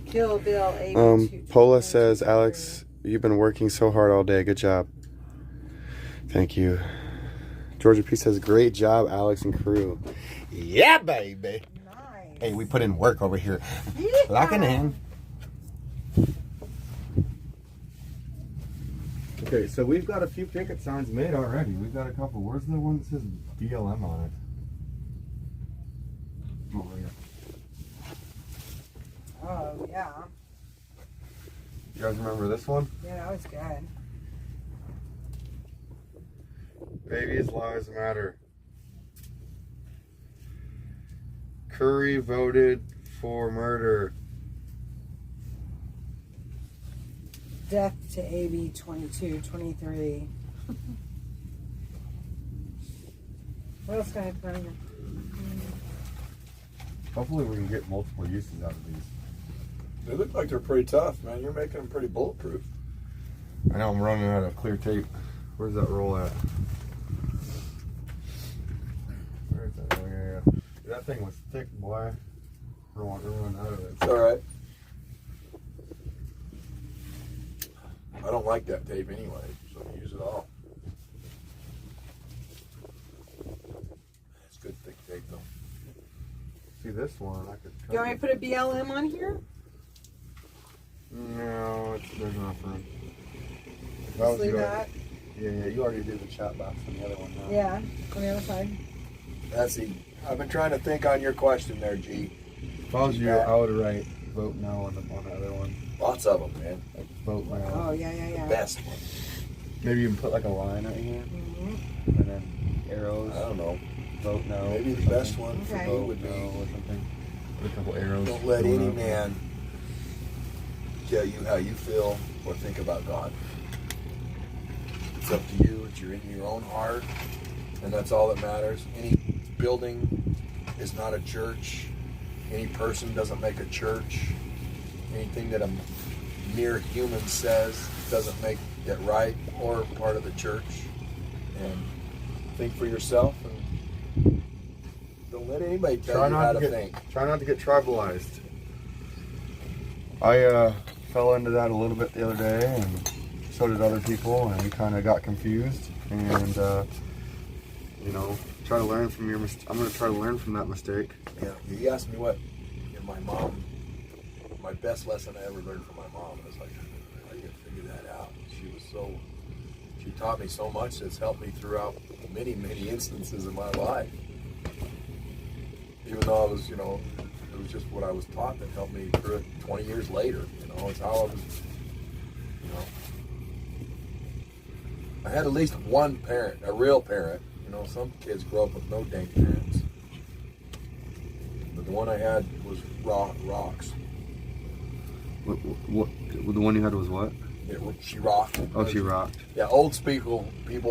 Kill Bill AB2223. Pola says, Alex, you've been working so hard all day. Good job. Thank you. Georgia P says, great job, Alex and crew. Yeah, baby. Nice. Hey, we put in work over here. Locking in. Okay, so we've got a few picket signs made already. We've got a couple. Where's the one that says BLM on it? Oh, right here. Oh, yeah. You guys remember this one? Yeah, that was good. Babies' lives matter. Curry voted for murder. Death to AB2223. What else can I put in? Hopefully we can get multiple uses out of these. They look like they're pretty tough, man. You're making them pretty bulletproof. I know I'm running out of clear tape. Where's that roll at? Where's that? Oh, yeah. That thing was thick, boy. I don't want to run out of it. It's alright. I don't like that tape anyway, so I use it all. It's good thick tape though. See this one? I could. You want me to put a BLM on here? No, there's enough room. Just leave that. Yeah, you already did the chat box on the other one. Now. Yeah, on the other side. That's the. I've been trying to think on your question there, G. If I was you, I would write vote no on the other one. Lots of them, man. Like vote no. Oh, yeah. Best one. Maybe you can put like a line right here, and then arrows. I don't know. Vote no. Maybe the best one for Okay. me would No be or something. Put a couple arrows. don't let going any up. man tell you how you feel or think about God. It's up to you. It's in your own heart, and that's all that matters. Any building is not a church. Any person doesn't make a church. Anything that a mere human says doesn't make it right or part of the church. And think for yourself and don't let anybody tell you how to think. Try not to get tribalized. I fell into that a little bit the other day, and so did other people, and we kind of got confused. And you know, try to learn from your mistake. I'm going to try to learn from that mistake. Yeah, you asked me what my mom, my best lesson I ever learned from my mom. I was like, how you gonna figure that out? She taught me so much that's helped me throughout many instances in my life. Even though I was, it was just what I was taught that helped me through it 20 years later. It's how I was, I had at least one parent, a real parent. Some kids grow up with no dang parents. But the one I had was rocks. What? The one you had was what? She rocked. Oh, she rocked. Yeah, old people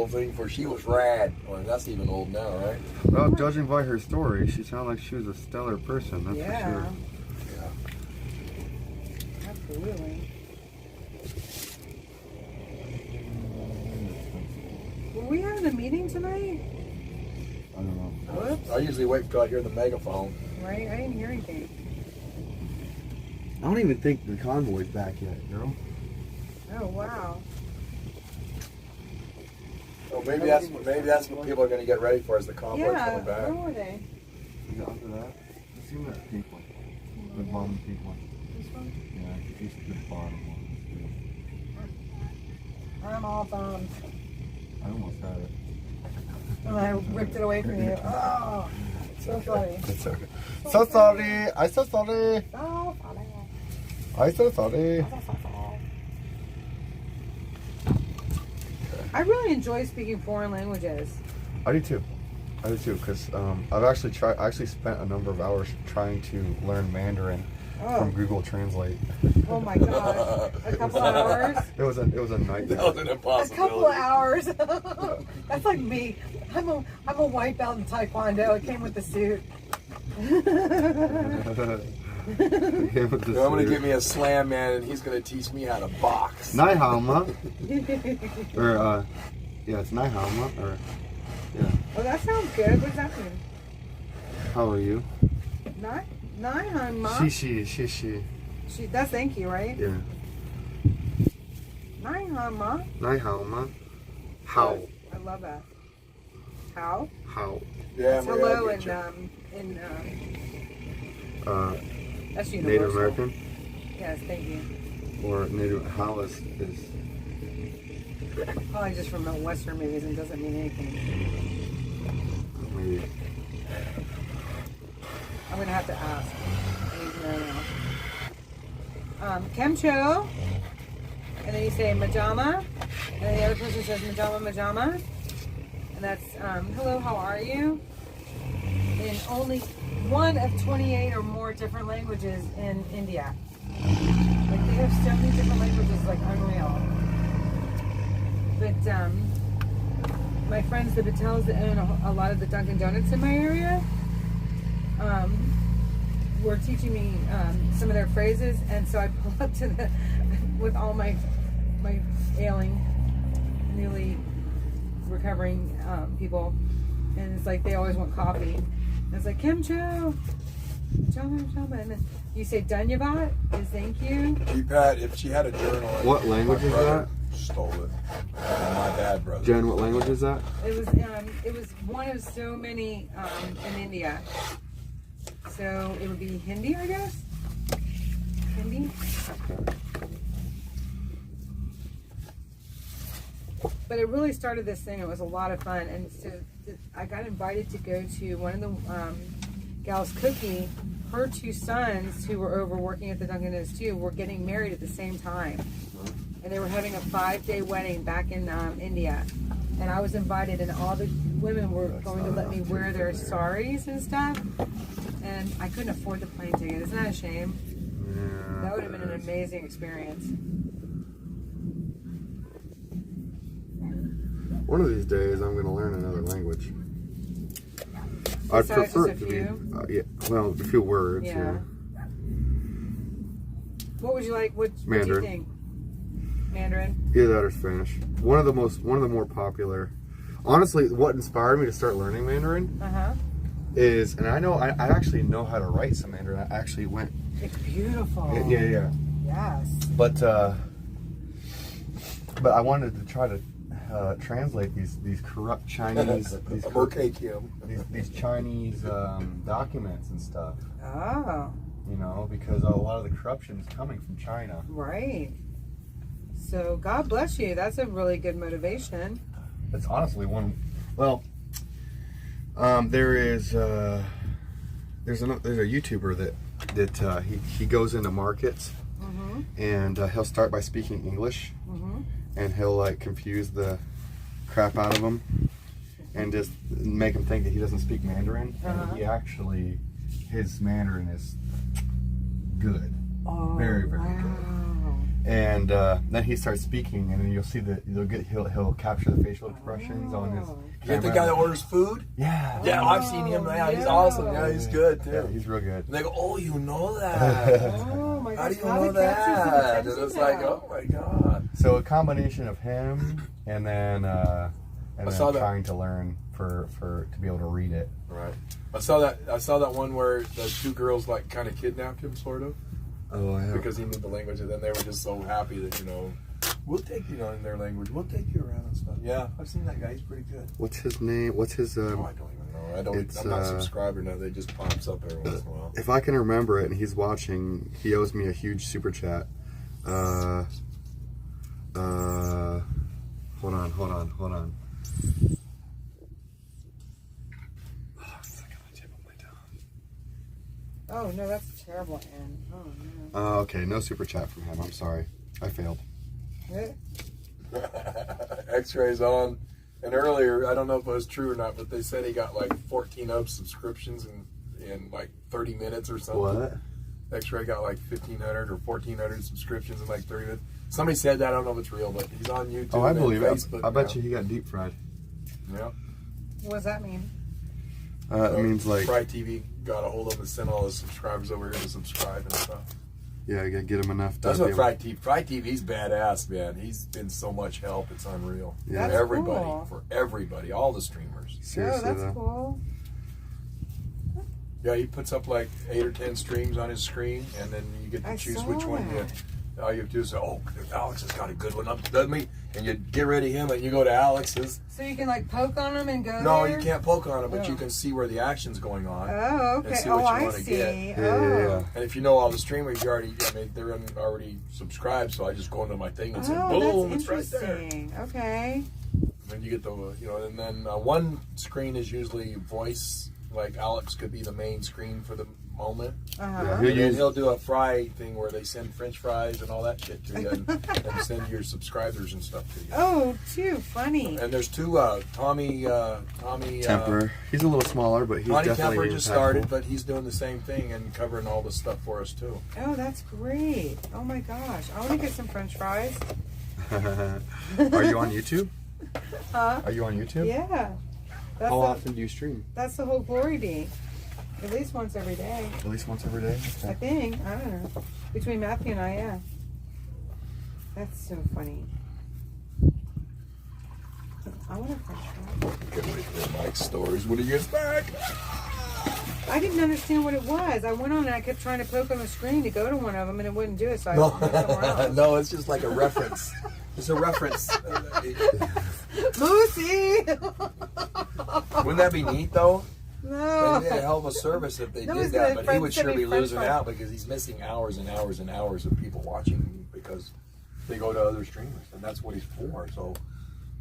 think for she was rad. Well, that's even old now, right? Well, judging by her story, she sounded like she was a stellar person. That's for sure. Yeah. Absolutely. Were we having a meeting tonight? I don't know. Whoops. I usually wait until I hear the megaphone. Right? I didn't hear anything. I don't even think the convoy's back yet, girl. Oh, wow. Oh, maybe that's what people are going to get ready for, is the convoy coming back. Where were they? Is it under that? Let's see that pink one. The bottom pink one. This one? Yeah, it's the bottom one. I'm all bummed. I almost had it. And I ripped it away from you. Oh, so funny. It's okay. So sorry. I'm so sorry. So funny. I'm so sorry. I really enjoy speaking foreign languages. I do too, because I've actually spent a number of hours trying to learn Mandarin from Google Translate. Oh my gosh. A couple hours? It was a nightmare. That was an impossibility. A couple of hours. That's like me. I'm a white belt in Taekwondo. It came with the suit. I'm going to give me a slam man, and he's going to teach me how to box. Nai hao ma. Or, yeah, it's Nai hao ma. Or, Yeah. Oh, that sounds good. What does that mean? How are you? Nine, Ma. She. That's thank you, right? Yeah. Nine, Ma. 你好吗? How? I love that. How? How? Yeah, It's hello in that's universal. Native American? Yes, thank you. Or Native, how is Probably just from the Western movies and doesn't mean anything. maybe. I'm gonna have to ask. I need to know now. Kemcho. And then you say Majama. And then the other person says Majama. And that's hello, how are you? In only one of 28 or more different languages in India. Like they have so many different languages, like unreal. But my friends, the Patels that own a lot of the Dunkin' Donuts in my area, were teaching me some of their phrases, and so I pulled up to the with all my ailing, newly recovering people, and it's like they always want coffee. And it's like Kimcho, Jama, and then you say Dhanyavad is thank you. Pat, if she had a journal. What language is that? Stole it. My bad brother. Jen, what language is that? It was one of so many in India. So it would be Hindi, I guess. Hindi. But it really started this thing. It was a lot of fun, and so I got invited to go to one of the gals, Cookie. Her two sons, who were over working at the Dunkin' Donuts too, were getting married at the same time, and they were having a 5-day wedding back in India. And I was invited, and all the women were going to let me wear their saris and stuff. And I couldn't afford the plane ticket. Isn't that a shame? Yeah. That would have been an amazing experience. One of these days, I'm going to learn another language. I'd Besides prefer just it a to few? be, well, a few words. Yeah. What would you like? What do you Mandarin. think? Mandarin. Either that or Spanish. One of the more popular. Honestly, what inspired me to start learning Mandarin is, and I know I actually know how to write some Mandarin. I actually went. It's beautiful. Yeah. Yes. But I wanted to try to translate these corrupt Chinese these Chinese documents and stuff. Oh. You know, because a lot of the corruption is coming from China. Right. So God bless you. That's a really good motivation. It's honestly one. Well, there's a YouTuber that he goes into markets and he'll start by speaking English and he'll like confuse the crap out of them and just make them think that he doesn't speak Mandarin. And he actually, his Mandarin is good, very good. And then he starts speaking, and then you'll see that he'll capture the facial expressions on his. You're the guy that orders food? Yeah. Yeah, I've seen him. Yeah, he's awesome. Yeah, he's good too. Yeah, he's real good. And they go, "Oh, you know that? Oh my How gosh, do you know that?" And it's like, "Oh my god!" So a combination of him and then trying to learn to be able to read it. Right. I saw that one where the two girls like kind of kidnapped him, sort of. Oh, yeah. Because he knew the language, and then they were just so happy that we'll take you in their language. We'll take you around and stuff. Yeah, I've seen that guy. He's pretty good. What's his name? What's his? I don't even know. I'm not subscribed or nothing. They just pops up every once in a while. If I can remember it, and he's watching, he owes me a huge super chat. Hold on. Oh no, that's terrible, Aaron. Oh no. Okay, no super chat from him. I'm sorry, I failed. X-rays on, and earlier I don't know if it was true or not, but they said he got like 14 subscriptions in like 30 minutes or something. What? X-ray got like 1,500 or 1,400 subscriptions in like 30 minutes. Somebody said that. I don't know if it's real, but he's on YouTube. Oh, I believe it. Facebook, I bet you he got deep fried. Yeah. What does that mean? It means like Fry TV got a hold of him and sent all his subscribers over here to subscribe and stuff. Yeah, you gotta get him enough. That's what Fry TV's badass, man. He's been so much help. It's unreal. Yeah. For That's everybody, cool. for everybody, all the streamers. Seriously, that's though. cool. Yeah, he puts up like 8 or 10 streams on his screen, and then you get to I choose saw which one you. All you have to do is say, "Oh, Alex has got a good one up, doesn't he?" And you get rid of him, and you go to Alex's. So you can like poke on them and go No, there? you can't poke on it, but Oh. you can see where the action's going on. Oh, And okay. see what Oh, you I wanna see. get. Oh. And if you know all the streamers, you already, I mean, they're already subscribed, so I just go into my thing and say, Oh, boom, that's it's right there. interesting. Okay. And then you get the, and then one screen is usually voice, like Alex could be the main screen for the moment. Uh-huh. And then he'll do a fry thing where they send French fries and all that shit to you, and send your subscribers and stuff to you. Oh, too funny. And there's two, Tommy Temper. He's a little smaller, but he's Tommy definitely Temper just impactful. started, but he's doing the same thing and covering all the stuff for us too. Oh, that's great. Oh my gosh. I want to get some French fries. Are you on YouTube? Huh? Are you on YouTube? Yeah. That's How the, often do you stream? That's the whole glory bee. At least once every day. At least once every day? I think. I don't know. Between Matthew and I, yeah. That's so funny. I want a French fry. Can't wait for Mike's stories when he gets back. I didn't understand what it was. I went on and I kept trying to poke on the screen to go to one of them and it wouldn't do it, so I went somewhere else. No, it's just like a reference. It's a reference. Lucy! Wouldn't that be neat though? No. That'd be a hell of a service if they No, did it's that, good. but he Friends would send sure me be French losing fries. out because he's missing hours and hours and hours of people watching because they go to other streamers, and that's what he's for. So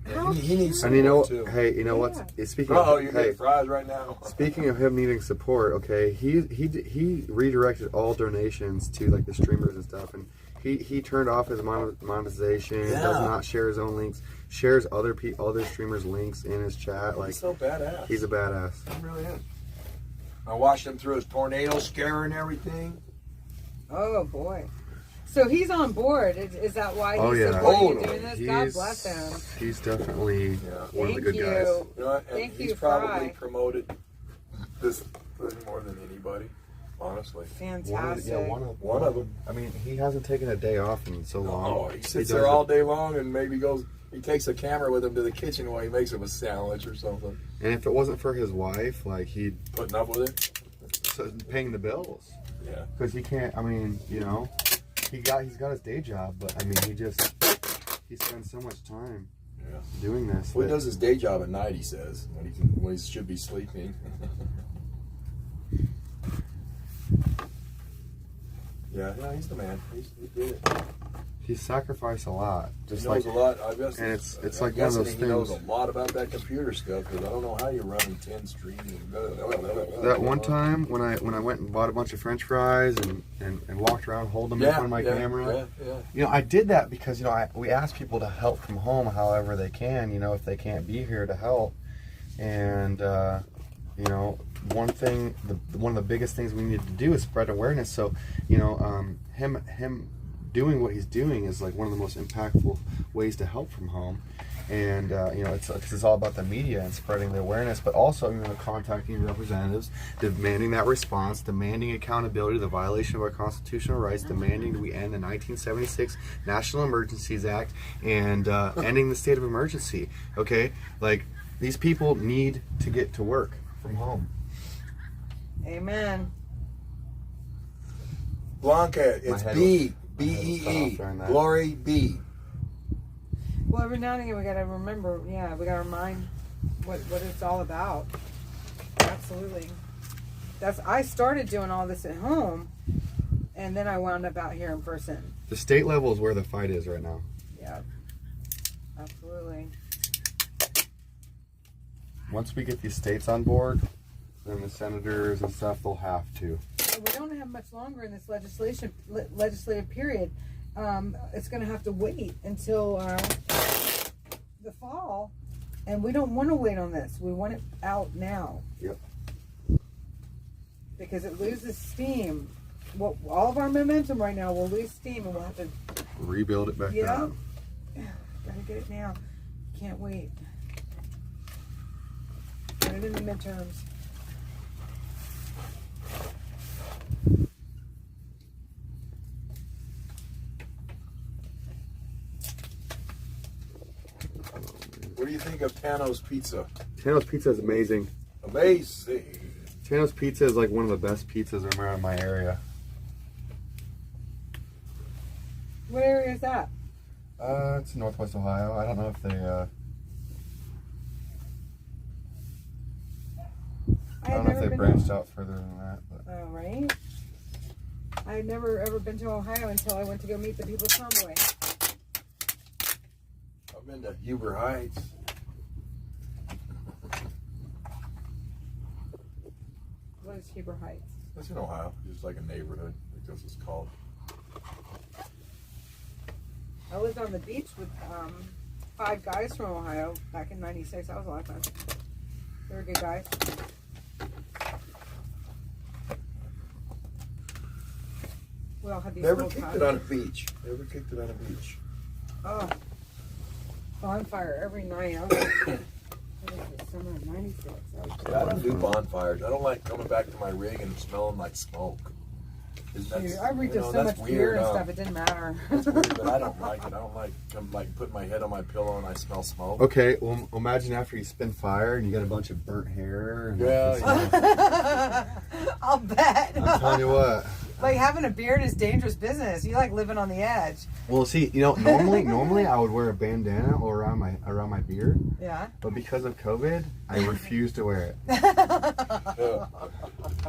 yeah, he needs And you know, support, too. hey, you know Yeah. what? Speaking Oh, of, you're hey, getting fries right now. speaking of him needing support, okay, he redirected all donations to like the streamers and stuff, and he turned off his monetization. Yeah. Does not share his own links. Shares other streamers' links in his chat. Like He's so badass. he's a badass. He really is. I watched him through his tornado scare and everything. Oh boy. So he's on board. Is that why he's Oh, yeah. supporting you Totally. doing this? God bless him. He's definitely one of the Thank good you. guys. You know what? And Thank he's you, probably Fry. promoted this more than anybody, honestly. Fantastic. One of them. I mean, he hasn't taken a day off in so long. Oh, he does sits there it- all day long and maybe he takes a camera with him to the kitchen while he makes him a sandwich or something. And if it wasn't for his wife, like he'd Putting up with it. paying the bills. Yeah. Because he can't. I mean, he's got his day job, but I mean, he spends so much time Yeah. doing this. Well, he that- does his day job at night, he says, when he should be sleeping. Yeah, he's the man. He did it. He sacrificed a lot. Just He knows like a lot. I guess and it's I'm like one of those guessing he knows things. a lot about that computer stuff because I don't know how you're running 10 streams. That one time when I went and bought a bunch of French fries and walked around holding them in front of my camera. Yeah. I did that because we ask people to help from home however they can. If they can't be here to help, and one thing, one of the biggest things we need to do is spread awareness. So him doing what he's doing is like one of the most impactful ways to help from home. And it's all about the media and spreading the awareness, but also contacting representatives, demanding that response, demanding accountability, the violation of our constitutional rights, demanding that we end the 1976 National Emergencies Act, and ending the state of emergency. Okay, like these people need to get to work from home. Amen. Blanca, it's head B. was B-E-E. cut off during that. Glory B. Well, every now and again we gotta remember. Yeah, we gotta remind what it's all about. Absolutely. I started doing all this at home, and then I wound up out here in person. The state level is where the fight is right now. Yeah. Absolutely. Once we get these states on board, then the senators and stuff, they'll have to. And we don't have much longer in this legislative period. It's going to have to wait until the fall, and we don't want to wait on this. We want it out now. Yep. Because it loses steam. Well, all of our momentum right now will lose steam, and we'll have to Rebuild it back up. gotta get it now. Can't wait. Get it in the midterms. What do you think of Tano's Pizza? Tano's Pizza is amazing. Amazing. Tano's Pizza is like one of the best pizzas around my area. What area is that? It's Northwest Ohio. I don't know if they, I don't know if they branched out further than that. But. Oh, right. I had never ever been to Ohio until I went to go meet the people from Conway. I've been to Huber Heights. What is Huber Heights? It's in Ohio. It's like a neighborhood. I think that's what it's called. I lived on the beach with 5 guys from Ohio back in '96. That was a lot of fun. They were good guys. We all had these Never little kicked cottages. it on a beach. Never kicked it on a beach. Oh, bonfire every night. I was like, summer of '96. Yeah, I don't do bonfires. I don't like coming back to my rig and smelling like smoke. I reeked of so much beer and stuff. It didn't matter. That's weird, but I don't like it. I don't like putting my head on my pillow and I smell smoke. Okay, well, imagine after you spin fire and you got a bunch of burnt hair. And I'll bet. I'm telling you what. Like having a beard is dangerous business. You like living on the edge. Well, see, you know, normally I would wear a bandana or around my beard. Yeah. But because of COVID, I refuse to wear it.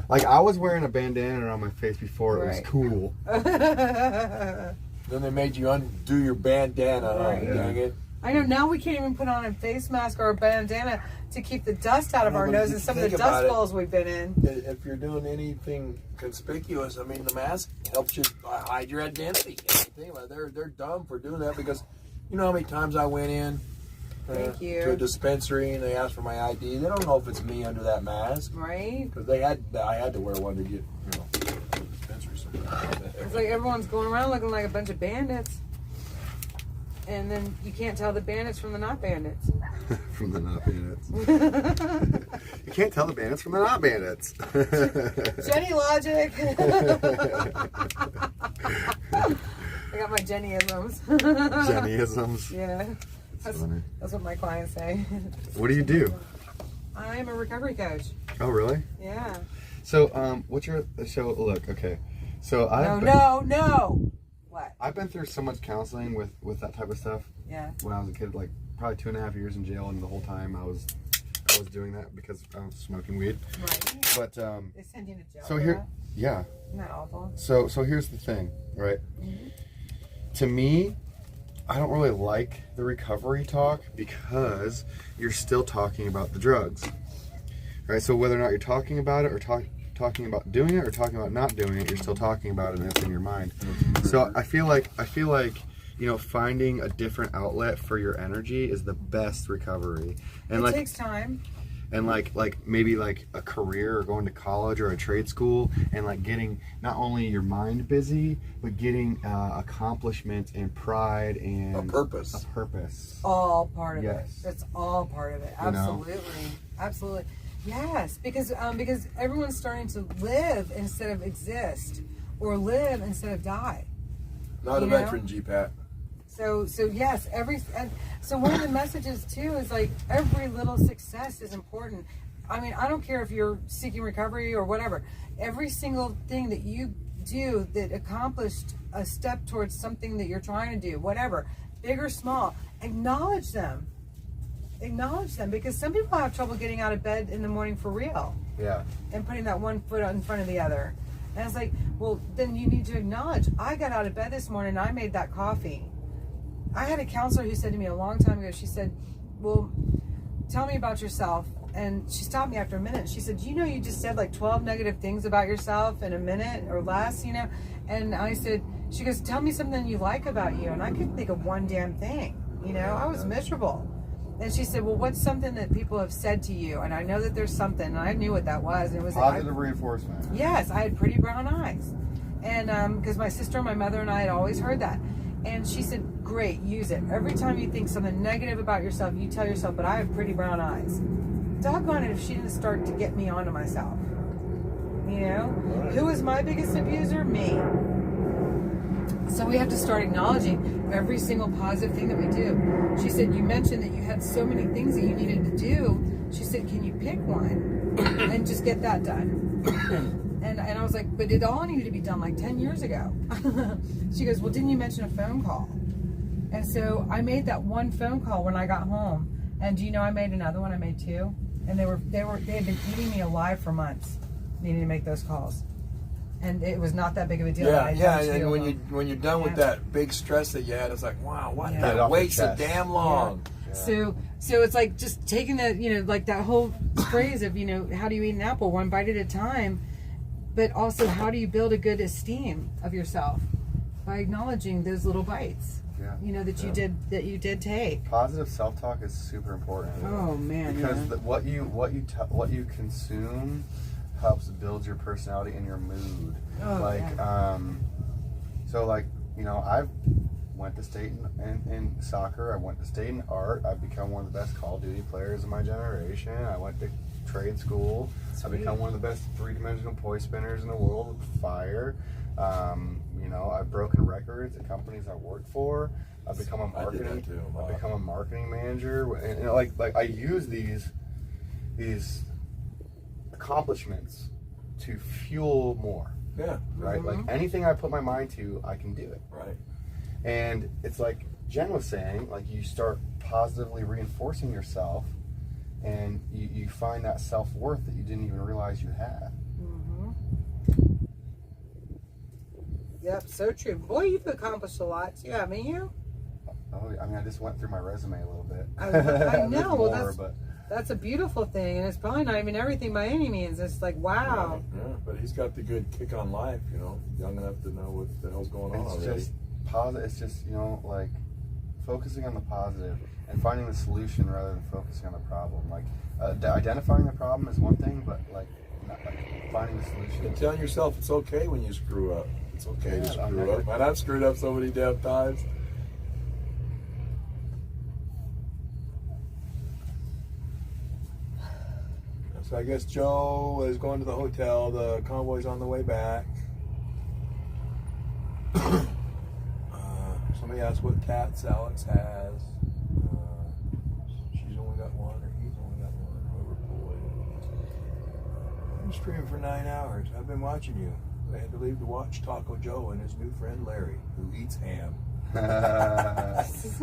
Like I was wearing a bandana around my face before it was cool. Then they made you undo your bandana. Right. Oh, dang it. I know, now we can't even put on a face mask or a bandana to keep the dust out of our nose and some of the dust balls we've been in. If you're doing anything conspicuous, I mean, the mask helps you hide your identity. They're dumb for doing that because you know how many times I went in to a dispensary and they asked for my ID. They don't know if it's me under that mask. Right. Because I had to wear one to get, you know, to the dispensary sometimes. It's like everyone's going around looking like a bunch of bandits. And then you can't tell the bandits from the not bandits. From the not bandits. You can't tell the bandits from the not bandits. Jenny logic. I got my Jenny-isms. Jenny-isms? Yeah. That's what my clients say. What do you do? I'm a recovery coach. Oh, really? Yeah. So, what's your show? Look, okay. So No. What? I've been through so much counseling with that type of stuff. Yeah. When I was a kid, like probably 2.5 years in jail, and the whole time I was doing that because I was smoking weed. Right. But they send you to jail. so here, yeah. Isn't that awful? So here's the thing, right? To me, I don't really like the recovery talk because you're still talking about the drugs, right? So whether or not you're talking about it or talking about doing it or talking about not doing it, you're still talking about it and it's in your mind. So I feel like you know, finding a different outlet for your energy is the best recovery. And it takes time. And like maybe like a career or going to college or a trade school and like getting not only your mind busy but getting accomplishment and pride and a purpose. All part of it. Yes. That's all part of it. Absolutely. You know? Absolutely. Yes, because everyone's starting to live instead of exist, or live instead of die. Not a veteran, G-Pat. So yes, so one of the messages too is like every little success is important. I mean, I don't care if you're seeking recovery or whatever. Every single thing that you do that accomplished a step towards something that you're trying to do, whatever, big or small, acknowledge them. Acknowledge them, because some people have trouble getting out of bed in the morning for real. Yeah. And putting that one foot in front of the other. And it's like, well, then you need to acknowledge, I got out of bed this morning and I made that coffee. I had a counselor who said to me a long time ago, she said, well, tell me about yourself. And she stopped me after a minute. She said, you know, you just said like 12 negative things about yourself in a minute or less, you know? And I said, she goes, tell me something you like about you. And I couldn't think of one damn thing. You know, I was miserable. And she said, well, what's something that people have said to you? And I know that there's something, and I knew what that was. And it was positive reinforcement. Yes, I had pretty brown eyes. And because my sister, my mother, and I had always heard that. And she said, great, use it. Every time you think something negative about yourself, you tell yourself, but I have pretty brown eyes. Doggone it if she didn't start to get me onto myself. You know? Right. Who was my biggest abuser? Me. So we have to start acknowledging every single positive thing that we do. She said, you mentioned that you had so many things that you needed to do. She said, can you pick one and just get that done? And I was like, but it all needed to be done like 10 years ago. She goes, well, didn't you mention a phone call? And so I made that one phone call when I got home. And do you know I made another one? I made two. And they had been eating me alive for months, needing to make those calls. And it was not that big of a deal. Yeah. And when you're done with that big stress that you had, it's like, wow, what? That waits so damn long. Yeah. So it's like just taking the, like that whole phrase of, how do you eat an apple? One bite at a time. But also, how do you build a good esteem of yourself? By acknowledging those little bites. Yeah. That you did take. Positive self-talk is super important. Oh man. Because what you consume helps build your personality and your mood. I went to state in soccer. I went to state in art. I've become one of the best Call of Duty players of my generation. I went to trade school. I've become one of the best three-dimensional poi spinners in the world with fire. I've broken records at companies I work for. I've become a marketing manager, and I use these accomplishments to fuel more. Yeah. Right. Like anything I put my mind to, I can do it. Right. And it's like Jen was saying, like you start positively reinforcing yourself, and you find that self-worth that you didn't even realize you had. Yep, so true. Boy, you've accomplished a lot too, haven't you? Oh, I mean, I just went through my resume a little bit. I know. Well, that's a beautiful thing, and it's probably not even everything by any means. It's like, wow. Yeah, but he's got the good kick on life, young enough to know what the hell's going on already. Just positive. It's just like focusing on the positive and finding the solution rather than focusing on the problem. Like identifying the problem is one thing, but finding the solution. And telling yourself it's okay when you screw up. It's okay to screw up. And I've screwed up so many damn times. So I guess Joe is going to the hotel. The convoy's on the way back. Somebody asked what cats Alex has. She's only got one, or he's only got one. Whoever boy. I'm streaming for 9 hours. I've been watching you. I had to leave to watch Taco Joe and his new friend Larry, who eats ham. Ask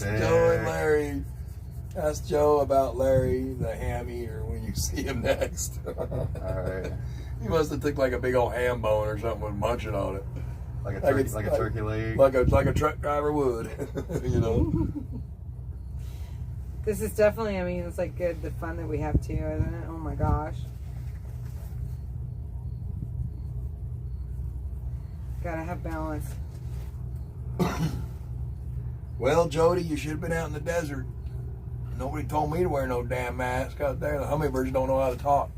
Joe and Larry. Ask Joe about Larry, the ham eater, when you see him next. All right. He must have took like a big old ham bone or something and munching on it. Like a turkey leg. Like a truck driver would, This is definitely, it's like good, the fun that we have too, isn't it? Oh my gosh. Gotta have balance. Well, Jody, you should have been out in the desert. Nobody told me to wear no damn mask out there. The hummingbirds don't know how to talk.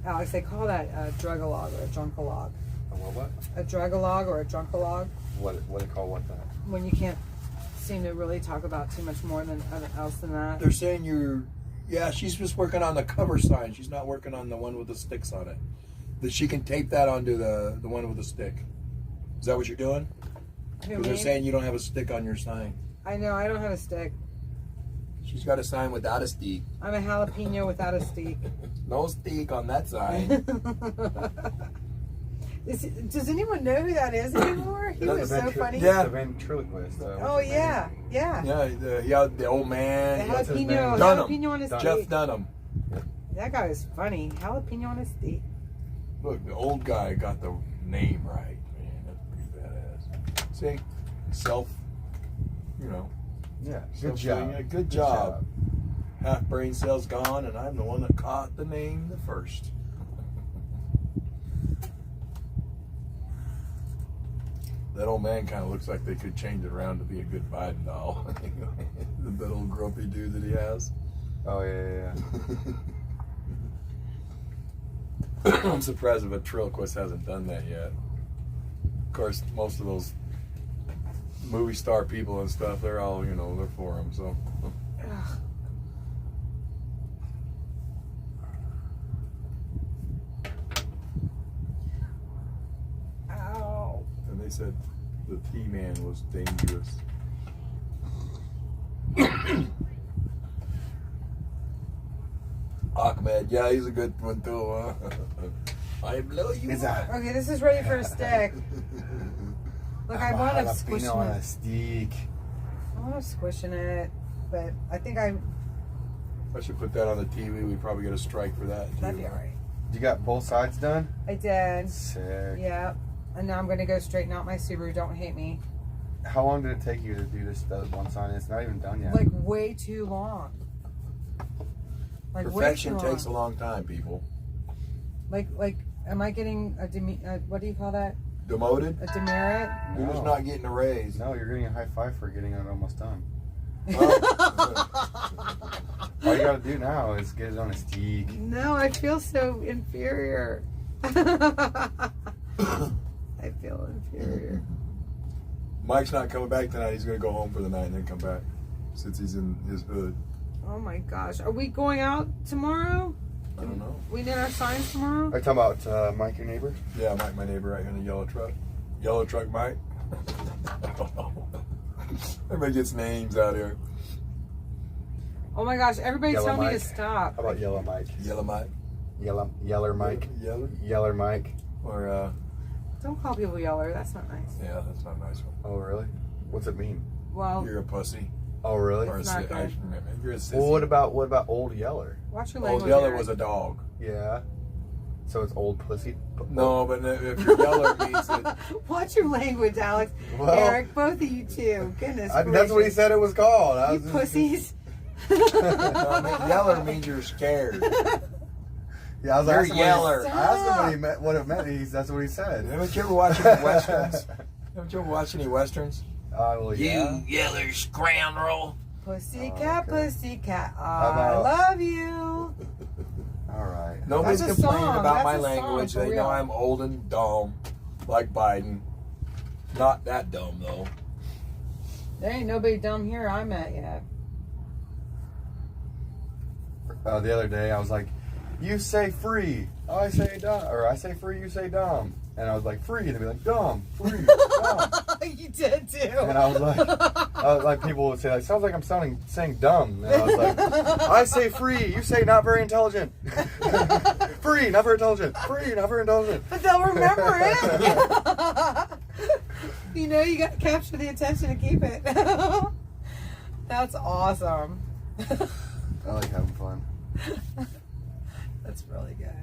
Alex, they call that a drug-a-log or a drunk-a-log. A what? A drug-a-log or a drunk-a-log. What do they call that? When you can't seem to really talk about too much more else than that. They're saying she's just working on the cover sign. She's not working on the one with the sticks on it. That she can tape that onto the one with the stick. Is that what you're doing? Because they're saying you don't have a stick on your sign. I know, I don't have a stick. She's got a sign without a stick. I'm a jalapeno without a stick. No stick on that sign. Does anyone know who that is anymore? He was so funny. Yeah, the ventriloquist. Oh yeah. Yeah, the old man. The jalapeno on his stick. Jeff Dunham. That guy was funny. Jalapeno on his stick. Look, the old guy got the name right. Man, that's pretty badass. See, Yeah, good job. Yeah, good job. Half brain cells gone, and I'm the one that caught the name the first. That old man kind of looks like they could change it around to be a good Biden doll. That old grumpy dude that he has. Oh, yeah. I'm surprised if a ventriloquist hasn't done that yet. Of course, most of those movie star people and stuff, they're all, they're for him, so. said the T-man was dangerous. Ahmed, yeah, he's a good one too, huh? I blow you up. Okay, this is ready for a stick. Look, I want to squish on a it. stick. I want to squishing it, but I think I should put that on the TV. We'd probably get a strike for that. that'd be alright. You got both sides done? I did. Sick. Yeah. And now I'm going to go straighten out my Subaru. Don't hate me. How long did it take you to do this one sign? It's not even done yet. Like, way too long. Like, Perfection way too long. takes a long time, people. Like, am I getting a what do you call that? Demoted? A demerit? You're just not getting a raise. No, you're getting a high five for getting it almost done. Oh. All you gotta do now is get it on a stick. No, I feel so inferior. I feel inferior. Mike's not coming back tonight. He's going to go home for the night and then come back since he's in his hood. Oh my gosh. Are we going out tomorrow? I don't know. We need our signs tomorrow? Are you talking about Mike, your neighbor? Yeah, Mike, my neighbor right here in the yellow truck. Yellow truck Mike. I don't know. Everybody gets names out here. Oh my gosh, everybody Yellow tell me Mike. to stop. How about Yellow Mike? Yellow Mike. Yeller Mike. Yeller Mike. Or, Don't call people yeller, that's not nice. yeah, that's not a nice one. Oh, really? What's it mean? Well, You're a pussy. Oh, really? Or a It's not good. you're a sissy. Well, what about Old Yeller? watch your language. Old Yeller Eric. was a dog. Yeah. So it's Old Pussy? No, but if your Yeller means it. Watch your language, Alex. Well, Eric, both of you too. Goodness that's what he gracious. said it was called. I You was pussies. No, Yeller means you're scared. Yeah, I was You're asking Yeller. I asked him what it meant. That's what he said. Haven't you ever watched any westerns? Haven't you ever watched any westerns? Well, yeah. You Yeller scoundrel. Pussycat, Oh, okay. pussycat, I about- love you. All right. Nobody's That's a complaining song. about That's my a song, language. for They real. know I'm old and dumb, like Biden. Not that dumb though. There ain't nobody dumb here I'm at yet. The other day, I was like, "You say free, I say dumb," or "I say free, you say dumb," and I was like, "Free," and they'd be like, "Dumb, free, dumb," You did too. and I was like, people would say, like, "Sounds like I'm saying dumb," and I was like, "I say free, you say not very intelligent." Free, not very intelligent. Free, not very intelligent. But they'll remember it. You know, you got to capture the attention to keep it. That's awesome. I like having fun. That's really good.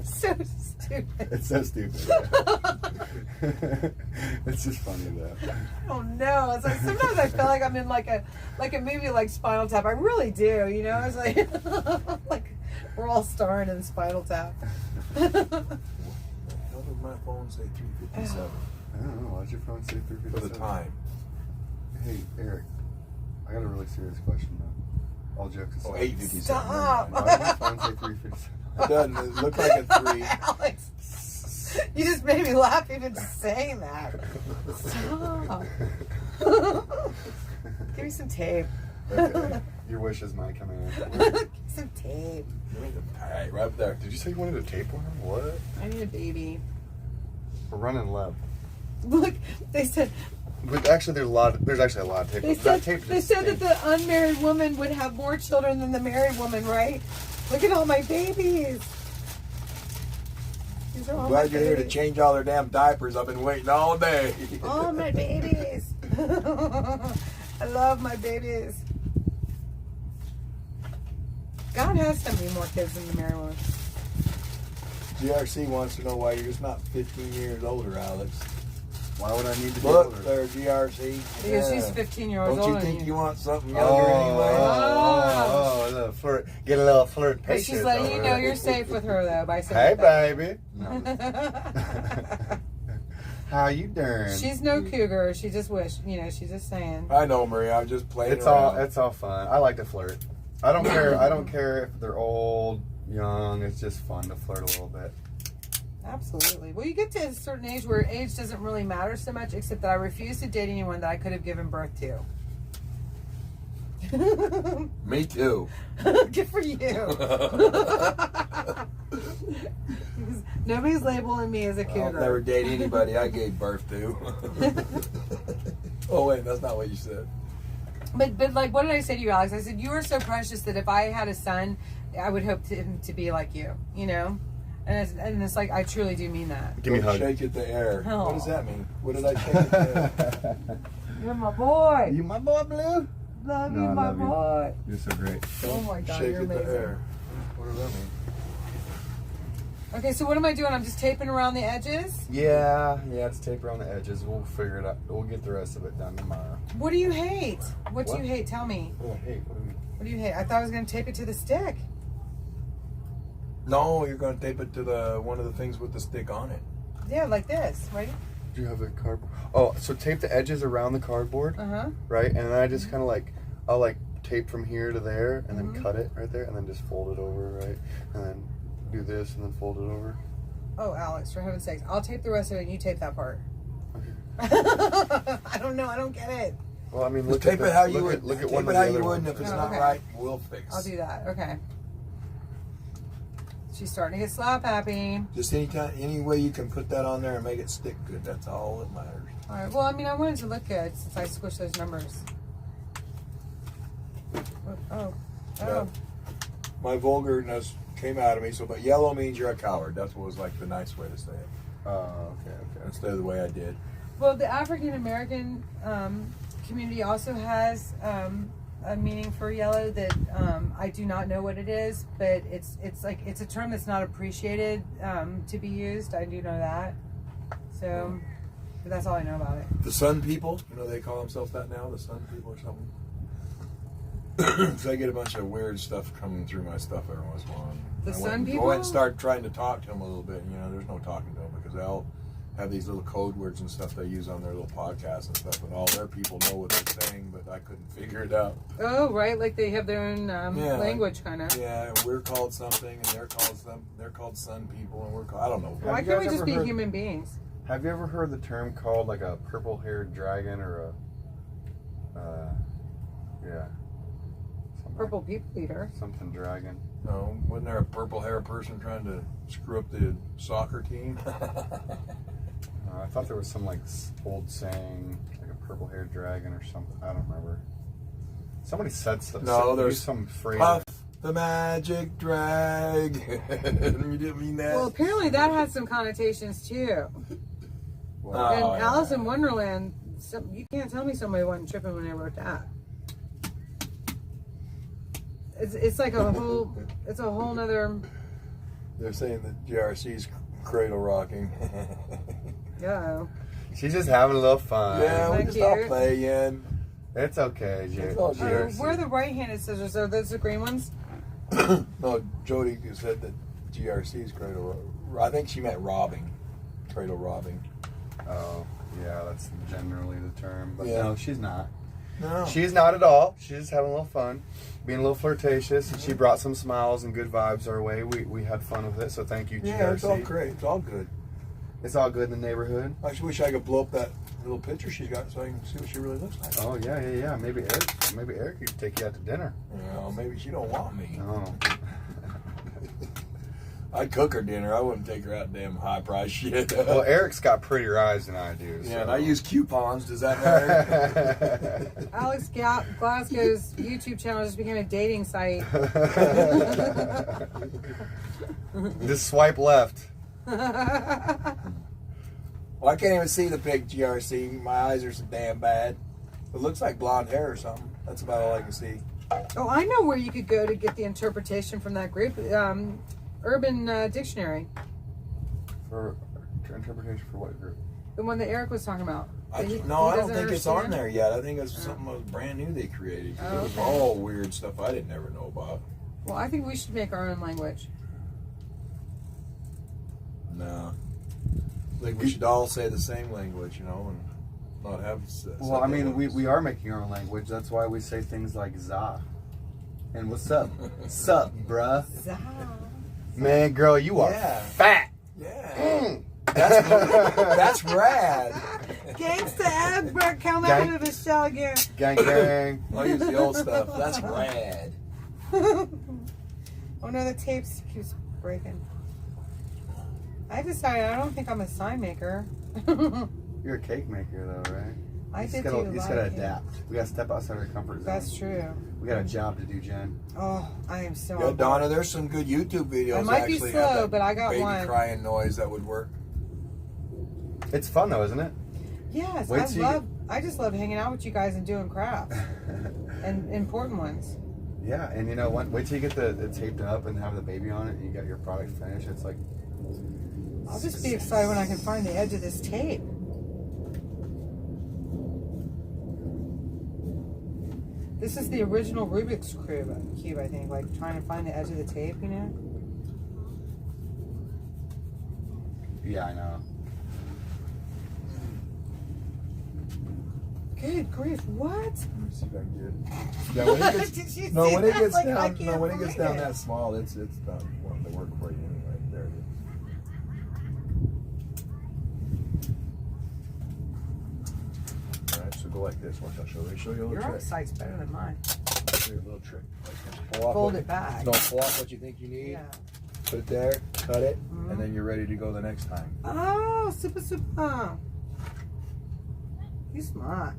So stupid. It's so stupid. It's just funny though. Oh no! It's like sometimes I feel like I'm in like a movie like Spinal Tap. I really do. You know, it's like like we're all starring in Spinal Tap. How did my phone say 357 I don't know. Why'd your phone say 357? for the time? Hey, Eric. I got a really serious question though. All jokes aside. Oh, 857. Stop. Why did your phone say 357? It doesn't. It looked like a 3. Alex, you just made me laugh even just saying that. Stop. Give me some tape. Okay. Your wish is my command. Give me some tape. All right, right up there. Did you say you wanted a tape one? What? I need a baby. We're running low. Look, they said But actually, there's actually a lot of tape. they That said tape they just said that stinks. the unmarried woman would have more children than the married woman, right? Look at all my babies. These are all I'm my glad you're here to babies. change all their damn diapers. I've been waiting all day. All my babies. I love my babies. God has sent me more kids than the married woman. GRC wants to know why you're just not 15 years older, Alex. Why would I need to be Look older? there, GRC. Because Yeah. she's 15 years Don't older you than think you. you want something younger anyway? Oh, a little flirt. Get a little flirt. But she's letting you know you're safe with her though by Hey, saying that. baby. No. How you doing? She's no cougar. She just she's just saying. I know, Marie. I was just playing It's around. all fun. I like to flirt. I don't care. I don't care if they're old, young. It's just fun to flirt a little bit. Absolutely. Well, you get to a certain age where age doesn't really matter so much, except that I refuse to date anyone that I could have given birth to. Me too. Good for you. Nobody's labeling me as a I'll cougar. never date anybody I gave birth to. Oh wait, that's not what you said. But like, what did I say to you, Alex? I said you are so precious that if I had a son, I would hope him to be like you. You know, and it's like I truly do mean that. Give me a hug. Shake it to air. Oh. What does that mean? What did I shake it to air? You're my boy. You my boy, Blue? Love No, you, I my love you. boy. You're so great. Oh my God, Shake you're it to amazing. air. What does that mean? Okay, so what am I doing? I'm just taping around the edges. Yeah, it's tape around the edges. We'll figure it out. We'll get the rest of it done tomorrow. What do you hate? What do What? you hate? Tell me. Oh, hey, what do we... What do you hate? I thought I was going to tape it to the stick. No, you're going to tape it to the one of the things with the stick on it. Yeah, like this, right? Do you have a cardboard? Oh, so tape the edges around the cardboard, Uh-huh. right? And then I just kind of like, I'll like tape from here to there and then Mhm. cut it right there and then just fold it over, right? And then do this and then fold it over. Oh, Alex, for heaven's sakes. I'll tape the rest of it and you tape that part. Okay. I don't know. I don't get it. Well, I mean, Just look tape at the, it how you look would. At, look at tape one it of how the you other would, ones. and if it's Oh, not okay. right, we'll fix. I'll do that. Okay. She's starting to get slap happy. Just any way you can put that on there and make it stick good. That's all that matters. All right. Well, I mean, I wanted to look good since I squished those numbers. Oh. Yeah. My vulgarness came out of me. So, but yellow means you're a coward. That's what was like the nice way to say it. Oh, okay. Instead of the way I did. Well, the African American community also has a meaning for yellow that I do not know what it is, but it's a term that's not appreciated to be used. I do know that. So, but that's all I know about it. The Sun People, they call themselves that now, the Sun People or something. So I get a bunch of weird stuff coming through my stuff every once in a while. The I Sun went and People? Go ahead and start trying to talk to them a little bit. There's no talking to them because they'll have these little code words and stuff they use on their little podcasts and stuff, and all their people know what they're saying, but I couldn't figure it out. Oh, right, like they have their own language, kind of. Yeah, and we're called something, and they're called Sun People, and we're called, I don't know. Why Have you can't we guys just ever be heard- human beings? Have you ever heard the term called like a purple-haired dragon or yeah. Purple people eater. Something dragon. No, wasn't there a purple hair person trying to screw up the soccer team? I thought there was some like old saying, like a purple-haired dragon or something. I don't remember. Somebody said something. No, there's some phrase. Puff the magic drag. You didn't mean that. Well, apparently that had some connotations too. Oh, And yeah. Alice in Wonderland, you can't tell me somebody wasn't tripping when they wrote that. It's like a whole nother. They're saying that GRC's cradle rocking. Yeah. She's just having a little fun. Yeah, we Thank just all you. playing. It's okay, It's all Jerry. GRC. Where are the right-handed scissors? Are those the green ones? No, Jody said that GRC's cradle. I think she meant robbing, cradle robbing. Oh, yeah, that's generally the term. But Yeah. no, she's not. No, She's not at all. She's just having a little fun, being a little flirtatious, and she brought some smiles and good vibes our way. We had fun with it, so thank you, yeah, GRC. it's all great. It's all good. It's all good in the neighborhood. I just wish I could blow up that little picture she's got so I can see what she really looks like. Oh yeah. Maybe Eric could take you out to dinner. Well, maybe she don't want me. Oh. I'd cook her dinner. I wouldn't take her out damn high price shit. Well, Eric's got prettier eyes than I do. yeah, so. and I use coupons. Does that matter? Alex Glasgow's YouTube channel just became a dating site. Just swipe left. Well, I can't even see the big GRC. My eyes are so damn bad. It looks like blonde hair or something. That's about all I can see. Oh, I know where you could go to get the interpretation from that group. Urban Dictionary. For interpretation for what group? The one that Eric was talking about. I He don't doesn't think it's on understand? there yet. I think it's something that was brand new they created. Oh, It was okay. all weird stuff I didn't ever know about. Well, I think we should make our own language. No. I think we should all say the same language, and not have. Well, I mean, we are making our own language. That's why we say things like za. And what's up? Sup, bruh? Man, girl, you are Yeah. fat. Yeah. That's rad. Gangsta Edbert, come Gang- out of the shell again. Gang, gang. I'll use the old stuff. That's rad. Oh no, the tape keeps breaking. I decided I don't think I'm a sign maker. You're a cake maker, though, right? I You did just gotta, do you just gotta like it. adapt. We gotta step outside our comfort zone. That's true. We got a job to do, Jen. Oh, I am so. Yeah, Donna, there's some good YouTube videos. I might be actually slow, have that but I got baby one. crying noise that would work. It's fun, though, isn't it? Yes, Wait till you I just love hanging out with you guys and doing crafts and important ones. Yeah, and you know what? Wait till you get the taped up and have the baby on it, and you got your product finished. It's like. I'll just be excited when I can find the edge of this tape. This is the original Rubik's Cube, I think. Like trying to find the edge of the tape, you know? Yeah, I know. Good grief, what? Let me see if I can get it. Yeah, when it gets, Did you no, see when that? it gets Like, I down, can't no, when it gets believe down it. that small, it's done. Well, they work for you anyway. There it is. All right, so go like this. Watch, I'll show you a little Your trick. eyesight's better than mine. I'll show you a little trick. Like, pull off Fold what- it back. No, pull off what you think you need. Yeah. Put it there, cut it, Mhm. and then you're ready to go the next time. Oh, super. You smart.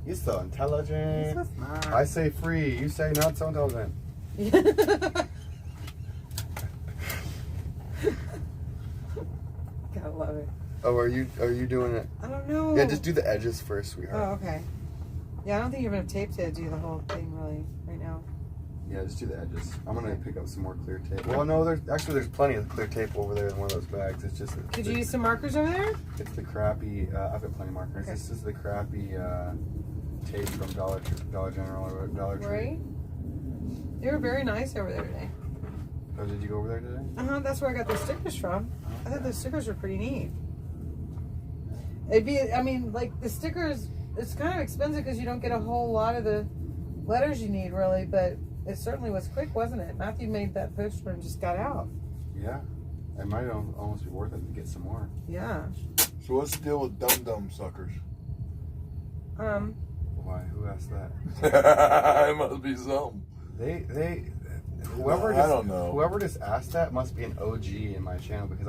You're so intelligent. You're so smart. I say free. You say not so intelligent. Gotta love it. Oh, are you doing it? I don't know. Yeah, just do the edges first, sweetheart. Oh, okay. Yeah, I don't think you have enough tape to do the whole thing really right now. Yeah, just do the edges. I'm gonna pick up some more clear tape. Well, no, there's plenty of clear tape over there in one of those bags. It's just. Could you use some markers over there? It's the crappy. I've got plenty of markers. Okay. This is the crappy tape from Dollar General or Dollar Tree. Right? They were very nice over there today. Oh, did you go over there today? That's where I got those stickers from. I thought those stickers were pretty neat. I mean, like the stickers, it's kind of expensive because you don't get a whole lot of the letters you need really, but it certainly was quick, wasn't it? Matthew made that poster and just got out. Yeah. It might almost be worth it to get some more. Yeah. So what's the deal with dum-dum suckers? Why? Who asked that? It must be something. Whoever I just, don't know. Whoever just asked that must be an OG in my channel because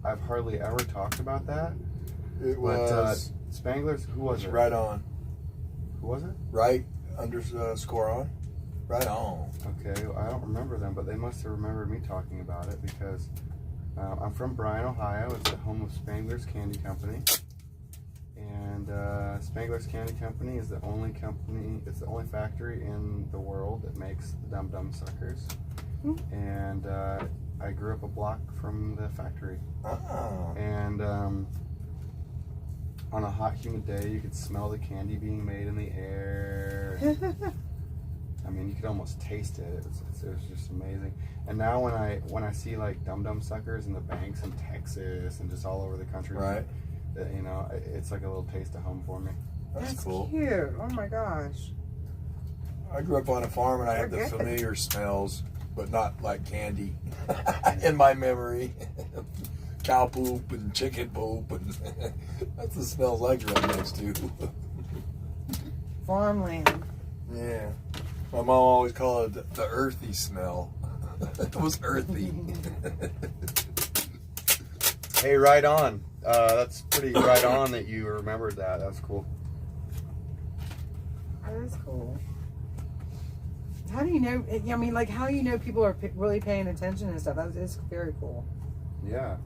I've hardly ever talked about that. It But was Spanglers, who was it? right on. Who was it? Right underscore on. Right on. Okay, well, I don't remember them, but they must have remembered me talking about it because I'm from Bryan, Ohio. It's the home of Spangler's Candy Company. And Spangler's Candy Company is the only company, it's the only factory in the world that makes the Dum Dum Suckers. And I grew up a block from the factory. Ah. And on a hot, humid day, you could smell the candy being made in the air. I mean, you could almost taste it. It was just amazing. And now when I see like Dum Dum Suckers in the banks in Texas and just all over the country, Right. You know, it's like a little taste of home for me. That's cool. Cute. Oh my gosh. I grew up on a farm and I have the Forget it. familiar smells, but not like candy in my memory. Cow poop and chicken poop, and that's the smells I grew up next to. Farmland. Yeah. My mom always called it the earthy smell. It was earthy. Hey, right on. That's pretty right on that you remembered that. That's cool. That is cool. How do you know? I mean, like, how do you know people are really paying attention and stuff? That is very cool. Yeah.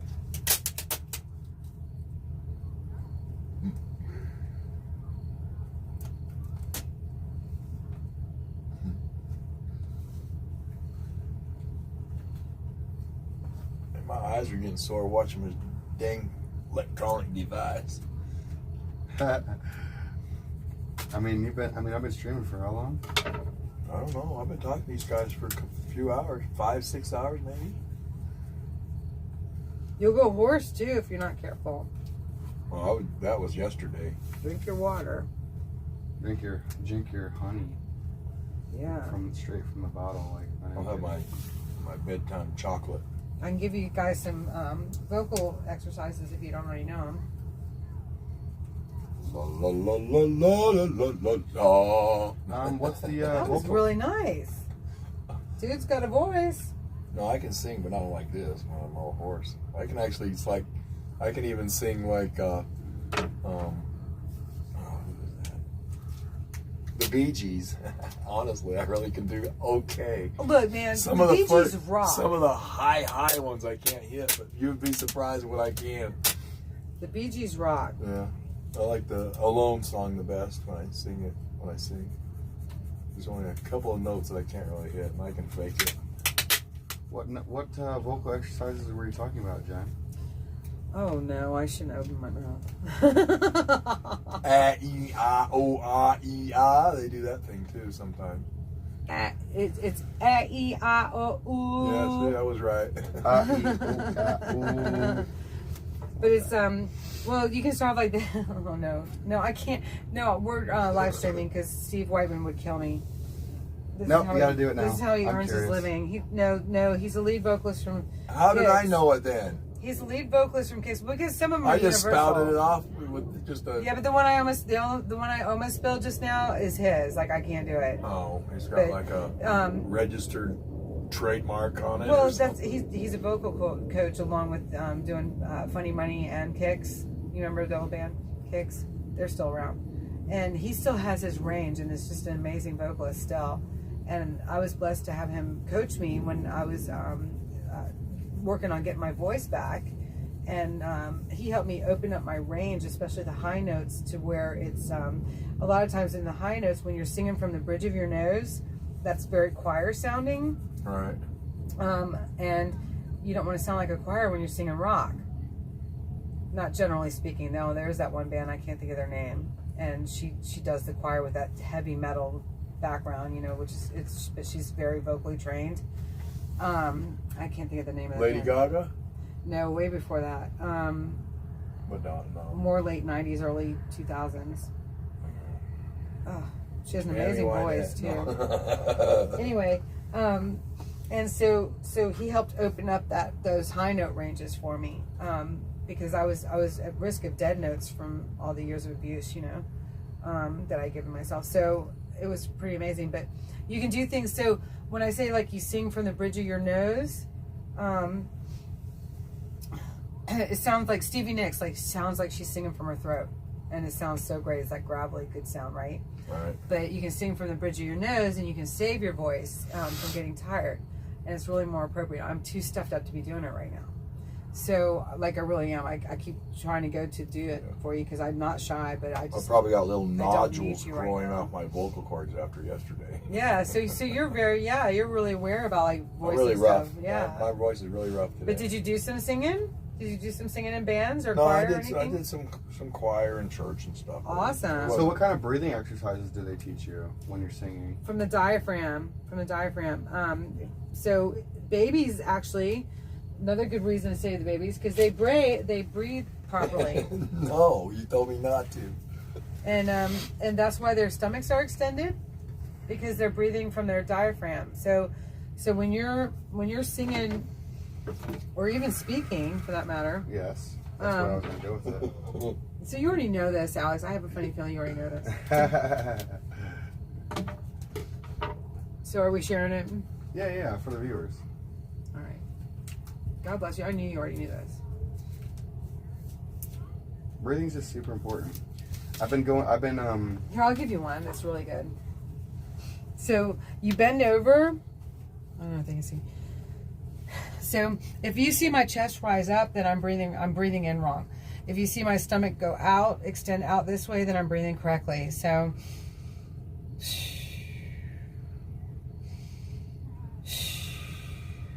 And my eyes are getting sore watching this dang electronic device. I mean, I've been streaming for how long? I don't know. I've been talking to these guys for a few hours, 5-6 hours maybe. You'll go hoarse too if you're not careful. Well, that was yesterday. Drink your water. Drink your honey Yeah. straight from the bottle. Like I'll have my bedtime chocolate. I can give you guys some vocal exercises if you don't already know them. La la la la la la la la. What's the That was vocal? really nice. Dude's got a voice. No, I can sing, but not like this when I'm all hoarse. I can actually, it's like, I can even sing like, who is that? The Bee Gees. Honestly, I really can do okay. Look, man, Some the of the Bee Gees rock. Some of the high ones I can't hit, but you'd be surprised what I can. The Bee Gees rock. Yeah, I like the Alone song the best when I sing it. When I sing, there's only a couple of notes that I can't really hit, and I can fake it. What vocal exercises were you talking about, Jen? Oh no, I shouldn't open my mouth. A-E-I-O-R-E-I. They do that thing too sometimes. It's A-E-I-O-U. Yeah, see, I was right. But it's well, you can start like that. Oh no, I can't. No, we're live streaming because Steve Wyman would kill me. Nope, you gotta do it now. This is how he I'm earns curious. his living. He's a lead vocalist from. How did I Kiss. know it then? He's a lead vocalist from Kiss because some of them are I just universal. spouted it off with just a. Yeah, but the one I almost spilled just now is his. Like I can't do it. Oh, he's got But, like a registered trademark on it. Well, or something. he's a vocal coach along with doing Funny Money and Kicks. You remember the old band Kicks? They're still around, and he still has his range, and is just an amazing vocalist still. And I was blessed to have him coach me when I was working on getting my voice back, and he helped me open up my range, especially the high notes, to where it's a lot of times in the high notes when you're singing from the bridge of your nose, that's very choir sounding. Right. And you don't want to sound like a choir when you're singing rock. Not generally speaking. No, there's that one band, I can't think of their name, and she does the choir with that heavy metal background, but she's very vocally trained. I can't think of the name of Lady that. Gaga? No, way before that. But no. More late 90s, early 2000s. Oh, she has an Amy amazing Winehouse. voice too. No. Anyway, and so he helped open up those high note ranges for me, because I was at risk of dead notes from all the years of abuse, that I given myself. So it was pretty amazing. But you can do things. So when I say like you sing from the bridge of your nose, it sounds like Stevie Nicks, sounds like she's singing from her throat, and it sounds so great. It's like gravelly, good sound, right? Right. But you can sing from the bridge of your nose, and you can save your voice from getting tired, and it's really more appropriate. I'm too stuffed up to be doing it right now, so I really am. I keep trying to go to do it for you because I'm not shy, but I just probably got little I don't nodules need you right growing now. off my vocal cords after yesterday. Yeah. So you're you're really aware about like voice Really and rough. stuff. Yeah. My voice is really rough today. But did you do some singing? Did you do some singing in bands or No, choir I or did. anything? I did some choir and church and stuff. Awesome. So what kind of breathing exercises do they teach you when you're singing? From the diaphragm. So babies, actually, another good reason to say the babies, because they breathe properly. No, you told me not to. And that's why their stomachs are extended, because they're breathing from their diaphragm. So when you're singing, or even speaking for that matter. Yes, that's where I was going to go with it. So you already know this, Alex. I have a funny feeling you already know this. So are we sharing it? Yeah, for the viewers. All right. God bless you. I knew you already knew this. Breathing's just super important. I've been Here, I'll give you one that's really good. So you bend over. I don't know if you can see. So if you see my chest rise up, then I'm breathing in wrong. If you see my stomach go out, extend out this way, then I'm breathing correctly. So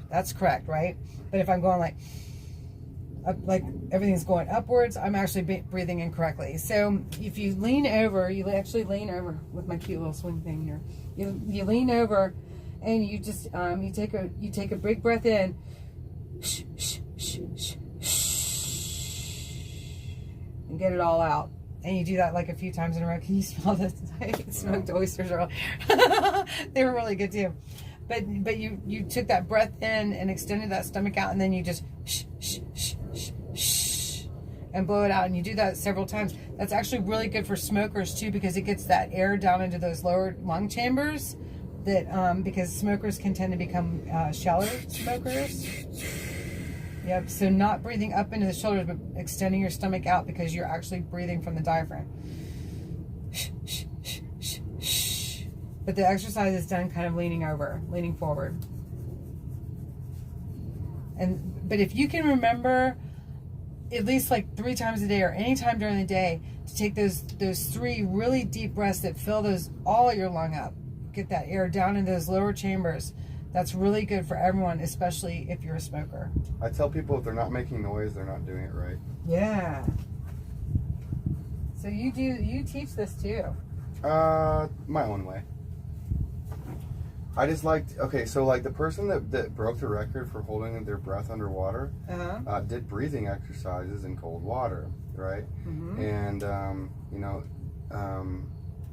that's correct, right? But if I'm going like everything's going upwards, I'm actually breathing incorrectly. So if you lean over, you actually lean over with my cute little swing thing here. You lean over, and you just you take a big breath in, and get it all out. And you do that like a few times in a row. Can you smell this? I smoked oysters earlier. They were really good too. But you took that breath in and extended that stomach out, and then you just and blow it out, and you do that several times. That's actually really good for smokers too, because it gets that air down into those lower lung chambers that because smokers can tend to become shallow smokers. Yep, so not breathing up into the shoulders, but extending your stomach out because you're actually breathing from the diaphragm. But the exercise is done kind of leaning forward. But if you can remember at least like 3 times a day or any time during the day to take those 3 really deep breaths that fill all your lung up, get that air down in those lower chambers. That's really good for everyone, especially if you're a smoker. I tell people if they're not making noise, they're not doing it right. Yeah. So you teach this too? My own way. I just liked, okay, so like the person that broke the record for holding their breath underwater did breathing exercises in cold water, right? Mm-hmm. And, you know,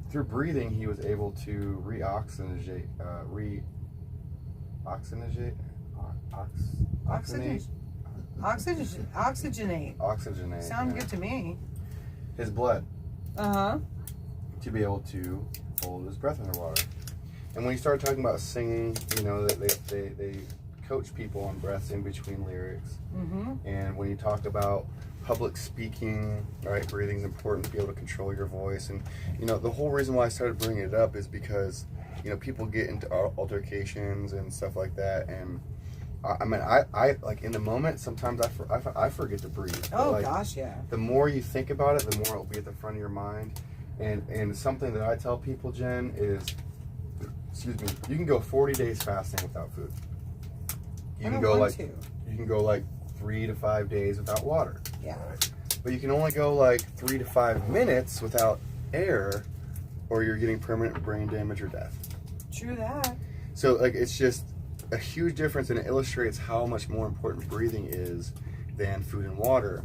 through breathing, he was able to oxygenate. Sound good to me. His blood. To be able to hold his breath underwater. And when you start talking about singing, you know, they coach people on breaths in between lyrics. Mm-hmm. And when you talk about public speaking, right, breathing is important to be able to control your voice. And, you know, the whole reason why I started bringing it up is because, you know, people get into altercations and stuff like that. And I mean, I like in the moment, sometimes I forget to breathe. Oh, like, gosh, yeah. The more you think about it, the more it'll be at the front of your mind. And something that I tell people, Jen, is, excuse me, you can go 40 days fasting without food. You can go like 3 to 5 days without water. Yeah. But you can only go like 3 to 5 minutes without air, or you're getting permanent brain damage or death. True that. So like it's just a huge difference, and it illustrates how much more important breathing is than food and water.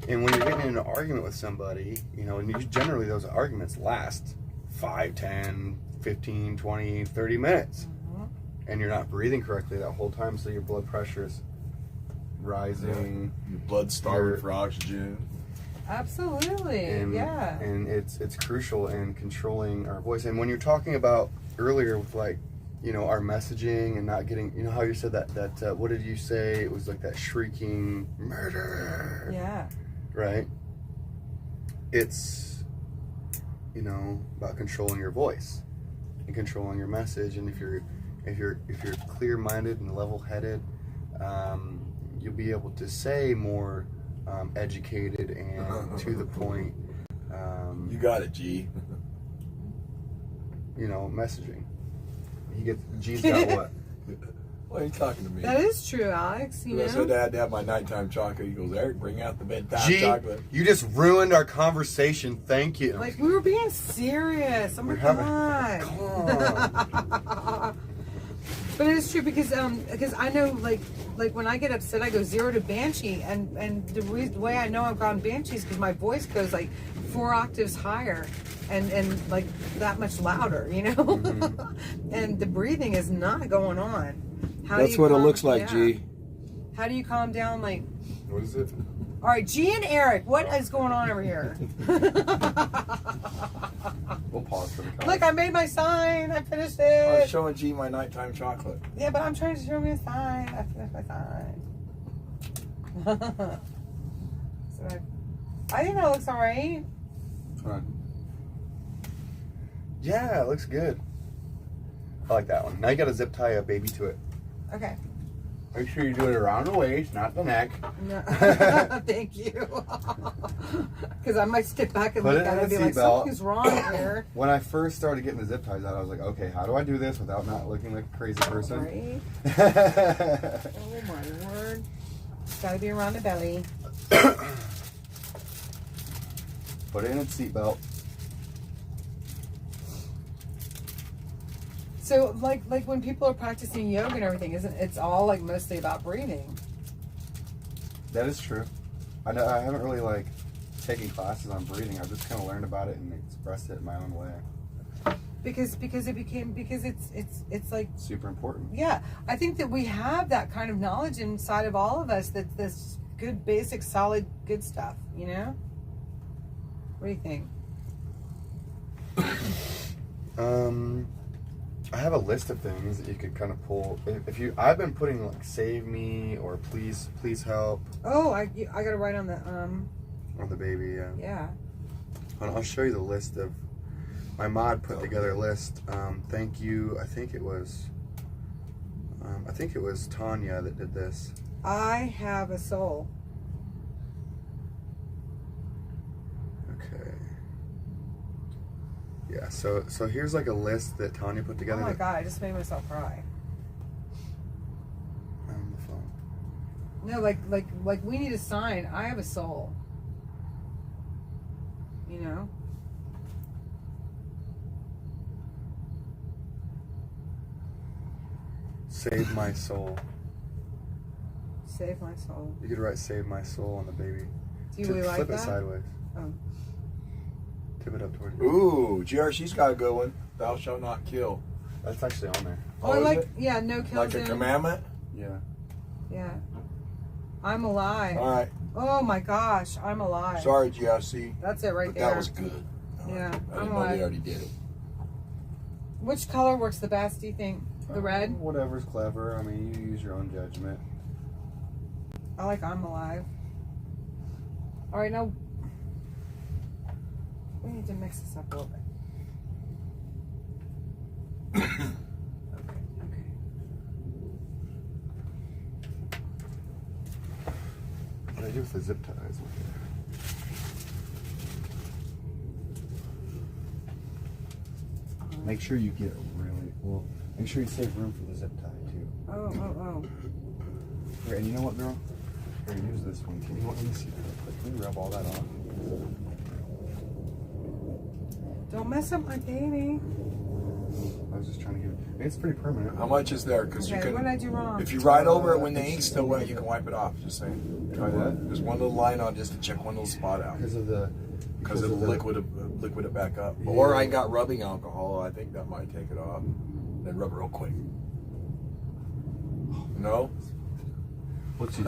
And when you're getting in an argument with somebody, you know, and generally those arguments last 5, 10, 15, 20, 30 minutes. Mm-hmm. And you're not breathing correctly that whole time, so your blood pressure is rising. Your blood's starving for oxygen. Absolutely, yeah. And it's crucial in controlling our voice. And when you're talking about earlier with like, you know, our messaging and not getting, you know how you said that what did you say? It was like that shrieking murder. Yeah. Right? It's, you know, about controlling your voice and controlling your message. And if you're clear-minded and level-headed, you'll be able to say more educated and to the point. You got it, G. You know, messaging. G's got what? Why are you talking to me? That is true, Alex. You know? I said I had to have my nighttime chocolate. He goes, Eric, bring out the bedtime chocolate. You just ruined our conversation. Thank you. Like, we were being serious. Oh my God. Come on. But it is true because I know like when I get upset, I go 0 to Banshee, and the way I know I've gone Banshee is because my voice goes like 4 octaves higher and like that much louder, you know. Mm-hmm. And the breathing is not going on. That's what it looks like, G. How do you calm down? Like, what is it? All right, G and Eric, what is going on over here? We'll pause for the call. Look, I made my sign. I finished it. I was showing G my nighttime chocolate. Yeah, but I'm trying to show me a sign. I finished my sign. So I think that looks all right. Yeah, it looks good. I like that one. Now you got to zip tie a baby to it. Okay. Make sure you do it around the waist, not the neck. No. Thank you. Because I might skip back and look at it and be like, something's wrong here. When I first started getting the zip ties out, I was like, okay, how do I do this without not looking like a crazy person? Right. Oh my word. It's got to be around the belly. Put it in its seatbelt. So, like when people are practicing yoga and everything, it's all like mostly about breathing. That is true. I haven't really like taken classes on breathing. I've just kind of learned about it and expressed it in my own way. Because it's like super important. Yeah, I think that we have that kind of knowledge inside of all of us. That's this good, basic, solid, good stuff. You know. What do you think? I have a list of things that you could kind of pull. If you, I've been putting like save me or please help. Oh, I gotta write on the On the baby, yeah. Yeah. I'll show you the list of, my mod put together a list. Thank you. I think it was Tanya that did this. I have a soul. Okay. Yeah, so here's like a list that Tanya put together. Oh my god, I just made myself cry. On the phone. No, like we need a sign. I have a soul. You know? Save my soul. Save my soul. You could write save my soul on the baby. Do you really like flip that? it sideways. Oh. Tip it up towards you. Ooh, GRC's got a good one. Thou shalt not kill. That's actually on there. Oh, I is like, it? yeah, no kills. Like a commandment? Yeah. Yeah. I'm alive. All right. Oh my gosh, I'm alive. Sorry, GRC. That's it right But there. that was good. Yeah, I I'm didn't know alive. they already did it. Which color works the best, do you think? The red? Whatever's clever. I mean, you use your own judgment. I like I'm alive. Alright, now we need to mix this up a little bit. Okay. What do I do with the zip ties? Make sure you get really well. Make sure you save room for the zip tie too. Oh. Here, and you know what, girl? Here, use this one. Can you let me see that real quick? Can you rub all that off? Don't mess up my baby. I was just trying to give it. It's pretty permanent. How much is there? Because Okay, you can. what did I do wrong? If you ride over it when the ink's still wet, you can wipe it off. Just saying. Try that? There's one little line on just to check one little spot out. Because of the. Because it'll liquid it back up. Yeah. Or I got rubbing alcohol. I think that might take it off. Then rub it real quick. No? What's you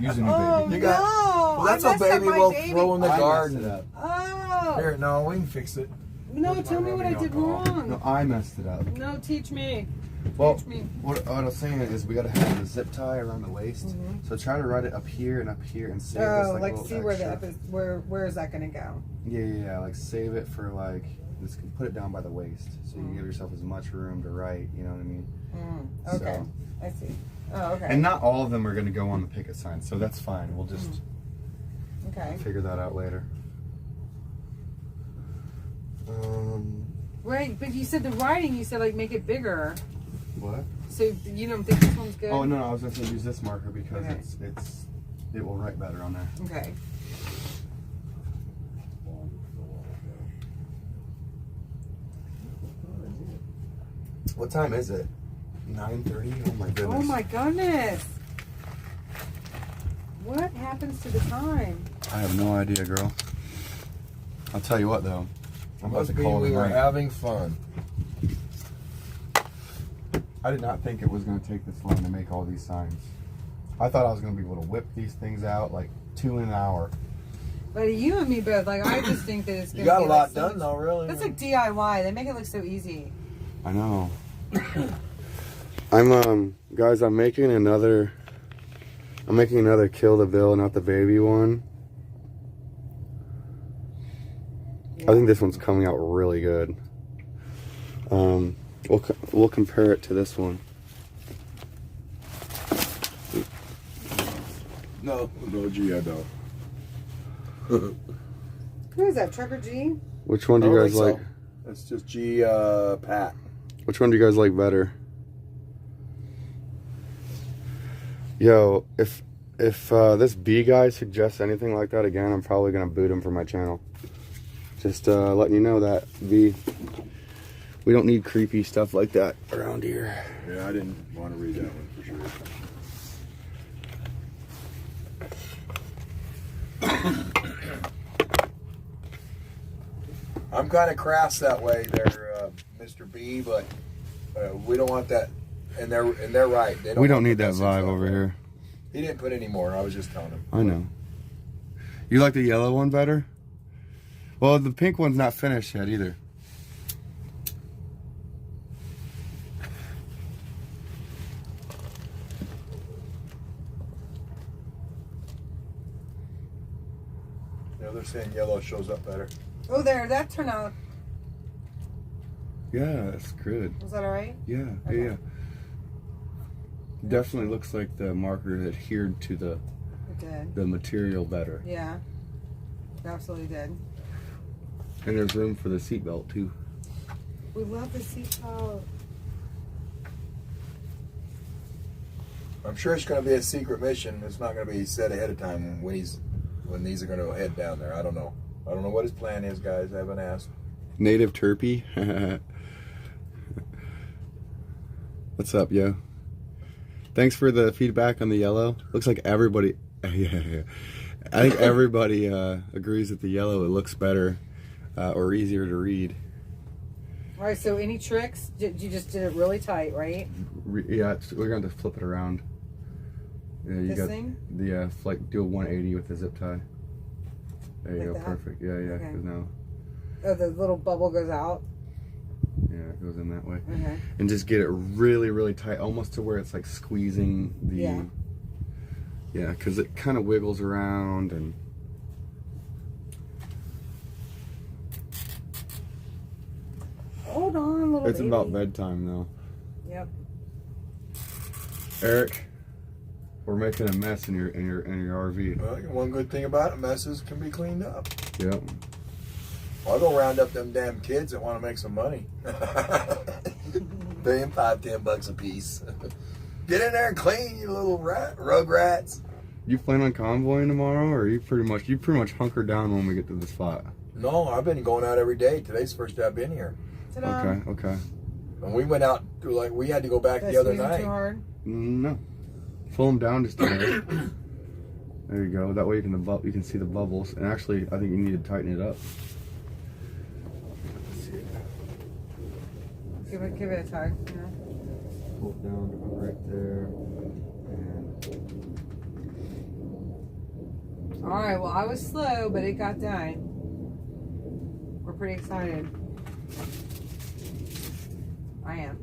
use a new Oh, baby? You got. no! Well, that's I a messed up baby my we'll baby. throw in the I garden. messed it up. Oh! Here, no, we can fix it. No, tell me what I did wrong. No, I messed it up. No, teach me. Well, Teach me. what I was saying is we gotta have the zip tie around the waist. So try to ride it up here and save this Oh, like like a little see where the extra. where is that gonna go? Yeah, like save it for like, just put it down by the waist. So you give yourself as much room to write, you know what I mean? Okay, So, I see. Oh, okay. and not all of them are gonna go on the picket sign, so that's fine. We'll just Okay. figure that out later. Right, but you said the writing. You said like make it bigger. What? So you don't think this one's good? Oh no, I was gonna say use this marker because Okay. it will write better on there. Okay. What time is it? 9:30. Oh my goodness. Oh my goodness. What happens to the time? I have no idea, girl. I'll tell you what though. I'm about Must to be call we were tonight. having fun. I did not think it was going to take this long to make all these signs. I thought I was going to be able to whip these things out like 2 in an hour. But you and me both. Like I just think that it's gonna You got be a lot like so done much- though, really. That's like DIY. They make it look so easy. I know. I'm guys, I'm making another Kill the Bill, not the baby one. I think this one's coming out really good. We'll compare it to this one. No, G, I don't. Who is that? Trucker G? Which one do you guys like? It's just G, Pat. Which one do you guys like better? Yo, if this B guy suggests anything like that again, I'm probably gonna boot him from my channel. Just letting you know that B. We don't need creepy stuff like that around here. Yeah, I didn't want to read that one for sure. I'm kind of crass that way there, Mr. B, but we don't want that. And they're right. They We don't want need the that message vibe out over there. here. He didn't put any more. I was just telling him. I know. You like the yellow one better? Well, the pink one's not finished yet either. Yeah, they're saying yellow shows up better. Oh, there, that turned out. Yeah, that's good. Was that all right? Yeah, Okay. yeah. Definitely looks like the marker adhered to It did. the material better. Yeah. It absolutely did. And there's room for the seatbelt too. We love the seatbelt. I'm sure it's going to be a secret mission. It's not going to be said ahead of time when these are going to head down there. I don't know. I don't know what his plan is, guys. I haven't asked. Native Turpy. What's up, yo? Thanks for the feedback on the yellow. Looks like everybody. Yeah. I think everybody agrees that the yellow, it looks better or easier to read. All right, so any tricks? You just did it really tight, right? Yeah, we're going to flip it around. Yeah, you This got thing? the like do a 180 with the zip tie. There you Like go, that? perfect. Yeah, yeah. Okay. 'Cause now, Oh, the little bubble goes out. yeah, it goes in that way. Okay. And just get it really, really tight, almost to where it's like squeezing the. Yeah. Yeah, because it kind of wiggles around and. Hold on, little It's baby. about bedtime though. Yep. Eric, we're making a mess in your RV. Well, one good thing about it, messes can be cleaned up. Yep. I'll go round up them damn kids that want to make some money. Pay them $5-10 a piece. Get in there and clean, you little rugrats. You plan on convoying tomorrow, or you pretty much hunker down when we get to the spot? No, I've been going out every day. Today's the first day I've been here. Ta-da. Okay. And we went out, like, we had to go back Did I the other squeeze it night. too hard? No. Pull them down just a bit. There you go. That way you can see the bubbles. And actually, I think you need to tighten it up. Give it a tug. Yeah. Pull it down right there. And All right. Well, I was slow, but it got done. We're pretty excited. I am.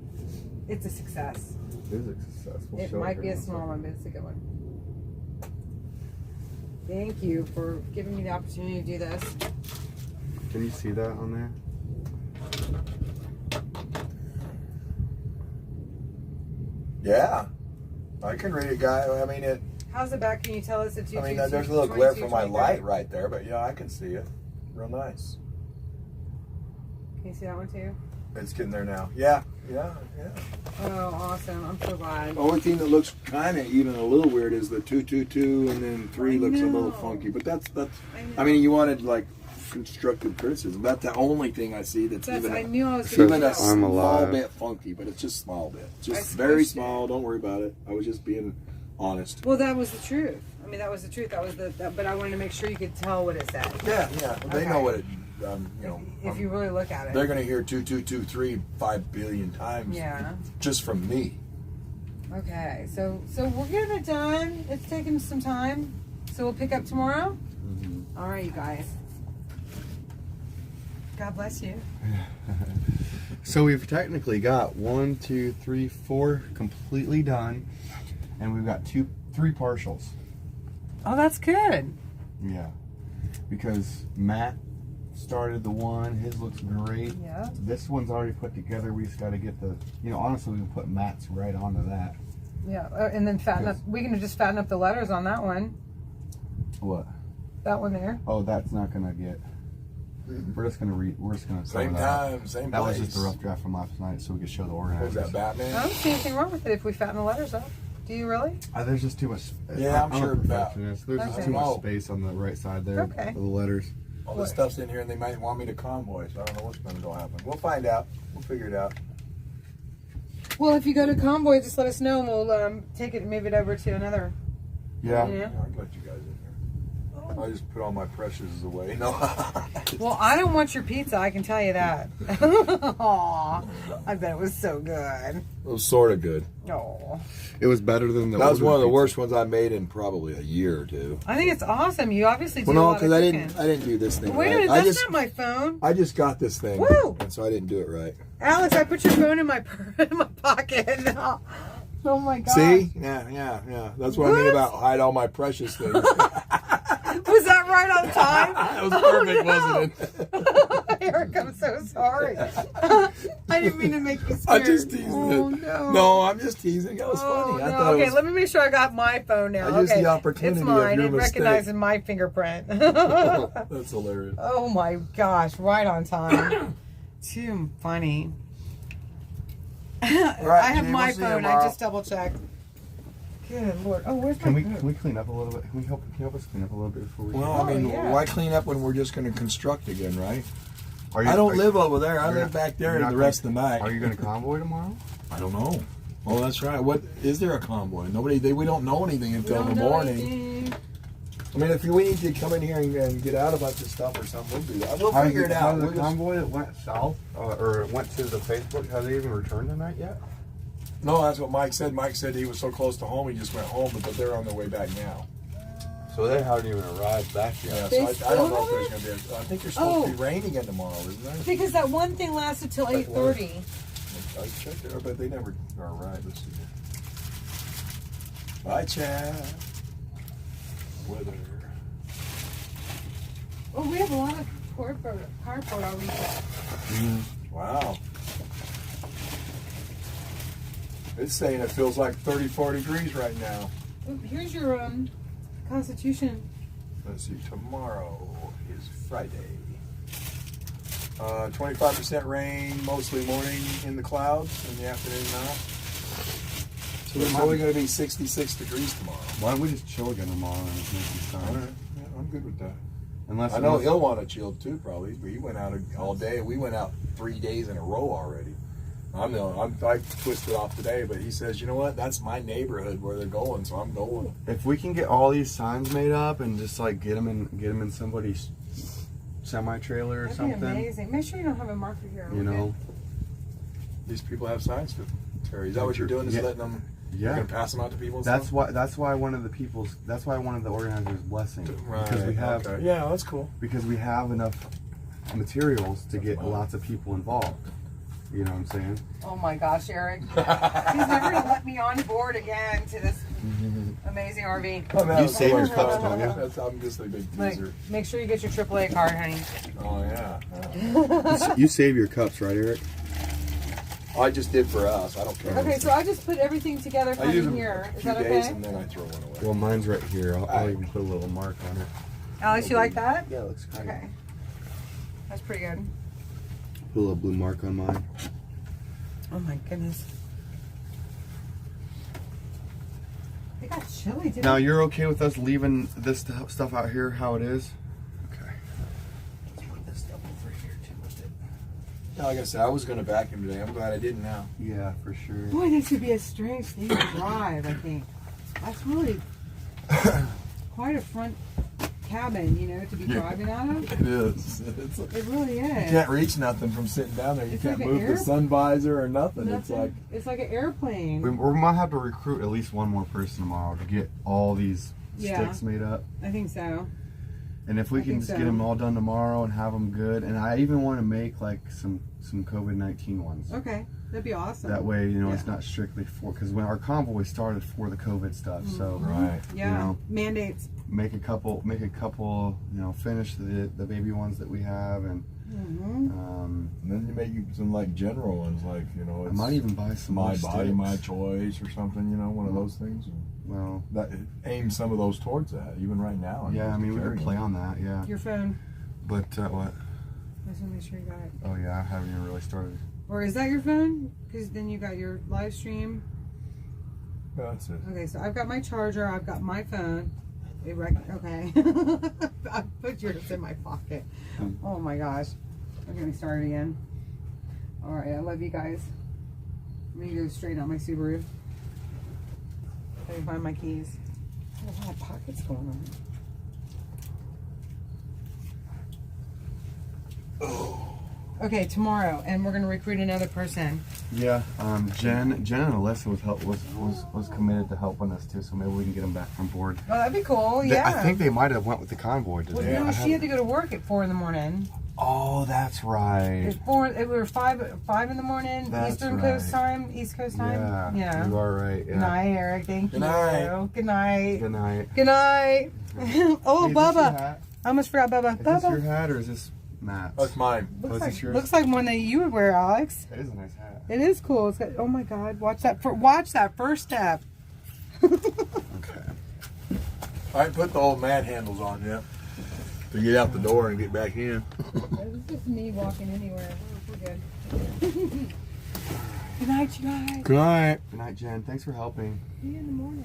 It's a success. it is a success. We'll It show might here be a in small second. one, but it's a good one. Thank you for giving me the opportunity to do this. Can you see that on there? Yeah. I can read it, guy. I mean, How's it back? Can you tell us? It's I mean, there's a little glare from my light right there, but yeah, I can see it. Real nice. Can you see that one too? It's getting there now. Yeah. Oh, awesome. I'm so glad. The only thing that looks kind of even a little weird is the 222 and then 3 looks a little funky. But that's. I mean, you wanted like constructive criticism. That's the only thing I see that's even. I knew I was So going even to a I'm small alive. bit funky, but it's just small bit. Just I very squished small. it. Don't worry about it. I was just being honest. Well, that was the truth. I mean, that was the truth. That was but I wanted to make sure you could tell what it said. Yeah. They Okay. know what it. If you really look at it. They're gonna hear 2223 5 billion times. Yeah. Just from me. Okay. So we're getting it done. It's taking some time. So we'll pick up tomorrow. Mm-hmm. All right, you guys. God bless you. So we've technically got 1, 2, 3, 4 completely done, and we've got 3 partials. Oh, that's good. Yeah, because Matt started the one. His looks great. Yeah. This one's already put together. We just got to get the. Honestly, we can put Matt's right onto that. Yeah, and then fatten up. We can just fatten up the letters on that one. What? That one there. Oh, that's not gonna get. We're just gonna read. We're just gonna. Same cover that. time, same That place. was just a rough draft from last night, so we could show the Was organizers. that Batman? I don't see anything wrong with it if we fatten the letters up. Do you really? There's just too much. Yeah, I'm a sure about- perfectionist. There's just Okay. too much Oh. space on the right side there Okay. of the letters. All this stuff's in here, and they might want me to convoy, so I don't know what's going to happen. We'll find out. We'll figure it out. Well, if you go to Convoy, just let us know and we'll take it and move it over to another. Yeah. Yeah. Yeah, I'll let you guys in here. I just put all my precious away. No. Well, I don't want your pizza. I can tell you that. Aw, I bet it was so good. It was sort of good. Oh, It was better than the. That was ordered one of the pizza. worst ones I made in probably a year or two. I think it's awesome. You obviously do Well, a no, lot of because cooking. I didn't do this thing Wait a right. minute, that's not my phone. I just got this thing, Woo! and so I didn't do it right. Alex, I put your phone in my pocket. Oh my god. See? Yeah. That's what I mean about hide all my precious things. Was that right on time. That was perfect, wasn't it? Eric, I'm so sorry. I didn't mean to make you scared. I just teased Oh, it. no. No, I'm just teasing. That was funny. I no. thought Okay, it was, let me make sure I got my phone now. I used okay. the opportunity It's of mine. your It mistake. recognizes my fingerprint. That's hilarious. Oh my gosh, right on time. Too funny. right, I have Jay, my we'll see you phone. I tomorrow. just double checked. Good Lord. Oh, where's Can my we phone? can we clean up a little bit? Can you help us clean up a little bit before we? Well, I mean, yeah. why clean up when we're just going to construct again, right? Are you- I don't are- live over there. I you're live not- back there you're the not rest of the gonna- night. Are you going to convoy tomorrow? I don't know. Oh, that's right. What is there a convoy? Nobody. We don't know anything until the morning. I mean, if we need to come in here and get out a bunch of stuff or something, we'll do that. We'll figure it out. The We'll just- convoy that went south or went to the Facebook, have they even returned tonight yet? No, that's what Mike said. Mike said he was so close to home, he just went home, but they're on their way back now. So they haven't even arrived back yet. Yeah, They so I don't know if still there's going to be. I think there's supposed to be Oh. rain again tomorrow, isn't there? Because that one thing lasted till 8:30. I checked it, but they never are right. Let's see here. Bye, Chad. Weather. Oh, we have a lot of cardboard already. Wow. It's saying it feels like 34 degrees right now. Oh, here's your Constitution. Let's see, tomorrow is Friday. 25% rain, mostly morning in the clouds, in the afternoon not. So it's only going to be 66 degrees tomorrow. Why don't we just chill again tomorrow and make some All time? right, yeah, I'm good with that. Unless I know he'll want to chill too, probably. But he went out all day. We went out 3 days in a row already. I twisted off today, but he says, you know what? That's my neighborhood where they're going, so I'm going. if we can get all these signs made up and just like get them in somebody's semi trailer or That'd something, be amazing. Make sure you don't have a marker here. you know. These people have signs for Terry. Is that what you're doing? Is Yeah. letting them? Yeah. You're gonna pass them out to people. And That's stuff? why one of the organizers blessing because we have Okay. Yeah, that's cool. because we have enough materials to get lots of people involved. You know what I'm saying? Oh my gosh, Eric. He's never going to let me on board again to this amazing RV. You save your cups, don't you? I'm just a big Like, teaser. make sure you get your AAA card, honey. Oh yeah. You save your cups, right, Eric? I just did for us. I don't care. Okay, so I just put everything together I kind use of them here. a Is few that days okay? and then I throw one away. Well, mine's right here. I'll even put a little mark on it. Alex, you like that? Yeah, it looks good. Okay. That's pretty good. Put a little blue mark on mine. Oh my goodness. They got chili, didn't Now they? you're okay with us leaving this stuff out here how it is? Okay. Let's put this stuff over here too with it. Yeah, like I said, I was going to vacuum today. I'm glad I didn't now. Yeah, for sure. Boy, this would be a strange thing to drive, I think. That's really quite a front cabin, you know, to be driving out of. It is. It really You is. can't reach nothing from sitting down there. You It's can't like an move the air- sun visor or nothing. It's like an airplane. We might have to recruit at least one more person tomorrow to get all these sticks made up. I think so. And if we I can think just so. get them all done tomorrow and have them good, and I even want to make like some COVID-19 ones. Okay, that'd be awesome. That way, you know, it's Yeah. not strictly for, because when our convoy started for the COVID stuff, so Right. Yeah, you know, mandates. make a couple, you know, finish the baby ones that we have, and And then you make some like general ones, like, you know, I it's might even buy some my more body, sticks. my choice or something, you know, one of those things. Well, That aim some of those towards that, even right now. yeah, I mean, we Carry could them. play on that, yeah. Your phone. But what? I just want to make sure you got it. Oh yeah, I haven't even really started. Or is that your phone? Because then you got your live stream. Yeah, that's it. Okay, so I've got my charger. I've got my phone. Okay. I put yours in my pocket. Oh my gosh. I'm getting started again. All right, I love you guys. I'm gonna go straight out my Subaru. I can find my keys. There's a lot of pockets going on. Okay, tomorrow, and we're gonna recruit another person. Yeah, Jen and Alyssa was committed to helping us too, so maybe we can get them back on board. Oh, that'd be cool. Yeah. I think they might have went with the convoy Well, today. you know, I she had haven't- to go to work at 4 in the morning. Oh, that's right. It were 5 in the morning, That's Eastern right. Coast time, East Coast time. Yeah, you are right. Yeah. Good night, Eric. Thank Good you. night. Good night. Good night. Good night. Oh, Hey, is this your Bubba. hat? I almost forgot Bubba. Is this your Bubba. hat or is this Matt's? That's mine. Looks is this yours? like one that you would wear, Alex. It is a nice hat. It is cool. It's got, oh my God! Watch that first step. Okay. I put the old man handles on yet to get out the door and get back in. It's just me walking anywhere. We're good. Good night, you guys. Good night. Good night, Jen. Thanks for helping. See you in the morning.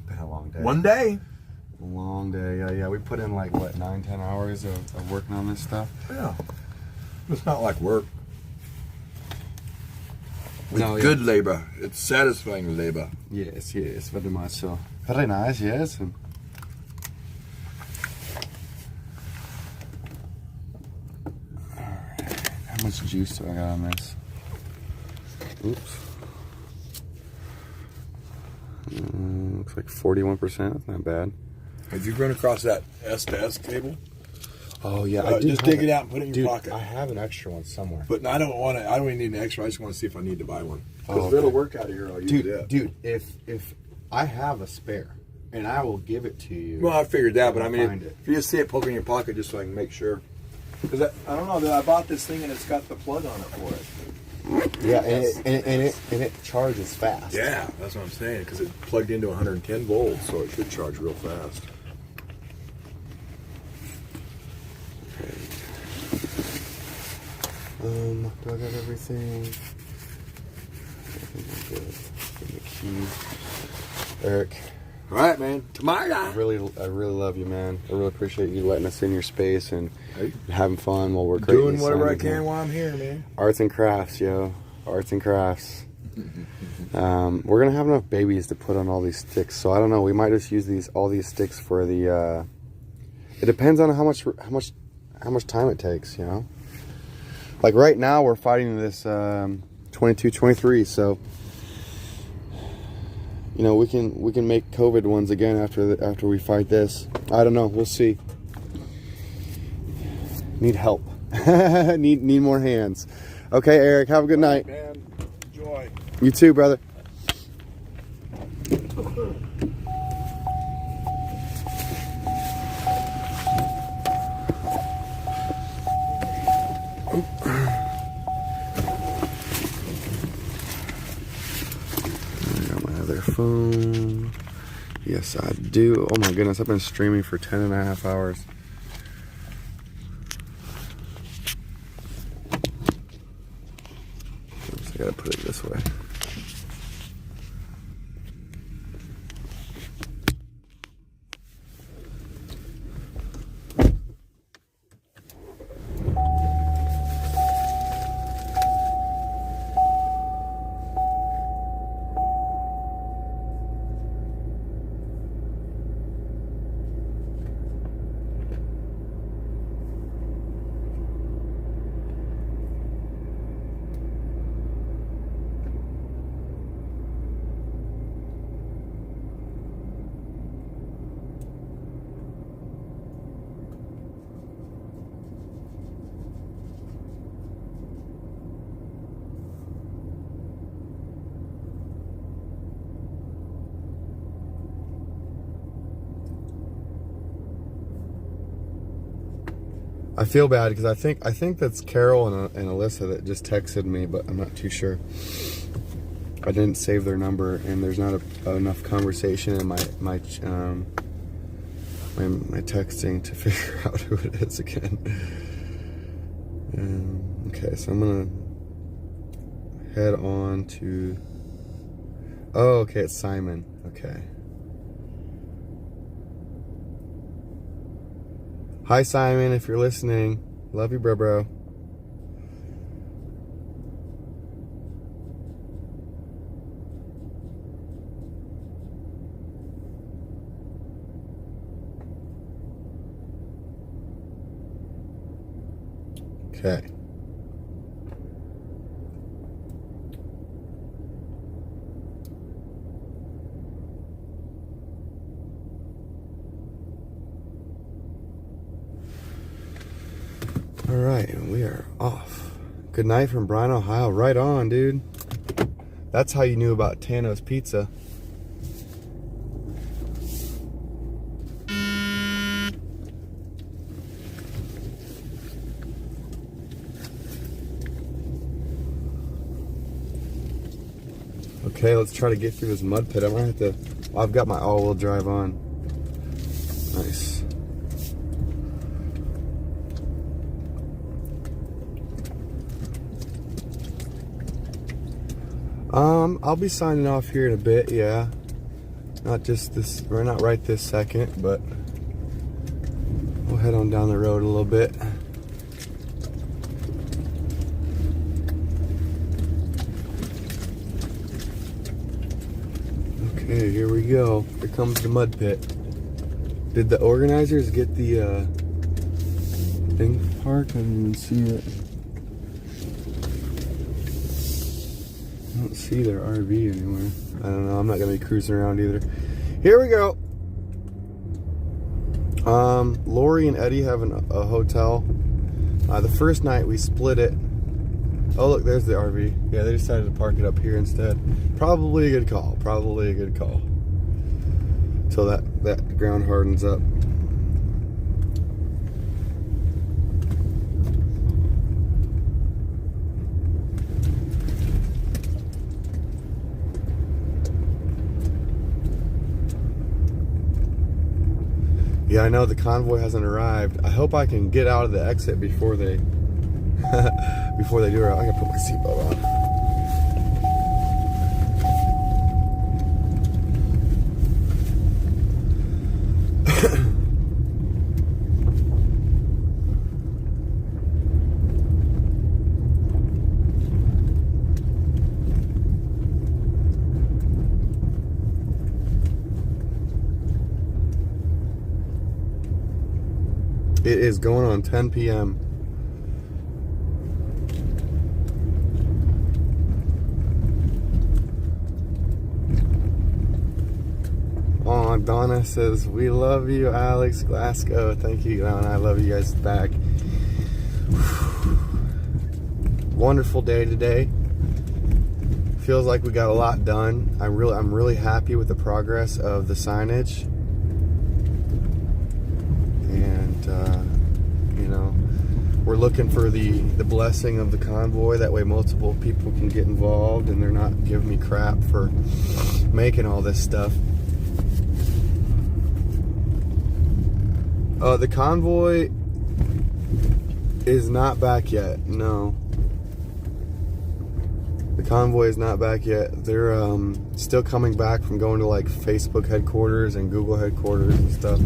Been a long day. One day. A long day. Yeah. We put in like what, 9-10 hours of working on this stuff. Yeah. It's not like work. It's No, yeah. good labor. It's satisfying labor. Yes, very much so. Very nice, yes. Alright, how much juice do I got on this? Oops. Looks like 41%. That's not bad. Have you run across that S to S cable? Oh yeah, I do. Just dig it out and put it in your pocket. I have an extra one somewhere. But I don't want to. I don't even need an extra. I just want to see if I need to buy one. Because Oh, if it'll okay. work out of here, I'll use it. Dude, if I have a spare, and I will give it to you. Well, I figured that, but I mean, Find it. if you just see it poking in your pocket, just so I can make sure. Because I don't know. I bought this thing and it's got the plug on it for it. Yeah, and it charges fast. Yeah, that's what I'm saying. Because it plugged into 110 volts, so it should charge real fast. Do I got everything? I think I'm good. Give me the key. Eric, All right, man. Tomorrow. I really love you, man. I really appreciate you letting us in your space and Hey. having fun while we're creating Doing this whatever I sound can here. while I'm here, man. Arts and crafts, yo. Arts and crafts. We're gonna have enough babies to put on all these sticks, so I don't know. We might just use all these sticks for the. It depends on how much time it takes, you know. Like right now, we're fighting this 2223, so you know we can make COVID ones again after we fight this. I don't know. We'll see. Need help. need more hands. Okay, Eric. Have a good night. Man, enjoy. You too, brother. I got my other phone. Yes, I do. Oh my goodness, I've been streaming for 10.5 hours. Oops, I gotta put it this way. I feel bad because I think that's Carol and Alyssa that just texted me, but I'm not too sure. I didn't save their number, and there's not enough conversation in my texting to figure out who it is again. Okay, so I'm gonna head on to. Oh, okay, it's Simon. Okay. Hi, Simon, if you're listening. Love you, bro. Okay. All right, we are off. Good night from Bryan, Ohio. Right on, dude. That's how you knew about Tano's Pizza. Okay, let's try to get through this mud pit. I might have to. Well, I've got my all-wheel drive on. Nice. I'll be signing off here in a bit. Yeah, not just this. We're not right this second, but we'll head on down the road a little bit. Okay, here we go. Here comes the mud pit. Did the organizers get the thing parked? I didn't even see it. I don't see their RV anywhere. I don't know. I'm not gonna be cruising around either. Here we go. Lori and Eddie have a hotel. The first night we split it. Oh look, there's the RV. Yeah, they decided to park it up here instead. Probably a good call. Probably a good call. Till that ground hardens up. Yeah, I know the convoy hasn't arrived. I hope I can get out of the exit before they before they do it. I gotta put my seatbelt on. It is going on 10 p.m. Oh, Donna says, we love you, Alex Glasgow. Thank you, Donna. I love you guys back. Wonderful day today. Feels like we got a lot done. I'm really happy with the progress of the signage. You know, we're looking for the blessing of the convoy. That way multiple people can get involved and they're not giving me crap for making all this stuff. The convoy is not back yet. No. The convoy is not back yet. They're still coming back from going to like Facebook headquarters and Google headquarters and stuff.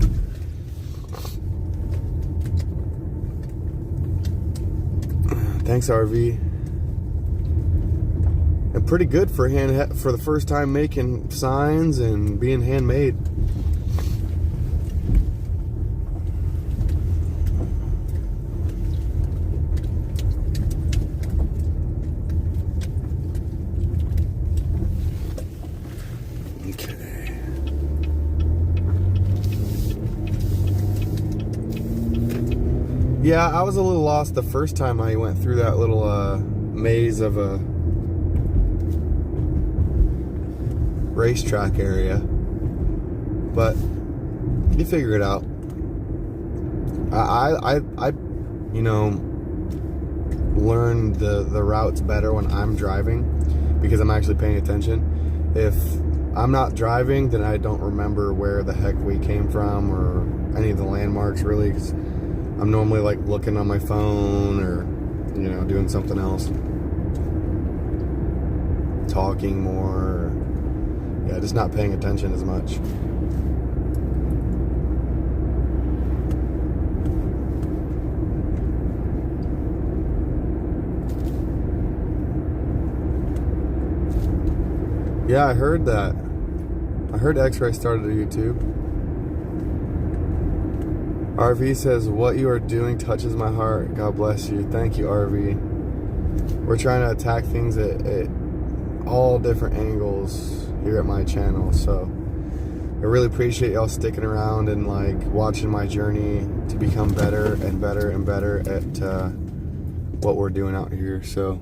Thanks, RV. And pretty good for the first time making signs and being handmade. Okay. Yeah, I was a little lost the first time I went through that little maze of a racetrack area, but you figure it out. I you know, learn the routes better when I'm driving because I'm actually paying attention. If I'm not driving, then I don't remember where the heck we came from or any of the landmarks really, because I'm normally like looking on my phone or, you know, doing something else. Talking more. Or, yeah, just not paying attention as much. Yeah, I heard that. I heard X-Ray started a YouTube. RV says, what you are doing touches my heart. God bless you. Thank you, RV. We're trying to attack things at all different angles here at my channel. So I really appreciate y'all sticking around and like watching my journey to become better and better and better at what we're doing out here. So,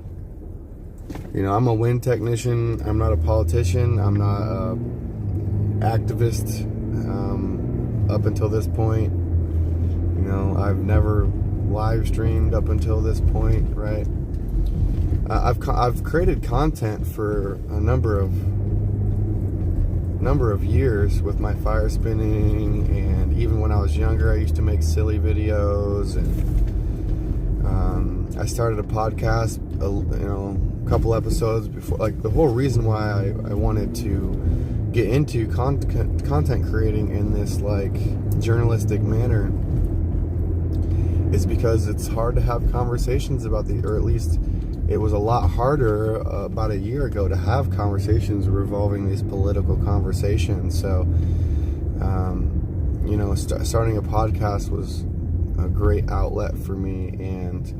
you know, I'm a wind technician. I'm not a politician. I'm not an activist up until this point. You know, I've never live streamed up until this point, right? I've created content for a number of years with my fire spinning, and even when I was younger I used to make silly videos, and I started a podcast a couple episodes before. Like, the whole reason why I wanted to get into content creating in this like journalistic manner is because it's hard to have conversations about or at least it was a lot harder about a year ago to have conversations revolving these political conversations. So, starting a podcast was a great outlet for me, and,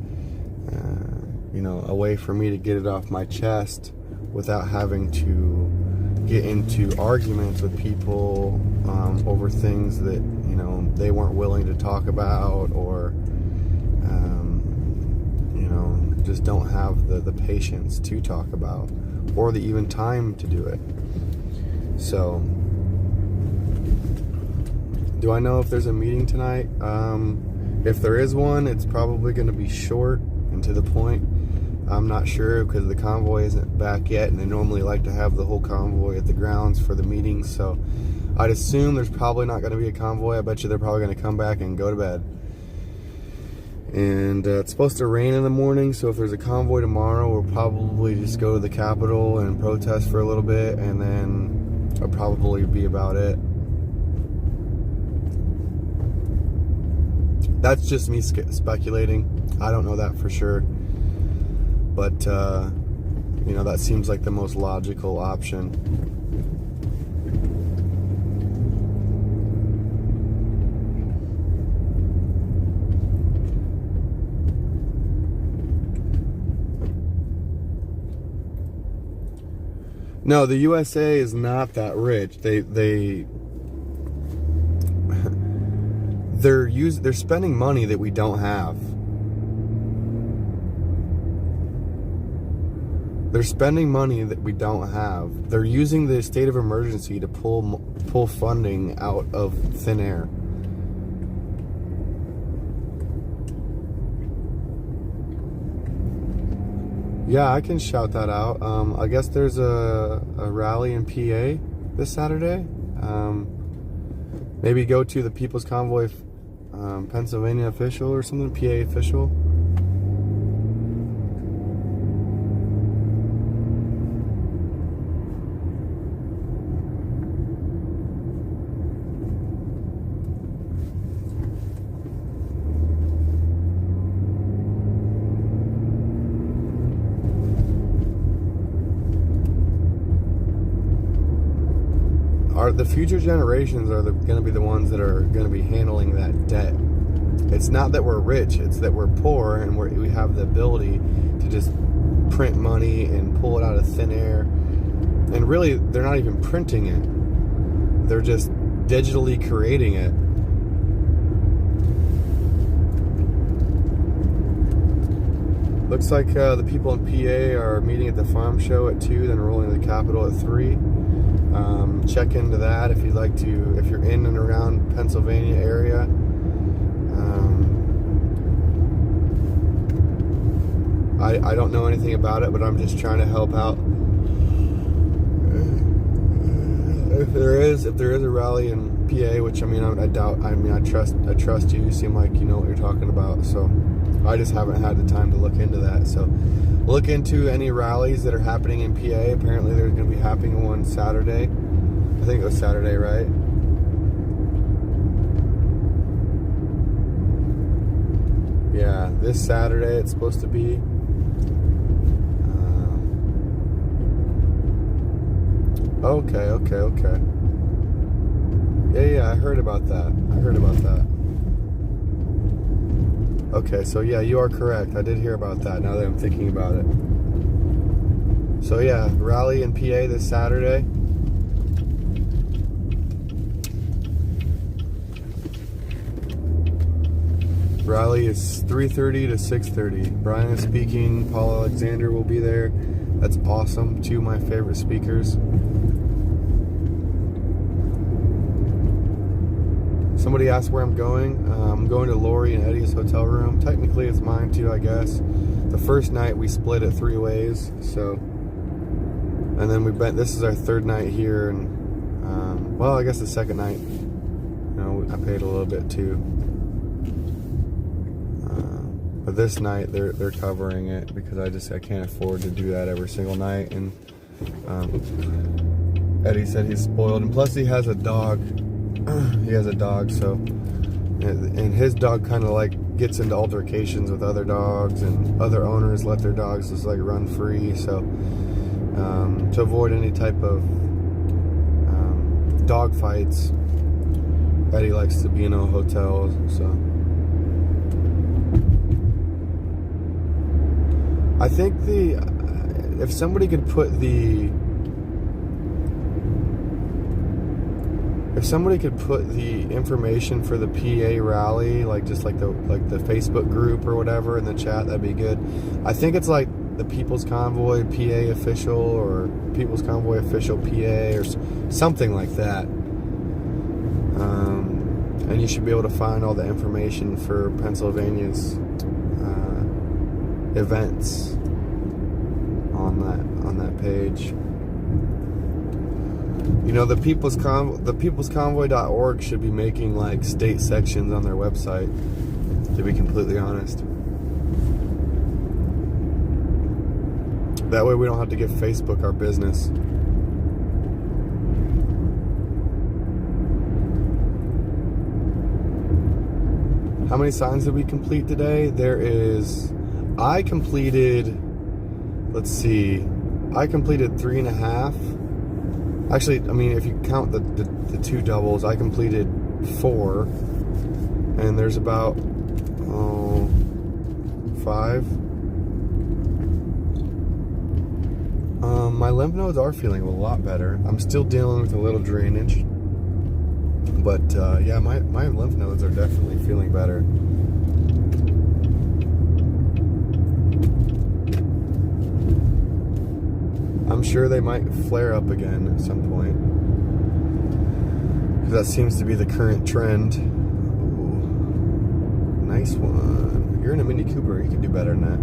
a way for me to get it off my chest without having to get into arguments with people over things that, they weren't willing to talk about, or, just don't have the patience to talk about, or the even time to do it. So, do I know if there's a meeting tonight? If there is one, it's probably going to be short and to the point. I'm not sure, because the convoy isn't back yet, and they normally like to have the whole convoy at the grounds for the meetings. So I'd assume there's probably not going to be a convoy. I bet you they're probably going to come back and go to bed. And it's supposed to rain in the morning, so if there's a convoy tomorrow, we'll probably just go to the Capitol and protest for a little bit, and then that'll probably be about it. That's just me speculating. I don't know that for sure. But, that seems like the most logical option. No, the USA is not that rich. They're spending money that we don't have. They're spending money that we don't have. They're using the state of emergency to pull funding out of thin air. Yeah, I can shout that out. I guess there's a rally in PA this Saturday. Maybe go to the People's Convoy Pennsylvania official or something, PA official. The future generations are going to be the ones that are going to be handling that debt. It's not that we're rich, it's that we're poor, and we have the ability to just print money and pull it out of thin air. And really, they're not even printing it. They're just digitally creating it. Looks like the people in PA are meeting at the farm show at 2, then rolling to the Capitol at 3. Check into that if you'd like to, if you're in and around Pennsylvania area. I don't know anything about it, but I'm just trying to help out. If there is a rally in PA, which I doubt. I trust you. You seem like you know what you're talking about. So I just haven't had the time to look into that. So look into any rallies that are happening in PA. Apparently there's going to be happening one Saturday. I think it was Saturday, right? Yeah, this Saturday it's supposed to be. Okay. Yeah, I heard about that. Okay, so yeah, you are correct. I did hear about that now that I'm thinking about it. So yeah, rally in PA this Saturday. Rally is 3:30 to 6:30. Brian is speaking. Paul Alexander will be there. That's awesome. 2 of my favorite speakers. Somebody asked where I'm going. I'm going to Lori and Eddie's hotel room. Technically, it's mine too, I guess. The first night we split it 3 ways, so, and then this is our 3rd night here, and well, I guess the 2nd night, you know, I paid a little bit too. But this night they're covering it because I can't afford to do that every single night. And Eddie said he's spoiled, and plus he has a dog. He has a dog, so, and his dog kind of like gets into altercations with other dogs, and other owners let their dogs just like run free. So to avoid any type of dog fights, Eddie likes to be in a hotel. So I think if somebody could put the information for the PA rally, like just like the Facebook group or whatever in the chat, that'd be good. I think it's like the People's Convoy PA official, or People's Convoy official PA, or something like that. And you should be able to find all the information for Pennsylvania's events on that page. You know, the peoplesconvoy.org should be making like state sections on their website, to be completely honest. That way we don't have to give Facebook our business. How many signs did we complete today? I completed 3.5. Actually, I mean, if you count the 2 doubles, I completed 4. And there's about 5. My lymph nodes are feeling a lot better. I'm still dealing with a little drainage. But yeah, my lymph nodes are definitely feeling better. I'm sure they might flare up again at some point, because that seems to be the current trend. Ooh, nice one. You're in a Mini Cooper, you can do better than that.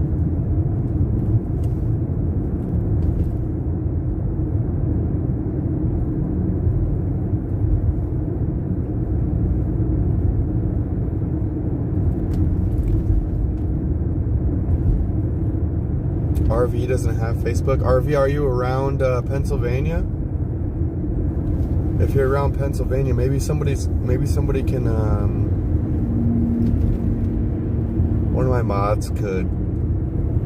RV doesn't have Facebook. RV, are you around Pennsylvania? If you're around Pennsylvania, maybe somebody can, one of my mods could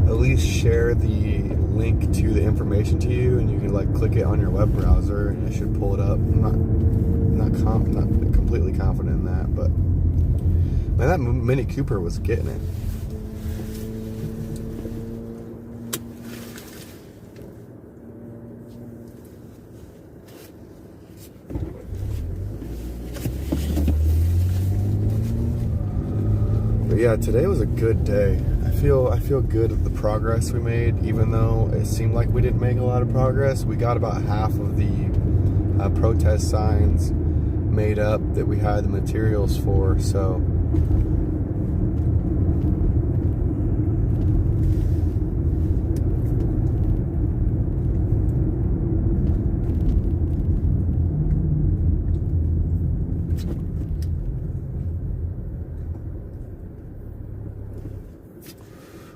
at least share the link to the information to you, and you can like click it on your web browser and it should pull it up. I'm not completely confident in that, but man, that Mini Cooper was getting it. Yeah, today was a good day. I feel good at the progress we made, even though it seemed like we didn't make a lot of progress. We got about half of the protest signs made up that we had the materials for, so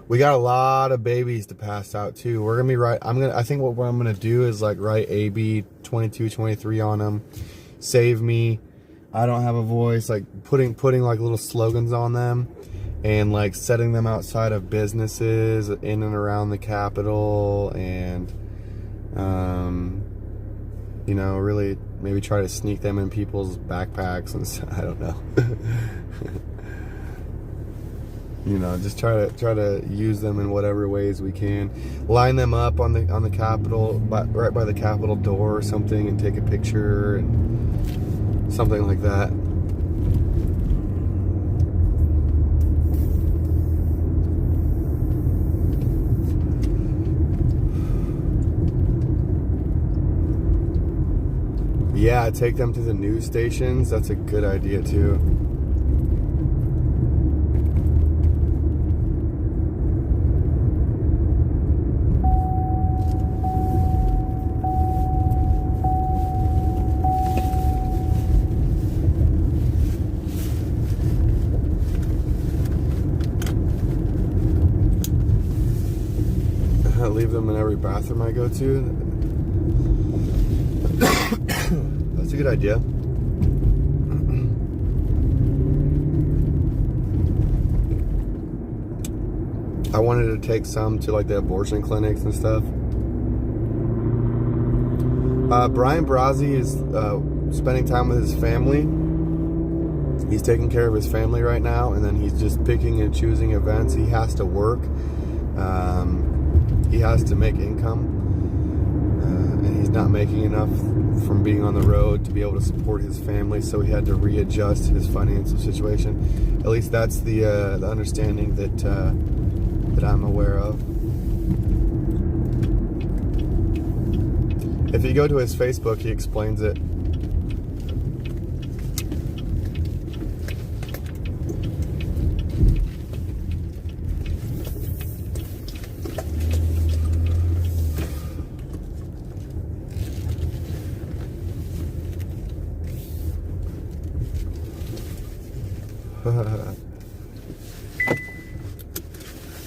we got a lot of babies to pass out too. We're gonna be I think what I'm gonna do is like write AB2223 on them. Save me. I don't have a voice. Like putting like little slogans on them, and like setting them outside of businesses in and around the Capitol, and you know, really maybe try to sneak them in people's backpacks and stuff. I don't know. You know, just try to use them in whatever ways we can. Line them up on the Capitol, right by the Capitol door or something, and take a picture and something like that. Yeah, take them to the news stations. That's a good idea too. them in every bathroom I go to. That's a good idea. I wanted to take some to like the abortion clinics and stuff. Brian Brazzi is spending time with his family. He's taking care of his family right now, and then he's just picking and choosing events. He has to work. He has to make income, and he's not making enough from being on the road to be able to support his family, so he had to readjust his financial situation. At least that's the understanding that I'm aware of. If you go to his Facebook, he explains it.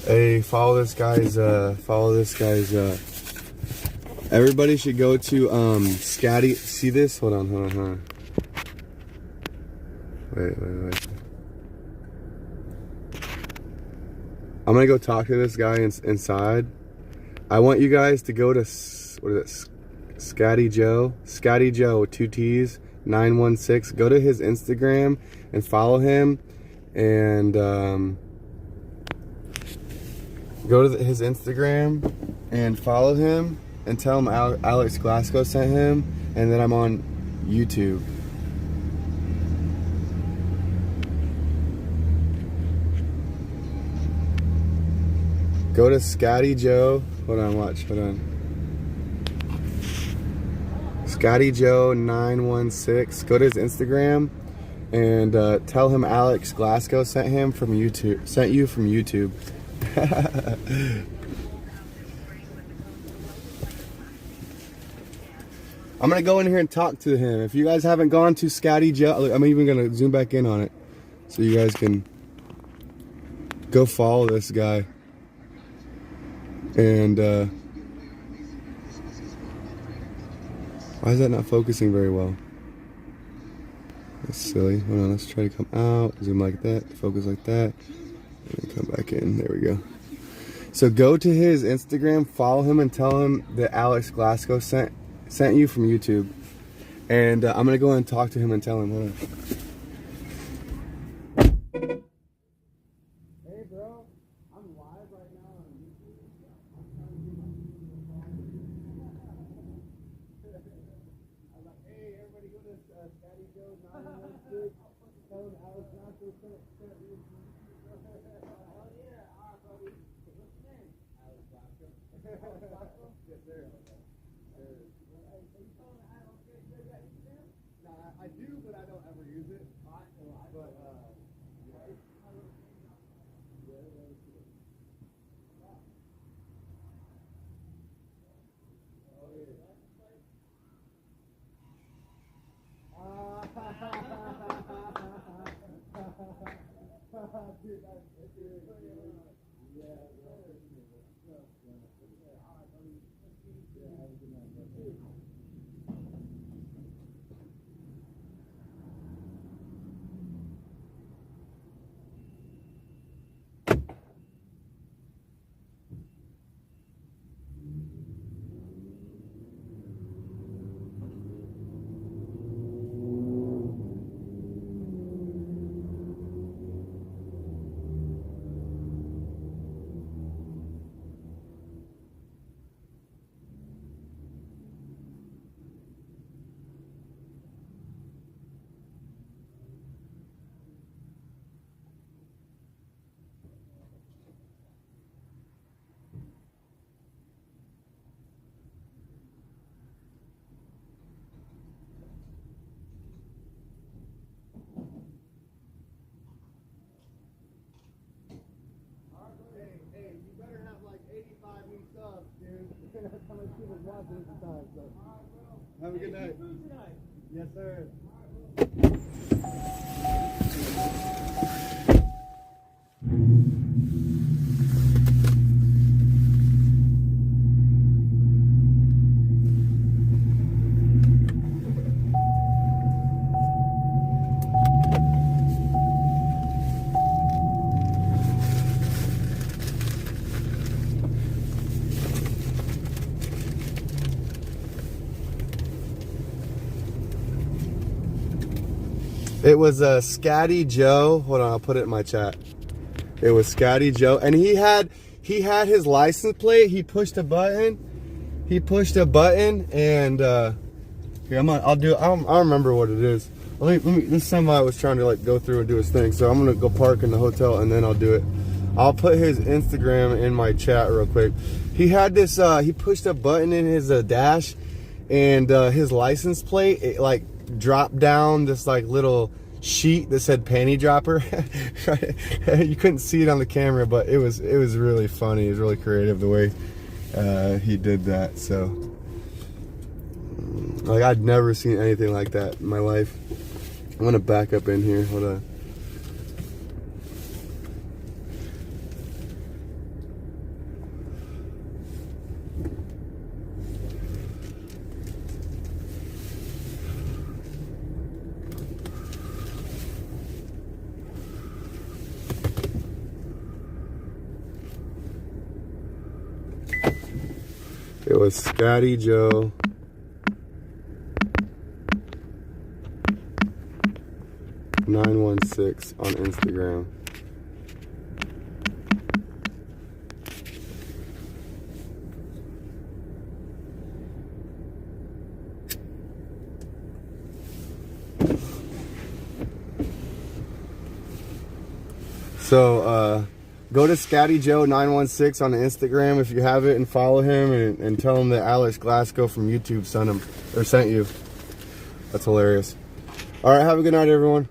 Hey, follow this guy's everybody should go to Scatty. See this? Hold on. Wait. I'm gonna go talk to this guy inside. I want you guys to go to, what is it? Scatty Joe, 2 T's, 916. Go to his Instagram and follow him, and go to his Instagram and follow him and tell him Alex Glasgow sent him, and then I'm on YouTube. Go to Scatty Joe. Hold on. Scatty Joe 916. Go to his Instagram and tell him Alex Glasgow sent you from YouTube. I'm gonna go in here and talk to him. If you guys haven't gone to Scatty Joe, I'm even gonna zoom back in on it so you guys can go follow this guy. And why is that not focusing very well? That's silly. Hold on, let's try to come out, zoom like that, focus like that, and come back in. There we go. So go to his Instagram, follow him, and tell him that Alex Glasgow sent you from YouTube. And I'm gonna go and talk to him and tell him. Hold on. Hey, bro, I'm live right now on YouTube. I'm trying to do my I'm like, hey, everybody go to Scatty Joe 916. Tell him Alex Glasgow sent you. Oh, yeah. All right, buddy. What's your name? Alex Glasgow. Alex Glasgow? Yes, sir. No, I do, but I don't ever use it. But dude, that's Hey, you better have like 85 new subs, dude. That's how much people watching at the time. So. Have a good night. Yes, sir. It was Scatty Joe. Hold on, I'll put it in my chat. It was Scatty Joe, and he had his license plate. He pushed a button. And here I'll remember what it is. Let me. This somebody was trying to like go through and do his thing, so I'm gonna go park in the hotel and then I'll do it. I'll put his Instagram in my chat real quick. He had this. He pushed a button in his dash, and his license plate it like dropped down this like little sheet that said panty dropper. You couldn't see it on the camera, but it was really funny. It was really creative the way he did that. So like I'd never seen anything like that in my life. I'm gonna back up in here. Hold on. It was Scotty Joe. (916) on Instagram. So go to Scatty Joe 916 on Instagram if you have it, and follow him and tell him that Alex Glasgow from YouTube sent you. That's hilarious. All right, have a good night, everyone.